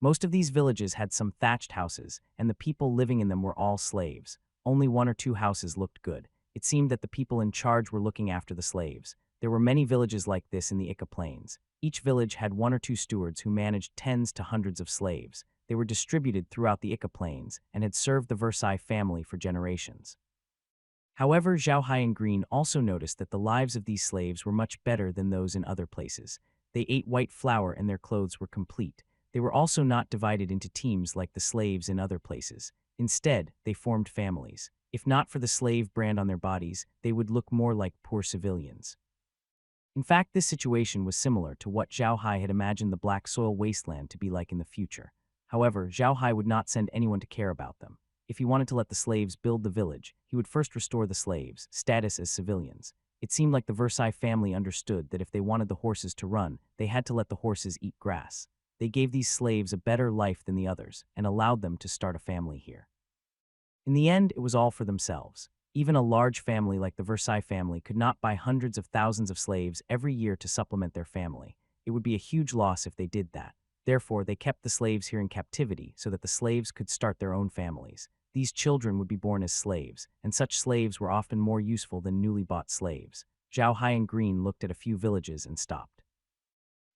Most of these villages had some thatched houses, and the people living in them were all slaves. Only one or two houses looked good. It seemed that the people in charge were looking after the slaves. There were many villages like this in the Ica Plains. Each village had one or two stewards who managed tens to hundreds of slaves. They were distributed throughout the Ica Plains and had served the Versailles family for generations. However, Zhao Hai and Green also noticed that the lives of these slaves were much better than those in other places. They ate white flour and their clothes were complete. They were also not divided into teams like the slaves in other places. Instead, they formed families. If not for the slave brand on their bodies, they would look more like poor civilians. In fact, this situation was similar to what Zhao Hai had imagined the black soil wasteland to be like in the future. However, Zhao Hai would not send anyone to care about them. If he wanted to let the slaves build the village, he would first restore the slaves' status as civilians. It seemed like the Versailles family understood that if they wanted the horses to run, they had to let the horses eat grass. They gave these slaves a better life than the others and allowed them to start a family here. In the end, it was all for themselves. Even a large family like the Versailles family could not buy hundreds of thousands of slaves every year to supplement their family. It would be a huge loss if they did that. Therefore, they kept the slaves here in captivity so that the slaves could start their own families. These children would be born as slaves, and such slaves were often more useful than newly bought slaves. Zhao Hai and Green looked at a few villages and stopped.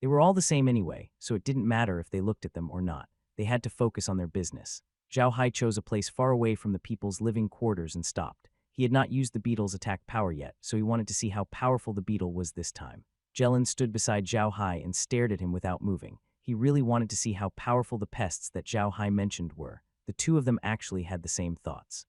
They were all the same anyway, so it didn't matter if they looked at them or not. They had to focus on their business. Zhao Hai chose a place far away from the people's living quarters and stopped. He had not used the beetle's attack power yet, so he wanted to see how powerful the beetle was this time. Jelen stood beside Zhao Hai and stared at him without moving. He really wanted to see how powerful the pests that Zhao Hai mentioned were. The two of them actually had the same thoughts.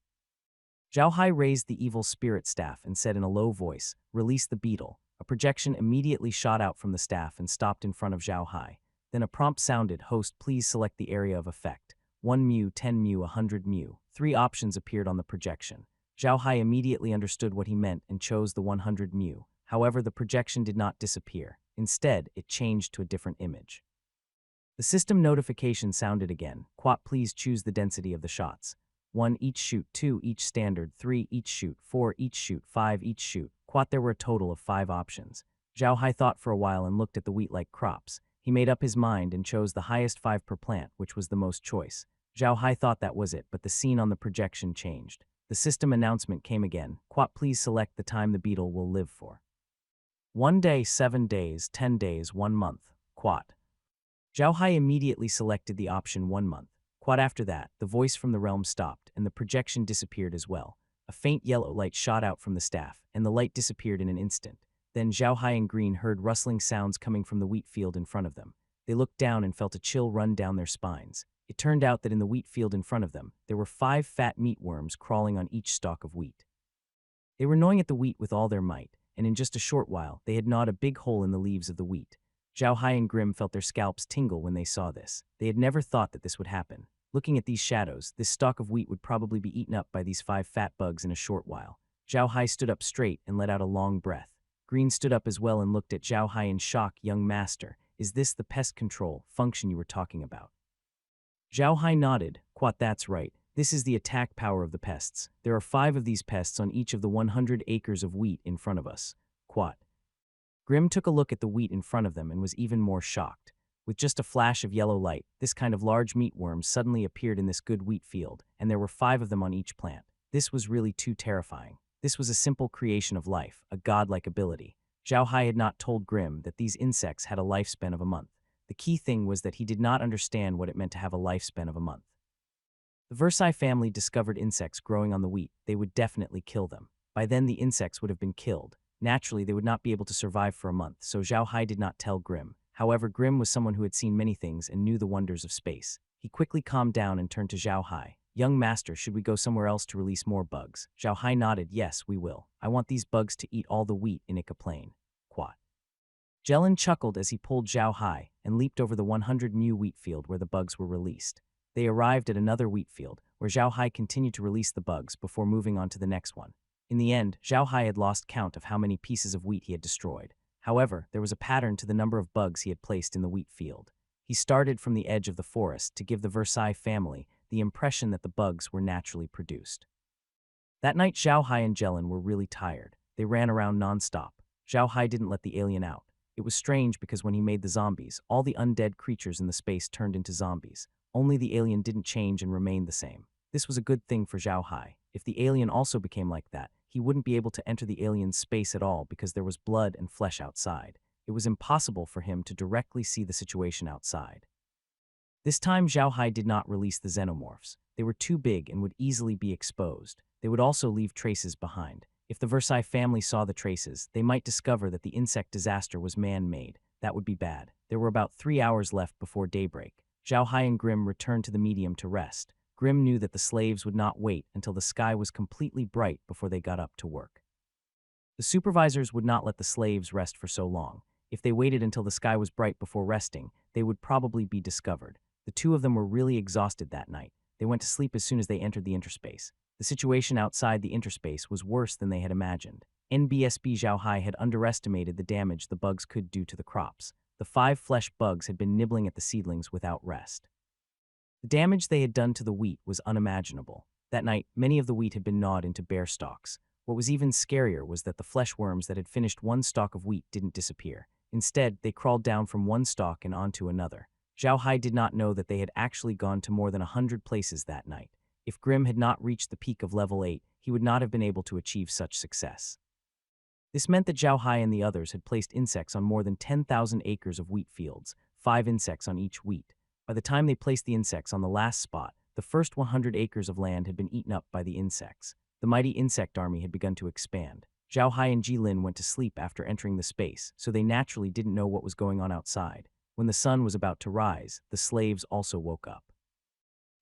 Zhao Hai raised the evil spirit staff and said in a low voice, "Release the beetle." A projection immediately shot out from the staff and stopped in front of Zhao Hai. Then a prompt sounded, "Host, please select the area of effect. 1 mu, 10 mu, 100 mu. 3 options appeared on the projection. Zhao Hai immediately understood what he meant and chose the 100 mu. However, the projection did not disappear. Instead, it changed to a different image. The system notification sounded again. Quat, please choose the density of the shots. 1 each shoot, 2 each standard, 3 each shoot, 4 each shoot, 5 each shoot. Quat, there were a total of 5 options. Zhao Hai thought for a while and looked at the wheat-like crops. He made up his mind and chose the highest 5 per plant, which was the most choice. Zhao Hai thought that was it, but the scene on the projection changed. The system announcement came again. Quat, please select the time the beetle will live for. 1 day, 7 days, 10 days, 1 month. Quat. Zhao Hai immediately selected the option 1 month. Quite after that, the voice from the realm stopped, and the projection disappeared as well. A faint yellow light shot out from the staff, and the light disappeared in an instant. Then Zhao Hai and Green heard rustling sounds coming from the wheat field in front of them. They looked down and felt a chill run down their spines. It turned out that in the wheat field in front of them, there were 5 fat meatworms crawling on each stalk of wheat. They were gnawing at the wheat with all their might, and in just a short while, they had gnawed a big hole in the leaves of the wheat. Zhao Hai and Grim felt their scalps tingle when they saw this. They had never thought that this would happen. Looking at these shadows, this stalk of wheat would probably be eaten up by these 5 fat bugs in a short while. Zhao Hai stood up straight and let out a long breath. Green stood up as well and looked at Zhao Hai in shock. Young master, is this the pest control function you were talking about? Zhao Hai nodded. Quat, that's right. This is the attack power of the pests. There are 5 of these pests on each of the 100 acres of wheat in front of us. Quat. Grim took a look at the wheat in front of them and was even more shocked. With just a flash of yellow light, this kind of large meatworm suddenly appeared in this good wheat field, and there were 5 of them on each plant. This was really too terrifying. This was a simple creation of life, a godlike ability. Zhao Hai had not told Grim that these insects had a lifespan of a month. The key thing was that he did not understand what it meant to have a lifespan of a month. The Versailles family discovered insects growing on the wheat. They would definitely kill them. By then, the insects would have been killed. Naturally, they would not be able to survive for a month, so Zhao Hai did not tell Grim. However, Grim was someone who had seen many things and knew the wonders of space. He quickly calmed down and turned to Zhao Hai. Young master, should we go somewhere else to release more bugs? Zhao Hai nodded. Yes, we will. I want these bugs to eat all the wheat in Ika Plain. Quat. Jelen chuckled as he pulled Zhao Hai and leaped over the 100 mu wheat field where the bugs were released. They arrived at another wheat field, where Zhao Hai continued to release the bugs before moving on to the next one. In the end, Zhao Hai had lost count of how many pieces of wheat he had destroyed. However, there was a pattern to the number of bugs he had placed in the wheat field. He started from the edge of the forest to give the Versailles family the impression that the bugs were naturally produced. That night, Zhao Hai and Jelen were really tired. They ran around non-stop. Zhao Hai didn't let the alien out. It was strange because when he made the zombies, all the undead creatures in the space turned into zombies. Only the alien didn't change and remained the same. This was a good thing for Zhao Hai. If the alien also became like that, he wouldn't be able to enter the alien's space at all because there was blood and flesh outside. It was impossible for him to directly see the situation outside. This time, Zhao Hai did not release the xenomorphs. They were too big and would easily be exposed. They would also leave traces behind. If the Versailles family saw the traces, they might discover that the insect disaster was man-made. That would be bad. There were about 3 hours left before daybreak. Zhao Hai and Grim returned to the medium to rest. Grim knew that the slaves would not wait until the sky was completely bright before they got up to work. The supervisors would not let the slaves rest for so long. If they waited until the sky was bright before resting, they would probably be discovered. The 2 of them were really exhausted that night. They went to sleep as soon as they entered the interspace. The situation outside the interspace was worse than they had imagined. NBSB Zhao Hai had underestimated the damage the bugs could do to the crops. The 5 flesh bugs had been nibbling at the seedlings without rest. The damage they had done to the wheat was unimaginable. That night, many of the wheat had been gnawed into bare stalks. What was even scarier was that the flesh worms that had finished one stalk of wheat didn't disappear. Instead, they crawled down from one stalk and onto another. Zhao Hai did not know that they had actually gone to more than 100 places that night. If Grim had not reached the peak of level 8, he would not have been able to achieve such success. This meant that Zhao Hai and the others had placed insects on more than 10,000 acres of wheat fields, 5 insects on each wheat. By the time they placed the insects on the last spot, the first 100 acres of land had been eaten up by the insects. The mighty insect army had begun to expand. Zhao Hai and Jilin went to sleep after entering the space, so they naturally didn't know what was going on outside. When the sun was about to rise, the slaves also woke up.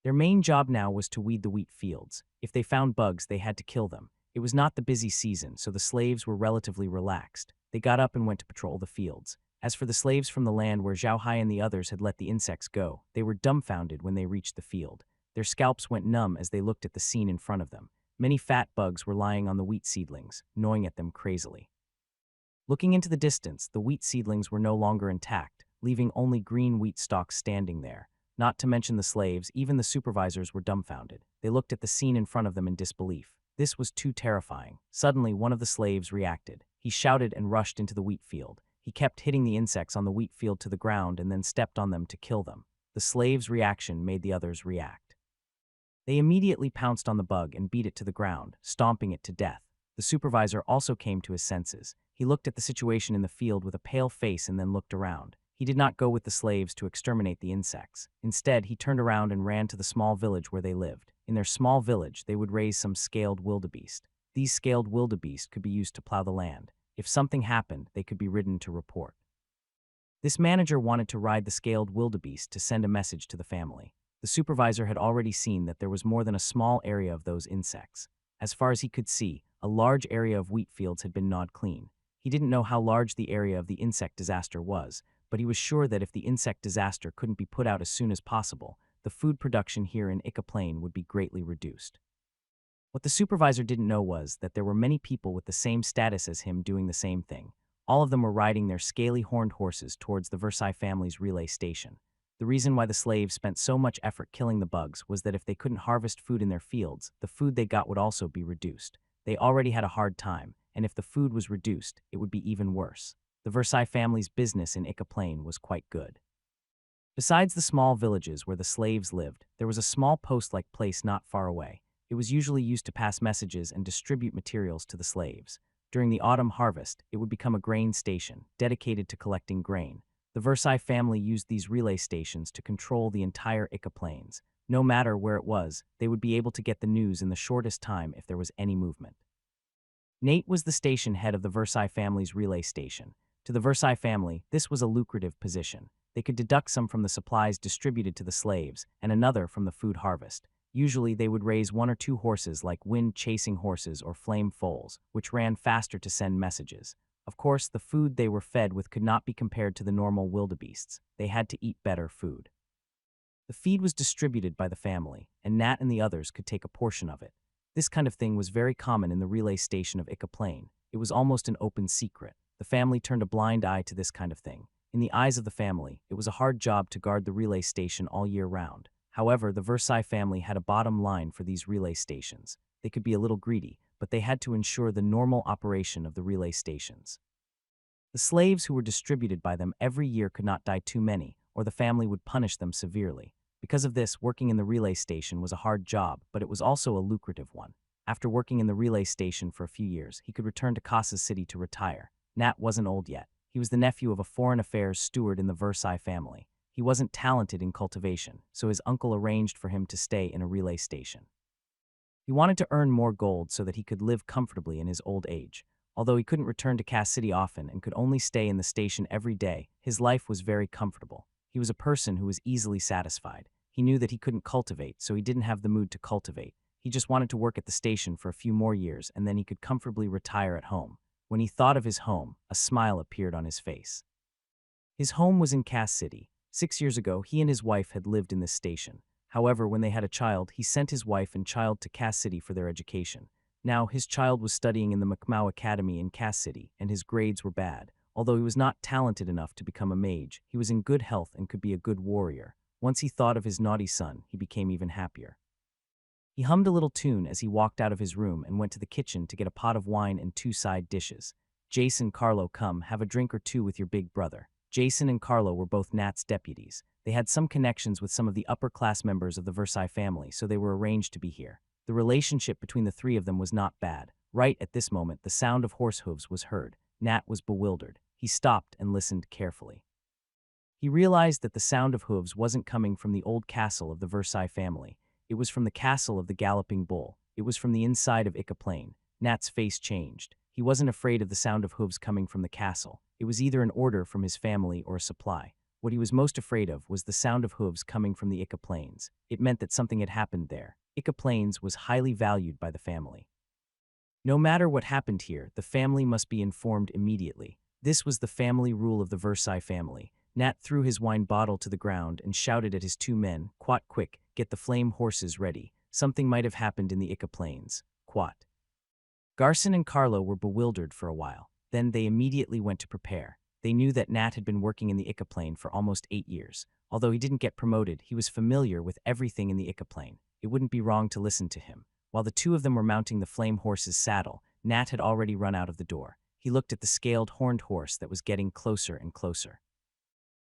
Their main job now was to weed the wheat fields. If they found bugs, they had to kill them. It was not the busy season, so the slaves were relatively relaxed. They got up and went to patrol the fields. As for the slaves from the land where Zhao Hai and the others had let the insects go, they were dumbfounded when they reached the field. Their scalps went numb as they looked at the scene in front of them. Many fat bugs were lying on the wheat seedlings, gnawing at them crazily. Looking into the distance, the wheat seedlings were no longer intact, leaving only green wheat stalks standing there. Not to mention the slaves, even the supervisors were dumbfounded. They looked at the scene in front of them in disbelief. This was too terrifying. Suddenly, one of the slaves reacted. He shouted and rushed into the wheat field. He kept hitting the insects on the wheat field to the ground and then stepped on them to kill them. The slave's reaction made the others react. They immediately pounced on the bug and beat it to the ground, stomping it to death. The supervisor also came to his senses. He looked at the situation in the field with a pale face and then looked around. He did not go with the slaves to exterminate the insects. Instead, he turned around and ran to the small village where they lived. In their small village, they would raise some scaled wildebeest. These scaled wildebeest could be used to plow the land. If something happened, they could be ridden to report. This manager wanted to ride the scaled wildebeest to send a message to the family. The supervisor had already seen that there was more than a small area of those insects. As far as he could see, a large area of wheat fields had been gnawed clean. He didn't know how large the area of the insect disaster was, but he was sure that if the insect disaster couldn't be put out as soon as possible, the food production here in Ika Plain would be greatly reduced. What the supervisor didn't know was that there were many people with the same status as him doing the same thing. All of them were riding their scaly horned horses towards the Versailles family's relay station. The reason why the slaves spent so much effort killing the bugs was that if they couldn't harvest food in their fields, the food they got would also be reduced. They already had a hard time, and if the food was reduced, it would be even worse. The Versailles family's business in Ika Plain was quite good. Besides the small villages where the slaves lived, there was a small post-like place not far away. It was usually used to pass messages and distribute materials to the slaves. During the autumn harvest, it would become a grain station, dedicated to collecting grain. The Versailles family used these relay stations to control the entire Ika Plains. No matter where it was, they would be able to get the news in the shortest time if there was any movement. Nate was the station head of the Versailles family's relay station. To the Versailles family, this was a lucrative position. They could deduct some from the supplies distributed to the slaves and another from the food harvest. Usually, they would raise 1 or 2 horses like wind-chasing horses or flame foals, which ran faster to send messages. Of course, the food they were fed with could not be compared to the normal wildebeests. They had to eat better food. The feed was distributed by the family, and Nat and the others could take a portion of it. This kind of thing was very common in the relay station of Ika Plain. It was almost an open secret. The family turned a blind eye to this kind of thing. In the eyes of the family, it was a hard job to guard the relay station all year round. However, the Versailles family had a bottom line for these relay stations. They could be a little greedy, but they had to ensure the normal operation of the relay stations. The slaves who were distributed by them every year could not die too many, or the family would punish them severely. Because of this, working in the relay station was a hard job, but it was also a lucrative one. After working in the relay station for a few years, he could return to Casas City to retire. Nat wasn't old yet. He was the nephew of a foreign affairs steward in the Versailles family. He wasn't talented in cultivation, so his uncle arranged for him to stay in a relay station. He wanted to earn more gold so that he could live comfortably in his old age. Although he couldn't return to Cass City often and could only stay in the station every day, his life was very comfortable. He was a person who was easily satisfied. He knew that he couldn't cultivate, so he didn't have the mood to cultivate. He just wanted to work at the station for a few more years and then he could comfortably retire at home. When he thought of his home, a smile appeared on his face. His home was in Cass City. 6 years ago, he and his wife had lived in this station. However, when they had a child, he sent his wife and child to Cass City for their education. Now, his child was studying in the Macmau Academy in Cass City, and his grades were bad. Although he was not talented enough to become a mage, he was in good health and could be a good warrior. Once he thought of his naughty son, he became even happier. He hummed a little tune as he walked out of his room and went to the kitchen to get a pot of wine and 2 side dishes. Jason, Carlo, come, have a drink or 2 with your big brother. Jason and Carlo were both Nat's deputies. They had some connections with some of the upper-class members of the Versailles family, so they were arranged to be here. The relationship between the 3 of them was not bad. Right at this moment, the sound of horse hooves was heard. Nat was bewildered. He stopped and listened carefully. He realized that the sound of hooves wasn't coming from the old castle of the Versailles family. It was from the castle of the Galloping Bull. It was from the inside of Ika Plain. Nat's face changed. He wasn't afraid of the sound of hooves coming from the castle. It was either an order from his family or a supply. What he was most afraid of was the sound of hooves coming from the Ika Plains. It meant that something had happened there. Ika Plains was highly valued by the family. No matter what happened here, the family must be informed immediately. This was the family rule of the Versailles family. Nat threw his wine bottle to the ground and shouted at his 2 men, "Quat, quick, get the flame horses ready. Something might have happened in the Ika Plains. Quat." Garson and Carlo were bewildered for a while. Then they immediately went to prepare. They knew that Nat had been working in the Ica-plane for almost 8 years. Although he didn't get promoted, he was familiar with everything in the Ica-plane. It wouldn't be wrong to listen to him. While the two of them were mounting the flame horse's saddle, Nat had already run out of the door. He looked at the scaled horned horse that was getting closer and closer.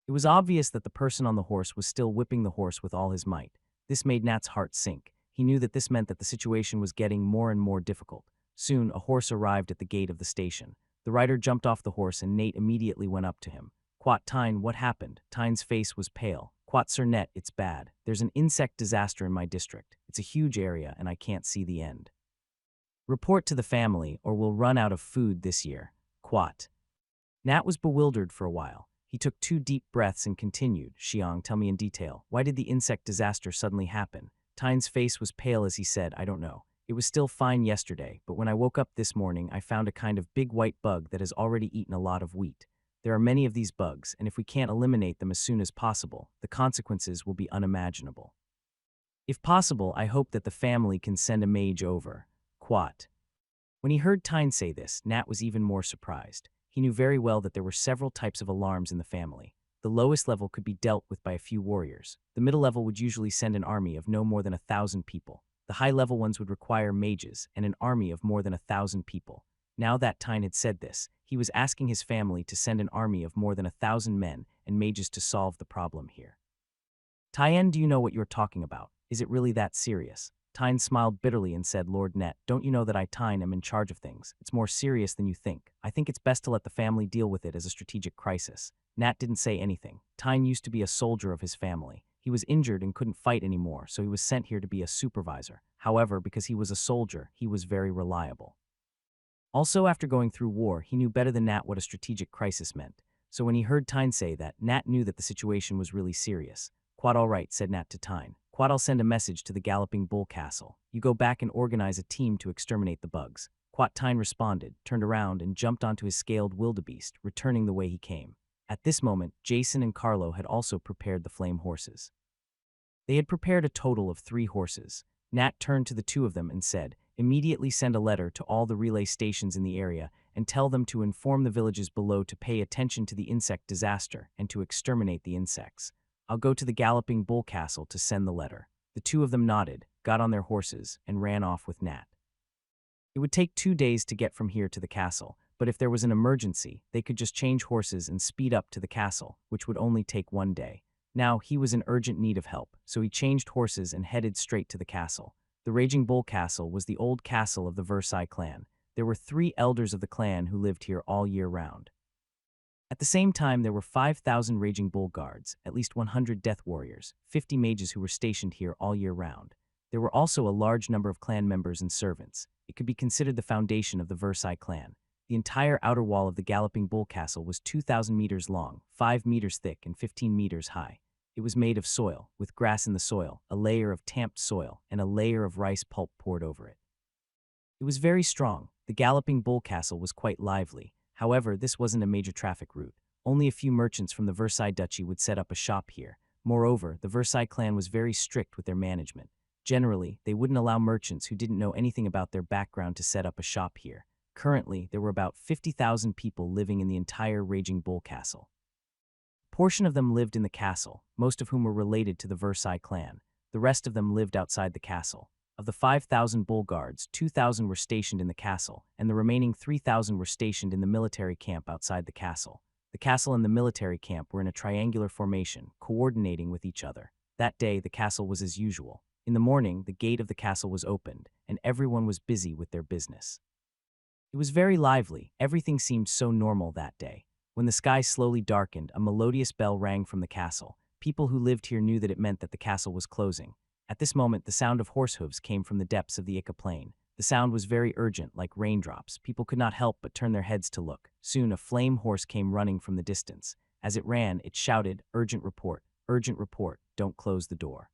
It was obvious that the person on the horse was still whipping the horse with all his might. This made Nat's heart sink. He knew that this meant that the situation was getting more and more difficult. Soon, a horse arrived at the gate of the station. The rider jumped off the horse and Nate immediately went up to him. "Quat Tyne, what happened?" Tyne's face was pale. "Quat Sir Net, it's bad. There's an insect disaster in my district. It's a huge area and I can't see the end. Report to the family or we'll run out of food this year. Quat." Nat was bewildered for a while. He took 2 deep breaths and continued. "Xiang, tell me in detail. Why did the insect disaster suddenly happen?" Tyne's face was pale as he said, "I don't know. It was still fine yesterday, but when I woke up this morning, I found a kind of big white bug that has already eaten a lot of wheat. There are many of these bugs, and if we can't eliminate them as soon as possible, the consequences will be unimaginable. If possible, I hope that the family can send a mage over." Quat. When he heard Tyne say this, Nat was even more surprised. He knew very well that there were several types of alarms in the family. The lowest level could be dealt with by a few warriors. The middle level would usually send an army of no more than 1,000 people. The high-level ones would require mages and an army of more than 1,000 people. Now that Tyne had said this, he was asking his family to send an army of more than 1,000 men and mages to solve the problem here. "Tyen, do you know what you're talking about? Is it really that serious?" Tyne smiled bitterly and said, "Lord Net, don't you know that I, Tyne, am in charge of things? It's more serious than you think. I think it's best to let the family deal with it as a strategic crisis." Nat didn't say anything. Tyne used to be a soldier of his family. He was injured and couldn't fight anymore, so he was sent here to be a supervisor. However, because he was a soldier, he was very reliable. Also, after going through war, he knew better than Nat what a strategic crisis meant. So when he heard Tyne say that, Nat knew that the situation was really serious. "Quad, all right," said Nat to Tyne. "Quad, I'll send a message to the Galloping Bull Castle. You go back and organize a team to exterminate the bugs." Quat Tyne responded, turned around, and jumped onto his scaled wildebeest, returning the way he came. At this moment, Jason and Carlo had also prepared the flame horses. They had prepared a total of 3 horses. Nat turned to the 2 of them and said, "Immediately send a letter to all the relay stations in the area and tell them to inform the villages below to pay attention to the insect disaster and to exterminate the insects. I'll go to the Galloping Bull Castle to send the letter." The 2 of them nodded, got on their horses, and ran off with Nat. It would take 2 days to get from here to the castle, but if there was an emergency, they could just change horses and speed up to the castle, which would only take 1 day. Now, he was in urgent need of help, so he changed horses and headed straight to the castle. The Raging Bull Castle was the old castle of the Versailles clan. There were 3 elders of the clan who lived here all year round. At the same time, there were 5,000 Raging Bull guards, at least 100 death warriors, 50 mages who were stationed here all year round. There were also a large number of clan members and servants. It could be considered the foundation of the Versailles clan. The entire outer wall of the Galloping Bull Castle was 2,000 meters long, 5 meters thick, and 15 meters high. It was made of soil, with grass in the soil, a layer of tamped soil, and a layer of rice pulp poured over it. It was very strong. The Galloping Bull Castle was quite lively. However, this wasn't a major traffic route. Only a few merchants from the Versailles Duchy would set up a shop here. Moreover, the Versailles clan was very strict with their management. Generally, they wouldn't allow merchants who didn't know anything about their background to set up a shop here. Currently, there were about 50,000 people living in the entire Raging Bull Castle. A portion of them lived in the castle, most of whom were related to the Versailles clan. The rest of them lived outside the castle. Of the 5,000 bull guards, 2,000 were stationed in the castle, and the remaining 3,000 were stationed in the military camp outside the castle. The castle and the military camp were in a triangular formation, coordinating with each other. That day, the castle was as usual. In the morning, the gate of the castle was opened, and everyone was busy with their business. It was very lively. Everything seemed so normal that day. When the sky slowly darkened, a melodious bell rang from the castle. People who lived here knew that it meant that the castle was closing. At this moment, the sound of horse hooves came from the depths of the Ica plain. The sound was very urgent, like raindrops. People could not help but turn their heads to look. Soon, a flame horse came running from the distance. As it ran, it shouted, urgent report, don't close the door."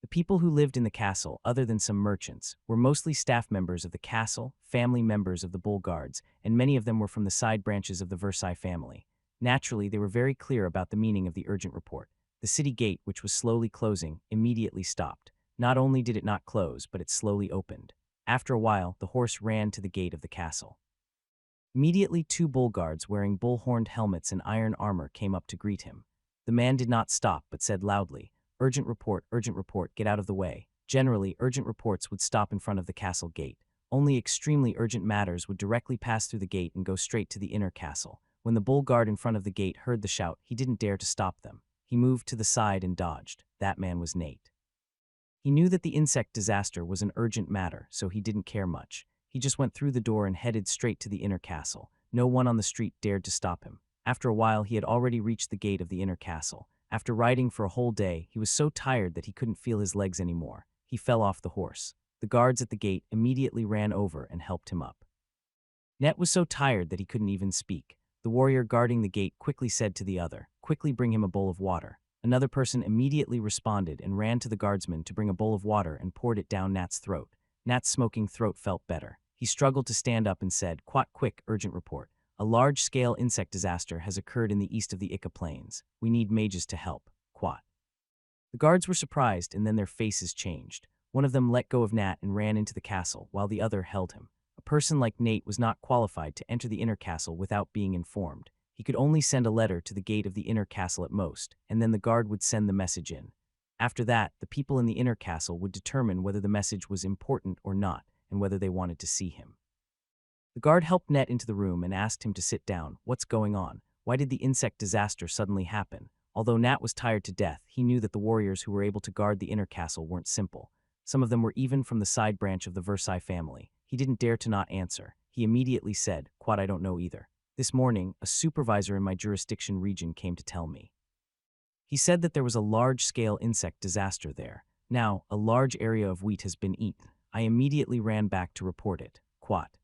The people who lived in the castle, other than some merchants, were mostly staff members of the castle, family members of the Bull Guards, and many of them were from the side branches of the Versailles family. Naturally, they were very clear about the meaning of the urgent report. The city gate, which was slowly closing, immediately stopped. Not only did it not close, but it slowly opened. After a while, the horse ran to the gate of the castle. Immediately, two bull guards wearing bull-horned helmets and iron armor came up to greet him. The man did not stop but said loudly, urgent report, get out of the way." Generally, urgent reports would stop in front of the castle gate. Only extremely urgent matters would directly pass through the gate and go straight to the inner castle. When the bull guard in front of the gate heard the shout, he didn't dare to stop them. He moved to the side and dodged. That man was Nate. He knew that the insect disaster was an urgent matter, so he didn't care much. He just went through the door and headed straight to the inner castle. No one on the street dared to stop him. After a while, he had already reached the gate of the inner castle. After riding for a whole day, he was so tired that he couldn't feel his legs anymore. He fell off the horse. The guards at the gate immediately ran over and helped him up. Net was so tired that he couldn't even speak. The warrior guarding the gate quickly said to the other, "Quickly bring him a bowl of water." Another person immediately responded and ran to the guardsman to bring a bowl of water and poured it down Nat's throat. Nat's smoking throat felt better. He struggled to stand up and said, "Quat, quick, urgent report. A large-scale insect disaster has occurred in the east of the Ika Plains. We need mages to help. Quat." The guards were surprised, and then their faces changed. One of them let go of Nat and ran into the castle, while the other held him. A person like Nate was not qualified to enter the inner castle without being informed. He could only send a letter to the gate of the inner castle at most, and then the guard would send the message in. After that, the people in the inner castle would determine whether the message was important or not, and whether they wanted to see him. The guard helped Net into the room and asked him to sit down. "What's going on? Why did the insect disaster suddenly happen?" Although Nat was tired to death, he knew that the warriors who were able to guard the inner castle weren't simple. Some of them were even from the side branch of the Versailles family. He didn't dare to not answer. He immediately said, "Quad, I don't know either. This morning, a supervisor in my jurisdiction region came to tell me. He said that there was a large-scale insect disaster there. Now, a large area of wheat has been eaten. I immediately ran back to report it." Quat.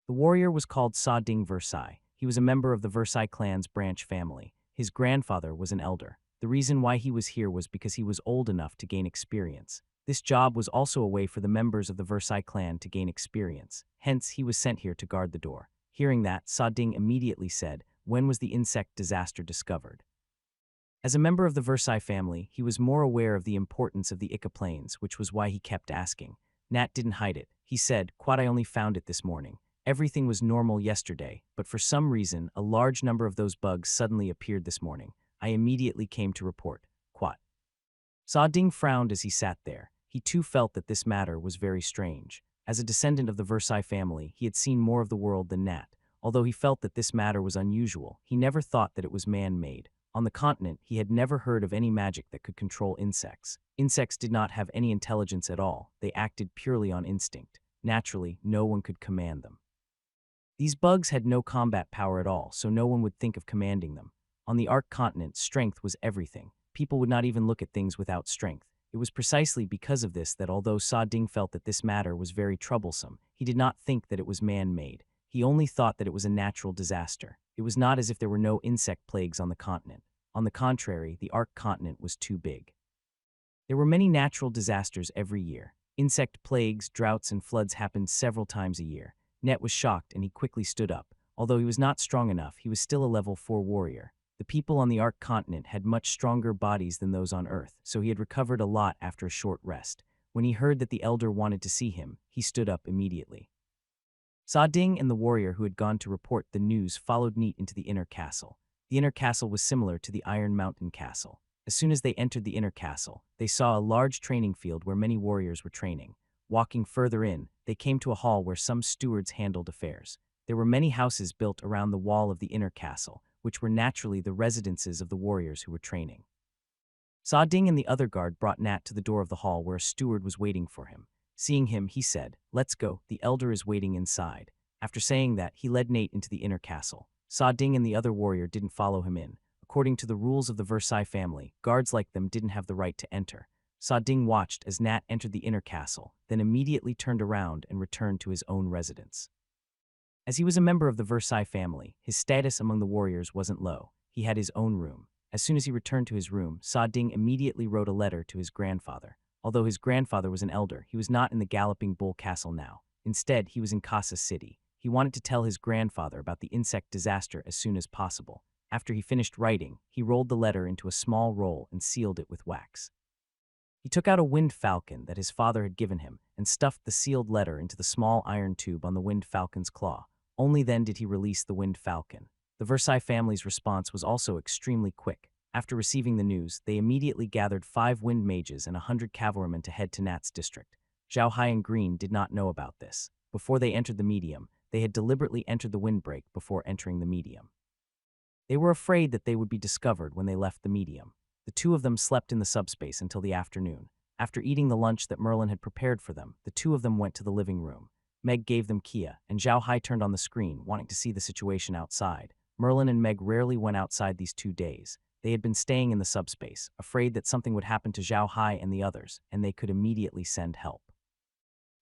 The warrior was called Sa Ding Versailles. He was a member of the Versailles clan's branch family. His grandfather was an elder. The reason why he was here was because he was old enough to gain experience. This job was also a way for the members of the Versailles clan to gain experience. Hence, he was sent here to guard the door. Hearing that, Sa Ding immediately said, "When was the insect disaster discovered?" As a member of the Versailles family, he was more aware of the importance of the Ika Plains, which was why he kept asking. Nat didn't hide it. He said, "Quad, I only found it this morning. Everything was normal yesterday, but for some reason, a large number of those bugs suddenly appeared this morning. I immediately came to report." Quat. Sa Ding frowned as he sat there. He too felt that this matter was very strange. As a descendant of the Versailles family, he had seen more of the world than Nat. Although he felt that this matter was unusual, he never thought that it was man-made. On the continent, he had never heard of any magic that could control insects. Insects did not have any intelligence at all. They acted purely on instinct. Naturally, no one could command them. These bugs had no combat power at all, so no one would think of commanding them. On the Ark continent, strength was everything. People would not even look at things without strength. It was precisely because of this that although Sa Ding felt that this matter was very troublesome, he did not think that it was man-made. He only thought that it was a natural disaster. It was not as if there were no insect plagues on the continent. On the contrary, the Ark continent was too big. There were many natural disasters every year. Insect plagues, droughts, and floods happened several times a year. Net was shocked and he quickly stood up. Although he was not strong enough, he was still a level 4 warrior. The people on the Ark continent had much stronger bodies than those on Earth, so he had recovered a lot after a short rest. When he heard that the elder wanted to see him, he stood up immediately. Sa Ding and the warrior who had gone to report the news followed Neat into the inner castle. The inner castle was similar to the Iron Mountain Castle. As soon as they entered the inner castle, they saw a large training field where many warriors were training. Walking further in, they came to a hall where some stewards handled affairs. There were many houses built around the wall of the inner castle, which were naturally the residences of the warriors who were training. Sa Ding and the other guard brought Nat to the door of the hall where a steward was waiting for him. Seeing him, he said, "Let's go, the elder is waiting inside." After saying that, he led Nate into the inner castle. Sa Ding and the other warrior didn't follow him in. According to the rules of the Versailles family, guards like them didn't have the right to enter. Sa Ding watched as Nat entered the inner castle, then immediately turned around and returned to his own residence. As he was a member of the Versailles family, his status among the warriors wasn't low. He had his own room. As soon as he returned to his room, Sa Ding immediately wrote a letter to his grandfather. Although his grandfather was an elder, he was not in the Galloping Bull Castle now. Instead, he was in Casa City. He wanted to tell his grandfather about the insect disaster as soon as possible. After he finished writing, he rolled the letter into a small roll and sealed it with wax. He took out a winged falcon that his father had given him and stuffed the sealed letter into the small iron tube on the winged falcon's claw. Only then did he release the winged falcon. The Versailles family's response was also extremely quick. After receiving the news, they immediately gathered 5 wind mages and 100 cavalrymen to head to Nat's district. Zhao Hai and Green did not know about this. Before they entered the medium, they had deliberately entered the windbreak before entering the medium. They were afraid that they would be discovered when they left the medium. The two of them slept in the subspace until the afternoon. After eating the lunch that Merlin had prepared for them, the two of them went to the living room. Meg gave them Kia, and Zhao Hai turned on the screen, wanting to see the situation outside. Merlin and Meg rarely went outside these 2 days. They had been staying in the subspace, afraid that something would happen to Zhao Hai and the others, and they could immediately send help.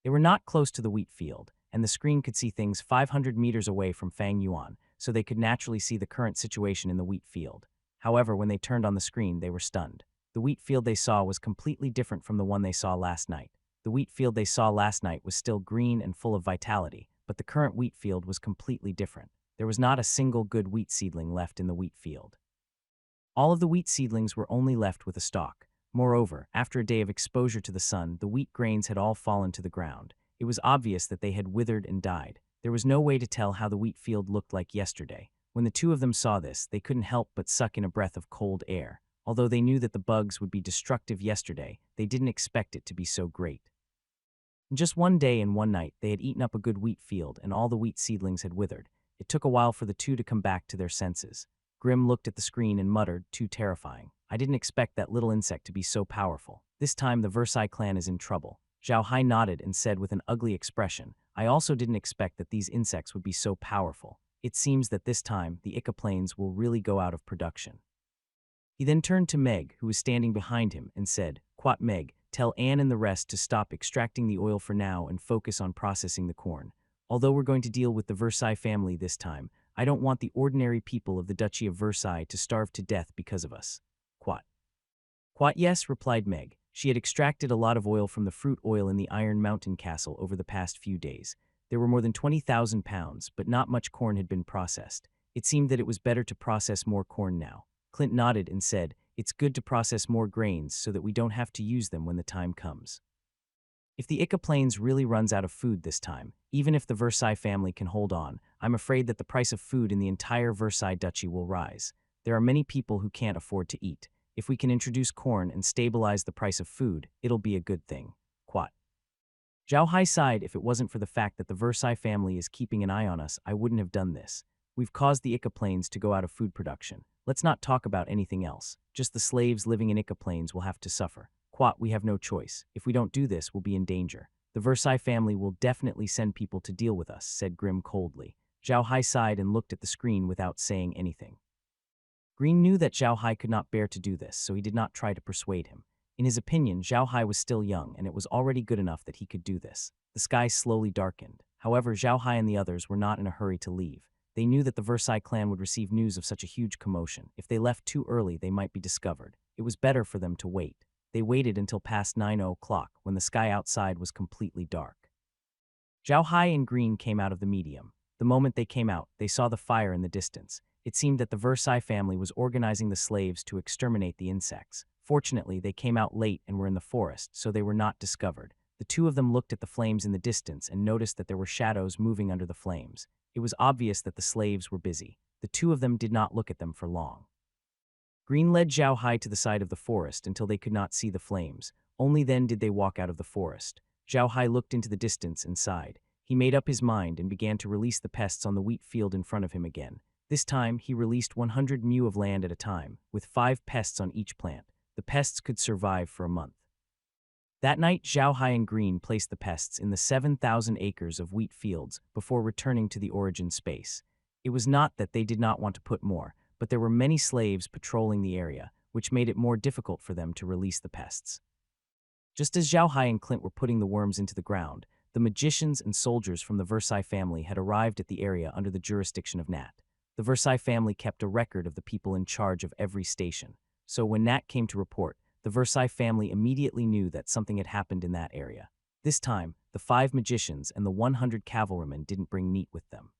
They were not close to the wheat field, and the screen could see things 500 meters away from Fang Yuan, so they could naturally see the current situation in the wheat field. However, when they turned on the screen, they were stunned. The wheat field they saw was completely different from the one they saw last night. The wheat field they saw last night was still green and full of vitality, but the current wheat field was completely different. There was not a single good wheat seedling left in the wheat field. All of the wheat seedlings were only left with a stalk. Moreover, after a day of exposure to the sun, the wheat grains had all fallen to the ground. It was obvious that they had withered and died. There was no way to tell how the wheat field looked like yesterday. When the two of them saw this, they couldn't help but suck in a breath of cold air. Although they knew that the bugs would be destructive yesterday, they didn't expect it to be so great. In just one day and one night, they had eaten up a good wheat field and all the wheat seedlings had withered. It took a while for the two to come back to their senses. Grim looked at the screen and muttered, "Too terrifying. I didn't expect that little insect to be so powerful. This time the Versailles clan is in trouble." Zhao Hai nodded and said with an ugly expression, "I also didn't expect that these insects would be so powerful. It seems that this time the Ica-planes will really go out of production." He then turned to Meg, who was standing behind him, and said, "Quat Meg, tell Anne and the rest to stop extracting the oil for now and focus on processing the corn. Although we're going to deal with the Versailles family this time, I don't want the ordinary people of the Duchy of Versailles to starve to death because of us." "Quat." "Quat, yes," replied Meg. She had extracted a lot of oil from the fruit oil in the Iron Mountain Castle over the past few days. There were more than 20,000 pounds, but not much corn had been processed. It seemed that it was better to process more corn now. Clint nodded and said, "It's good to process more grains so that we don't have to use them when the time comes. If the Ica Plains really runs out of food this time, even if the Versailles family can hold on, I'm afraid that the price of food in the entire Versailles duchy will rise. There are many people who can't afford to eat. If we can introduce corn and stabilize the price of food, it'll be a good thing." Quat. Zhao Hai sighed. "If it wasn't for the fact that the Versailles family is keeping an eye on us, I wouldn't have done this. We've caused the Ica Plains to go out of food production. Let's not talk about anything else. Just the slaves living in Ica Plains will have to suffer. Quat, we have no choice. If we don't do this, we'll be in danger. The Versailles family will definitely send people to deal with us," said Grim coldly. Zhao Hai sighed and looked at the screen without saying anything. Green knew that Zhao Hai could not bear to do this, so he did not try to persuade him. In his opinion, Zhao Hai was still young, and it was already good enough that he could do this. The sky slowly darkened. However, Zhao Hai and the others were not in a hurry to leave. They knew that the Versailles clan would receive news of such a huge commotion. If they left too early, they might be discovered. It was better for them to wait. They waited until past 9 o'clock, when the sky outside was completely dark. Zhao Hai and Green came out of the medium. The moment they came out, they saw the fire in the distance. It seemed that the Versailles family was organizing the slaves to exterminate the insects. Fortunately, they came out late and were in the forest, so they were not discovered. The two of them looked at the flames in the distance and noticed that there were shadows moving under the flames. It was obvious that the slaves were busy. The two of them did not look at them for long. Green led Zhao Hai to the side of the forest until they could not see the flames. Only then did they walk out of the forest. Zhao Hai looked into the distance and sighed. He made up his mind and began to release the pests on the wheat field in front of him again. This time, he released 100 mu of land at a time, with 5 pests on each plant. The pests could survive for a month. That night, Zhao Hai and Green placed the pests in the 7,000 acres of wheat fields before returning to the origin space. It was not that they did not want to put more, but there were many slaves patrolling the area, which made it more difficult for them to release the pests. Just as Zhao Hai and Clint were putting the worms into the ground, the magicians and soldiers from the Versailles family had arrived at the area under the jurisdiction of Nat. The Versailles family kept a record of the people in charge of every station, so when Nat came to report, the Versailles family immediately knew that something had happened in that area. This time, the 5 magicians and the 100 cavalrymen didn't bring Neat with them.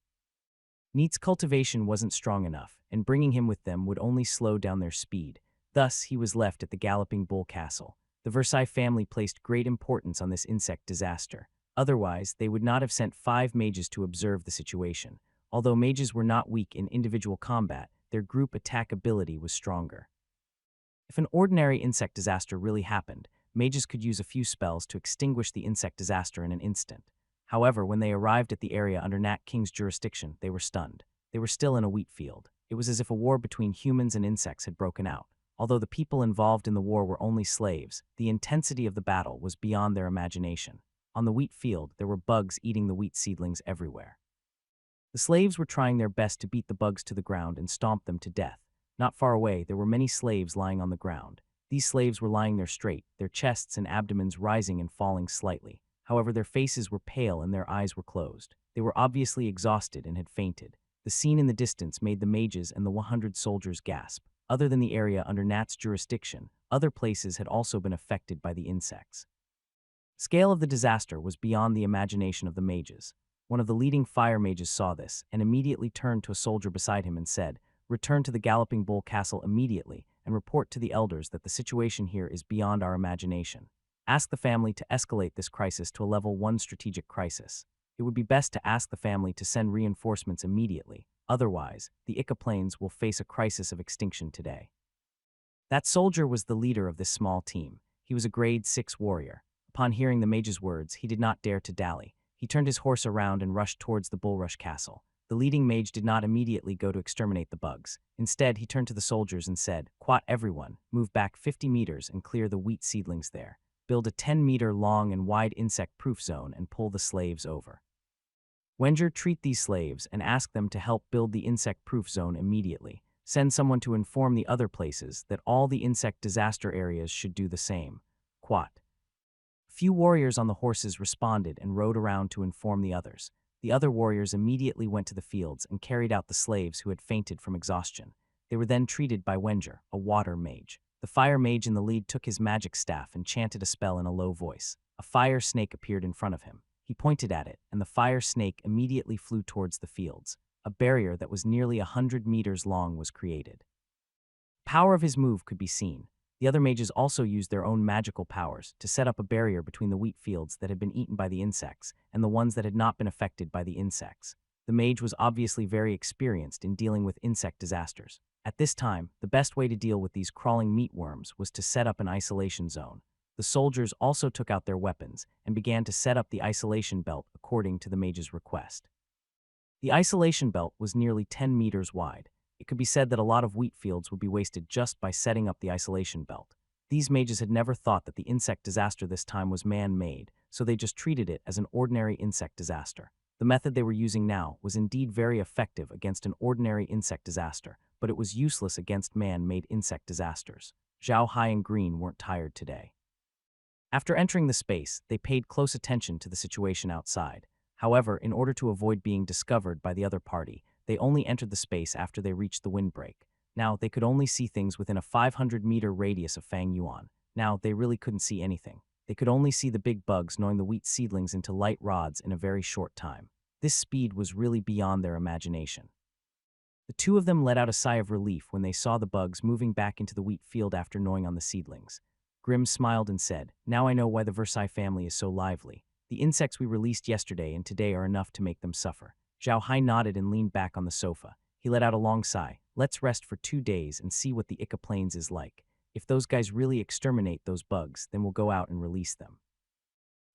Neat's cultivation wasn't strong enough, and bringing him with them would only slow down their speed. Thus, he was left at the Galloping Bull Castle. The Versailles family placed great importance on this insect disaster. Otherwise, they would not have sent 5 mages to observe the situation. Although mages were not weak in individual combat, their group attack ability was stronger. If an ordinary insect disaster really happened, mages could use a few spells to extinguish the insect disaster in an instant. However, when they arrived at the area under Nat King's jurisdiction, they were stunned. They were still in a wheat field. It was as if a war between humans and insects had broken out. Although the people involved in the war were only slaves, the intensity of the battle was beyond their imagination. On the wheat field, there were bugs eating the wheat seedlings everywhere. The slaves were trying their best to beat the bugs to the ground and stomp them to death. Not far away, there were many slaves lying on the ground. These slaves were lying there straight, their chests and abdomens rising and falling slightly. However, their faces were pale and their eyes were closed. They were obviously exhausted and had fainted. The scene in the distance made the mages and the 100 soldiers gasp. Other than the area under Nat's jurisdiction, other places had also been affected by the insects. The scale of the disaster was beyond the imagination of the mages. One of the leading fire mages saw this and immediately turned to a soldier beside him and said, "Return to the Galloping Bull Castle immediately and report to the elders that the situation here is beyond our imagination. Ask the family to escalate this crisis to a level 1 strategic crisis. It would be best to ask the family to send reinforcements immediately. Otherwise, the Ica Plains will face a crisis of extinction today." That soldier was the leader of this small team. He was a grade 6 warrior. Upon hearing the mage's words, he did not dare to dally. He turned his horse around and rushed towards the Bulrush Castle. The leading mage did not immediately go to exterminate the bugs. Instead, he turned to the soldiers and said, "Quat everyone, move back 50 meters and clear the wheat seedlings there. Build a 10-meter long and wide insect-proof zone and pull the slaves over. Wenger, treat these slaves and ask them to help build the insect-proof zone immediately. Send someone to inform the other places that all the insect disaster areas should do the same. Quat." Few warriors on the horses responded and rode around to inform the others. The other warriors immediately went to the fields and carried out the slaves who had fainted from exhaustion. They were then treated by Wenger, a water mage. The fire mage in the lead took his magic staff and chanted a spell in a low voice. A fire snake appeared in front of him. He pointed at it, and the fire snake immediately flew towards the fields. A barrier that was nearly 100 meters long was created. The power of his move could be seen. The other mages also used their own magical powers to set up a barrier between the wheat fields that had been eaten by the insects and the ones that had not been affected by the insects. The mage was obviously very experienced in dealing with insect disasters. At this time, the best way to deal with these crawling meatworms was to set up an isolation zone. The soldiers also took out their weapons and began to set up the isolation belt according to the mage's request. The isolation belt was nearly 10 meters wide. It could be said that a lot of wheat fields would be wasted just by setting up the isolation belt. These mages had never thought that the insect disaster this time was man-made, so they just treated it as an ordinary insect disaster. The method they were using now was indeed very effective against an ordinary insect disaster, but it was useless against man-made insect disasters. Zhao Hai and Green weren't tired today. After entering the space, they paid close attention to the situation outside. However, in order to avoid being discovered by the other party, they only entered the space after they reached the windbreak. Now, they could only see things within a 500-meter radius of Fang Yuan. Now, they really couldn't see anything. They could only see the big bugs gnawing the wheat seedlings into light rods in a very short time. This speed was really beyond their imagination. The two of them let out a sigh of relief when they saw the bugs moving back into the wheat field after gnawing on the seedlings. Grimm smiled and said, "Now I know why the Versailles family is so lively. The insects we released yesterday and today are enough to make them suffer." Zhao Hai nodded and leaned back on the sofa. He let out a long sigh. "Let's rest for 2 days and see what the Ica Plains is like. If those guys really exterminate those bugs, then we'll go out and release them.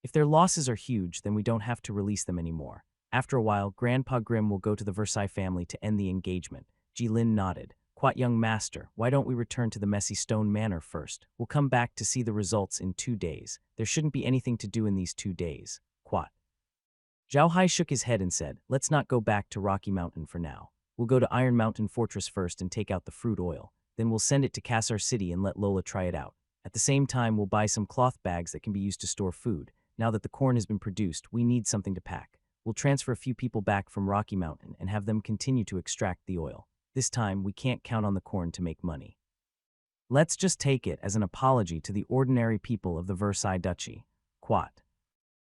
If their losses are huge, then we don't have to release them anymore." After a while, Grandpa Grimm will go to the Versailles family to end the engagement. Jilin nodded. "Quite young master, why don't we return to the messy stone manor first? We'll come back to see the results in 2 days. There shouldn't be anything to do in these 2 days. Quat." Zhao Hai shook his head and said, "Let's not go back to Rocky Mountain for now. We'll go to Iron Mountain Fortress first and take out the fruit oil. Then we'll send it to Kassar City and let Lola try it out. At the same time, we'll buy some cloth bags that can be used to store food. Now that the corn has been produced, we need something to pack. We'll transfer a few people back from Rocky Mountain and have them continue to extract the oil. This time, we can't count on the corn to make money. Let's just take it as an apology to the ordinary people of the Versailles Duchy." Quat.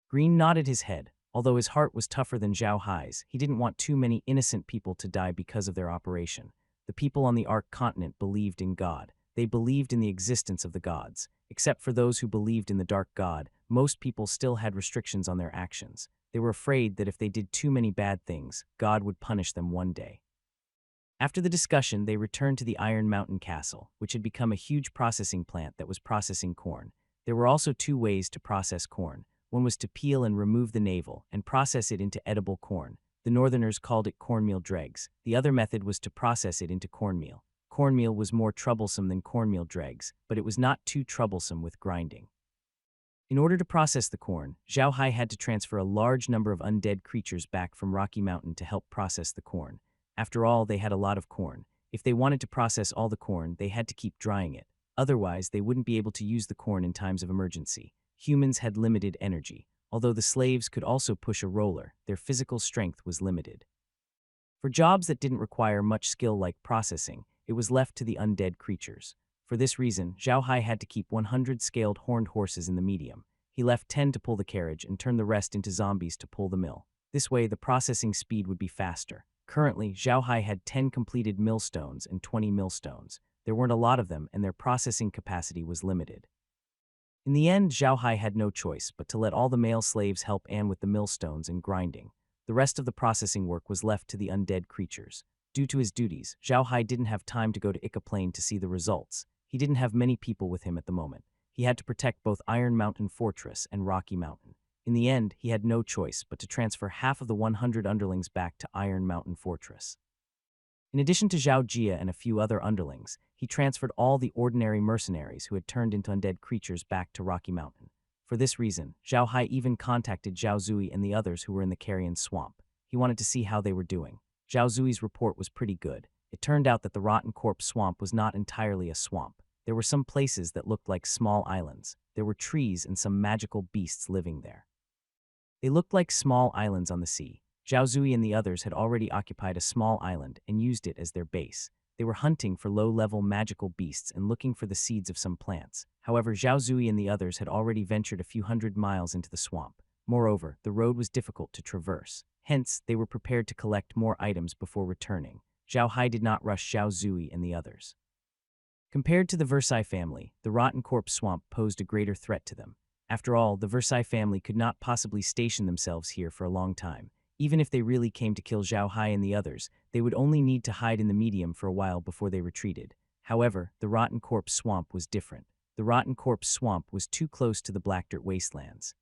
Green nodded his head. Although his heart was tougher than Zhao Hai's, he didn't want too many innocent people to die because of their operation. The people on the Ark continent believed in God. They believed in the existence of the gods. Except for those who believed in the dark god, most people still had restrictions on their actions. They were afraid that if they did too many bad things, God would punish them one day. After the discussion, they returned to the Iron Mountain Castle, which had become a huge processing plant that was processing corn. There were also two ways to process corn. One was to peel and remove the navel and process it into edible corn. The Northerners called it cornmeal dregs. The other method was to process it into cornmeal. Cornmeal was more troublesome than cornmeal dregs, but it was not too troublesome with grinding. In order to process the corn, Zhao Hai had to transfer a large number of undead creatures back from Rocky Mountain to help process the corn. After all, they had a lot of corn. If they wanted to process all the corn, they had to keep drying it. Otherwise, they wouldn't be able to use the corn in times of emergency. Humans had limited energy. Although the slaves could also push a roller, their physical strength was limited. For jobs that didn't require much skill like processing, it was left to the undead creatures. For this reason, Zhao Hai had to keep 100 scaled horned horses in the medium. He left 10 to pull the carriage and turned the rest into zombies to pull the mill. This way, the processing speed would be faster. Currently, Zhao Hai had 10 completed millstones and 20 millstones. There weren't a lot of them, and their processing capacity was limited. In the end, Zhao Hai had no choice but to let all the male slaves help Anne with the millstones and grinding. The rest of the processing work was left to the undead creatures. Due to his duties, Zhao Hai didn't have time to go to Ika Plain to see the results. He didn't have many people with him at the moment. He had to protect both Iron Mountain Fortress and Rocky Mountain. In the end, he had no choice but to transfer half of the 100 underlings back to Iron Mountain Fortress. In addition to Zhao Jia and a few other underlings, he transferred all the ordinary mercenaries who had turned into undead creatures back to Rocky Mountain. For this reason, Zhao Hai even contacted Zhao Zui and the others who were in the Carrion Swamp. He wanted to see how they were doing. Zhao Zui's report was pretty good. It turned out that the Rotten Corpse Swamp was not entirely a swamp. There were some places that looked like small islands. There were trees and some magical beasts living there. They looked like small islands on the sea. Zhao Zui and the others had already occupied a small island and used it as their base. They were hunting for low-level magical beasts and looking for the seeds of some plants. However, Zhao Zui and the others had already ventured a few hundred miles into the swamp. Moreover, the road was difficult to traverse. Hence, they were prepared to collect more items before returning. Zhao Hai did not rush Zhao Zui and the others. Compared to the Versailles family, the Rotten Corpse Swamp posed a greater threat to them. After all, the Versailles family could not possibly station themselves here for a long time. Even if they really came to kill Zhao Hai and the others, they would only need to hide in the medium for a while before they retreated. However, the Rotten Corpse Swamp was different. The Rotten Corpse Swamp was too close to the Black Dirt Wastelands.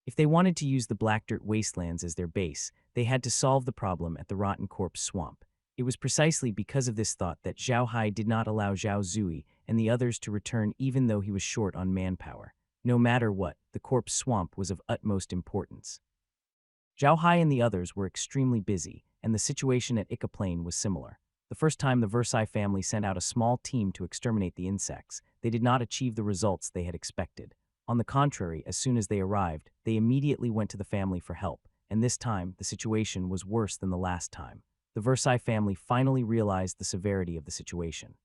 If they wanted to use the Black Dirt Wastelands as their base, they had to solve the problem at the Rotten Corpse Swamp. It was precisely because of this thought that Zhao Hai did not allow Zhao Zui and the others to return even though he was short on manpower. No matter what, the Corpse Swamp was of utmost importance. Zhao Hai and the others were extremely busy, and the situation at Ika Plain was similar. The first time the Versailles family sent out a small team to exterminate the insects, they did not achieve the results they had expected. On the contrary, as soon as they arrived, they immediately went to the family for help, and this time the situation was worse than the last time. The Versailles family finally realized the severity of the situation.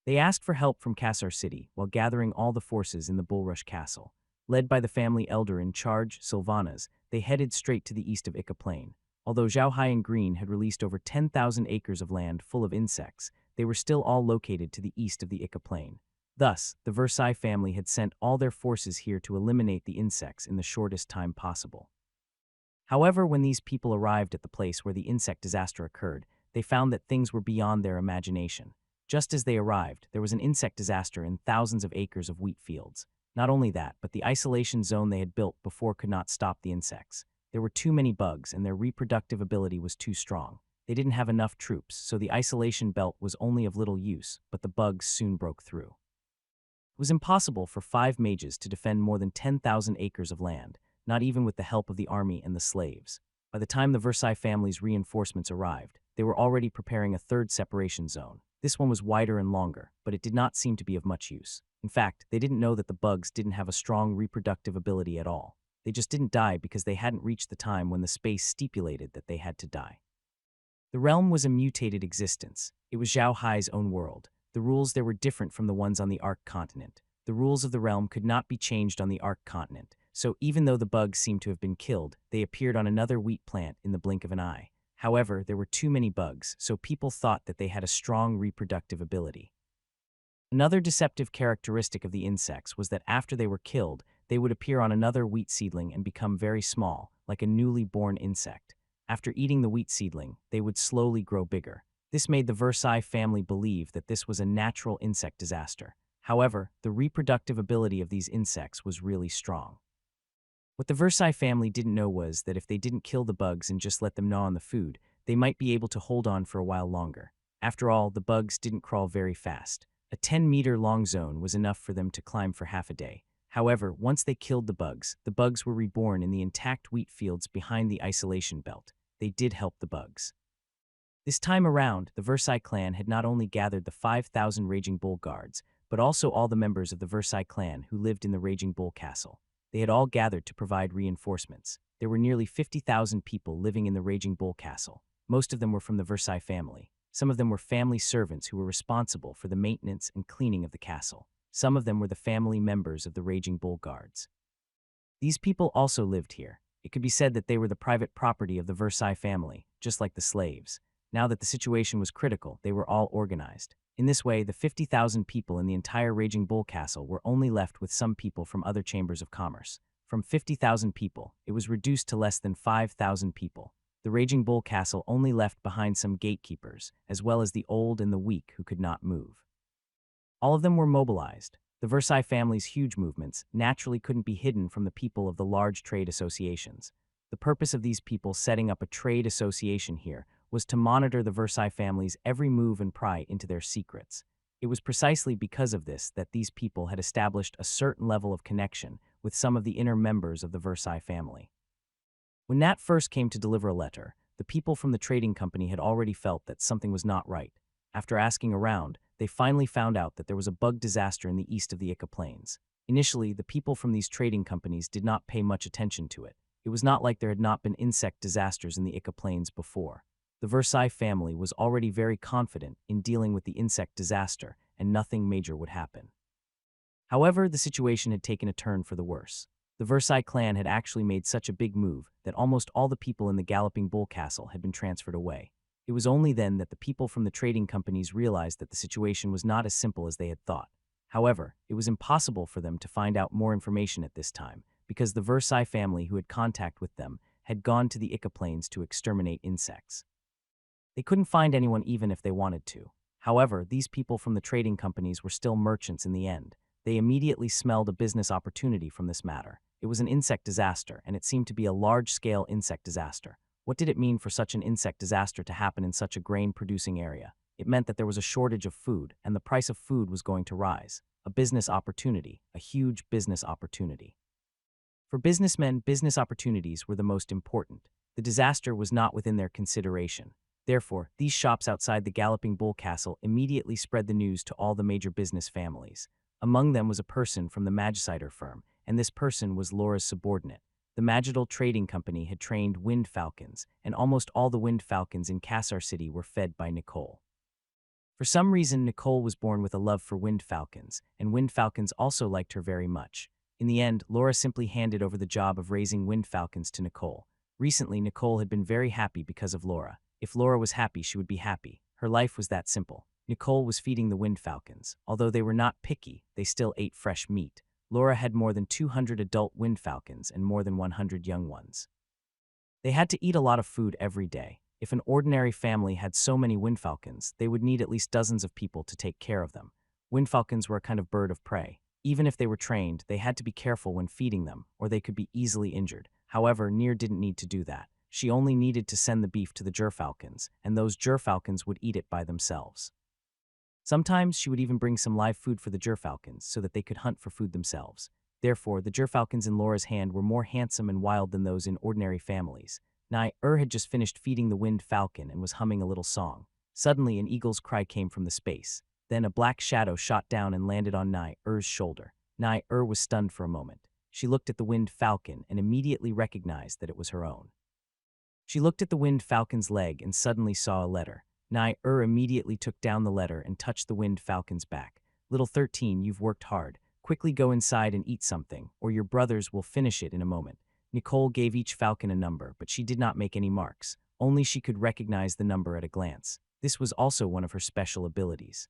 They asked for help from Kassar City while gathering all the forces in the Bulrush Castle. Led by the family elder in charge, Sylvanas, they headed straight to the east of Ika Plain. Although Zhao Hai and Green had released over 10,000 acres of land full of insects, they were still all located to the east of the Ika Plain. Thus, the Versailles family had sent all their forces here to eliminate the insects in the shortest time possible. However, when these people arrived at the place where the insect disaster occurred, they found that things were beyond their imagination. Just as they arrived, there was an insect disaster in thousands of acres of wheat fields. Not only that, but the isolation zone they had built before could not stop the insects. There were too many bugs and their reproductive ability was too strong. They didn't have enough troops, so the isolation belt was only of little use, but the bugs soon broke through. It was impossible for 5 mages to defend more than 10,000 acres of land, not even with the help of the army and the slaves. By the time the Versailles family's reinforcements arrived, they were already preparing a third separation zone. This one was wider and longer, but it did not seem to be of much use. In fact, they didn't know that the bugs didn't have a strong reproductive ability at all. They just didn't die because they hadn't reached the time when the space stipulated that they had to die. The realm was a mutated existence. It was Zhao Hai's own world. The rules there were different from the ones on the Ark continent. The rules of the realm could not be changed on the Ark continent, so even though the bugs seemed to have been killed, they appeared on another wheat plant in the blink of an eye. However, there were too many bugs, so people thought that they had a strong reproductive ability. Another deceptive characteristic of the insects was that after they were killed, they would appear on another wheat seedling and become very small, like a newly born insect. After eating the wheat seedling, they would slowly grow bigger. This made the Versailles family believe that this was a natural insect disaster. However, the reproductive ability of these insects was really strong. What the Versailles family didn't know was that if they didn't kill the bugs and just let them gnaw on the food, they might be able to hold on for a while longer. After all, the bugs didn't crawl very fast. A 10-meter-long zone was enough for them to climb for half a day. However, once they killed the bugs were reborn in the intact wheat fields behind the isolation belt. They did help the bugs. This time around, the Versailles clan had not only gathered the 5,000 Raging Bull guards, but also all the members of the Versailles clan who lived in the Raging Bull castle. They had all gathered to provide reinforcements. There were nearly 50,000 people living in the Raging Bull castle. Most of them were from the Versailles family. Some of them were family servants who were responsible for the maintenance and cleaning of the castle. Some of them were the family members of the Raging Bull guards. These people also lived here. It could be said that they were the private property of the Versailles family, just like the slaves. Now that the situation was critical, they were all organized. In this way, the 50,000 people in the entire Raging Bull Castle were only left with some people from other chambers of commerce. From 50,000 people, it was reduced to less than 5,000 people. The Raging Bull Castle only left behind some gatekeepers, as well as the old and the weak who could not move. All of them were mobilized. The Versailles family's huge movements naturally couldn't be hidden from the people of the large trade associations. The purpose of these people setting up a trade association here was to monitor the Versailles family's every move and pry into their secrets. It was precisely because of this that these people had established a certain level of connection with some of the inner members of the Versailles family. When Nat first came to deliver a letter, the people from the trading company had already felt that something was not right. After asking around, they finally found out that there was a bug disaster in the east of the Ica Plains. Initially, the people from these trading companies did not pay much attention to it. It was not like there had not been insect disasters in the Ica Plains before. The Versailles family was already very confident in dealing with the insect disaster, and nothing major would happen. However, the situation had taken a turn for the worse. The Versailles clan had actually made such a big move that almost all the people in the Galloping Bull Castle had been transferred away. It was only then that the people from the trading companies realized that the situation was not as simple as they had thought. However, it was impossible for them to find out more information at this time, because the Versailles family who had contact with them had gone to the Ica Plains to exterminate insects. They couldn't find anyone even if they wanted to. However, these people from the trading companies were still merchants in the end. They immediately smelled a business opportunity from this matter. It was an insect disaster, and it seemed to be a large-scale insect disaster. What did it mean for such an insect disaster to happen in such a grain-producing area? It meant that there was a shortage of food, and the price of food was going to rise. A business opportunity, a huge business opportunity. For businessmen, business opportunities were the most important. The disaster was not within their consideration. Therefore, these shops outside the Galloping Bull Castle immediately spread the news to all the major business families. Among them was a person from the Magicider firm, and this person was Laura's subordinate. The Magical Trading Company had trained wind falcons, and almost all the wind falcons in Cassar City were fed by Nicole. For some reason, Nicole was born with a love for wind falcons, and wind falcons also liked her very much. In the end, Laura simply handed over the job of raising wind falcons to Nicole. Recently, Nicole had been very happy because of Laura. If Laura was happy, she would be happy. Her life was that simple. Nicole was feeding the wind falcons. Although they were not picky, they still ate fresh meat. Laura had more than 200 adult wind falcons and more than 100 young ones. They had to eat a lot of food every day. If an ordinary family had so many wind falcons, they would need at least dozens of people to take care of them. Wind falcons were a kind of bird of prey. Even if they were trained, they had to be careful when feeding them, or they could be easily injured. However, Near didn't need to do that. She only needed to send the beef to the gerfalcons, and those gerfalcons would eat it by themselves. Sometimes she would even bring some live food for the gerfalcons so that they could hunt for food themselves. Therefore, the gerfalcons in Laura's hand were more handsome and wild than those in ordinary families. Heir had just finished feeding the wind falcon and was humming a little song. Suddenly, an eagle's cry came from the space. Then a black shadow shot down and landed on Heir's shoulder. Heir was stunned for a moment. She looked at the wind falcon and immediately recognized that it was her own. She looked at the wind falcon's leg and suddenly saw a letter. Heir immediately took down the letter and touched the wind falcon's back. "Little 13, you've worked hard. Quickly go inside and eat something, or your brothers will finish it in a moment." Nicole gave each falcon a number, but she did not make any marks. Only she could recognize the number at a glance. This was also one of her special abilities.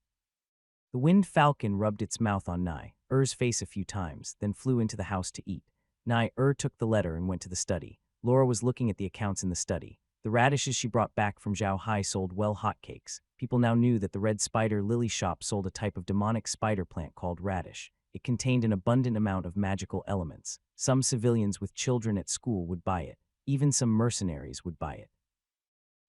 The wind falcon rubbed its mouth on Heir's face a few times, then flew into the house to eat. Heir took the letter and went to the study. Laura was looking at the accounts in the study. The radishes she brought back from Zhao sold well hotcakes. People now knew that the red spider lily shop sold a type of demonic spider plant called radish. It contained an abundant amount of magical elements. Some civilians with children at school would buy it. Even some mercenaries would buy it.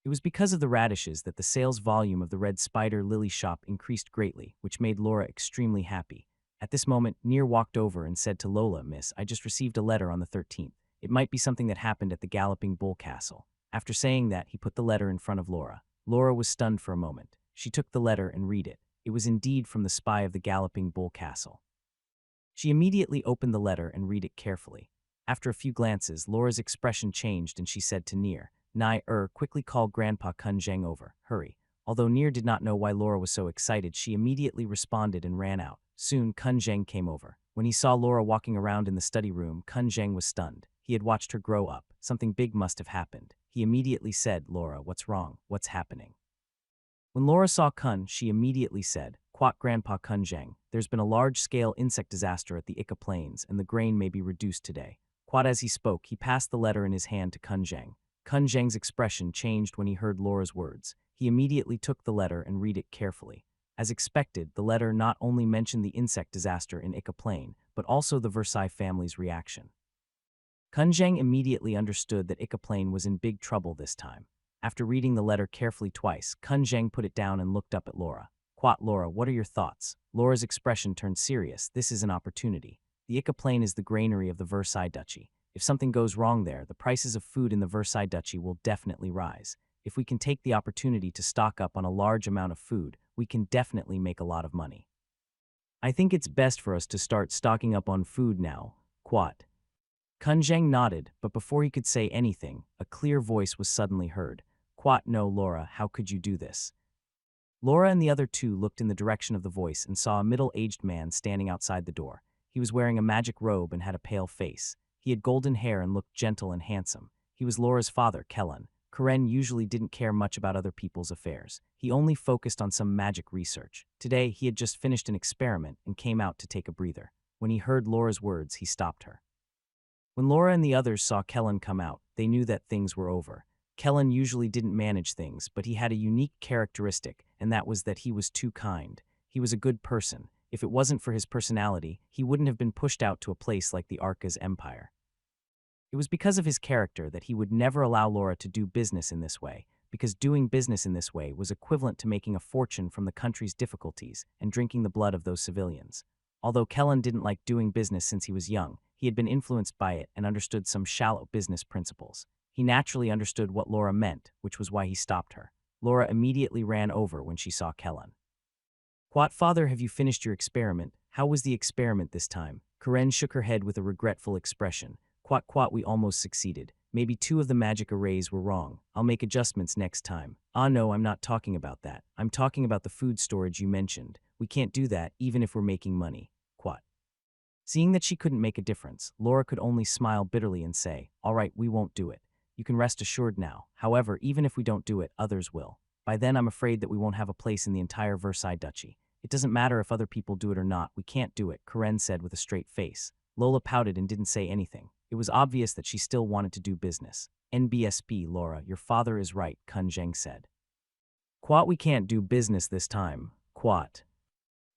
It was because of the radishes that the sales volume of the red spider lily shop increased greatly, which made Laura extremely happy. At this moment, Near walked over and said to Lola, "Miss, I just received a letter on the 13th. It might be something that happened at the Galloping Bull Castle." After saying that, he put the letter in front of Laura. Laura was stunned for a moment. She took the letter and read it. It was indeed from the spy of the Galloping Bull Castle. She immediately opened the letter and read it carefully. After a few glances, Laura's expression changed and she said to Near, quickly call Grandpa Kun Zheng over. Hurry." Although Near did not know why Laura was so excited, she immediately responded and ran out. Soon, Kun Zheng came over. When he saw Laura walking around in the study room, Kun Zheng was stunned. He had watched her grow up. Something big must have happened. He immediately said, "Laura, what's wrong? What's happening?" When Laura saw Kun, she immediately said, "Quote Grandpa Kun Zheng, there's been a large-scale insect disaster at the Ika Plains, and the grain may be reduced today." Quote as he spoke, he passed the letter in his hand to Kun Zheng. Kun Zheng's expression changed when he heard Laura's words. He immediately took the letter and read it carefully. As expected, the letter not only mentioned the insect disaster in Ika Plain, but also the Versailles family's reaction. Kun Zheng immediately understood that Ika Plain was in big trouble this time. After reading the letter carefully twice, Kun Zheng put it down and looked up at Laura. Quote, "Laura, what are your thoughts?" Laura's expression turned serious. "This is an opportunity. The Ika Plain is the granary of the Versailles Duchy. If something goes wrong there, the prices of food in the Versailles Duchy will definitely rise. If we can take the opportunity to stock up on a large amount of food, we can definitely make a lot of money. I think it's best for us to start stocking up on food now." Quote. Kun Zheng nodded, but before he could say anything, a clear voice was suddenly heard. Quote, "No, Laura, how could you do this?" Laura and the other two looked in the direction of the voice and saw a middle-aged man standing outside the door. He was wearing a magic robe and had a pale face. He had golden hair and looked gentle and handsome. He was Laura's father, Kellen. Karen usually didn't care much about other people's affairs. He only focused on some magic research. Today, he had just finished an experiment and came out to take a breather. When he heard Laura's words, he stopped her. When Laura and the others saw Kellen come out, they knew that things were over. Kellen usually didn't manage things, but he had a unique characteristic, and that was that he was too kind. He was a good person. If it wasn't for his personality, he wouldn't have been pushed out to a place like the Arca's Empire. It was because of his character that he would never allow Laura to do business in this way, because doing business in this way was equivalent to making a fortune from the country's difficulties and drinking the blood of those civilians. Although Kellen didn't like doing business since he was young, he had been influenced by it and understood some shallow business principles. He naturally understood what Laura meant, which was why he stopped her. Laura immediately ran over when she saw Kellen. "What, father, have you finished your experiment? How was the experiment this time?" Karen shook her head with a regretful expression. Quat, we almost succeeded. Maybe 2 of the magic arrays were wrong. I'll make adjustments next time. Ah, no, I'm not talking about that. I'm talking about the food storage you mentioned. We can't do that, even if we're making money. Quat. Seeing that she couldn't make a difference, Laura could only smile bitterly and say, "All right, we won't do it. You can rest assured now. However, even if we don't do it, others will. By then, I'm afraid that we won't have a place in the entire Versailles Duchy. It doesn't matter if other people do it or not, we can't do it," Karen said with a straight face. Lola pouted and didn't say anything. It was obvious that she still wanted to do business. "NBSP, Laura, your father is right," Kun Zheng said. "Quat, we can't do business this time. Quat."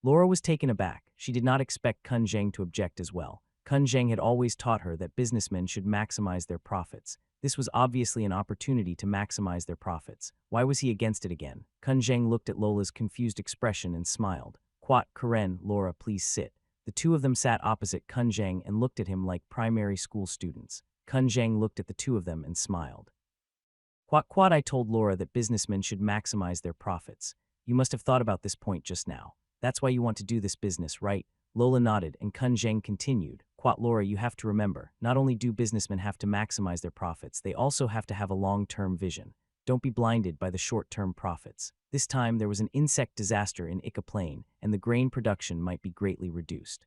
Laura was taken aback. She did not expect Kun Zheng to object as well. Kun Zheng had always taught her that businessmen should maximize their profits. This was obviously an opportunity to maximize their profits. Why was he against it again? Kun Zheng looked at Lola's confused expression and smiled. "Quat, Karen, Laura, please sit." The 2 of them sat opposite Kun Zheng and looked at him like primary school students. Kun Zheng looked at the 2 of them and smiled. Quat, I told Laura that businessmen should maximize their profits. You must have thought about this point just now. That's why you want to do this business, right? Lola nodded, and Kun Zheng continued. Quat, Laura, you have to remember, not only do businessmen have to maximize their profits, they also have to have a long-term vision. Don't be blinded by the short-term profits. This time, there was an insect disaster in Ika Plain, and the grain production might be greatly reduced.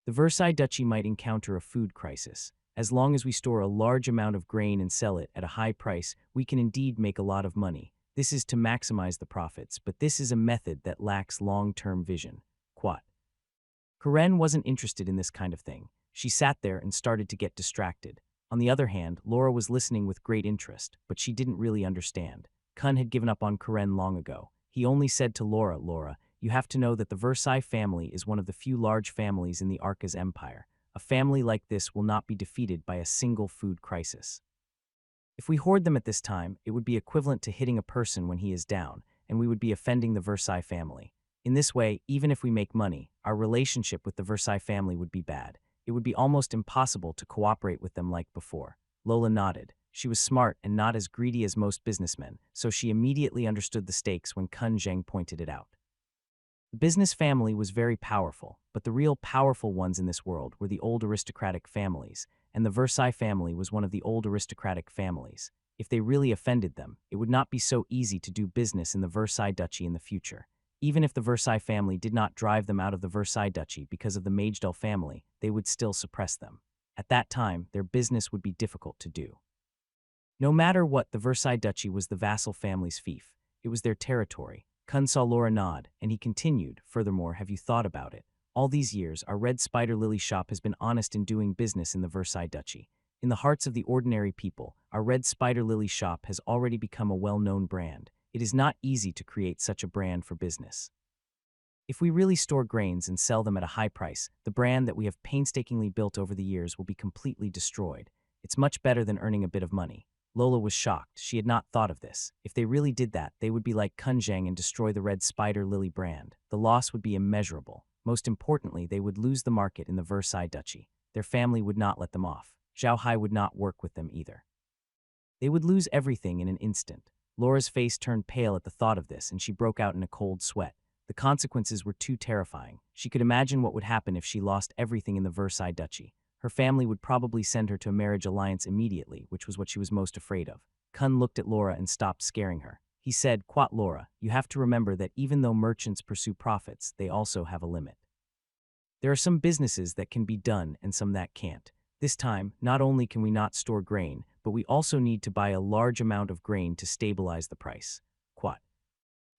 The Versailles Duchy might encounter a food crisis. As long as we store a large amount of grain and sell it at a high price, we can indeed make a lot of money. This is to maximize the profits, but this is a method that lacks long-term vision. Quat. Karen wasn't interested in this kind of thing. She sat there and started to get distracted. On the other hand, Laura was listening with great interest, but she didn't really understand. Kun had given up on Karen long ago. He only said to Laura, Laura, you have to know that the Versailles family is one of the few large families in the Arca's empire. A family like this will not be defeated by a single food crisis. If we hoard them at this time, it would be equivalent to hitting a person when he is down, and we would be offending the Versailles family. In this way, even if we make money, our relationship with the Versailles family would be bad. It would be almost impossible to cooperate with them like before. Lola nodded. She was smart and not as greedy as most businessmen, so she immediately understood the stakes when Kun Zheng pointed it out. The business family was very powerful, but the real powerful ones in this world were the old aristocratic families, and the Versailles family was one of the old aristocratic families. If they really offended them, it would not be so easy to do business in the Versailles Duchy in the future. Even if the Versailles family did not drive them out of the Versailles Duchy because of the Magedal family, they would still suppress them. At that time, their business would be difficult to do. No matter what, the Versailles Duchy was the vassal family's fief. It was their territory. Kun saw Laura nod, and he continued, furthermore, have you thought about it? All these years, our Red Spider Lily shop has been honest in doing business in the Versailles Duchy. In the hearts of the ordinary people, our Red Spider Lily shop has already become a well-known brand. It is not easy to create such a brand for business. If we really store grains and sell them at a high price, the brand that we have painstakingly built over the years will be completely destroyed. It's much better than earning a bit of money. Lola was shocked. She had not thought of this. If they really did that, they would be like Kun Zheng and destroy the Red Spider Lily brand. The loss would be immeasurable. Most importantly, they would lose the market in the Versailles Duchy. Their family would not let them off. Zhao Hai would not work with them either. They would lose everything in an instant. Laura's face turned pale at the thought of this, and she broke out in a cold sweat. The consequences were too terrifying. She could imagine what would happen if she lost everything in the Versailles Duchy. Her family would probably send her to a marriage alliance immediately, which was what she was most afraid of. Kun looked at Laura and stopped scaring her. He said, Quat Laura, you have to remember that even though merchants pursue profits, they also have a limit. There are some businesses that can be done and some that can't. This time, not only can we not store grain, but we also need to buy a large amount of grain to stabilize the price. Quat.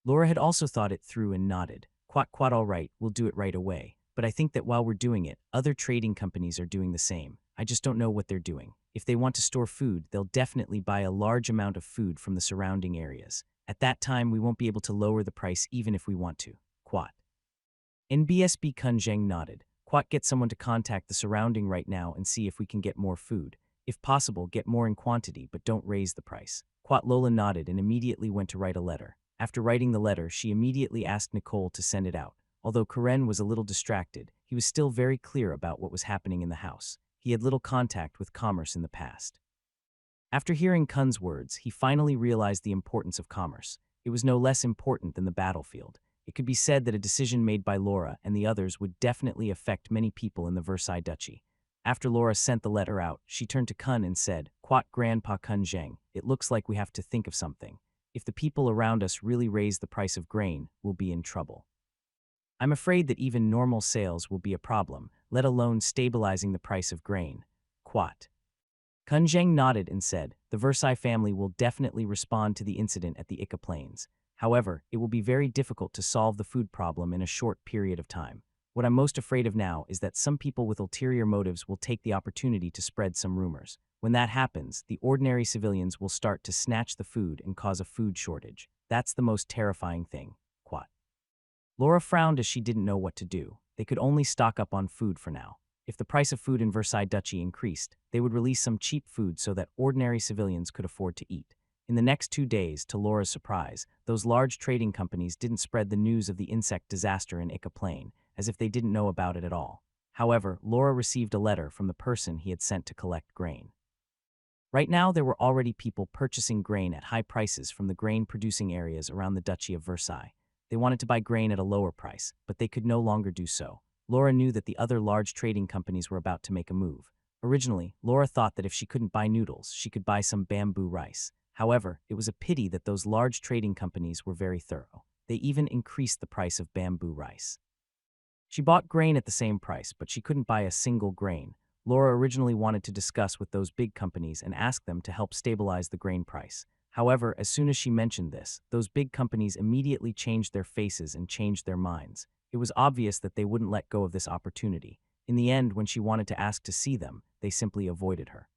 Laura had also thought it through and nodded. Quat, all right, we'll do it right away. But I think that while we're doing it, other trading companies are doing the same. I just don't know what they're doing. If they want to store food, they'll definitely buy a large amount of food from the surrounding areas. At that time, we won't be able to lower the price even if we want to. Quat. NBSB Kun Zheng nodded. Quat, get someone to contact the surrounding right now and see if we can get more food. If possible, get more in quantity, but don't raise the price. Quat. Lola nodded and immediately went to write a letter. After writing the letter, she immediately asked Nicole to send it out. Although Karen was a little distracted, he was still very clear about what was happening in the house. He had little contact with commerce in the past. After hearing Kun's words, he finally realized the importance of commerce. It was no less important than the battlefield. It could be said that a decision made by Laura and the others would definitely affect many people in the Versailles Duchy. After Laura sent the letter out, she turned to Kun and said, Quat Grandpa Kun Zheng, it looks like we have to think of something. If the people around us really raise the price of grain, we'll be in trouble. I'm afraid that even normal sales will be a problem, let alone stabilizing the price of grain. Quat. Kun Zheng nodded and said, the Versailles family will definitely respond to the incident at the Ica Plains. However, it will be very difficult to solve the food problem in a short period of time. What I'm most afraid of now is that some people with ulterior motives will take the opportunity to spread some rumors. When that happens, the ordinary civilians will start to snatch the food and cause a food shortage. That's the most terrifying thing. Quat. Laura frowned as she didn't know what to do. They could only stock up on food for now. If the price of food in Versailles Duchy increased, they would release some cheap food so that ordinary civilians could afford to eat. In the next 2 days, to Laura's surprise, those large trading companies didn't spread the news of the insect disaster in Ica Plain, as if they didn't know about it at all. However, Laura received a letter from the person he had sent to collect grain. Right now, there were already people purchasing grain at high prices from the grain-producing areas around the Duchy of Versailles. They wanted to buy grain at a lower price, but they could no longer do so. Laura knew that the other large trading companies were about to make a move. Originally, Laura thought that if she couldn't buy noodles, she could buy some bamboo rice. However, it was a pity that those large trading companies were very thorough. They even increased the price of bamboo rice. She bought grain at the same price, but she couldn't buy a single grain. Laura originally wanted to discuss with those big companies and ask them to help stabilize the grain price. However, as soon as she mentioned this, those big companies immediately changed their faces and changed their minds. It was obvious that they wouldn't let go of this opportunity. In the end, when she wanted to ask to see them, they simply avoided her.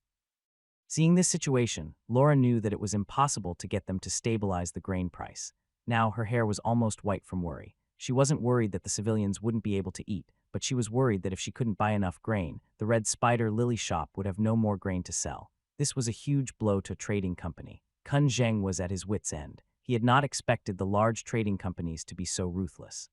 Seeing this situation, Laura knew that it was impossible to get them to stabilize the grain price. Now her hair was almost white from worry. She wasn't worried that the civilians wouldn't be able to eat, but she was worried that if she couldn't buy enough grain, the Red Spider Lily shop would have no more grain to sell. This was a huge blow to a trading company. Kun Zheng was at his wit's end. He had not expected the large trading companies to be so ruthless.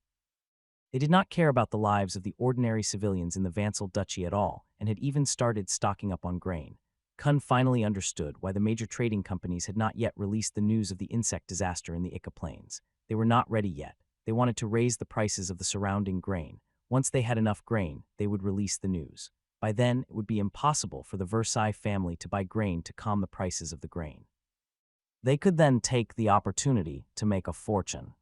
They did not care about the lives of the ordinary civilians in the Vansel Duchy at all, and had even started stocking up on grain. Kun finally understood why the major trading companies had not yet released the news of the insect disaster in the Ika Plains. They were not ready yet. They wanted to raise the prices of the surrounding grain. Once they had enough grain, they would release the news. By then, it would be impossible for the Versailles family to buy grain to calm the prices of the grain. They could then take the opportunity to make a fortune.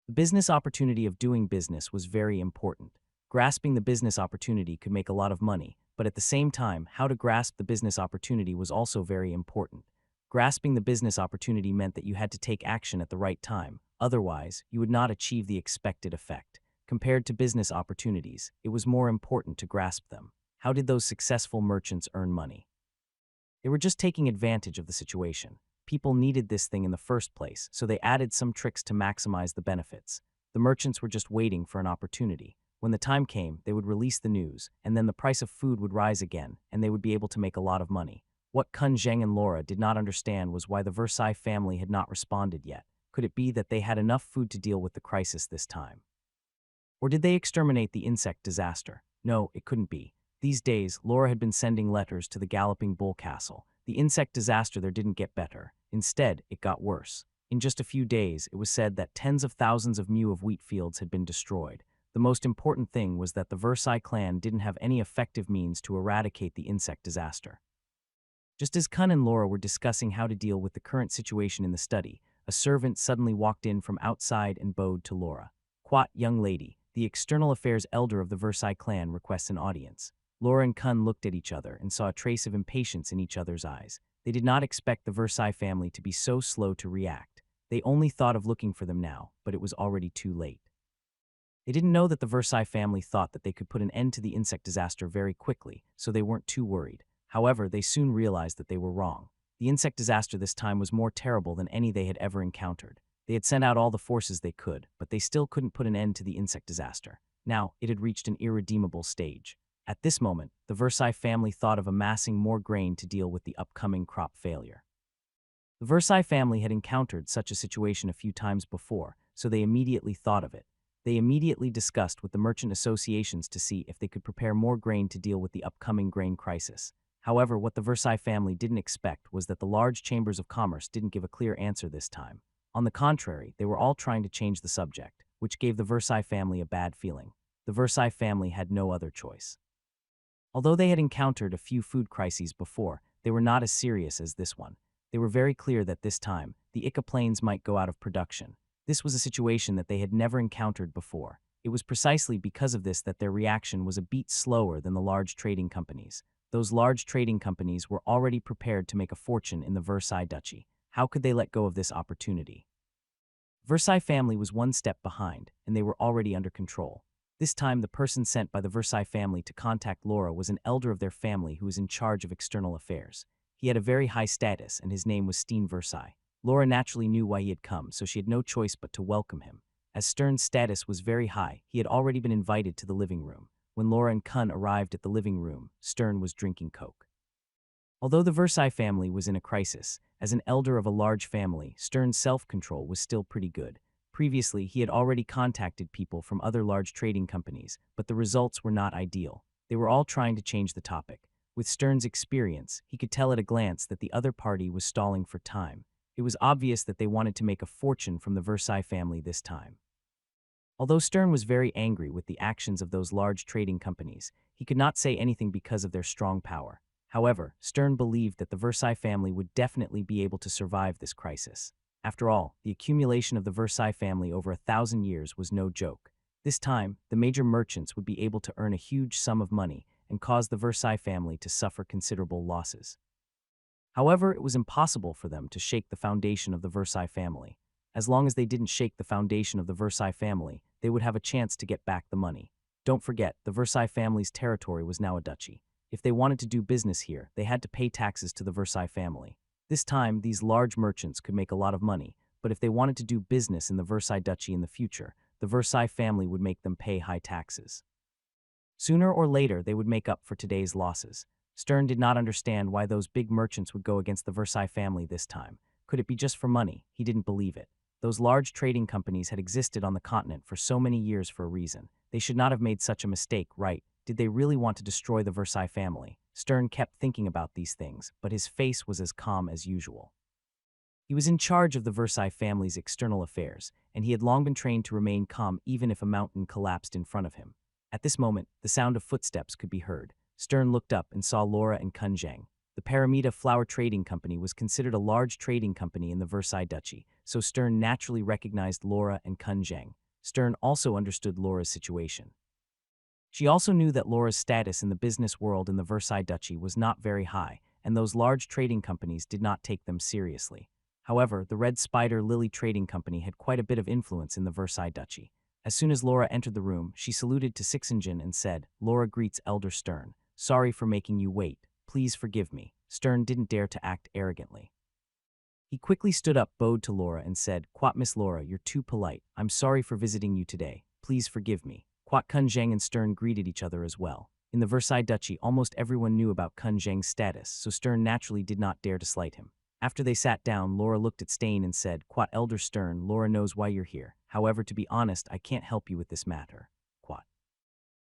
The business opportunity of doing business was very important. Grasping the business opportunity could make a lot of money, but at the same time, how to grasp the business opportunity was also very important. Grasping the business opportunity meant that you had to take action at the right time. Otherwise, you would not achieve the expected effect. Compared to business opportunities, it was more important to grasp them. How did those successful merchants earn money? They were just taking advantage of the situation. People needed this thing in the first place, so they added some tricks to maximize the benefits. The merchants were just waiting for an opportunity. When the time came, they would release the news, and then the price of food would rise again, and they would be able to make a lot of money. What Kun Zheng and Laura did not understand was why the Versailles family had not responded yet. Could it be that they had enough food to deal with the crisis this time? Or did they exterminate the insect disaster? No, it couldn't be. These days, Laura had been sending letters to the Galloping Bull Castle. The insect disaster there didn't get better. Instead, it got worse. In just a few days, it was said that tens of thousands of mu of wheat fields had been destroyed. The most important thing was that the Versailles clan didn't have any effective means to eradicate the insect disaster. Just as Kun and Laura were discussing how to deal with the current situation in the study, a servant suddenly walked in from outside and bowed to Laura. "Quat, young lady, the external affairs elder of the Versailles clan requests an audience." Laura and Kun looked at each other and saw a trace of impatience in each other's eyes. They did not expect the Versailles family to be so slow to react. They only thought of looking for them now, but it was already too late. They didn't know that the Versailles family thought that they could put an end to the insect disaster very quickly, so they weren't too worried. However, they soon realized that they were wrong. The insect disaster this time was more terrible than any they had ever encountered. They had sent out all the forces they could, but they still couldn't put an end to the insect disaster. Now, it had reached an irredeemable stage. At this moment, the Versailles family thought of amassing more grain to deal with the upcoming crop failure. The Versailles family had encountered such a situation a few times before, so they immediately thought of it. They immediately discussed with the merchant associations to see if they could prepare more grain to deal with the upcoming grain crisis. However, what the Versailles family didn't expect was that the large chambers of commerce didn't give a clear answer this time. On the contrary, they were all trying to change the subject, which gave the Versailles family a bad feeling. The Versailles family had no other choice. Although they had encountered a few food crises before, they were not as serious as this one. They were very clear that this time, the Ika plains might go out of production. This was a situation that they had never encountered before. It was precisely because of this that their reaction was a beat slower than the large trading companies. Those large trading companies were already prepared to make a fortune in the Versailles Duchy. How could they let go of this opportunity? Versailles family was one step behind, and they were already under control. This time, the person sent by the Versailles family to contact Laura was an elder of their family who was in charge of external affairs. He had a very high status, and his name was Steen Versailles. Laura naturally knew why he had come, so she had no choice but to welcome him. As Stern's status was very high, he had already been invited to the living room. When Laura and Kun arrived at the living room, Stern was drinking Coke. Although the Versailles family was in a crisis, as an elder of a large family, Stern's self-control was still pretty good. Previously, he had already contacted people from other large trading companies, but the results were not ideal. They were all trying to change the topic. With Stern's experience, he could tell at a glance that the other party was stalling for time. It was obvious that they wanted to make a fortune from the Versailles family this time. Although Stern was very angry with the actions of those large trading companies, he could not say anything because of their strong power. However, Stern believed that the Versailles family would definitely be able to survive this crisis. After all, the accumulation of the Versailles family over 1,000 years was no joke. This time, the major merchants would be able to earn a huge sum of money and cause the Versailles family to suffer considerable losses. However, it was impossible for them to shake the foundation of the Versailles family. As long as they didn't shake the foundation of the Versailles family, they would have a chance to get back the money. Don't forget, the Versailles family's territory was now a duchy. If they wanted to do business here, they had to pay taxes to the Versailles family. This time, these large merchants could make a lot of money, but if they wanted to do business in the Versailles Duchy in the future, the Versailles family would make them pay high taxes. Sooner or later, they would make up for today's losses. Stern did not understand why those big merchants would go against the Versailles family this time. Could it be just for money? He didn't believe it. Those large trading companies had existed on the continent for so many years for a reason. They should not have made such a mistake, right? Did they really want to destroy the Versailles family? Stern kept thinking about these things, but his face was as calm as usual. He was in charge of the Versailles family's external affairs, and he had long been trained to remain calm even if a mountain collapsed in front of him. At this moment, the sound of footsteps could be heard. Stern looked up and saw Laura and Kun Zhang. The Paramita Flower Trading Company was considered a large trading company in the Versailles Duchy, so Stern naturally recognized Laura and Kun Zhang. Stern also understood Laura's situation. She also knew that Laura's status in the business world in the Versailles Duchy was not very high, and those large trading companies did not take them seriously. However, the Red Spider Lily Trading Company had quite a bit of influence in the Versailles Duchy. As soon as Laura entered the room, she saluted to Sixingen and said, "Laura greets Elder Stern. Sorry for making you wait. Please forgive me." Stern didn't dare to act arrogantly. He quickly stood up, bowed to Laura, and said, "Quat Miss Laura, you're too polite. I'm sorry for visiting you today. Please forgive me." Quat Kun Zhang and Stern greeted each other as well. In the Versailles Duchy, almost everyone knew about Kun Zhang's status, so Stern naturally did not dare to slight him. After they sat down, Laura looked at Stain and said, "Quat Elder Stern, Laura knows why you're here. However, to be honest, I can't help you with this matter." Quat.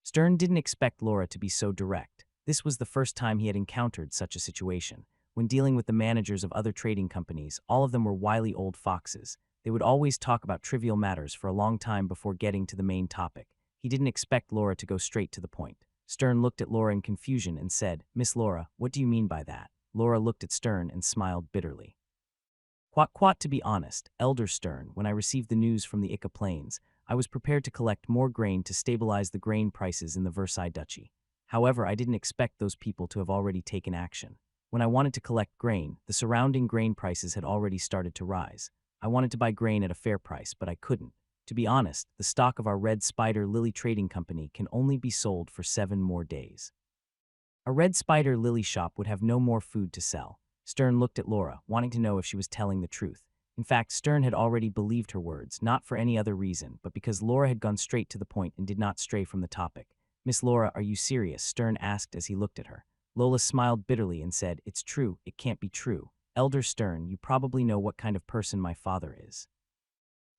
Stern didn't expect Laura to be so direct. This was the first time he had encountered such a situation. When dealing with the managers of other trading companies, all of them were wily old foxes. They would always talk about trivial matters for a long time before getting to the main topic. He didn't expect Laura to go straight to the point. Stern looked at Laura in confusion and said, "Miss Laura, what do you mean by that?" Laura looked at Stern and smiled bitterly. Quat, to be honest, Elder Stern, when I received the news from the Ica Plains, I was prepared to collect more grain to stabilize the grain prices in the Versailles Duchy. However, I didn't expect those people to have already taken action. When I wanted to collect grain, the surrounding grain prices had already started to rise. I wanted to buy grain at a fair price, but I couldn't. To be honest, the stock of our Red Spider Lily Trading Company can only be sold for 7 more days. A Red Spider Lily shop would have no more food to sell. Stern looked at Laura, wanting to know if she was telling the truth. In fact, Stern had already believed her words, not for any other reason, but because Laura had gone straight to the point and did not stray from the topic. "Miss Laura, are you serious?" Stern asked as he looked at her. Lola smiled bitterly and said, "It's true, it can't be true. Elder Stern, you probably know what kind of person my father is.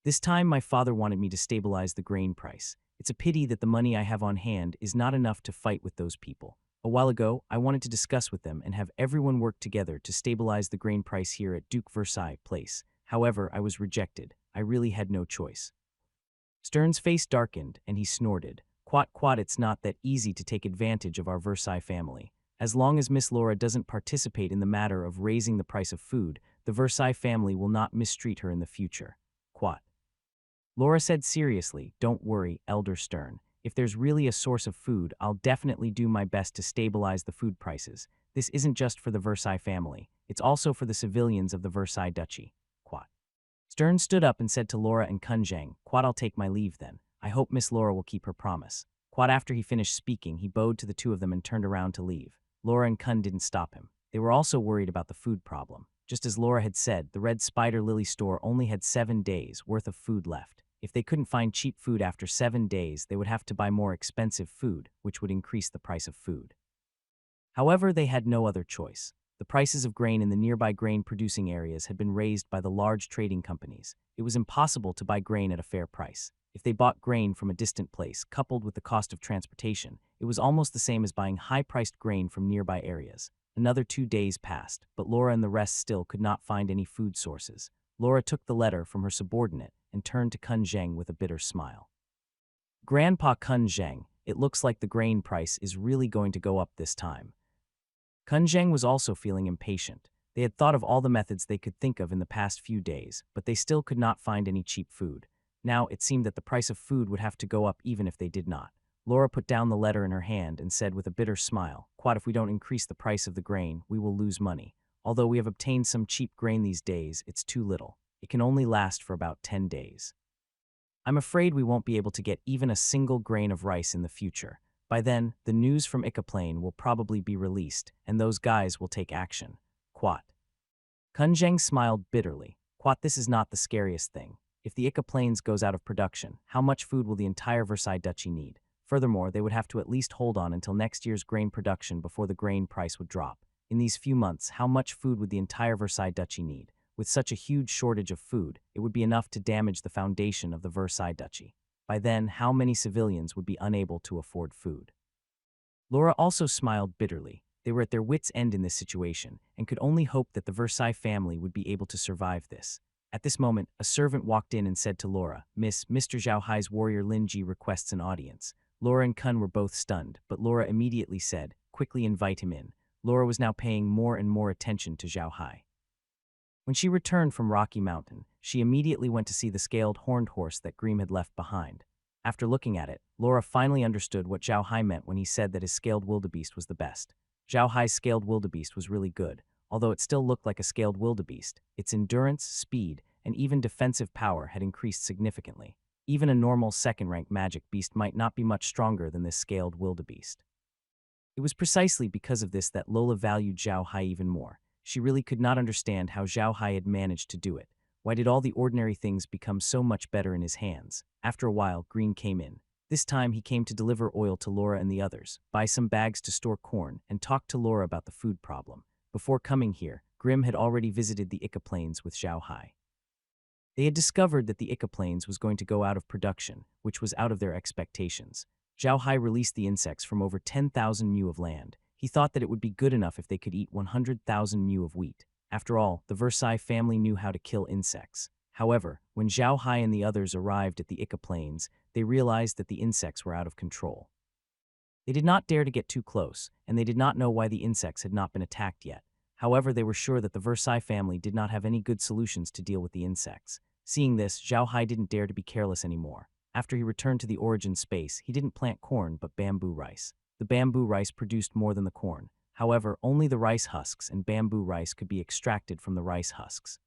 This time my father wanted me to stabilize the grain price. It's a pity that the money I have on hand is not enough to fight with those people. A while ago, I wanted to discuss with them and have everyone work together to stabilize the grain price here at Duke Versailles Place. However, I was rejected. I really had no choice." Stern's face darkened, and he snorted. Quat, it's not that easy to take advantage of our Versailles family. As long as Miss Laura doesn't participate in the matter of raising the price of food, the Versailles family will not mistreat her in the future. Quat. Laura said seriously, "Don't worry, Elder Stern. If there's really a source of food, I'll definitely do my best to stabilize the food prices. This isn't just for the Versailles family. It's also for the civilians of the Versailles Duchy." Quat. Stern stood up and said to Laura and Kun Zhang, "Quat, I'll take my leave then. I hope Miss Laura will keep her promise." Quat, after he finished speaking, he bowed to the two of them and turned around to leave. Laura and Kun didn't stop him. They were also worried about the food problem. Just as Laura had said, the Red Spider Lily store only had 7 days worth of food left. If they couldn't find cheap food after 7 days, they would have to buy more expensive food, which would increase the price of food. However, they had no other choice. The prices of grain in the nearby grain-producing areas had been raised by the large trading companies. It was impossible to buy grain at a fair price. If they bought grain from a distant place, coupled with the cost of transportation, it was almost the same as buying high-priced grain from nearby areas. Another 2 days passed, but Laura and the rest still could not find any food sources. Laura took the letter from her subordinate and turned to Kun Zhang with a bitter smile. "Grandpa Kun Zhang, it looks like the grain price is really going to go up this time." Kun Zhang was also feeling impatient. They had thought of all the methods they could think of in the past few days, but they still could not find any cheap food. Now it seemed that the price of food would have to go up even if they did not. Laura put down the letter in her hand and said with a bitter smile, "Quat, if we don't increase the price of the grain, we will lose money. Although we have obtained some cheap grain these days, it's too little. It can only last for about 10 days. I'm afraid we won't be able to get even a single grain of rice in the future." By then, the news from Ikaplane will probably be released, and those guys will take action. Quat. Kunzheng smiled bitterly. Quat, this is not the scariest thing. If the Ikaplanes goes out of production, how much food will the entire Versailles Duchy need? Furthermore, they would have to at least hold on until next year's grain production before the grain price would drop. In these few months, how much food would the entire Versailles Duchy need? With such a huge shortage of food, it would be enough to damage the foundation of the Versailles Duchy. By then, how many civilians would be unable to afford food? Laura also smiled bitterly. They were at their wits' end in this situation and could only hope that the Versailles family would be able to survive this. At this moment, a servant walked in and said to Laura, Mr. Zhao Hai's warrior Lin Ji requests an audience. Laura and Kun were both stunned, but Laura immediately said, quickly invite him in. Laura was now paying more and more attention to Zhao Hai. When she returned from Rocky Mountain, she immediately went to see the scaled horned horse that Grimm had left behind. After looking at it, Laura finally understood what Zhao Hai meant when he said that his scaled wildebeest was the best. Zhao Hai's scaled wildebeest was really good. Although it still looked like a scaled wildebeest, its endurance, speed, and even defensive power had increased significantly. Even a normal second-rank magic beast might not be much stronger than this scaled wildebeest. It was precisely because of this that Lola valued Zhao Hai even more. She really could not understand how Zhao Hai had managed to do it. Why did all the ordinary things become so much better in his hands? After a while, Green came in. This time he came to deliver oil to Laura and the others, buy some bags to store corn, and talk to Laura about the food problem. Before coming here, Grimm had already visited the Ikaplanes with Zhao Hai. They had discovered that the Ikaplanes was going to go out of production, which was out of their expectations. Zhao Hai released the insects from over 10,000 mu of land. He thought that it would be good enough if they could eat 100,000 mu of wheat. After all, the Versailles family knew how to kill insects. However, when Zhao Hai and the others arrived at the Ikaplanes, they realized that the insects were out of control. They did not dare to get too close, and they did not know why the insects had not been attacked yet. However, they were sure that the Versailles family did not have any good solutions to deal with the insects. Seeing this, Zhao Hai didn't dare to be careless anymore. After he returned to the origin space, he didn't plant corn but bamboo rice. The bamboo rice produced more than the corn. However, only the rice husks and bamboo rice could be extracted from the rice husks.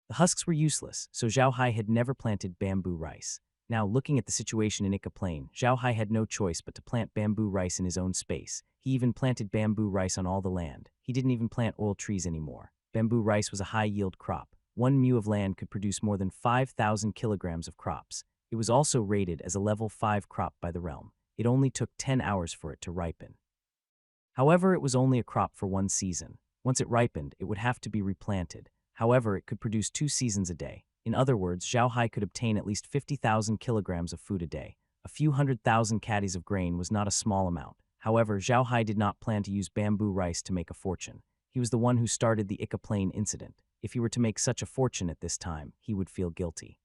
The husks were useless, so Zhao Hai had never planted bamboo rice. Now, looking at the situation in Ikaplane, Zhao Hai had no choice but to plant bamboo rice in his own space. He even planted bamboo rice on all the land. He didn't even plant oil trees anymore. Bamboo rice was a high-yield crop. 1 mu of land could produce more than 5,000 kilograms of crops. It was also rated as a level 5 crop by the realm. It only took 10 hours for it to ripen. However, it was only a crop for one season. Once it ripened, it would have to be replanted. However, it could produce 2 seasons a day. In other words, Zhao Hai could obtain at least 50,000 kilograms of food a day. A few 100,000 caddies of grain was not a small amount. However, Zhao Hai did not plan to use bamboo rice to make a fortune. He was the one who started the Ikaplane incident. If he were to make such a fortune at this time, he would feel guilty.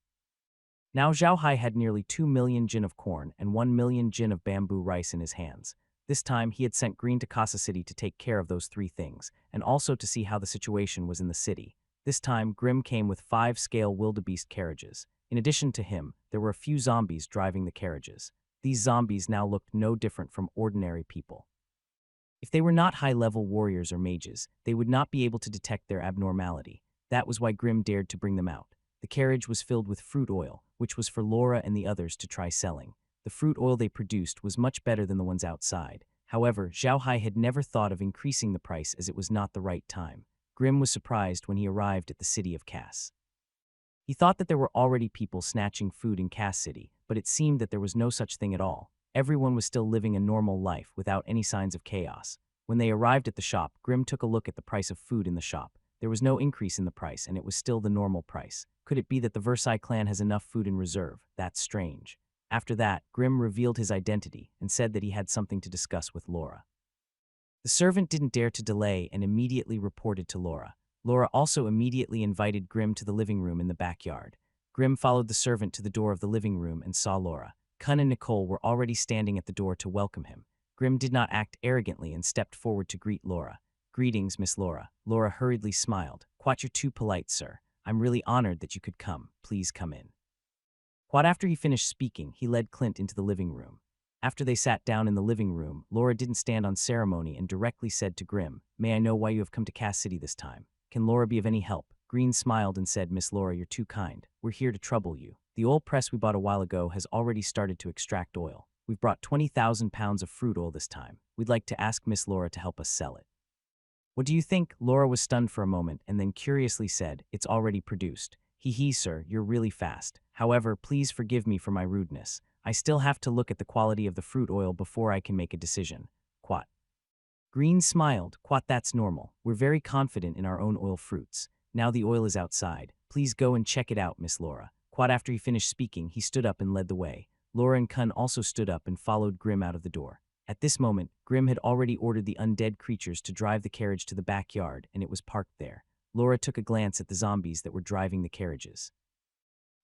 Now Zhao Hai had nearly 2 million jin of corn and 1 million jin of bamboo rice in his hands. This time, he had sent Green to Casa City to take care of those 3 things, and also to see how the situation was in the city. This time, Grimm came with 5 scale wildebeest carriages. In addition to him, there were a few zombies driving the carriages. These zombies now looked no different from ordinary people. If they were not high-level warriors or mages, they would not be able to detect their abnormality. That was why Grimm dared to bring them out. The carriage was filled with fruit oil, which was for Laura and the others to try selling. The fruit oil they produced was much better than the ones outside. However, Zhao Hai had never thought of increasing the price as it was not the right time. Grimm was surprised when he arrived at the city of Cass. He thought that there were already people snatching food in Cass City, but it seemed that there was no such thing at all. Everyone was still living a normal life without any signs of chaos. When they arrived at the shop, Grimm took a look at the price of food in the shop. There was no increase in the price, and it was still the normal price. Could it be that the Versailles clan has enough food in reserve? That's strange. After that, Grimm revealed his identity and said that he had something to discuss with Laura. The servant didn't dare to delay and immediately reported to Laura. Laura also immediately invited Grimm to the living room in the backyard. Grimm followed the servant to the door of the living room and saw Laura. Kun and Nicole were already standing at the door to welcome him. Grimm did not act arrogantly and stepped forward to greet Laura. "Greetings, Miss Laura." Laura hurriedly smiled. "Quite, you're too polite, sir. I'm really honored that you could come. Please come in." Quite after he finished speaking, he led Clint into the living room. After they sat down in the living room, Laura didn't stand on ceremony and directly said to Grimm, "May I know why you have come to Cass City this time? Can Laura be of any help?" Green smiled and said, "Miss Laura, you're too kind. We're here to trouble you. The oil press we bought a while ago has already started to extract oil. We've brought 20,000 pounds of fruit oil this time. We'd like to ask Miss Laura to help us sell it." "What do you think?" Laura was stunned for a moment and then curiously said, "It's already produced." "Hee, sir, you're really fast. However, please forgive me for my rudeness. I still have to look at the quality of the fruit oil before I can make a decision." Quat. Green smiled. "Quat, that's normal. We're very confident in our own oil fruits. Now the oil is outside. Please go and check it out, Miss Laura." Quat. After he finished speaking, he stood up and led the way. Laura and Kun also stood up and followed Grim out of the door. At this moment, Grim had already ordered the undead creatures to drive the carriage to the backyard, and it was parked there. Laura took a glance at the zombies that were driving the carriages.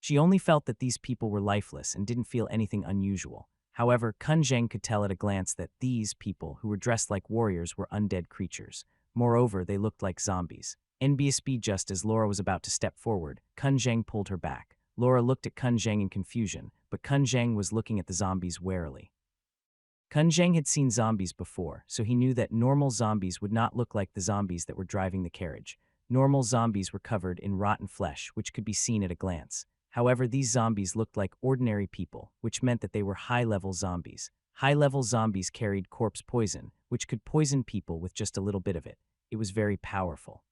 She only felt that these people were lifeless and didn't feel anything unusual. However, Kun Zheng could tell at a glance that these people, who were dressed like warriors, were undead creatures. Moreover, they looked like zombies. NBSB. Just as Laura was about to step forward, Kun Zheng pulled her back. Laura looked at Kun Zheng in confusion, but Kun Zheng was looking at the zombies warily. Kun Zheng had seen zombies before, so he knew that normal zombies would not look like the zombies that were driving the carriage. Normal zombies were covered in rotten flesh, which could be seen at a glance. However, these zombies looked like ordinary people, which meant that they were high-level zombies. High-level zombies carried corpse poison, which could poison people with just a little bit of it. It was very powerful.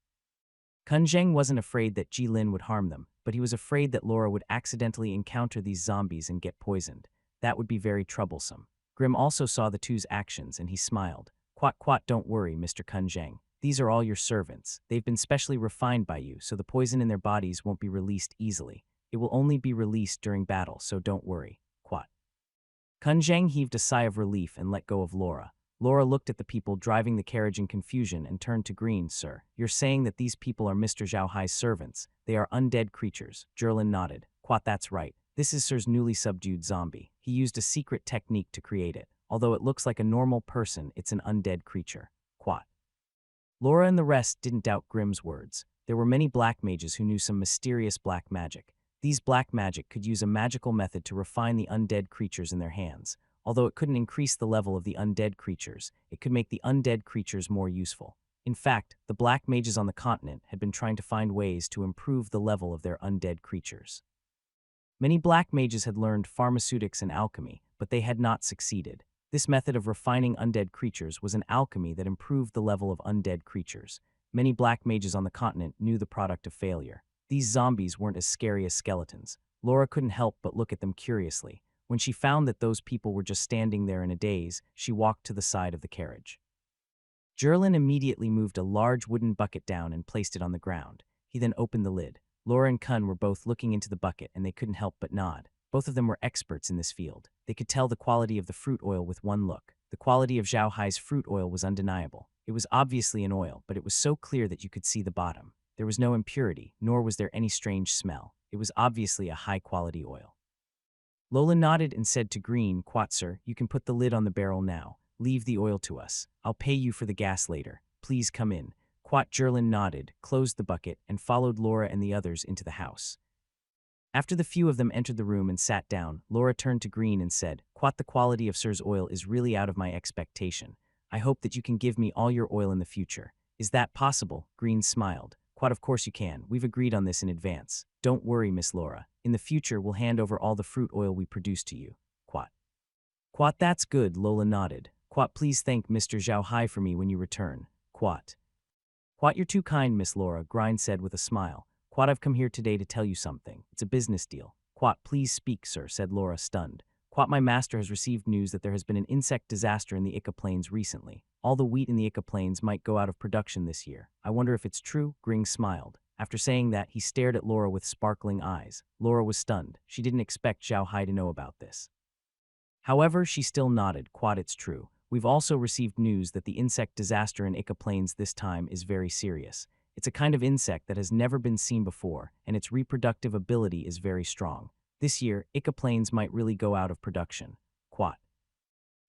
Kun Zheng wasn't afraid that Jilin would harm them, but he was afraid that Laura would accidentally encounter these zombies and get poisoned. That would be very troublesome. Grim also saw the two's actions and he smiled. "Quat, don't worry, Mr. Kun Zheng. These are all your servants. They've been specially refined by you, so the poison in their bodies won't be released easily. It will only be released during battle, so don't worry." Quat. Kun Zheng heaved a sigh of relief and let go of Laura. Laura looked at the people driving the carriage in confusion and turned to Green. "Sir, you're saying that these people are Mr. Zhao Hai's servants. They are undead creatures." Jerlin nodded. "Quat, that's right. This is Sir's newly subdued zombie. He used a secret technique to create it. Although it looks like a normal person, it's an undead creature." Quat. Laura and the rest didn't doubt Grimm's words. There were many black mages who knew some mysterious black magic. These black magic could use a magical method to refine the undead creatures in their hands. Although it couldn't increase the level of the undead creatures, it could make the undead creatures more useful. In fact, the black mages on the continent had been trying to find ways to improve the level of their undead creatures. Many black mages had learned pharmaceutics and alchemy, but they had not succeeded. This method of refining undead creatures was an alchemy that improved the level of undead creatures. Many black mages on the continent knew the product of failure. These zombies weren't as scary as skeletons. Laura couldn't help but look at them curiously. When she found that those people were just standing there in a daze, she walked to the side of the carriage. Jerlin immediately moved a large wooden bucket down and placed it on the ground. He then opened the lid. Laura and Kun were both looking into the bucket and they couldn't help but nod. Both of them were experts in this field. They could tell the quality of the fruit oil with one look. The quality of Zhao Hai's fruit oil was undeniable. It was obviously an oil, but it was so clear that you could see the bottom. There was no impurity, nor was there any strange smell. It was obviously a high-quality oil. Lola nodded and said to Green, "Quat, sir, you can put the lid on the barrel now. Leave the oil to us. I'll pay you for the gas later. Please come in." Quat. Jerlin nodded, closed the bucket, and followed Laura and the others into the house. After the few of them entered the room and sat down, Laura turned to Green and said, "Quat, the quality of Sir's oil is really out of my expectation. I hope that you can give me all your oil in the future. Is that possible?" Green smiled. "Quat, of course you can. We've agreed on this in advance. Don't worry, Miss Laura. In the future, we'll hand over all the fruit oil we produce to you." Quat. "Quat, that's good," Lola nodded. "Quat, please thank Mr. Zhao Hai for me when you return." Quat. "Quat, you're too kind, Miss Laura," Grind said with a smile. "Quat, I've come here today to tell you something. It's a business deal." "Quat, please speak, sir," said Laura, stunned. "Quat, my master has received news that there has been an insect disaster in the Ica Plains recently. All the wheat in the Ica Plains might go out of production this year. I wonder if it's true?" Gring smiled. After saying that, he stared at Laura with sparkling eyes. Laura was stunned. She didn't expect Zhao Hai to know about this. However, she still nodded. "Quat, it's true. We've also received news that the insect disaster in Ica Plains this time is very serious. It's a kind of insect that has never been seen before, and its reproductive ability is very strong. This year, Ica Plains might really go out of production." Quat.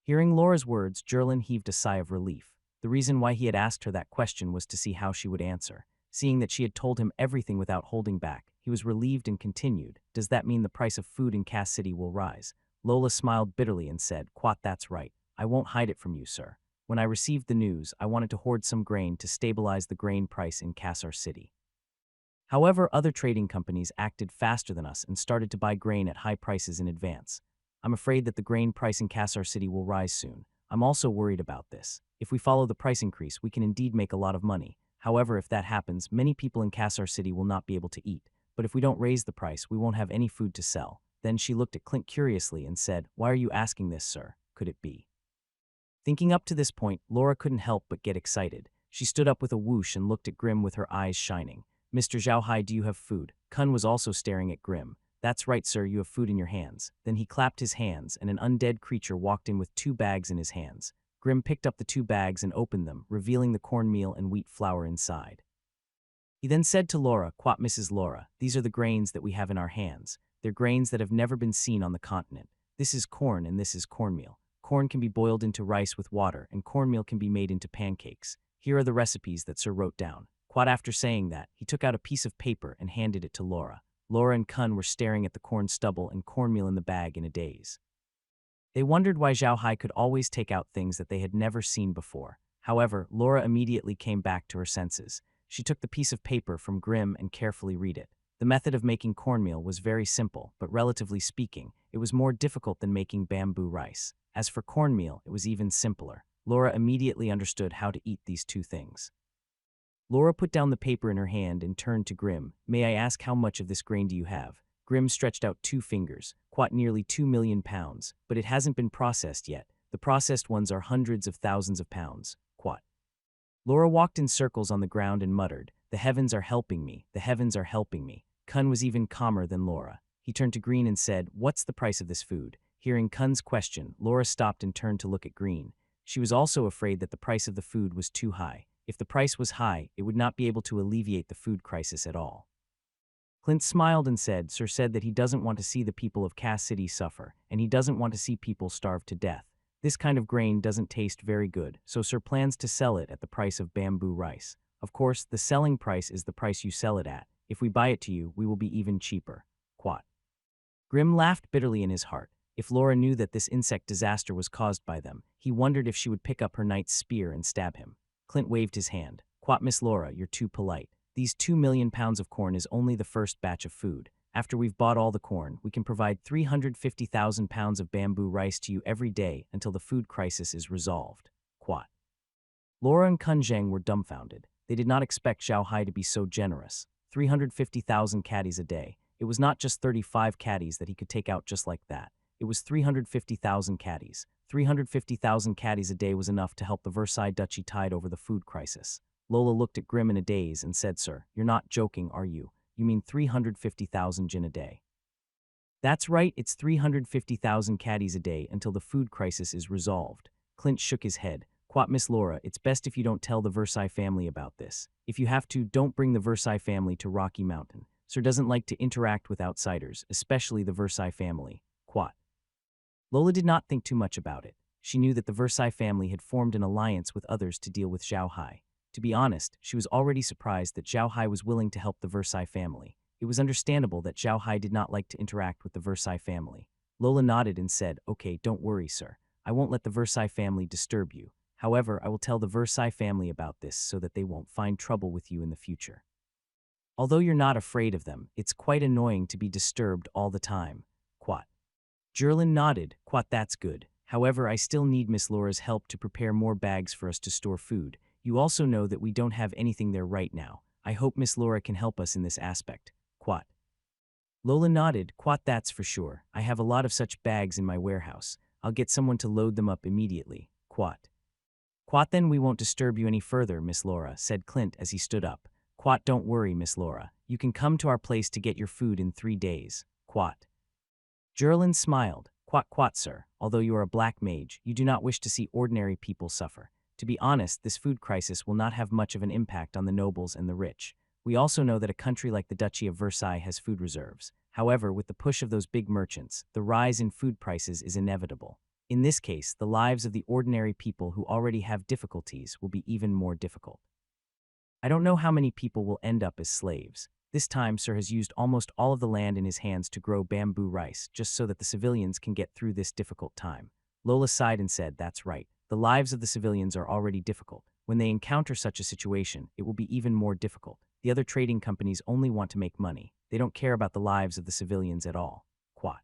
Hearing Laura's words, Jerlin heaved a sigh of relief. The reason why he had asked her that question was to see how she would answer. Seeing that she had told him everything without holding back, he was relieved and continued, "Does that mean the price of food in Cass City will rise?" Lola smiled bitterly and said, "Quat, that's right. I won't hide it from you, sir. When I received the news, I wanted to hoard some grain to stabilize the grain price in Kassar City. However, other trading companies acted faster than us and started to buy grain at high prices in advance. I'm afraid that the grain price in Kassar City will rise soon. I'm also worried about this. If we follow the price increase, we can indeed make a lot of money. However, if that happens, many people in Kassar City will not be able to eat. But if we don't raise the price, we won't have any food to sell. Then she looked at Clint curiously and said, "Why are you asking this, sir? Could it be?" Thinking up to this point, Laura couldn't help but get excited. She stood up with a whoosh and looked at Grim with her eyes shining. "Mr. Zhaohai, do you have food?" Kun was also staring at Grim. "That's right, sir, you have food in your hands." Then he clapped his hands, and an undead creature walked in with 2 bags in his hands. Grim picked up the 2 bags and opened them, revealing the cornmeal and wheat flour inside. He then said to Laura, "Quote Mrs. Laura, these are the grains that we have in our hands. They're grains that have never been seen on the continent. This is corn and this is cornmeal. Corn can be boiled into rice with water, and cornmeal can be made into pancakes. Here are the recipes that Sir wrote down." Quote after saying that, he took out a piece of paper and handed it to Laura. Laura and Kun were staring at the corn stubble and cornmeal in the bag in a daze. They wondered why Zhao Hai could always take out things that they had never seen before. However, Laura immediately came back to her senses. She took the piece of paper from Grim and carefully read it. The method of making cornmeal was very simple, but relatively speaking, it was more difficult than making bamboo rice. As for cornmeal, it was even simpler. Laura immediately understood how to eat these 2 things. Laura put down the paper in her hand and turned to Grim. "May I ask how much of this grain do you have?" Grim stretched out 2 fingers, quite nearly 2 million pounds, but it hasn't been processed yet. The processed ones are hundreds of thousands of pounds, quite. Laura walked in circles on the ground and muttered, "The heavens are helping me, the heavens are helping me." Kun was even calmer than Laura. He turned to Green and said, "What's the price of this food?" Hearing Kun's question, Laura stopped and turned to look at Green. She was also afraid that the price of the food was too high. If the price was high, it would not be able to alleviate the food crisis at all. Clint smiled and said, "Sir said that he doesn't want to see the people of Cass City suffer, and he doesn't want to see people starve to death. This kind of grain doesn't taste very good, so Sir plans to sell it at the price of bamboo rice. Of course, the selling price is the price you sell it at. If we buy it to you, we will be even cheaper." Quat. Grim laughed bitterly in his heart. If Laura knew that this insect disaster was caused by them, he wondered if she would pick up her knight's spear and stab him. Clint waved his hand. "Quat, Miss Laura, you're too polite. These 2 million pounds of corn is only the first batch of food. After we've bought all the corn, we can provide 350,000 pounds of bamboo rice to you every day until the food crisis is resolved." Quat. Laura and Kun Zheng were dumbfounded. They did not expect Zhao Hai to be so generous. 350,000 caddies a day. It was not just 35 caddies that he could take out just like that. It was 350,000 caddies. 350,000 caddies a day was enough to help the Versailles Duchy tide over the food crisis. Lola looked at Grim in a daze and said, "Sir, you're not joking, are you? You mean 350,000 jin a day?" "That's right, it's 350,000 caddies a day until the food crisis is resolved." Clint shook his head. "Quat, Miss Laura, it's best if you don't tell the Versailles family about this. If you have to, don't bring the Versailles family to Rocky Mountain. Sir doesn't like to interact with outsiders, especially the Versailles family." Quat. Lola did not think too much about it. She knew that the Versailles family had formed an alliance with others to deal with Zhao Hai. To be honest, she was already surprised that Zhao Hai was willing to help the Versailles family. It was understandable that Zhao Hai did not like to interact with the Versailles family. Lola nodded and said, "Okay, don't worry, sir. I won't let the Versailles family disturb you. However, I will tell the Versailles family about this so that they won't find trouble with you in the future. Although you're not afraid of them, it's quite annoying to be disturbed all the time." Quat. Jerlin nodded. "Quat, that's good. However, I still need Miss Laura's help to prepare more bags for us to store food. You also know that we don't have anything there right now. I hope Miss Laura can help us in this aspect." Quat. Lola nodded. "Quat, that's for sure. I have a lot of such bags in my warehouse. I'll get someone to load them up immediately." Quat. "Quat, then we won't disturb you any further, Miss Laura," said Clint as he stood up. "Quat, don't worry, Miss Laura. You can come to our place to get your food in 3 days." Quat. Jerlin smiled. Quat, sir. Although you are a black mage, you do not wish to see ordinary people suffer. To be honest, this food crisis will not have much of an impact on the nobles and the rich. We also know that a country like the Duchy of Versailles has food reserves. However, with the push of those big merchants, the rise in food prices is inevitable. In this case, the lives of the ordinary people who already have difficulties will be even more difficult. I don't know how many people will end up as slaves. This time, Sir has used almost all of the land in his hands to grow bamboo rice, just so that the civilians can get through this difficult time. Lola sighed and said, "That's right. The lives of the civilians are already difficult. When they encounter such a situation, it will be even more difficult. The other trading companies only want to make money. They don't care about the lives of the civilians at all." Quat.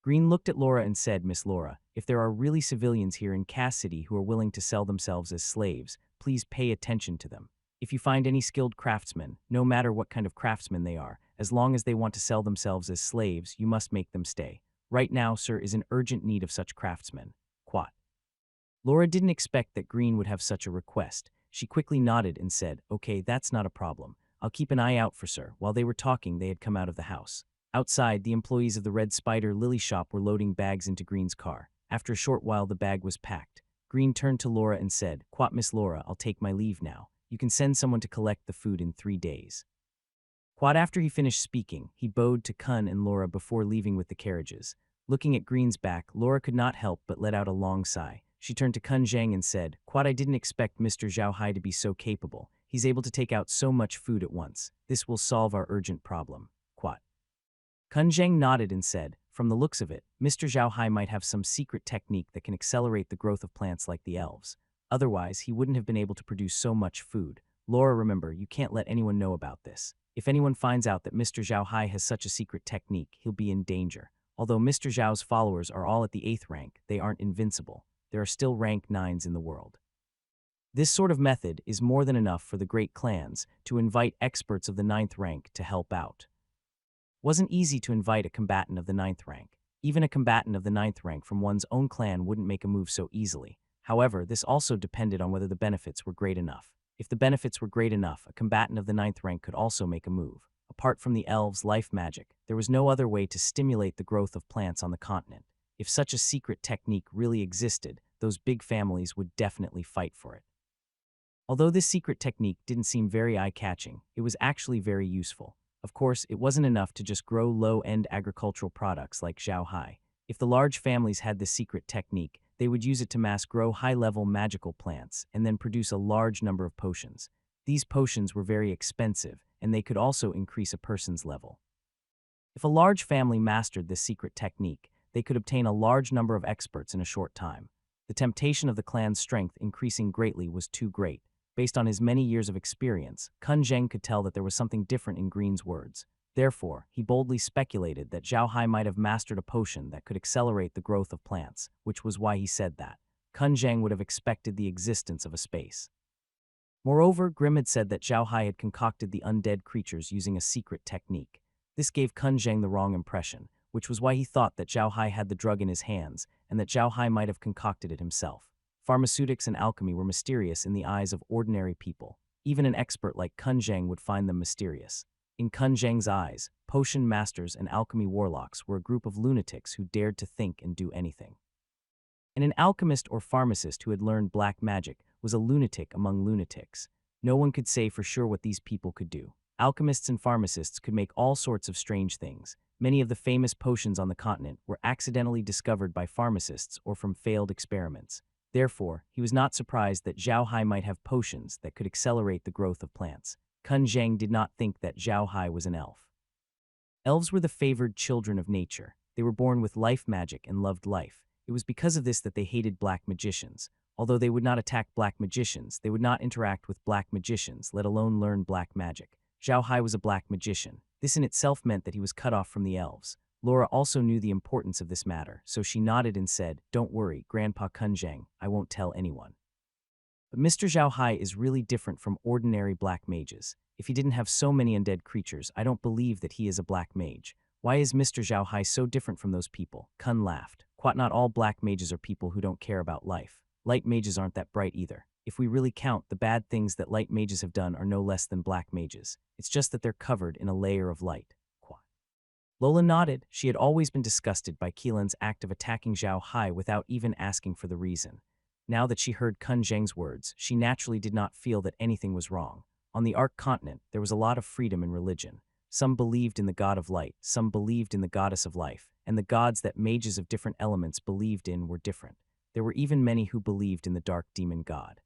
Green looked at Laura and said, Miss Laura, if there are really civilians here in Cass City who are willing to sell themselves as slaves, please pay attention to them. If you find any skilled craftsmen, no matter what kind of craftsmen they are, as long as they want to sell themselves as slaves, you must make them stay. Right now, sir, is in urgent need of such craftsmen. Quat. Laura didn't expect that Green would have such a request. She quickly nodded and said, okay, that's not a problem. I'll keep an eye out for sir. While they were talking, they had come out of the house. Outside, the employees of the Red Spider Lily shop were loading bags into Green's car. After a short while, the bag was packed. Green turned to Laura and said, Quat, Miss Laura, I'll take my leave now. You can send someone to collect the food in 3 days. Quat, after he finished speaking, he bowed to Kun and Laura before leaving with the carriages. Looking at Green's back, Laura could not help but let out a long sigh. She turned to Kun Zhang and said, Quat, I didn't expect Mr. Zhao Hai to be so capable. He's able to take out so much food at once. This will solve our urgent problem. Quat. Kun Zhang nodded and said, from the looks of it, Mr. Zhao Hai might have some secret technique that can accelerate the growth of plants like the elves. Otherwise, he wouldn't have been able to produce so much food. Laura, remember, you can't let anyone know about this. If anyone finds out that Mr. Zhao Hai has such a secret technique, he'll be in danger. Although Mr. Zhao's followers are all at the 8th rank, they aren't invincible. There are still rank 9s in the world. This sort of method is more than enough for the great clans to invite experts of the 9th rank to help out. Wasn't easy to invite a combatant of the 9th rank. Even a combatant of the 9th rank from one's own clan wouldn't make a move so easily. However, this also depended on whether the benefits were great enough. If the benefits were great enough, a combatant of the 9th rank could also make a move. Apart from the elves' life magic, there was no other way to stimulate the growth of plants on the continent. If such a secret technique really existed, those big families would definitely fight for it. Although this secret technique didn't seem very eye-catching, it was actually very useful. Of course, it wasn't enough to just grow low-end agricultural products like Zhao Hai. If the large families had this secret technique, they would use it to mass grow high-level magical plants and then produce a large number of potions. These potions were very expensive, and they could also increase a person's level. If a large family mastered this secret technique, they could obtain a large number of experts in a short time. The temptation of the clan's strength increasing greatly was too great. Based on his many years of experience, Kun Zheng could tell that there was something different in Green's words. Therefore, he boldly speculated that Zhao Hai might have mastered a potion that could accelerate the growth of plants, which was why he said that. Kun Zheng would have expected the existence of a space. Moreover, Grimm had said that Zhao Hai had concocted the undead creatures using a secret technique. This gave Kun Zheng the wrong impression, which was why he thought that Zhao Hai had the drug in his hands and that Zhao Hai might have concocted it himself. Pharmaceutics and alchemy were mysterious in the eyes of ordinary people. Even an expert like Kun Zheng would find them mysterious. In Kun Zheng's eyes, potion masters and alchemy warlocks were a group of lunatics who dared to think and do anything. And an alchemist or pharmacist who had learned black magic was a lunatic among lunatics. No one could say for sure what these people could do. Alchemists and pharmacists could make all sorts of strange things. Many of the famous potions on the continent were accidentally discovered by pharmacists or from failed experiments. Therefore, he was not surprised that Zhao Hai might have potions that could accelerate the growth of plants. Kun Zheng did not think that Zhao Hai was an elf. Elves were the favored children of nature. They were born with life magic and loved life. It was because of this that they hated black magicians. Although they would not attack black magicians, they would not interact with black magicians, let alone learn black magic. Zhao Hai was a black magician. This in itself meant that he was cut off from the elves. Laura also knew the importance of this matter, so she nodded and said, "Don't worry, Grandpa Kun Zheng, I won't tell anyone." But Mr. Zhao Hai is really different from ordinary black mages. If he didn't have so many undead creatures, I don't believe that he is a black mage. Why is Mr. Zhao Hai so different from those people? Kun laughed. Quite not all black mages are people who don't care about life. Light mages aren't that bright either. If we really count, the bad things that light mages have done are no less than black mages. It's just that they're covered in a layer of light. Lola nodded. She had always been disgusted by Keelan's act of attacking Zhao Hai without even asking for the reason. Now that she heard Kun Zheng's words, she naturally did not feel that anything was wrong. On the Ark continent, there was a lot of freedom in religion. Some believed in the god of light, some believed in the goddess of life, and the gods that mages of different elements believed in were different. There were even many who believed in the dark demon god.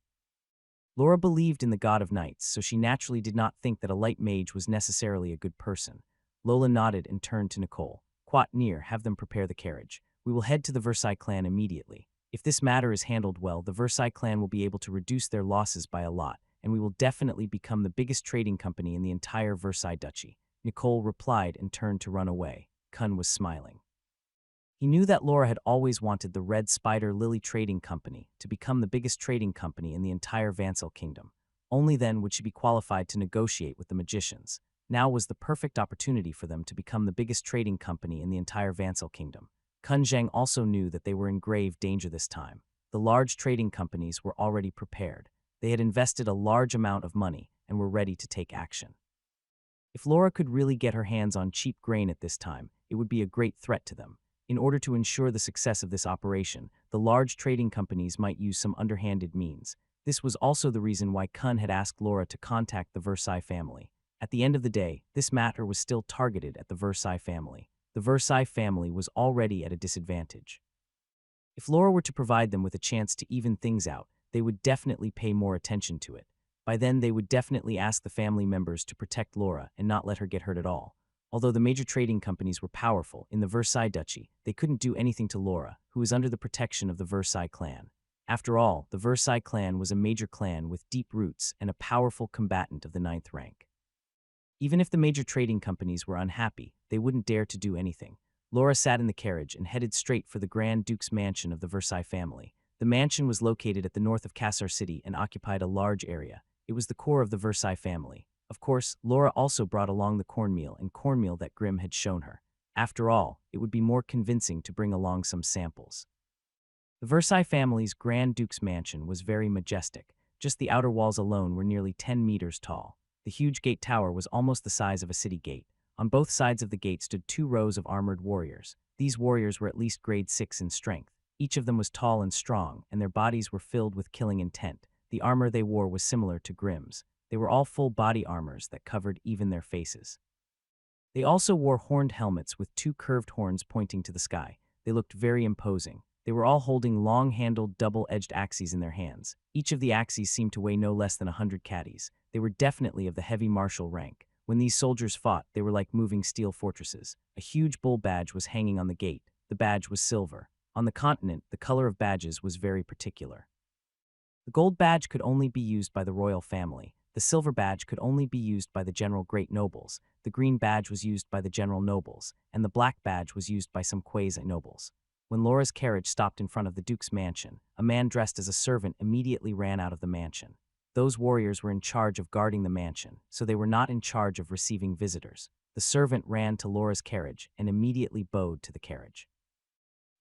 Laura believed in the god of nights, so she naturally did not think that a light mage was necessarily a good person. Lola nodded and turned to Nicole. Quat near, have them prepare the carriage. We will head to the Versailles clan immediately. If this matter is handled well, the Versailles clan will be able to reduce their losses by a lot, and we will definitely become the biggest trading company in the entire Versailles duchy. Nicole replied and turned to run away. Kun was smiling. He knew that Laura had always wanted the Red Spider Lily Trading Company to become the biggest trading company in the entire Vansel Kingdom. Only then would she be qualified to negotiate with the magicians. Now was the perfect opportunity for them to become the biggest trading company in the entire Vansel Kingdom. Kun Zhang also knew that they were in grave danger this time. The large trading companies were already prepared. They had invested a large amount of money and were ready to take action. If Laura could really get her hands on cheap grain at this time, it would be a great threat to them. In order to ensure the success of this operation, the large trading companies might use some underhanded means. This was also the reason why Kun had asked Laura to contact the Versailles family. At the end of the day, this matter was still targeted at the Versailles family. The Versailles family was already at a disadvantage. If Laura were to provide them with a chance to even things out, they would definitely pay more attention to it. By then, they would definitely ask the family members to protect Laura and not let her get hurt at all. Although the major trading companies were powerful in the Versailles Duchy, they couldn't do anything to Laura, who was under the protection of the Versailles clan. After all, the Versailles clan was a major clan with deep roots and a powerful combatant of the 9th rank. Even if the major trading companies were unhappy, they wouldn't dare to do anything. Laura sat in the carriage and headed straight for the Grand Duke's mansion of the Versailles family. The mansion was located at the north of Cassar City and occupied a large area. It was the core of the Versailles family. Of course, Laura also brought along the cornmeal that Grimm had shown her. After all, it would be more convincing to bring along some samples. The Versailles family's Grand Duke's mansion was very majestic. Just the outer walls alone were nearly 10 meters tall. The huge gate tower was almost the size of a city gate. On both sides of the gate stood 2 rows of armored warriors. These warriors were at least grade 6 in strength. Each of them was tall and strong, and their bodies were filled with killing intent. The armor they wore was similar to Grimm's. They were all full body armors that covered even their faces. They also wore horned helmets with 2 curved horns pointing to the sky. They looked very imposing. They were all holding long-handled, double-edged axes in their hands. Each of the axes seemed to weigh no less than 100 caddies. They were definitely of the heavy martial rank. When these soldiers fought, they were like moving steel fortresses. A huge bull badge was hanging on the gate. The badge was silver. On the continent, the color of badges was very particular. The gold badge could only be used by the royal family. The silver badge could only be used by the general great nobles. The green badge was used by the general nobles, and the black badge was used by some quasi-nobles. When Laura's carriage stopped in front of the Duke's mansion, a man dressed as a servant immediately ran out of the mansion. Those warriors were in charge of guarding the mansion, so they were not in charge of receiving visitors. The servant ran to Laura's carriage and immediately bowed to the carriage.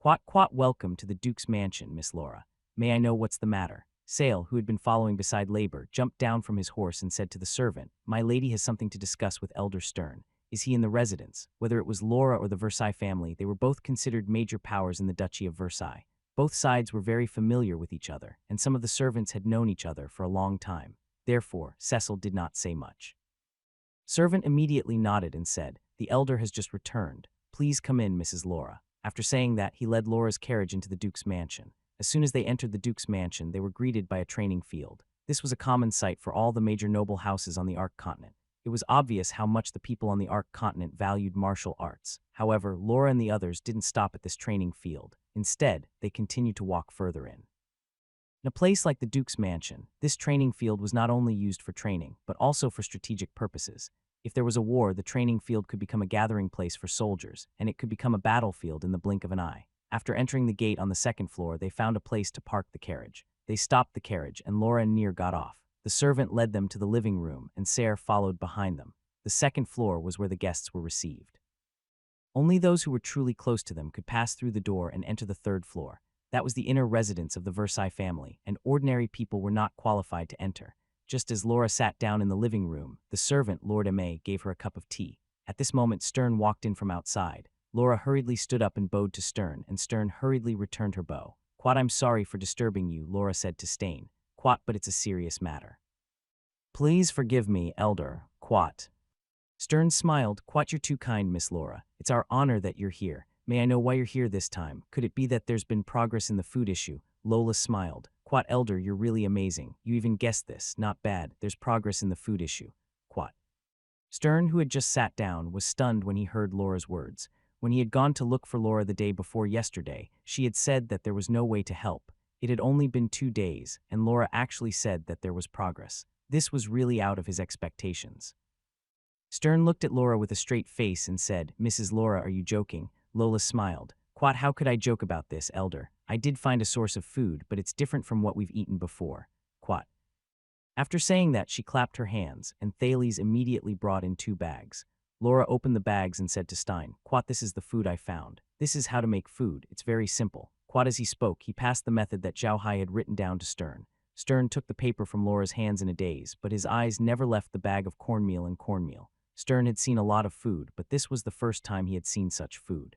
"Quat, quat, welcome to the Duke's mansion, Miss Laura. May I know what's the matter?" Sale, who had been following beside Labor, jumped down from his horse and said to the servant, "My lady has something to discuss with Elder Stern. Is he in the residence?" Whether it was Laura or the Versailles family, they were both considered major powers in the Duchy of Versailles. Both sides were very familiar with each other, and some of the servants had known each other for a long time. Therefore, Cecil did not say much. Servant immediately nodded and said, "The elder has just returned. Please come in, Mrs. Laura." After saying that, he led Laura's carriage into the Duke's mansion. As soon as they entered the Duke's mansion, they were greeted by a training field. This was a common sight for all the major noble houses on the Ark continent. It was obvious how much the people on the Ark continent valued martial arts. However, Laura and the others didn't stop at this training field. Instead, they continued to walk further in. In a place like the Duke's mansion, this training field was not only used for training, but also for strategic purposes. If there was a war, the training field could become a gathering place for soldiers, and it could become a battlefield in the blink of an eye. After entering the gate on the 2nd floor, they found a place to park the carriage. They stopped the carriage, and Laura and Near got off. The servant led them to the living room, and Sayre followed behind them. The 2nd floor was where the guests were received. Only those who were truly close to them could pass through the door and enter the 3rd floor. That was the inner residence of the Versailles family, and ordinary people were not qualified to enter. Just as Laura sat down in the living room, the servant, Lord Aimé, gave her a cup of tea. At this moment, Stern walked in from outside. Laura hurriedly stood up and bowed to Stern, and Stern hurriedly returned her bow. "Quat, I'm sorry for disturbing you," Laura said to Stain. "Quat, but it's a serious matter." "Please forgive me, Elder, Quat." Stern smiled. "Quat, you're too kind, Miss Laura. It's our honor that you're here. May I know why you're here this time? Could it be that there's been progress in the food issue?" Lola smiled. "Quat, Elder, you're really amazing. You even guessed this. Not bad. There's progress in the food issue." Quat. Stern, who had just sat down, was stunned when he heard Laura's words. When he had gone to look for Laura the day before yesterday, she had said that there was no way to help. It had only been 2 days, and Laura actually said that there was progress. This was really out of his expectations. Stern looked at Laura with a straight face and said, "Mrs. Laura, are you joking?" Lola smiled. Quat, how could I joke about this, elder? I did find a source of food, but it's different from what we've eaten before. Quat. After saying that, she clapped her hands, and Thales immediately brought in 2 bags. Laura opened the bags and said to Stein, Quat, this is the food I found. This is how to make food. It's very simple. Quat, as he spoke, he passed the method that Zhao Hai had written down to Stern. Stern took the paper from Laura's hands in a daze, but his eyes never left the bag of cornmeal and cornmeal. Stern had seen a lot of food, but this was the first time he had seen such food.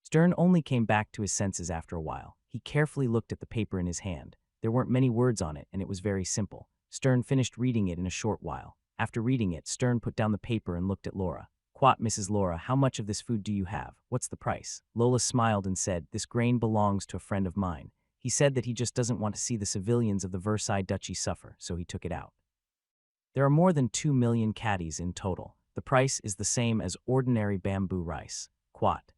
Stern only came back to his senses after a while. He carefully looked at the paper in his hand. There weren't many words on it, and it was very simple. Stern finished reading it in a short while. After reading it, Stern put down the paper and looked at Laura. Quat, Mrs. Laura, how much of this food do you have? What's the price? Lola smiled and said, this grain belongs to a friend of mine. He said that he just doesn't want to see the civilians of the Versailles Duchy suffer, so he took it out. There are more than 2 million caddies in total. The price is the same as ordinary bamboo rice. Quat.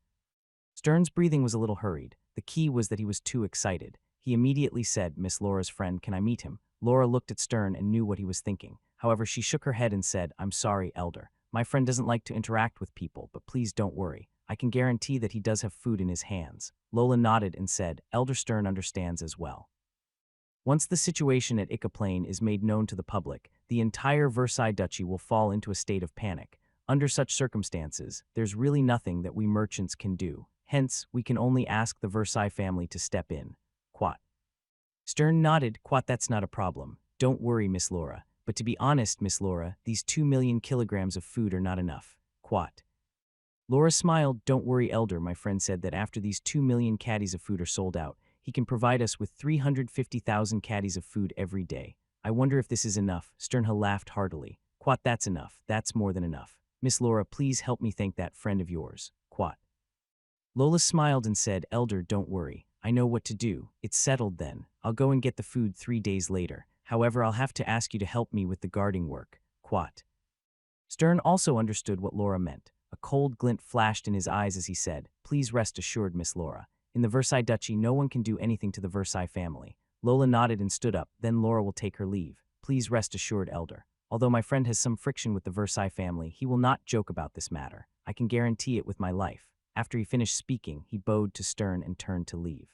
Stern's breathing was a little hurried. The key was that he was too excited. He immediately said, Miss Laura's friend, can I meet him? Laura looked at Stern and knew what he was thinking. However, she shook her head and said, I'm sorry, elder. My friend doesn't like to interact with people, but please don't worry. I can guarantee that he does have food in his hands. Lola nodded and said, Elder Stern understands as well. Once the situation at Ichaplain is made known to the public, the entire Versailles Duchy will fall into a state of panic. Under such circumstances, there's really nothing that we merchants can do. Hence, we can only ask the Versailles family to step in. Quat. Stern nodded. Quat, that's not a problem. Don't worry, Miss Laura. But to be honest, Miss Laura, these 2 million kilograms of food are not enough. Quat. Laura smiled. Don't worry, elder. My friend said that after these 2 million caddies of food are sold out, he can provide us with 350,000 caddies of food every day. I wonder if this is enough. Sternha laughed heartily. Quat, that's enough. That's more than enough. Miss Laura, please help me thank that friend of yours. Quat. Lola smiled and said, Elder, don't worry. I know what to do. It's settled then. I'll go and get the food 3 days later. However, I'll have to ask you to help me with the guarding work. Quat. Stern also understood what Laura meant. A cold glint flashed in his eyes as he said, Please rest assured, Miss Laura. In the Versailles Duchy, no one can do anything to the Versailles family. Lola nodded and stood up. Then Laura will take her leave. Please rest assured, elder. Although my friend has some friction with the Versailles family, he will not joke about this matter. I can guarantee it with my life. After he finished speaking, he bowed to Stern and turned to leave.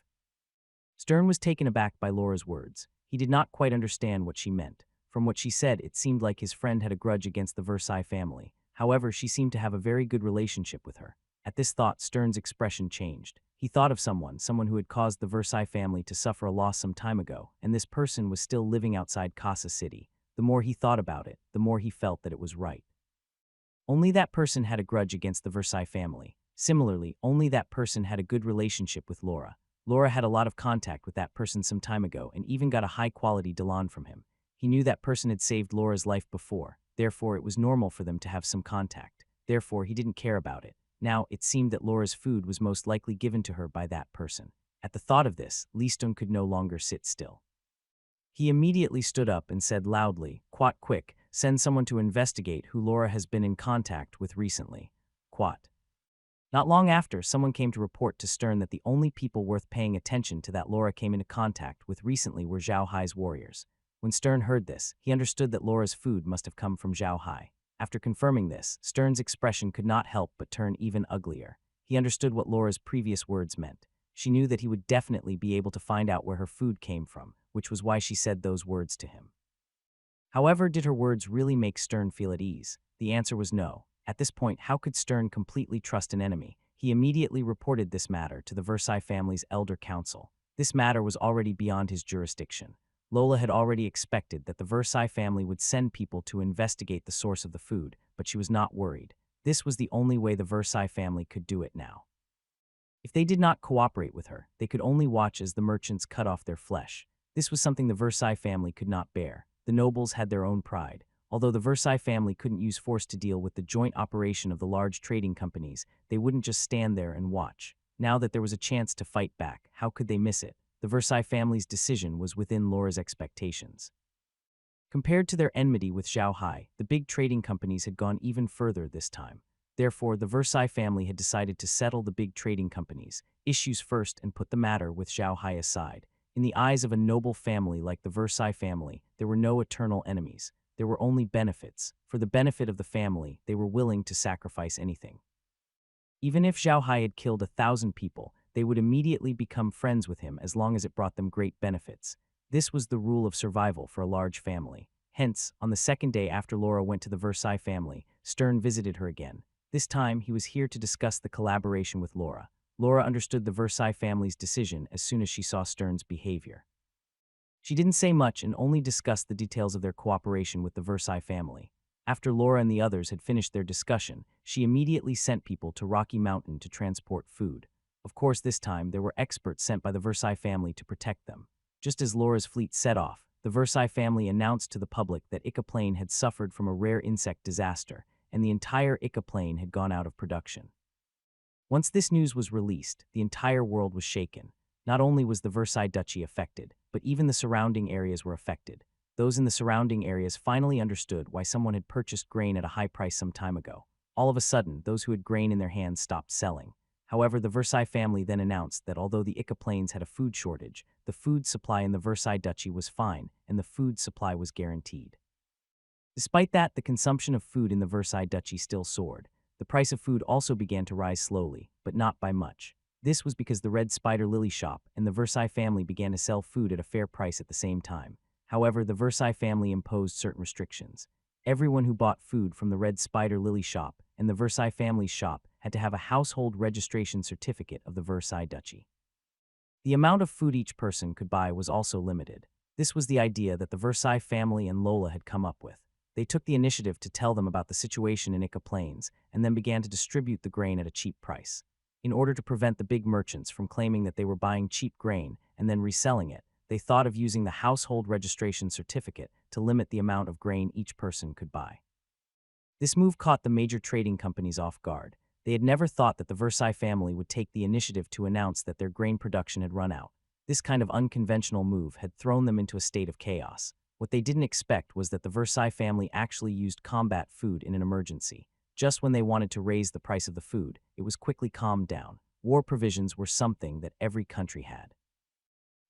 Stern was taken aback by Laura's words. He did not quite understand what she meant. From what she said, it seemed like his friend had a grudge against the Versailles family. However, she seemed to have a very good relationship with her. At this thought, Stern's expression changed. He thought of someone who had caused the Versailles family to suffer a loss some time ago, and this person was still living outside Casa City. The more he thought about it, the more he felt that it was right. Only that person had a grudge against the Versailles family. Similarly, only that person had a good relationship with Laura. Laura had a lot of contact with that person some time ago and even got a high-quality Delon from him. He knew that person had saved Laura's life before, therefore it was normal for them to have some contact. Therefore, he didn't care about it. Now, it seemed that Laura's food was most likely given to her by that person. At the thought of this, Liston could no longer sit still. He immediately stood up and said loudly, Quat, quick, send someone to investigate who Laura has been in contact with recently. Quat. Not long after, someone came to report to Stern that the only people worth paying attention to that Laura came into contact with recently were Zhao Hai's warriors. When Stern heard this, he understood that Laura's food must have come from Zhao Hai. After confirming this, Stern's expression could not help but turn even uglier. He understood what Laura's previous words meant. She knew that he would definitely be able to find out where her food came from, which was why she said those words to him. However, did her words really make Stern feel at ease? The answer was no. At this point, how could Stern completely trust an enemy? He immediately reported this matter to the Versailles family's elder council. This matter was already beyond his jurisdiction. Lola had already expected that the Versailles family would send people to investigate the source of the food, but she was not worried. This was the only way the Versailles family could do it now. If they did not cooperate with her, they could only watch as the merchants cut off their flesh. This was something the Versailles family could not bear. The nobles had their own pride. Although the Versailles family couldn't use force to deal with the joint operation of the large trading companies, they wouldn't just stand there and watch. Now that there was a chance to fight back, how could they miss it? The Versailles family's decision was within Laura's expectations. Compared to their enmity with Zhao Hai, the big trading companies had gone even further this time. Therefore, the Versailles family had decided to settle the big trading companies' issues first and put the matter with Zhao Hai aside. In the eyes of a noble family like the Versailles family, there were no eternal enemies. There were only benefits. For the benefit of the family, they were willing to sacrifice anything. Even if Zhao Hai had killed 1,000 people, they would immediately become friends with him as long as it brought them great benefits. This was the rule of survival for a large family. Hence, on the second day after Laura went to the Versailles family, Stern visited her again. This time, he was here to discuss the collaboration with Laura. Laura understood the Versailles family's decision as soon as she saw Stern's behavior. She didn't say much and only discussed the details of their cooperation with the Versailles family. After Laura and the others had finished their discussion, she immediately sent people to Rocky Mountain to transport food. Of course, this time, there were experts sent by the Versailles family to protect them. Just as Laura's fleet set off, the Versailles family announced to the public that Ica plane had suffered from a rare insect disaster, and the entire Ica plane had gone out of production. Once this news was released, the entire world was shaken. Not only was the Versailles Duchy affected, but even the surrounding areas were affected. Those in the surrounding areas finally understood why someone had purchased grain at a high price some time ago. All of a sudden, those who had grain in their hands stopped selling. However, the Versailles family then announced that although the Ica plains had a food shortage, the food supply in the Versailles Duchy was fine, and the food supply was guaranteed. Despite that, the consumption of food in the Versailles Duchy still soared. The price of food also began to rise slowly, but not by much. This was because the Red Spider Lily shop and the Versailles family began to sell food at a fair price at the same time. However, the Versailles family imposed certain restrictions. Everyone who bought food from the Red Spider Lily shop and the Versailles family's shop had to have a household registration certificate of the Versailles Duchy. The amount of food each person could buy was also limited. This was the idea that the Versailles family and Lola had come up with. They took the initiative to tell them about the situation in Ica Plains and then began to distribute the grain at a cheap price. In order to prevent the big merchants from claiming that they were buying cheap grain and then reselling it, they thought of using the household registration certificate to limit the amount of grain each person could buy. This move caught the major trading companies off guard. They had never thought that the Versailles family would take the initiative to announce that their grain production had run out. This kind of unconventional move had thrown them into a state of chaos. What they didn't expect was that the Versailles family actually used combat food in an emergency. Just when they wanted to raise the price of the food, it was quickly calmed down. War provisions were something that every country had.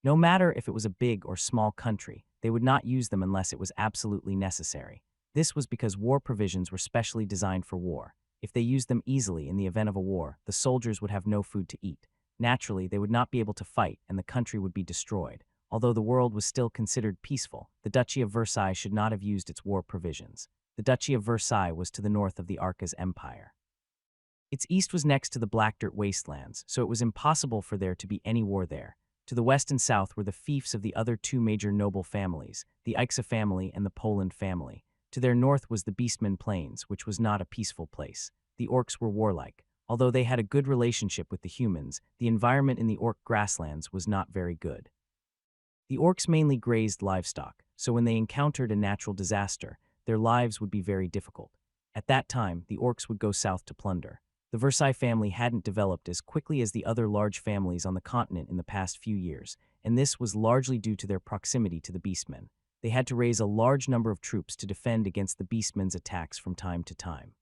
No matter if it was a big or small country, they would not use them unless it was absolutely necessary. This was because war provisions were specially designed for war. If they used them easily in the event of a war, the soldiers would have no food to eat. Naturally, they would not be able to fight and the country would be destroyed. Although the world was still considered peaceful, the Duchy of Versailles should not have used its war provisions. The Duchy of Versailles was to the north of the Arcas Empire. Its east was next to the Black Dirt Wastelands, so it was impossible for there to be any war there. To the west and south were the fiefs of the other two major noble families, the Aixa family and the Poland family. To their north was the Beastmen Plains, which was not a peaceful place. The orcs were warlike. Although they had a good relationship with the humans, the environment in the orc grasslands was not very good. The orcs mainly grazed livestock, so when they encountered a natural disaster, their lives would be very difficult. At that time, the orcs would go south to plunder. The Versailles family hadn't developed as quickly as the other large families on the continent in the past few years, and this was largely due to their proximity to the Beastmen. They had to raise a large number of troops to defend against the Beastmen's attacks from time to time.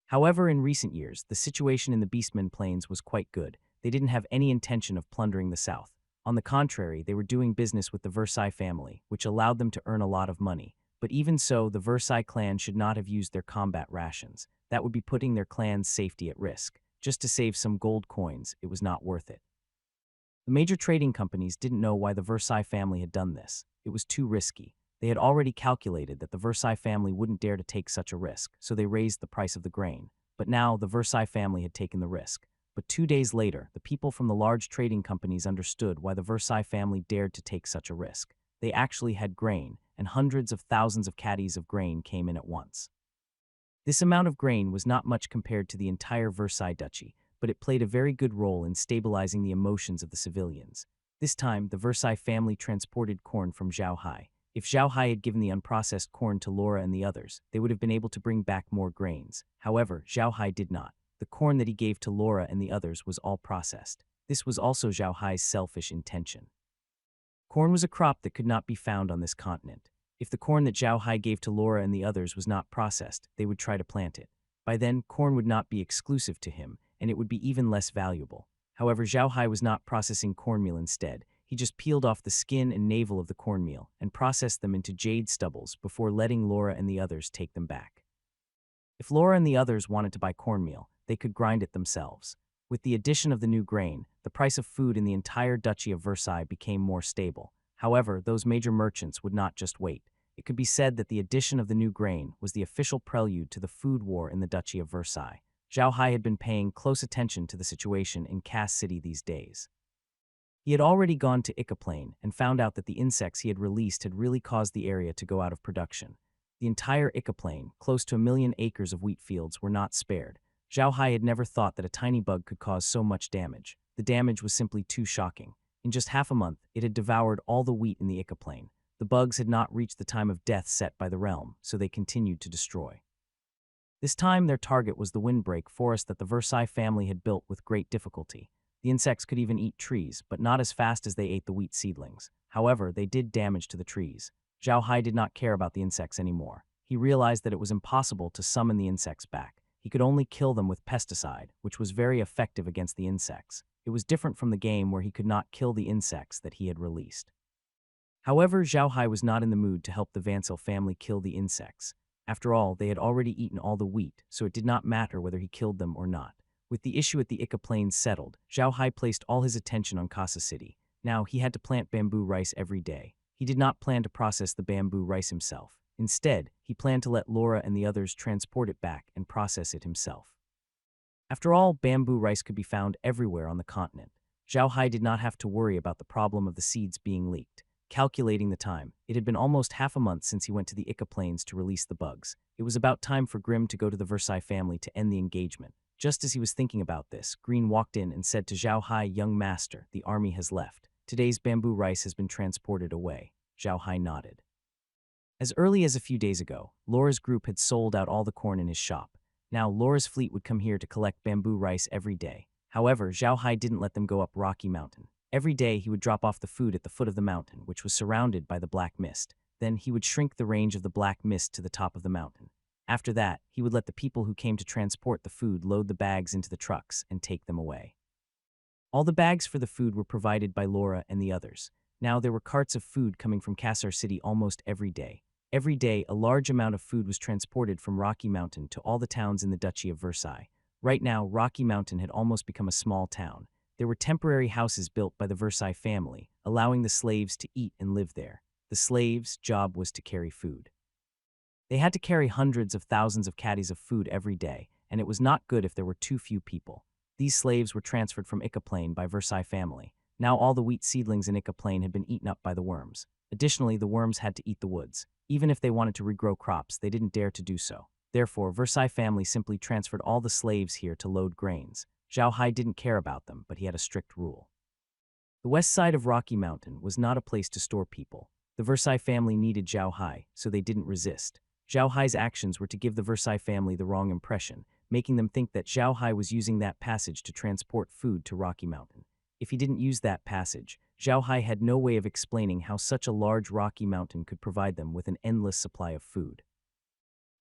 However, in recent years, the situation in the Beastmen Plains was quite good. They didn't have any intention of plundering the south. On the contrary, they were doing business with the Versailles family, which allowed them to earn a lot of money. But even so, the Versailles clan should not have used their combat rations. That would be putting their clan's safety at risk. Just to save some gold coins, it was not worth it. The major trading companies didn't know why the Versailles family had done this. It was too risky. They had already calculated that the Versailles family wouldn't dare to take such a risk, so they raised the price of the grain. But now, the Versailles family had taken the risk. But 2 days later, the people from the large trading companies understood why the Versailles family dared to take such a risk. They actually had grain, and hundreds of thousands of caddies of grain came in at once. This amount of grain was not much compared to the entire Versailles Duchy, but it played a very good role in stabilizing the emotions of the civilians. This time, the Versailles family transported corn from Zhao Hai. If Zhao Hai had given the unprocessed corn to Laura and the others, they would have been able to bring back more grains. However, Zhao Hai did not. The corn that he gave to Laura and the others was all processed. This was also Zhao Hai's selfish intention. Corn was a crop that could not be found on this continent. If the corn that Zhao Hai gave to Laura and the others was not processed, they would try to plant it. By then, corn would not be exclusive to him, and it would be even less valuable. However, Zhao Hai was not processing cornmeal instead. He just peeled off the skin and navel of the cornmeal and processed them into jade stubbles before letting Laura and the others take them back. If Laura and the others wanted to buy cornmeal, they could grind it themselves. With the addition of the new grain, the price of food in the entire Duchy of Versailles became more stable. However, those major merchants would not just wait. It could be said that the addition of the new grain was the official prelude to the food war in the Duchy of Versailles. Zhao Hai had been paying close attention to the situation in Cass City these days. He had already gone to Icaplane and found out that the insects he had released had really caused the area to go out of production. The entire Icaplane, close to 1,000,000 acres of wheat fields, were not spared. Zhao Hai had never thought that a tiny bug could cause so much damage. The damage was simply too shocking. In just half a month, it had devoured all the wheat in the Icaplane. The bugs had not reached the time of death set by the realm, so they continued to destroy. This time, their target was the windbreak forest that the Versailles family had built with great difficulty. The insects could even eat trees, but not as fast as they ate the wheat seedlings. However, they did damage to the trees. Zhao Hai did not care about the insects anymore. He realized that it was impossible to summon the insects back. He could only kill them with pesticide, which was very effective against the insects. It was different from the game where he could not kill the insects that he had released. However, Zhao Hai was not in the mood to help the Vancil family kill the insects. After all, they had already eaten all the wheat, so it did not matter whether he killed them or not. With the issue at the Ica Plains settled, Zhao Hai placed all his attention on Casa City. Now, he had to plant bamboo rice every day. He did not plan to process the bamboo rice himself. Instead, he planned to let Laura and the others transport it back and process it himself. After all, bamboo rice could be found everywhere on the continent. Zhao Hai did not have to worry about the problem of the seeds being leaked. Calculating the time, it had been almost half a month since he went to the Ica Plains to release the bugs. It was about time for Grimm to go to the Versailles family to end the engagement. Just as he was thinking about this, Green walked in and said to Zhao Hai, "Young master, the army has left. Today's bamboo rice has been transported away." Zhao Hai nodded. As early as a few days ago, Laura's group had sold out all the corn in his shop. Now, Laura's fleet would come here to collect bamboo rice every day. However, Zhao Hai didn't let them go up Rocky Mountain. Every day, he would drop off the food at the foot of the mountain, which was surrounded by the black mist. Then, he would shrink the range of the black mist to the top of the mountain. After that, he would let the people who came to transport the food load the bags into the trucks and take them away. All the bags for the food were provided by Laura and the others. Now, there were carts of food coming from Cassar City almost every day. Every day, a large amount of food was transported from Rocky Mountain to all the towns in the Duchy of Versailles. Right now, Rocky Mountain had almost become a small town. There were temporary houses built by the Versailles family, allowing the slaves to eat and live there. The slaves' job was to carry food. They had to carry hundreds of thousands of caddies of food every day, and it was not good if there were too few people. These slaves were transferred from Icaplane by Versailles family. Now all the wheat seedlings in Icaplane had been eaten up by the worms. Additionally, the worms had to eat the woods. Even if they wanted to regrow crops, they didn't dare to do so. Therefore, Versailles family simply transferred all the slaves here to load grains. Zhao Hai didn't care about them, but he had a strict rule. The west side of Rocky Mountain was not a place to store people. The Versailles family needed Zhao Hai, so they didn't resist. Zhao Hai's actions were to give the Versailles family the wrong impression, making them think that Zhao Hai was using that passage to transport food to Rocky Mountain. If he didn't use that passage, Zhao Hai had no way of explaining how such a large Rocky Mountain could provide them with an endless supply of food.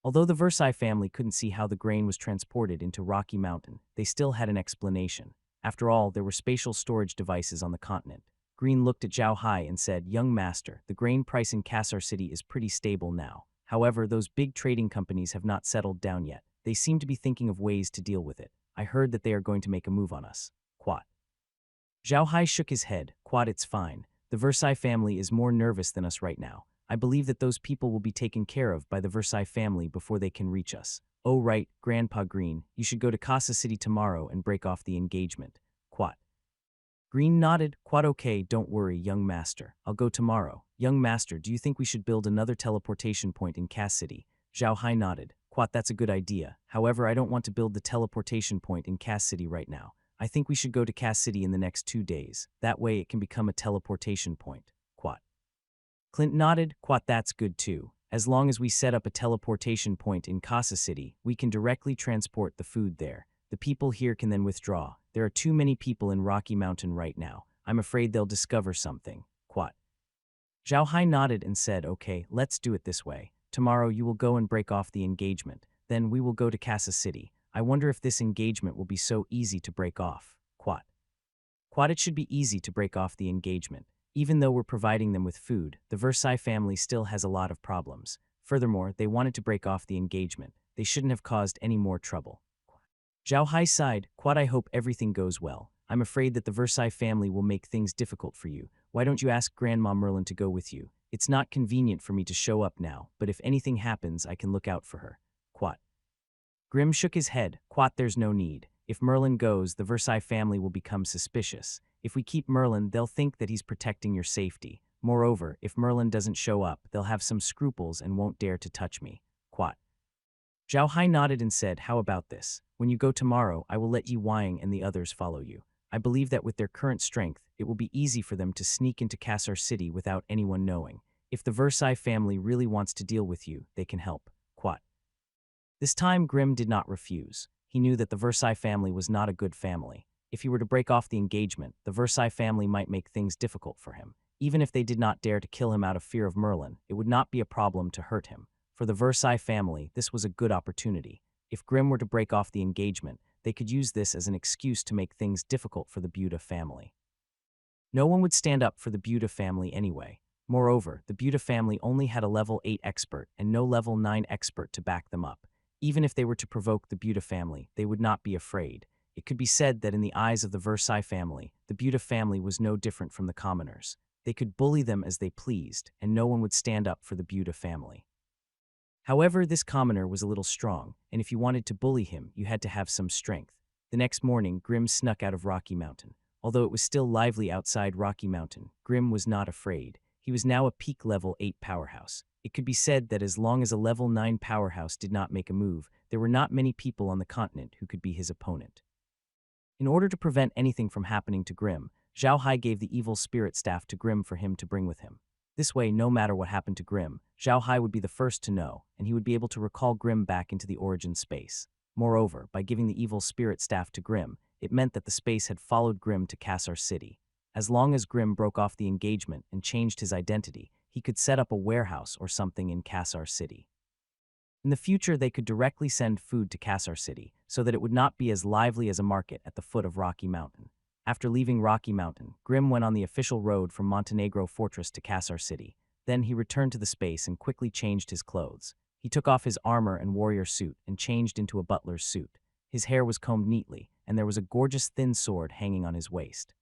Although the Versailles family couldn't see how the grain was transported into Rocky Mountain, they still had an explanation. After all, there were spatial storage devices on the continent. Green looked at Zhao Hai and said, "Young master, the grain price in Cassar City is pretty stable now. However, those big trading companies have not settled down yet. They seem to be thinking of ways to deal with it. I heard that they are going to make a move on us." Quat. Zhao Hai shook his head. "Quat, it's fine. The Versailles family is more nervous than us right now. I believe that those people will be taken care of by the Versailles family before they can reach us." "Oh right, Grandpa Green, you should go to Casa City tomorrow and break off the engagement." Quat. Green nodded. "Quat, okay, don't worry, young master. I'll go tomorrow." "Young master, do you think we should build another teleportation point in Cass City?" Zhao Hai nodded. "Quat, that's a good idea. However, I don't want to build the teleportation point in Cass City right now. I think we should go to Cass City in the next 2 days. That way it can become a teleportation point." Quat. Clint nodded. "Quat, that's good too. As long as we set up a teleportation point in Casa City, we can directly transport the food there. The people here can then withdraw. There are too many people in Rocky Mountain right now. I'm afraid they'll discover something." Quat. Zhao Hai nodded and said, "Okay, let's do it this way. Tomorrow you will go and break off the engagement. Then we will go to Casa City. I wonder if this engagement will be so easy to break off." Quat. Quat, it should be easy to break off the engagement. Even though we're providing them with food, the Versailles family still has a lot of problems. Furthermore, they wanted to break off the engagement. They shouldn't have caused any more trouble. Zhao Hai sighed. Quad, I hope everything goes well. I'm afraid that the Versailles family will make things difficult for you. Why don't you ask Grandma Merlin to go with you? It's not convenient for me to show up now, but if anything happens, I can look out for her. Quat. Grim shook his head. Quat, there's no need. If Merlin goes, the Versailles family will become suspicious. If we keep Merlin, they'll think that he's protecting your safety. Moreover, if Merlin doesn't show up, they'll have some scruples and won't dare to touch me. Quat. Zhao Hai nodded and said, how about this? When you go tomorrow, I will let Yi Wang and the others follow you. I believe that with their current strength, it will be easy for them to sneak into Kassar City without anyone knowing. If the Versailles family really wants to deal with you, they can help. Quat. This time Grimm did not refuse. He knew that the Versailles family was not a good family. If he were to break off the engagement, the Versailles family might make things difficult for him. Even if they did not dare to kill him out of fear of Merlin, it would not be a problem to hurt him. For the Versailles family, this was a good opportunity. If Grimm were to break off the engagement, they could use this as an excuse to make things difficult for the Buda family. No one would stand up for the Buda family anyway. Moreover, the Buda family only had a level 8 expert and no level 9 expert to back them up. Even if they were to provoke the Buda family, they would not be afraid. It could be said that in the eyes of the Versailles family, the Buda family was no different from the commoners. They could bully them as they pleased, and no one would stand up for the Buda family. However, this commoner was a little strong, and if you wanted to bully him, you had to have some strength. The next morning, Grimm snuck out of Rocky Mountain. Although it was still lively outside Rocky Mountain, Grimm was not afraid. He was now a peak level 8 powerhouse. It could be said that as long as a level 9 powerhouse did not make a move, there were not many people on the continent who could be his opponent. In order to prevent anything from happening to Grimm, Zhao Hai gave the evil spirit staff to Grimm for him to bring with him. This way, no matter what happened to Grimm, Zhao Hai would be the first to know, and he would be able to recall Grimm back into the origin space. Moreover, by giving the evil spirit staff to Grimm, it meant that the space had followed Grimm to Kassar City. As long as Grimm broke off the engagement and changed his identity, he could set up a warehouse or something in Kassar City. In the future, they could directly send food to Kassar City, so that it would not be as lively as a market at the foot of Rocky Mountain. After leaving Rocky Mountain, Grimm went on the official road from Montenegro Fortress to Kassar City. Then he returned to the space and quickly changed his clothes. He took off his armor and warrior suit and changed into a butler's suit. His hair was combed neatly, and there was a gorgeous thin sword hanging on his waist.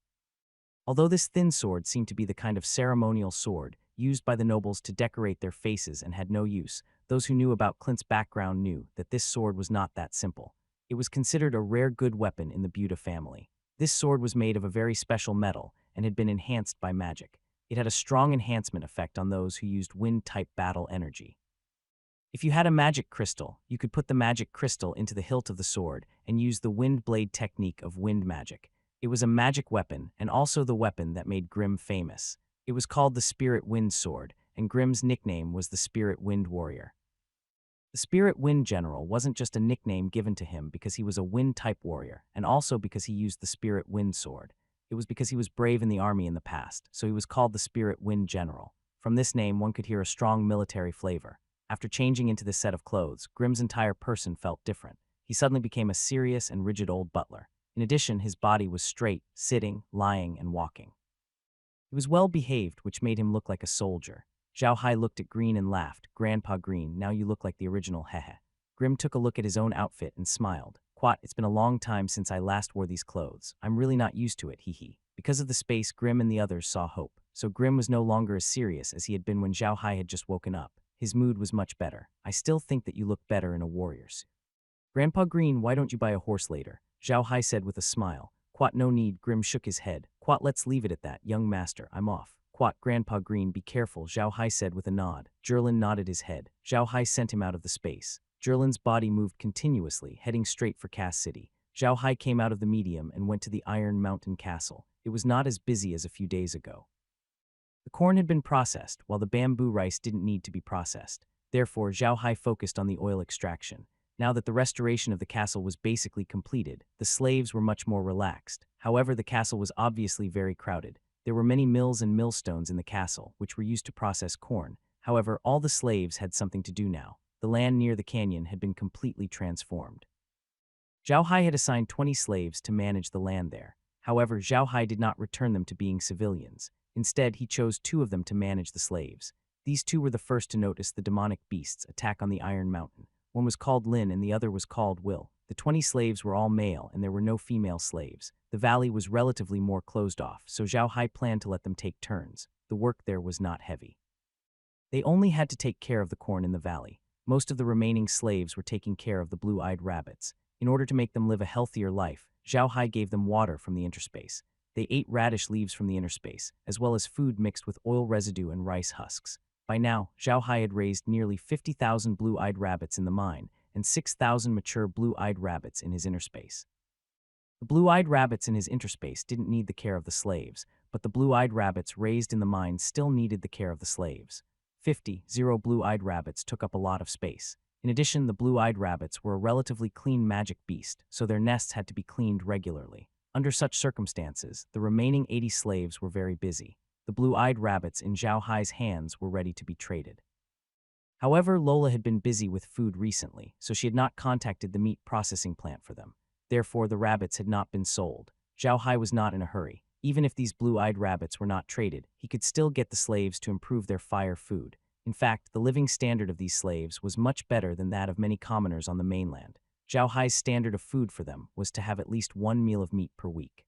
Although this thin sword seemed to be the kind of ceremonial sword used by the nobles to decorate their faces and had no use, those who knew about Clint's background knew that this sword was not that simple. It was considered a rare good weapon in the Buda family. This sword was made of a very special metal and had been enhanced by magic. It had a strong enhancement effect on those who used wind-type battle energy. If you had a magic crystal, you could put the magic crystal into the hilt of the sword and use the wind blade technique of wind magic. It was a magic weapon and also the weapon that made Grimm famous. It was called the Spirit Wind Sword, and Grimm's nickname was the Spirit Wind Warrior. The Spirit Wind General wasn't just a nickname given to him because he was a wind-type warrior, and also because he used the Spirit Wind Sword. It was because he was brave in the army in the past, so he was called the Spirit Wind General. From this name, one could hear a strong military flavor. After changing into this set of clothes, Grimm's entire person felt different. He suddenly became a serious and rigid old butler. In addition, his body was straight, sitting, lying, and walking. He was well behaved, which made him look like a soldier. Zhao Hai looked at Green and laughed. Grandpa Green, now you look like the original hehe. Grimm took a look at his own outfit and smiled. Quat, it's been a long time since I last wore these clothes. I'm really not used to it, hee. Because of the space, Grimm and the others saw hope. So Grimm was no longer as serious as he had been when Zhao Hai had just woken up. His mood was much better. I still think that you look better in a warrior suit. Grandpa Green, why don't you buy a horse later? Zhao Hai said with a smile. Quat, no need. Grimm shook his head. Quat, let's leave it at that, young master. I'm off. Quat, Grandpa Green, be careful, Zhao Hai said with a nod. Jerlin nodded his head. Zhao Hai sent him out of the space. Jerlin's body moved continuously, heading straight for Cass City. Zhao Hai came out of the medium and went to the Iron Mountain Castle. It was not as busy as a few days ago. The corn had been processed, while the bamboo rice didn't need to be processed. Therefore, Zhao Hai focused on the oil extraction. Now that the restoration of the castle was basically completed, the slaves were much more relaxed. However, the castle was obviously very crowded. There were many mills and millstones in the castle, which were used to process corn. However, all the slaves had something to do now. The land near the canyon had been completely transformed. Zhao Hai had assigned 20 slaves to manage the land there. However, Zhao Hai did not return them to being civilians. Instead, he chose 2 of them to manage the slaves. These 2 were the first to notice the demonic beasts attack on the Iron Mountain. One was called Lin and the other was called Will. The 20 slaves were all male and there were no female slaves. The valley was relatively more closed off, so Zhao Hai planned to let them take turns. The work there was not heavy. They only had to take care of the corn in the valley. Most of the remaining slaves were taking care of the blue-eyed rabbits. In order to make them live a healthier life, Zhao Hai gave them water from the interspace. They ate radish leaves from the interspace, as well as food mixed with oil residue and rice husks. By now, Zhao Hai had raised nearly 50,000 blue-eyed rabbits in the mine and 6,000 mature blue-eyed rabbits in his interspace. The blue-eyed rabbits in his interspace didn't need the care of the slaves, but the blue-eyed rabbits raised in the mine still needed the care of the slaves. 50 blue-eyed rabbits took up a lot of space. In addition, the blue-eyed rabbits were a relatively clean magic beast, so their nests had to be cleaned regularly. Under such circumstances, the remaining 80 slaves were very busy. The blue-eyed rabbits in Zhao Hai's hands were ready to be traded. However, Lola had been busy with food recently, so she had not contacted the meat processing plant for them. Therefore, the rabbits had not been sold. Zhao Hai was not in a hurry. Even if these blue-eyed rabbits were not traded, he could still get the slaves to improve their fire food. In fact, the living standard of these slaves was much better than that of many commoners on the mainland. Zhao Hai's standard of food for them was to have at least one meal of meat per week.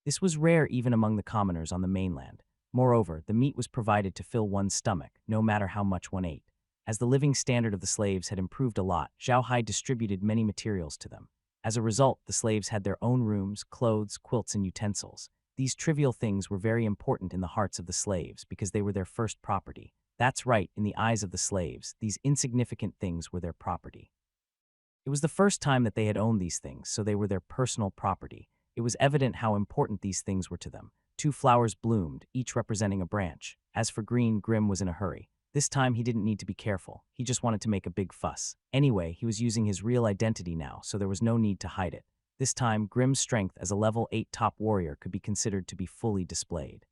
This was rare even among the commoners on the mainland. Moreover, the meat was provided to fill one's stomach, no matter how much one ate. As the living standard of the slaves had improved a lot, Zhao Hai distributed many materials to them. As a result, the slaves had their own rooms, clothes, quilts, and utensils. These trivial things were very important in the hearts of the slaves because they were their first property. That's right, in the eyes of the slaves, these insignificant things were their property. It was the first time that they had owned these things, so they were their personal property. It was evident how important these things were to them. 2 flowers bloomed, each representing a branch. As for Green, Grim was in a hurry. This time he didn't need to be careful. He just wanted to make a big fuss. Anyway, he was using his real identity now, so there was no need to hide it. This time, Grim's strength as a level 8 top warrior could be considered to be fully displayed.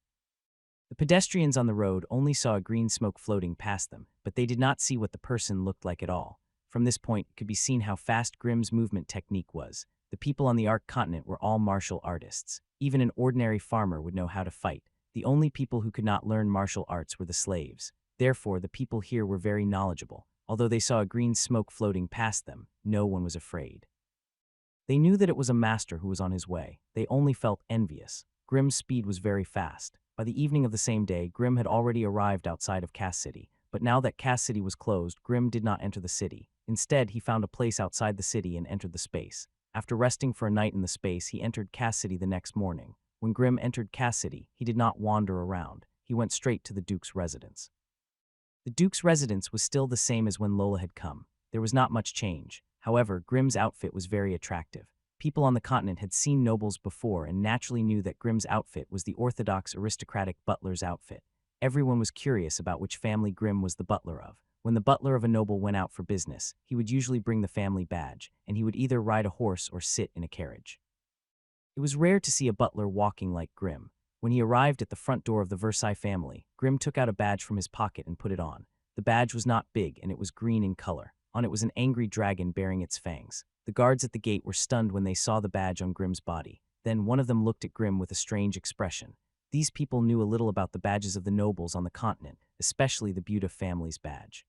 The pedestrians on the road only saw a green smoke floating past them, but they did not see what the person looked like at all. From this point, it could be seen how fast Grim's movement technique was. The people on the Ark continent were all martial artists. Even an ordinary farmer would know how to fight. The only people who could not learn martial arts were the slaves. Therefore, the people here were very knowledgeable. Although they saw a green smoke floating past them, no one was afraid. They knew that it was a master who was on his way. They only felt envious. Grim's speed was very fast. By the evening of the same day, Grim had already arrived outside of Cass City. But now that Cass City was closed, Grim did not enter the city. Instead, he found a place outside the city and entered the space. After resting for a night in the space, he entered Cass City the next morning. When Grim entered Cass City, he did not wander around. He went straight to the Duke's residence. The Duke's residence was still the same as when Lola had come. There was not much change. However, Grim's outfit was very attractive. People on the continent had seen nobles before and naturally knew that Grim's outfit was the orthodox aristocratic butler's outfit. Everyone was curious about which family Grim was the butler of. When the butler of a noble went out for business, he would usually bring the family badge, and he would either ride a horse or sit in a carriage. It was rare to see a butler walking like Grim. When he arrived at the front door of the Versailles family, Grim took out a badge from his pocket and put it on. The badge was not big and it was green in color. On it was an angry dragon bearing its fangs. The guards at the gate were stunned when they saw the badge on Grim's body. Then one of them looked at Grim with a strange expression. These people knew a little about the badges of the nobles on the continent, especially the Buda family's badge.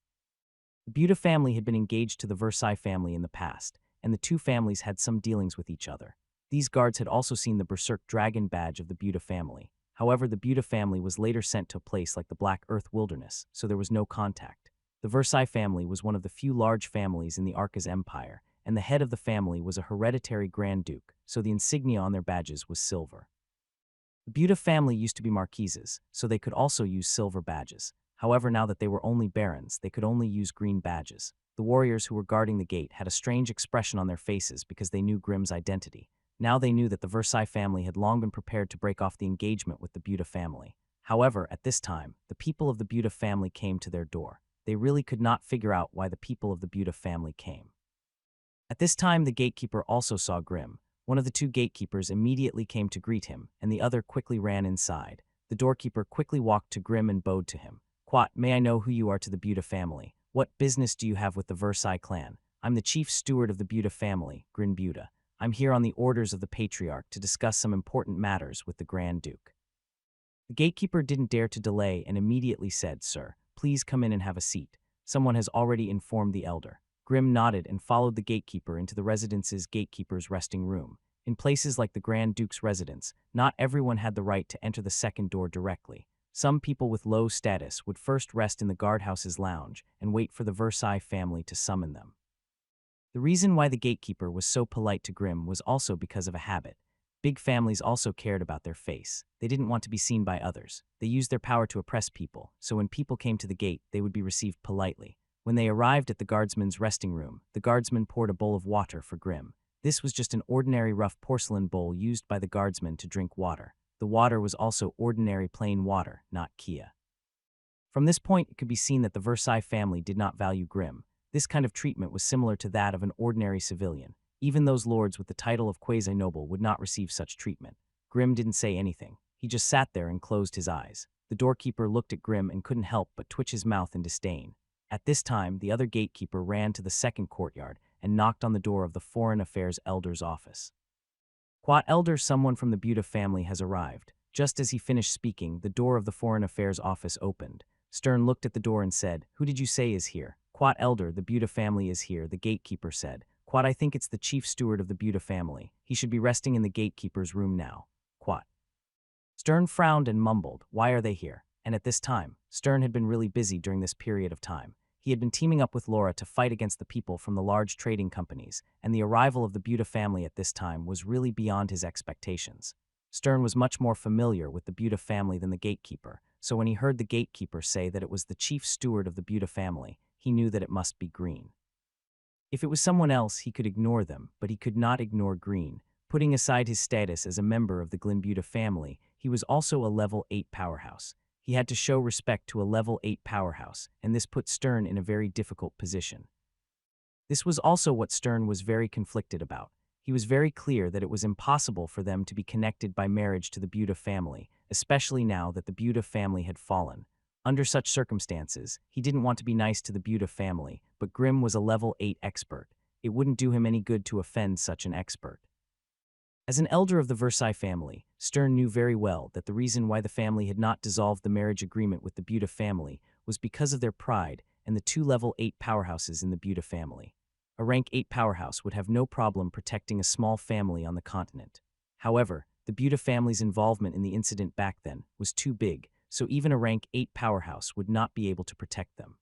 The Buda family had been engaged to the Versailles family in the past, and the two families had some dealings with each other. These guards had also seen the Berserk Dragon badge of the Buda family. However, the Buda family was later sent to a place like the Black Earth Wilderness, so there was no contact. The Versailles family was one of the few large families in the Arcas Empire, and the head of the family was a hereditary Grand Duke, so the insignia on their badges was silver. The Buda family used to be marquises, so they could also use silver badges. However, now that they were only barons, they could only use green badges. The warriors who were guarding the gate had a strange expression on their faces because they knew Grim's identity. Now they knew that the Versailles family had long been prepared to break off the engagement with the Buda family. However, at this time, the people of the Buda family came to their door. They really could not figure out why the people of the Buda family came. At this time, the gatekeeper also saw Grim. One of the two gatekeepers immediately came to greet him, and the other quickly ran inside. The doorkeeper quickly walked to Grim and bowed to him. "Quat, may I know who you are to the Buda family? What business do you have with the Versailles clan? I'm the chief steward of the Buda family, Grin Buda. I'm here on the orders of the patriarch to discuss some important matters with the Grand Duke." The gatekeeper didn't dare to delay and immediately said, "Sir, please come in and have a seat. Someone has already informed the elder." Grim nodded and followed the gatekeeper into the residence's gatekeeper's resting room. In places like the Grand Duke's residence, not everyone had the right to enter the second door directly. Some people with low status would first rest in the guardhouse's lounge and wait for the Versailles family to summon them. The reason why the gatekeeper was so polite to Grim was also because of a habit. Big families also cared about their face. They didn't want to be seen by others. They used their power to oppress people, so when people came to the gate, they would be received politely. When they arrived at the guardsman's resting room, the guardsman poured a bowl of water for Grim. This was just an ordinary rough porcelain bowl used by the guardsman to drink water. The water was also ordinary plain water, not Kia. From this point, it could be seen that the Versailles family did not value Grim. This kind of treatment was similar to that of an ordinary civilian. Even those lords with the title of quasi-noble would not receive such treatment. Grim didn't say anything. He just sat there and closed his eyes. The doorkeeper looked at Grim and couldn't help but twitch his mouth in disdain. At this time, the other gatekeeper ran to the second courtyard and knocked on the door of the Foreign Affairs Elder's office. "Quat Elder, someone from the Buda family has arrived." Just as he finished speaking, the door of the Foreign Affairs office opened. Stern looked at the door and said, "Who did you say is here?" "Quat Elder, the Buda family is here," the gatekeeper said. "Quat, I think it's the chief steward of the Buda family. He should be resting in the gatekeeper's room now." "Quat." Stern frowned and mumbled, "Why are they here?" And at this time, Stern had been really busy during this period of time. He had been teaming up with Laura to fight against the people from the large trading companies, and the arrival of the Buda family at this time was really beyond his expectations. Stern was much more familiar with the Buda family than the gatekeeper, so when he heard the gatekeeper say that it was the chief steward of the Buda family, he knew that it must be Green. If it was someone else, he could ignore them, but he could not ignore Green. Putting aside his status as a member of the Glenbuda family, he was also a level 8 powerhouse. He had to show respect to a level 8 powerhouse, and this put Stern in a very difficult position. This was also what Stern was very conflicted about. He was very clear that it was impossible for them to be connected by marriage to the Buda family, especially now that the Buda family had fallen. Under such circumstances, he didn't want to be nice to the Buda family, but Grim was a level 8 expert. It wouldn't do him any good to offend such an expert. As an elder of the Versailles family, Stern knew very well that the reason why the family had not dissolved the marriage agreement with the Buda family was because of their pride and the 2 level 8 powerhouses in the Buda family. A rank 8 powerhouse would have no problem protecting a small family on the continent. However, the Buda family's involvement in the incident back then was too big, so even a rank 8 powerhouse would not be able to protect them.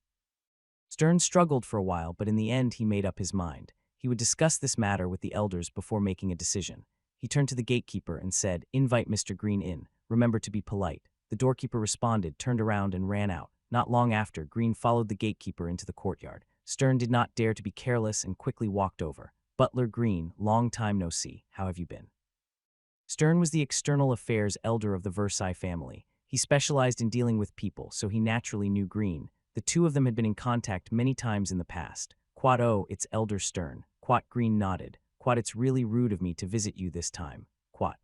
Stern struggled for a while, but in the end he made up his mind. He would discuss this matter with the elders before making a decision. He turned to the gatekeeper and said, "Invite Mr. Green in. Remember to be polite." The doorkeeper responded, turned around, and ran out. Not long after, Green followed the gatekeeper into the courtyard. Stern did not dare to be careless and quickly walked over. "Butler Green, long time no see. How have you been?" Stern was the external affairs elder of the Versailles family. He specialized in dealing with people, so he naturally knew Green. The two of them had been in contact many times in the past. "Quat, oh, it's Elder Stern." Quat. Green nodded. "Quat, it's really rude of me to visit you this time." Quat.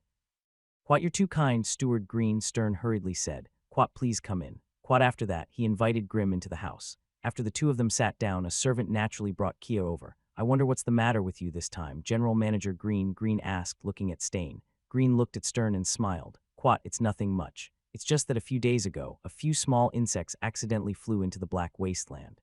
"Quat, you're too kind, Steward Green," Stern hurriedly said. "Quat, please come in." Quat. After that, he invited Grim into the house. After the two of them sat down, a servant naturally brought Kia over. "I wonder what's the matter with you this time, General Manager Green," Green asked, looking at Stain. Green looked at Stern and smiled. "Quat, it's nothing much. It's just that a few days ago, a few small insects accidentally flew into the Black Wasteland.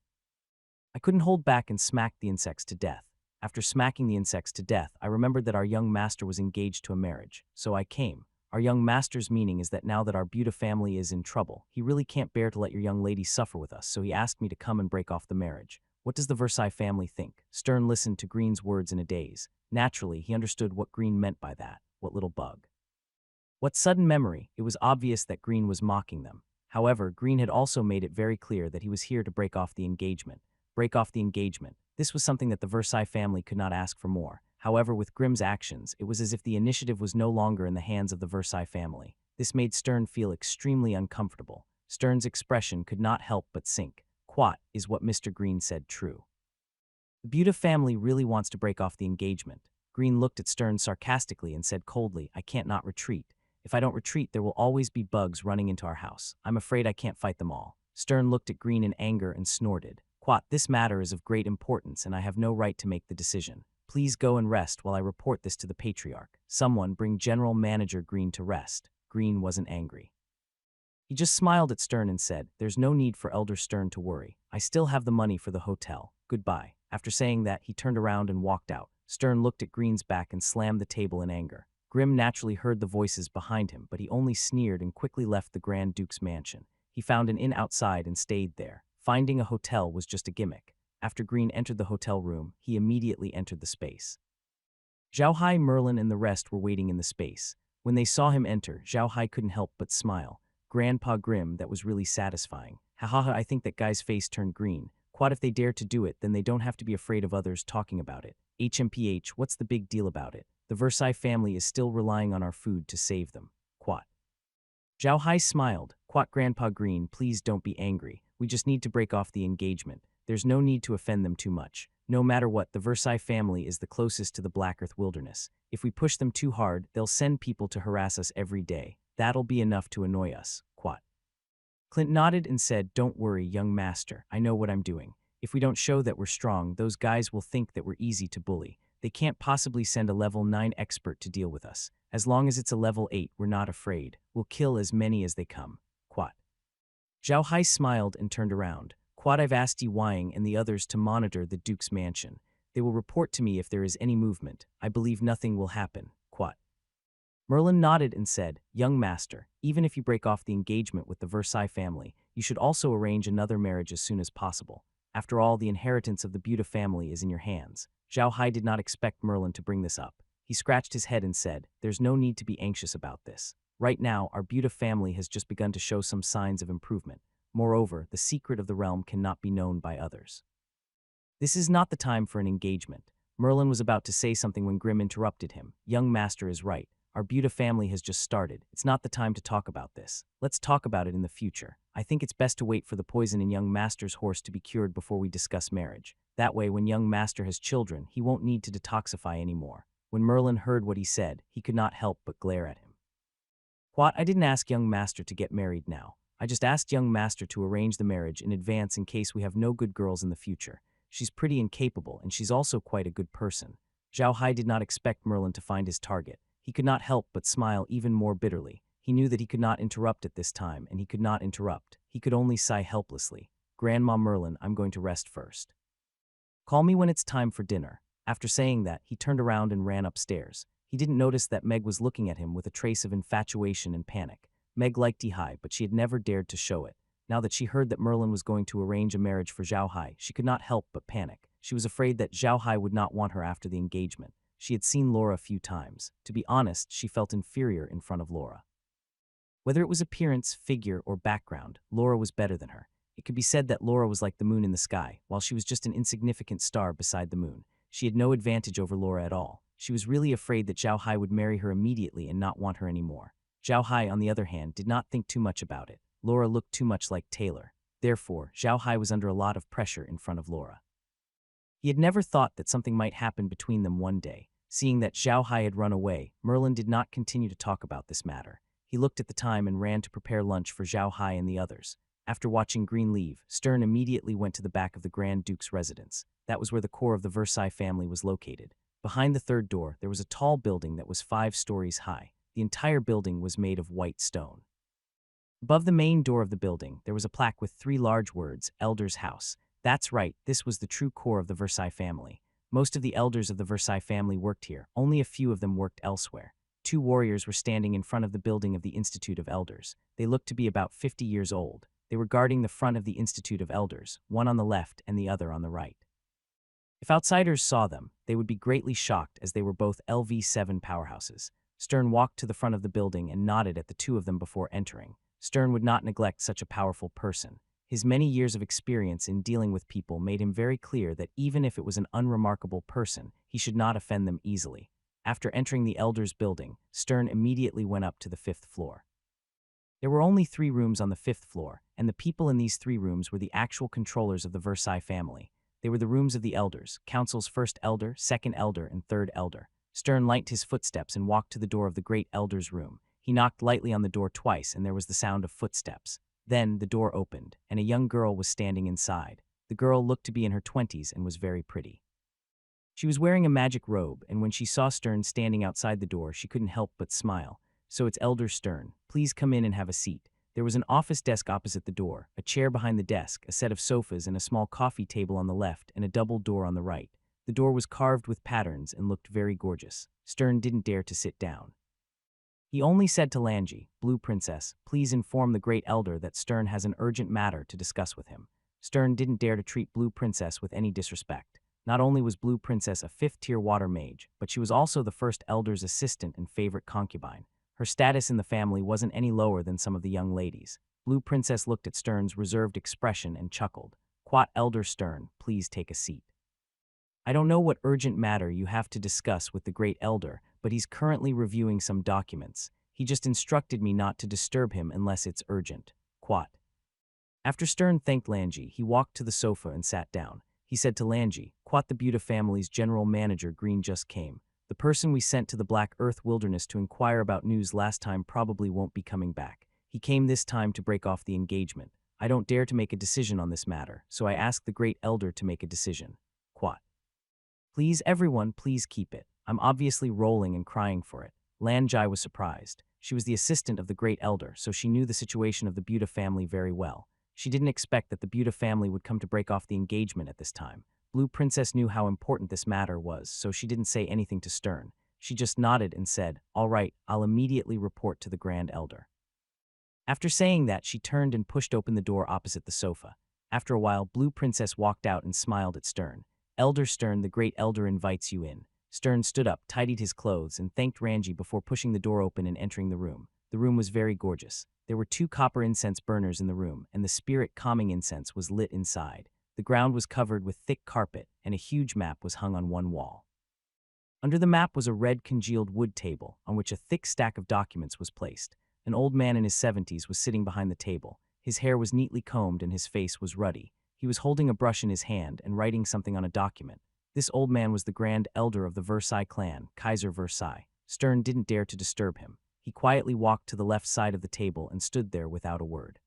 I couldn't hold back and smacked the insects to death. After smacking the insects to death, I remembered that our young master was engaged to a marriage, so I came. Our young master's meaning is that now that our Buda family is in trouble, he really can't bear to let your young lady suffer with us, so he asked me to come and break off the marriage. What does the Versailles family think?" Stern listened to Green's words in a daze. Naturally, he understood what Green meant by that. What little bug? What sudden memory? It was obvious that Green was mocking them. However, Green had also made it very clear that he was here to break off the engagement. Break off the engagement. This was something that the Versailles family could not ask for more. However, with Grimm's actions, it was as if the initiative was no longer in the hands of the Versailles family. This made Stern feel extremely uncomfortable. Stern's expression could not help but sink. "Quat, is what Mr. Green said true? The Buda family really wants to break off the engagement." Green looked at Stern sarcastically and said coldly, "I can't not retreat. If I don't retreat, there will always be bugs running into our house. I'm afraid I can't fight them all." Stern looked at Green in anger and snorted. "Quat, this matter is of great importance and I have no right to make the decision. Please go and rest while I report this to the Patriarch. Someone bring General Manager Green to rest." Green wasn't angry. He just smiled at Stern and said, "There's no need for Elder Stern to worry. I still have the money for the hotel. Goodbye." After saying that, he turned around and walked out. Stern looked at Green's back and slammed the table in anger. Grim naturally heard the voices behind him, but he only sneered and quickly left the Grand Duke's mansion. He found an inn outside and stayed there. Finding a hotel was just a gimmick. After Green entered the hotel room, he immediately entered the space. Zhao Hai, Merlin, and the rest were waiting in the space. When they saw him enter, Zhao Hai couldn't help but smile. Grandpa Grim, that was really satisfying. Hahaha, I think that guy's face turned green. Quad, if they dare to do it, then they don't have to be afraid of others talking about it. HMPH, what's the big deal about it? The Versailles family is still relying on our food to save them. Quat. Zhao Hai smiled. Quat, Grandpa Green, please don't be angry. We just need to break off the engagement. There's no need to offend them too much. No matter what, the Versailles family is the closest to the Black Earth wilderness. If we push them too hard, they'll send people to harass us every day. That'll be enough to annoy us. Quat. Clint nodded and said, don't worry, young master. I know what I'm doing. If we don't show that we're strong, those guys will think that we're easy to bully. They can't possibly send a level 9 expert to deal with us. As long as it's a level 8, we're not afraid. We'll kill as many as they come. Quat. Zhao Hai smiled and turned around. Quat, I've asked Yi Wang and the others to monitor the Duke's mansion. They will report to me if there is any movement. I believe nothing will happen. Quat. Merlin nodded and said, young master, even if you break off the engagement with the Versailles family, you should also arrange another marriage as soon as possible. After all, the inheritance of the Buta family is in your hands. Zhao Hai did not expect Merlin to bring this up. He scratched his head and said, there's no need to be anxious about this. Right now, our Buta family has just begun to show some signs of improvement. Moreover, the secret of the realm cannot be known by others. This is not the time for an engagement. Merlin was about to say something when Grim interrupted him. Young master is right. Our Buta family has just started. It's not the time to talk about this. Let's talk about it in the future. I think it's best to wait for the poison in young master's horse to be cured before we discuss marriage. That way, when young master has children, he won't need to detoxify anymore. When Merlin heard what he said, he could not help but glare at him. What? I didn't ask young master to get married now. I just asked young master to arrange the marriage in advance in case we have no good girls in the future. She's pretty and capable, and she's also quite a good person. Zhao Hai did not expect Merlin to find his target. He could not help but smile even more bitterly. He knew that he could not interrupt at this time, and he could not interrupt. He could only sigh helplessly. Grandma Merlin, I'm going to rest first. Call me when it's time for dinner. After saying that, he turned around and ran upstairs. He didn't notice that Meg was looking at him with a trace of infatuation and panic. Meg liked Yi Hai, but she had never dared to show it. Now that she heard that Merlin was going to arrange a marriage for Zhao Hai, she could not help but panic. She was afraid that Zhao Hai would not want her after the engagement. She had seen Laura a few times. To be honest, she felt inferior in front of Laura. Whether it was appearance, figure, or background, Laura was better than her. It could be said that Laura was like the moon in the sky, while she was just an insignificant star beside the moon. She had no advantage over Laura at all. She was really afraid that Zhao Hai would marry her immediately and not want her anymore. Zhao Hai, on the other hand, did not think too much about it. Laura looked too much like Taylor. Therefore, Zhao Hai was under a lot of pressure in front of Laura. He had never thought that something might happen between them one day. Seeing that Zhao Hai had run away, Merlin did not continue to talk about this matter. He looked at the time and ran to prepare lunch for Zhao Hai and the others. After watching Green leave, Stern immediately went to the back of the Grand Duke's residence. That was where the core of the Versailles family was located. Behind the third door, there was a tall building that was 5 stories high. The entire building was made of white stone. Above the main door of the building, there was a plaque with 3 large words, Elder's House. That's right, this was the true core of the Versailles family. Most of the elders of the Versailles family worked here. Only a few of them worked elsewhere. 2 warriors were standing in front of the building of the Institute of Elders. They looked to be about 50 years old. They were guarding the front of the Institute of Elders, one on the left and the other on the right. If outsiders saw them, they would be greatly shocked as they were both LV7 powerhouses. Stern walked to the front of the building and nodded at the 2 of them before entering. Stern would not neglect such a powerful person. His many years of experience in dealing with people made him very clear that even if it was an unremarkable person, he should not offend them easily. After entering the Elders' building, Stern immediately went up to the 5th floor. There were only 3 rooms on the 5th floor, and the people in these 3 rooms were the actual controllers of the Versailles family. They were the rooms of the elders, council's 1st elder, 2nd elder, and 3rd elder. Stern lightened his footsteps and walked to the door of the great elder's room. He knocked lightly on the door twice, and there was the sound of footsteps. Then the door opened, and a young girl was standing inside. The girl looked to be in her 20s and was very pretty. She was wearing a magic robe, and when she saw Stern standing outside the door, she couldn't help but smile. So it's Elder Stern. Please come in and have a seat. There was an office desk opposite the door, a chair behind the desk, a set of sofas and a small coffee table on the left, and a double door on the right. The door was carved with patterns and looked very gorgeous. Stern didn't dare to sit down. He only said to Lanji, "Blue Princess, please inform the Great Elder that Stern has an urgent matter to discuss with him." Stern didn't dare to treat Blue Princess with any disrespect. Not only was Blue Princess a fifth-tier water mage, but she was also the first Elder's assistant and favorite concubine. Her status in the family wasn't any lower than some of the young ladies. Blue Princess looked at Stern's reserved expression and chuckled. "Quat Elder Stern, please take a seat. I don't know what urgent matter you have to discuss with the Great Elder, but he's currently reviewing some documents. He just instructed me not to disturb him unless it's urgent." Quat. After Stern thanked Lanji, he walked to the sofa and sat down. He said to Lanji, "Quat, the Buta family's general manager Green just came. The person we sent to the Black Earth Wilderness to inquire about news last time probably won't be coming back. He came this time to break off the engagement. I don't dare to make a decision on this matter, so I asked the Great Elder to make a decision." Quat. "Please, everyone, please keep it. I'm obviously rolling and crying for it." Lanji was surprised. She was the assistant of the Great Elder, so she knew the situation of the Buta family very well. She didn't expect that the Buta family would come to break off the engagement at this time. Blue Princess knew how important this matter was, so she didn't say anything to Stern. She just nodded and said, "All right, I'll immediately report to the Grand Elder." After saying that, she turned and pushed open the door opposite the sofa. After a while, Blue Princess walked out and smiled at Stern. "Elder Stern, the Great Elder invites you in." Stern stood up, tidied his clothes, and thanked Ranji before pushing the door open and entering the room. The room was very gorgeous. There were 2 copper incense burners in the room, and the spirit-calming incense was lit inside. The ground was covered with thick carpet, and a huge map was hung on one wall. Under the map was a red congealed wood table, on which a thick stack of documents was placed. An old man in his 70s was sitting behind the table. His hair was neatly combed and his face was ruddy. He was holding a brush in his hand and writing something on a document. This old man was the Grand Elder of the Versailles clan, Kaiser Versailles. Stern didn't dare to disturb him. He quietly walked to the left side of the table and stood there without a word.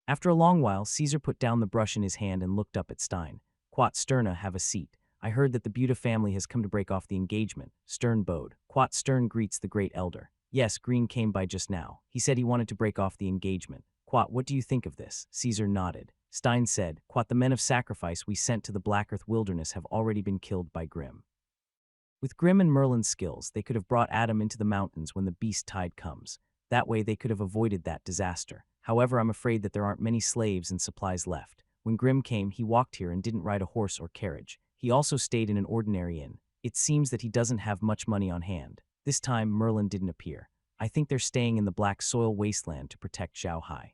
After a long while, Caesar put down the brush in his hand and looked up at Stein. "Quat, Sterna, have a seat. I heard that the Buta family has come to break off the engagement." Stern bowed. "Quat, Stern greets the Great Elder." "Yes, Green came by just now. He said he wanted to break off the engagement." "Quat, what do you think of this?" Caesar nodded. Stein said, "Quat, the men of sacrifice we sent to the Black Earth Wilderness have already been killed by Grimm. With Grimm and Merlin's skills, they could have brought Adam into the mountains when the beast tide comes. That way they could have avoided that disaster. However, I'm afraid that there aren't many slaves and supplies left. When Grimm came, he walked here and didn't ride a horse or carriage. He also stayed in an ordinary inn. It seems that he doesn't have much money on hand. This time, Merlin didn't appear. I think they're staying in the Black Soil Wasteland to protect Zhao Hai.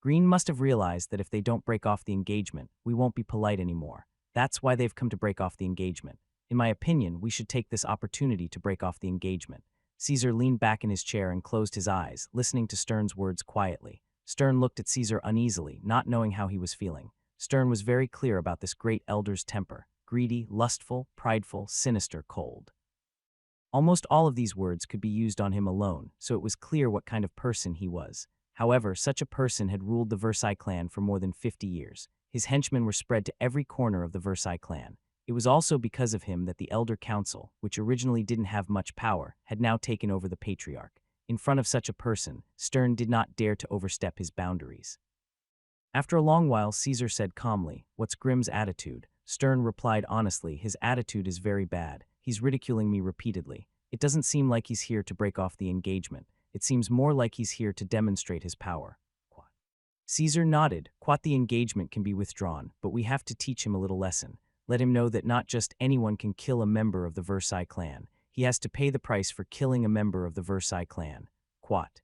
Green must have realized that if they don't break off the engagement, we won't be polite anymore. That's why they've come to break off the engagement. In my opinion, we should take this opportunity to break off the engagement." Caesar leaned back in his chair and closed his eyes, listening to Stern's words quietly. Stern looked at Caesar uneasily, not knowing how he was feeling. Stern was very clear about this Great Elder's temper: greedy, lustful, prideful, sinister, cold. Almost all of these words could be used on him alone, so it was clear what kind of person he was. However, such a person had ruled the Versailles clan for more than 50 years. His henchmen were spread to every corner of the Versailles clan. It was also because of him that the Elder Council, which originally didn't have much power, had now taken over the Patriarch. In front of such a person, Stern did not dare to overstep his boundaries. After a long while, Caesar said calmly, "What's Grimm's attitude?" Stern replied honestly, "His attitude is very bad. He's ridiculing me repeatedly. It doesn't seem like he's here to break off the engagement. It seems more like he's here to demonstrate his power." Quat. Caesar nodded. "Quat, the engagement can be withdrawn, but we have to teach him a little lesson. Let him know that not just anyone can kill a member of the Versailles clan. He has to pay the price for killing a member of the Versailles clan." Quat.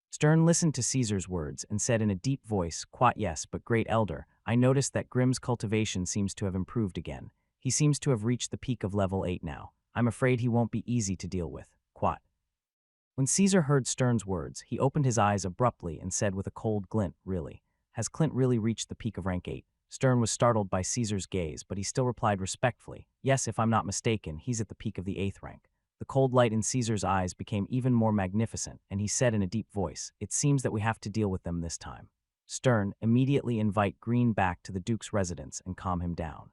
Stern listened to Caesar's words and said in a deep voice, "Quat, yes, but Great Elder, I noticed that Grimm's cultivation seems to have improved again. He seems to have reached the peak of level 8 now. I'm afraid he won't be easy to deal with." Quat. When Caesar heard Stern's words, he opened his eyes abruptly and said with a cold glint, "Really? Has Clint really reached the peak of rank 8? Stern was startled by Caesar's gaze, but he still replied respectfully, "Yes, if I'm not mistaken, he's at the peak of the 8th rank." The cold light in Caesar's eyes became even more magnificent, and he said in a deep voice, "It seems that we have to deal with them this time. Stern, immediately invite Green back to the Duke's residence and calm him down.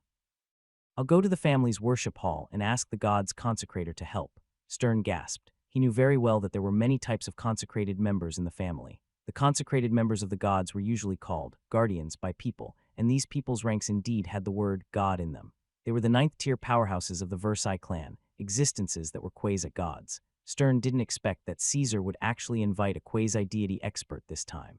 I'll go to the family's worship hall and ask the god's consecrator to help." Stern gasped. He knew very well that there were many types of consecrated members in the family. The consecrated members of the gods were usually called guardians by people, and these people's ranks indeed had the word God in them. They were the ninth-tier powerhouses of the Versailles clan, existences that were quasi-gods. Stern didn't expect that Caesar would actually invite a quasi-deity expert this time.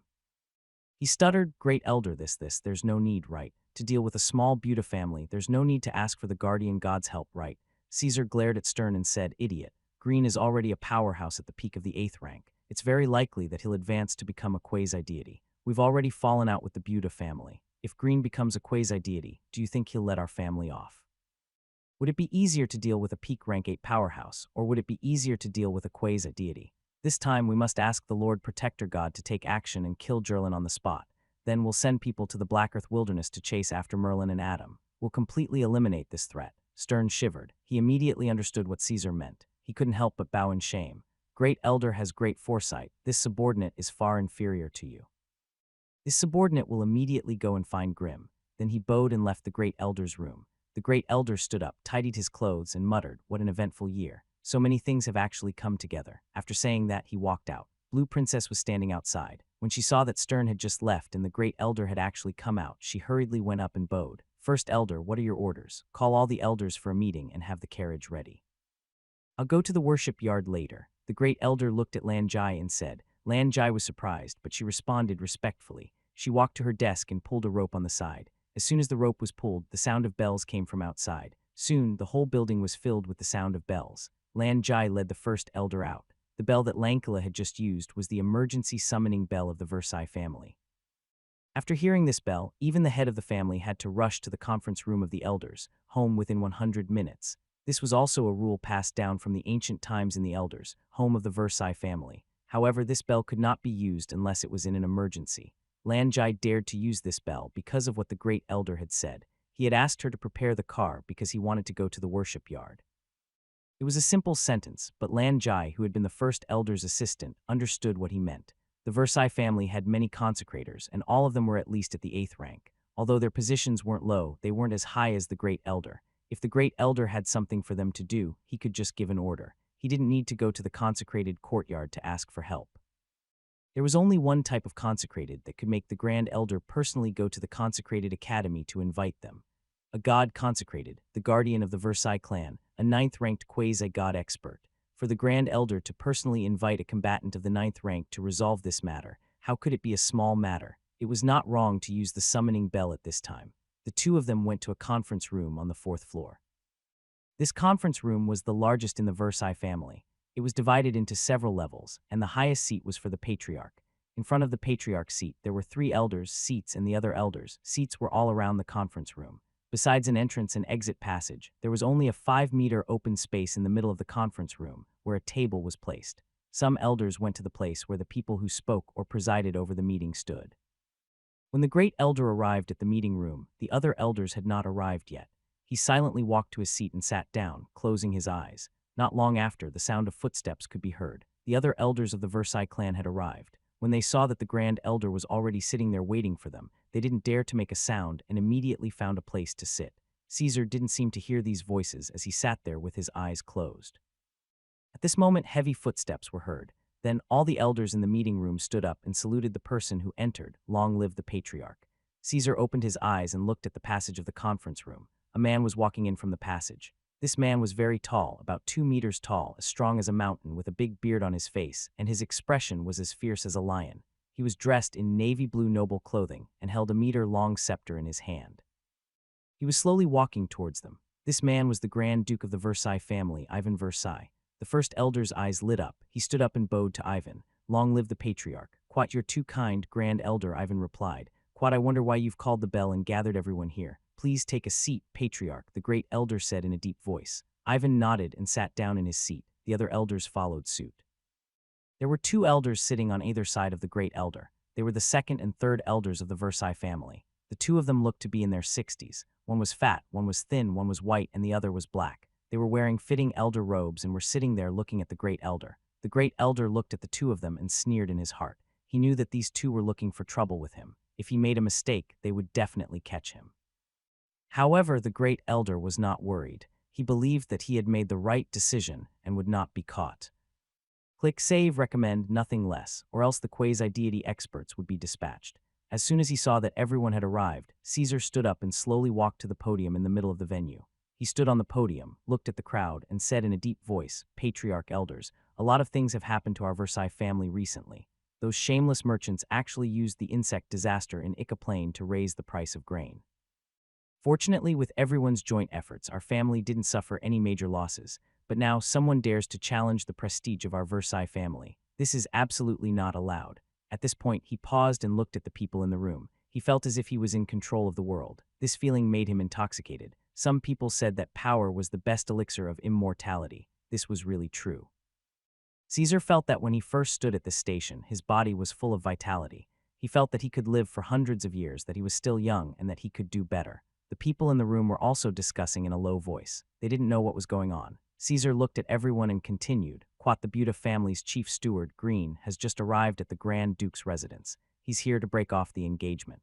He stuttered, "Great elder, there's no need, right? To deal with a small Buda family, there's no need to ask for the guardian god's help, right?" Caesar glared at Stern and said, "Idiot. Green is already a powerhouse at the peak of the 8th rank. It's very likely that he'll advance to become a quasi-deity. We've already fallen out with the Buda family. If Green becomes a quasi-deity, do you think he'll let our family off? Would it be easier to deal with a peak rank 8 powerhouse, or would it be easier to deal with a quasi-deity? This time we must ask the Lord Protector God to take action and kill Gerlin on the spot. Then we'll send people to the Black Earth wilderness to chase after Merlin and Adam. We'll completely eliminate this threat." Stern shivered. He immediately understood what Caesar meant. He couldn't help but bow in shame. "Great elder has great foresight. This subordinate is far inferior to you." This subordinate will immediately go and find Grim. Then he bowed and left the great elder's room. The great elder stood up, tidied his clothes, and muttered, "What an eventful year. So many things have actually come together." After saying that, he walked out. Blue Princess was standing outside. When she saw that Stern had just left and the great elder had actually come out, she hurriedly went up and bowed. "First elder, what are your orders? Call all the elders for a meeting and have the carriage ready. I'll go to the worship yard later." The great elder looked at Lan Jai and said. Lan Jai was surprised, but she responded respectfully. She walked to her desk and pulled a rope on the side. As soon as the rope was pulled, the sound of bells came from outside. Soon, the whole building was filled with the sound of bells. Lan Jai led the first elder out. The bell that Lankila had just used was the emergency summoning bell of the Versailles family. After hearing this bell, even the head of the family had to rush to the conference room of the elders, home within 100 minutes. This was also a rule passed down from the ancient times in the elders, home of the Versailles family. However, this bell could not be used unless it was in an emergency. Lan Jai dared to use this bell because of what the great elder had said. He had asked her to prepare the car because he wanted to go to the worship yard. It was a simple sentence, but Lan Jai, who had been the first elder's assistant, understood what he meant. The Versailles family had many consecrators, and all of them were at least at the 8th rank. Although their positions weren't low, they weren't as high as the great elder. If the great elder had something for them to do, he could just give an order. He didn't need to go to the consecrated courtyard to ask for help. There was only one type of consecrated that could make the grand elder personally go to the consecrated academy to invite them. A god consecrated, the guardian of the Versailles clan, a 9th-ranked quasi-god expert. For the grand elder to personally invite a combatant of the 9th rank to resolve this matter, how could it be a small matter? It was not wrong to use the summoning bell at this time. The two of them went to a conference room on the 4th floor. This conference room was the largest in the Versailles family. It was divided into several levels, and the highest seat was for the patriarch. In front of the patriarch's seat, there were 3 elders' seats, and the other elders' seats were all around the conference room. Besides an entrance and exit passage, there was only a 5-meter open space in the middle of the conference room, where a table was placed. Some elders went to the place where the people who spoke or presided over the meeting stood. When the great elder arrived at the meeting room, the other elders had not arrived yet. He silently walked to his seat and sat down, closing his eyes. Not long after, the sound of footsteps could be heard. The other elders of the Versailles clan had arrived. When they saw that the grand elder was already sitting there waiting for them, they didn't dare to make a sound and immediately found a place to sit. Caesar didn't seem to hear these voices as he sat there with his eyes closed. At this moment, heavy footsteps were heard. Then all the elders in the meeting room stood up and saluted the person who entered. Long live the patriarch. Caesar opened his eyes and looked at the passage of the conference room. A man was walking in from the passage. This man was very tall, about 2 meters tall, as strong as a mountain, with a big beard on his face, and his expression was as fierce as a lion. He was dressed in navy blue noble clothing and held a meter-long scepter in his hand. He was slowly walking towards them. This man was the Grand Duke of the Versailles family, Ivan Versailles. The first elder's eyes lit up. He stood up and bowed to Ivan. "Long live the patriarch." "Quite, you're too kind, Grand Elder," Ivan replied. "Quite, I wonder why you've called the bell and gathered everyone here." "Please take a seat, patriarch," the great elder said in a deep voice. Ivan nodded and sat down in his seat. The other elders followed suit. There were 2 elders sitting on either side of the great elder. They were the 2nd and 3rd elders of the Versailles family. The 2 of them looked to be in their 60s. One was fat, one was thin, one was white, and the other was black. They were wearing fitting elder robes and were sitting there looking at the great elder. The great elder looked at the 2 of them and sneered in his heart. He knew that these 2 were looking for trouble with him. If he made a mistake, they would definitely catch him. However, the great elder was not worried. He believed that he had made the right decision and would not be caught. Click Save, recommend nothing less, or else the quasi-deity experts would be dispatched. As soon as he saw that everyone had arrived, Caesar stood up and slowly walked to the podium in the middle of the venue. He stood on the podium, looked at the crowd, and said in a deep voice, "Patriarch elders, a lot of things have happened to our Versailles family recently. Those shameless merchants actually used the insect disaster in Ica Plain to raise the price of grain. Fortunately, with everyone's joint efforts, our family didn't suffer any major losses, but now someone dares to challenge the prestige of our Versailles family. This is absolutely not allowed." At this point, he paused and looked at the people in the room. He felt as if he was in control of the world. This feeling made him intoxicated. Some people said that power was the best elixir of immortality. This was really true. Caesar felt that when he first stood at this station, his body was full of vitality. He felt that he could live for hundreds of years, that he was still young, and that he could do better. The people in the room were also discussing in a low voice. They didn't know what was going on. Caesar looked at everyone and continued, "Quoth the Buda family's chief steward, Green, has just arrived at the Grand Duke's residence. He's here to break off the engagement.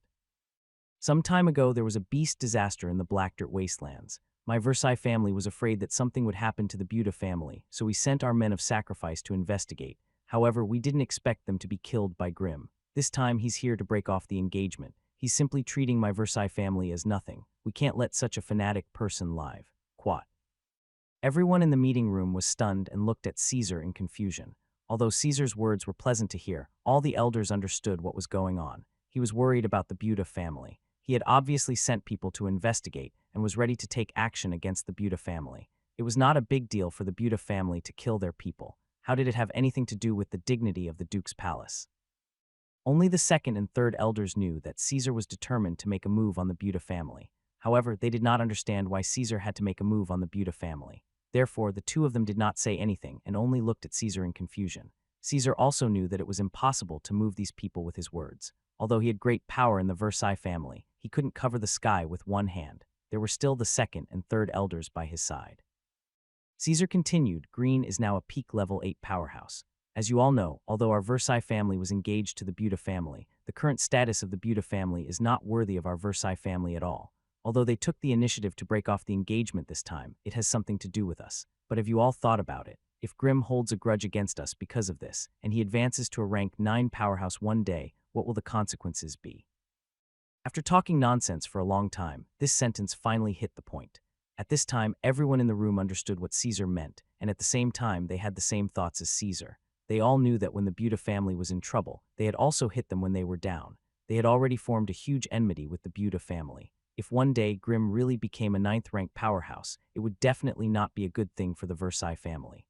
Some time ago, there was a beast disaster in the Black Dirt Wastelands. My Versailles family was afraid that something would happen to the Buda family, so we sent our men of sacrifice to investigate. However, we didn't expect them to be killed by Grimm. This time, he's here to break off the engagement. He's simply treating my Versailles family as nothing. We can't let such a fanatic person live." Quat. Everyone in the meeting room was stunned and looked at Caesar in confusion. Although Caesar's words were pleasant to hear, all the elders understood what was going on. He was worried about the Buda family. He had obviously sent people to investigate and was ready to take action against the Buda family. It was not a big deal for the Buda family to kill their people. How did it have anything to do with the dignity of the Duke's palace? Only the second and third elders knew that Caesar was determined to make a move on the Buda family. However, they did not understand why Caesar had to make a move on the Buda family. Therefore, the two of them did not say anything and only looked at Caesar in confusion. Caesar also knew that it was impossible to move these people with his words. Although he had great power in the Versailles family, he couldn't cover the sky with one hand. There were still the second and third elders by his side. Caesar continued, "Green is now a peak level 8 powerhouse. As you all know, although our Versailles family was engaged to the Buda family, the current status of the Buda family is not worthy of our Versailles family at all. Although they took the initiative to break off the engagement this time, it has something to do with us. But have you all thought about it? If Grimm holds a grudge against us because of this, and he advances to a rank 9 powerhouse one day, what will the consequences be?" After talking nonsense for a long time, this sentence finally hit the point. At this time, everyone in the room understood what Caesar meant, and at the same time, they had the same thoughts as Caesar. They all knew that when the Buda family was in trouble, they had also hit them when they were down. They had already formed a huge enmity with the Buda family. If one day Grimm really became a 9th-ranked powerhouse, it would definitely not be a good thing for the Versailles family.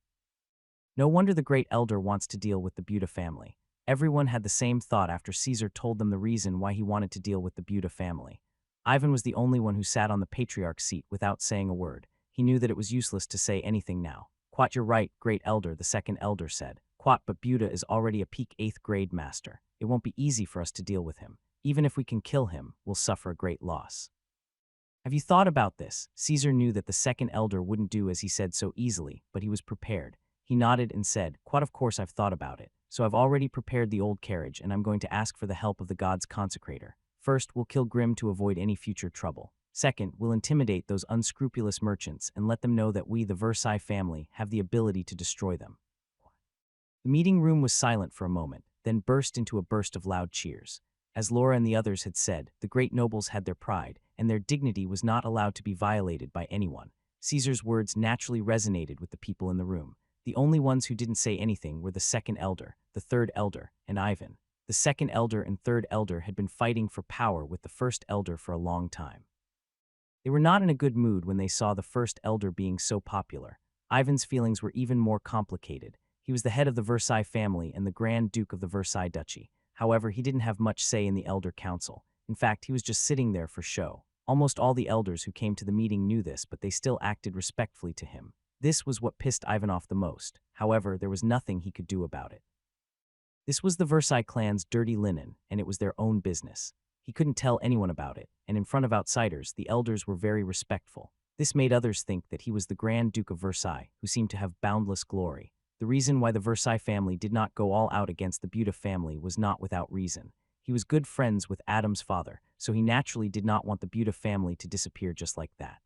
No wonder the great elder wants to deal with the Buda family. Everyone had the same thought after Caesar told them the reason why he wanted to deal with the Buda family. Ivan was the only one who sat on the patriarch's seat without saying a word. He knew that it was useless to say anything now. "Quat, you're right, great elder," the second elder said. "Quat, but Buda is already a peak 8th grade master. It won't be easy for us to deal with him. Even if we can kill him, we'll suffer a great loss." Have you thought about this? Caesar knew that the second elder wouldn't do as he said so easily, but he was prepared. He nodded and said, "Quat, of course I've thought about it. So I've already prepared the old carriage, and I'm going to ask for the help of the god's consecrator. First, we'll kill Grimm to avoid any future trouble. Second, we'll intimidate those unscrupulous merchants and let them know that we, the Versailles family, have the ability to destroy them." The meeting room was silent for a moment, then burst into a burst of loud cheers. As Laura and the others had said, the great nobles had their pride, and their dignity was not allowed to be violated by anyone. Caesar's words naturally resonated with the people in the room. The only ones who didn't say anything were the second elder, the third elder, and Ivan. The second elder and third elder had been fighting for power with the first elder for a long time. They were not in a good mood when they saw the first elder being so popular. Ivan's feelings were even more complicated. He was the head of the Versailles family and the Grand Duke of the Versailles Duchy. However, he didn't have much say in the Elder Council. In fact, he was just sitting there for show. Almost all the elders who came to the meeting knew this, but they still acted respectfully to him. This was what pissed Ivan off the most. However, there was nothing he could do about it. This was the Versailles clan's dirty linen, and it was their own business. He couldn't tell anyone about it, and in front of outsiders, the elders were very respectful. This made others think that he was the Grand Duke of Versailles, who seemed to have boundless glory. The reason why the Versailles family did not go all out against the Buda family was not without reason. He was good friends with Adam's father, so he naturally did not want the Buda family to disappear just like that.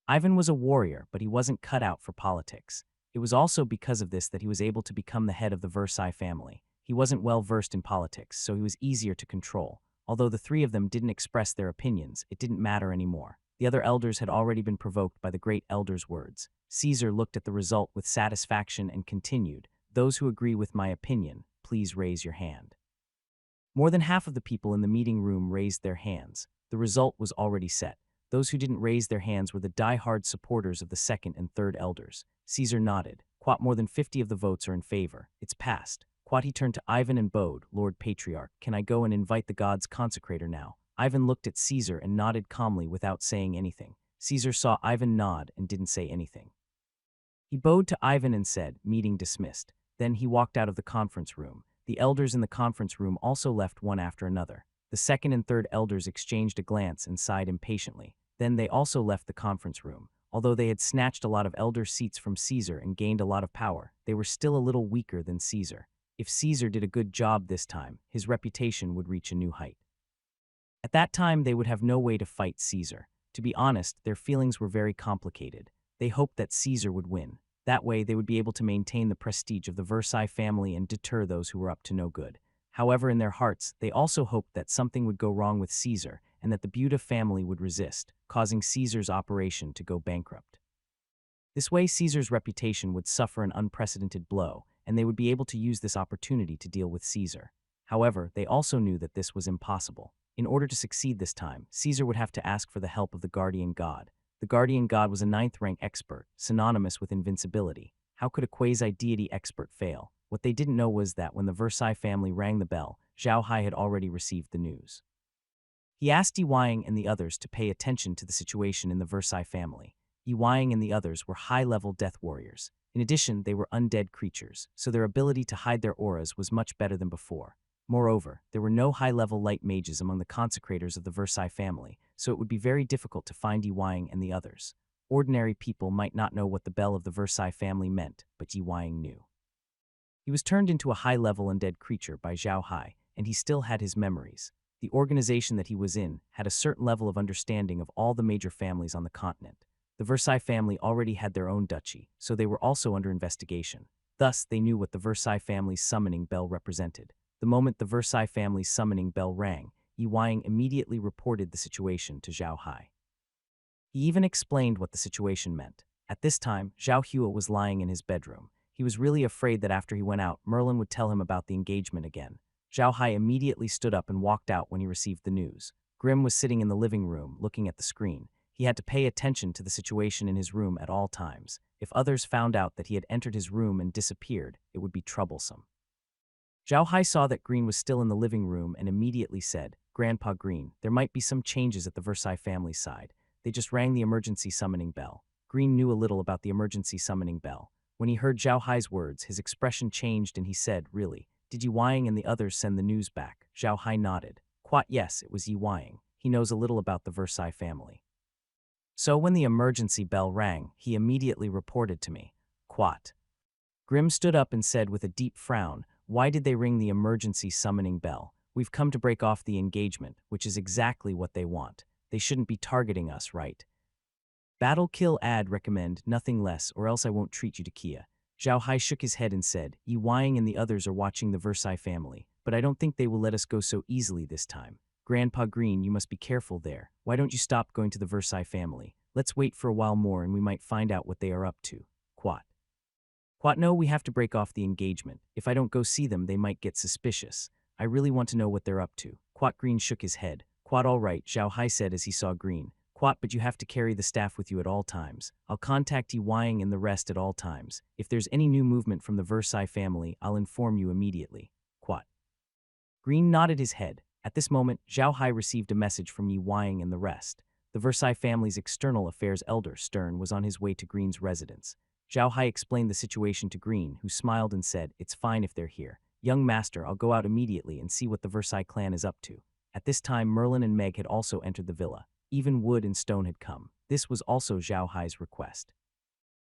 Ivan was a warrior, but he wasn't cut out for politics. It was also because of this that he was able to become the head of the Versailles family. He wasn't well versed in politics, so he was easier to control. Although the three of them didn't express their opinions, it didn't matter anymore. The other elders had already been provoked by the great elder's words. Caesar looked at the result with satisfaction and continued, "Those who agree with my opinion, please raise your hand." More than half of the people in the meeting room raised their hands. The result was already set. Those who didn't raise their hands were the die-hard supporters of the second and third elders. Caesar nodded. "Quat, more than 50 of the votes are in favor. It's passed." Quat, he turned to Ivan and Bode, "Lord Patriarch, can I go and invite the gods' consecrator now?" Ivan looked at Caesar and nodded calmly without saying anything. Caesar saw Ivan nod and didn't say anything. He bowed to Ivan and said, "Meeting dismissed." Then he walked out of the conference room. The elders in the conference room also left one after another. The second and third elders exchanged a glance and sighed impatiently. Then they also left the conference room. Although they had snatched a lot of elder seats from Caesar and gained a lot of power, they were still a little weaker than Caesar. If Caesar did a good job this time, his reputation would reach a new height. At that time, they would have no way to fight Caesar. To be honest, their feelings were very complicated. They hoped that Caesar would win. That way, they would be able to maintain the prestige of the Versailles family and deter those who were up to no good. However, in their hearts, they also hoped that something would go wrong with Caesar and that the Buda family would resist, causing Caesar's operation to go bankrupt. This way, Caesar's reputation would suffer an unprecedented blow, and they would be able to use this opportunity to deal with Caesar. However, they also knew that this was impossible. In order to succeed this time, Caesar would have to ask for the help of the guardian god. The guardian god was a 9th rank expert, synonymous with invincibility. How could a quasi-deity expert fail? What they didn't know was that when the Versailles family rang the bell, Zhao Hai had already received the news. He asked Yi Wang and the others to pay attention to the situation in the Versailles family. Yi Wang and the others were high-level death warriors. In addition, they were undead creatures, so their ability to hide their auras was much better than before. Moreover, there were no high-level light mages among the consecrators of the Versailles family, so it would be very difficult to find Yi Wang and the others. Ordinary people might not know what the bell of the Versailles family meant, but Yi Wang knew. He was turned into a high-level undead creature by Zhao Hai, and he still had his memories. The organization that he was in had a certain level of understanding of all the major families on the continent. The Versailles family already had their own duchy, so they were also under investigation. Thus, they knew what the Versailles family's summoning bell represented. The moment the Versailles family's summoning bell rang, Yi Wang immediately reported the situation to Zhao Hai. He even explained what the situation meant. At this time, Zhao Hua was lying in his bedroom. He was really afraid that after he went out, Merlin would tell him about the engagement again. Zhao Hai immediately stood up and walked out when he received the news. Grimm was sitting in the living room, looking at the screen. He had to pay attention to the situation in his room at all times. If others found out that he had entered his room and disappeared, it would be troublesome. Zhao Hai saw that Green was still in the living room and immediately said, "Grandpa Green, there might be some changes at the Versailles family's side. They just rang the emergency summoning bell." Green knew a little about the emergency summoning bell. When he heard Zhao Hai's words, his expression changed and he said, "Really? Did Yi Wang and the others send the news back?" Zhao Hai nodded. "Quat, yes, it was Yi Wang. He knows a little about the Versailles family. So when the emergency bell rang, he immediately reported to me." Quat. Grimm stood up and said with a deep frown, "Why did they ring the emergency summoning bell? We've come to break off the engagement, which is exactly what they want. They shouldn't be targeting us, right? Battle kill ad recommend, nothing less, or else I won't treat you to Kia." Zhao Hai shook his head and said, "Yi Wang and the others are watching the Versailles family, but I don't think they will let us go so easily this time. Grandpa Green, you must be careful there. Why don't you stop going to the Versailles family? Let's wait for a while more and we might find out what they are up to." Quat. Quat, no, we have to break off the engagement. If I don't go see them, they might get suspicious. I really want to know what they're up to. Quat. Green shook his head. Quat, all right, Zhao Hai said as he saw Green. Quat, but you have to carry the staff with you at all times. I'll contact Yi Wang and the rest at all times. If there's any new movement from the Versailles family, I'll inform you immediately. Quat. Green nodded his head. At this moment, Zhao Hai received a message from Yi Wang and the rest. The Versailles family's external affairs elder, Stern, was on his way to Green's residence. Zhao Hai explained the situation to Green, who smiled and said, "It's fine if they're here. Young master, I'll go out immediately and see what the Versailles clan is up to." At this time, Merlin and Meg had also entered the villa. Even wood and stone had come. This was also Zhao Hai's request.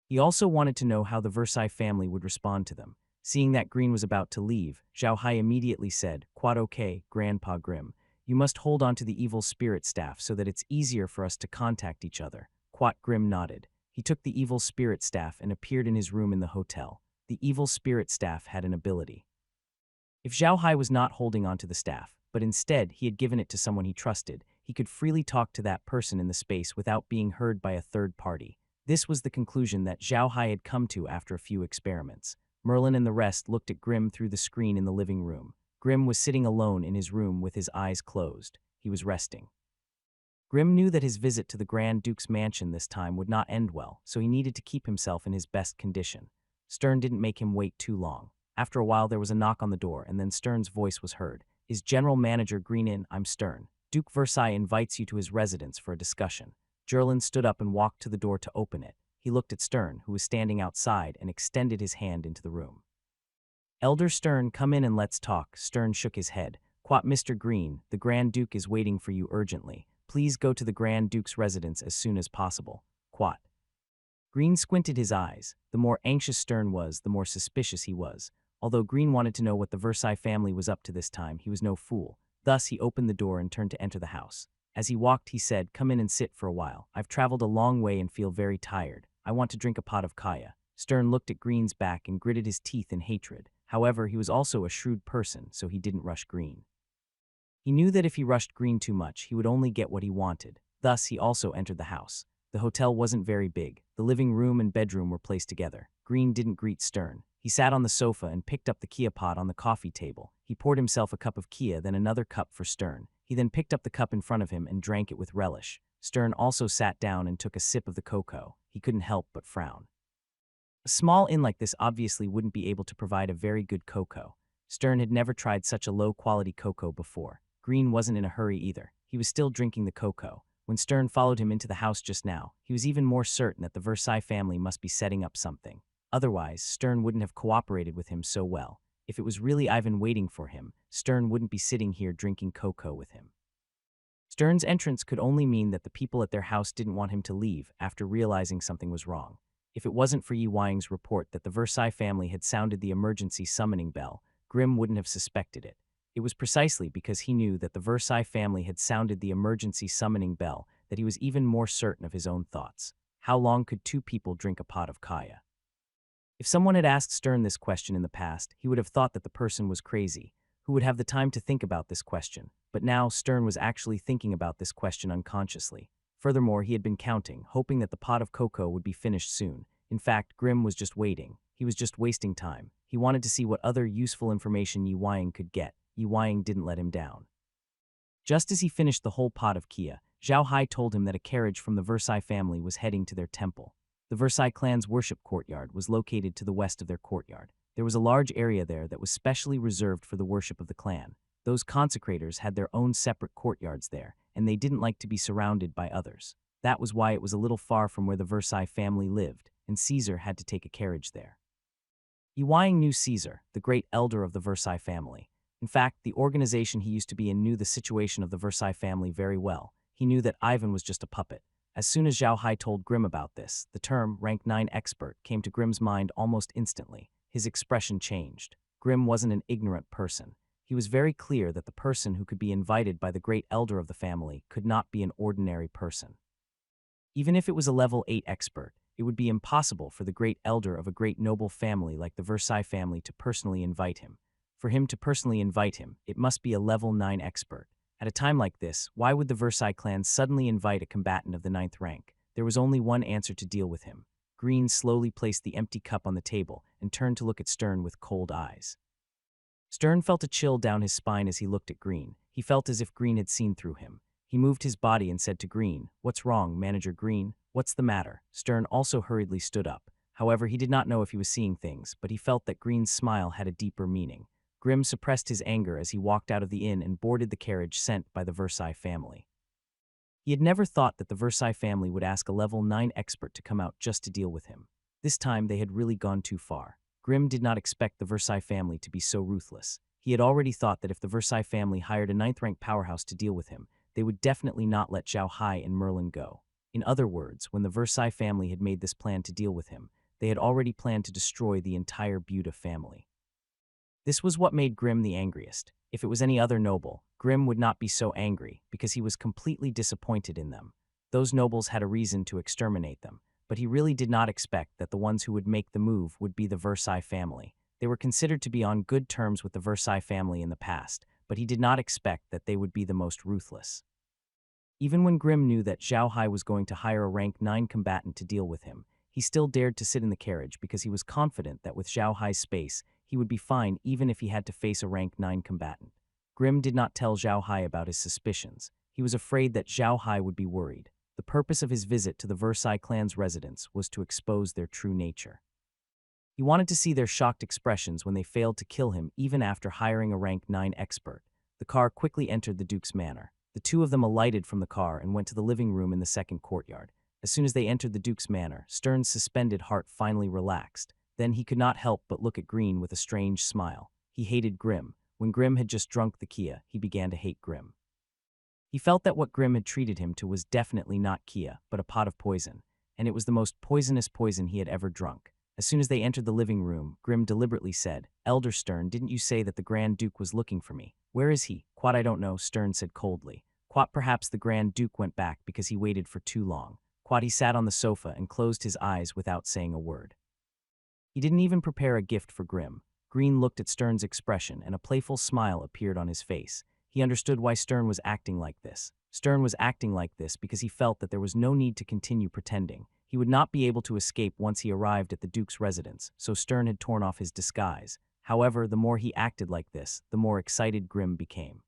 He also wanted to know how the Versailles family would respond to them. Seeing that Green was about to leave, Zhao Hai immediately said, "Quad okay, Grandpa Grimm. You must hold on to the evil spirit staff so that it's easier for us to contact each other." Quat. Grimm nodded. He took the evil spirit staff and appeared in his room in the hotel. The evil spirit staff had an ability. If Zhao Hai was not holding onto the staff, but instead he had given it to someone he trusted, he could freely talk to that person in the space without being heard by a third party. This was the conclusion that Zhao Hai had come to after a few experiments. Merlin and the rest looked at Grimm through the screen in the living room. Grimm was sitting alone in his room with his eyes closed. He was resting. Grimm knew that his visit to the Grand Duke's mansion this time would not end well, so he needed to keep himself in his best condition. Stern didn't make him wait too long. After a while there was a knock on the door, and then Stern's voice was heard. "Is General Manager Green in? I'm Stern. Duke Versailles invites you to his residence for a discussion." Jerlin stood up and walked to the door to open it. He looked at Stern, who was standing outside, and extended his hand into the room. "Elder Stern, come in and let's talk." Stern shook his head. "Quat Mr. Green, the Grand Duke is waiting for you urgently. Please go to the Grand Duke's residence as soon as possible." Quat. Green squinted his eyes. The more anxious Stern was, the more suspicious he was. Although Green wanted to know what the Versailles family was up to this time, he was no fool. Thus, he opened the door and turned to enter the house. As he walked, he said, "Come in and sit for a while. I've traveled a long way and feel very tired. I want to drink a pot of kaya." Stern looked at Green's back and gritted his teeth in hatred. However, he was also a shrewd person, so he didn't rush Green. He knew that if he rushed Green too much, he would only get what he wanted. Thus, he also entered the house. The hotel wasn't very big. The living room and bedroom were placed together. Green didn't greet Stern. He sat on the sofa and picked up the kia pot on the coffee table. He poured himself a cup of kia, then another cup for Stern. He then picked up the cup in front of him and drank it with relish. Stern also sat down and took a sip of the cocoa. He couldn't help but frown. A small inn like this obviously wouldn't be able to provide a very good cocoa. Stern had never tried such a low-quality cocoa before. Green wasn't in a hurry either. He was still drinking the cocoa. When Stern followed him into the house just now, he was even more certain that the Versailles family must be setting up something. Otherwise, Stern wouldn't have cooperated with him so well. If it was really Ivan waiting for him, Stern wouldn't be sitting here drinking cocoa with him. Stern's entrance could only mean that the people at their house didn't want him to leave after realizing something was wrong. If it wasn't for Yi Wang's report that the Versailles family had sounded the emergency summoning bell, Grimm wouldn't have suspected it. It was precisely because he knew that the Versailles family had sounded the emergency summoning bell that he was even more certain of his own thoughts. How long could two people drink a pot of kaya? If someone had asked Stern this question in the past, he would have thought that the person was crazy. Who would have the time to think about this question? But now Stern was actually thinking about this question unconsciously. Furthermore, he had been counting, hoping that the pot of cocoa would be finished soon. In fact, Grimm was just waiting. He was just wasting time. He wanted to see what other useful information Yi Wang could get. Yi Wang didn't let him down. Just as he finished the whole pot of kia, Zhao Hai told him that a carriage from the Versailles family was heading to their temple. The Versailles clan's worship courtyard was located to the west of their courtyard. There was a large area there that was specially reserved for the worship of the clan. Those consecrators had their own separate courtyards there, and they didn't like to be surrounded by others. That was why it was a little far from where the Versailles family lived, and Caesar had to take a carriage there. Yi Wang knew Caesar, the great elder of the Versailles family. In fact, the organization he used to be in knew the situation of the Versailles family very well. He knew that Ivan was just a puppet. As soon as Zhao Hai told Grimm about this, the term rank 9 expert came to Grimm's mind almost instantly. His expression changed. Grimm wasn't an ignorant person. He was very clear that the person who could be invited by the great elder of the family could not be an ordinary person. Even if it was a level 8 expert, it would be impossible for the great elder of a great noble family like the Versailles family to personally invite him. For him to personally invite him, it must be a level 9 expert. At a time like this, why would the Versailles clan suddenly invite a combatant of the 9th rank? There was only one answer to deal with him. Green slowly placed the empty cup on the table and turned to look at Stern with cold eyes. Stern felt a chill down his spine as he looked at Green. He felt as if Green had seen through him. He moved his body and said to Green, "What's wrong, Manager Green? What's the matter?" Stern also hurriedly stood up. However, he did not know if he was seeing things, but he felt that Green's smile had a deeper meaning. Grimm suppressed his anger as he walked out of the inn and boarded the carriage sent by the Versailles family. He had never thought that the Versailles family would ask a level 9 expert to come out just to deal with him. This time they had really gone too far. Grimm did not expect the Versailles family to be so ruthless. He had already thought that if the Versailles family hired a 9th rank powerhouse to deal with him, they would definitely not let Zhao Hai and Merlin go. In other words, when the Versailles family had made this plan to deal with him, they had already planned to destroy the entire Buda family. This was what made Grimm the angriest. If it was any other noble, Grimm would not be so angry because he was completely disappointed in them. Those nobles had a reason to exterminate them, but he really did not expect that the ones who would make the move would be the Versailles family. They were considered to be on good terms with the Versailles family in the past, but he did not expect that they would be the most ruthless. Even when Grimm knew that Zhao Hai was going to hire a rank 9 combatant to deal with him, he still dared to sit in the carriage because he was confident that with Zhao Hai's space, he would be fine even if he had to face a rank 9 combatant. Grimm did not tell Zhao Hai about his suspicions. He was afraid that Zhao Hai would be worried. The purpose of his visit to the Versailles clan's residence was to expose their true nature. He wanted to see their shocked expressions when they failed to kill him even after hiring a rank 9 expert. The car quickly entered the Duke's manor. The two of them alighted from the car and went to the living room in the second courtyard. As soon as they entered the Duke's manor, Stern's suspended heart finally relaxed. Then he could not help but look at Green with a strange smile. He hated Grimm. When Grimm had just drunk the Kia, he began to hate Grimm. He felt that what Grimm had treated him to was definitely not Kia, but a pot of poison, and it was the most poisonous poison he had ever drunk. As soon as they entered the living room, Grimm deliberately said, "Elder Stern, didn't you say that the Grand Duke was looking for me? Where is he?" "Quat, I don't know," Stern said coldly. "Quat, perhaps the Grand Duke went back because he waited for too long." "Quat, he sat on the sofa and closed his eyes without saying a word." He didn't even prepare a gift for Grimm. Green looked at Stern's expression and a playful smile appeared on his face. He understood why Stern was acting like this. Stern was acting like this because he felt that there was no need to continue pretending. He would not be able to escape once he arrived at the Duke's residence, so Stern had torn off his disguise. However, the more he acted like this, the more excited Grimm became.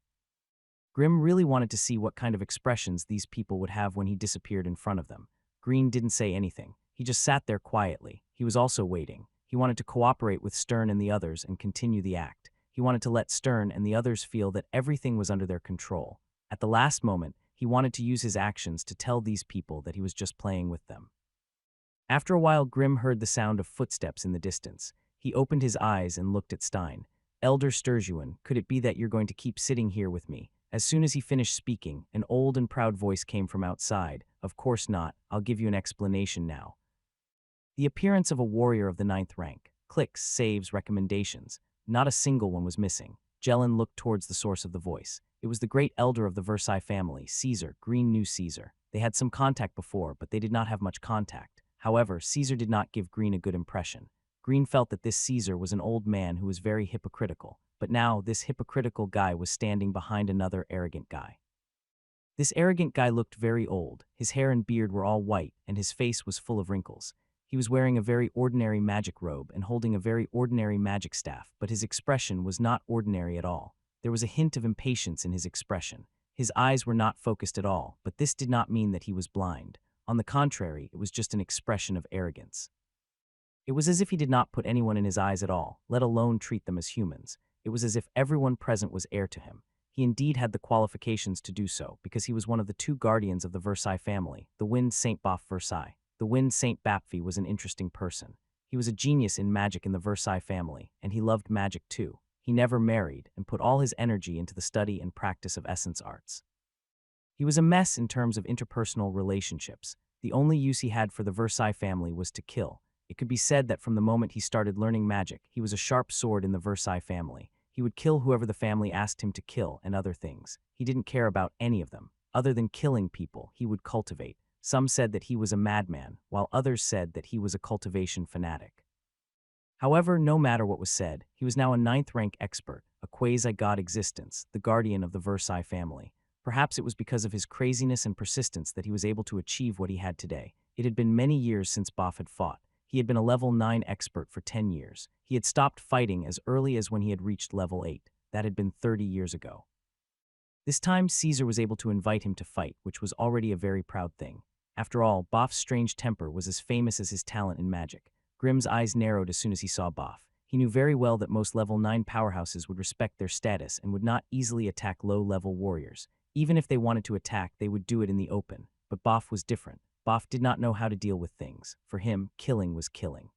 Grimm really wanted to see what kind of expressions these people would have when he disappeared in front of them. Green didn't say anything. He just sat there quietly. He was also waiting. He wanted to cooperate with Stern and the others and continue the act. He wanted to let Stern and the others feel that everything was under their control. At the last moment, he wanted to use his actions to tell these people that he was just playing with them. After a while, Grimm heard the sound of footsteps in the distance. He opened his eyes and looked at Stein. "Elder Sturgeon, could it be that you're going to keep sitting here with me?" As soon as he finished speaking, an old and proud voice came from outside. "Of course not. I'll give you an explanation now." The appearance of a warrior of the 9th rank. Clicks, saves, recommendations. Not a single one was missing. Jellin looked towards the source of the voice. It was the great elder of the Versailles family, Caesar. Green knew Caesar. They had some contact before, but they did not have much contact. However, Caesar did not give Green a good impression. Green felt that this Caesar was an old man who was very hypocritical, but now this hypocritical guy was standing behind another arrogant guy. This arrogant guy looked very old. His hair and beard were all white, and his face was full of wrinkles. He was wearing a very ordinary magic robe and holding a very ordinary magic staff, but his expression was not ordinary at all. There was a hint of impatience in his expression. His eyes were not focused at all, but this did not mean that he was blind. On the contrary, it was just an expression of arrogance. It was as if he did not put anyone in his eyes at all, let alone treat them as humans. It was as if everyone present was heir to him. He indeed had the qualifications to do so, because he was one of the 2 guardians of the Versailles family, the Wind Saint Boff Versailles. The Wind Saint Bapfi was an interesting person. He was a genius in magic in the Versailles family, and he loved magic too. He never married and put all his energy into the study and practice of essence arts. He was a mess in terms of interpersonal relationships. The only use he had for the Versailles family was to kill. It could be said that from the moment he started learning magic, he was a sharp sword in the Versailles family. He would kill whoever the family asked him to kill and other things. He didn't care about any of them. Other than killing people, he would cultivate. Some said that he was a madman, while others said that he was a cultivation fanatic. However, no matter what was said, he was now a 9th rank expert, a quasi-god existence, the guardian of the Versailles family. Perhaps it was because of his craziness and persistence that he was able to achieve what he had today. It had been many years since Boff had fought. He had been a level 9 expert for 10 years. He had stopped fighting as early as when he had reached level 8. That had been 30 years ago. This time, Caesar was able to invite him to fight, which was already a very proud thing. After all, Boff's strange temper was as famous as his talent in magic. Grimm's eyes narrowed as soon as he saw Boff. He knew very well that most level 9 powerhouses would respect their status and would not easily attack low-level warriors. Even if they wanted to attack, they would do it in the open. But Boff was different. Boff did not know how to deal with things. For him, killing was killing.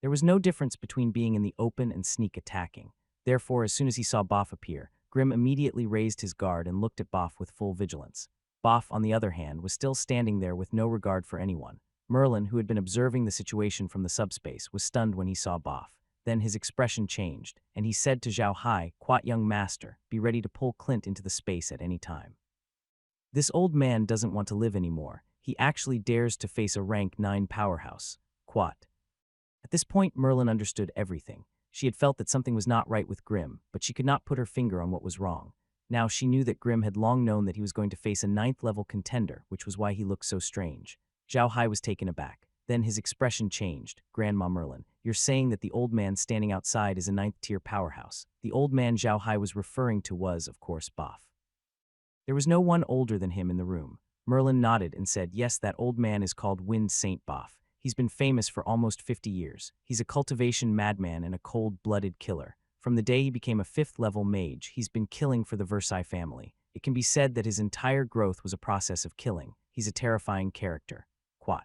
There was no difference between being in the open and sneak attacking. Therefore, as soon as he saw Boff appear, Grimm immediately raised his guard and looked at Boff with full vigilance. Boff, on the other hand, was still standing there with no regard for anyone. Merlin, who had been observing the situation from the subspace, was stunned when he saw Boff. Then his expression changed, and he said to Zhao Hai, "Quat, young master, be ready to pull Clint into the space at any time." This old man doesn't want to live anymore. He actually dares to face a rank 9 powerhouse. Quat. At this point, Merlin understood everything. She had felt that something was not right with Grimm, but she could not put her finger on what was wrong. Now she knew that Grimm had long known that he was going to face a 9th-level contender, which was why he looked so strange. Zhao Hai was taken aback. Then his expression changed. Grandma Merlin, you're saying that the old man standing outside is a 9th-tier powerhouse. The old man Zhao Hai was referring to was, of course, Boff. There was no one older than him in the room. Merlin nodded and said, yes, that old man is called Wind Saint Boff. He's been famous for almost 50 years. He's a cultivation madman and a cold-blooded killer. From the day he became a 5th-level mage, he's been killing for the Versailles family. It can be said that his entire growth was a process of killing. He's a terrifying character. Quat.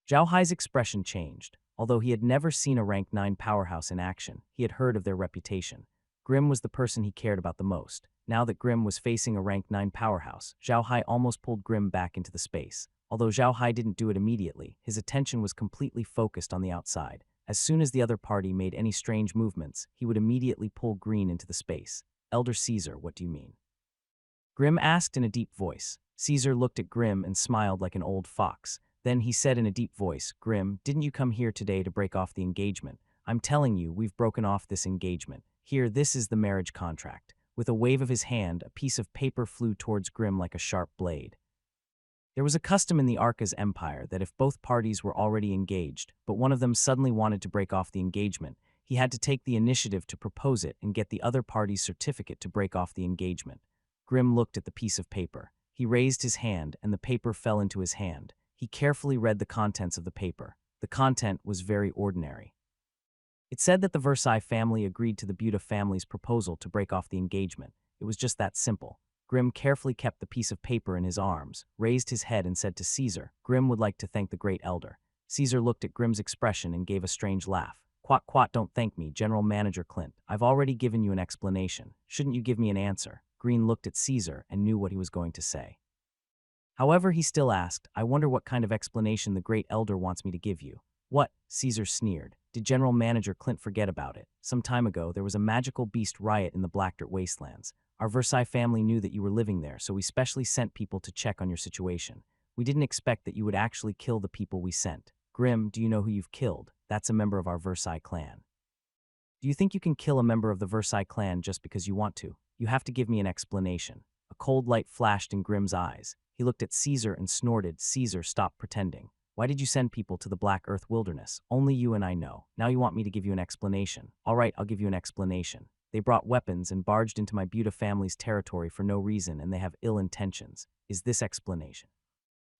Zhao Hai's expression changed. Although he had never seen a rank 9 powerhouse in action, he had heard of their reputation. Grimm was the person he cared about the most. Now that Grimm was facing a rank 9 powerhouse, Zhao Hai almost pulled Grimm back into the space. Although Zhao Hai didn't do it immediately, his attention was completely focused on the outside. As soon as the other party made any strange movements, he would immediately pull Green into the space. Elder Caesar, what do you mean? Grimm asked in a deep voice. Caesar looked at Grimm and smiled like an old fox. Then he said in a deep voice, Grimm, didn't you come here today to break off the engagement? I'm telling you, we've broken off this engagement. Here, this is the marriage contract. With a wave of his hand, a piece of paper flew towards Grimm like a sharp blade. There was a custom in the Arca's empire that if both parties were already engaged, but one of them suddenly wanted to break off the engagement, he had to take the initiative to propose it and get the other party's certificate to break off the engagement. Grimm looked at the piece of paper. He raised his hand, and the paper fell into his hand. He carefully read the contents of the paper. The content was very ordinary. It said that the Versailles family agreed to the Buda family's proposal to break off the engagement. It was just that simple. Grimm carefully kept the piece of paper in his arms, raised his head and said to Caesar, Grimm would like to thank the great elder. Caesar looked at Grimm's expression and gave a strange laugh. Quat, don't thank me, General Manager Clint. I've already given you an explanation. Shouldn't you give me an answer? Green looked at Caesar and knew what he was going to say. However, he still asked, I wonder what kind of explanation the great elder wants me to give you. What? Caesar sneered. Did General Manager Clint forget about it? Some time ago, there was a magical beast riot in the Black Dirt Wastelands. Our Versailles family knew that you were living there, so we specially sent people to check on your situation. We didn't expect that you would actually kill the people we sent. Grimm, do you know who you've killed? That's a member of our Versailles clan. Do you think you can kill a member of the Versailles clan just because you want to? You have to give me an explanation. A cold light flashed in Grimm's eyes. He looked at Caesar and snorted. Caesar, stop pretending. Why did you send people to the Black Earth Wilderness? Only you and I know. Now you want me to give you an explanation. All right, I'll give you an explanation. They brought weapons and barged into my Buda family's territory for no reason, and they have ill intentions. Is this explanation?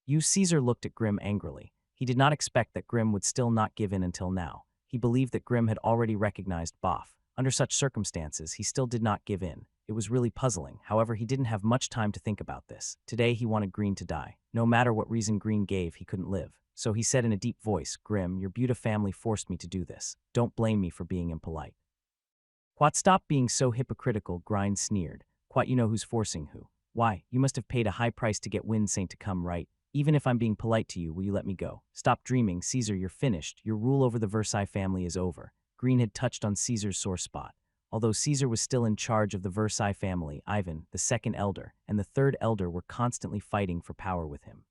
You, Caesar looked at Grimm angrily. He did not expect that Grimm would still not give in until now. He believed that Grimm had already recognized Boff. Under such circumstances, he still did not give in. It was really puzzling. However, he didn't have much time to think about this. Today, he wanted Green to die. No matter what reason Green gave, he couldn't live. So he said in a deep voice, Grimm, your Buda family forced me to do this. Don't blame me for being impolite. Quat, stop being so hypocritical, Grind sneered. Quat, you know who's forcing who. Why, you must have paid a high price to get Wind Saint to come, right? Even if I'm being polite to you, will you let me go? Stop dreaming, Caesar, you're finished. Your rule over the Versailles family is over. Green had touched on Caesar's sore spot. Although Caesar was still in charge of the Versailles family, Ivan, the second elder, and the third elder were constantly fighting for power with him.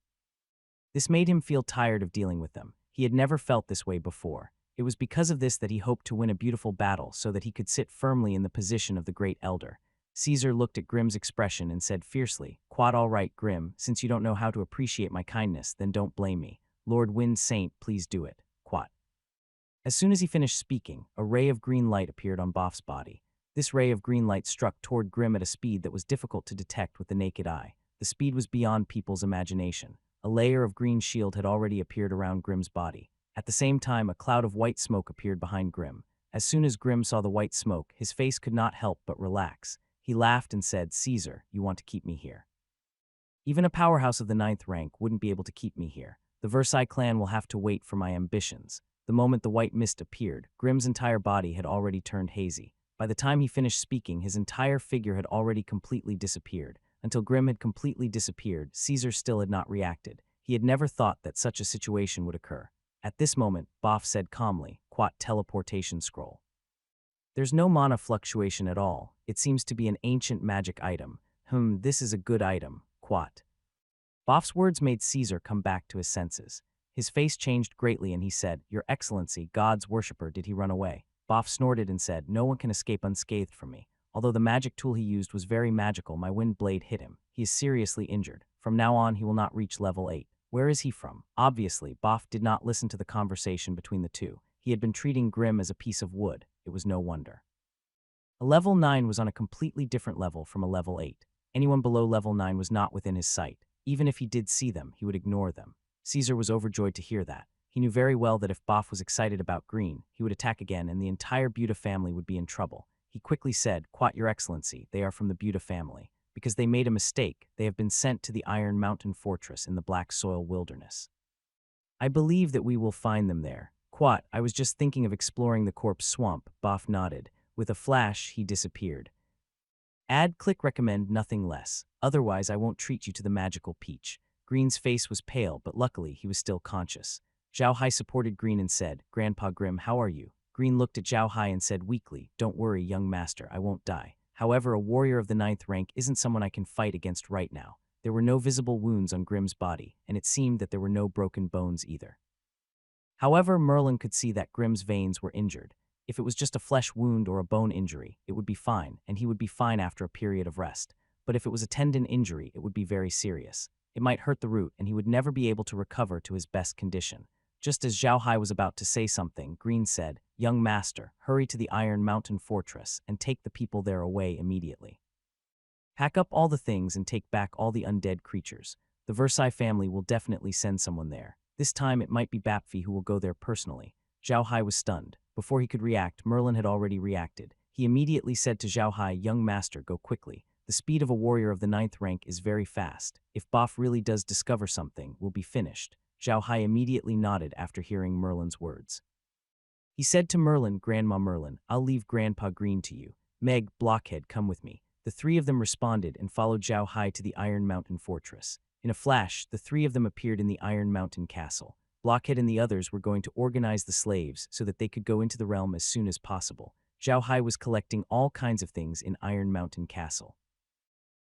This made him feel tired of dealing with them. He had never felt this way before. It was because of this that he hoped to win a beautiful battle so that he could sit firmly in the position of the great elder. Caesar looked at Grimm's expression and said fiercely, Quad, all right, Grimm, since you don't know how to appreciate my kindness, then don't blame me. Lord Wind Saint, please do it. Quad. As soon as he finished speaking, a ray of green light appeared on Boff's body. This ray of green light struck toward Grimm at a speed that was difficult to detect with the naked eye. The speed was beyond people's imagination. A layer of green shield had already appeared around Grimm's body. At the same time, a cloud of white smoke appeared behind Grimm. As soon as Grimm saw the white smoke, his face could not help but relax. He laughed and said, Caesar, you want to keep me here. Even a powerhouse of the 9th rank wouldn't be able to keep me here. The Versailles clan will have to wait for my ambitions. The moment the white mist appeared, Grimm's entire body had already turned hazy. By the time he finished speaking, his entire figure had already completely disappeared. Until Grimm had completely disappeared, Caesar still had not reacted. He had never thought that such a situation would occur. At this moment, Boff said calmly, Quat, teleportation scroll. There's no mana fluctuation at all. It seems to be an ancient magic item. This is a good item, Quat. Boff's words made Caesar come back to his senses. His face changed greatly and he said, "Your Excellency, God's worshipper, did he run away?" Boff snorted and said, "No one can escape unscathed from me. Although the magic tool he used was very magical, my wind blade hit him. He is seriously injured. From now on, he will not reach level 8. Where is he from?" Obviously, Boff did not listen to the conversation between the two. He had been treating Grimm as a piece of wood. It was no wonder. A level 9 was on a completely different level from a level 8. Anyone below level 9 was not within his sight. Even if he did see them, he would ignore them. Caesar was overjoyed to hear that. He knew very well that if Boff was excited about Green, he would attack again and the entire Buta family would be in trouble. He quickly said, "Quat, Your Excellency, they are from the Buta family. Because they made a mistake, they have been sent to the Iron Mountain Fortress in the Black Soil Wilderness. I believe that we will find them there." "Quat, I was just thinking of exploring the corpse swamp," Boff nodded. With a flash, he disappeared. Add click recommend nothing less. Otherwise, I won't treat you to the magical peach. Green's face was pale, but luckily he was still conscious. Zhao Hai supported Green and said, "Grandpa Grimm, how are you?" Green looked at Zhao Hai and said weakly, "Don't worry, young master, I won't die. However, a warrior of the 9th rank isn't someone I can fight against right now." There were no visible wounds on Grimm's body, and it seemed that there were no broken bones either. However, Merlin could see that Grimm's veins were injured. If it was just a flesh wound or a bone injury, it would be fine, and he would be fine after a period of rest. But if it was a tendon injury, it would be very serious. It might hurt the root, and he would never be able to recover to his best condition. Just as Zhao Hai was about to say something, Green said, "Young master, hurry to the Iron Mountain Fortress and take the people there away immediately. Pack up all the things and take back all the undead creatures. The Versailles family will definitely send someone there. This time it might be Bapfi who will go there personally." Zhao Hai was stunned. Before he could react, Merlin had already reacted. He immediately said to Zhao Hai, "Young master, go quickly. The speed of a warrior of the 9th rank is very fast. If Boff really does discover something, we'll be finished." Zhao Hai immediately nodded after hearing Merlin's words. He said to Merlin, "Grandma Merlin, I'll leave Grandpa Green to you. Meg, Blockhead, come with me." The three of them responded and followed Zhao Hai to the Iron Mountain Fortress. In a flash, the three of them appeared in the Iron Mountain Castle. Blockhead and the others were going to organize the slaves so that they could go into the realm as soon as possible. Zhao Hai was collecting all kinds of things in Iron Mountain Castle.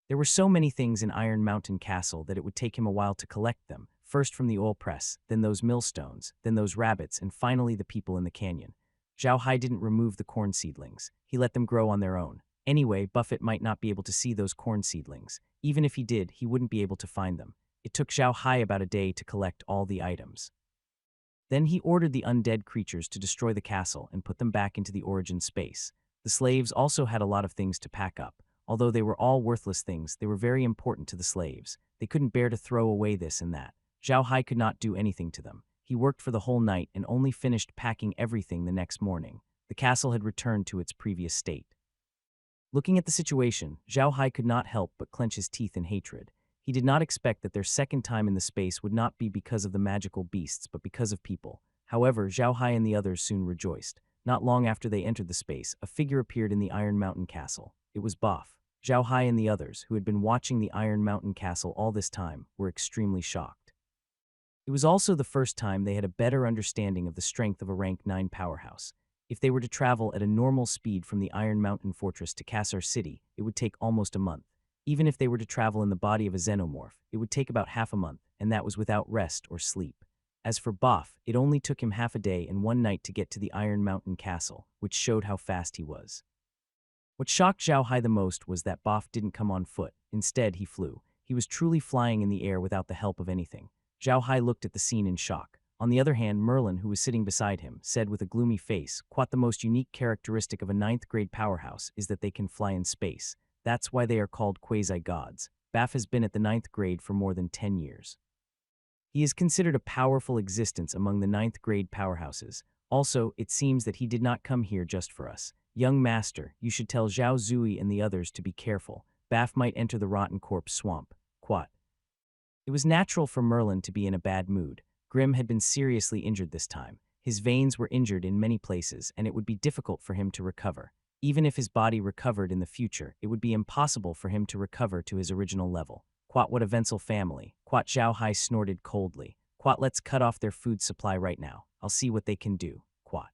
There were so many things in Iron Mountain Castle that it would take him a while to collect them, first from the oil press, then those millstones, then those rabbits, and finally the people in the canyon. Zhao Hai didn't remove the corn seedlings. He let them grow on their own. Anyway, Buffett might not be able to see those corn seedlings. Even if he did, he wouldn't be able to find them. It took Zhao Hai about a day to collect all the items. Then he ordered the undead creatures to destroy the castle and put them back into the origin space. The slaves also had a lot of things to pack up. Although they were all worthless things, they were very important to the slaves. They couldn't bear to throw away this and that. Zhao Hai could not do anything to them. He worked for the whole night and only finished packing everything the next morning. The castle had returned to its previous state. Looking at the situation, Zhao Hai could not help but clench his teeth in hatred. He did not expect that their second time in the space would not be because of the magical beasts, but because of people. However, Zhao Hai and the others soon rejoiced. Not long after they entered the space, a figure appeared in the Iron Mountain Castle. It was Boff. Zhao Hai and the others, who had been watching the Iron Mountain Castle all this time, were extremely shocked. It was also the first time they had a better understanding of the strength of a rank 9 powerhouse. If they were to travel at a normal speed from the Iron Mountain Fortress to Kassar City, it would take almost a month. Even if they were to travel in the body of a xenomorph, it would take about half a month, and that was without rest or sleep. As for Boff, it only took him half a day and one night to get to the Iron Mountain Castle, which showed how fast he was. What shocked Zhao Hai the most was that Boff didn't come on foot. Instead, he flew. He was truly flying in the air without the help of anything. Zhao Hai looked at the scene in shock. On the other hand, Merlin, who was sitting beside him, said with a gloomy face, "Quite the most unique characteristic of a 9th grade powerhouse is that they can fly in space. That's why they are called quasi-gods. Baff has been at the 9th grade for more than 10 years. He is considered a powerful existence among the 9th grade powerhouses. Also, it seems that he did not come here just for us. Young master, you should tell Zhao Zui and the others to be careful. Baff might enter the rotten corpse swamp." Quat. It was natural for Merlin to be in a bad mood. Grimm had been seriously injured this time. His veins were injured in many places, and it would be difficult for him to recover. Even if his body recovered in the future, it would be impossible for him to recover to his original level. Quat, what a Wenzel family. Quat, Zhao Hai snorted coldly. Quat, let's cut off their food supply right now. I'll see what they can do. Quat.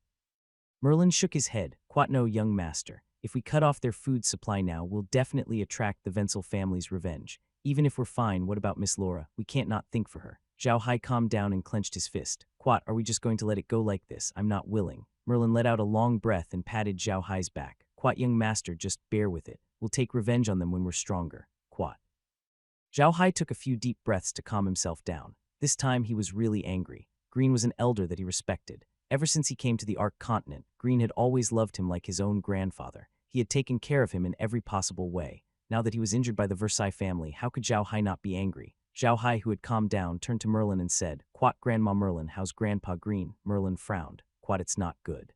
Merlin shook his head. Quat, no, young master. If we cut off their food supply now, we'll definitely attract the Wenzel family's revenge. Even if we're fine, what about Miss Laura? We can't not think for her. Zhao Hai calmed down and clenched his fist. Quat, are we just going to let it go like this? I'm not willing. Merlin let out a long breath and patted Zhao Hai's back. Quat, young master, just bear with it. We'll take revenge on them when we're stronger. Quat. Zhao Hai took a few deep breaths to calm himself down. This time he was really angry. Green was an elder that he respected. Ever since he came to the Ark continent, Green had always loved him like his own grandfather. He had taken care of him in every possible way. Now that he was injured by the Versailles family, how could Zhao Hai not be angry? Zhao Hai, who had calmed down, turned to Merlin and said, Quat, Grandma Merlin, how's Grandpa Green? Merlin frowned. Quat, it's not good.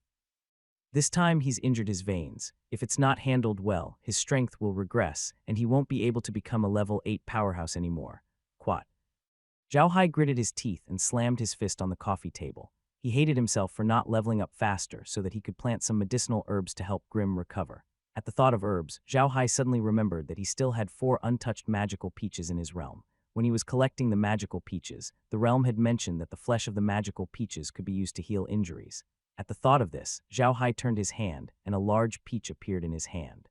This time he's injured his veins. If it's not handled well, his strength will regress, and he won't be able to become a level 8 powerhouse anymore. Quat. Zhao Hai gritted his teeth and slammed his fist on the coffee table. He hated himself for not leveling up faster so that he could plant some medicinal herbs to help Grim recover. At the thought of herbs, Zhao Hai suddenly remembered that he still had 4 untouched magical peaches in his realm. When he was collecting the magical peaches, the realm had mentioned that the flesh of the magical peaches could be used to heal injuries. At the thought of this, Zhao Hai turned his hand, and a large peach appeared in his hand.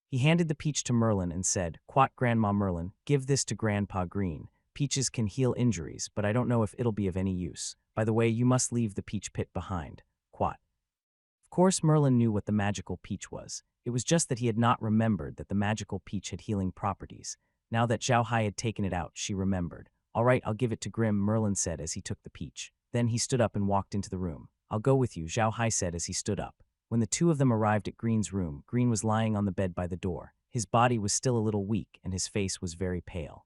He handed the peach to Merlin and said, Quat, Grandma Merlin, give this to Grandpa Green. Peaches can heal injuries, but I don't know if it'll be of any use. By the way, you must leave the peach pit behind. Quat. Of course, Merlin knew what the magical peach was. It was just that he had not remembered that the magical peach had healing properties. Now that Zhao Hai had taken it out, she remembered. All right, I'll give it to Grim, Merlin said as he took the peach. Then he stood up and walked into the room. I'll go with you, Zhao Hai said as he stood up. When the two of them arrived at Green's room, Green was lying on the bed by the door. His body was still a little weak, and his face was very pale.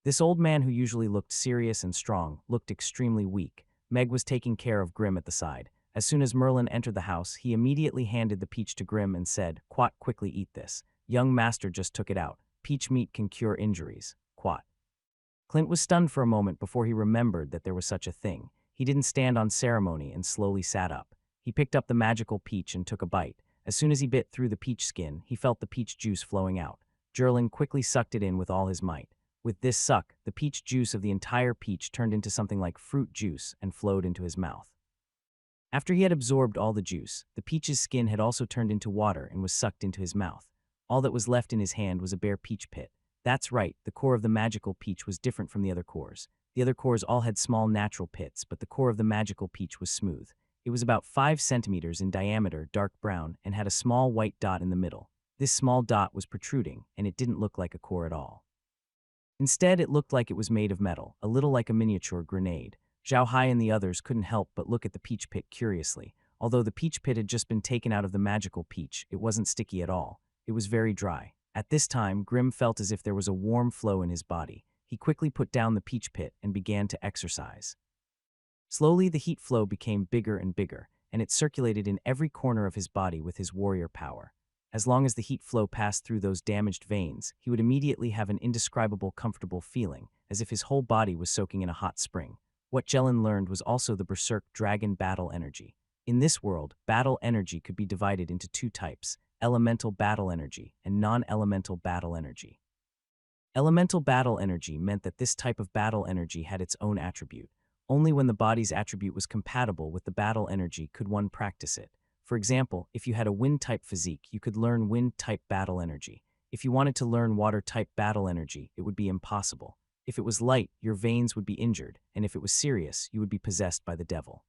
This old man, who usually looked serious and strong, looked extremely weak. Meg was taking care of Grim at the side. As soon as Merlin entered the house, he immediately handed the peach to Grim and said, Quat, quickly eat this. Young master just took it out. Peach meat can cure injuries. Quat. Clint was stunned for a moment before he remembered that there was such a thing. He didn't stand on ceremony and slowly sat up. He picked up the magical peach and took a bite. As soon as he bit through the peach skin, he felt the peach juice flowing out. Jerlin quickly sucked it in with all his might. With this suck, the peach juice of the entire peach turned into something like fruit juice and flowed into his mouth. After he had absorbed all the juice, the peach's skin had also turned into water and was sucked into his mouth. All that was left in his hand was a bare peach pit. That's right, the core of the magical peach was different from the other cores. The other cores all had small natural pits, but the core of the magical peach was smooth. It was about 5 centimeters in diameter, dark brown, and had a small white dot in the middle. This small dot was protruding, and it didn't look like a core at all. Instead, it looked like it was made of metal, a little like a miniature grenade. Zhao Hai and the others couldn't help but look at the peach pit curiously. Although the peach pit had just been taken out of the magical peach, it wasn't sticky at all. It was very dry. At this time, Grim felt as if there was a warm flow in his body. He quickly put down the peach pit and began to exercise. Slowly, the heat flow became bigger and bigger, and it circulated in every corner of his body with his warrior power. As long as the heat flow passed through those damaged veins, he would immediately have an indescribable, comfortable feeling, as if his whole body was soaking in a hot spring. What Jellin learned was also the Berserk Dragon battle energy. In this world, battle energy could be divided into 2 types: elemental battle energy and non-elemental battle energy. Elemental battle energy meant that this type of battle energy had its own attribute. Only when the body's attribute was compatible with the battle energy could one practice it. For example, if you had a wind-type physique, you could learn wind-type battle energy. If you wanted to learn water-type battle energy, it would be impossible. If it was light, your veins would be injured, and if it was serious, you would be possessed by the devil.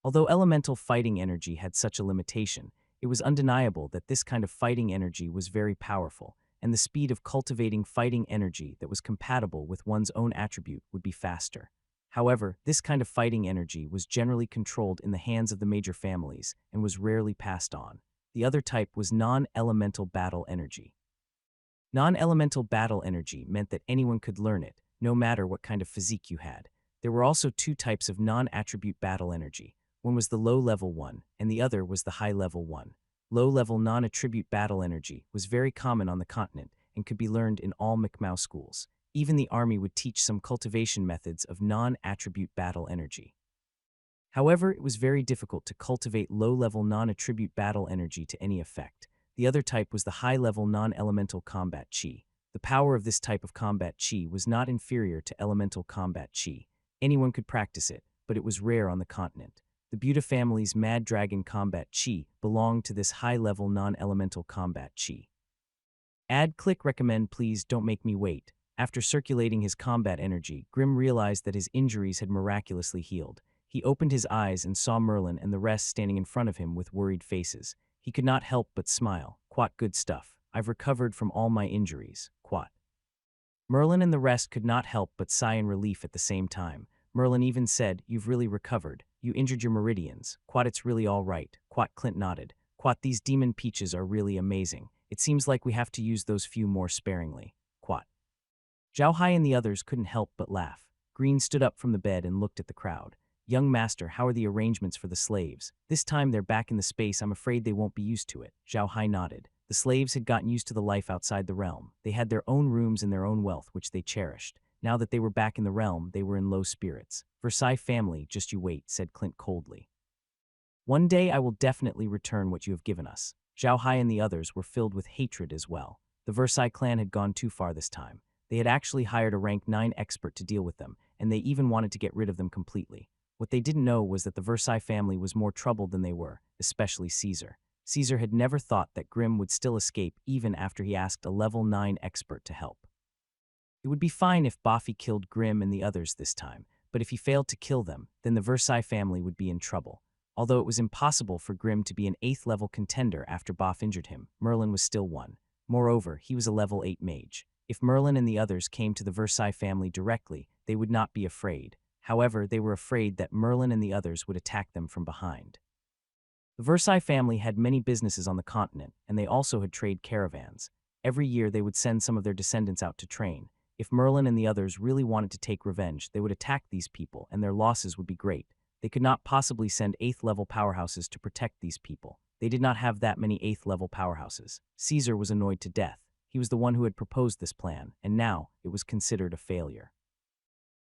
Although elemental fighting energy had such a limitation, it was undeniable that this kind of fighting energy was very powerful, and the speed of cultivating fighting energy that was compatible with one's own attribute would be faster. However, this kind of fighting energy was generally controlled in the hands of the major families and was rarely passed on. The other type was non-elemental battle energy. Non-elemental battle energy meant that anyone could learn it, no matter what kind of physique you had. There were also 2 types of non-attribute battle energy. One was the low-level one, and the other was the high-level one. Low-level non-attribute battle energy was very common on the continent and could be learned in all Mi'kmaq schools. Even the army would teach some cultivation methods of non-attribute battle energy. However, it was very difficult to cultivate low-level non-attribute battle energy to any effect. The other type was the high-level non-elemental combat chi. The power of this type of combat chi was not inferior to elemental combat chi. Anyone could practice it, but it was rare on the continent. The Buddha family's Mad Dragon combat chi belonged to this high-level non-elemental combat chi. Add click recommend please don't make me wait. After circulating his combat energy, Grim realized that his injuries had miraculously healed. He opened his eyes and saw Merlin and the rest standing in front of him with worried faces. He could not help but smile. Quat, good stuff. I've recovered from all my injuries. Quat. Merlin and the rest could not help but sigh in relief at the same time. Merlin even said, you've really recovered. You injured your meridians. Quat, it's really all right. Quat, Clint nodded. Quat, these demon peaches are really amazing. It seems like we have to use those few more sparingly. Quat. Zhao Hai and the others couldn't help but laugh. Green stood up from the bed and looked at the crowd. Young master, how are the arrangements for the slaves? This time they're back in the space, I'm afraid they won't be used to it. Zhao Hai nodded. The slaves had gotten used to the life outside the realm. They had their own rooms and their own wealth, which they cherished. Now that they were back in the realm, they were in low spirits. Versailles family, just you wait, said Clint coldly. One day I will definitely return what you have given us. Zhao Hai and the others were filled with hatred as well. The Versailles clan had gone too far this time. They had actually hired a rank 9 expert to deal with them, and they even wanted to get rid of them completely. What they didn't know was that the Versailles family was more troubled than they were, especially Caesar. Caesar had never thought that Grimm would still escape even after he asked a level 9 expert to help. It would be fine if Boffy killed Grimm and the others this time, but if he failed to kill them, then the Versailles family would be in trouble. Although it was impossible for Grimm to be an 8th level contender after Boff injured him, Merlin was still one. Moreover, he was a level 8 mage. If Merlin and the others came to the Versailles family directly, they would not be afraid. However, they were afraid that Merlin and the others would attack them from behind. The Versailles family had many businesses on the continent, and they also had trade caravans. Every year they would send some of their descendants out to train. If Merlin and the others really wanted to take revenge, they would attack these people, and their losses would be great. They could not possibly send 8th level powerhouses to protect these people. They did not have that many 8th level powerhouses. Caesar was annoyed to death. He was the one who had proposed this plan, and now it was considered a failure.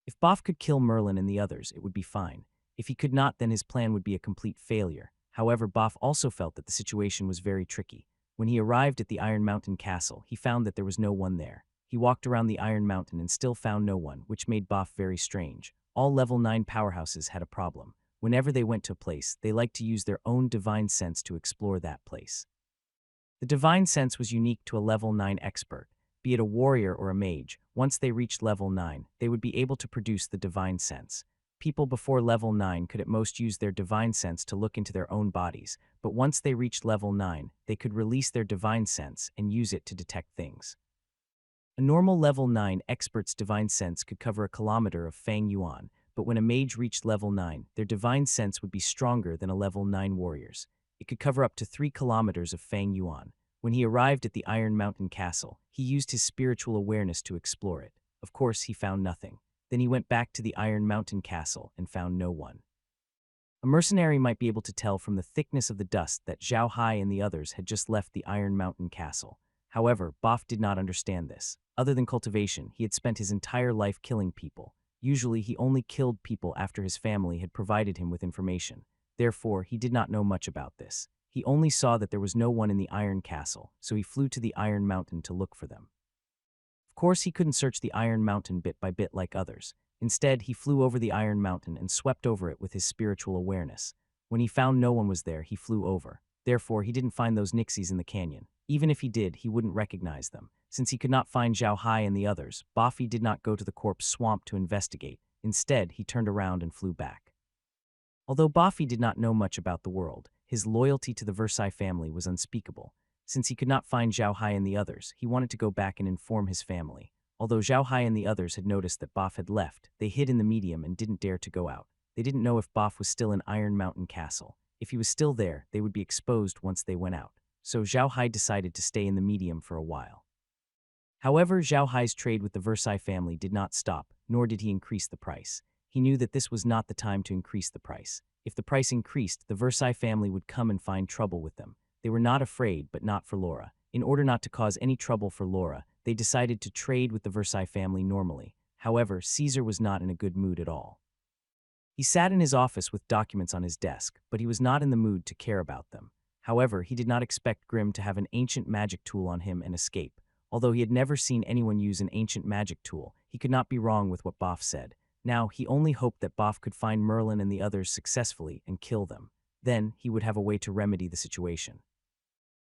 If Boff could kill Merlin and the others, it would be fine. If he could not, then his plan would be a complete failure. However, Boff also felt that the situation was very tricky. When he arrived at the Iron Mountain Castle, he found that there was no one there. He walked around the Iron Mountain and still found no one, which made Boff very strange. All level 9 powerhouses had a problem. Whenever they went to a place, they liked to use their own divine sense to explore that place. The divine sense was unique to a level 9 expert. Be it a warrior or a mage, once they reached level 9, they would be able to produce the divine sense. People before level 9 could at most use their divine sense to look into their own bodies, but once they reached level 9, they could release their divine sense and use it to detect things. A normal level 9 expert's divine sense could cover a kilometer of Fang Yuan, but when a mage reached level 9, their divine sense would be stronger than a level 9 warrior's. It could cover up to 3 kilometers of Fang Yuan. When he arrived at the Iron Mountain Castle, he used his spiritual awareness to explore it. Of course, he found nothing. Then he went back to the Iron Mountain Castle and found no one. A mercenary might be able to tell from the thickness of the dust that Zhao Hai and the others had just left the Iron Mountain Castle. However, Boff did not understand this. Other than cultivation, he had spent his entire life killing people. Usually, he only killed people after his family had provided him with information. Therefore, he did not know much about this. He only saw that there was no one in the Iron Castle, so he flew to the Iron Mountain to look for them. Of course, he couldn't search the Iron Mountain bit by bit like others. Instead, he flew over the Iron Mountain and swept over it with his spiritual awareness. When he found no one was there, he flew over. Therefore, he didn't find those nixies in the canyon. Even if he did, he wouldn't recognize them. Since he could not find Zhao Hai and the others, Boffy did not go to the corpse swamp to investigate. Instead, he turned around and flew back. Although Boffy did not know much about the world, his loyalty to the Versailles family was unspeakable. Since he could not find Zhao Hai and the others, he wanted to go back and inform his family. Although Zhao Hai and the others had noticed that Boff had left, they hid in the medium and didn't dare to go out. They didn't know if Boff was still in Iron Mountain Castle. If he was still there, they would be exposed once they went out. So Zhao Hai decided to stay in the medium for a while. However, Zhao Hai's trade with the Versailles family did not stop, nor did he increase the price. He knew that this was not the time to increase the price. If the price increased, the Versailles family would come and find trouble with them. They were not afraid, but not for Laura. In order not to cause any trouble for Laura, they decided to trade with the Versailles family normally. However, Caesar was not in a good mood at all. He sat in his office with documents on his desk, but he was not in the mood to care about them. However, he did not expect Grimm to have an ancient magic tool on him and escape. Although he had never seen anyone use an ancient magic tool, he could not be wrong with what Boff said. Now, he only hoped that Boff could find Merlin and the others successfully and kill them. Then, he would have a way to remedy the situation.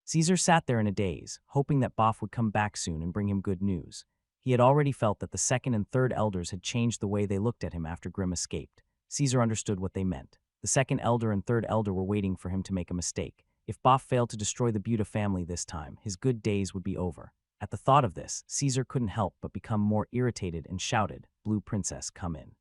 Caesar sat there in a daze, hoping that Boff would come back soon and bring him good news. He had already felt that the second and third elders had changed the way they looked at him after Grimm escaped. Caesar understood what they meant. The second elder and third elder were waiting for him to make a mistake. If Boff failed to destroy the Buda family this time, his good days would be over. At the thought of this, Caesar couldn't help but become more irritated and shouted, "Blue Princess, come in."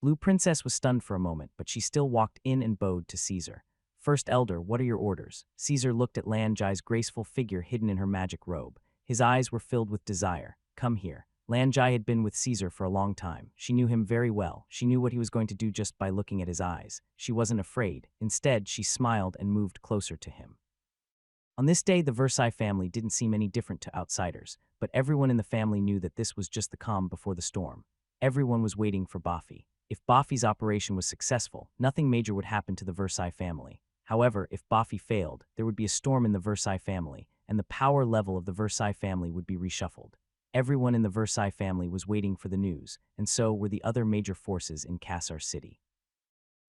Blue Princess was stunned for a moment, but she still walked in and bowed to Caesar. "First Elder, what are your orders?" Caesar looked at Lanjai's graceful figure hidden in her magic robe. His eyes were filled with desire. "Come here." Lanjai had been with Caesar for a long time. She knew him very well. She knew what he was going to do just by looking at his eyes. She wasn't afraid. Instead, she smiled and moved closer to him. On this day, the Versailles family didn't seem any different to outsiders, but everyone in the family knew that this was just the calm before the storm. Everyone was waiting for Bafi. If Bafi's operation was successful, nothing major would happen to the Versailles family. However, if Bafi failed, there would be a storm in the Versailles family, and the power level of the Versailles family would be reshuffled. Everyone in the Versailles family was waiting for the news, and so were the other major forces in Cassar City.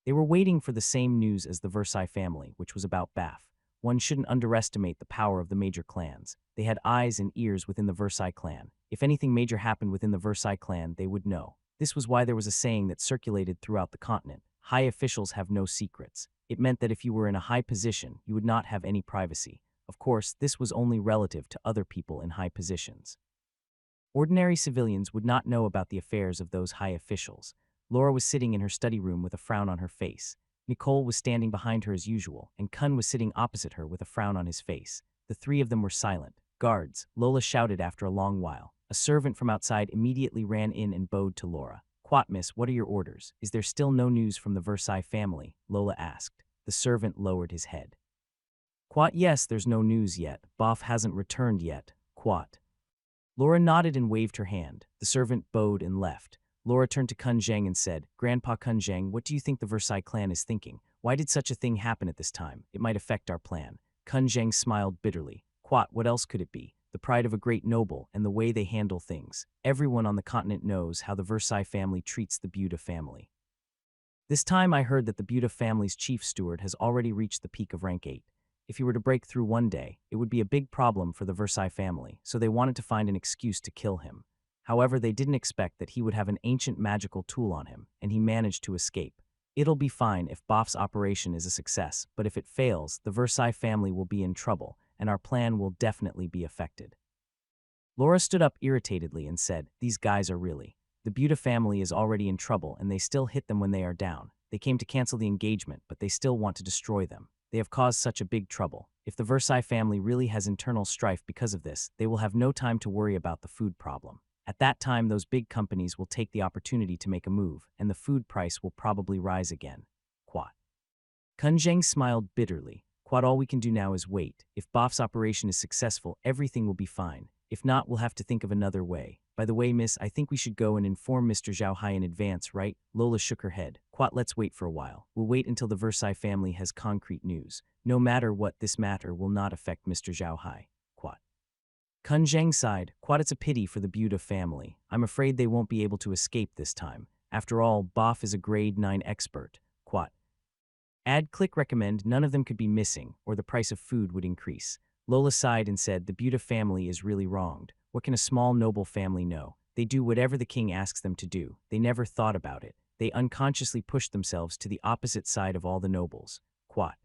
They were waiting for the same news as the Versailles family, which was about Baff. One shouldn't underestimate the power of the major clans. They had eyes and ears within the Versailles clan. If anything major happened within the Versailles clan, they would know. This was why there was a saying that circulated throughout the continent: high officials have no secrets. It meant that if you were in a high position, you would not have any privacy. Of course, this was only relative to other people in high positions. Ordinary civilians would not know about the affairs of those high officials. Laura was sitting in her study room with a frown on her face. Nicole was standing behind her as usual, and Kun was sitting opposite her with a frown on his face. The three of them were silent. "Guards," Lola shouted after a long while. A servant from outside immediately ran in and bowed to Laura. "Quat, miss, what are your orders? Is there still no news from the Versailles family?" Lola asked. The servant lowered his head. "Quat, yes, there's no news yet. Boff hasn't returned yet. Quat." Laura nodded and waved her hand. The servant bowed and left. Laura turned to Kun Zheng and said, "Grandpa Kun Zheng, what do you think the Versailles clan is thinking? Why did such a thing happen at this time? It might affect our plan." Kun Zheng smiled bitterly. "Quat, what else could it be? The pride of a great noble and the way they handle things. Everyone on the continent knows how the Versailles family treats the Buda family. This time I heard that the Buda family's chief steward has already reached the peak of rank 8. If he were to break through one day, it would be a big problem for the Versailles family, so they wanted to find an excuse to kill him. However, they didn't expect that he would have an ancient magical tool on him, and he managed to escape. It'll be fine if Boff's operation is a success, but if it fails, the Versailles family will be in trouble, and our plan will definitely be affected." Laura stood up irritatedly and said, "These guys are really. The Buda family is already in trouble, and they still hit them when they are down. They came to cancel the engagement, but they still want to destroy them. They have caused such a big trouble. If the Versailles family really has internal strife because of this, they will have no time to worry about the food problem. At that time, those big companies will take the opportunity to make a move, and the food price will probably rise again." Quat. Kun Zheng smiled bitterly. "Quat, all we can do now is wait. If Boff's operation is successful, everything will be fine. If not, we'll have to think of another way. By the way, miss, I think we should go and inform Mr. Zhao Hai in advance, right?" Lola shook her head. "Quat, let's wait for a while. We'll wait until the Versailles family has concrete news. No matter what, this matter will not affect Mr. Zhao Hai." Quat. Kun Zheng sighed. "Quat, it's a pity for the Buda family. I'm afraid they won't be able to escape this time. After all, Boff is a grade 9 expert." Quat. Add click recommend, none of them could be missing, or the price of food would increase. Lola sighed and said, "The Buda family is really wronged. What can a small noble family know? They do whatever the king asks them to do. They never thought about it. They unconsciously pushed themselves to the opposite side of all the nobles." Quat.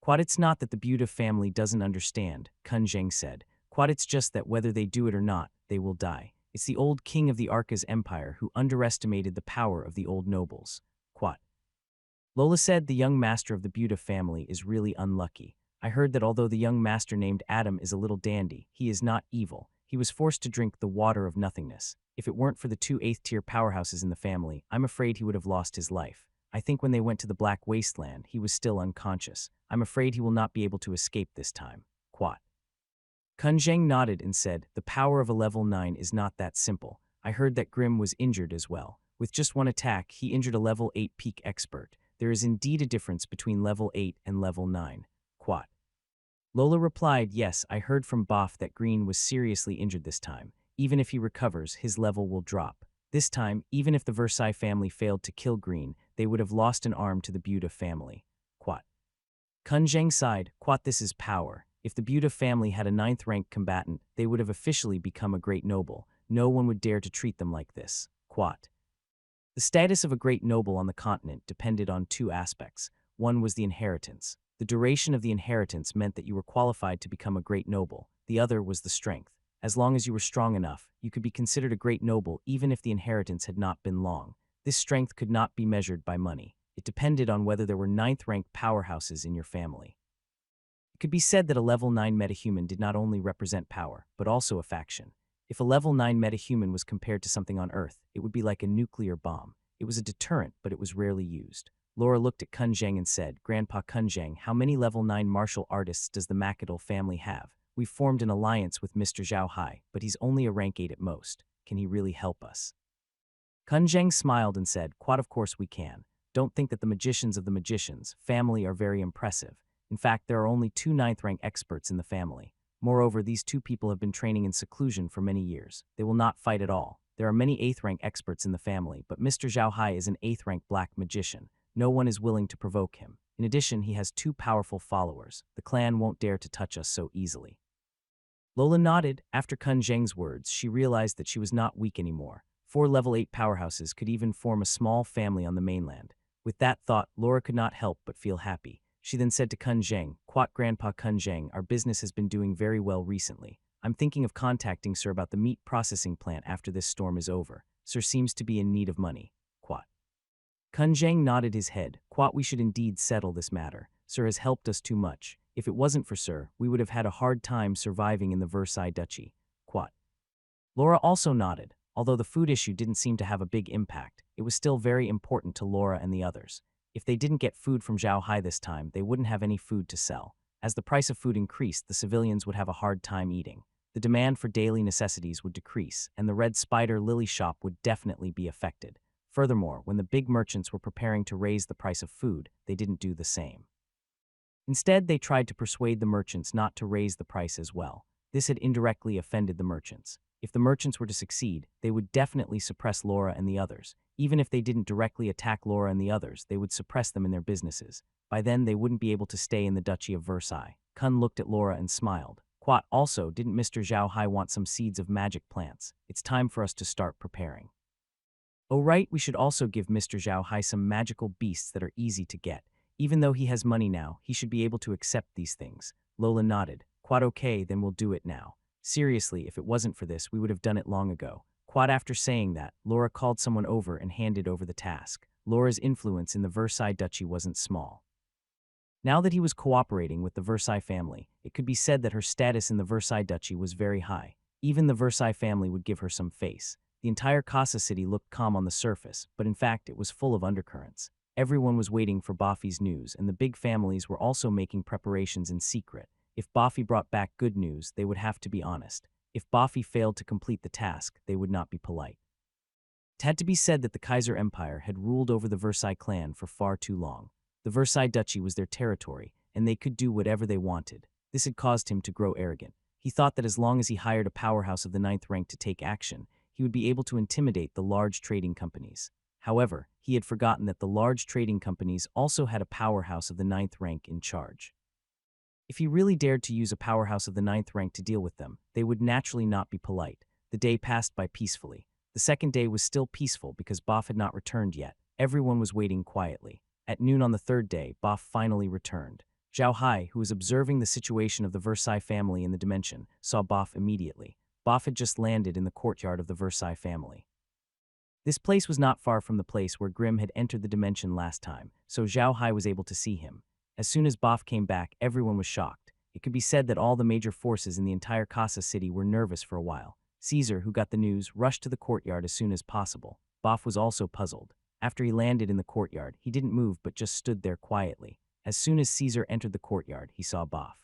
"Quat, it's not that the Buda family doesn't understand," Kun Zheng said. "Quat, it's just that whether they do it or not, they will die. It's the old king of the Arcas Empire who underestimated the power of the old nobles." Quat. Lola said, "The young master of the Buda family is really unlucky. I heard that although the young master named Adam is a little dandy, he is not evil. He was forced to drink the water of nothingness. If it weren't for the 2 8th-tier powerhouses in the family, I'm afraid he would have lost his life. I think when they went to the Black Wasteland, he was still unconscious. I'm afraid he will not be able to escape this time." Quat. Kun Zheng nodded and said, "The power of a level 9 is not that simple. I heard that Grimm was injured as well. With just one attack, he injured a level 8 peak expert. There is indeed a difference between level 8 and level 9. Quat. Lola replied, "Yes, I heard from Boff that Green was seriously injured this time. Even if he recovers, his level will drop. This time, even if the Versailles family failed to kill Green, they would have lost an arm to the Buda family." Quat. Kun Zheng sighed. "Quat, this is power. If the Buta family had a ninth-rank combatant, they would have officially become a great noble. No one would dare to treat them like this. Quat. The status of a great noble on the continent depended on two aspects. One was the inheritance. The duration of the inheritance meant that you were qualified to become a great noble. The other was the strength. As long as you were strong enough, you could be considered a great noble even if the inheritance had not been long. This strength could not be measured by money. It depended on whether there were ninth-rank powerhouses in your family. It could be said that a level 9 metahuman did not only represent power, but also a faction. If a level 9 metahuman was compared to something on Earth, it would be like a nuclear bomb. It was a deterrent, but it was rarely used. Laura looked at Kun Zheng and said, "Grandpa Kun Zheng, how many level 9 martial artists does the Macadal family have? We've formed an alliance with Mr. Zhao Hai, but he's only a rank 8 at most. Can he really help us?" Kun Zheng smiled and said, "Quite of course we can. Don't think that the magicians of the magicians' family are very impressive. In fact, there are only 2 ninth-rank experts in the family. Moreover, these 2 people have been training in seclusion for many years. They will not fight at all. There are many 8th-rank experts in the family, but Mr. Zhao Hai is an 8th-rank black magician. No one is willing to provoke him. In addition, he has 2 powerful followers. The clan won't dare to touch us so easily." Lola nodded. After Kun Zheng's words, she realized that she was not weak anymore. 4 level 8 powerhouses could even form a small family on the mainland. With that thought, Laura could not help but feel happy. She then said to Kun Zheng, "Quat Grandpa Kun Zheng, our business has been doing very well recently. I'm thinking of contacting Sir about the meat processing plant after this storm is over. Sir seems to be in need of money." Quat. Kun Zheng nodded his head. "Quat, we should indeed settle this matter. Sir has helped us too much. If it wasn't for Sir, we would have had a hard time surviving in the Versailles Duchy." Quat. Laura also nodded. Although the food issue didn't seem to have a big impact, it was still very important to Laura and the others. If they didn't get food from Zhao Hai this time, they wouldn't have any food to sell. As the price of food increased, the civilians would have a hard time eating. The demand for daily necessities would decrease, and the Red Spider Lily shop would definitely be affected. Furthermore, when the big merchants were preparing to raise the price of food, they didn't do the same. Instead, they tried to persuade the merchants not to raise the price as well. This had indirectly offended the merchants. If the merchants were to succeed, they would definitely suppress Laura and the others. Even if they didn't directly attack Laura and the others, they would suppress them in their businesses. By then, they wouldn't be able to stay in the Duchy of Versailles. Kun looked at Laura and smiled. "Quat, also, didn't Mr. Zhao Hai want some seeds of magic plants? It's time for us to start preparing." "Oh right, we should also give Mr. Zhao Hai some magical beasts that are easy to get. Even though he has money now, he should be able to accept these things." Lola nodded. "Quat, okay, then we'll do it now. Seriously, if it wasn't for this, we would have done it long ago." Quat. After saying that, Laura called someone over and handed over the task. Laura's influence in the Versailles Duchy wasn't small. Now that he was cooperating with the Versailles family, it could be said that her status in the Versailles Duchy was very high. Even the Versailles family would give her some face. The entire Casa city looked calm on the surface, but in fact it was full of undercurrents. Everyone was waiting for Bafi's news, and the big families were also making preparations in secret. If Bafi brought back good news, they would have to be honest. If Bafi failed to complete the task, they would not be polite. It had to be said that the Kaiser Empire had ruled over the Versailles clan for far too long. The Versailles Duchy was their territory, and they could do whatever they wanted. This had caused him to grow arrogant. He thought that as long as he hired a powerhouse of the 9th rank to take action, he would be able to intimidate the large trading companies. However, he had forgotten that the large trading companies also had a powerhouse of the 9th rank in charge. If he really dared to use a powerhouse of the 9th rank to deal with them, they would naturally not be polite. The day passed by peacefully. The second day was still peaceful because Baf had not returned yet. Everyone was waiting quietly. At noon on the third day, Baf finally returned. Zhao Hai, who was observing the situation of the Versailles family in the dimension, saw Baf immediately. Baf had just landed in the courtyard of the Versailles family. This place was not far from the place where Grimm had entered the dimension last time, so Zhao Hai was able to see him. As soon as Baf came back, everyone was shocked. It could be said that all the major forces in the entire Casa city were nervous for a while. Caesar, who got the news, rushed to the courtyard as soon as possible. Baf was also puzzled. After he landed in the courtyard, he didn't move but just stood there quietly. As soon as Caesar entered the courtyard, he saw Baf.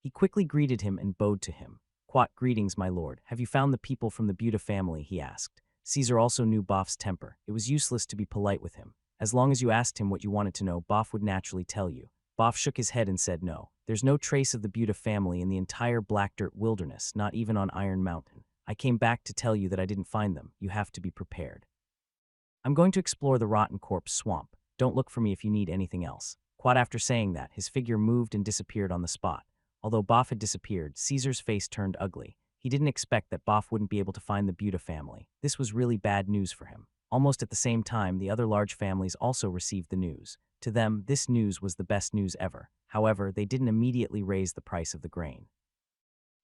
He quickly greeted him and bowed to him. "Quat, greetings, my lord. Have you found the people from the Buta family?" he asked. Caesar also knew Baf's temper. It was useless to be polite with him. As long as you asked him what you wanted to know, Baf would naturally tell you. Baf shook his head and said no. "There's no trace of the Buta family in the entire Black Dirt Wilderness, not even on Iron Mountain. I came back to tell you that I didn't find them. You have to be prepared. I'm going to explore the Rotten Corpse Swamp. Don't look for me if you need anything else." Quad, after saying that, his figure moved and disappeared on the spot. Although Boff had disappeared, Caesar's face turned ugly. He didn't expect that Boff wouldn't be able to find the Buda family. This was really bad news for him. Almost at the same time, the other large families also received the news. To them, this news was the best news ever. However, they didn't immediately raise the price of the grain.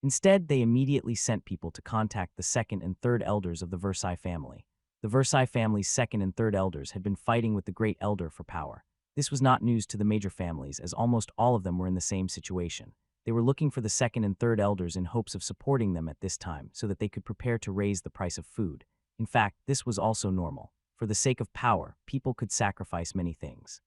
Instead, they immediately sent people to contact the second and third elders of the Versailles family. The Versailles family's second and third elders had been fighting with the great elder for power. This was not news to the major families, as almost all of them were in the same situation. They were looking for the second and third elders in hopes of supporting them at this time so that they could prepare to raise the price of food. In fact, this was also normal. For the sake of power, people could sacrifice many things.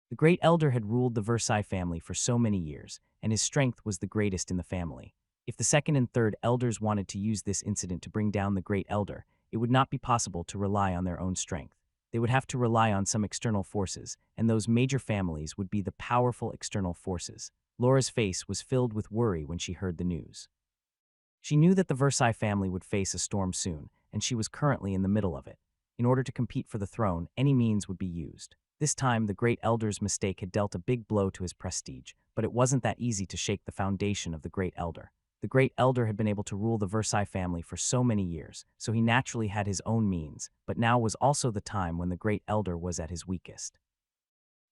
The great elder had ruled the Versailles family for so many years, and his strength was the greatest in the family. If the second and third elders wanted to use this incident to bring down the great elder, it would not be possible to rely on their own strength. They would have to rely on some external forces, and those major families would be the powerful external forces. Laura's face was filled with worry when she heard the news. She knew that the Versailles family would face a storm soon, and she was currently in the middle of it. In order to compete for the throne, any means would be used. This time, the great elder's mistake had dealt a big blow to his prestige, but it wasn't that easy to shake the foundation of the great elder. The great elder had been able to rule the Versailles family for so many years, so he naturally had his own means, but now was also the time when the great elder was at his weakest.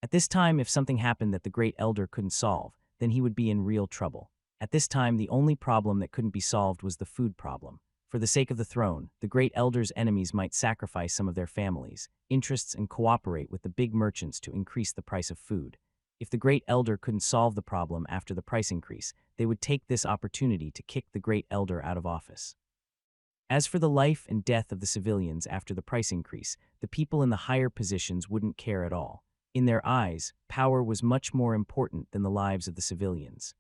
At this time, if something happened that the great elder couldn't solve, then he would be in real trouble. At this time, the only problem that couldn't be solved was the food problem. For the sake of the throne, the great elder's enemies might sacrifice some of their families, interests, and cooperate with the big merchants to increase the price of food. If the great elder couldn't solve the problem after the price increase, they would take this opportunity to kick the great elder out of office. As for the life and death of the civilians after the price increase, the people in the higher positions wouldn't care at all. In their eyes, power was much more important than the lives of the civilians.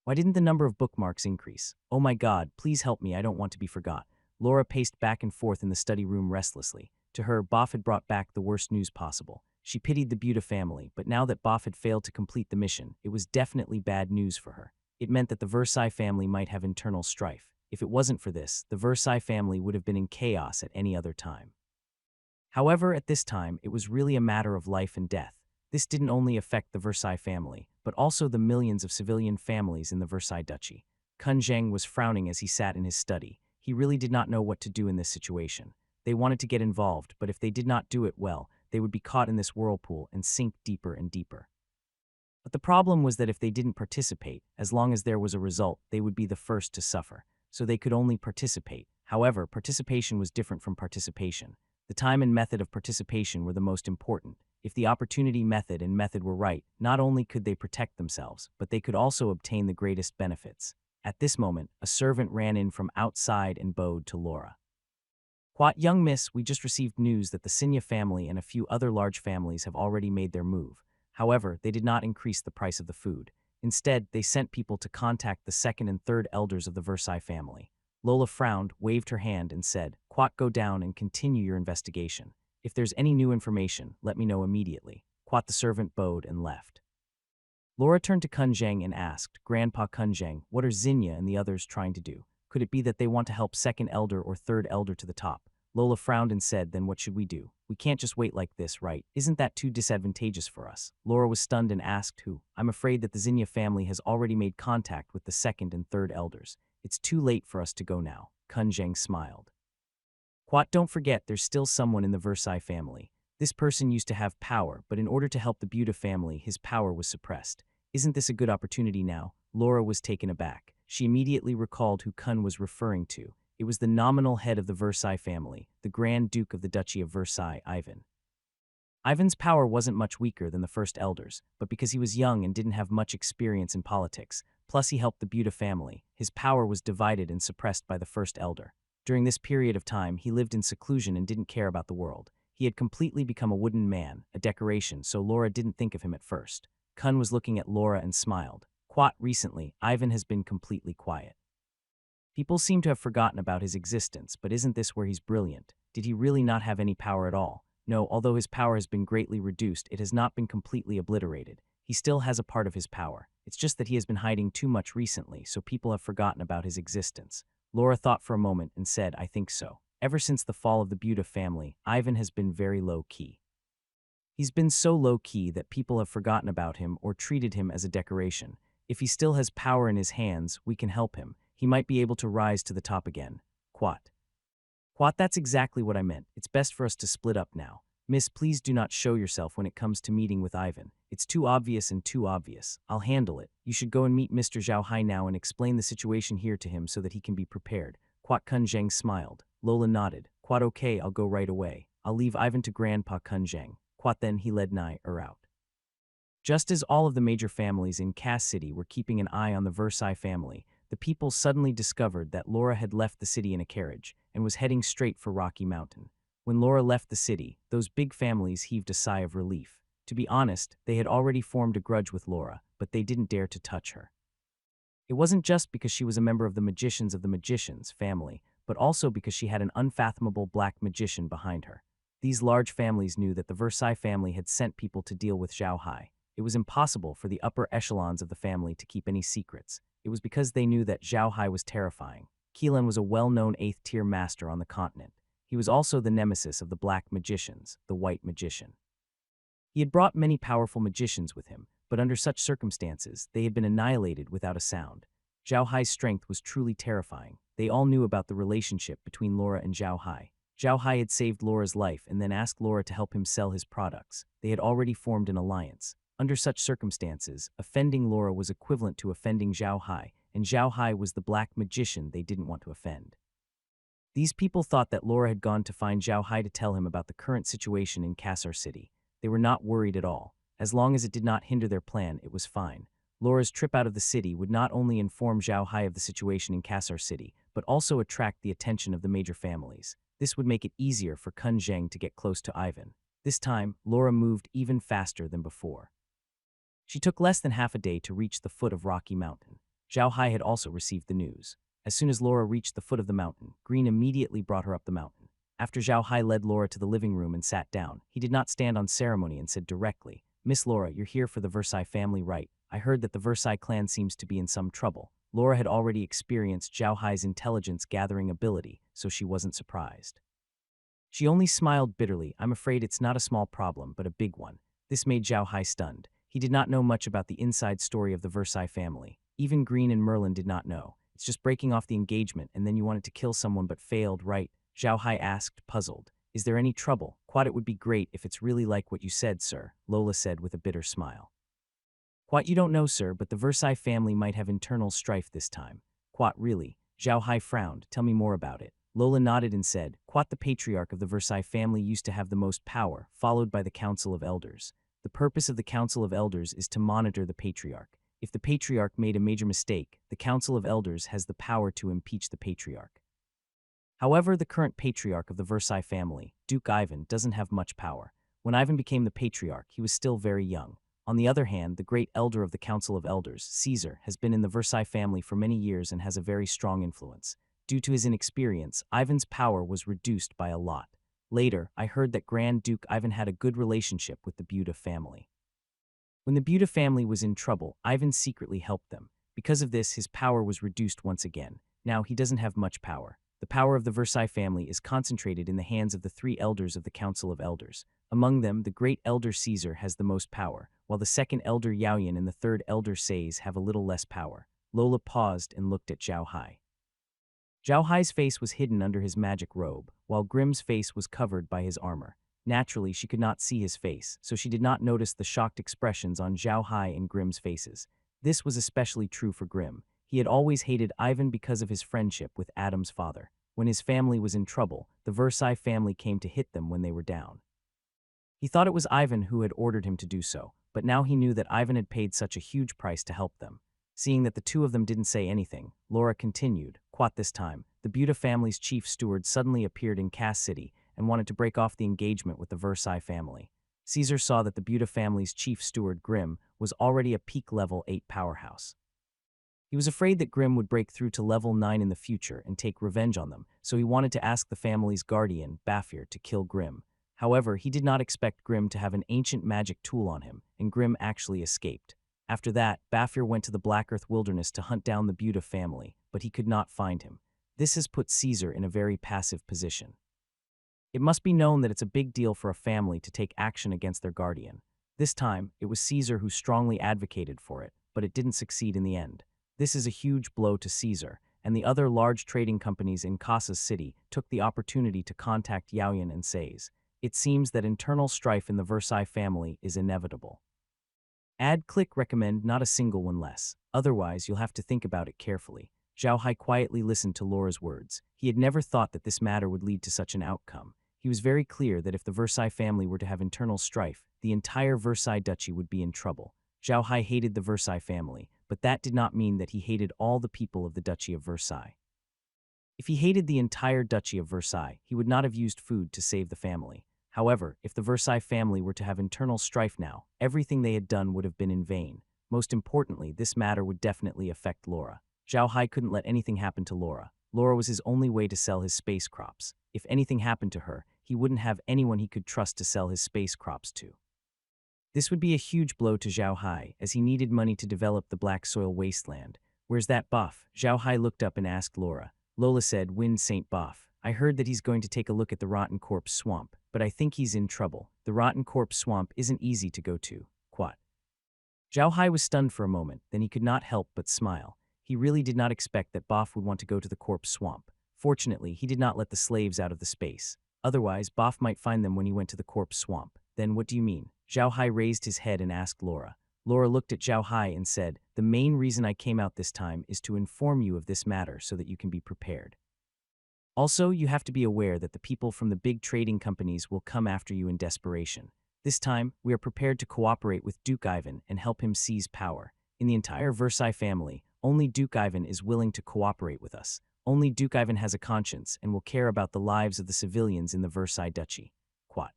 Why didn't the number of bookmarks increase? Oh my God, please help me, I don't want to be forgot. Laura paced back and forth in the study room restlessly. To her, Boff had brought back the worst news possible. She pitied the Buda family, but now that Boff had failed to complete the mission, it was definitely bad news for her. It meant that the Versailles family might have internal strife. If it wasn't for this, the Versailles family would have been in chaos at any other time. However, at this time, it was really a matter of life and death. This didn't only affect the Versailles family, but also the millions of civilian families in the Versailles Duchy. Kun Zheng was frowning as he sat in his study. He really did not know what to do in this situation. They wanted to get involved, but if they did not do it well, they would be caught in this whirlpool and sink deeper and deeper. But the problem was that if they didn't participate, as long as there was a result, they would be the first to suffer. So they could only participate. However, participation was different from participation. The time and method of participation were the most important. If the opportunity method and method were right, not only could they protect themselves, but they could also obtain the greatest benefits. At this moment, a servant ran in from outside and bowed to Laura. "What, young miss, we just received news that the Sinya family and a few other large families have already made their move. However, they did not increase the price of the food. Instead, they sent people to contact the second and third elders of the Versailles family." Lola frowned, waved her hand, and said, "Quat, go down and continue your investigation. If there's any new information, let me know immediately." Quat the servant bowed and left. Laura turned to Kun Zheng and asked, "Grandpa Kun Zheng, what are Zinnia and the others trying to do? Could it be that they want to help second elder or third elder to the top?" Lola frowned and said, "Then what should we do? We can't just wait like this, right? Isn't that too disadvantageous for us?" Laura was stunned and asked who. "I'm afraid that the Zinnia family has already made contact with the second and third elders. It's too late for us to go now." Kun Zheng smiled. "Quat, don't forget there's still someone in the Versailles family. This person used to have power, but in order to help the Buda family, his power was suppressed. Isn't this a good opportunity now?" Laura was taken aback. She immediately recalled who Kun was referring to. It was the nominal head of the Versailles family, the Grand Duke of the Duchy of Versailles, Ivan. Ivan's power wasn't much weaker than the first elders, but because he was young and didn't have much experience in politics, plus he helped the Buda family, his power was divided and suppressed by the first elder. During this period of time, he lived in seclusion and didn't care about the world. He had completely become a wooden man, a decoration, so Laura didn't think of him at first. Kun was looking at Laura and smiled. "Quat, recently, Ivan has been completely quiet. People seem to have forgotten about his existence, but isn't this where he's brilliant? Did he really not have any power at all? No, although his power has been greatly reduced, it has not been completely obliterated. He still has a part of his power. It's just that he has been hiding too much recently, so people have forgotten about his existence." Laura thought for a moment and said, "I think so. Ever since the fall of the Buda family, Ivan has been very low-key. He's been so low-key that people have forgotten about him or treated him as a decoration. If he still has power in his hands, we can help him. He might be able to rise to the top again. Quat. Quat, that's exactly what I meant. It's best for us to split up now. Miss, please do not show yourself when it comes to meeting with Ivan. It's too obvious and too obvious. I'll handle it. You should go and meet Mr. Zhao Hai now and explain the situation here to him so that he can be prepared. Quat Kun Zheng smiled. Lola nodded. Quat, okay, I'll go right away. I'll leave Ivan to Grandpa Kun Zheng. Quat, then he led Nai out. Just as all of the major families in Cass City were keeping an eye on the Versailles family, the people suddenly discovered that Laura had left the city in a carriage and was heading straight for Rocky Mountain. When Laura left the city, those big families heaved a sigh of relief. To be honest, they had already formed a grudge with Laura, but they didn't dare to touch her. It wasn't just because she was a member of the Magicians family, but also because she had an unfathomable black magician behind her. These large families knew that the Versailles family had sent people to deal with Zhao Hai. It was impossible for the upper echelons of the family to keep any secrets. It was because they knew that Zhao Hai was terrifying. Keelan was a well-known 8th-tier master on the continent. He was also the nemesis of the black magicians, the white magician. He had brought many powerful magicians with him, but under such circumstances, they had been annihilated without a sound. Zhao Hai's strength was truly terrifying. They all knew about the relationship between Laura and Zhao Hai. Zhao Hai had saved Laura's life and then asked Laura to help him sell his products. They had already formed an alliance. Under such circumstances, offending Laura was equivalent to offending Zhao Hai, and Zhao Hai was the black magician they didn't want to offend. These people thought that Laura had gone to find Zhao Hai to tell him about the current situation in Kassar City. They were not worried at all. As long as it did not hinder their plan, it was fine. Laura's trip out of the city would not only inform Zhao Hai of the situation in Kassar City, but also attract the attention of the major families. This would make it easier for Kun Zheng to get close to Ivan. This time, Laura moved even faster than before. She took less than half a day to reach the foot of Rocky Mountain. Zhao Hai had also received the news. As soon as Laura reached the foot of the mountain, Green immediately brought her up the mountain. After Zhao Hai led Laura to the living room and sat down, he did not stand on ceremony and said directly, "Miss Laura, you're here for the Versailles family, right? I heard that the Versailles clan seems to be in some trouble." Laura had already experienced Zhao Hai's intelligence-gathering ability, so she wasn't surprised. She only smiled bitterly. "I'm afraid it's not a small problem, but a big one." This made Zhao Hai stunned. He did not know much about the inside story of the Versailles family. Even Green and Merlin did not know. It's just breaking off the engagement and then you wanted to kill someone but failed, right? Zhao Hai asked, puzzled. "Is there any trouble?" "Quat, it would be great if it's really like what you said, sir," Lola said with a bitter smile. "Quat, you don't know, sir, but the Versailles family might have internal strife this time." "Quat, really?" Zhao Hai frowned. "Tell me more about it." Lola nodded and said, "Quat, the patriarch of the Versailles family used to have the most power, followed by the Council of Elders. The purpose of the Council of Elders is to monitor the patriarch. If the patriarch made a major mistake, the Council of Elders has the power to impeach the patriarch. However, the current patriarch of the Versailles family, Duke Ivan, doesn't have much power. When Ivan became the patriarch, he was still very young. On the other hand, the great elder of the Council of Elders, Caesar, has been in the Versailles family for many years and has a very strong influence. Due to his inexperience, Ivan's power was reduced by a lot. Later, I heard that Grand Duke Ivan had a good relationship with the Buda family. When the Buda family was in trouble, Ivan secretly helped them. Because of this, his power was reduced once again. Now he doesn't have much power. The power of the Versailles family is concentrated in the hands of the 3 elders of the Council of Elders. Among them, the great elder Caesar has the most power, while the second elder Yaoyan and the third elder Sais have a little less power. Lola paused and looked at Zhao Hai. Zhao Hai's face was hidden under his magic robe, while Grimm's face was covered by his armor. Naturally, she could not see his face, so she did not notice the shocked expressions on Zhao Hai and Grimm's faces. This was especially true for Grimm. He had always hated Ivan because of his friendship with Adam's father. When his family was in trouble, the Versailles family came to hit them when they were down. He thought it was Ivan who had ordered him to do so, but now he knew that Ivan had paid such a huge price to help them. Seeing that the two of them didn't say anything, Laura continued, "Quat, this time, the Buda family's chief steward suddenly appeared in Cass City and wanted to break off the engagement with the Versailles family. Caesar saw that the Buda family's chief steward, Grimm, was already a peak level 8 powerhouse. He was afraid that Grimm would break through to level 9 in the future and take revenge on them, so he wanted to ask the family's guardian, Bafir, to kill Grimm. However, he did not expect Grimm to have an ancient magic tool on him, and Grimm actually escaped. After that, Bafir went to the Black Earth wilderness to hunt down the Buda family, but he could not find him. This has put Caesar in a very passive position. It must be known that it's a big deal for a family to take action against their guardian. This time, it was Caesar who strongly advocated for it. but it didn't succeed in the end. This is a huge blow to Caesar, and the other large trading companies in Cassa's city took the opportunity to contact Yaoyan and Sais. It seems that internal strife in the Versailles family is inevitable. Add click recommend not a single one less, otherwise you'll have to think about it carefully. Zhao Hai quietly listened to Laura's words. He had never thought that this matter would lead to such an outcome. He was very clear that if the Versailles family were to have internal strife, the entire Versailles duchy would be in trouble. Zhao Hai hated the Versailles family, but that did not mean that he hated all the people of the Duchy of Versailles. If he hated the entire Duchy of Versailles, he would not have used food to save the family. However, if the Versailles family were to have internal strife now, everything they had done would have been in vain. Most importantly, this matter would definitely affect Laura. Zhao Hai couldn't let anything happen to Laura. Laura was his only way to sell his space crops. If anything happened to her, he wouldn't have anyone he could trust to sell his space crops to. This would be a huge blow to Zhao Hai, as he needed money to develop the black soil wasteland. Where's that buff? Zhao Hai looked up and asked Laura. Lola said, Wind Saint Buff. I heard that he's going to take a look at the Rotten Corpse Swamp, but I think he's in trouble. The Rotten Corpse Swamp isn't easy to go to. Quat. Zhao Hai was stunned for a moment, then he could not help but smile. He really did not expect that Boff would want to go to the Corpse Swamp. Fortunately, he did not let the slaves out of the space. Otherwise, Boff might find them when he went to the Corpse Swamp. Then what do you mean? Zhao Hai raised his head and asked Laura. Laura looked at Zhao Hai and said, The main reason I came out this time is to inform you of this matter so that you can be prepared. Also, you have to be aware that the people from the big trading companies will come after you in desperation. This time, we are prepared to cooperate with Duke Ivan and help him seize power. In the entire Versailles family, only Duke Ivan is willing to cooperate with us. Only Duke Ivan has a conscience and will care about the lives of the civilians in the Versailles Duchy. Quat.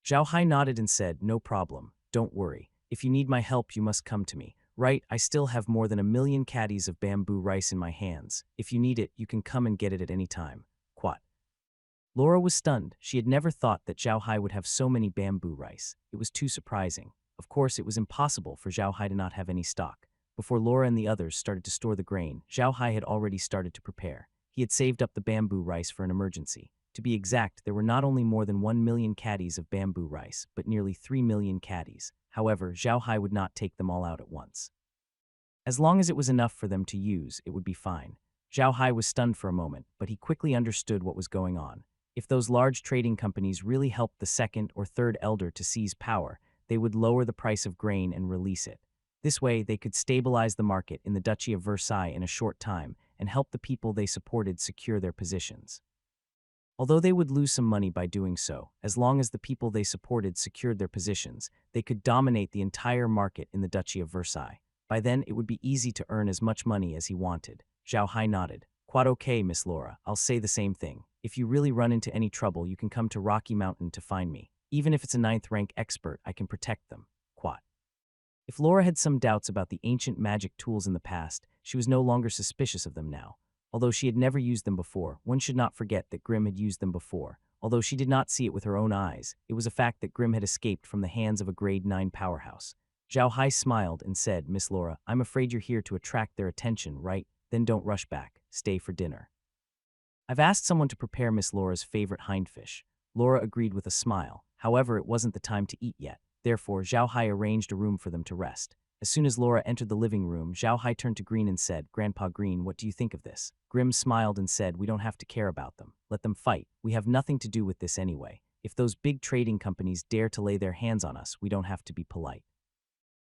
Zhao Hai nodded and said, No problem, don't worry. If you need my help, you must come to me. Right, I still have more than 1 million caddies of bamboo rice in my hands. If you need it, you can come and get it at any time. Quat. Laura was stunned. She had never thought that Zhao Hai would have so many bamboo rice. It was too surprising. Of course, it was impossible for Zhao Hai to not have any stock. Before Laura and the others started to store the grain, Zhao Hai had already started to prepare. He had saved up the bamboo rice for an emergency. To be exact, there were not only more than 1 million caddies of bamboo rice, but nearly 3 million caddies. However, Zhao Hai would not take them all out at once. As long as it was enough for them to use, it would be fine. Zhao Hai was stunned for a moment, but he quickly understood what was going on. If those large trading companies really helped the second or third elder to seize power, they would lower the price of grain and release it. This way, they could stabilize the market in the Duchy of Versailles in a short time and help the people they supported secure their positions. Although they would lose some money by doing so, as long as the people they supported secured their positions, they could dominate the entire market in the Duchy of Versailles. By then, it would be easy to earn as much money as he wanted. Zhao Hai nodded. Quite okay, Miss Laura, I'll say the same thing. If you really run into any trouble, you can come to Rocky Mountain to find me. Even if it's a 9th rank expert, I can protect them. Quat. If Laura had some doubts about the ancient magic tools in the past, she was no longer suspicious of them now. Although she had never used them before, one should not forget that Grimm had used them before. Although she did not see it with her own eyes, it was a fact that Grimm had escaped from the hands of a grade 9 powerhouse. Zhao Hai smiled and said, Miss Laura, I'm afraid you're here to attract their attention, right? Then don't rush back. Stay for dinner. I've asked someone to prepare Miss Laura's favorite hin-fish. Laura agreed with a smile. However, it wasn't the time to eat yet. Therefore, Zhao Hai arranged a room for them to rest. As soon as Laura entered the living room, Zhao Hai turned to Green and said, Grandpa Green, what do you think of this? Grimm smiled and said, We don't have to care about them. Let them fight. We have nothing to do with this anyway. If those big trading companies dare to lay their hands on us, we don't have to be polite.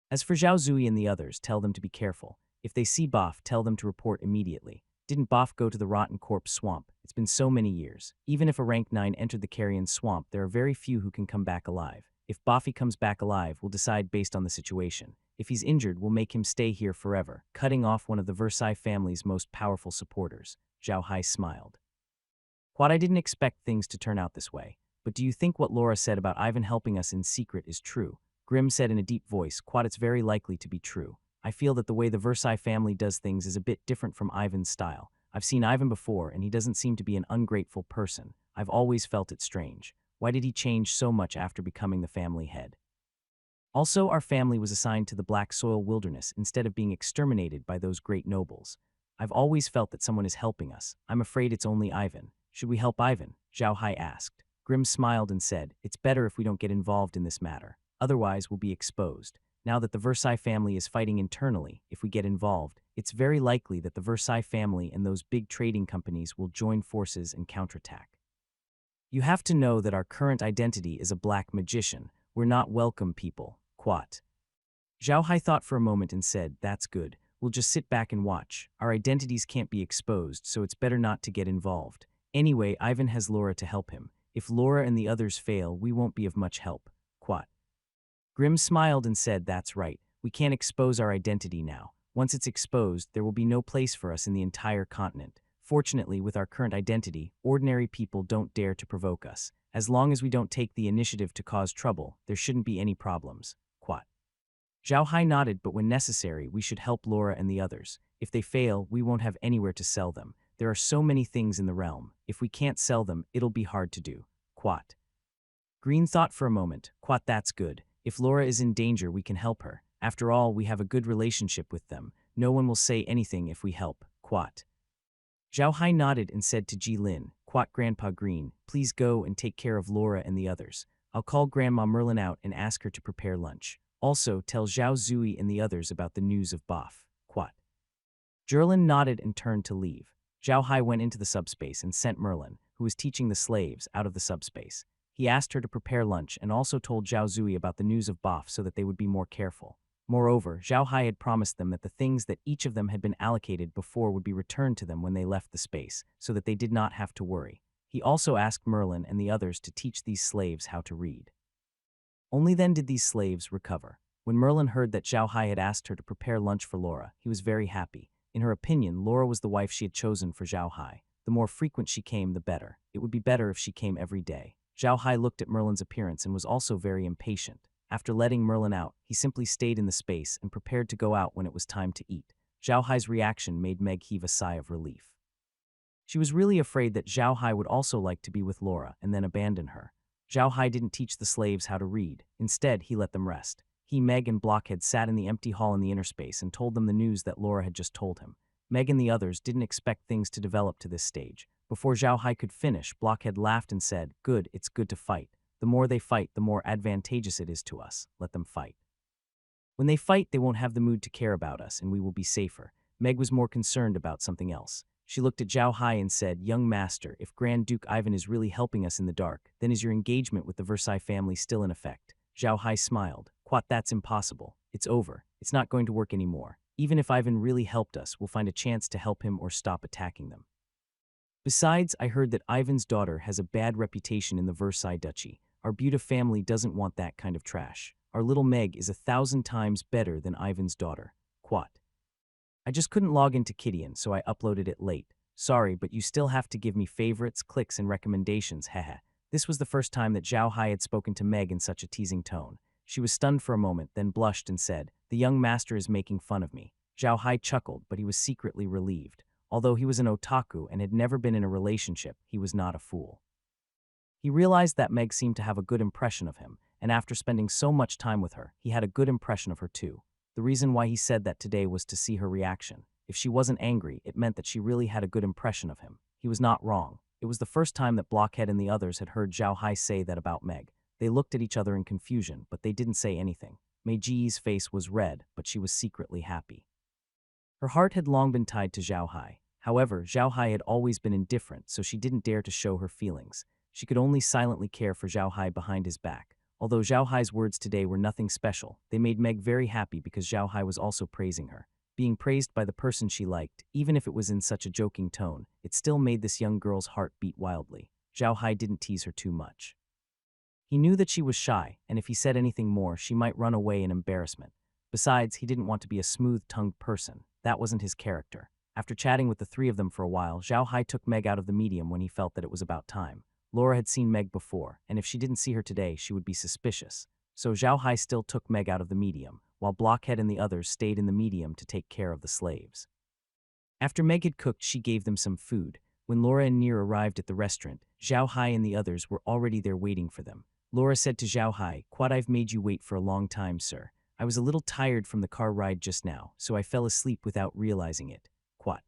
As for Zhao Zui and the others, tell them to be careful. If they see Boff, tell them to report immediately. Didn't Boff go to the Rotten Corpse Swamp? It's been so many years. Even if a rank 9 entered the Carrion Swamp, there are very few who can come back alive. If Boffy comes back alive, we'll decide based on the situation. If he's injured, we'll make him stay here forever, cutting off one of the Versailles family's most powerful supporters. Zhao Hai smiled. Quad, I didn't expect things to turn out this way. But do you think what Laura said about Ivan helping us in secret is true? Grimm said in a deep voice, Quad, it's very likely to be true. I feel that the way the Versailles family does things is a bit different from Ivan's style. I've seen Ivan before, and he doesn't seem to be an ungrateful person. I've always felt it strange. Why did he change so much after becoming the family head? Also, our family was assigned to the Black Soil Wilderness instead of being exterminated by those great nobles. I've always felt that someone is helping us. I'm afraid it's only Ivan. Should we help Ivan? Zhao Hai asked. Grimm smiled and said, It's better if we don't get involved in this matter. Otherwise, we'll be exposed. Now that the Versailles family is fighting internally, if we get involved, it's very likely that the Versailles family and those big trading companies will join forces and counterattack. You have to know that our current identity is a black magician. We're not welcome people, quat. Zhao Hai thought for a moment and said, that's good. We'll just sit back and watch. Our identities can't be exposed, so it's better not to get involved. Anyway, Ivan has Laura to help him. If Laura and the others fail, we won't be of much help, quat. Grimm smiled and said, that's right. We can't expose our identity now. Once it's exposed, there will be no place for us in the entire continent. Fortunately, with our current identity, ordinary people don't dare to provoke us. As long as we don't take the initiative to cause trouble, there shouldn't be any problems, quat. Zhao Hai nodded, but when necessary, we should help Laura and the others. If they fail, we won't have anywhere to sell them. There are so many things in the realm. If we can't sell them, it'll be hard to do, quat. Green thought for a moment, quat, that's good. If Laura is in danger, we can help her. After all, we have a good relationship with them. No one will say anything if we help, quat. Zhao Hai nodded and said to Ji Lin, quat, Grandpa Green, please go and take care of Laura and the others. I'll call Grandma Merlin out and ask her to prepare lunch. Also, tell Zhao Zui and the others about the news of Boff, quat. Jerlin nodded and turned to leave. Zhao Hai went into the subspace and sent Merlin, who was teaching the slaves, out of the subspace. He asked her to prepare lunch and also told Zhao Zui about the news of Boff so that they would be more careful. Moreover, Zhao Hai had promised them that the things that each of them had been allocated before would be returned to them when they left the space, so that they did not have to worry. He also asked Merlin and the others to teach these slaves how to read. Only then did these slaves recover. When Merlin heard that Zhao Hai had asked her to prepare lunch for Laura, he was very happy. In her opinion, Laura was the wife she had chosen for Zhao Hai. The more frequent she came, the better. It would be better if she came every day. Zhao Hai looked at Merlin's appearance and was also very impatient. After letting Merlin out, he simply stayed in the space and prepared to go out when it was time to eat. Zhao Hai's reaction made Meg heave a sigh of relief. She was really afraid that Zhao Hai would also like to be with Laura and then abandon her. Zhao Hai didn't teach the slaves how to read. Instead, he let them rest. He, Meg, and Blockhead sat in the empty hall in the inner space and told them the news that Laura had just told him. Meg and the others didn't expect things to develop to this stage. Before Zhao Hai could finish, Blockhead laughed and said, good, it's good to fight. The more they fight, the more advantageous it is to us. Let them fight. When they fight, they won't have the mood to care about us, and we will be safer. Meg was more concerned about something else. She looked at Zhao Hai and said, young master, if Grand Duke Ivan is really helping us in the dark, then is your engagement with the Versailles family still in effect? Zhao Hai smiled. Quat, that's impossible. It's over. It's not going to work anymore. Even if Ivan really helped us, we'll find a chance to help him or stop attacking them. Besides, I heard that Ivan's daughter has a bad reputation in the Versailles Duchy. Our Buta family doesn't want that kind of trash. Our little Meg is 1,000 times better than Ivan's daughter. Quat. I just couldn't log into Kidian, so I uploaded it late. Sorry, but you still have to give me favorites, clicks, and recommendations, haha. This was the first time that Zhao Hai had spoken to Meg in such a teasing tone. She was stunned for a moment, then blushed and said, the young master is making fun of me. Zhao Hai chuckled, but he was secretly relieved. Although he was an otaku and had never been in a relationship, he was not a fool. He realized that Meg seemed to have a good impression of him, and after spending so much time with her, he had a good impression of her too. The reason why he said that today was to see her reaction. If she wasn't angry, it meant that she really had a good impression of him. He was not wrong. It was the first time that Blockhead and the others had heard Zhao Hai say that about Meg. They looked at each other in confusion, but they didn't say anything. Mei Ji's face was red, but she was secretly happy. Her heart had long been tied to Zhao Hai. However, Zhao Hai had always been indifferent, so she didn't dare to show her feelings. She could only silently care for Zhao Hai behind his back. Although Zhao Hai's words today were nothing special, they made Meg very happy because Zhao Hai was also praising her. Being praised by the person she liked, even if it was in such a joking tone, it still made this young girl's heart beat wildly. Zhao Hai didn't tease her too much. He knew that she was shy, and if he said anything more, she might run away in embarrassment. Besides, he didn't want to be a smooth-tongued person. That wasn't his character. After chatting with the three of them for a while, Zhao Hai took Meg out of the medium when he felt that it was about time. Laura had seen Meg before, and if she didn't see her today, she would be suspicious. So Zhao Hai still took Meg out of the medium, while Blockhead and the others stayed in the medium to take care of the slaves. After Meg had cooked, she gave them some food. When Laura and Near arrived at the restaurant, Zhao Hai and the others were already there waiting for them. Laura said to Zhao Hai, "Quad, I've made you wait for a long time, sir. I was a little tired from the car ride just now, so I fell asleep without realizing it. Quad."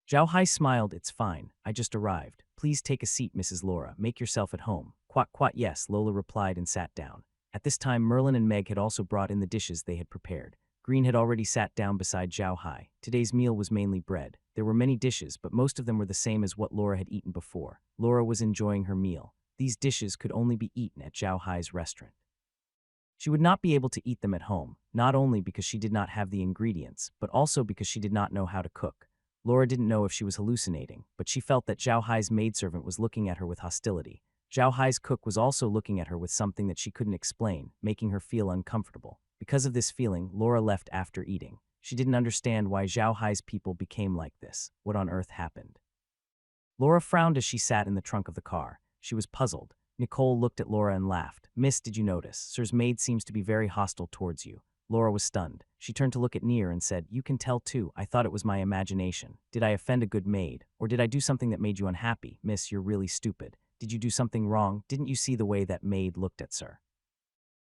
Zhao Hai smiled. "It's fine. I just arrived. Please take a seat, Mrs. Laura. Make yourself at home." "Quat, quat, yes," Lola replied and sat down. At this time, Merlin and Meg had also brought in the dishes they had prepared. Green had already sat down beside Zhao Hai. Today's meal was mainly bread. There were many dishes, but most of them were the same as what Laura had eaten before. Laura was enjoying her meal. These dishes could only be eaten at Zhao Hai's restaurant. She would not be able to eat them at home, not only because she did not have the ingredients, but also because she did not know how to cook. Laura didn't know if she was hallucinating, but she felt that Zhao Hai's maidservant was looking at her with hostility. Zhao Hai's cook was also looking at her with something that she couldn't explain, making her feel uncomfortable. Because of this feeling, Laura left after eating. She didn't understand why Zhao Hai's people became like this. What on earth happened? Laura frowned as she sat in the trunk of the car. She was puzzled. Nicole looked at Laura and laughed. "Miss, did you notice? Sir's maid seems to be very hostile towards you." Laura was stunned. She turned to look at Near and said, "You can tell too. I thought it was my imagination. Did I offend a good maid? Or did I do something that made you unhappy? Miss, you're really stupid. Did you do something wrong? Didn't you see the way that maid looked at Sir?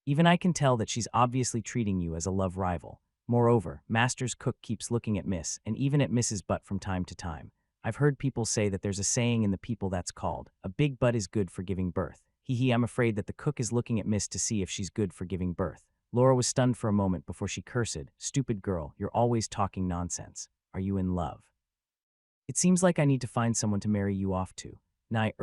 Even I can tell that she's obviously treating you as a love rival. Moreover, Master's cook keeps looking at Miss, and even at Mrs. Butt from time to time. I've heard people say that there's a saying in the people that's called, 'A big butt is good for giving birth.' I'm afraid that the cook is looking at Miss to see if she's good for giving birth." Laura was stunned for a moment before she cursed, "Stupid girl, you're always talking nonsense. Are you in love? It seems like I need to find someone to marry you off to."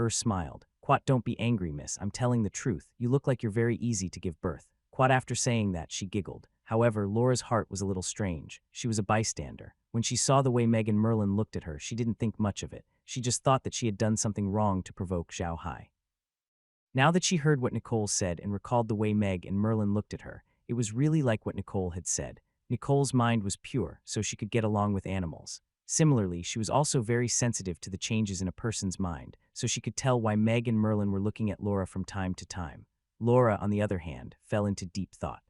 Smiled. "Quat, don't be angry, miss. I'm telling the truth. You look like you're very easy to give birth." Quat, after saying that, she giggled. However, Laura's heart was a little strange. She was a bystander. When she saw the way Meg and Merlin looked at her, she didn't think much of it. She just thought that she had done something wrong to provoke Zhao Hai. Now that she heard what Nicole said and recalled the way Meg and Merlin looked at her, it was really like what Nicole had said. Nicole's mind was pure, so she could get along with animals. Similarly, she was also very sensitive to the changes in a person's mind, so she could tell why Meg and Merlin were looking at Laura from time to time. Laura, on the other hand, fell into deep thought.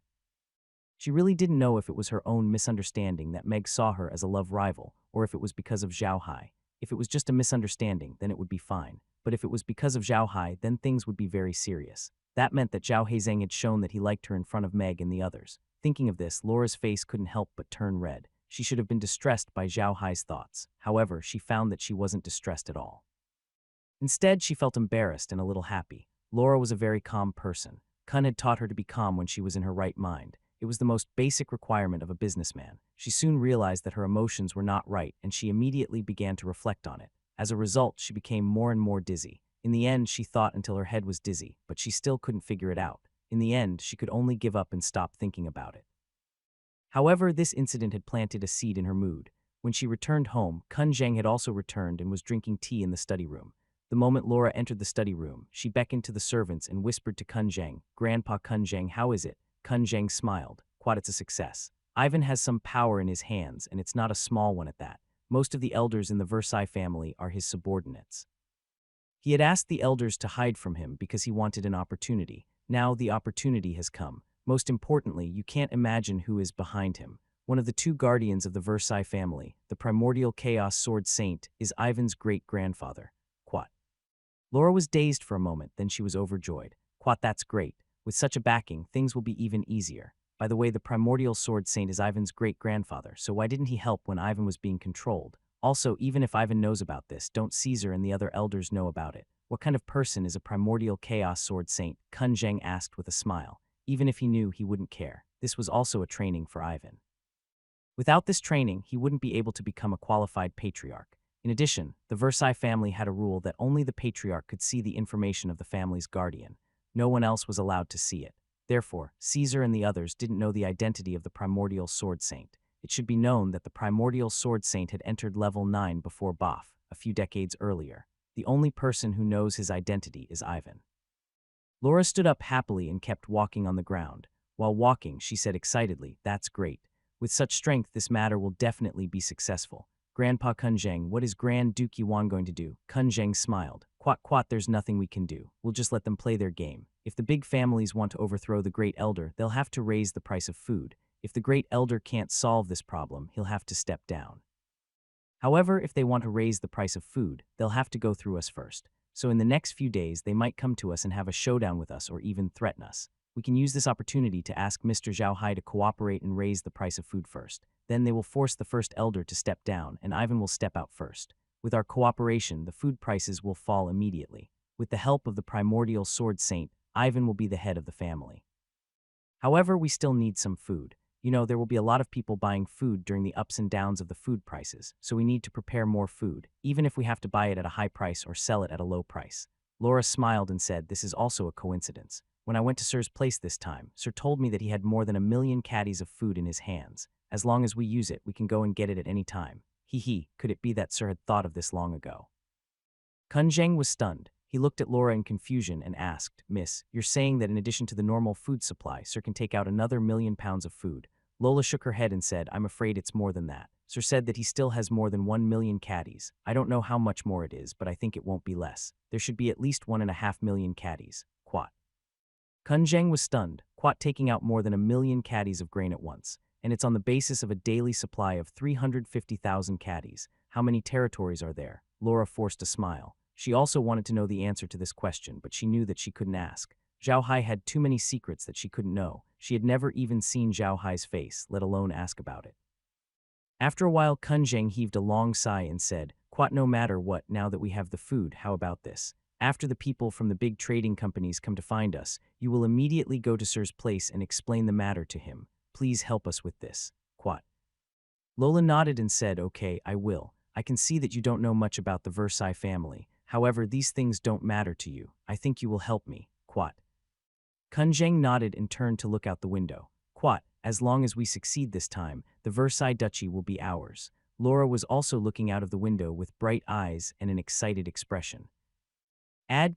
She really didn't know if it was her own misunderstanding that Meg saw her as a love rival, or if it was because of Zhao Hai. If it was just a misunderstanding, then it would be fine. But if it was because of Zhao Hai, then things would be very serious. That meant that Zhao Haizeng had shown that he liked her in front of Meg and the others. Thinking of this, Laura's face couldn't help but turn red. She should have been distressed by Zhao Hai's thoughts. However, she found that she wasn't distressed at all. Instead, she felt embarrassed and a little happy. Laura was a very calm person. Kun had taught her to be calm when she was in her right mind. It was the most basic requirement of a businessman. She soon realized that her emotions were not right, and she immediately began to reflect on it. As a result, she became more and more dizzy. In the end, she thought until her head was dizzy, but she still couldn't figure it out. In the end, she could only give up and stop thinking about it. However, this incident had planted a seed in her mood. When she returned home, Kun Zheng had also returned and was drinking tea in the study room. The moment Laura entered the study room, she beckoned to the servants and whispered to Kun Zheng, "Grandpa Kun Zheng, how is it?" Kun Zheng smiled. "Quite, it's a success. Ivan has some power in his hands, and it's not a small one at that. Most of the elders in the Versailles family are his subordinates. He had asked the elders to hide from him because he wanted an opportunity. Now the opportunity has come. Most importantly, you can't imagine who is behind him. One of the two guardians of the Versailles family, the primordial chaos sword saint, is Ivan's great-grandfather." Quat. Laura was dazed for a moment, then she was overjoyed. "Quat, that's great. With such a backing, things will be even easier. By the way, the primordial sword saint is Ivan's great-grandfather, so why didn't he help when Ivan was being controlled? Also, even if Ivan knows about this, don't Caesar and the other elders know about it? What kind of person is a primordial chaos sword saint?" Kun Zheng asked with a smile. Even if he knew, he wouldn't care. This was also a training for Ivan. Without this training, he wouldn't be able to become a qualified patriarch. In addition, the Versailles family had a rule that only the patriarch could see the information of the family's guardian. No one else was allowed to see it. Therefore, Caesar and the others didn't know the identity of the primordial sword saint. It should be known that the primordial sword saint had entered level 9 before Boff, a few decades earlier. The only person who knows his identity is Ivan. Laura stood up happily and kept walking on the ground. While walking, she said excitedly, "That's great. With such strength, this matter will definitely be successful. Grandpa Kun Zheng, what is Grand Duke Yuan going to do?" Kun Zheng smiled. Quat, there's nothing we can do. We'll just let them play their game. If the big families want to overthrow the Great Elder, they'll have to raise the price of food. If the Great Elder can't solve this problem, he'll have to step down. However, if they want to raise the price of food, they'll have to go through us first. So in the next few days, they might come to us and have a showdown with us or even threaten us. We can use this opportunity to ask Mr. Zhao Hai to cooperate and raise the price of food first. Then they will force the first elder to step down, and Ivan will step out first. With our cooperation, the food prices will fall immediately. With the help of the primordial sword saint, Ivan will be the head of the family. However, we still need some food. You know, there will be a lot of people buying food during the ups and downs of the food prices, so we need to prepare more food, even if we have to buy it at a high price or sell it at a low price. Laura smiled and said, "This is also a coincidence. When I went to Sir's place this time, Sir told me that he had more than 1 million caddies of food in his hands. As long as we use it, we can go and get it at any time." Could it be that Sir had thought of this long ago? Kunzheng was stunned. He looked at Laura in confusion and asked, "Miss, you're saying that in addition to the normal food supply, Sir can take out another 1 million pounds of food?" Lola shook her head and said, "I'm afraid it's more than that. Sir said that he still has more than 1 million caddies. I don't know how much more it is, but I think it won't be less. There should be at least 1.5 million caddies." Quat. Kunzheng was stunned. Quat taking out more than 1 million caddies of grain at once. And it's on the basis of a daily supply of 350,000 caddies. How many territories are there? Laura forced a smile. She also wanted to know the answer to this question, but she knew that she couldn't ask. Zhao Hai had too many secrets that she couldn't know. She had never even seen Zhao Hai's face, let alone ask about it. After a while, Kunzheng heaved a long sigh and said, "Quat, no matter what, now that we have the food, how about this? After the people from the big trading companies come to find us, you will immediately go to Sir's place and explain the matter to him. Please help us with this." Quat. Lola nodded and said, "Okay, I will. I can see that you don't know much about the Versailles family. However, these things don't matter to you. I think you will help me." Quat. Kunzheng nodded and turned to look out the window. Quat, as long as we succeed this time, the Versailles duchy will be ours. Laura was also looking out of the window with bright eyes and an excited expression.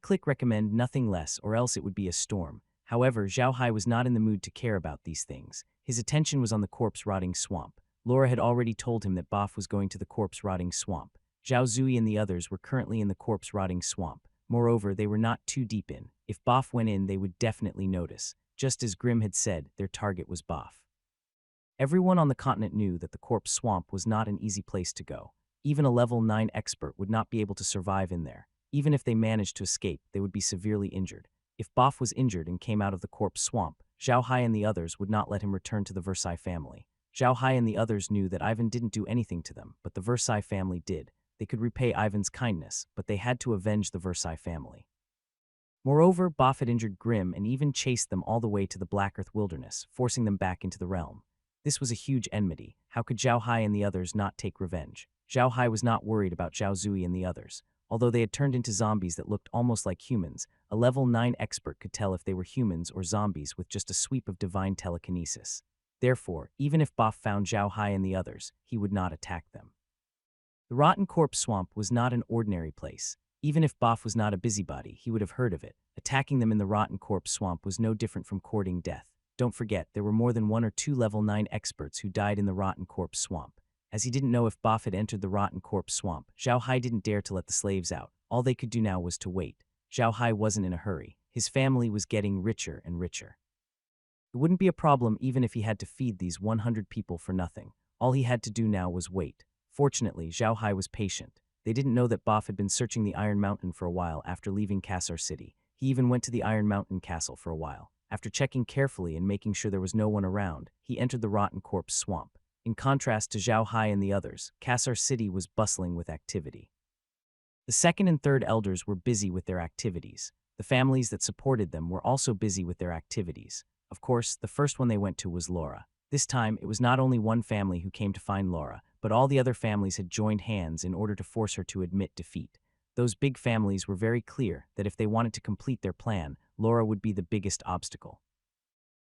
Click recommend nothing less, or else it would be a storm. However, Zhao Hai was not in the mood to care about these things. His attention was on the corpse-rotting swamp. Laura had already told him that Boff was going to the corpse-rotting swamp. Zhao Zui and the others were currently in the corpse-rotting swamp. Moreover, they were not too deep in. If Boff went in, they would definitely notice. Just as Grimm had said, their target was Boff. Everyone on the continent knew that the corpse swamp was not an easy place to go. Even a level 9 expert would not be able to survive in there. Even if they managed to escape, they would be severely injured. If Boff was injured and came out of the corpse swamp, Zhao Hai and the others would not let him return to the Versailles family. Zhao Hai and the others knew that Ivan didn't do anything to them, but the Versailles family did. They could repay Ivan's kindness, but they had to avenge the Versailles family. Moreover, Boff had injured Grimm and even chased them all the way to the Black Earth wilderness, forcing them back into the realm. This was a huge enmity. How could Zhao Hai and the others not take revenge? Zhao Hai was not worried about Zhao Zui and the others. Although they had turned into zombies that looked almost like humans, a level 9 expert could tell if they were humans or zombies with just a sweep of divine telekinesis. Therefore, even if Boff found Zhao Hai and the others, he would not attack them. The rotten corpse swamp was not an ordinary place. Even if Boff was not a busybody, he would have heard of it. Attacking them in the rotten corpse swamp was no different from courting death. Don't forget, there were more than 1 or 2 level 9 experts who died in the rotten corpse swamp. As he didn't know if Boff had entered the rotten corpse swamp, Zhao Hai didn't dare to let the slaves out. All they could do now was to wait. Zhao Hai wasn't in a hurry. His family was getting richer and richer. It wouldn't be a problem even if he had to feed these 100 people for nothing. All he had to do now was wait. Fortunately, Zhao Hai was patient. They didn't know that Boff had been searching the Iron Mountain for a while after leaving Kassar City. He even went to the Iron Mountain Castle for a while. After checking carefully and making sure there was no one around, he entered the rotten corpse swamp. In contrast to Zhao Hai and the others, Kassar City was bustling with activity. The second and third elders were busy with their activities. The families that supported them were also busy with their activities. Of course, the first one they went to was Laura. This time, it was not only one family who came to find Laura, but all the other families had joined hands in order to force her to admit defeat. Those big families were very clear that if they wanted to complete their plan, Laura would be the biggest obstacle.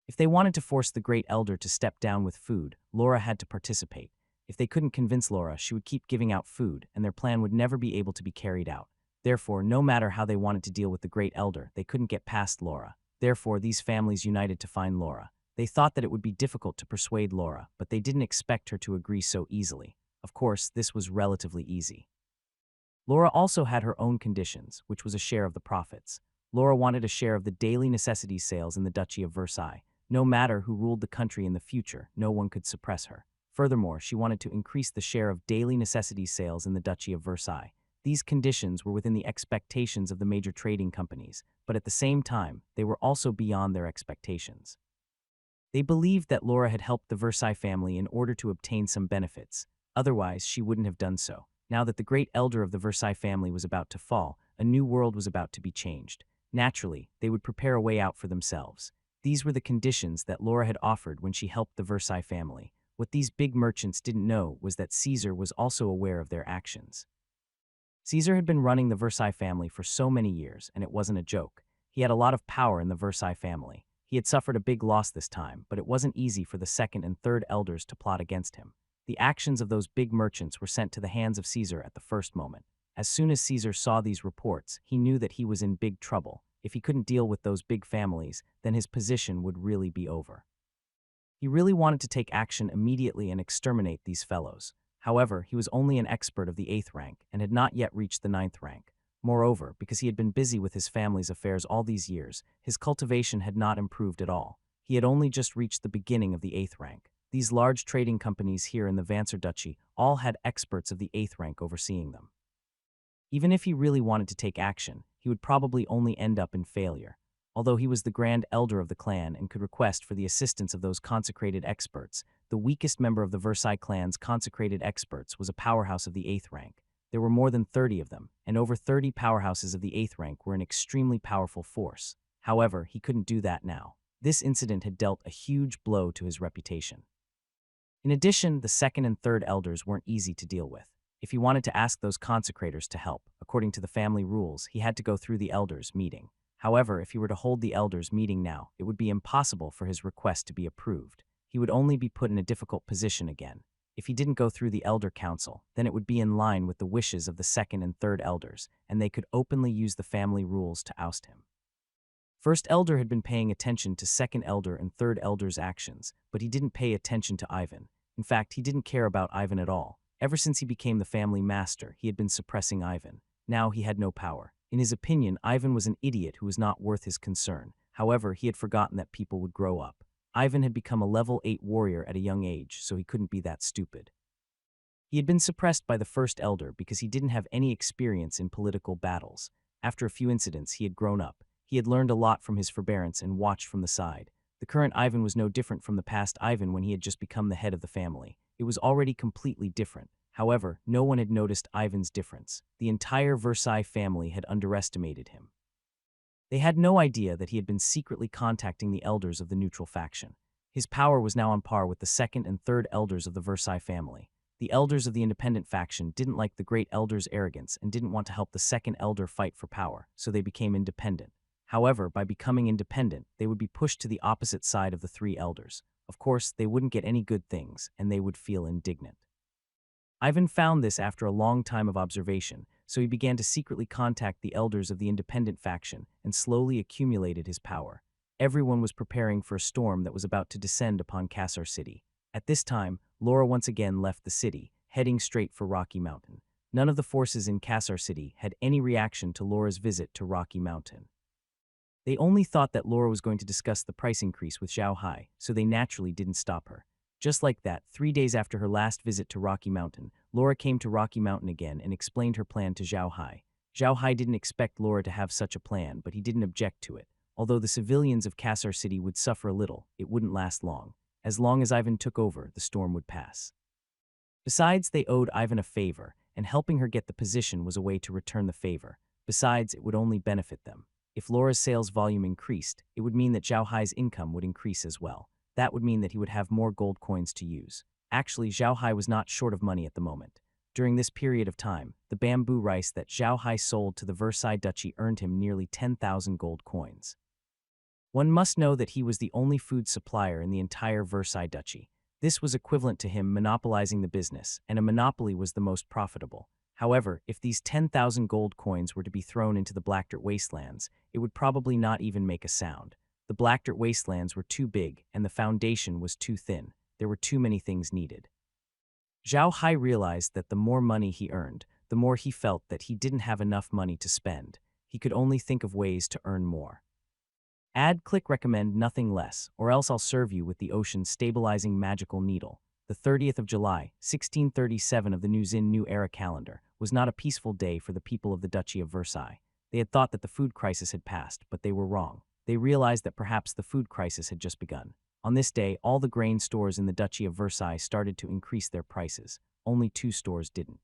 If they wanted to force the Great Elder to step down with food, Laura had to participate. If they couldn't convince Laura, she would keep giving out food, and their plan would never be able to be carried out. Therefore, no matter how they wanted to deal with the Great Elder, they couldn't get past Laura. Therefore, these families united to find Laura. They thought that it would be difficult to persuade Laura, but they didn't expect her to agree so easily. Of course, this was relatively easy. Laura also had her own conditions, which was a share of the profits. Laura wanted a share of the daily necessities sales in the Duchy of Versailles. No matter who ruled the country in the future, no one could suppress her. Furthermore, she wanted to increase the share of daily necessities sales in the Duchy of Versailles. These conditions were within the expectations of the major trading companies, but at the same time, they were also beyond their expectations. They believed that Laura had helped the Versailles family in order to obtain some benefits. Otherwise, she wouldn't have done so. Now that the Great Elder of the Versailles family was about to fall, a new world was about to be changed. Naturally, they would prepare a way out for themselves. These were the conditions that Laura had offered when she helped the Versailles family. What these big merchants didn't know was that Caesar was also aware of their actions. Caesar had been running the Versailles family for so many years, and it wasn't a joke. He had a lot of power in the Versailles family. He had suffered a big loss this time, but it wasn't easy for the second and third elders to plot against him. The actions of those big merchants were sent to the hands of Caesar at the first moment. As soon as Caesar saw these reports, he knew that he was in big trouble. If he couldn't deal with those big families, then his position would really be over. He really wanted to take action immediately and exterminate these fellows. However, he was only an expert of the 8th rank and had not yet reached the 9th rank. Moreover, because he had been busy with his family's affairs all these years, his cultivation had not improved at all. He had only just reached the beginning of the 8th rank. These large trading companies here in the Vancer Duchy all had experts of the 8th rank overseeing them. Even if he really wanted to take action, he would probably only end up in failure. Although he was the grand elder of the clan and could request for the assistance of those consecrated experts, the weakest member of the Versailles clan's consecrated experts was a powerhouse of the 8th rank. There were more than 30 of them, and over 30 powerhouses of the 8th rank were an extremely powerful force. However, he couldn't do that now. This incident had dealt a huge blow to his reputation. In addition, the second and third elders weren't easy to deal with. If he wanted to ask those consecrators to help, according to the family rules, he had to go through the elders' meeting. However, if he were to hold the elders' meeting now, it would be impossible for his request to be approved. He would only be put in a difficult position again. If he didn't go through the elder council, then it would be in line with the wishes of the second and third elders, and they could openly use the family rules to oust him. First elder had been paying attention to second elder and third elder's actions, but he didn't pay attention to Ivan. In fact, he didn't care about Ivan at all. Ever since he became the family master, he had been suppressing Ivan. Now he had no power. In his opinion, Ivan was an idiot who was not worth his concern. However, he had forgotten that people would grow up. Ivan had become a level 8 warrior at a young age, so he couldn't be that stupid. He had been suppressed by the first elder because he didn't have any experience in political battles. After a few incidents, he had grown up. He had learned a lot from his forbearance and watched from the side. The current Ivan was no different from the past Ivan when he had just become the head of the family. It was already completely different. However, no one had noticed Ivan's difference. The entire Versailles family had underestimated him. They had no idea that he had been secretly contacting the elders of the neutral faction. His power was now on par with the second and third elders of the Versailles family. The elders of the independent faction didn't like the great elder's arrogance and didn't want to help the second elder fight for power, so they became independent. However, by becoming independent, they would be pushed to the opposite side of the three elders. Of course, they wouldn't get any good things, and they would feel indignant. Ivan found this after a long time of observation, so he began to secretly contact the elders of the independent faction and slowly accumulated his power. Everyone was preparing for a storm that was about to descend upon Cassar City. At this time, Laura once again left the city, heading straight for Rocky Mountain. None of the forces in Cassar City had any reaction to Laura's visit to Rocky Mountain. They only thought that Laura was going to discuss the price increase with Zhao Hai, so they naturally didn't stop her. Just like that, 3 days after her last visit to Rocky Mountain, Laura came to Rocky Mountain again and explained her plan to Zhao Hai. Zhao Hai didn't expect Laura to have such a plan, but he didn't object to it. Although the civilians of Cassar City would suffer a little, it wouldn't last long. As long as Ivan took over, the storm would pass. Besides, they owed Ivan a favor, and helping her get the position was a way to return the favor. Besides, it would only benefit them. If Laura's sales volume increased, it would mean that Zhao Hai's income would increase as well. That would mean that he would have more gold coins to use. Actually, Zhao Hai was not short of money at the moment. During this period of time, the bamboo rice that Zhao Hai sold to the Versailles Duchy earned him nearly 10,000 gold coins. One must know that he was the only food supplier in the entire Versailles Duchy. This was equivalent to him monopolizing the business, and a monopoly was the most profitable. However, if these 10,000 gold coins were to be thrown into the Black Dirt Wastelands, it would probably not even make a sound. The Black Dirt Wastelands were too big, and the foundation was too thin. There were too many things needed. Zhao Hai realized that the more money he earned, the more he felt that he didn't have enough money to spend. He could only think of ways to earn more. Click recommend nothing less, or else I'll serve you with the ocean's stabilizing magical needle. The 30th of July, 1637 of the New Era calendar was not a peaceful day for the people of the Duchy of Versailles. They had thought that the food crisis had passed, but they were wrong. They realized that perhaps the food crisis had just begun. On this day, all the grain stores in the Duchy of Versailles started to increase their prices. Only 2 stores didn't.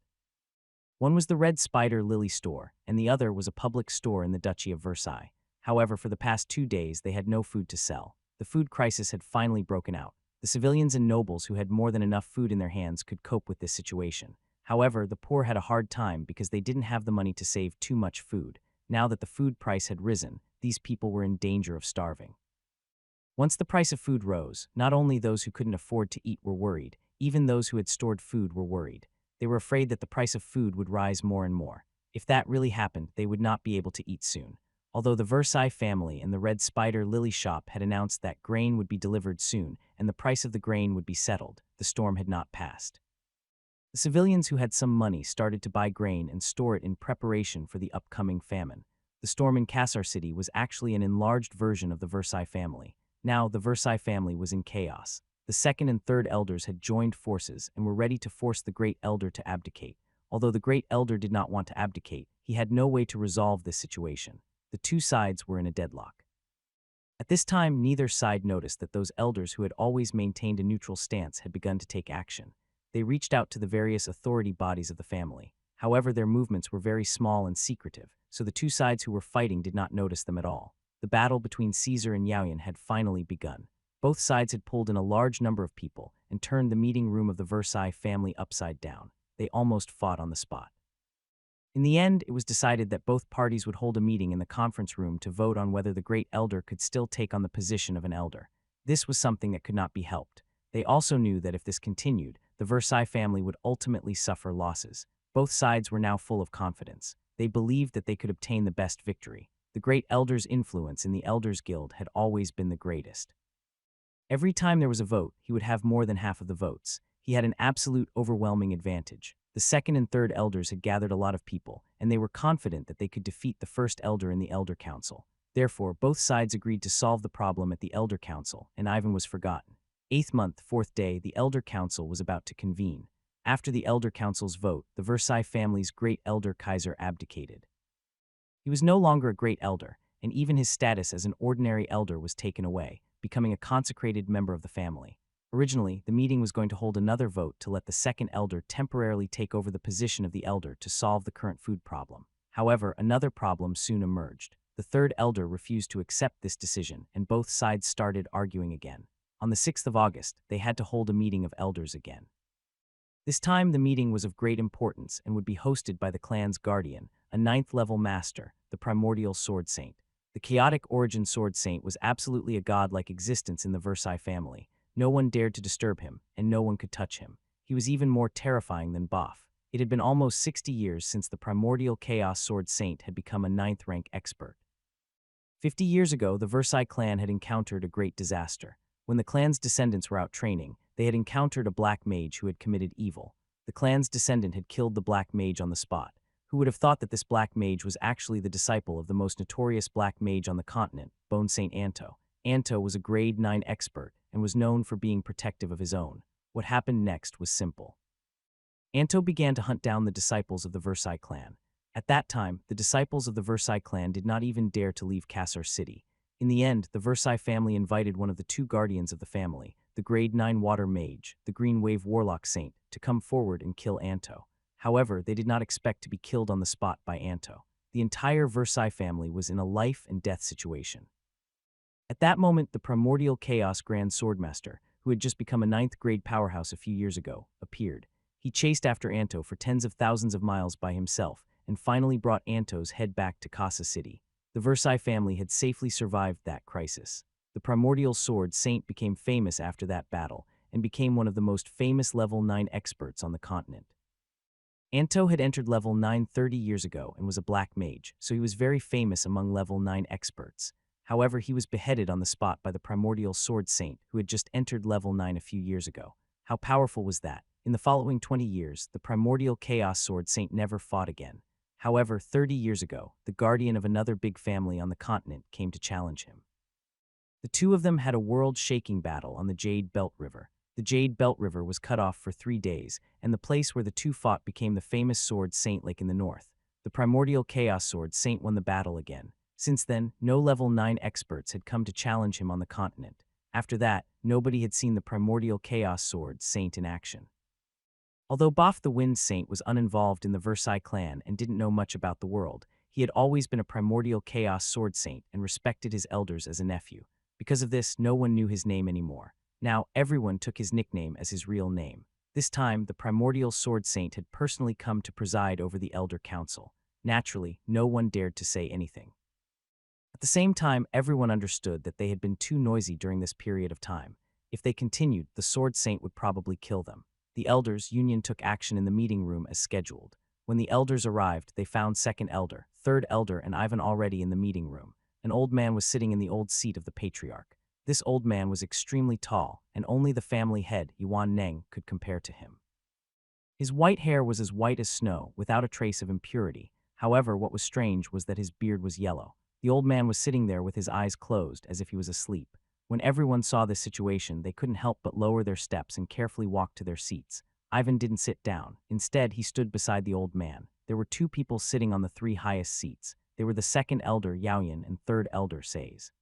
One was the Red Spider Lily store, and the other was a public store in the Duchy of Versailles. However, for the past 2 days, they had no food to sell. The food crisis had finally broken out. The civilians and nobles who had more than enough food in their hands could cope with this situation. However, the poor had a hard time because they didn't have the money to save too much food. Now that the food price had risen, these people were in danger of starving. Once the price of food rose, not only those who couldn't afford to eat were worried, even those who had stored food were worried. They were afraid that the price of food would rise more and more. If that really happened, they would not be able to eat soon. Although the Versailles family and the Red Spider Lily shop had announced that grain would be delivered soon and the price of the grain would be settled, the storm had not passed. The civilians who had some money started to buy grain and store it in preparation for the upcoming famine. The storm in Cassar City was actually an enlarged version of the Versailles family. Now, the Versailles family was in chaos. The second and third elders had joined forces and were ready to force the great elder to abdicate. Although the great elder did not want to abdicate, he had no way to resolve this situation. The two sides were in a deadlock. At this time, neither side noticed that those elders who had always maintained a neutral stance had begun to take action. They reached out to the various authority bodies of the family. However, their movements were very small and secretive, so the two sides who were fighting did not notice them at all. The battle between Caesar and Yaoyan had finally begun. Both sides had pulled in a large number of people and turned the meeting room of the Versailles family upside down. They almost fought on the spot. In the end, it was decided that both parties would hold a meeting in the conference room to vote on whether the great elder could still take on the position of an elder. This was something that could not be helped. They also knew that if this continued, the Versailles family would ultimately suffer losses. Both sides were now full of confidence. They believed that they could obtain the best victory. The great elder's influence in the Elders Guild had always been the greatest. Every time there was a vote, he would have more than half of the votes. He had an absolute overwhelming advantage. The second and third elders had gathered a lot of people, and they were confident that they could defeat the first elder in the Elder Council. Therefore, both sides agreed to solve the problem at the Elder Council, and Ivan was forgotten. 8th month, 4th day, the Elder Council was about to convene. After the Elder Council's vote, the Versailles family's great elder Kaiser abdicated. He was no longer a great elder, and even his status as an ordinary elder was taken away, becoming a consecrated member of the family. Originally, the meeting was going to hold another vote to let the second elder temporarily take over the position of the elder to solve the current food problem. However, another problem soon emerged. The third elder refused to accept this decision, and both sides started arguing again. On the 6th of August, they had to hold a meeting of elders again. This time, the meeting was of great importance and would be hosted by the clan's guardian, a 9th-level master, the primordial sword saint. The chaotic origin sword saint was absolutely a godlike existence in the Versailles family. No one dared to disturb him, and no one could touch him. He was even more terrifying than Boff. It had been almost 60 years since the primordial chaos sword saint had become a 9th-rank expert. 50 years ago, the Versailles clan had encountered a great disaster. When the clan's descendants were out training, they had encountered a black mage who had committed evil. The clan's descendant had killed the black mage on the spot. Who would have thought that this black mage was actually the disciple of the most notorious black mage on the continent, Bone Saint Anto? Anto was a grade 9 expert and was known for being protective of his own. What happened next was simple. Anto began to hunt down the disciples of the Versailles clan. At that time, the disciples of the Versailles clan did not even dare to leave Cassar City. In the end, the Versailles family invited one of the two guardians of the family, the grade 9 water mage, the Green Wave Warlock Saint, to come forward and kill Anto. However, they did not expect to be killed on the spot by Anto. The entire Versailles family was in a life and death situation. At that moment, the primordial chaos Grand Swordmaster, who had just become a 9th grade powerhouse a few years ago, appeared. He chased after Anto for tens of thousands of miles by himself and finally brought Anto's head back to Casa City. The Versailles family had safely survived that crisis. The primordial sword saint became famous after that battle and became one of the most famous level 9 experts on the continent. Anto had entered level 9 30 years ago and was a black mage, so he was very famous among level 9 experts. However, he was beheaded on the spot by the primordial sword saint who had just entered level 9 a few years ago. How powerful was that? In the following 20 years, the primordial chaos sword saint never fought again. However, 30 years ago, the guardian of another big family on the continent came to challenge him. The two of them had a world-shaking battle on the Jade Belt River. The Jade Belt River was cut off for 3 days, and the place where the two fought became the famous Sword Saint Lake in the north. The primordial Chaos Sword Saint won the battle again. Since then, no level 9 experts had come to challenge him on the continent. After that, nobody had seen the primordial Chaos Sword Saint in action. Although Boff the Wind Saint was uninvolved in the Versailles clan and didn't know much about the world, he had always been a primordial Chaos Sword Saint and respected his elders as a nephew. Because of this, no one knew his name anymore. Now, everyone took his nickname as his real name. This time, the primordial sword saint had personally come to preside over the Elder Council. Naturally, no one dared to say anything. At the same time, everyone understood that they had been too noisy during this period of time. If they continued, the sword saint would probably kill them. The elders' union took action in the meeting room as scheduled. When the elders arrived, they found second elder, third elder, and Ivan already in the meeting room. An old man was sitting in the old seat of the patriarch. This old man was extremely tall, and only the family head, Yuan Neng, could compare to him. His white hair was as white as snow, without a trace of impurity. However, what was strange was that his beard was yellow. The old man was sitting there with his eyes closed, as if he was asleep. When everyone saw this situation, they couldn't help but lower their steps and carefully walk to their seats. Ivan didn't sit down. Instead, he stood beside the old man. There were two people sitting on the three highest seats. They were the second elder, Yaoyan, and third elder, Sais.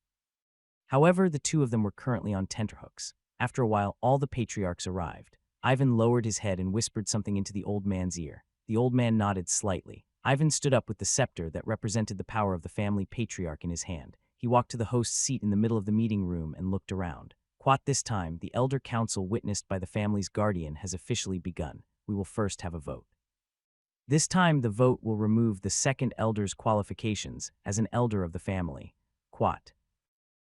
However, the two of them were currently on tenterhooks. After a while, all the patriarchs arrived. Ivan lowered his head and whispered something into the old man's ear. The old man nodded slightly. Ivan stood up with the scepter that represented the power of the family patriarch in his hand. He walked to the host's seat in the middle of the meeting room and looked around. Quat, this time, the elder council witnessed by the family's guardian has officially begun. We will first have a vote. This time, the vote will remove the second elder's qualifications as an elder of the family. Quat.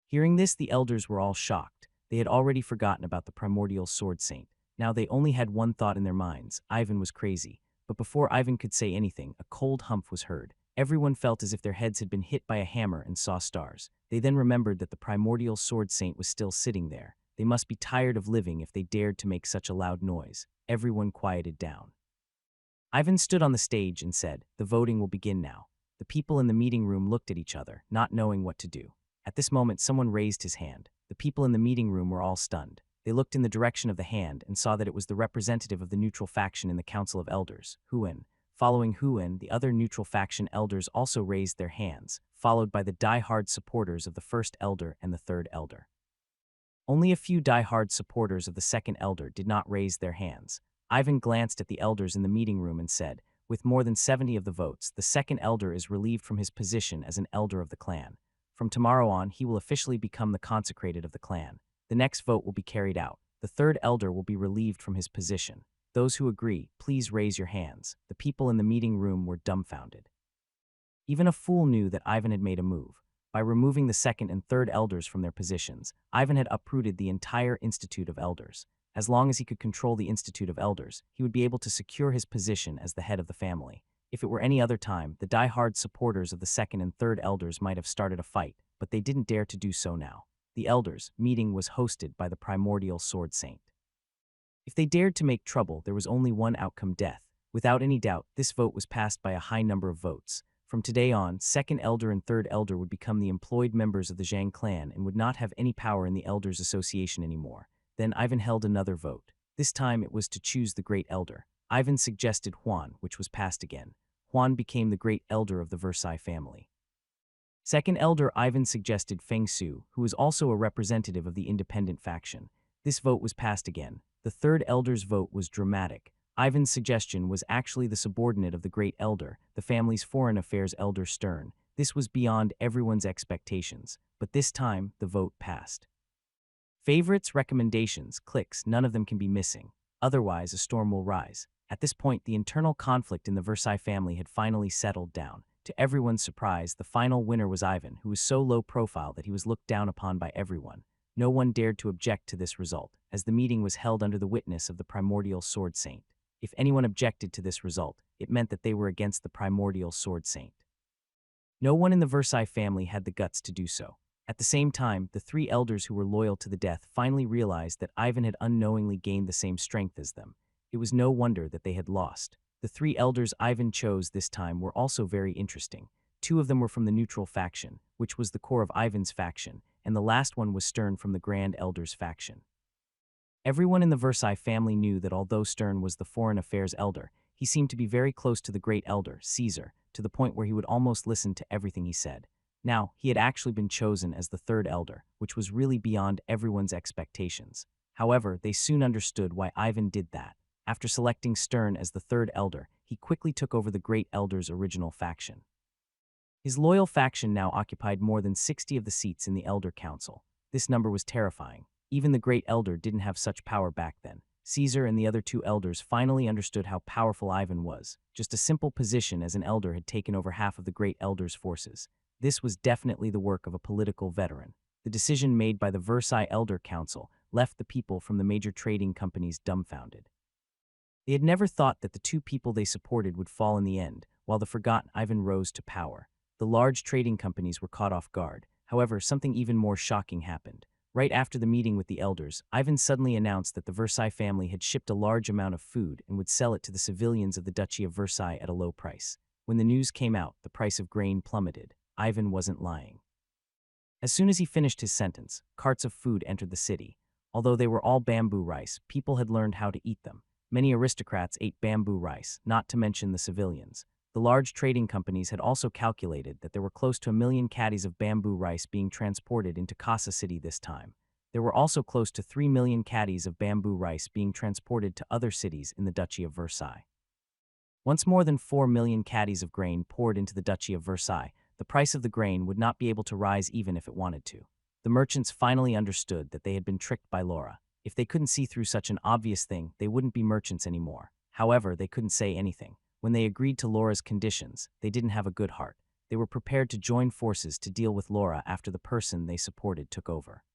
Hearing this, the elders were all shocked. They had already forgotten about the primordial sword saint. Now they only had one thought in their minds. Ivan was crazy. But before Ivan could say anything, a cold hump was heard. Everyone felt as if their heads had been hit by a hammer and saw stars. They then remembered that the primordial sword saint was still sitting there. They must be tired of living if they dared to make such a loud noise. Everyone quieted down. Ivan stood on the stage and said, "The voting will begin now." The people in the meeting room looked at each other, not knowing what to do. At this moment, someone raised his hand. The people in the meeting room were all stunned. They looked in the direction of the hand and saw that it was the representative of the neutral faction in the Council of Elders, Huan. Following Huan, the other neutral faction elders also raised their hands, followed by the die-hard supporters of the first elder and the third elder. Only a few die-hard supporters of the second elder did not raise their hands. Ivan glanced at the elders in the meeting room and said, "With more than 70 of the votes, the second elder is relieved from his position as an elder of the clan. From tomorrow on, he will officially become the consecrated of the clan. The next vote will be carried out. The third elder will be relieved from his position. Those who agree, please raise your hands." The people in the meeting room were dumbfounded. Even a fool knew that Ivan had made a move. By removing the second and third elders from their positions, Ivan had uprooted the entire Institute of Elders. As long as he could control the Institute of Elders, he would be able to secure his position as the head of the family. If it were any other time, the die-hard supporters of the second and third elders might have started a fight, but they didn't dare to do so now. The elders' meeting was hosted by the primordial sword saint. If they dared to make trouble, there was only one outcome: death. Without any doubt, this vote was passed by a high number of votes. From today on, second elder and third elder would become the employed members of the Zhang clan and would not have any power in the Elders Association anymore. Then Ivan held another vote. This time it was to choose the great elder. Ivan suggested Huan, which was passed again. Huan became the great elder of the Versailles family. Second elder Ivan suggested Feng Su, who was also a representative of the independent faction. This vote was passed again. The third elder's vote was dramatic. Ivan's suggestion was actually the subordinate of the great elder, the family's foreign affairs elder Stern. This was beyond everyone's expectations, but this time the vote passed. Favorites, recommendations, clicks, none of them can be missing. Otherwise, a storm will rise. At this point, the internal conflict in the Versailles family had finally settled down. To everyone's surprise, the final winner was Ivan, who was so low profile that he was looked down upon by everyone. No one dared to object to this result, as the meeting was held under the witness of the primordial sword saint. If anyone objected to this result, it meant that they were against the primordial sword saint. No one in the Versailles family had the guts to do so. At the same time, the three elders who were loyal to the death finally realized that Ivan had unknowingly gained the same strength as them. It was no wonder that they had lost. The three elders Ivan chose this time were also very interesting. Two of them were from the neutral faction, which was the core of Ivan's faction, and the last one was Stern from the Grand Elder's faction. Everyone in the Versailles family knew that although Stern was the foreign affairs elder, he seemed to be very close to the great elder, Caesar, to the point where he would almost listen to everything he said. Now, he had actually been chosen as the third elder, which was really beyond everyone's expectations. However, they soon understood why Ivan did that. After selecting Stern as the third elder, he quickly took over the great elder's original faction. His loyal faction now occupied more than 60 of the seats in the Elder Council. This number was terrifying. Even the great elder didn't have such power back then. Caesar and the other two elders finally understood how powerful Ivan was. Just a simple position as an elder had taken over half of the great elder's forces. This was definitely the work of a political veteran. The decision made by the Versailles Elder Council left the people from the major trading companies dumbfounded. They had never thought that the two people they supported would fall in the end, while the forgotten Ivan rose to power. The large trading companies were caught off guard. However, something even more shocking happened. Right after the meeting with the elders, Ivan suddenly announced that the Versailles family had shipped a large amount of food and would sell it to the civilians of the Duchy of Versailles at a low price. When the news came out, the price of grain plummeted. Ivan wasn't lying. As soon as he finished his sentence, carts of food entered the city. Although they were all bamboo rice, people had learned how to eat them. Many aristocrats ate bamboo rice, not to mention the civilians. The large trading companies had also calculated that there were close to 1 million caddies of bamboo rice being transported into Casa City this time. There were also close to 3 million caddies of bamboo rice being transported to other cities in the Duchy of Versailles. Once more than 4 million caddies of grain poured into the Duchy of Versailles, the price of the grain would not be able to rise even if it wanted to. The merchants finally understood that they had been tricked by Laura. If they couldn't see through such an obvious thing, they wouldn't be merchants anymore. However, they couldn't say anything. When they agreed to Laura's conditions, they didn't have a good heart. They were prepared to join forces to deal with Laura after the person they supported took over.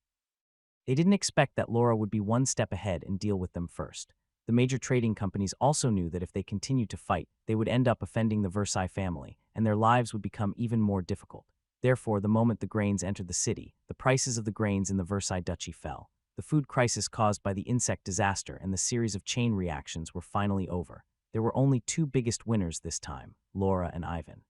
They didn't expect that Laura would be one step ahead and deal with them first. The major trading companies also knew that if they continued to fight, they would end up offending the Versailles family, and their lives would become even more difficult. Therefore, the moment the grains entered the city, the prices of the grains in the Versailles Duchy fell. The food crisis caused by the insect disaster and the series of chain reactions were finally over. There were only two biggest winners this time, Laura and Ivan.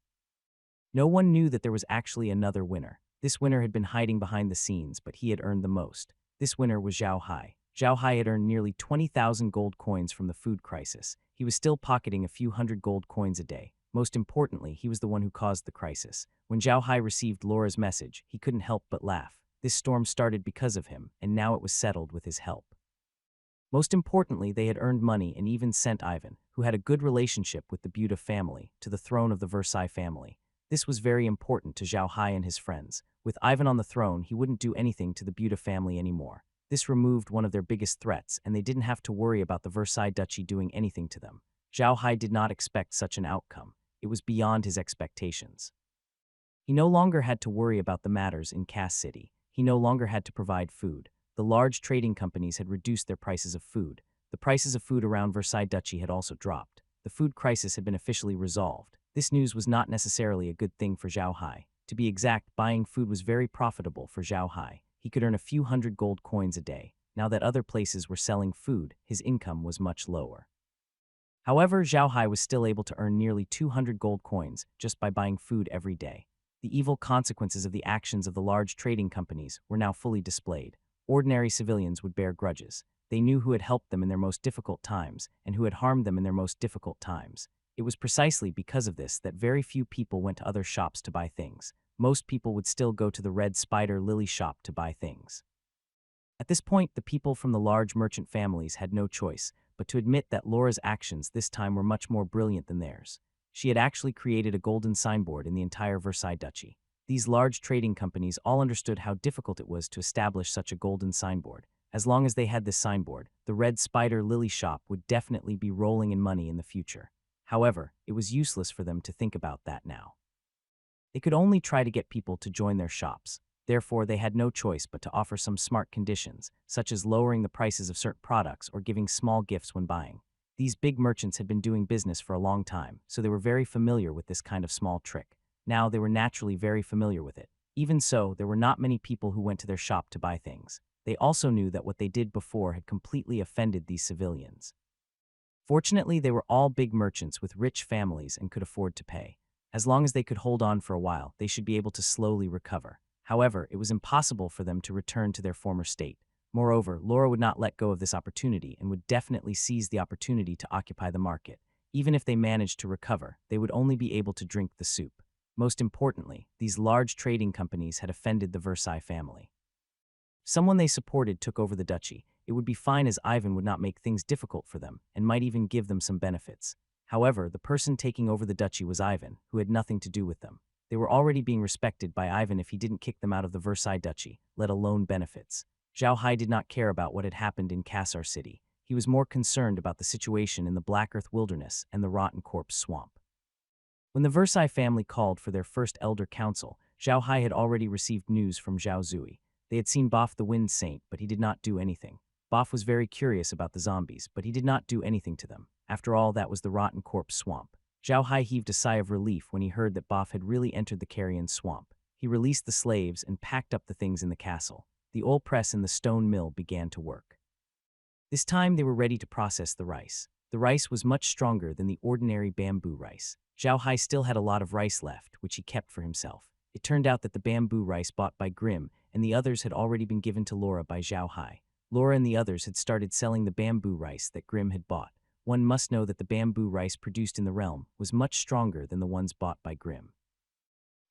No one knew that there was actually another winner. This winner had been hiding behind the scenes, but he had earned the most. This winner was Zhao Hai. Zhao Hai had earned nearly 20,000 gold coins from the food crisis. He was still pocketing a few hundred gold coins a day. Most importantly, he was the one who caused the crisis. When Zhao Hai received Laura's message, he couldn't help but laugh. This storm started because of him, and now it was settled with his help. Most importantly, they had earned money and even sent Ivan, who had a good relationship with the Buda family, to the throne of the Versailles family. This was very important to Zhao Hai and his friends. With Ivan on the throne, he wouldn't do anything to the Buda family anymore. This removed one of their biggest threats, and they didn't have to worry about the Versailles Duchy doing anything to them. Zhao Hai did not expect such an outcome. It was beyond his expectations. He no longer had to worry about the matters in Cass City. He no longer had to provide food. The large trading companies had reduced their prices of food. The prices of food around Versailles Duchy had also dropped. The food crisis had been officially resolved. This news was not necessarily a good thing for Zhao Hai. To be exact, buying food was very profitable for Zhao Hai. He could earn a few hundred gold coins a day. Now that other places were selling food, his income was much lower. However, Zhao Hai was still able to earn nearly 200 gold coins just by buying food every day. The evil consequences of the actions of the large trading companies were now fully displayed. Ordinary civilians would bear grudges. They knew who had helped them in their most difficult times and who had harmed them in their most difficult times. It was precisely because of this that very few people went to other shops to buy things. Most people would still go to the Red Spider Lily shop to buy things. At this point, the people from the large merchant families had no choice but to admit that Laura's actions this time were much more brilliant than theirs. She had actually created a golden signboard in the entire Versailles Duchy. These large trading companies all understood how difficult it was to establish such a golden signboard. As long as they had this signboard, the Red Spider Lily shop would definitely be rolling in money in the future. However, it was useless for them to think about that now. They could only try to get people to join their shops. Therefore, they had no choice but to offer some smart conditions, such as lowering the prices of certain products or giving small gifts when buying. These big merchants had been doing business for a long time, so they were very familiar with this kind of small trick. Now they were naturally very familiar with it. Even so, there were not many people who went to their shop to buy things. They also knew that what they did before had completely offended these civilians. Fortunately, they were all big merchants with rich families and could afford to pay. As long as they could hold on for a while, they should be able to slowly recover. However, it was impossible for them to return to their former state. Moreover, Laura would not let go of this opportunity and would definitely seize the opportunity to occupy the market. Even if they managed to recover, they would only be able to drink the soup. Most importantly, these large trading companies had offended the Versailles family. Someone they supported took over the duchy. It would be fine as Ivan would not make things difficult for them and might even give them some benefits. However, the person taking over the duchy was Ivan, who had nothing to do with them. They were already being respected by Ivan if he didn't kick them out of the Versailles Duchy, let alone benefits. Zhao Hai did not care about what had happened in Kassar City. He was more concerned about the situation in the Black Earth Wilderness and the Rotten Corpse Swamp. When the Versailles family called for their first elder council, Zhao Hai had already received news from Zhao Zui. They had seen Boff the Wind Saint, but he did not do anything. Boff was very curious about the zombies, but he did not do anything to them. After all, that was the Rotten Corpse Swamp. Zhao Hai heaved a sigh of relief when he heard that Boff had really entered the carrion swamp. He released the slaves and packed up the things in the castle. The oil press and the stone mill began to work. This time they were ready to process the rice. The rice was much stronger than the ordinary bamboo rice. Zhao Hai still had a lot of rice left, which he kept for himself. It turned out that the bamboo rice bought by Grimm and the others had already been given to Laura by Zhao Hai. Laura and the others had started selling the bamboo rice that Grimm had bought. One must know that the bamboo rice produced in the realm was much stronger than the ones bought by Grimm.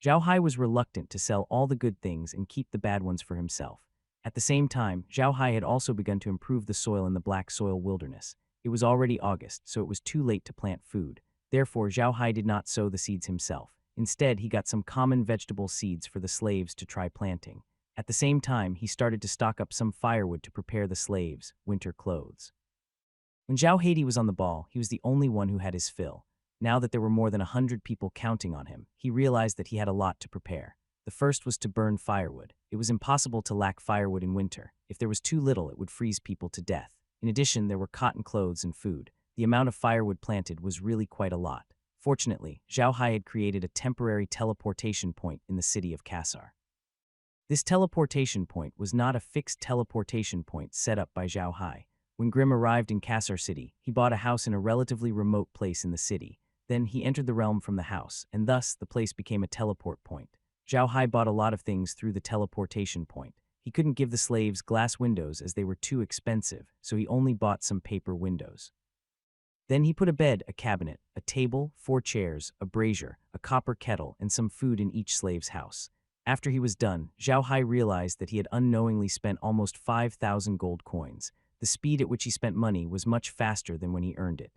Zhao Hai was reluctant to sell all the good things and keep the bad ones for himself. At the same time, Zhao Hai had also begun to improve the soil in the Black Soil Wilderness. It was already August, so it was too late to plant food. Therefore, Zhao Hai did not sow the seeds himself. Instead, he got some common vegetable seeds for the slaves to try planting. At the same time, he started to stock up some firewood to prepare the slaves' winter clothes. When Zhao Haiti was on the ball, he was the only one who had his fill. Now that there were more than 100 people counting on him, he realized that he had a lot to prepare. The first was to burn firewood. It was impossible to lack firewood in winter. If there was too little, it would freeze people to death. In addition, there were cotton clothes and food. The amount of firewood planted was really quite a lot. Fortunately, Zhao Hai had created a temporary teleportation point in the city of Kassar. This teleportation point was not a fixed teleportation point set up by Zhao Hai. When Grimm arrived in Kassar City, he bought a house in a relatively remote place in the city. Then he entered the realm from the house, and thus the place became a teleport point. Zhao Hai bought a lot of things through the teleportation point. He couldn't give the slaves glass windows as they were too expensive, so he only bought some paper windows. Then he put a bed, a cabinet, a table, 4 chairs, a brazier, a copper kettle, and some food in each slave's house. After he was done, Zhao Hai realized that he had unknowingly spent almost 5,000 gold coins. The speed at which he spent money was much faster than when he earned it.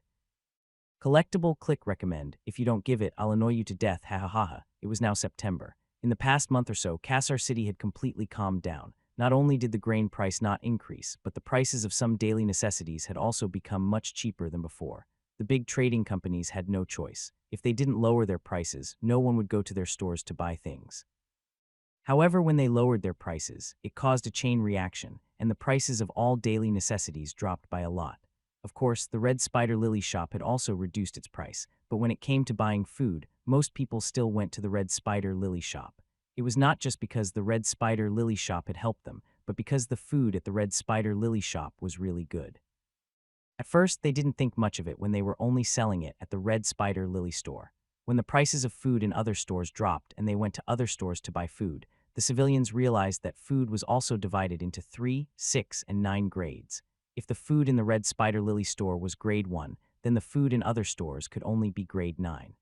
Collectible click recommend. If you don't give it, I'll annoy you to death, ha ha ha ha. It was now September. In the past month or so, Kassar City had completely calmed down. Not only did the grain price not increase, but the prices of some daily necessities had also become much cheaper than before. The big trading companies had no choice. If they didn't lower their prices, no one would go to their stores to buy things. However, when they lowered their prices, it caused a chain reaction, and the prices of all daily necessities dropped by a lot. Of course, the Red Spider Lily shop had also reduced its price, but when it came to buying food, most people still went to the Red Spider Lily shop. It was not just because the Red Spider Lily shop had helped them, but because the food at the Red Spider Lily shop was really good. At first, they didn't think much of it when they were only selling it at the Red Spider Lily store. When the prices of food in other stores dropped and they went to other stores to buy food, the civilians realized that food was also divided into 3, 6, and 9 grades. If the food in the Red Spider Lily store was grade 1, then the food in other stores could only be grade 9.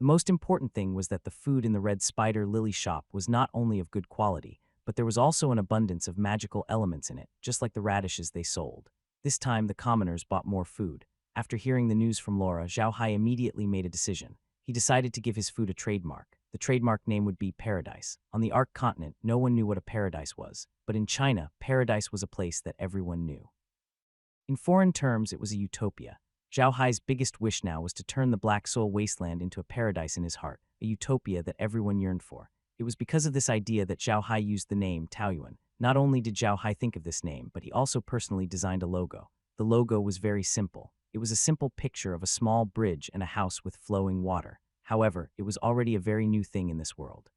The most important thing was that the food in the Red Spider Lily shop was not only of good quality, but there was also an abundance of magical elements in it, just like the radishes they sold. This time, the commoners bought more food. After hearing the news from Laura, Zhao Hai immediately made a decision. He decided to give his food a trademark. The trademark name would be Paradise. On the Ark continent, no one knew what a paradise was, but in China, paradise was a place that everyone knew. In foreign terms, it was a utopia. Zhao Hai's biggest wish now was to turn the Black Soul Wasteland into a paradise in his heart, a utopia that everyone yearned for. It was because of this idea that Zhao Hai used the name Taoyuan. Not only did Zhao Hai think of this name, but he also personally designed a logo. The logo was very simple. It was a simple picture of a small bridge and a house with flowing water. However, it was already a very new thing in this world.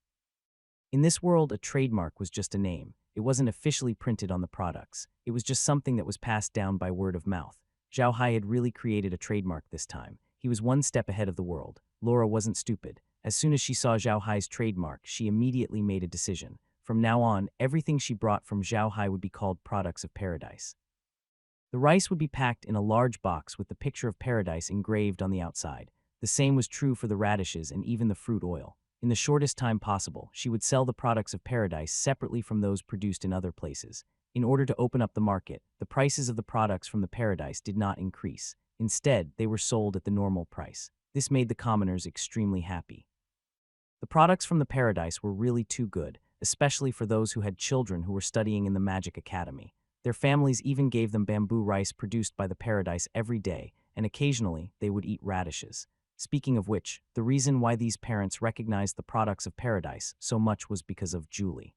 In this world, a trademark was just a name. It wasn't officially printed on the products. It was just something that was passed down by word of mouth. Zhao Hai had really created a trademark this time. He was one step ahead of the world. Laura wasn't stupid. As soon as she saw Zhao Hai's trademark, she immediately made a decision. From now on, everything she brought from Zhao Hai would be called products of paradise. The rice would be packed in a large box with the picture of paradise engraved on the outside. The same was true for the radishes and even the fruit oil. In the shortest time possible, she would sell the products of paradise separately from those produced in other places. In order to open up the market, the prices of the products from the paradise did not increase. Instead, they were sold at the normal price. This made the commoners extremely happy. The products from the paradise were really too good, especially for those who had children who were studying in the Magic Academy. Their families even gave them bamboo rice produced by the paradise every day, and occasionally they would eat radishes. Speaking of which, the reason why these parents recognized the products of paradise so much was because of Julie.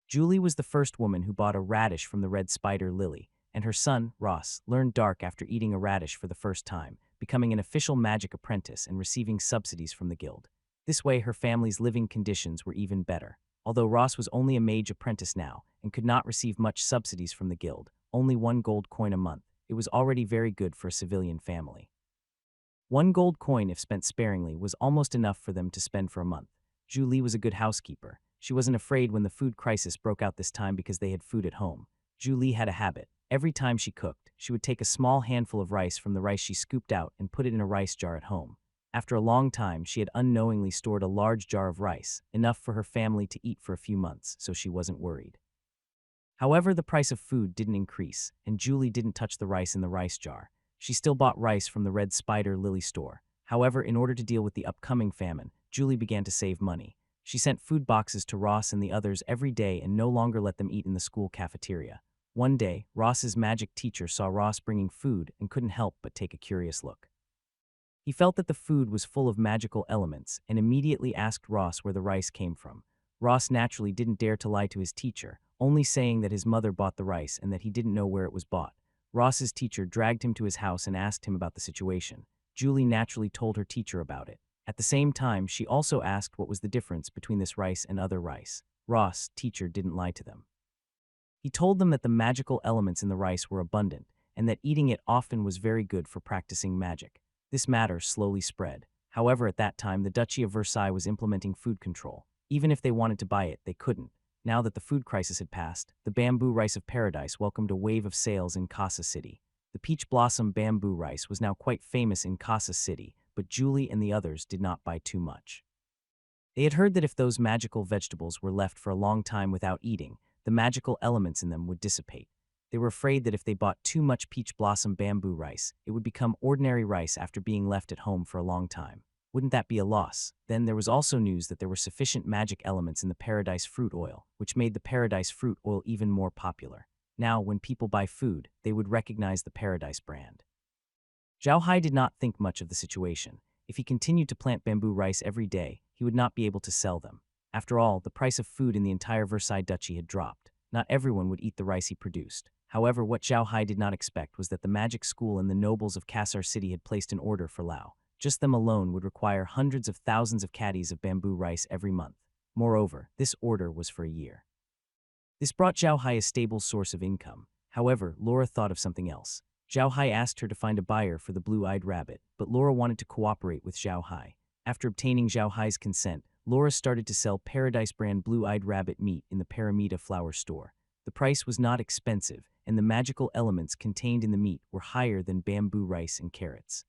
Julie was the first woman who bought a radish from the red spider Lily, and her son, Ross, learned dark after eating a radish for the first time, becoming an official magic apprentice and receiving subsidies from the guild. This way, her family's living conditions were even better. Although Ross was only a mage apprentice now and could not receive much subsidies from the guild, only 1 gold coin a month, it was already very good for a civilian family. 1 gold coin, if spent sparingly, was almost enough for them to spend for a month. Julie was a good housekeeper. She wasn't afraid when the food crisis broke out this time because they had food at home. Julie had a habit. Every time she cooked, she would take a small handful of rice from the rice she scooped out and put it in a rice jar at home. After a long time, she had unknowingly stored a large jar of rice, enough for her family to eat for a few months, so she wasn't worried. However, the price of food didn't increase, and Julie didn't touch the rice in the rice jar. She still bought rice from the Red Spider Lily store. However, in order to deal with the upcoming famine, Julie began to save money. She sent food boxes to Ross and the others every day and no longer let them eat in the school cafeteria. One day, Ross's magic teacher saw Ross bringing food and couldn't help but take a curious look. He felt that the food was full of magical elements and immediately asked Ross where the rice came from. Ross naturally didn't dare to lie to his teacher, only saying that his mother bought the rice and that he didn't know where it was bought. Ross's teacher dragged him to his house and asked him about the situation. Julie naturally told her teacher about it. At the same time, she also asked what was the difference between this rice and other rice. Ross, teacher, didn't lie to them. He told them that the magical elements in the rice were abundant and that eating it often was very good for practicing magic. This matter slowly spread. However, at that time, the Duchy of Versailles was implementing food control. Even if they wanted to buy it, they couldn't. Now that the food crisis had passed, the bamboo rice of paradise welcomed a wave of sales in Casa City. The peach blossom bamboo rice was now quite famous in Casa City, but Julie and the others did not buy too much. They had heard that if those magical vegetables were left for a long time without eating, the magical elements in them would dissipate. They were afraid that if they bought too much peach blossom bamboo rice, it would become ordinary rice after being left at home for a long time. Wouldn't that be a loss? Then there was also news that there were sufficient magic elements in the paradise fruit oil, which made the paradise fruit oil even more popular. Now, when people buy food, they would recognize the paradise brand. Zhao Hai did not think much of the situation. If he continued to plant bamboo rice every day, he would not be able to sell them. After all, the price of food in the entire Versailles Duchy had dropped. Not everyone would eat the rice he produced. However, what Zhao Hai did not expect was that the magic school and the nobles of Kassar City had placed an order for Lao. Just them alone would require hundreds of thousands of caddies of bamboo rice every month. Moreover, this order was for a year. This brought Zhao Hai a stable source of income. However, Laura thought of something else. Zhao Hai asked her to find a buyer for the blue-eyed rabbit, but Laura wanted to cooperate with Zhao Hai. After obtaining Zhao Hai's consent, Laura started to sell Paradise brand blue-eyed rabbit meat in the Paramita flower store. The price was not expensive, and the magical elements contained in the meat were higher than bamboo rice and carrots.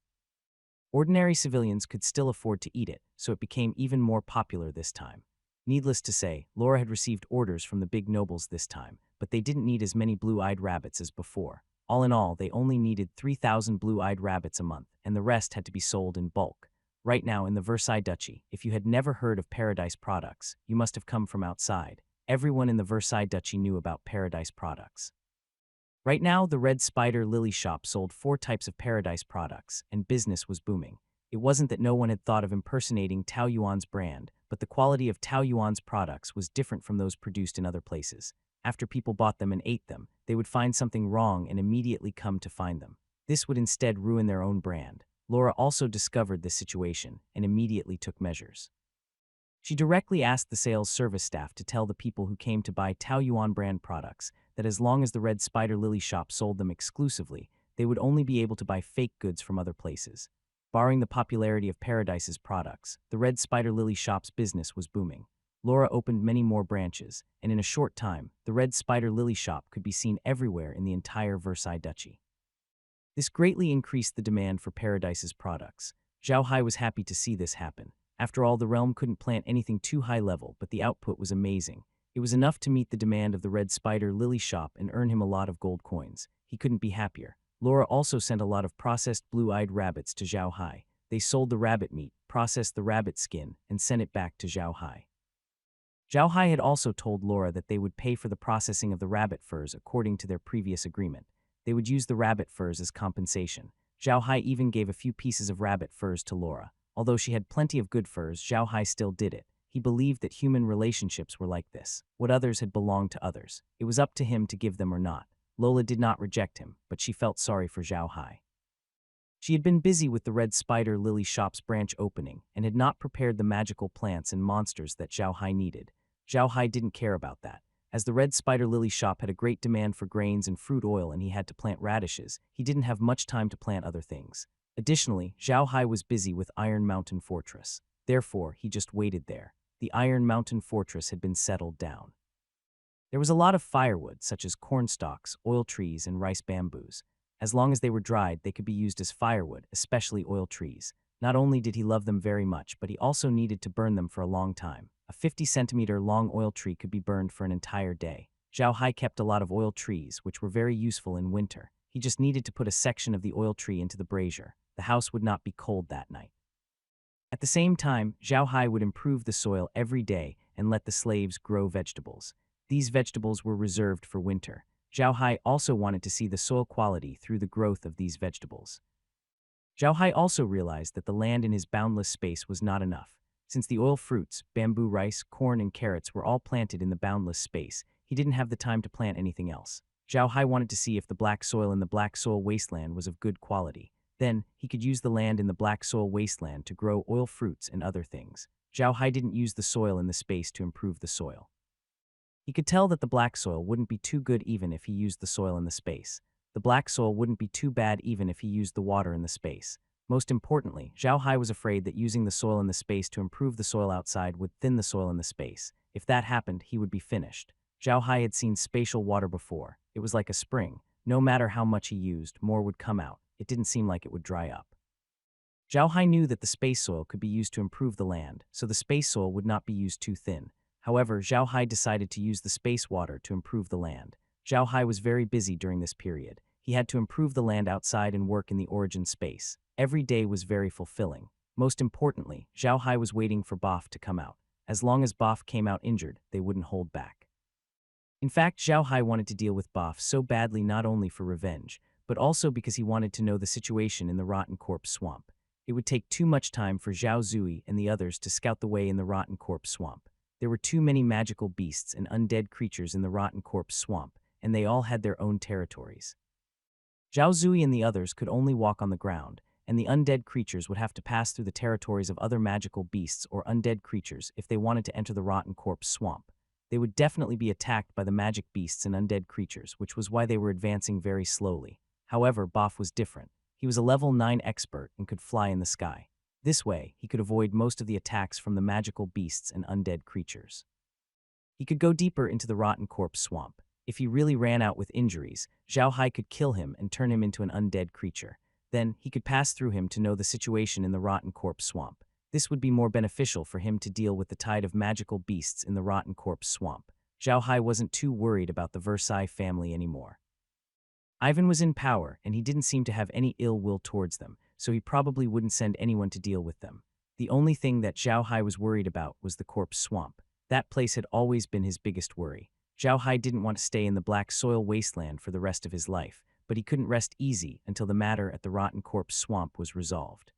Ordinary civilians could still afford to eat it, so it became even more popular this time. Needless to say, Laura had received orders from the big nobles this time, but they didn't need as many blue-eyed rabbits as before. All in all, they only needed 3,000 blue-eyed rabbits a month, and the rest had to be sold in bulk. Right now in the Versailles Duchy, if you had never heard of Paradise products, you must have come from outside. Everyone in the Versailles Duchy knew about Paradise products. Right now, the Red Spider Lily shop sold 4 types of Paradise products, and business was booming. It wasn't that no one had thought of impersonating Tao Yuan's brand, but the quality of Tao Yuan's products was different from those produced in other places. After people bought them and ate them, they would find something wrong and immediately come to find them. This would instead ruin their own brand. Laura also discovered this situation and immediately took measures. She directly asked the sales service staff to tell the people who came to buy Tao Yuan brand products that as long as the Red Spider Lily shop sold them exclusively, they would only be able to buy fake goods from other places. Barring the popularity of Paradise's products, the Red Spider Lily shop's business was booming. Laura opened many more branches, and in a short time, the Red Spider Lily shop could be seen everywhere in the entire Versailles Duchy. This greatly increased the demand for Paradise's products. Zhao Hai was happy to see this happen. After all, the realm couldn't plant anything too high level, but the output was amazing. It was enough to meet the demand of the Red Spider Lily shop and earn him a lot of gold coins. He couldn't be happier. Laura also sent a lot of processed blue-eyed rabbits to Zhao Hai. They sold the rabbit meat, processed the rabbit skin, and sent it back to Zhao Hai. Zhao Hai had also told Laura that they would pay for the processing of the rabbit furs according to their previous agreement. They would use the rabbit furs as compensation. Zhao Hai even gave a few pieces of rabbit furs to Laura. Although she had plenty of good furs, Zhao Hai still did it. He believed that human relationships were like this. What others had belonged to others. It was up to him to give them or not. Lola did not reject him, but she felt sorry for Zhao Hai. She had been busy with the red spider lily shop's branch opening and had not prepared the magical plants and monsters that Zhao Hai needed. Zhao Hai didn't care about that. As the red spider lily shop had a great demand for grains and fruit oil and he had to plant radishes, he didn't have much time to plant other things. Additionally, Zhao Hai was busy with Iron Mountain Fortress. Therefore, he just waited there. The Iron Mountain Fortress had been settled down. There was a lot of firewood, such as corn stalks, oil trees, and rice bamboos. As long as they were dried, they could be used as firewood, especially oil trees. Not only did he love them very much, but he also needed to burn them for a long time. A 50-centimeter long oil tree could be burned for an entire day. Zhao Hai kept a lot of oil trees, which were very useful in winter. He just needed to put a section of the oil tree into the brazier. The house would not be cold that night. At the same time, Zhao Hai would improve the soil every day and let the slaves grow vegetables. These vegetables were reserved for winter. Zhao Hai also wanted to see the soil quality through the growth of these vegetables. Zhao Hai also realized that the land in his boundless space was not enough. Since the oil fruits, bamboo, rice, corn, and carrots were all planted in the boundless space, he didn't have the time to plant anything else. Zhao Hai wanted to see if the black soil in the black soil wasteland was of good quality. Then, he could use the land in the black soil wasteland to grow oil fruits and other things. Zhao Hai didn't use the soil in the space to improve the soil. He could tell that the black soil wouldn't be too good even if he used the soil in the space. The black soil wouldn't be too bad even if he used the water in the space. Most importantly, Zhao Hai was afraid that using the soil in the space to improve the soil outside would thin the soil in the space. If that happened, he would be finished. Zhao Hai had seen spatial water before. It was like a spring. No matter how much he used, more would come out. It didn't seem like it would dry up. Zhao Hai knew that the space soil could be used to improve the land, so the space soil would not be used too thin. However, Zhao Hai decided to use the space water to improve the land. Zhao Hai was very busy during this period. He had to improve the land outside and work in the origin space. Every day was very fulfilling. Most importantly, Zhao Hai was waiting for Boff to come out. As long as Boff came out injured, they wouldn't hold back. In fact, Zhao Hai wanted to deal with Boff so badly not only for revenge, but also because he wanted to know the situation in the Rotten Corpse Swamp. It would take too much time for Zhao Zui and the others to scout the way in the Rotten Corpse Swamp. There were too many magical beasts and undead creatures in the Rotten Corpse Swamp, and they all had their own territories. Zhao Zui and the others could only walk on the ground, and the undead creatures would have to pass through the territories of other magical beasts or undead creatures if they wanted to enter the Rotten Corpse Swamp. They would definitely be attacked by the magic beasts and undead creatures, which was why they were advancing very slowly. However, Boff was different. He was a level 9 expert and could fly in the sky. This way, he could avoid most of the attacks from the magical beasts and undead creatures. He could go deeper into the Rotten Corpse Swamp. If he really ran out with injuries, Zhao Hai could kill him and turn him into an undead creature. Then, he could pass through him to know the situation in the Rotten Corpse Swamp. This would be more beneficial for him to deal with the tide of magical beasts in the Rotten Corpse Swamp. Zhao Hai wasn't too worried about the Versailles family anymore. Ivan was in power, and he didn't seem to have any ill will towards them, so he probably wouldn't send anyone to deal with them. The only thing that Zhao Hai was worried about was the Corpse Swamp. That place had always been his biggest worry. Zhao Hai didn't want to stay in the black soil wasteland for the rest of his life, but he couldn't rest easy until the matter at the Rotten Corpse Swamp was resolved.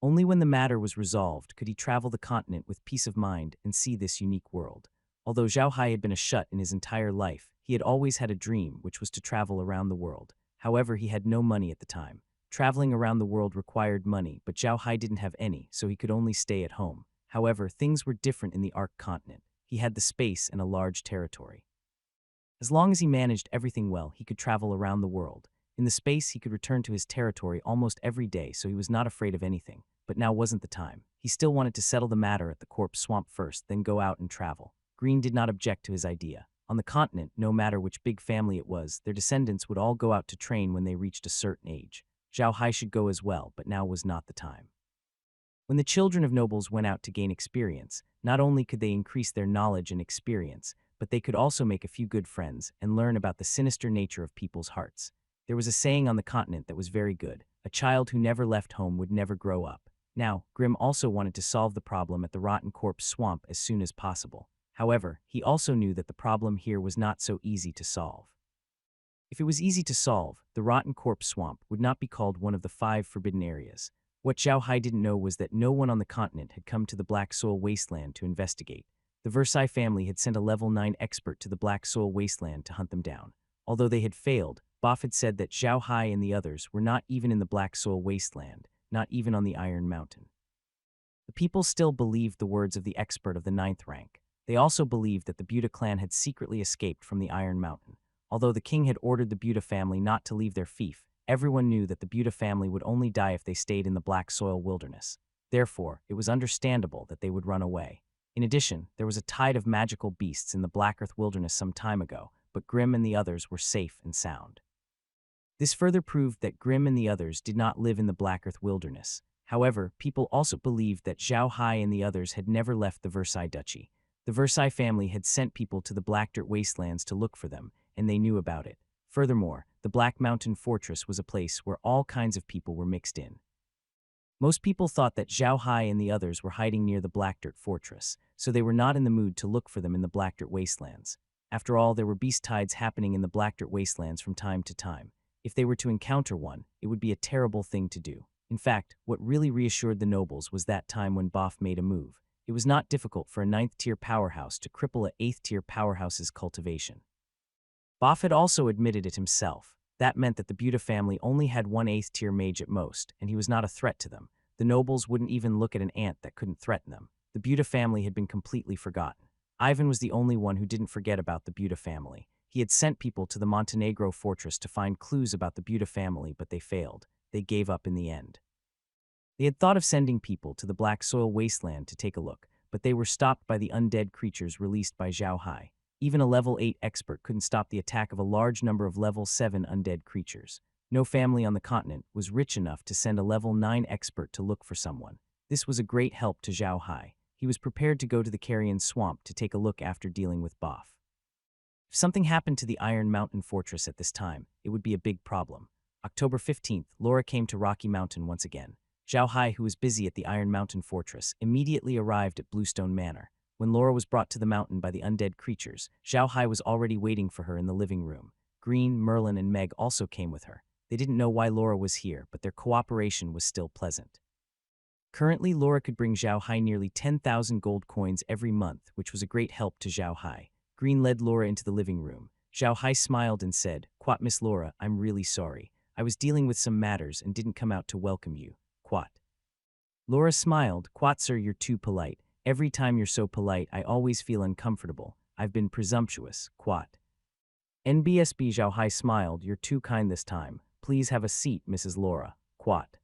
Only when the matter was resolved could he travel the continent with peace of mind and see this unique world. Although Zhao Hai had been a shut in his entire life, he had always had a dream, which was to travel around the world. However, he had no money at the time. Traveling around the world required money, but Zhao Hai didn't have any, so he could only stay at home. However, things were different in the Ark continent. He had the space and a large territory. As long as he managed everything well, he could travel around the world. In the space, he could return to his territory almost every day, so he was not afraid of anything. But now wasn't the time. He still wanted to settle the matter at the Corpse Swamp first, then go out and travel. Green did not object to his idea. On the continent, no matter which big family it was, their descendants would all go out to train when they reached a certain age. Zhao Hai should go as well, but now was not the time. When the children of nobles went out to gain experience, not only could they increase their knowledge and experience, but they could also make a few good friends and learn about the sinister nature of people's hearts. There was a saying on the continent that was very good. A child who never left home would never grow up. Now, Grimm also wanted to solve the problem at the Rotten Corpse Swamp as soon as possible. However, he also knew that the problem here was not so easy to solve. If it was easy to solve, the Rotten Corpse Swamp would not be called one of the 5 forbidden areas. What Zhao Hai didn't know was that no one on the continent had come to the Black Soil Wasteland to investigate. The Versailles family had sent a level 9 expert to the Black Soil Wasteland to hunt them down. Although they had failed, Boff had said that Zhao Hai and the others were not even in the Black Soil Wasteland, not even on the Iron Mountain. The people still believed the words of the expert of the 9th rank. They also believed that the Buta clan had secretly escaped from the Iron Mountain. Although the king had ordered the Buta family not to leave their fief, everyone knew that the Buta family would only die if they stayed in the Black Soil Wilderness. Therefore, it was understandable that they would run away. In addition, there was a tide of magical beasts in the Black Earth Wilderness some time ago, but Grimm and the others were safe and sound. This further proved that Grimm and the others did not live in the Black Earth Wilderness. However, people also believed that Zhao Hai and the others had never left the Versailles Duchy. The Versailles family had sent people to the Black Dirt Wastelands to look for them, and they knew about it. Furthermore, the Black Mountain Fortress was a place where all kinds of people were mixed in. Most people thought that Zhao Hai and the others were hiding near the Black Dirt Fortress, so they were not in the mood to look for them in the Black Dirt Wastelands. After all, there were beast tides happening in the Black Dirt Wastelands from time to time. If they were to encounter one, it would be a terrible thing to do. In fact, what really reassured the nobles was that time when Boff made a move. It was not difficult for a 9th-tier powerhouse to cripple a 8th-tier powerhouse's cultivation. Boff had also admitted it himself. That meant that the Buta family only had one 8th-tier mage at most, and he was not a threat to them. The nobles wouldn't even look at an ant that couldn't threaten them. The Buta family had been completely forgotten. Ivan was the only one who didn't forget about the Buta family. He had sent people to the Montenegro fortress to find clues about the Buta family, but they failed. They gave up in the end. They had thought of sending people to the Black Soil Wasteland to take a look, but they were stopped by the undead creatures released by Zhao Hai. Even a level 8 expert couldn't stop the attack of a large number of level 7 undead creatures. No family on the continent was rich enough to send a level 9 expert to look for someone. This was a great help to Zhao Hai. He was prepared to go to the Carrion Swamp to take a look after dealing with Boff. If something happened to the Iron Mountain Fortress at this time, it would be a big problem. October 15th, Laura came to Rocky Mountain once again. Zhao Hai, who was busy at the Iron Mountain Fortress, immediately arrived at Bluestone Manor. When Laura was brought to the mountain by the undead creatures, Zhao Hai was already waiting for her in the living room. Green, Merlin, and Meg also came with her. They didn't know why Laura was here, but their cooperation was still pleasant. Currently, Laura could bring Zhao Hai nearly 10,000 gold coins every month, which was a great help to Zhao Hai. Green led Laura into the living room. Zhao Hai smiled and said, "Quat, Miss Laura, I'm really sorry. I was dealing with some matters and didn't come out to welcome you. Quat." Laura smiled. "Quat, sir, you're too polite. Every time you're so polite, I always feel uncomfortable. I've been presumptuous. Quat." NBSB Zhao Hai smiled. "You're too kind this time. Please have a seat, Mrs. Laura. Quat."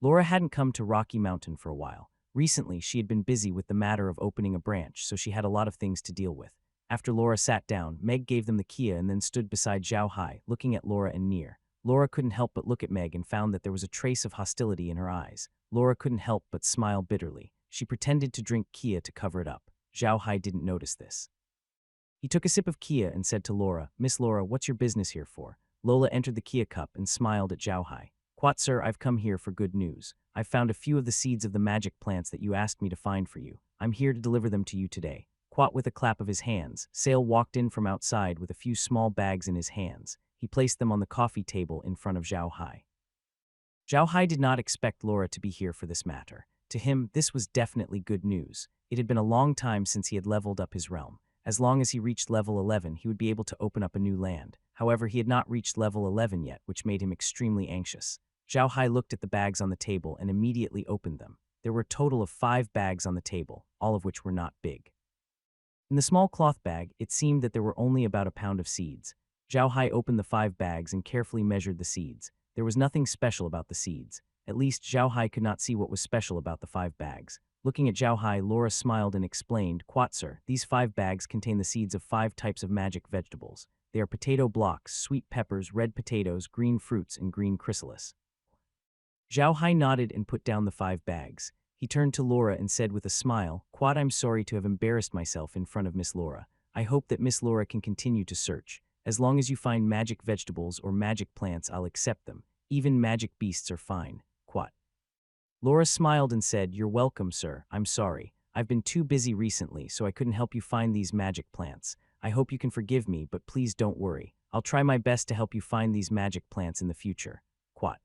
Laura hadn't come to Rocky Mountain for a while. Recently, she had been busy with the matter of opening a branch, so she had a lot of things to deal with. After Laura sat down, Meg gave them the key and then stood beside Zhao Hai, looking at Laura and Nier. Laura couldn't help but look at Meg and found that there was a trace of hostility in her eyes. Laura couldn't help but smile bitterly. She pretended to drink Kia to cover it up. Zhao Hai didn't notice this. He took a sip of Kia and said to Laura, "Miss Laura, what's your business here for?" Lola entered the Kia cup and smiled at Zhao Hai. "Quat, sir, I've come here for good news. I've found a few of the seeds of the magic plants that you asked me to find for you. I'm here to deliver them to you today." Quat with a clap of his hands. Sale walked in from outside with a few small bags in his hands. He placed them on the coffee table in front of Zhao Hai. Zhao Hai did not expect Laura to be here for this matter. To him, this was definitely good news. It had been a long time since he had leveled up his realm. As long as he reached level 11, he would be able to open up a new land. However, he had not reached level 11 yet, which made him extremely anxious. Zhao Hai looked at the bags on the table and immediately opened them. There were a total of 5 bags on the table, all of which were not big. In the small cloth bag, it seemed that there were only about a pound of seeds. Zhao Hai opened the 5 bags and carefully measured the seeds. There was nothing special about the seeds. At least, Zhao Hai could not see what was special about the 5 bags. Looking at Zhao Hai, Laura smiled and explained, "Quat, sir, these 5 bags contain the seeds of 5 types of magic vegetables. They are potato blocks, sweet peppers, red potatoes, green fruits, and green chrysalis." Zhao Hai nodded and put down the 5 bags. He turned to Laura and said with a smile, "Quat, I'm sorry to have embarrassed myself in front of Miss Laura. I hope that Miss Laura can continue to search. As long as you find magic vegetables or magic plants, I'll accept them. Even magic beasts are fine. Quat. Laura smiled and said, "You're welcome, sir. I'm sorry. I've been too busy recently, so I couldn't help you find these magic plants. I hope you can forgive me, but please don't worry. I'll try my best to help you find these magic plants in the future." Quat.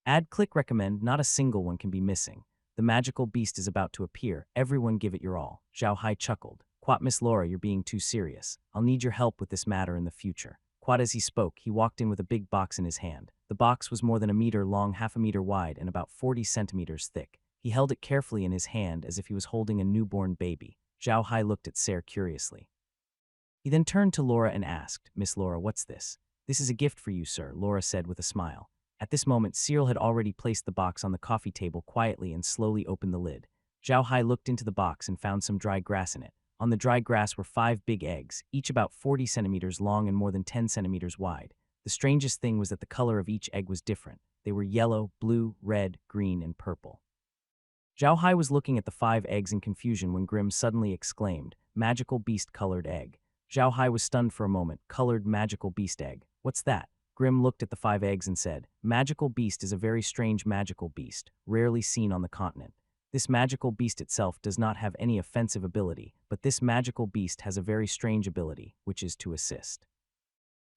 Add click recommend, not a single one can be missing. The magical beast is about to appear. Everyone give it your all. Zhao Hai chuckled. Quat, Miss Laura, you're being too serious. I'll need your help with this matter in the future. Quat, as he spoke, he walked in with a big box in his hand. The box was more than a meter long, half a meter wide, and about 40 centimeters thick. He held it carefully in his hand as if he was holding a newborn baby. Zhao Hai looked at Ser curiously. He then turned to Laura and asked, "Miss Laura, what's this?" "This is a gift for you, sir," Laura said with a smile. At this moment, Cyril had already placed the box on the coffee table quietly and slowly opened the lid. Zhao Hai looked into the box and found some dry grass in it. On the dry grass were 5 big eggs, each about 40 centimeters long and more than 10 centimeters wide. The strangest thing was that the color of each egg was different. They were yellow, blue, red, green, and purple. Zhao Hai was looking at the 5 eggs in confusion when Grimm suddenly exclaimed, "Magical beast-colored egg." Zhao Hai was stunned for a moment. "Colored magical beast egg? What's that?" Grimm looked at the 5 eggs and said, "Magical beast is a very strange magical beast, rarely seen on the continent. This magical beast itself does not have any offensive ability, but this magical beast has a very strange ability, which is to assist.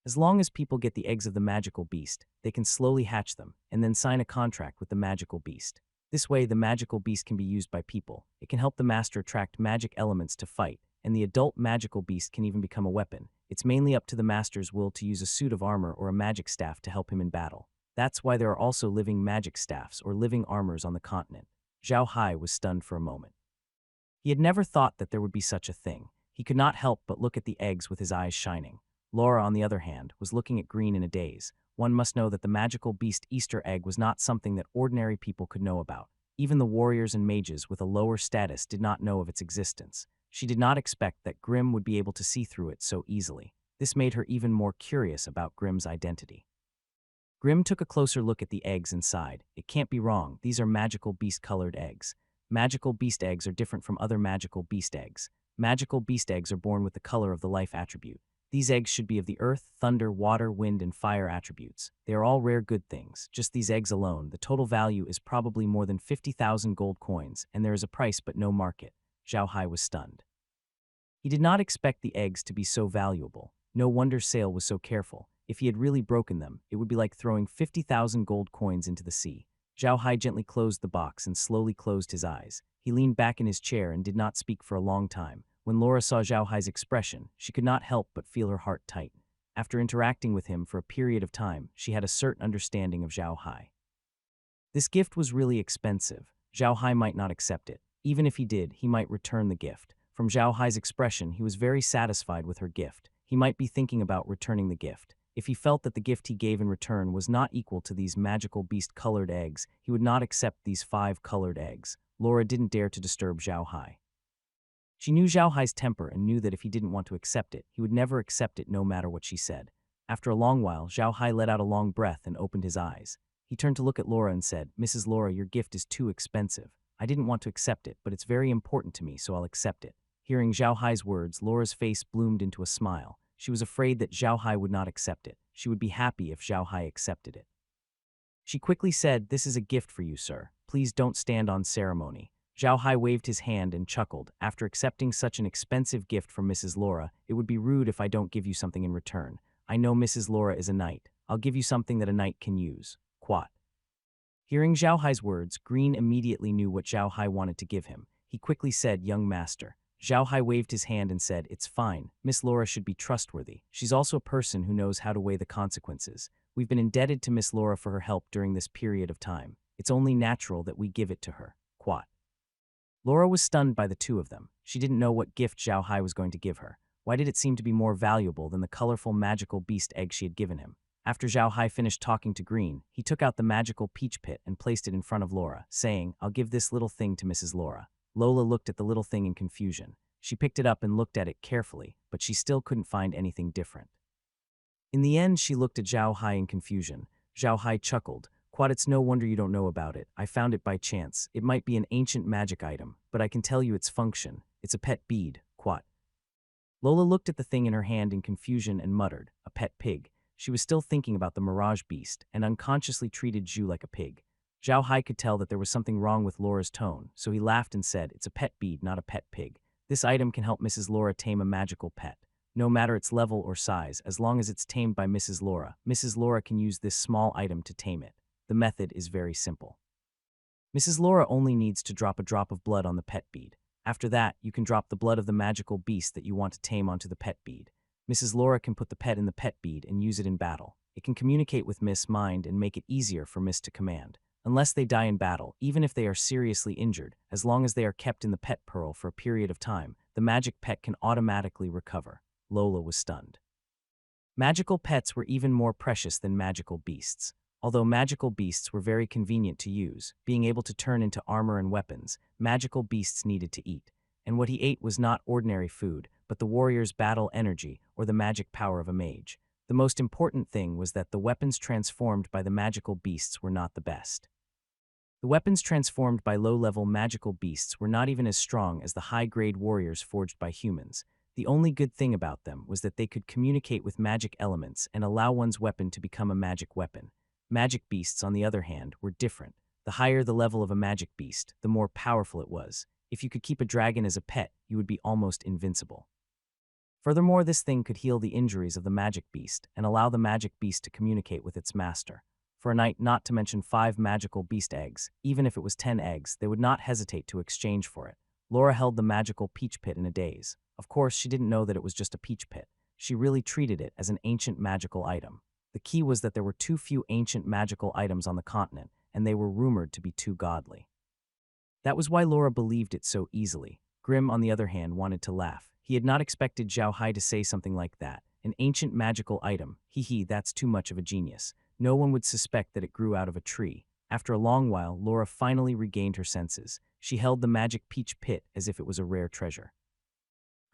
As long as people get the eggs of the magical beast, they can slowly hatch them, and then sign a contract with the magical beast. This way, the magical beast can be used by people. It can help the master attract magic elements to fight, and the adult magical beast can even become a weapon. It's mainly up to the master's will to use a suit of armor or a magic staff to help him in battle. That's why there are also living magic staffs or living armors on the continent." Zhao Hai was stunned for a moment. He had never thought that there would be such a thing. He could not help but look at the eggs with his eyes shining. Laura, on the other hand, was looking at Green in a daze. One must know that the magical beast Easter egg was not something that ordinary people could know about. Even the warriors and mages with a lower status did not know of its existence. She did not expect that Grimm would be able to see through it so easily. This made her even more curious about Grimm's identity. Grimm took a closer look at the eggs and sighed. "It can't be wrong. These are magical beast-colored eggs. Magical beast eggs are different from other magical beast eggs. Magical beast eggs are born with the color of the life attribute. These eggs should be of the earth, thunder, water, wind, and fire attributes. They are all rare good things. Just these eggs alone, the total value is probably more than 50,000 gold coins, and there is a price but no market." Zhao Hai was stunned. He did not expect the eggs to be so valuable. No wonder Sale was so careful. If he had really broken them, it would be like throwing 50,000 gold coins into the sea. Zhao Hai gently closed the box and slowly closed his eyes. He leaned back in his chair and did not speak for a long time. When Laura saw Zhao Hai's expression, she could not help but feel her heart tighten. After interacting with him for a period of time, she had a certain understanding of Zhao Hai. This gift was really expensive. Zhao Hai might not accept it. Even if he did, he might return the gift. From Zhao Hai's expression, he was very satisfied with her gift. He might be thinking about returning the gift. If he felt that the gift he gave in return was not equal to these magical beast-colored eggs, he would not accept these 5 colored eggs. Laura didn't dare to disturb Zhao Hai. She knew Zhao Hai's temper and knew that if he didn't want to accept it, he would never accept it no matter what she said. After a long while, Zhao Hai let out a long breath and opened his eyes. He turned to look at Laura and said, "Mrs. Laura, your gift is too expensive. I didn't want to accept it, but it's very important to me, so I'll accept it." Hearing Zhao Hai's words, Laura's face bloomed into a smile. She was afraid that Zhao Hai would not accept it. She would be happy if Zhao Hai accepted it. She quickly said, "This is a gift for you, sir. Please don't stand on ceremony." Zhao Hai waved his hand and chuckled. "After accepting such an expensive gift from Mrs. Laura, it would be rude if I don't give you something in return. I know Mrs. Laura is a knight. I'll give you something that a knight can use." Quat. Hearing Zhao Hai's words, Green immediately knew what Zhao Hai wanted to give him. He quickly said, "Young master." Zhao Hai waved his hand and said, "It's fine. Miss Laura should be trustworthy. She's also a person who knows how to weigh the consequences. We've been indebted to Miss Laura for her help during this period of time. It's only natural that we give it to her." Quat. Laura was stunned by the two of them. She didn't know what gift Zhao Hai was going to give her. Why did it seem to be more valuable than the colorful magical beast egg she had given him? After Zhao Hai finished talking to Green, he took out the magical peach pit and placed it in front of Laura, saying, "I'll give this little thing to Mrs. Laura." Lola looked at the little thing in confusion. She picked it up and looked at it carefully, but she still couldn't find anything different. In the end, she looked at Zhao Hai in confusion. Zhao Hai chuckled. "Quat, it's no wonder you don't know about it. I found it by chance. It might be an ancient magic item, but I can tell you its function. It's a pet bead." Quat. Lola looked at the thing in her hand in confusion and muttered, "A pet pig." She was still thinking about the Mirage Beast and unconsciously treated Zhu like a pig. Zhao Hai could tell that there was something wrong with Laura's tone, so he laughed and said, "It's a pet bead, not a pet pig. This item can help Mrs. Laura tame a magical pet. No matter its level or size, as long as it's tamed by Mrs. Laura can use this small item to tame it. The method is very simple. Mrs. Laura only needs to drop a drop of blood on the pet bead. After that, you can drop the blood of the magical beast that you want to tame onto the pet bead. Mrs. Laura can put the pet in the pet bead and use it in battle. It can communicate with Miss Mind and make it easier for Miss to command. Unless they die in battle, even if they are seriously injured, as long as they are kept in the pet pearl for a period of time, the magic pet can automatically recover." Lola was stunned. Magical pets were even more precious than magical beasts. Although magical beasts were very convenient to use, being able to turn into armor and weapons, magical beasts needed to eat. And what he ate was not ordinary food, but the warrior's battle energy or the magic power of a mage. The most important thing was that the weapons transformed by the magical beasts were not the best. The weapons transformed by low-level magical beasts were not even as strong as the high-grade warriors forged by humans. The only good thing about them was that they could communicate with magic elements and allow one's weapon to become a magic weapon. Magic beasts, on the other hand, were different. The higher the level of a magic beast, the more powerful it was. If you could keep a dragon as a pet, you would be almost invincible. Furthermore, this thing could heal the injuries of the magic beast and allow the magic beast to communicate with its master. For a night, not to mention 5 magical beast eggs, even if it was 10 eggs, they would not hesitate to exchange for it. Laura held the magical peach pit in a daze. Of course, she didn't know that it was just a peach pit. She really treated it as an ancient magical item. The key was that there were too few ancient magical items on the continent, and they were rumored to be too godly. That was why Laura believed it so easily. Grimm, on the other hand, wanted to laugh. He had not expected Zhao Hai to say something like that. An ancient magical item. That's too much of a genius. No one would suspect that it grew out of a tree. After a long while, Laura finally regained her senses. She held the magic peach pit as if it was a rare treasure.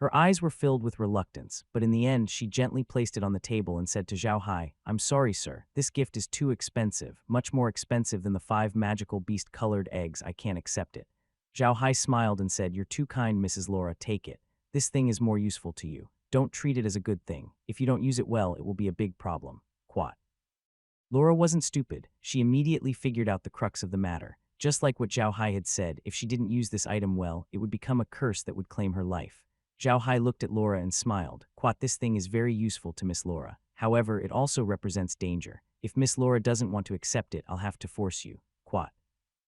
Her eyes were filled with reluctance, but in the end she gently placed it on the table and said to Zhao Hai, "I'm sorry, sir. This gift is too expensive, much more expensive than the 5 magical beast-colored eggs. I can't accept it." Zhao Hai smiled and said, "You're too kind, Mrs. Laura. Take it. This thing is more useful to you. Don't treat it as a good thing. If you don't use it well, it will be a big problem." Quat. Laura wasn't stupid. She immediately figured out the crux of the matter. Just like what Zhao Hai had said, if she didn't use this item well, it would become a curse that would claim her life. Zhao Hai looked at Laura and smiled. "Quat, this thing is very useful to Miss Laura. However, it also represents danger. If Miss Laura doesn't want to accept it, I'll have to force you." Quat.